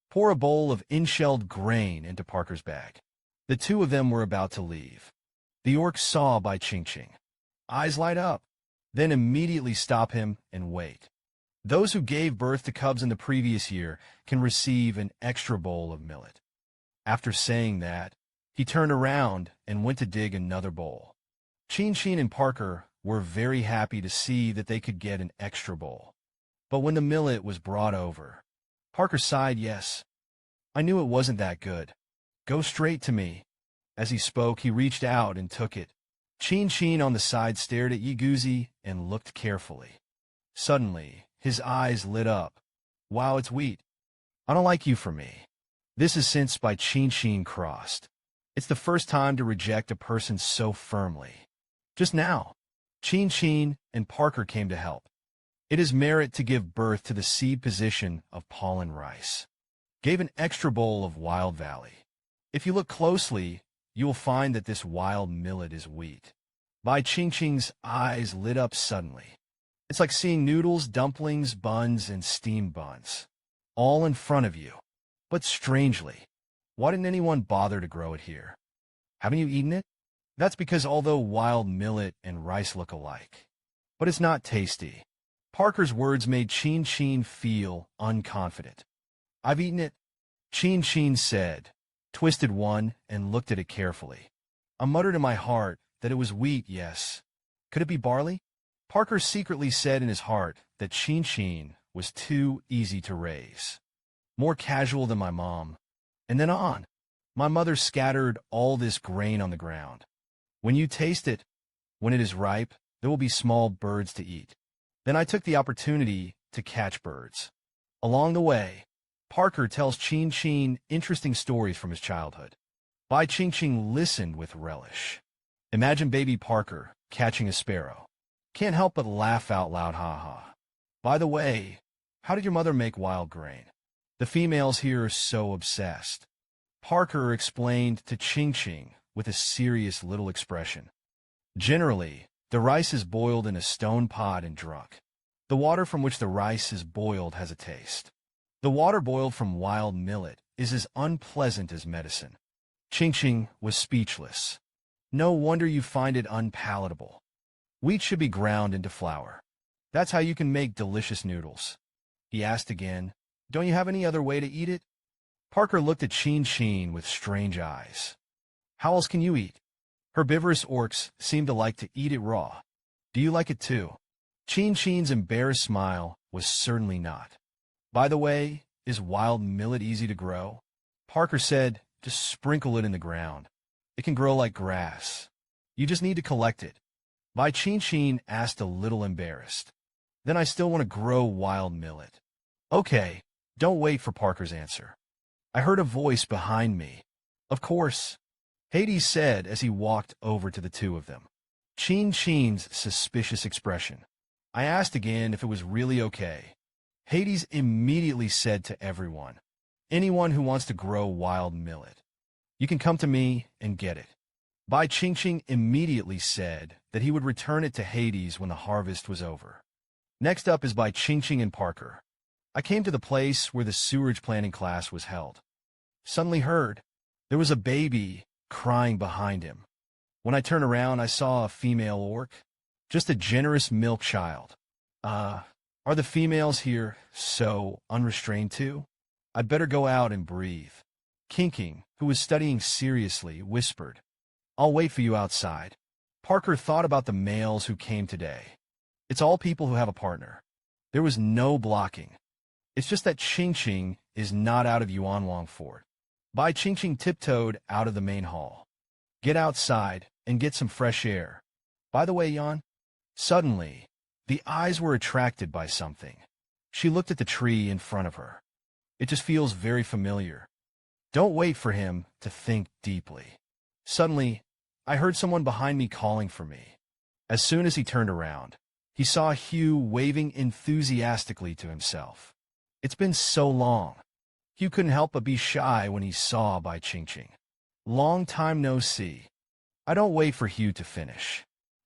Pour a bowl of in-shelled grain into Parker's bag. The two of them were about to leave. The orc saw Bai Qingqing. Eyes light up, then immediately stop him and wait. Those who gave birth to cubs in the previous year can receive an extra bowl of millet. After saying that, he turned around and went to dig another bowl. Qingqing and Parker were very happy to see that they could get an extra bowl. But when the millet was brought over, Parker sighed, "Yes, I knew it wasn't that good. Go straight to me." As he spoke, he reached out and took it. Qingqing on the side stared at Yiguzi and looked carefully. Suddenly, his eyes lit up. "Wow, it's wheat. I don't like you for me." This is since Bai Qingqing crossed. It's the first time to reject a person so firmly. Just now, Qingqing and Parker came to help. It is merit to give birth to the seed position of pollen rice. Gave an extra bowl of wild valley. If you look closely, you will find that this wild millet is wheat. Bai Qingqing's eyes lit up suddenly. It's like seeing noodles, dumplings, buns, and steamed buns, all in front of you. But strangely, why didn't anyone bother to grow it here? Haven't you eaten it? That's because although wild millet and rice look alike, but it's not tasty. Parker's words made Qingqing feel unconfident. "I've eaten it," Qingqing said, twisted one and looked at it carefully. I muttered in my heart that it was wheat, yes. Could it be barley? Parker secretly said in his heart that Qingqing was too easy to raise. More casual than my mom. And then on. My mother scattered all this grain on the ground. When you taste it, when it is ripe, there will be small birds to eat. Then I took the opportunity to catch birds. Along the way, Parker tells Qingqing interesting stories from his childhood. Bai Qingqing listened with relish. Imagine baby Parker catching a sparrow. Can't help but laugh out loud, ha ha. By the way, how did your mother make wild grain? The females here are so obsessed. Parker explained to Qingqing with a serious little expression. Generally, the rice is boiled in a stone pot and drunk. The water from which the rice is boiled has a taste. The water boiled from wild millet is as unpleasant as medicine. Qingqing was speechless. No wonder you find it unpalatable. Wheat should be ground into flour. That's how you can make delicious noodles. He asked again, "Don't you have any other way to eat it?" Parker looked at Qingqing with strange eyes. "How else can you eat?" Herbivorous orcs seem to like to eat it raw. Do you like it too? Qingqing's embarrassed smile was certainly not. By the way, is wild millet easy to grow? Parker said, "Just sprinkle it in the ground. It can grow like grass. You just need to collect it." Bai Qingqing asked a little embarrassed. "Then I still want to grow wild millet." "Okay, don't wait for Parker's answer." I heard a voice behind me. "Of course," Hades said as he walked over to the two of them. Qingqing's suspicious expression. I asked again if it was really okay. Hades immediately said to everyone, "Anyone who wants to grow wild millet, you can come to me and get it." Bai Qingqing immediately said that he would return it to Hades when the harvest was over. Next up is Bai Qingqing and Parker. I came to the place where the sewerage planning class was held. Suddenly heard there was a baby crying behind him. When I turned around, I saw a female orc, just a generous milk child. Are the females here so unrestrained too? I'd better go out and breathe. Qingqing, who was studying seriously, whispered, "I'll wait for you outside." Parker thought about the males who came today. It's all people who have a partner. There was no blocking. It's just that Qingqing is not out of Yuanwang Fort. Bai Qingqing tiptoed out of the main hall. Get outside and get some fresh air. By the way, Yan. Suddenly, the eyes were attracted by something. She looked at the tree in front of her. It just feels very familiar. Don't wait for him to think deeply. Suddenly, I heard someone behind me calling for me. As soon as he turned around, he saw Hugh waving enthusiastically to himself. It's been so long. Hugh couldn't help but be shy when he saw Bai Qingqing. Long time no see. I don't wait for Hugh to finish.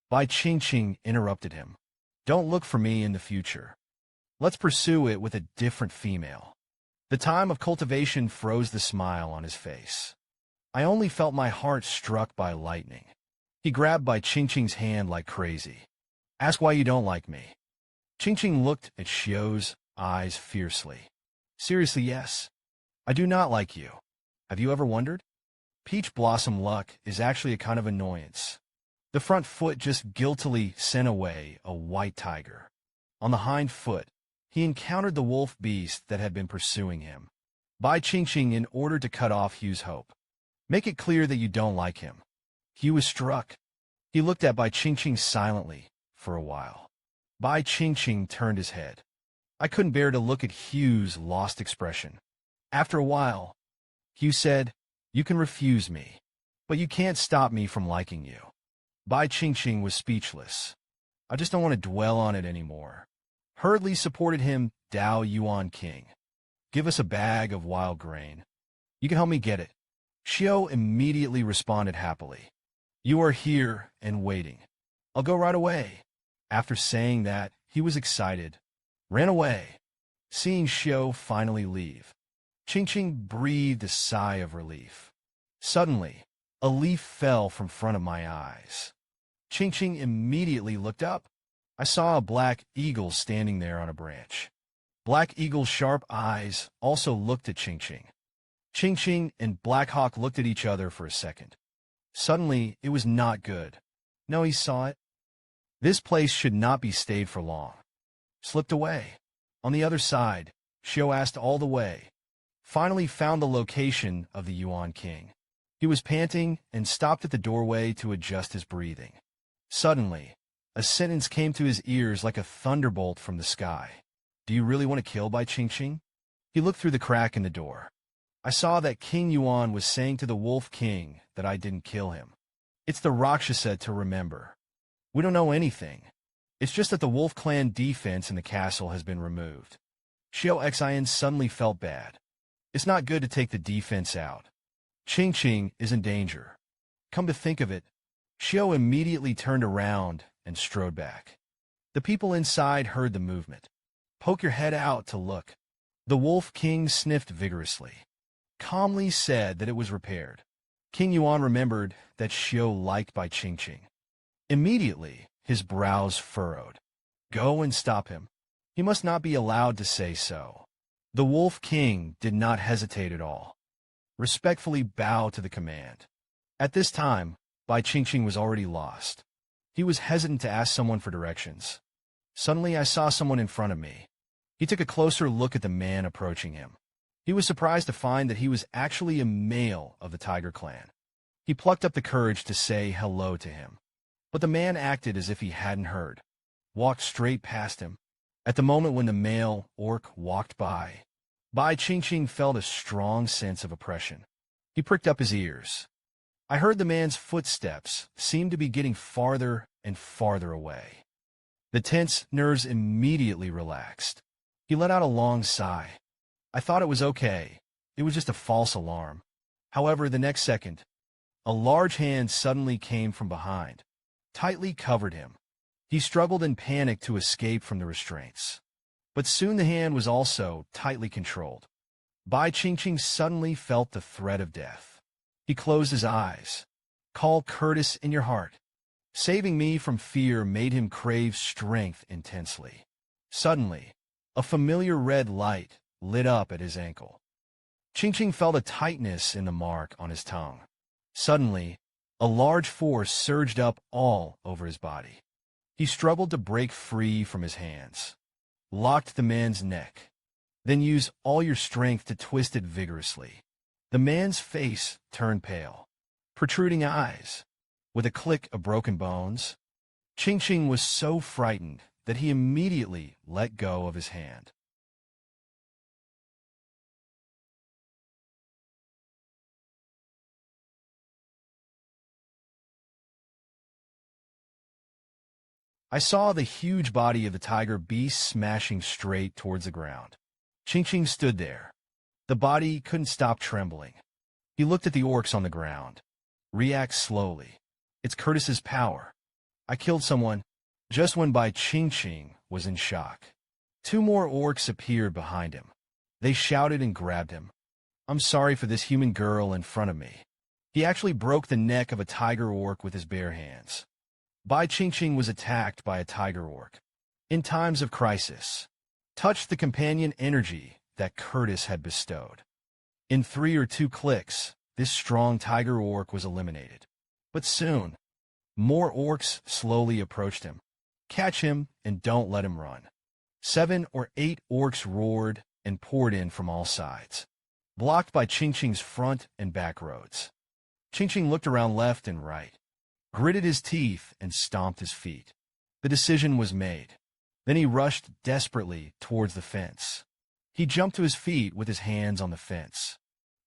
Bai Qingqing interrupted him. Don't look for me in the future. Let's pursue it with a different female. The time of cultivation froze the smile on his face. I only felt my heart struck by lightning. He grabbed Bai Qingqing's hand like crazy. Ask why you don't like me. Qingqing looked at Xiao's eyes fiercely. Seriously, yes. I do not like you. Have you ever wondered? Peach blossom luck is actually a kind of annoyance. The front foot just guiltily sent away a white tiger. On the hind foot, he encountered the wolf beast that had been pursuing him. Bai Qingqing in order to cut off Hugh's hope. Make it clear that you don't like him. Hugh was struck. He looked at Bai Qingqing silently for a while. Bai Qingqing turned his head. I couldn't bear to look at Hugh's lost expression. After a while, Hugh said, "You can refuse me, but you can't stop me from liking you." Bai Qingqing was speechless. I just don't want to dwell on it anymore. Hurriedly supported him, Dao Yuan King. Give us a bag of wild grain. You can help me get it. Xiao immediately responded happily. You are here and waiting. I'll go right away. After saying that, he was excited. Ran away. Seeing Xiao finally leave, Qingqing breathed a sigh of relief. Suddenly, a leaf fell from front of my eyes. Qingqing immediately looked up. I saw a black eagle standing there on a branch. Black Eagle's sharp eyes also looked at Qingqing. Qingqing and Black Hawk looked at each other for a second. Suddenly, it was not good. No, he saw it. This place should not be stayed for long. Slipped away. On the other side, Xiao asked all the way. Finally found the location of the Yuan King. He was panting and stopped at the doorway to adjust his breathing. Suddenly, a sentence came to his ears like a thunderbolt from the sky. Do you really want to kill Bai Qingqing? He looked through the crack in the door. I saw that King Yuan was saying to the Wolf King that I didn't kill him. It's the Rakshasa to remember. We don't know anything. It's just that the Wolf Clan defense in the castle has been removed. Xiao Xin suddenly felt bad. It's not good to take the defense out. Qingqing is in danger. Come to think of it, Xiao immediately turned around and strode back. The people inside heard the movement. Poke your head out to look. The Wolf King sniffed vigorously. Calmly said that it was repaired. King Yuan remembered that Xiao liked Bai Qingqing. Immediately, his brows furrowed. Go and stop him. He must not be allowed to say so. The Wolf King did not hesitate at all. Respectfully bowed to the command. At this time, Bai Qingqing was already lost. He was hesitant to ask someone for directions. Suddenly, I saw someone in front of me. He took a closer look at the man approaching him. He was surprised to find that he was actually a male of the Tiger Clan. He plucked up the courage to say hello to him. But the man acted as if he hadn't heard. Walked straight past him. At the moment when the male orc walked by, Bai Qingqing felt a strong sense of oppression. He pricked up his ears. I heard the man's footsteps seem to be getting farther and farther away. The tense nerves immediately relaxed. He let out a long sigh. I thought it was okay. It was just a false alarm. However, the next second, a large hand suddenly came from behind, tightly covered him. He struggled in panic to escape from the restraints. But soon the hand was also tightly controlled. Bai Qingqing suddenly felt the threat of death. He closed his eyes. Call Curtis in your heart. Saving me from fear made him crave strength intensely. Suddenly, a familiar red light lit up at his ankle. Qingqing felt a tightness in the mark on his tongue. Suddenly, a large force surged up all over his body. He struggled to break free from his hands. Locked the man's neck. Then use all your strength to twist it vigorously. The man's face turned pale. Protruding eyes. With a click of broken bones. Qingqing was so frightened that he immediately let go of his hand. I saw the huge body of the tiger beast smashing straight towards the ground. Qingqing stood there. The body couldn't stop trembling. He looked at the orcs on the ground. React slowly. It's Curtis's power. I killed someone just when Bai Qingqing was in shock. Two more orcs appeared behind him. They shouted and grabbed him. I'm sorry for this human girl in front of me. He actually broke the neck of a tiger orc with his bare hands. Bai Qingqing was attacked by a tiger orc. In times of crisis, touched the companion energy that Curtis had bestowed. In 3 or 2 clicks, this strong tiger orc was eliminated. But soon, more orcs slowly approached him. Catch him and don't let him run. 7 or 8 orcs roared and poured in from all sides, blocked by Qingqing's front and back roads. Qingqing looked around left and right, gritted his teeth and stomped his feet. The decision was made. Then he rushed desperately towards the fence. He jumped to his feet with his hands on the fence.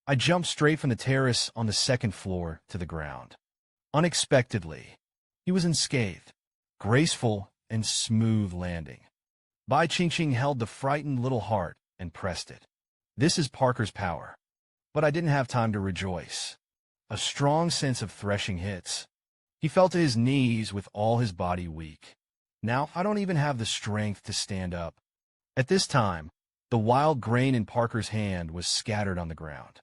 I jumped straight from the terrace on the 2nd floor to the ground. Unexpectedly, he was unscathed, graceful and smooth landing. Bai Qingqing held the frightened little heart and pressed it. This is Parker's power. But I didn't have time to rejoice. A strong sense of threshing hits. He fell to his knees with all his body weak. Now I don't even have the strength to stand up. At this time, the wild grain in Parker's hand was scattered on the ground.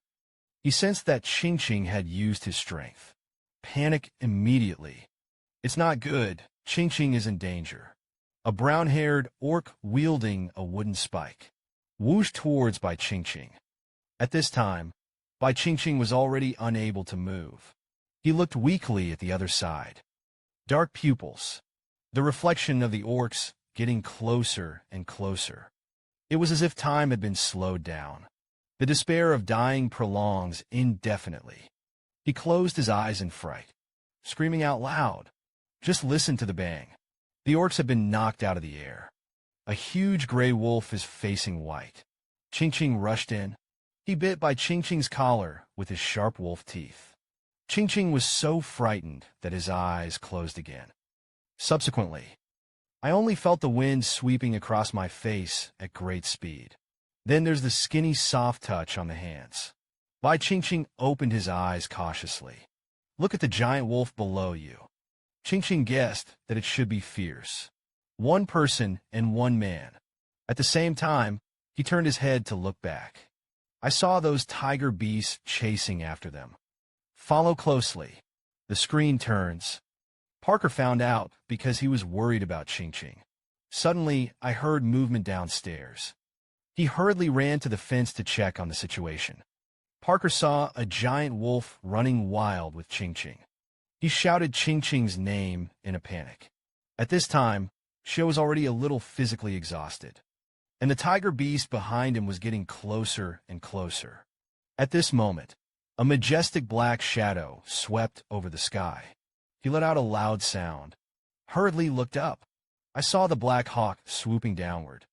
He sensed that Qingqing had used his strength. Panic immediately. It's not good. Qingqing is in danger. A brown-haired orc wielding a wooden spike whooshed towards Bai Qingqing. At this time, Bai Qingqing was already unable to move. He looked weakly at the other side. Dark pupils. The reflection of the orcs getting closer and closer. It was as if time had been slowed down. The despair of dying prolongs indefinitely. He closed his eyes in fright, screaming out loud. Just listen to the bang. The orcs have been knocked out of the air. A huge gray wolf is facing white. Qingqing rushed in. He bit Bai Qingqing's collar with his sharp wolf teeth. Qingqing was so frightened that his eyes closed again. Subsequently, I only felt the wind sweeping across my face at great speed. Then there's the skinny, soft touch on the hands. Bai Qingqing opened his eyes cautiously. Look at the giant wolf below you. Qingqing guessed that it should be fierce. 1 person and 1 man. At the same time, he turned his head to look back. I saw those tiger beasts chasing after them. Follow closely. The screen turns. Parker found out because he was worried about Qingqing. Suddenly, I heard movement downstairs. He hurriedly ran to the fence to check on the situation. Parker saw a giant wolf running wild with Qingqing. He shouted Qingqing's name in a panic. At this time, Xie was already a little physically exhausted, and the tiger beast behind him was getting closer and closer. At this moment, a majestic black shadow swept over the sky. He let out a loud sound. Hurriedly looked up. I saw the black hawk swooping downward,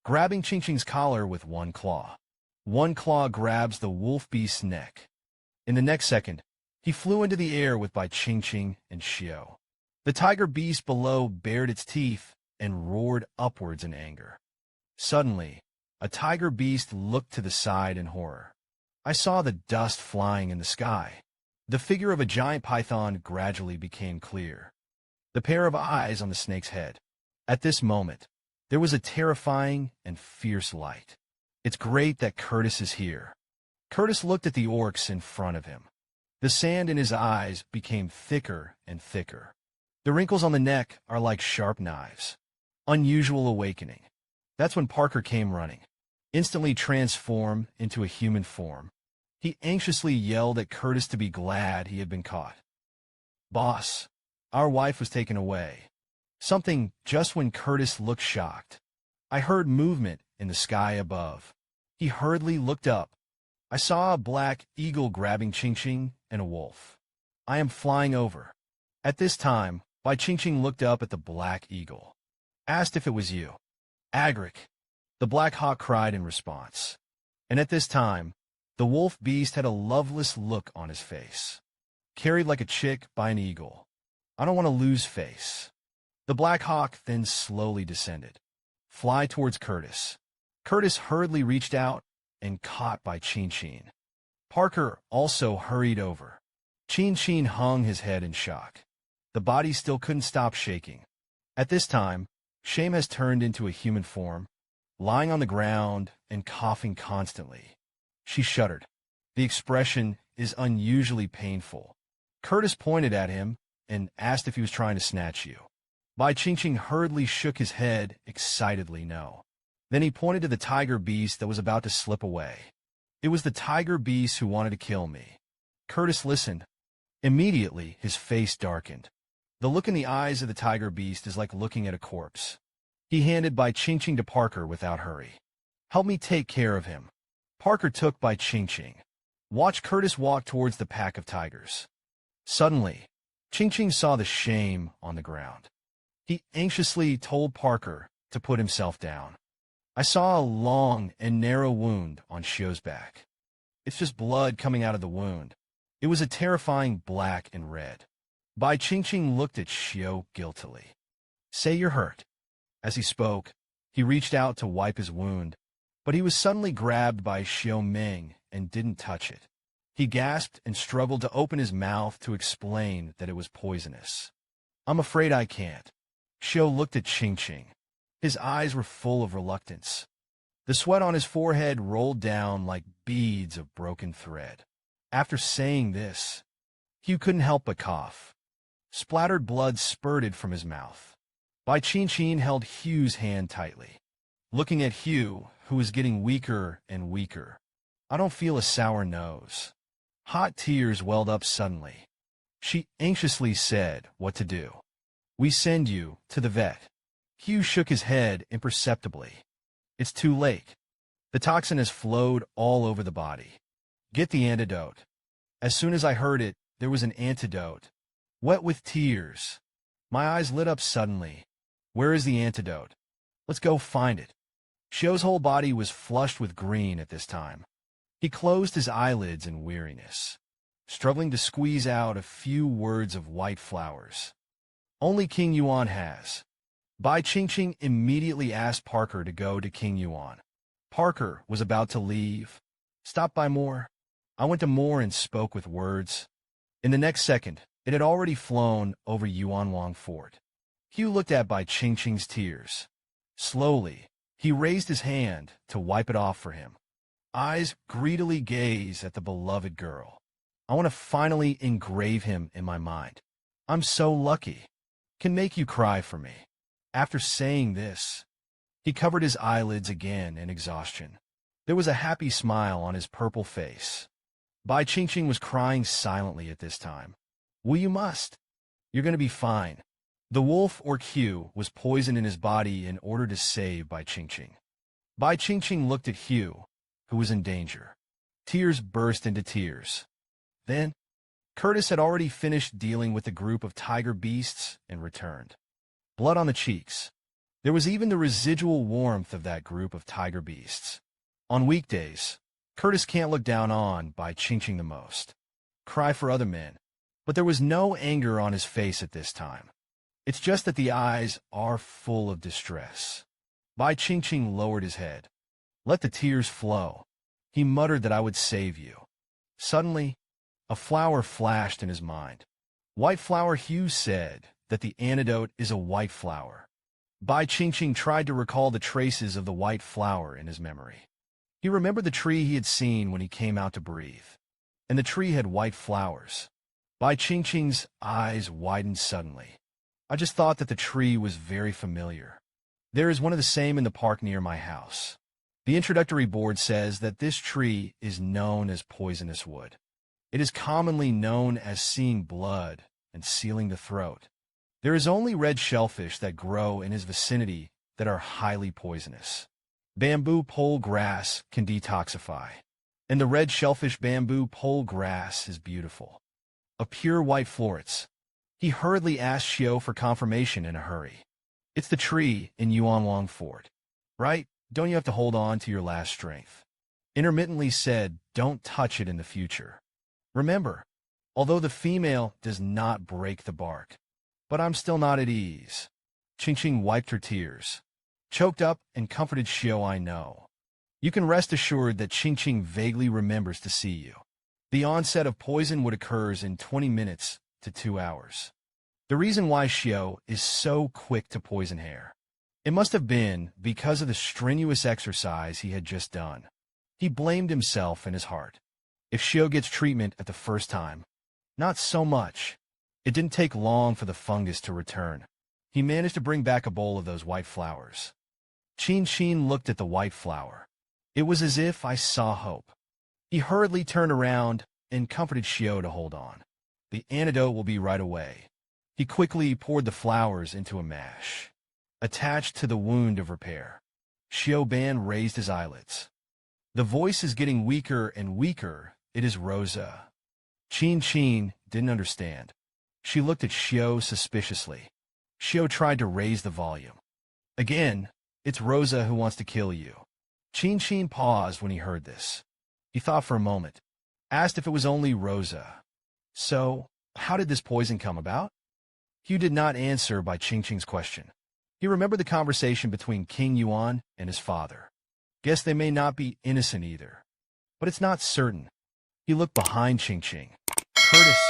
grabbing Qingqing's collar with 1 claw. 1 claw grabs the wolf beast's neck. In the next second, he flew into the air with Bai Qingqing and Xie. The tiger beast below bared its teeth and roared upwards in anger. Suddenly, a tiger beast looked to the side in horror. I saw the dust flying in the sky. The figure of a giant python gradually became clear. The pair of eyes on the snake's head. At this moment, there was a terrifying and fierce light. It's great that Curtis is here. Curtis looked at the orcs in front of him. The sand in his eyes became thicker and thicker. The wrinkles on the neck are like sharp knives. Unusual awakening. That's when Parker came running, instantly transformed into a human form. He anxiously yelled at Curtis to be glad he had been caught. Boss, our wife was taken away. Something just when Curtis looked shocked. I heard movement in the sky above. He hurriedly looked up. I saw a black eagle grabbing Qingqing and a wolf. I am flying over. At this time, Bai Qingqing looked up at the black eagle. Asked if it was you. Agric. The black hawk cried in response. And at this time, the wolf beast had a loveless look on his face. Carried like a chick by an eagle. I don't want to lose face. The black hawk then slowly descended. Fly towards Curtis. Curtis hurriedly reached out and caught Bai Qingqing. Parker also hurried over. Qingqing hung his head in shock. The body still couldn't stop shaking. At this time, Shame has turned into a human form, lying on the ground and coughing constantly. She shuddered. The expression is unusually painful. Curtis pointed at him and asked if he was trying to snatch you. Bai Qingqing hurriedly shook his head, excitedly no. Then he pointed to the tiger beast that was about to slip away. It was the tiger beast who wanted to kill me. Curtis listened. Immediately, his face darkened. The look in the eyes of the tiger beast is like looking at a corpse. He handed Bai Qingqing to Parker without hurry. Help me take care of him. Parker took Bai Qingqing. Watch Curtis walk towards the pack of tigers. Suddenly, Qingqing saw the shame on the ground. He anxiously told Parker to put himself down. I saw a long and narrow wound on Xiao's back. It's just blood coming out of the wound. It was a terrifying black and red. Bai Qingqing looked at Xiao guiltily. Say you're hurt. As he spoke, he reached out to wipe his wound, but he was suddenly grabbed by Xiao Ming and didn't touch it. He gasped and struggled to open his mouth to explain that it was poisonous. I'm afraid I can't. Xiao looked at Qingqing. His eyes were full of reluctance. The sweat on his forehead rolled down like beads of broken thread. After saying this, Hugh couldn't help but cough. Splattered blood spurted from his mouth. Bai Qingqing held Hugh's hand tightly, looking at Hugh, who was getting weaker and weaker. I don't feel a sour nose. Hot tears welled up suddenly. She anxiously said what to do. We send you to the vet. Hugh shook his head imperceptibly. It's too late. The toxin has flowed all over the body. Get the antidote. As soon as I heard it, there was an antidote. Wet with tears. My eyes lit up suddenly. Where is the antidote? Let's go find it. Xiao's whole body was flushed with green at this time. He closed his eyelids in weariness, struggling to squeeze out a few words of white flowers. Only King Yuan has. Bai Qingqing immediately asked Parker to go to King Yuan. Parker was about to leave. Stop by Moore. I went to Moore and spoke with words. In the next second, it had already flown over Yuanwang Fort. Hugh looked at Bai Qingqing's tears. Slowly, he raised his hand to wipe it off for him. Eyes greedily gaze at the beloved girl. I want to finally engrave him in my mind. I'm so lucky. Can make you cry for me. After saying this, he covered his eyelids again in exhaustion. There was a happy smile on his purple face. Bai Qingqing was crying silently at this time. Well, you must. You're going to be fine. The wolf or Q was poisoned in his body in order to save Bai Qingqing. Bai Qingqing looked at Hugh, who was in danger. Tears burst into tears. Then, Curtis had already finished dealing with the group of tiger beasts and returned. Blood on the cheeks. There was even the residual warmth of that group of tiger beasts. On weekdays, Curtis can't look down on Bai Qingqing the most. Cry for other men. But there was no anger on his face at this time. It's just that the eyes are full of distress. Bai Qingqing lowered his head. Let the tears flow. He muttered that I would save you. Suddenly, a flower flashed in his mind. White flower. Hugh said that the antidote is a white flower. Bai Qingqing tried to recall the traces of the white flower in his memory. He remembered the tree he had seen when he came out to breathe. And the tree had white flowers. Bai Qingqing's eyes widened suddenly. I just thought that the tree was very familiar. There is one of the same in the park near my house. The introductory board says that this tree is known as poisonous wood. It is commonly known as seeing blood and sealing the throat. There is only red shellfish that grow in his vicinity that are highly poisonous. Bamboo pole grass can detoxify, and the red shellfish bamboo pole grass is beautiful. A pure white florets. He hurriedly asked Xiao for confirmation in a hurry. It's the tree in Yuanwang Fort, right? Don't you have to hold on to your last strength? Intermittently said, don't touch it in the future. Remember, although the female does not break the bark, but I'm still not at ease. Qingqing wiped her tears, choked up, and comforted Xiao. I know. You can rest assured that Qingqing vaguely remembers to see you. The onset of poison would occur in 20 minutes to 2 hours. The reason why Xiao is so quick to poison hair. It must have been because of the strenuous exercise he had just done. He blamed himself in his heart. If Xiao gets treatment at the first time, not so much. It didn't take long for the fungus to return. He managed to bring back a bowl of those white flowers. Qingqing looked at the white flower. It was as if I saw hope. He hurriedly turned around and comforted Xiao to hold on. The antidote will be right away. He quickly poured the flowers into a mash, attached to the wound of repair. Xiao Ban raised his eyelids. The voice is getting weaker and weaker. It is Rosa. Qingqing didn't understand. She looked at Xiao suspiciously. Xiao tried to raise the volume. Again, it's Rosa who wants to kill you. Qingqing paused when he heard this. He thought for a moment, asked if it was only Rosa. So, how did this poison come about? Hugh did not answer Bai Qingqing's question. He remembered the conversation between King Yuan and his father. Guess they may not be innocent either. But it's not certain. He looked behind Qingqing. Curtis,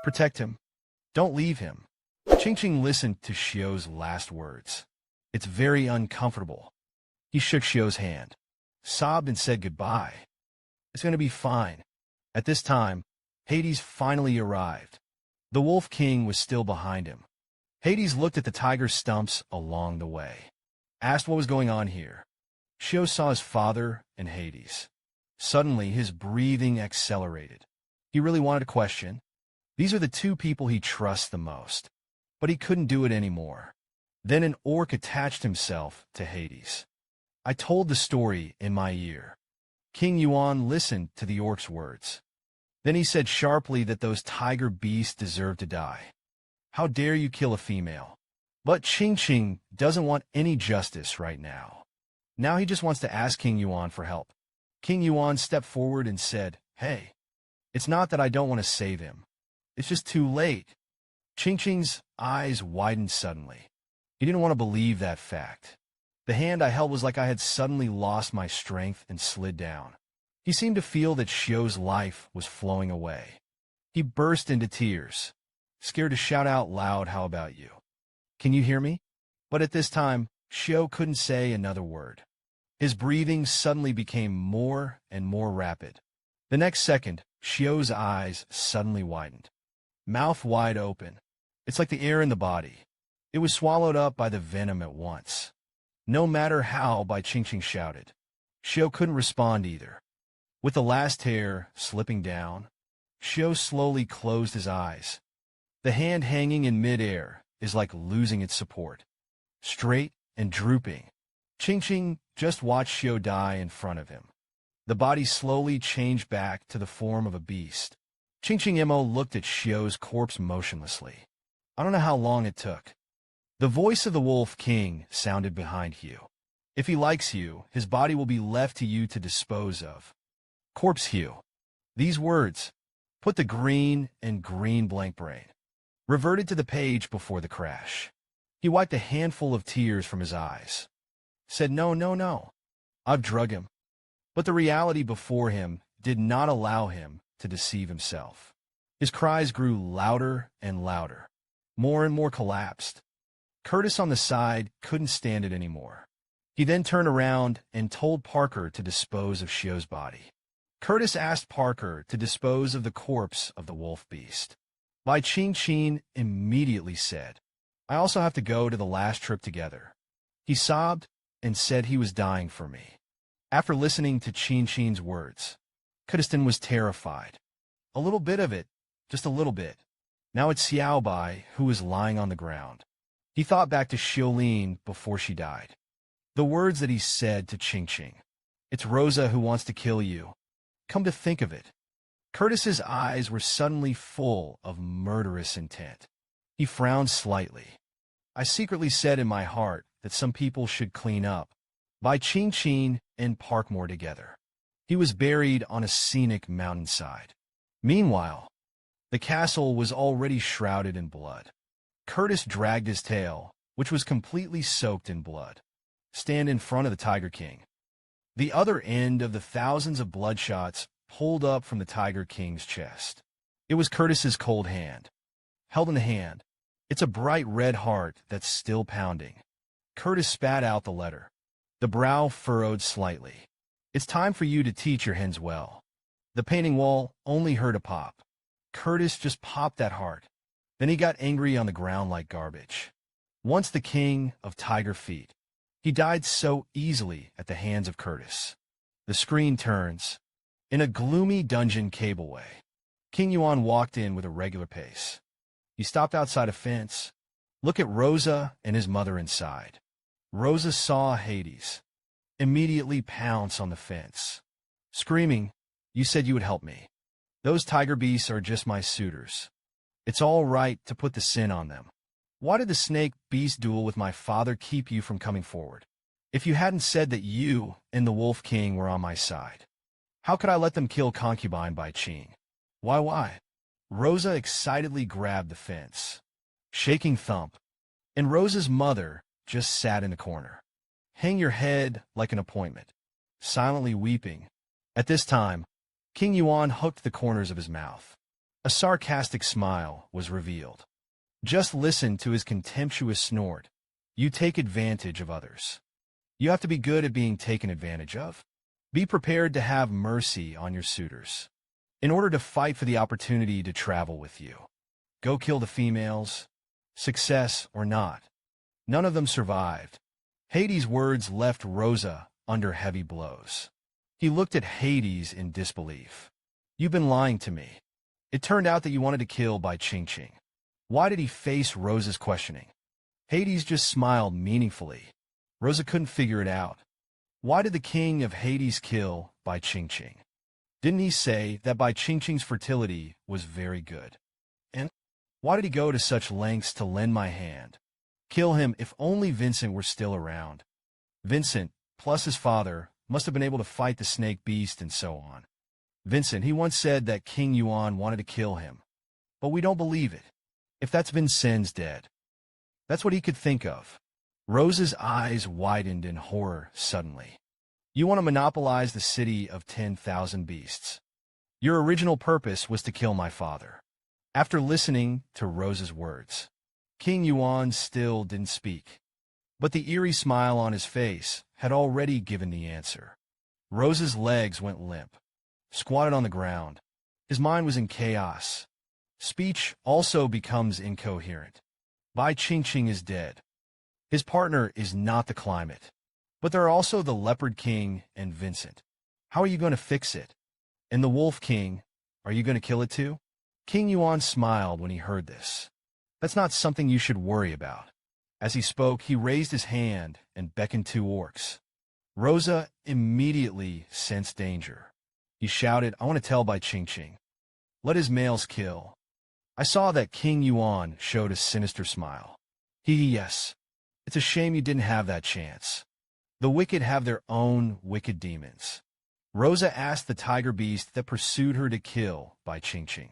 protect him. Don't leave him. Qingqing listened to Xiao's last words. It's very uncomfortable. He shook Xiao's hand, sobbed and said goodbye. It's going to be fine. At this time, Hades finally arrived. The Wolf King was still behind him. Hades looked at the tiger's stumps along the way, asked what was going on here. Xiao saw his father and Hades. Suddenly, his breathing accelerated. He really wanted to question. These are the two people he trusts the most. But he couldn't do it anymore. Then an orc attached himself to Hades. I told the story in my ear. King Yuan listened to the orc's words. Then he said sharply that those tiger beasts deserve to die. How dare you kill a female? But Qingqing doesn't want any justice right now. Now he just wants to ask King Yuan for help. King Yuan stepped forward and said, Hey, it's not that I don't want to save him. It's just too late. Qingqing's eyes widened suddenly. He didn't want to believe that fact. The hand I held was like I had suddenly lost my strength and slid down. He seemed to feel that Xiao's life was flowing away. He burst into tears, scared to shout out loud, how about you? Can you hear me? But at this time, Xiao couldn't say another word. His breathing suddenly became more and more rapid. The next second, Xiao's eyes suddenly widened, mouth wide open. It's like the air in the body. It was swallowed up by the venom at once. No matter how, Bai Qingqing shouted. Xiao couldn't respond either. With the last hair slipping down, Xiao slowly closed his eyes. The hand hanging in midair is like losing its support. Straight and drooping, Qingqing just watched Xiao die in front of him. The body slowly changed back to the form of a beast. Qingqing Mo looked at Xiao's corpse motionlessly. I don't know how long it took. The voice of the Wolf King sounded behind Hugh. If he likes you, his body will be left to you to dispose of. Corpse Hugh. These words, put the green and green blank brain, reverted to the page before the crash. He wiped a handful of tears from his eyes. Said, no, no, no. I've drug him. But the reality before him did not allow him to deceive himself. His cries grew louder and louder. More and more collapsed. Curtis on the side couldn't stand it anymore. He then turned around and told Parker to dispose of Xiao's body. Curtis asked Parker to dispose of the corpse of the wolf beast. Bai Qingqing immediately said, I also have to go to the last trip together. He sobbed and said he was dying for me. After listening to Qingqing's words, Kurdistan was terrified. A little bit of it, just a little bit. Now it's Xiao Bai who was lying on the ground. He thought back to Xiaolin before she died. The words that he said to Qingqing. It's Rosa who wants to kill you. Come to think of it. Curtis's eyes were suddenly full of murderous intent. He frowned slightly. I secretly said in my heart that some people should clean up. Bai Qingqing and Parkmore together. He was buried on a scenic mountainside. Meanwhile, the castle was already shrouded in blood. Curtis dragged his tail, which was completely soaked in blood, stand in front of the Tiger King. The other end of the thousands of bloodshots pulled up from the Tiger King's chest. It was Curtis's cold hand. Held in the hand, it's a bright red heart that's still pounding. Curtis spat out the letter. The brow furrowed slightly. It's time for you to teach your hens well. The painting wall only heard a pop. Curtis just popped that heart. Then he got angry on the ground like garbage. Once the king of tiger feet. He died so easily at the hands of Curtis. The screen turns. In a gloomy dungeon cableway, King Yuan walked in with a regular pace. He stopped outside a fence. Look at Rosa and his mother inside. Rosa saw Hades. Immediately pounce on the fence. Screaming, "You said you would help me. Those tiger beasts are just my suitors. It's all right to put the sin on them. Why did the snake beast duel with my father keep you from coming forward? If you hadn't said that you and the Wolf King were on my side, how could I let them kill concubine Bai Qing? Why? Rosa excitedly grabbed the fence. Shaking thump. And Rosa's mother just sat in the corner. Hang your head like an appointment. Silently weeping. At this time, King Yuan hooked the corners of his mouth. A sarcastic smile was revealed. Just listen to his contemptuous snort. You take advantage of others. You have to be good at being taken advantage of. Be prepared to have mercy on your suitors. In order to fight for the opportunity to travel with you. Go kill the females. Success or not. None of them survived. Hades' words left Rosa under heavy blows. He looked at Hades in disbelief. You've been lying to me. It turned out that you wanted to kill Bai Qingqing. Why did he face Rosa's questioning? Hades just smiled meaningfully. Rosa couldn't figure it out. Why did the king of Hades kill Bai Qingqing? Didn't he say that Bai Qingqing's fertility was very good? And why did he go to such lengths to lend my hand? Kill him if only Vincent were still around. Vincent, plus his father, must have been able to fight the snake beast and so on. Vincent, he once said that King Yuan wanted to kill him. But we don't believe it. If that's Vincent's dead. That's what he could think of. Rosa's eyes widened in horror suddenly. You want to monopolize the city of 10,000 beasts. Your original purpose was to kill my father. After listening to Rosa's words, King Yuan still didn't speak. But the eerie smile on his face had already given the answer. Rosa's legs went limp, squatted on the ground. His mind was in chaos. Speech also becomes incoherent. Bai Qingqing is dead. His partner is not the climate. But there are also the Leopard King and Vincent. How are you going to fix it? And the Wolf King, are you going to kill it too? King Yuan smiled when he heard this. That's not something you should worry about. As he spoke, he raised his hand and beckoned two orcs. Rosa immediately sensed danger. He shouted, I want to tell Bai Qingqing. Let his males kill. I saw that King Yuan showed a sinister smile. Yes. It's a shame you didn't have that chance. The wicked have their own wicked demons. Rosa asked the tiger beast that pursued her to kill Bai Qingqing.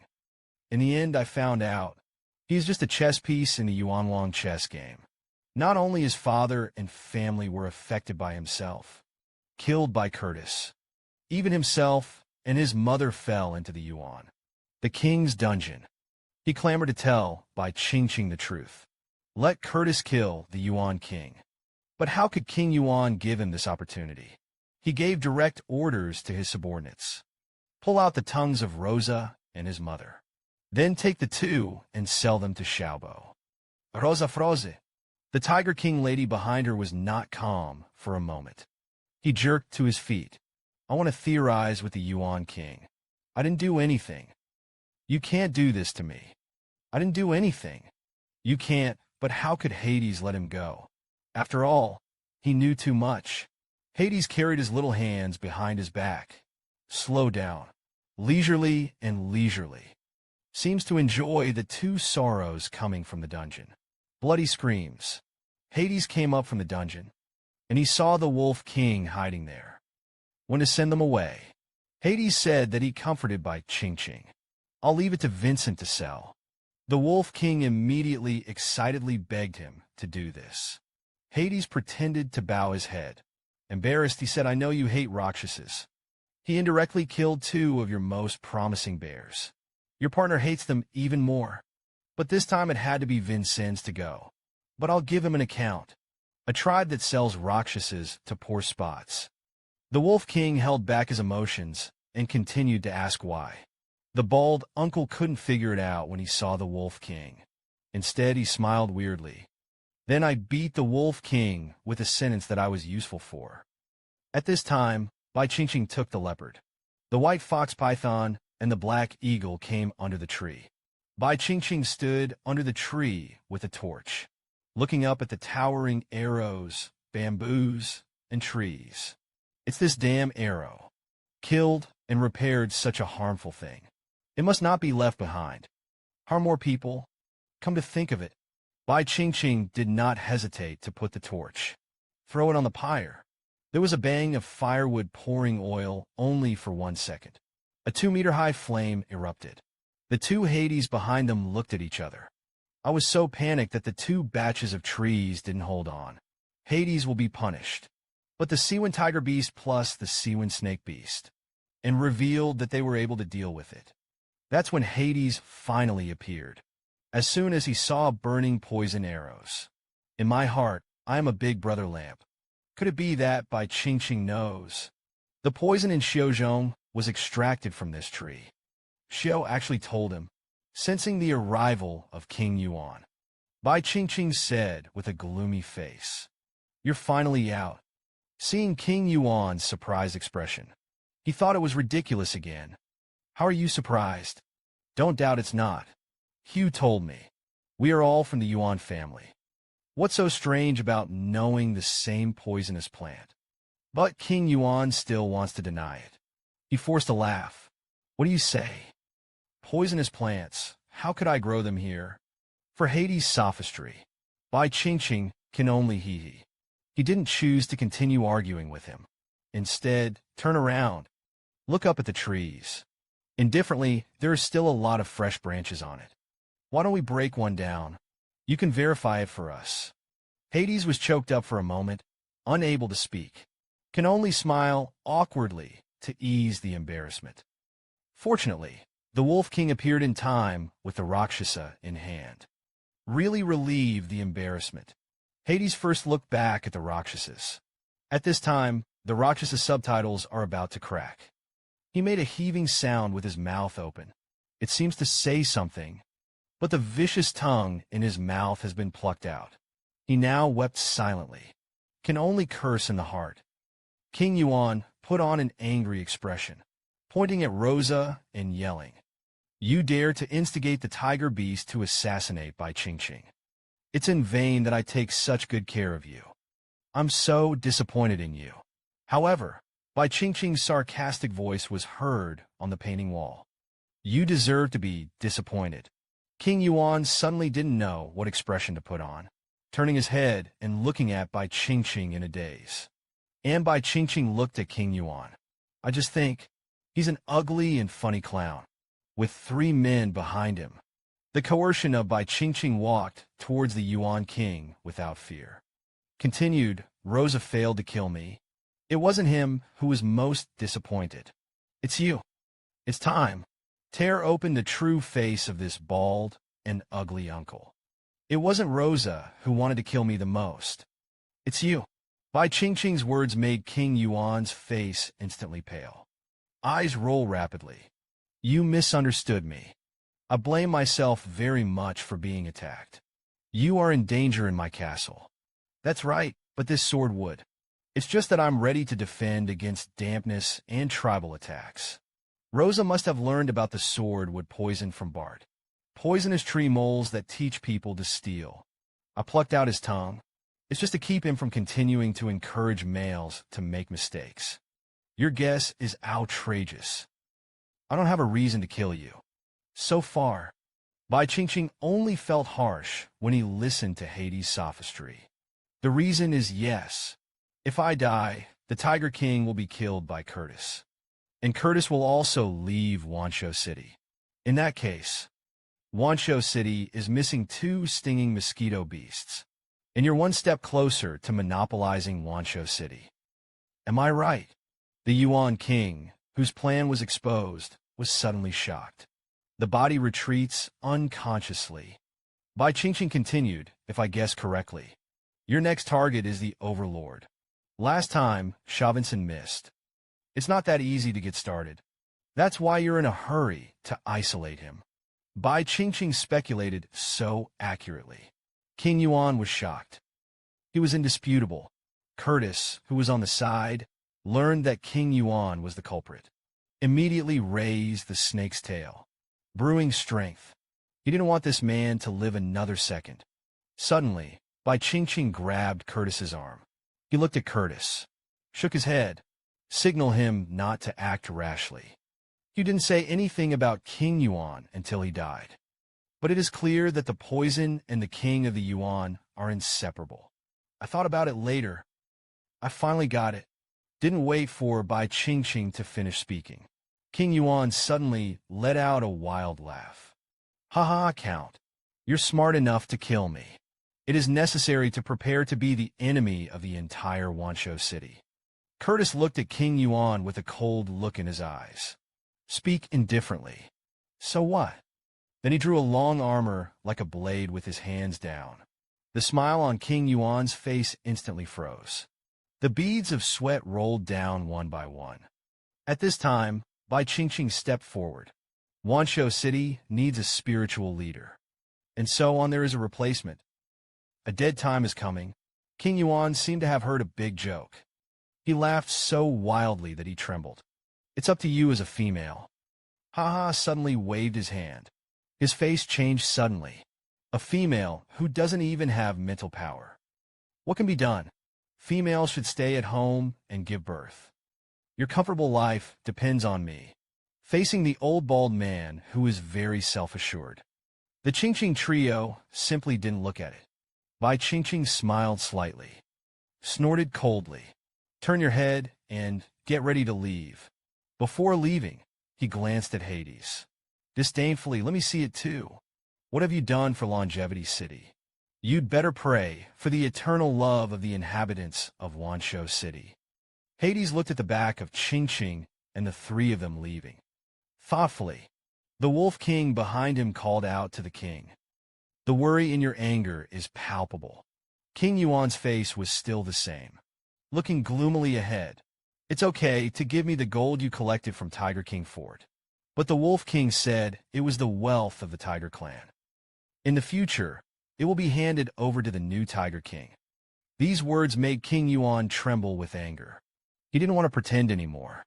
In the end, I found out he's just a chess piece in the Yuanlong chess game. Not only his father and family were affected by himself, killed by Curtis. Even himself and his mother fell into the Yuan. The king's dungeon. He clamored to tell Bai Qingqing the truth. Let Curtis kill the Yuan king. But how could King Yuan give him this opportunity? He gave direct orders to his subordinates. Pull out the tongues of Rosa and his mother. Then take the two and sell them to Xiaobo. Rosa froze. The Tiger King lady behind her was not calm for a moment. He jerked to his feet. I want to theorize with the Yuan king. I didn't do anything. You can't do this to me. I didn't do anything. You can't, but how could Hades let him go? After all, he knew too much. Hades carried his little hands behind his back. Slow down. Leisurely and leisurely. Seems to enjoy the two sorrows coming from the dungeon. Bloody screams. Hades came up from the dungeon, and he saw the Wolf King hiding there. When to send them away. Hades said that he comforted Bai Qingqing. I'll leave it to Vincent to sell. The Wolf King immediately excitedly begged him to do this. Hades pretended to bow his head. Embarrassed, he said, I know you hate Rakshasas. He indirectly killed two of your most promising bears. Your partner hates them even more. But this time it had to be Vincennes to go. But I'll give him an account. a tribe that sells rakshasas to poor spots. The Wolf King held back his emotions and continued to ask why. The bald uncle couldn't figure it out when he saw the Wolf King. Instead, he smiled weirdly. Then I beat the Wolf King with a sentence that I was useful for. At this time, Bai Qingqing took the leopard. The white fox python and the black eagle came under the tree. Bai Qingqing stood under the tree with a torch, looking up at the towering arrows, bamboos, and trees. It's this damn arrow. Killed and repaired such a harmful thing. It must not be left behind. Harm more people. Come to think of it, Bai Qingqing did not hesitate to put the torch. Throw it on the pyre. There was a bang of firewood pouring oil only for 1 second. A 2-meter-high flame erupted. The two Hades behind them looked at each other. I was so panicked that the 2 batches of trees didn't hold on. Hades will be punished. But the Sea Wind Tiger Beast plus the Sea Wind Snake Beast, and revealed that they were able to deal with it. That's when Hades finally appeared, as soon as he saw burning poison arrows. In my heart, I am a big brother lamp. Could it be that Bai Qingqing knows? The poison in Xiaozhong was extracted from this tree. Xiao actually told him, sensing the arrival of King Yuan. Bai Qingqing said with a gloomy face, "You're finally out." Seeing King Yuan's surprised expression, he thought it was ridiculous again. "How are you surprised?" "Don't doubt it's not. Hugh told me. We are all from the Yuan family. What's so strange about knowing the same poisonous plant?" But King Yuan still wants to deny it. He forced a laugh. "What do you say? Poisonous plants, how could I grow them here?" For Hades' sophistry, Bai Qingqing can only hee-hee. He didn't choose to continue arguing with him. Instead, turn around. Look up at the trees. Indifferently, there is still a lot of fresh branches on it. Why don't we break one down? You can verify it for us. Hades was choked up for a moment, unable to speak. Can only smile awkwardly to ease the embarrassment. Fortunately, the Wolf King appeared in time with the Rakshasa in hand. Really relieved the embarrassment. Hades first looked back at the Rakshasas. At this time, the Rakshasa subtitles are about to crack. He made a heaving sound with his mouth open. It seems to say something, but the vicious tongue in his mouth has been plucked out. He now wept silently, can only curse in the heart. King Yuan put on an angry expression, pointing at Rosa and yelling, "You dare to instigate the tiger beast to assassinate Bai Qingqing. It's in vain that I take such good care of you. I'm so disappointed in you." However, Bai Qingqing's sarcastic voice was heard on the painting wall. "You deserve to be disappointed." King Yuan suddenly didn't know what expression to put on, turning his head and looking at Bai Qingqing in a daze. And Bai Qingqing looked at King Yuan. "I just think he's an ugly and funny clown, with 3 men behind him." The coercion of Bai Qingqing walked towards the Yuan king without fear. Continued, "Rosa failed to kill me. It wasn't him who was most disappointed. It's you. It's time. Tear open the true face of this bald and ugly uncle. It wasn't Rosa who wanted to kill me the most. It's you." Bai Qingqing's words made King Yuan's face instantly pale. Eyes roll rapidly. "You misunderstood me. I blame myself very much for being attacked. You are in danger in my castle." "That's right, but this sword would. It's just that I'm ready to defend against dampness and tribal attacks." Rosa must have learned about the sword would poison from Bart. Poisonous tree moles that teach people to steal. I plucked out his tongue. It's just to keep him from continuing to encourage males to make mistakes. Your guess is outrageous. I don't have a reason to kill you. So far, Bai Qingqing only felt harsh when he listened to Hades' sophistry. The reason is yes. If I die, the Tiger King will be killed by Curtis. And Curtis will also leave Wanshou City. In that case, Wanshou City is missing 2 stinging mosquito beasts. And you're 1 step closer to monopolizing Wanshou City. Am I right? The Yuan king, whose plan was exposed, was suddenly shocked. The body retreats unconsciously. Bai Qingqing continued, "If I guess correctly, Your next target is the Overlord. Last time, Shavinson missed. It's not that easy to get started. That's why you're in a hurry to isolate him. Bai Qingqing speculated so accurately. King Yuan was shocked. He was indisputable. Curtis, who was on the side, learned that King Yuan was the culprit. Immediately raised the snake's tail. Brewing strength. He didn't want this man to live another second. Suddenly, Bai Qingqing grabbed Curtis's arm. He looked at Curtis, shook his head, signaled him not to act rashly. You didn't say anything about King Yuan until he died. But it is clear that the poison and the king of the Yuan are inseparable. I thought about it later. I finally got it. Didn't wait for Bai Qingqing to finish speaking. King Yuan suddenly let out a wild laugh. Ha ha, Count. You're smart enough to kill me. It is necessary to prepare to be the enemy of the entire Wanshou city. Curtis looked at King Yuan with a cold look in his eyes. Speak indifferently. So what? Then he drew a long armor like a blade with his hands down. The smile on King Yuan's face instantly froze. The beads of sweat rolled down one by one. At this time, Bai Qingqing stepped forward. Wanshou City needs a spiritual leader. And so on there is a replacement. A dead time is coming. King Yuan seemed to have heard a big joke. He laughed so wildly that he trembled. It's up to you as a female. Ha suddenly waved his hand. His face changed suddenly. A female who doesn't even have mental power. What can be done? Females should stay at home and give birth. Your comfortable life depends on me. Facing the old bald man who is very self-assured. The Qingqing trio simply didn't look at it. Bai Qingqing smiled slightly. Snorted coldly. Turn your head and get ready to leave. Before leaving, he glanced at Hades. Disdainfully, let me see it too. What have you done for Longevity City? You'd better pray for the eternal love of the inhabitants of Wanshou City. Hades looked at the back of Qingqing and the three of them leaving. Thoughtfully, the Wolf King behind him called out to the king. The worry in your anger is palpable. King Yuan's face was still the same. Looking gloomily ahead. It's okay to give me the gold you collected from Tiger King Fort. But the Wolf King said it was the wealth of the Tiger clan. In the future, it will be handed over to the new Tiger King. These words made King Yuan tremble with anger. He didn't want to pretend anymore.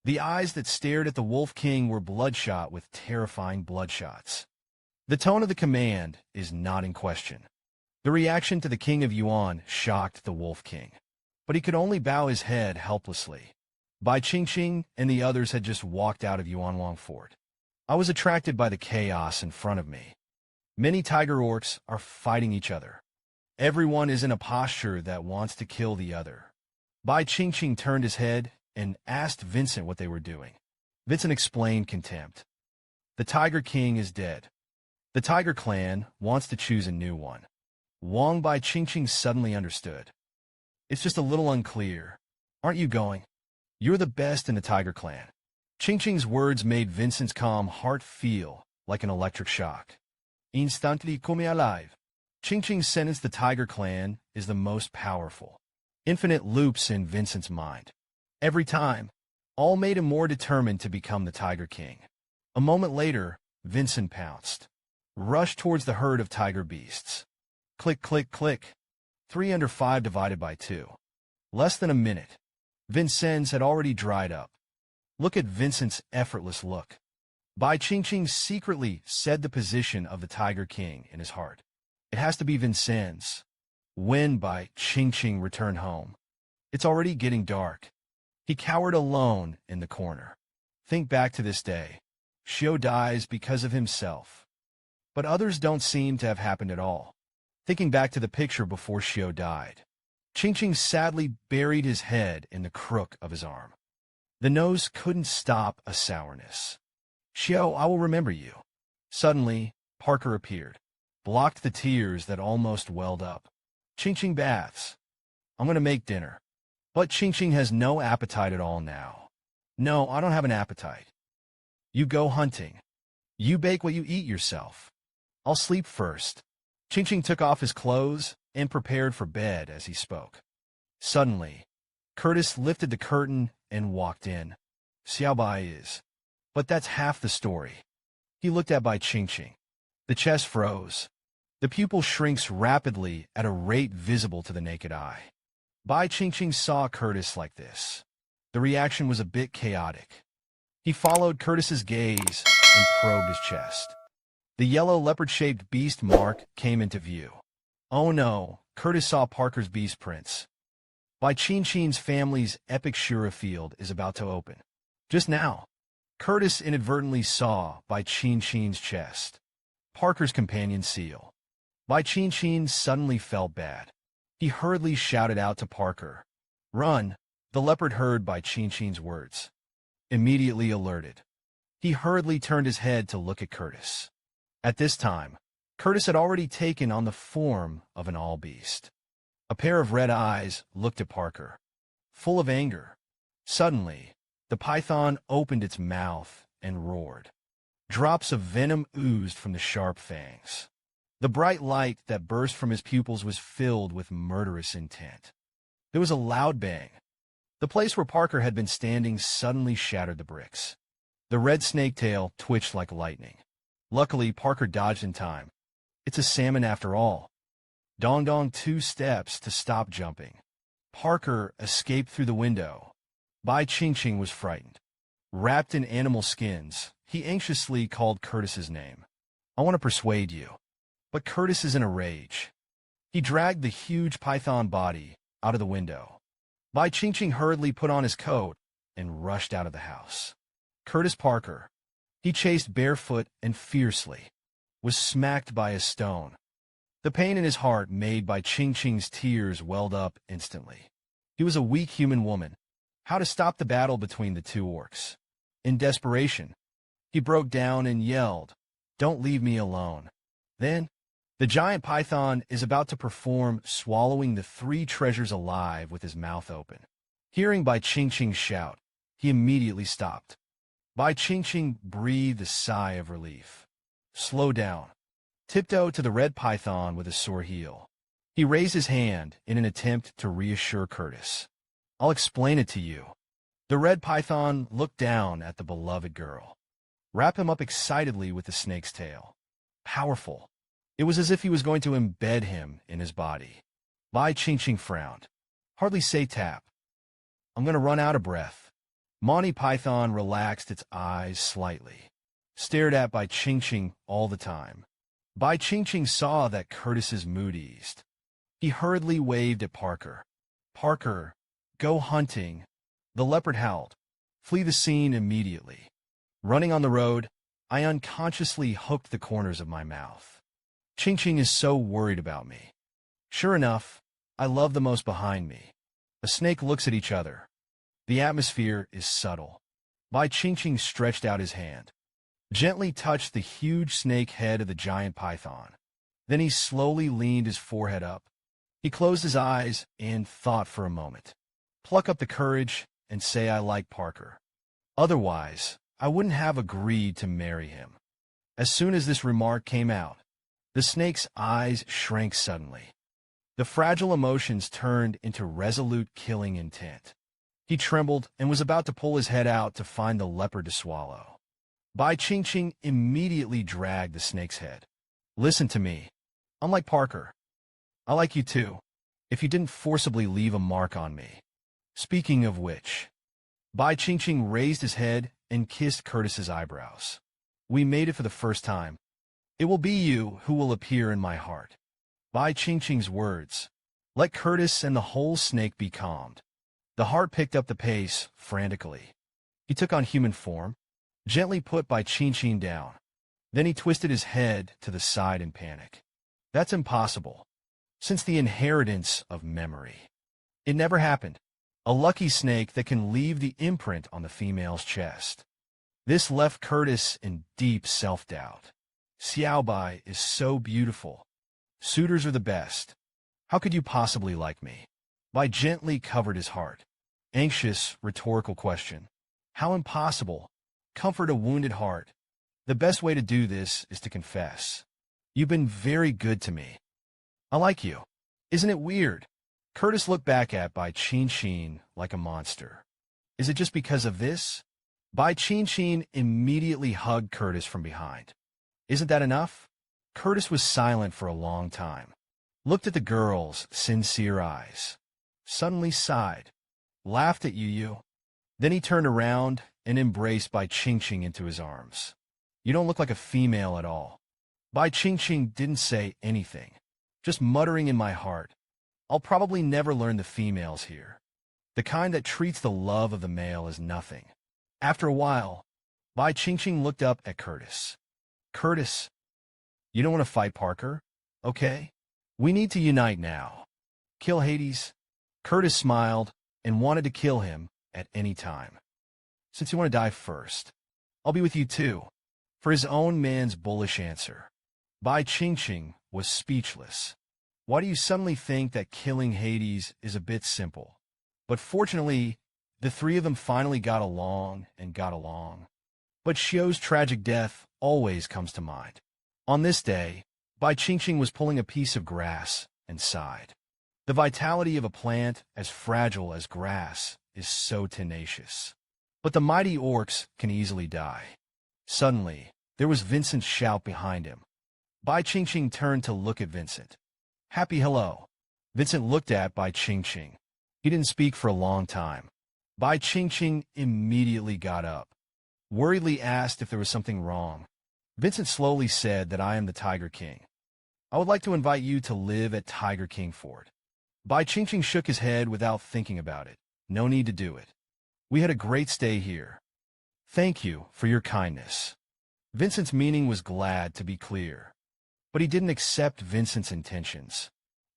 The eyes that stared at the Wolf King were bloodshot with terrifying bloodshots. The tone of the command is not in question. The reaction to the King of Yuan shocked the Wolf King. But he could only bow his head helplessly. Bai Qingqing and the others had just walked out of Yuanwang Fort. I was attracted by the chaos in front of me. Many tiger orcs are fighting each other. Everyone is in a posture that wants to kill the other. Bai Qingqing turned his head and asked Vincent what they were doing. Vincent explained contempt. The Tiger King is dead. The Tiger Clan wants to choose a new one. Bai Qingqing suddenly understood. It's just a little unclear. Aren't you going? You're the best in the Tiger Clan. Qingqing's words made Vincent's calm heart feel like an electric shock. Instantly come alive. Qingqing sentenced the Tiger Clan is the most powerful. Infinite loops in Vincent's mind. Every time, all made him more determined to become the Tiger King. A moment later, Vincent pounced. Rushed towards the herd of tiger beasts. Click, click, click. 3 under 5 divided by 2. Less than a minute. Vincennes had already dried up. Look at Vincent's effortless look. Bai Qingqing secretly said the position of the Tiger King in his heart. It has to be Vincennes. When Bai Qingqing returned home. It's already getting dark. He cowered alone in the corner. Think back to this day. Xiao dies because of himself. But others don't seem to have happened at all. Thinking back to the picture before Xiao died. Qingqing sadly buried his head in the crook of his arm. The nose couldn't stop a sourness. Xiao, I will remember you. Suddenly, Parker appeared. Blocked the tears that almost welled up. Qingqing baths. I'm going to make dinner. But Qingqing has no appetite at all now. No, I don't have an appetite. You go hunting. You bake what you eat yourself. I'll sleep first. Qingqing took off his clothes and prepared for bed as he spoke. Suddenly, Curtis lifted the curtain and walked in. Xiaobai is. But that's half the story. He looked at Bai Qingqing. The chest froze. The pupil shrinks rapidly at a rate visible to the naked eye. Bai Qingqing saw Curtis like this. The reaction was a bit chaotic. He followed Curtis's gaze and probed his chest. The yellow leopard-shaped beast mark came into view. Oh no, Curtis saw Parker's beast prints. Bai Qingqing's family's epic Shura field is about to open. Just now, Curtis inadvertently saw Bai Qingqing's chest. Parker's companion seal. Bai Qingqing suddenly felt bad. He hurriedly shouted out to Parker. "Run!" The leopard heard Bai Qingqing's words. Immediately alerted, he hurriedly turned his head to look at Curtis. At this time, Curtis had already taken on the form of an all-beast. A pair of red eyes looked at Parker, full of anger. Suddenly, the python opened its mouth and roared. Drops of venom oozed from the sharp fangs. The bright light that burst from his pupils was filled with murderous intent. There was a loud bang. The place where Parker had been standing suddenly shattered the bricks. The red snake tail twitched like lightning. Luckily, Parker dodged in time. It's a salmon after all. Dong Dong 2 steps to stop jumping. Parker escaped through the window. Bai Qingqing was frightened. Wrapped in animal skins, he anxiously called Curtis's name. "I want to persuade you." But Curtis is in a rage. He dragged the huge python body out of the window. Bai Qingqing hurriedly put on his coat and rushed out of the house. Curtis Parker, he chased barefoot and fiercely, was smacked by a stone. The pain in his heart made Bai Qingqing's tears welled up instantly. He was a weak human woman. How to stop the battle between the two orcs? In desperation, he broke down and yelled, "Don't leave me alone." Then, the giant python is about to perform swallowing the 3 treasures alive with his mouth open. Hearing Bai Qingqing's shout, he immediately stopped. Bai Qingqing breathed a sigh of relief. "Slow down." Tiptoe to the red python with a sore heel. He raised his hand in an attempt to reassure Curtis. "I'll explain it to you." The red python looked down at the beloved girl. Wrap him up excitedly with the snake's tail. Powerful. It was as if he was going to embed him in his body. Bai Qingqing frowned. "Hardly say tap. I'm going to run out of breath." Monty Python relaxed its eyes slightly, stared at Bai Qingqing all the time. Bai Qingqing saw that Curtis's mood eased. He hurriedly waved at Parker. "Parker, go hunting." The leopard howled. "Flee the scene immediately." Running on the road, I unconsciously hooked the corners of my mouth. Qingqing is so worried about me. Sure enough, I love the most behind me. A snake looks at each other. The atmosphere is subtle. Bai Qingqing stretched out his hand, gently touched the huge snake head of the giant python. Then he slowly leaned his forehead up. He closed his eyes and thought for a moment. Pluck up the courage and say I like Parker. Otherwise, I wouldn't have agreed to marry him. As soon as this remark came out, the snake's eyes shrank suddenly. The fragile emotions turned into resolute killing intent. He trembled and was about to pull his head out to find the leopard to swallow. Bai Qingqing immediately dragged the snake's head. "Listen to me. Unlike Parker, I like you too, if you didn't forcibly leave a mark on me." Speaking of which, Bai Qingqing raised his head and kissed Curtis's eyebrows. "We made it for the first time. It will be you who will appear in my heart." Bai Qingqing's words, "Let Curtis and the whole snake be calmed." The heart picked up the pace frantically. He took on human form, gently put Bai Qingqing down. Then he twisted his head to the side in panic. That's impossible, since the inheritance of memory. It never happened. A lucky snake that can leave the imprint on the female's chest. This left Curtis in deep self-doubt. Xiaobai is so beautiful. Suitors are the best. How could you possibly like me? Bai gently covered his heart. Anxious, rhetorical question. How impossible. Comfort a wounded heart. The best way to do this is to confess. You've been very good to me. I like you. Isn't it weird? Curtis looked back at Bai Qingqing like a monster. Is it just because of this? Bai Qingqing immediately hugged Curtis from behind. Isn't that enough? Curtis was silent for a long time, looked at the girl's sincere eyes, suddenly sighed, laughed at Yu. Then he turned around and embraced Bai Qingqing into his arms. You don't look like a female at all. Bai Qingqing didn't say anything, just muttering in my heart, I'll probably never learn the females here. The kind that treats the love of the male as nothing. After a while, Bai Qingqing looked up at Curtis. Curtis, you don't want to fight Parker, okay? We need to unite now. Kill Hades? Curtis smiled and wanted to kill him at any time. Since you want to die first, I'll be with you too. For his own man's bullish answer, Bai Qingqing was speechless. Why do you suddenly think that killing Hades is a bit simple? But fortunately, the three of them finally got along and got along. But Xiu's tragic death always comes to mind. On this day, Bai Qingqing was pulling a piece of grass and sighed. The vitality of a plant as fragile as grass is so tenacious. But the mighty orcs can easily die. Suddenly, there was Vincent's shout behind him. Bai Qingqing turned to look at Vincent. Happy hello. Vincent looked at Bai Qingqing. He didn't speak for a long time. Bai Qingqing immediately got up, worriedly asked if there was something wrong. Vincent slowly said that I am the Tiger King. I would like to invite you to live at Tiger King Fort. Bai Qingqing shook his head without thinking about it. No need to do it. We had a great stay here. Thank you for your kindness. Vincent's meaning was glad to be clear. But he didn't accept Vincent's intentions.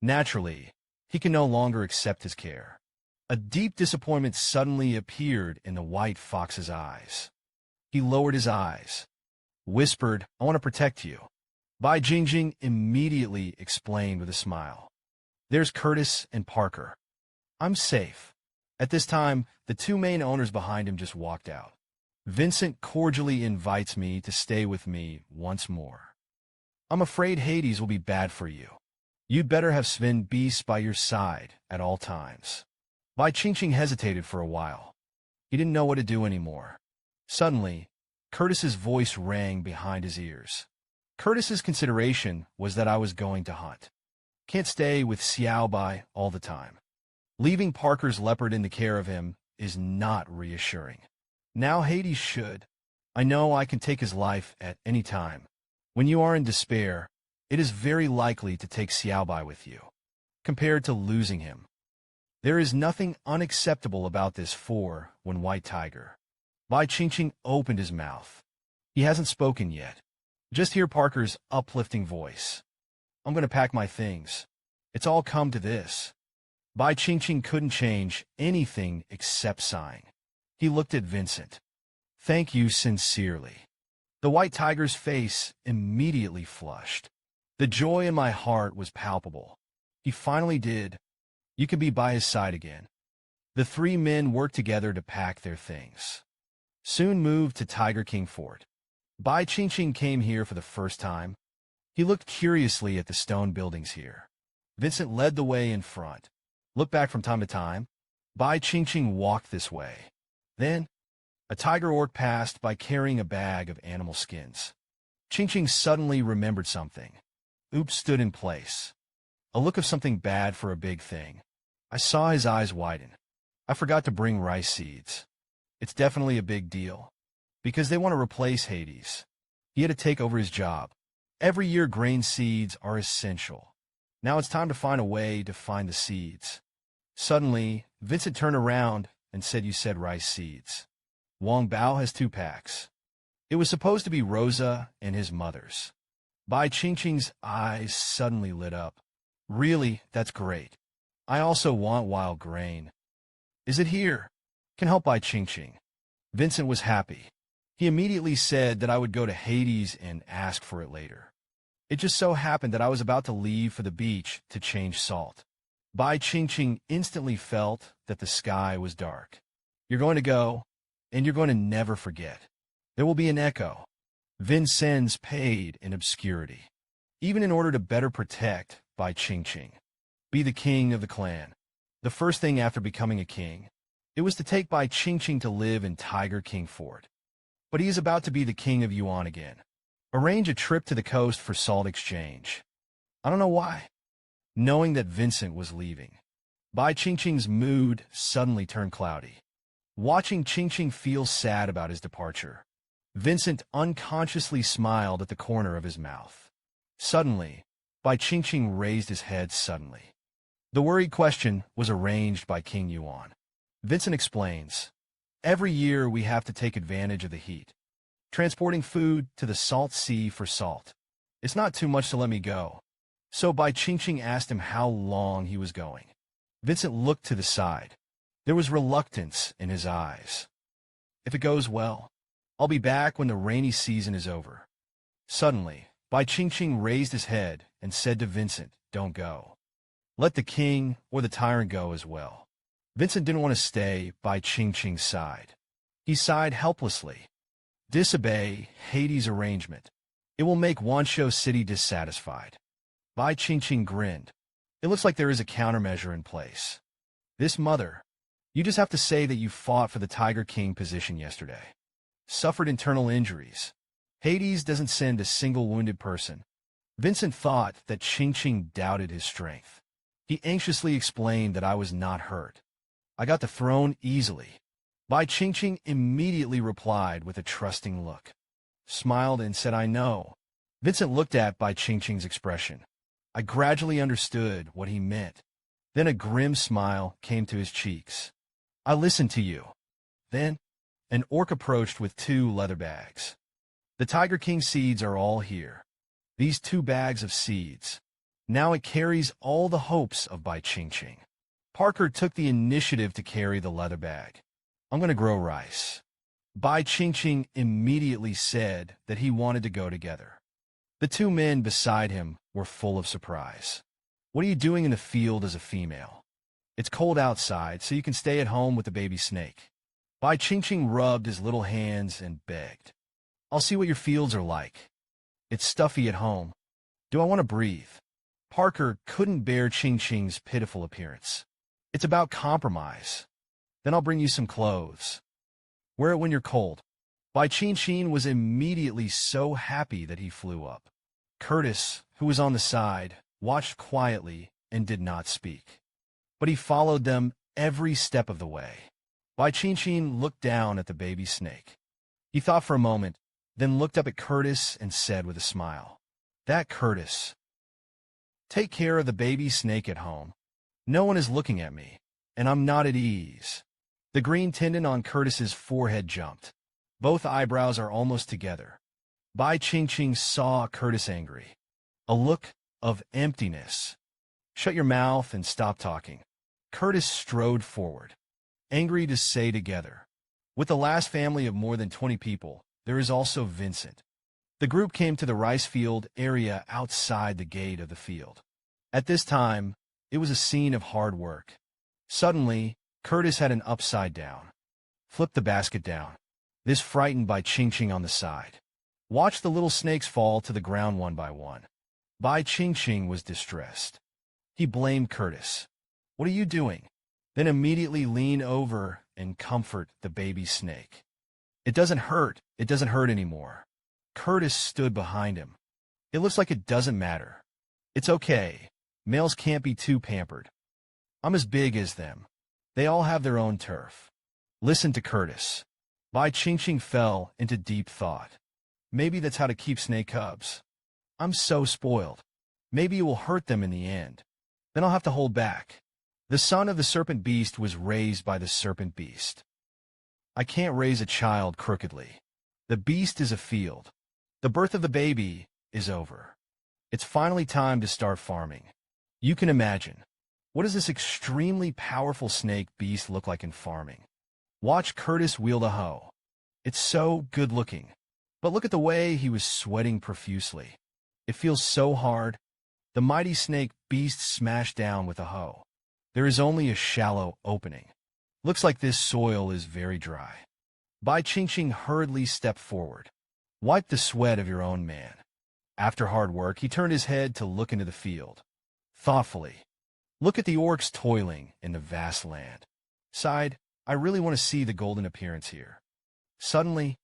Naturally, he can no longer accept his care. A deep disappointment suddenly appeared in the white fox's eyes. He lowered his eyes, whispered, I want to protect you. Bai Qingqing immediately explained with a smile. There's Curtis and Parker. I'm safe. At this time, the two main owners behind him just walked out. Vincent cordially invites me to stay with me once more. I'm afraid Hades will be bad for you. You'd better have Sven Beast by your side at all times. Bai Qingqing hesitated for a while. He didn't know what to do anymore. Suddenly, Curtis's voice rang behind his ears. Curtis's consideration was that I was going to hunt. Can't stay with Xiao Bai all the time. Leaving Parker's leopard in the care of him is not reassuring. Now Hades should. I know I can take his life at any time. When you are in despair, it is very likely to take Xiao Bai with you, compared to losing him. There is nothing unacceptable about this for when White Tiger. Bai Qingqing opened his mouth. He hasn't spoken yet. Just hear Parker's uplifting voice. I'm going to pack my things. It's all come to this. Bai Qingqing couldn't change anything except sighing. He looked at Vincent. Thank you sincerely. The White Tiger's face immediately flushed. The joy in my heart was palpable. He finally did. You can be by his side again. The three men worked together to pack their things. Soon moved to Tiger King Fort. Bai Qingqing came here for the first time. He looked curiously at the stone buildings here. Vincent led the way in front. Looked back from time to time. Bai Qingqing walked this way. Then, a tiger orc passed by carrying a bag of animal skins. Qingqing suddenly remembered something. Oops stood in place. A look of something bad for a big thing. I saw his eyes widen. I forgot to bring rice seeds. It's definitely a big deal. Because they want to replace Hades. He had to take over his job. Every year grain seeds are essential. Now it's time to find a way to find the seeds. Suddenly, Vincent turned around and said, you said rice seeds. Wang Bao has 2 packs. It was supposed to be Rosa and his mother's. Bai Qingqing's eyes suddenly lit up. Really, that's great. I also want wild grain. Is it here? Can help Bai Qingqing. Vincent was happy. He immediately said that I would go to Hades and ask for it later. It just so happened that I was about to leave for the beach to change salt. Bai Qingqing instantly felt that the sky was dark. You're going to go, and you're going to never forget. There will be an echo. Vincennes paid in obscurity. even in order to better protect Bai Qingqing. Be the king of the clan. The first thing after becoming a king, it was to take Bai Qingqing to live in Tiger King Fort. But he is about to be the king of Yuan again. Arrange a trip to the coast for salt exchange. I don't know why. Knowing that Vincent was leaving, Bai Qingqing's mood suddenly turned cloudy. Watching Qingqing feel sad about his departure, Vincent unconsciously smiled at the corner of his mouth. Suddenly, Bai Qingqing raised his head suddenly. The worried question was arranged by King Yuan. Vincent explains, every year we have to take advantage of the heat, transporting food to the salt sea for salt. It's not too much to let me go. So Bai Qingqing asked him how long he was going. Vincent looked to the side. There was reluctance in his eyes. If it goes well, I'll be back when the rainy season is over. Suddenly, Bai Qingqing raised his head and said to Vincent, don't go. Let the king or the tyrant go as well. Vincent didn't want to stay by Qingqing's side. He sighed helplessly. Disobey Hades' arrangement. It will make Wansho City dissatisfied. Bai Qingqing grinned. It looks like there is a countermeasure in place. This mother, you just have to say that you fought for the Tiger King position yesterday. Suffered internal injuries. Hades doesn't send a single wounded person. Vincent thought that Qingqing doubted his strength. He anxiously explained that I was not hurt. I got the throne easily. Bai Qingqing immediately replied with a trusting look. Smiled and said, I know. Vincent looked at Bai Qingqing's expression. I gradually understood what he meant. Then a grim smile came to his cheeks. I listened to you. Then, an orc approached with 2 leather bags. The Tiger King seeds are all here. These 2 bags of seeds. Now it carries all the hopes of Bai Qingqing. Parker took the initiative to carry the leather bag. I'm going to grow rice. Bai Qingqing immediately said that he wanted to go together. The 2 men beside him were full of surprise. What are you doing in the field as a female? It's cold outside, so you can stay at home with the baby snake. Bai Qingqing rubbed his little hands and begged. I'll see what your fields are like. It's stuffy at home. Do I want to breathe? Parker couldn't bear Qingqing's pitiful appearance. It's about compromise. Then I'll bring you some clothes. Wear it when you're cold. Bai Qingqing was immediately so happy that he flew up. Curtis, who was on the side, watched quietly and did not speak. But he followed them every step of the way. Bai Qingqing looked down at the baby snake. He thought for a moment, then looked up at Curtis and said with a smile, That Curtis. Take care of the baby snake at home. No one is looking at me, and I'm not at ease. The green tendon on Curtis's forehead jumped. Both eyebrows are almost together. Bai Qingqing saw Curtis angry. A look of emptiness. Shut your mouth and stop talking. Curtis strode forward. Angry to say together. With the last family of more than 20 people, there is also Vincent. The group came to the rice field area outside the gate of the field. At this time, it was a scene of hard work. Suddenly, Curtis had an upside down. Flipped the basket down. This frightened Bai Qingqing on the side. Watched the little snakes fall to the ground one by one. Bai Qingqing was distressed. He blamed Curtis. What are you doing? Then immediately lean over and comfort the baby snake. It doesn't hurt. It doesn't hurt anymore. Curtis stood behind him. It looks like it doesn't matter. It's okay. Males can't be too pampered. I'm as big as them. They all have their own turf. Listen to Curtis. Bai Qingqing fell into deep thought. Maybe that's how to keep snake cubs. I'm so spoiled. Maybe it will hurt them in the end. Then I'll have to hold back. The son of the serpent beast was raised by the serpent beast. I can't raise a child crookedly. The beast is a field. The birth of the baby is over. It's finally time to start farming. You can imagine. What does this extremely powerful snake beast look like in farming? Watch Curtis wield a hoe. It's so good-looking. But look at the way he was sweating profusely. It feels so hard. The mighty snake beast smashed down with a hoe. There is only a shallow opening. Looks like this soil is very dry. Bai Qingqing hurriedly stepped forward. Wipe the sweat of your own man. After hard work, he turned his head to look into the field. Thoughtfully, look at the orcs toiling in the vast land. Sighed, I really want to see the golden appearance here. Suddenly,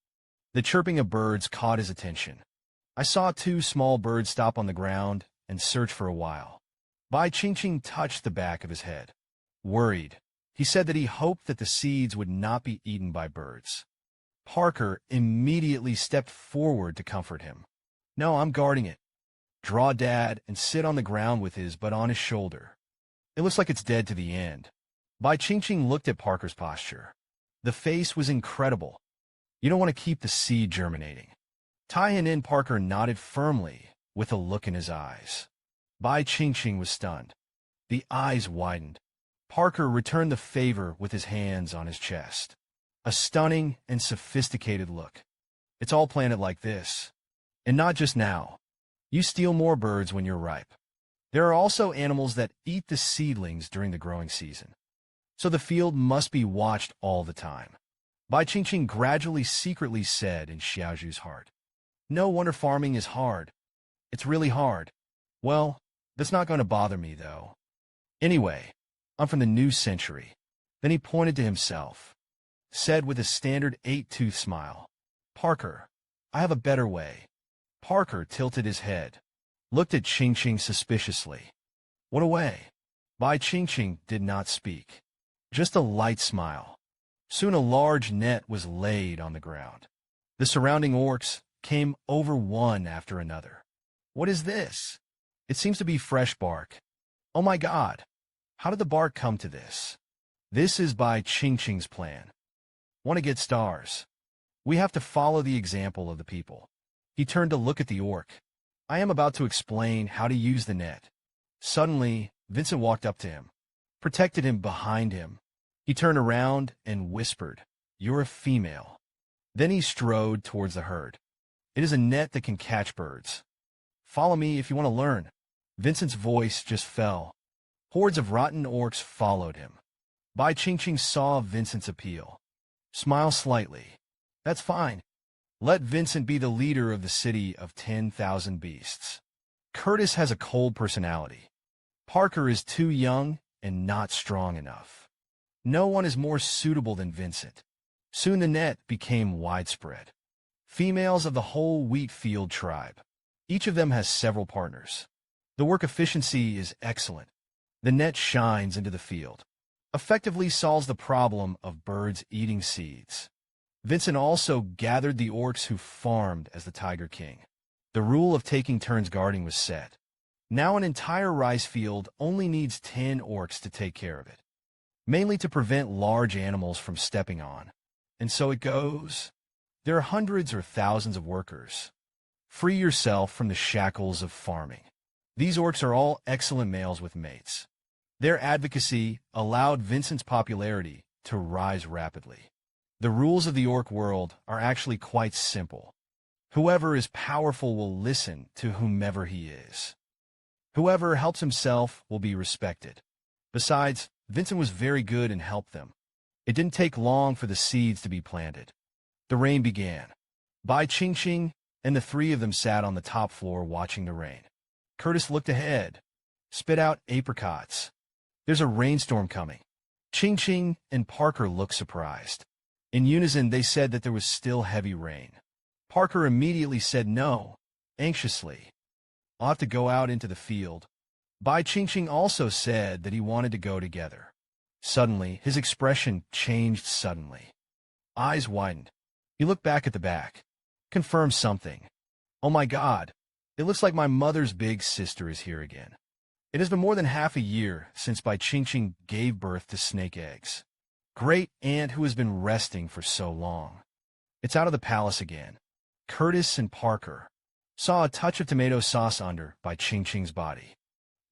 the chirping of birds caught his attention. I saw two small birds stop on the ground and search for a while. Bai Qingqing touched the back of his head. Worried, he said that he hoped that the seeds would not be eaten by birds. Parker immediately stepped forward to comfort him. No, I'm guarding it. Draw Dad and sit on the ground with his butt on his shoulder. It looks like it's dead to the end. Bai Qingqing looked at Parker's posture. The face was incredible. You don't want to keep the seed germinating. Tie-in Parker nodded firmly with a look in his eyes. Bai Qingqing was stunned. The eyes widened. Parker returned the favor with his hands on his chest. A stunning and sophisticated look. It's all planted like this. And not just now. You steal more birds when you're ripe. There are also animals that eat the seedlings during the growing season. So the field must be watched all the time. Bai Qingqing gradually secretly said in Xiaozhu's heart. No wonder farming is hard. It's really hard. Well, that's not going to bother me, though. Anyway, I'm from the new century. Then he pointed to himself. Said with a standard 8-tooth smile. Parker, I have a better way. Parker tilted his head. Looked at Qingqing suspiciously. What a way. Bai Qingqing did not speak. Just a light smile. Soon a large net was laid on the ground. The surrounding orcs came over one after another. What is this? It seems to be fresh bark. Oh my God! How did the bark come to this? This is Bai Qingqing's plan. Want to get stars? We have to follow the example of the people. He turned to look at the orc. I am about to explain how to use the net. Suddenly, Vincent walked up to him, protected him behind him. He turned around and whispered, You're a female. Then he strode towards the herd. It is a net that can catch birds. Follow me if you want to learn. Vincent's voice just fell. Hordes of rotten orcs followed him. Bai Qingqing saw Vincent's appeal. Smile slightly. That's fine. Let Vincent be the leader of the city of 10,000 beasts. Curtis has a cold personality. Parker is too young and not strong enough. No one is more suitable than Vincent. Soon the net became widespread. Females of the whole wheat field tribe. Each of them has several partners. The work efficiency is excellent. The net shines into the field. Effectively solves the problem of birds eating seeds. Vincent also gathered the orcs who farmed as the Tiger King. The rule of taking turns guarding was set. Now an entire rice field only needs 10 orcs to take care of it. Mainly to prevent large animals from stepping on. And so it goes. There are hundreds or thousands of workers. Free yourself from the shackles of farming. These orcs are all excellent males with mates. Their advocacy allowed Vincent's popularity to rise rapidly. The rules of the orc world are actually quite simple. Whoever is powerful will listen to whomever he is. Whoever helps himself will be respected. Besides, Vincent was very good and helped them. It didn't take long for the seeds to be planted. The rain began. Bai Qingqing and the three of them sat on the top floor watching the rain. Curtis looked ahead, spit out apricots. There's a rainstorm coming. Qingqing and Parker looked surprised. In unison, they said that there was still heavy rain. Parker immediately said no, anxiously. I'll have to go out into the field. Bai Qingqing also said that he wanted to go together. Suddenly, his expression changed suddenly. Eyes widened. He looked back at the back. Confirmed something. Oh my God, it looks like my mother's big sister is here again. It has been more than half a year since Bai Qingqing gave birth to snake eggs. Great aunt who has been resting for so long. It's out of the palace again. Curtis and Parker saw a touch of tomato sauce under Bai Qingqing's body.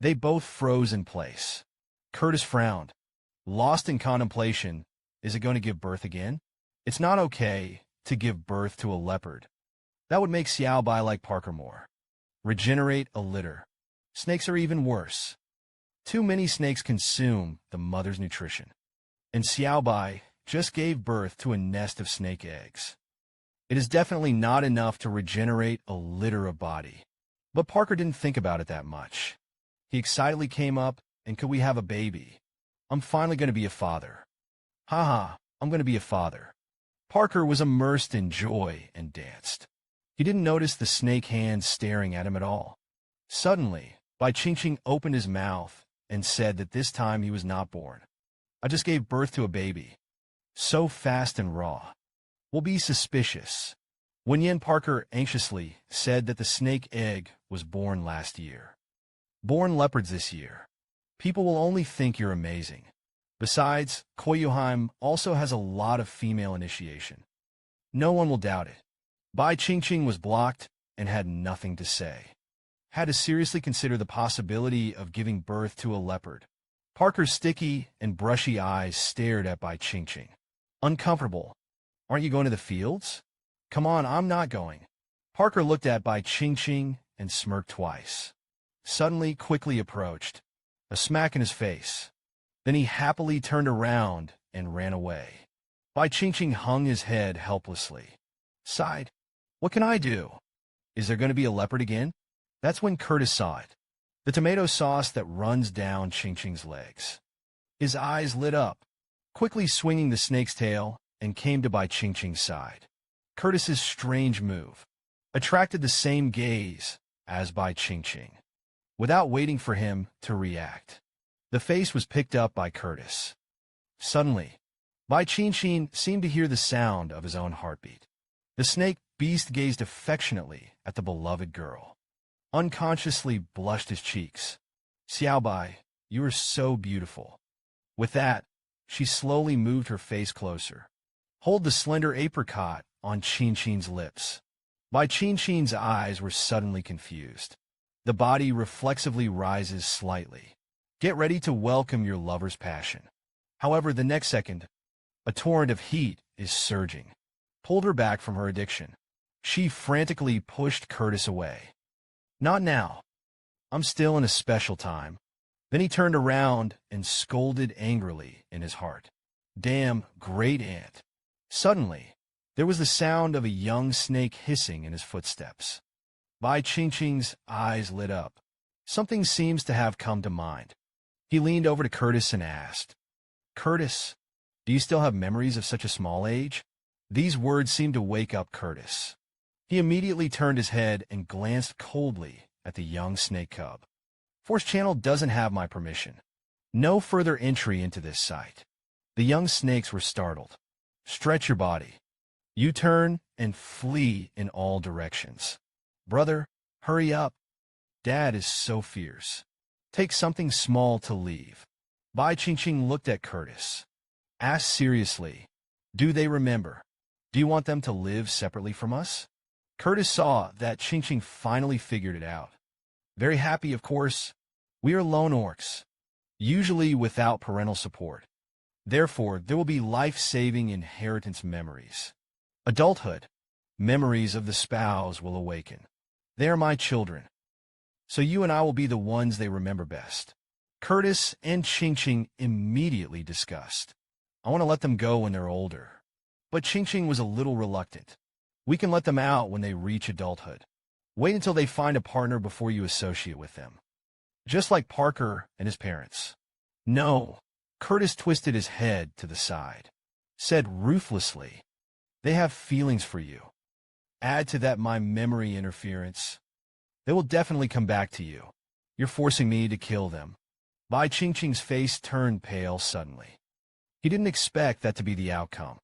They both froze in place. Curtis frowned. Lost in contemplation, is it going to give birth again? It's not okay to give birth to a leopard. That would make Xiao Bai like Parker more. Regenerate a litter. Snakes are even worse. Too many snakes consume the mother's nutrition. And Xiao Bai just gave birth to a nest of snake eggs. It is definitely not enough to regenerate a litter of body. But Parker didn't think about it that much. He excitedly came up, and could we have a baby? I'm finally going to be a father. Haha, I'm going to be a father. Parker was immersed in joy and danced. He didn't notice the snake hands staring at him at all. Suddenly, Bai Qingqing opened his mouth and said that this time he was not born. I just gave birth to a baby. So fast and raw. We'll be suspicious. Wen Parker anxiously said that the snake egg was born last year. Born leopards this year. People will only think you're amazing. Besides, Koyuheim also has a lot of female initiation. No one will doubt it. Bai Qingqing was blocked and had nothing to say. Had to seriously consider the possibility of giving birth to a leopard. Parker's sticky and brushy eyes stared at Bai Qingqing. Uncomfortable. Aren't you going to the fields? Come on, I'm not going. Parker looked at Bai Qingqing and smirked twice. Suddenly, quickly approached. A smack in his face. Then he happily turned around and ran away. Bai Qingqing hung his head helplessly. Sighed. What can I do? Is there going to be a leopard again? That's when Curtis saw it. The tomato sauce that runs down Qingqing's legs. His eyes lit up, quickly swinging the snake's tail, and came to Bai Qingqing's side. Curtis's strange move attracted the same gaze as Bai Qingqing. Without waiting for him to react, the face was picked up by Curtis. Suddenly, Bai Qingqing seemed to hear the sound of his own heartbeat. The snake beast gazed affectionately at the beloved girl. Unconsciously blushed his cheeks. Xiaobai, you are so beautiful. With that, she slowly moved her face closer. Hold the slender apricot on Qingqing's lips. Bai Qingqing's eyes were suddenly confused. The body reflexively rises slightly. Get ready to welcome your lover's passion. However, the next second, a torrent of heat is surging. Pulled her back from her addiction. She frantically pushed Curtis away. Not now. I'm still in a special time. Then he turned around and scolded angrily in his heart. Damn, great aunt. Suddenly, there was the sound of a young snake hissing in his footsteps. Bai Qingqing's eyes lit up. Something seems to have come to mind. He leaned over to Curtis and asked, Curtis, do you still have memories of such a small age? These words seemed to wake up Curtis. He immediately turned his head and glanced coldly at the young snake cub. Force Channel doesn't have my permission. No further entry into this site. The young snakes were startled. Stretch your body. U-turn and flee in all directions. Brother, hurry up. Dad is so fierce. Take something small to leave. Bai Qingqing looked at Curtis. Asked seriously, do they remember? Do you want them to live separately from us? Curtis saw that Qingqing finally figured it out. Very happy, of course. We are lone orcs, usually without parental support. Therefore, there will be life-saving inheritance memories. Adulthood, memories of the spouse will awaken. They are my children. So you and I will be the ones they remember best. Curtis and Qingqing immediately discussed. I want to let them go when they're older. But Qingqing was a little reluctant. We can let them out when they reach adulthood. Wait until they find a partner before you associate with them. Just like Parker and his parents. No. Curtis twisted his head to the side. Said ruthlessly, they have feelings for you. Add to that my memory interference. They will definitely come back to you. You're forcing me to kill them. Bai Qingqing's face turned pale suddenly. He didn't expect that to be the outcome.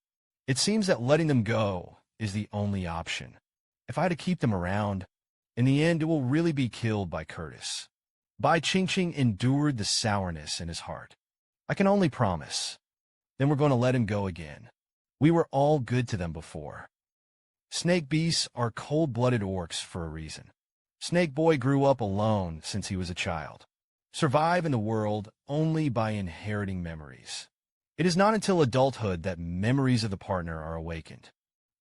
It seems that letting them go is the only option. If I had to keep them around, in the end it will really be killed by Curtis. Bai Qingqing endured the sourness in his heart. I can only promise. Then we're going to let him go again. We were all good to them before. Snake beasts are cold-blooded orcs for a reason. Snake Boy grew up alone since he was a child. Survive in the world only by inheriting memories. It is not until adulthood that memories of the partner are awakened,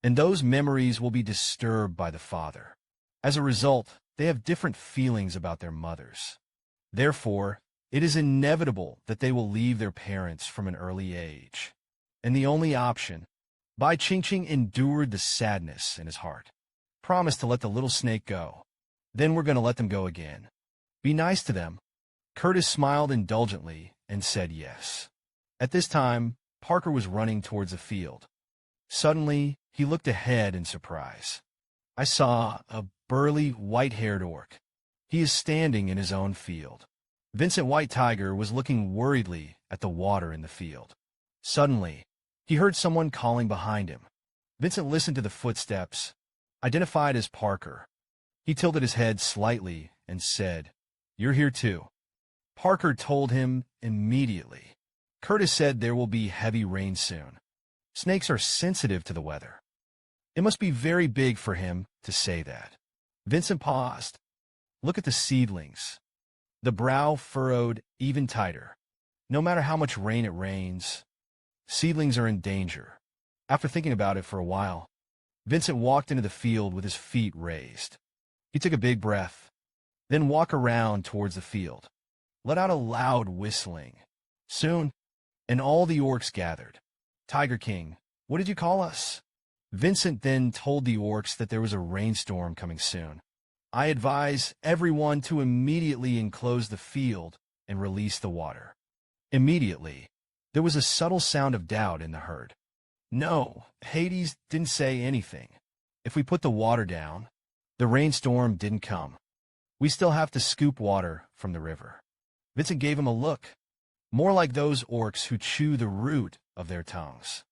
and those memories will be disturbed by the father. As a result, they have different feelings about their mothers. Therefore, it is inevitable that they will leave their parents from an early age. And the only option, Bai Qingqing endured the sadness in his heart. Promised to let the little snake go. Then we're going to let them go again. Be nice to them. Curtis smiled indulgently and said yes. At this time, Parker was running towards the field. Suddenly, he looked ahead in surprise. I saw a burly, white-haired orc. He is standing in his own field. Vincent White Tiger was looking worriedly at the water in the field. Suddenly, he heard someone calling behind him. Vincent listened to the footsteps, identified as Parker. He tilted his head slightly and said, "You're here too." Parker told him immediately. Curtis said there will be heavy rain soon. Snakes are sensitive to the weather. It must be very big for him to say that. Vincent paused. Look at the seedlings. The brow furrowed even tighter. No matter how much rain it rains, seedlings are in danger. After thinking about it for a while, Vincent walked into the field with his feet raised. He took a big breath, then walked around towards the field. Let out a loud whistling. Soon, and all the orcs gathered. "Tiger King, what did you call us?" Vincent then told the orcs that there was a rainstorm coming soon. "I advise everyone to immediately enclose the field and release the water." Immediately, there was a subtle sound of doubt in the herd. "No, Hades didn't say anything. If we put the water down, the rainstorm didn't come. We still have to scoop water from the river." Vincent gave him a look, more like those orcs who chew the root of their tongues.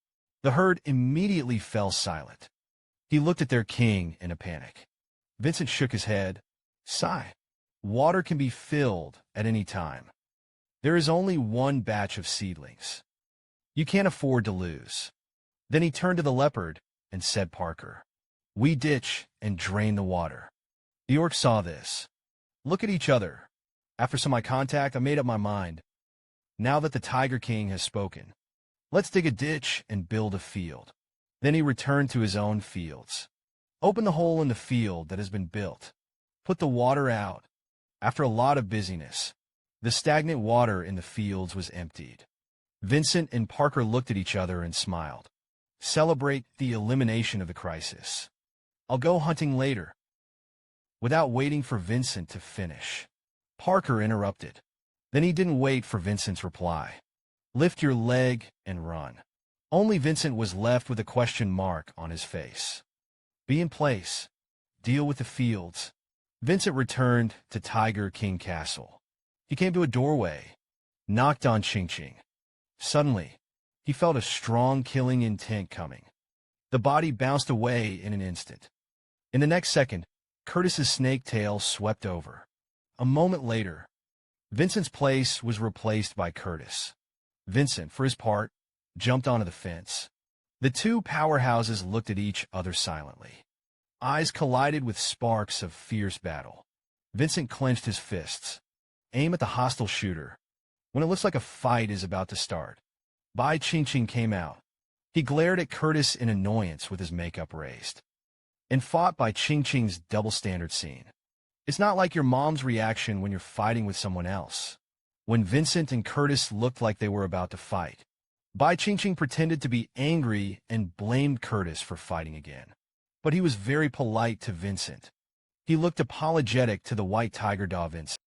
The herd immediately fell silent. He looked at their king in a panic. Vincent shook his head. "Sigh. Water can be filled at any time. There is only one batch of seedlings. You can't afford to lose." Then he turned to the leopard and said, "Parker, we ditch and drain the water." The orcs saw this. Look at each other. After some eye contact, I made up my mind. Now that the Tiger King has spoken, let's dig a ditch and build a field. Then he returned to his own fields. Open the hole in the field that has been built. Put the water out. After a lot of busyness, the stagnant water in the fields was emptied. Vincent and Parker looked at each other and smiled. Celebrate the elimination of the crisis. I'll go hunting later. Without waiting for Vincent to finish, Parker interrupted. Then he didn't wait for Vincent's reply. Lift your leg and run. Only Vincent was left with a question mark on his face. Be in place. Deal with the fields. Vincent returned to Tiger King Castle. He came to a doorway, knocked on Qingqing. Suddenly, he felt a strong killing intent coming. The body bounced away in an instant. In the next second, Curtis's snake tail swept over. A moment later, Vincent's place was replaced by Curtis. Vincent, for his part, jumped onto the fence. The two powerhouses looked at each other silently. Eyes collided with sparks of fierce battle. Vincent clenched his fists. Aim at the hostile shooter. When it looks like a fight is about to start, Bai Qingqing came out. He glared at Curtis in annoyance with his makeup raised, and fought Bai Qingqing's double standard scene. It's not like your mom's reaction when you're fighting with someone else. When Vincent and Curtis looked like they were about to fight, Bai Qingqing pretended to be angry and blamed Curtis for fighting again. But he was very polite to Vincent. He looked apologetic to the white tiger dog Vincent.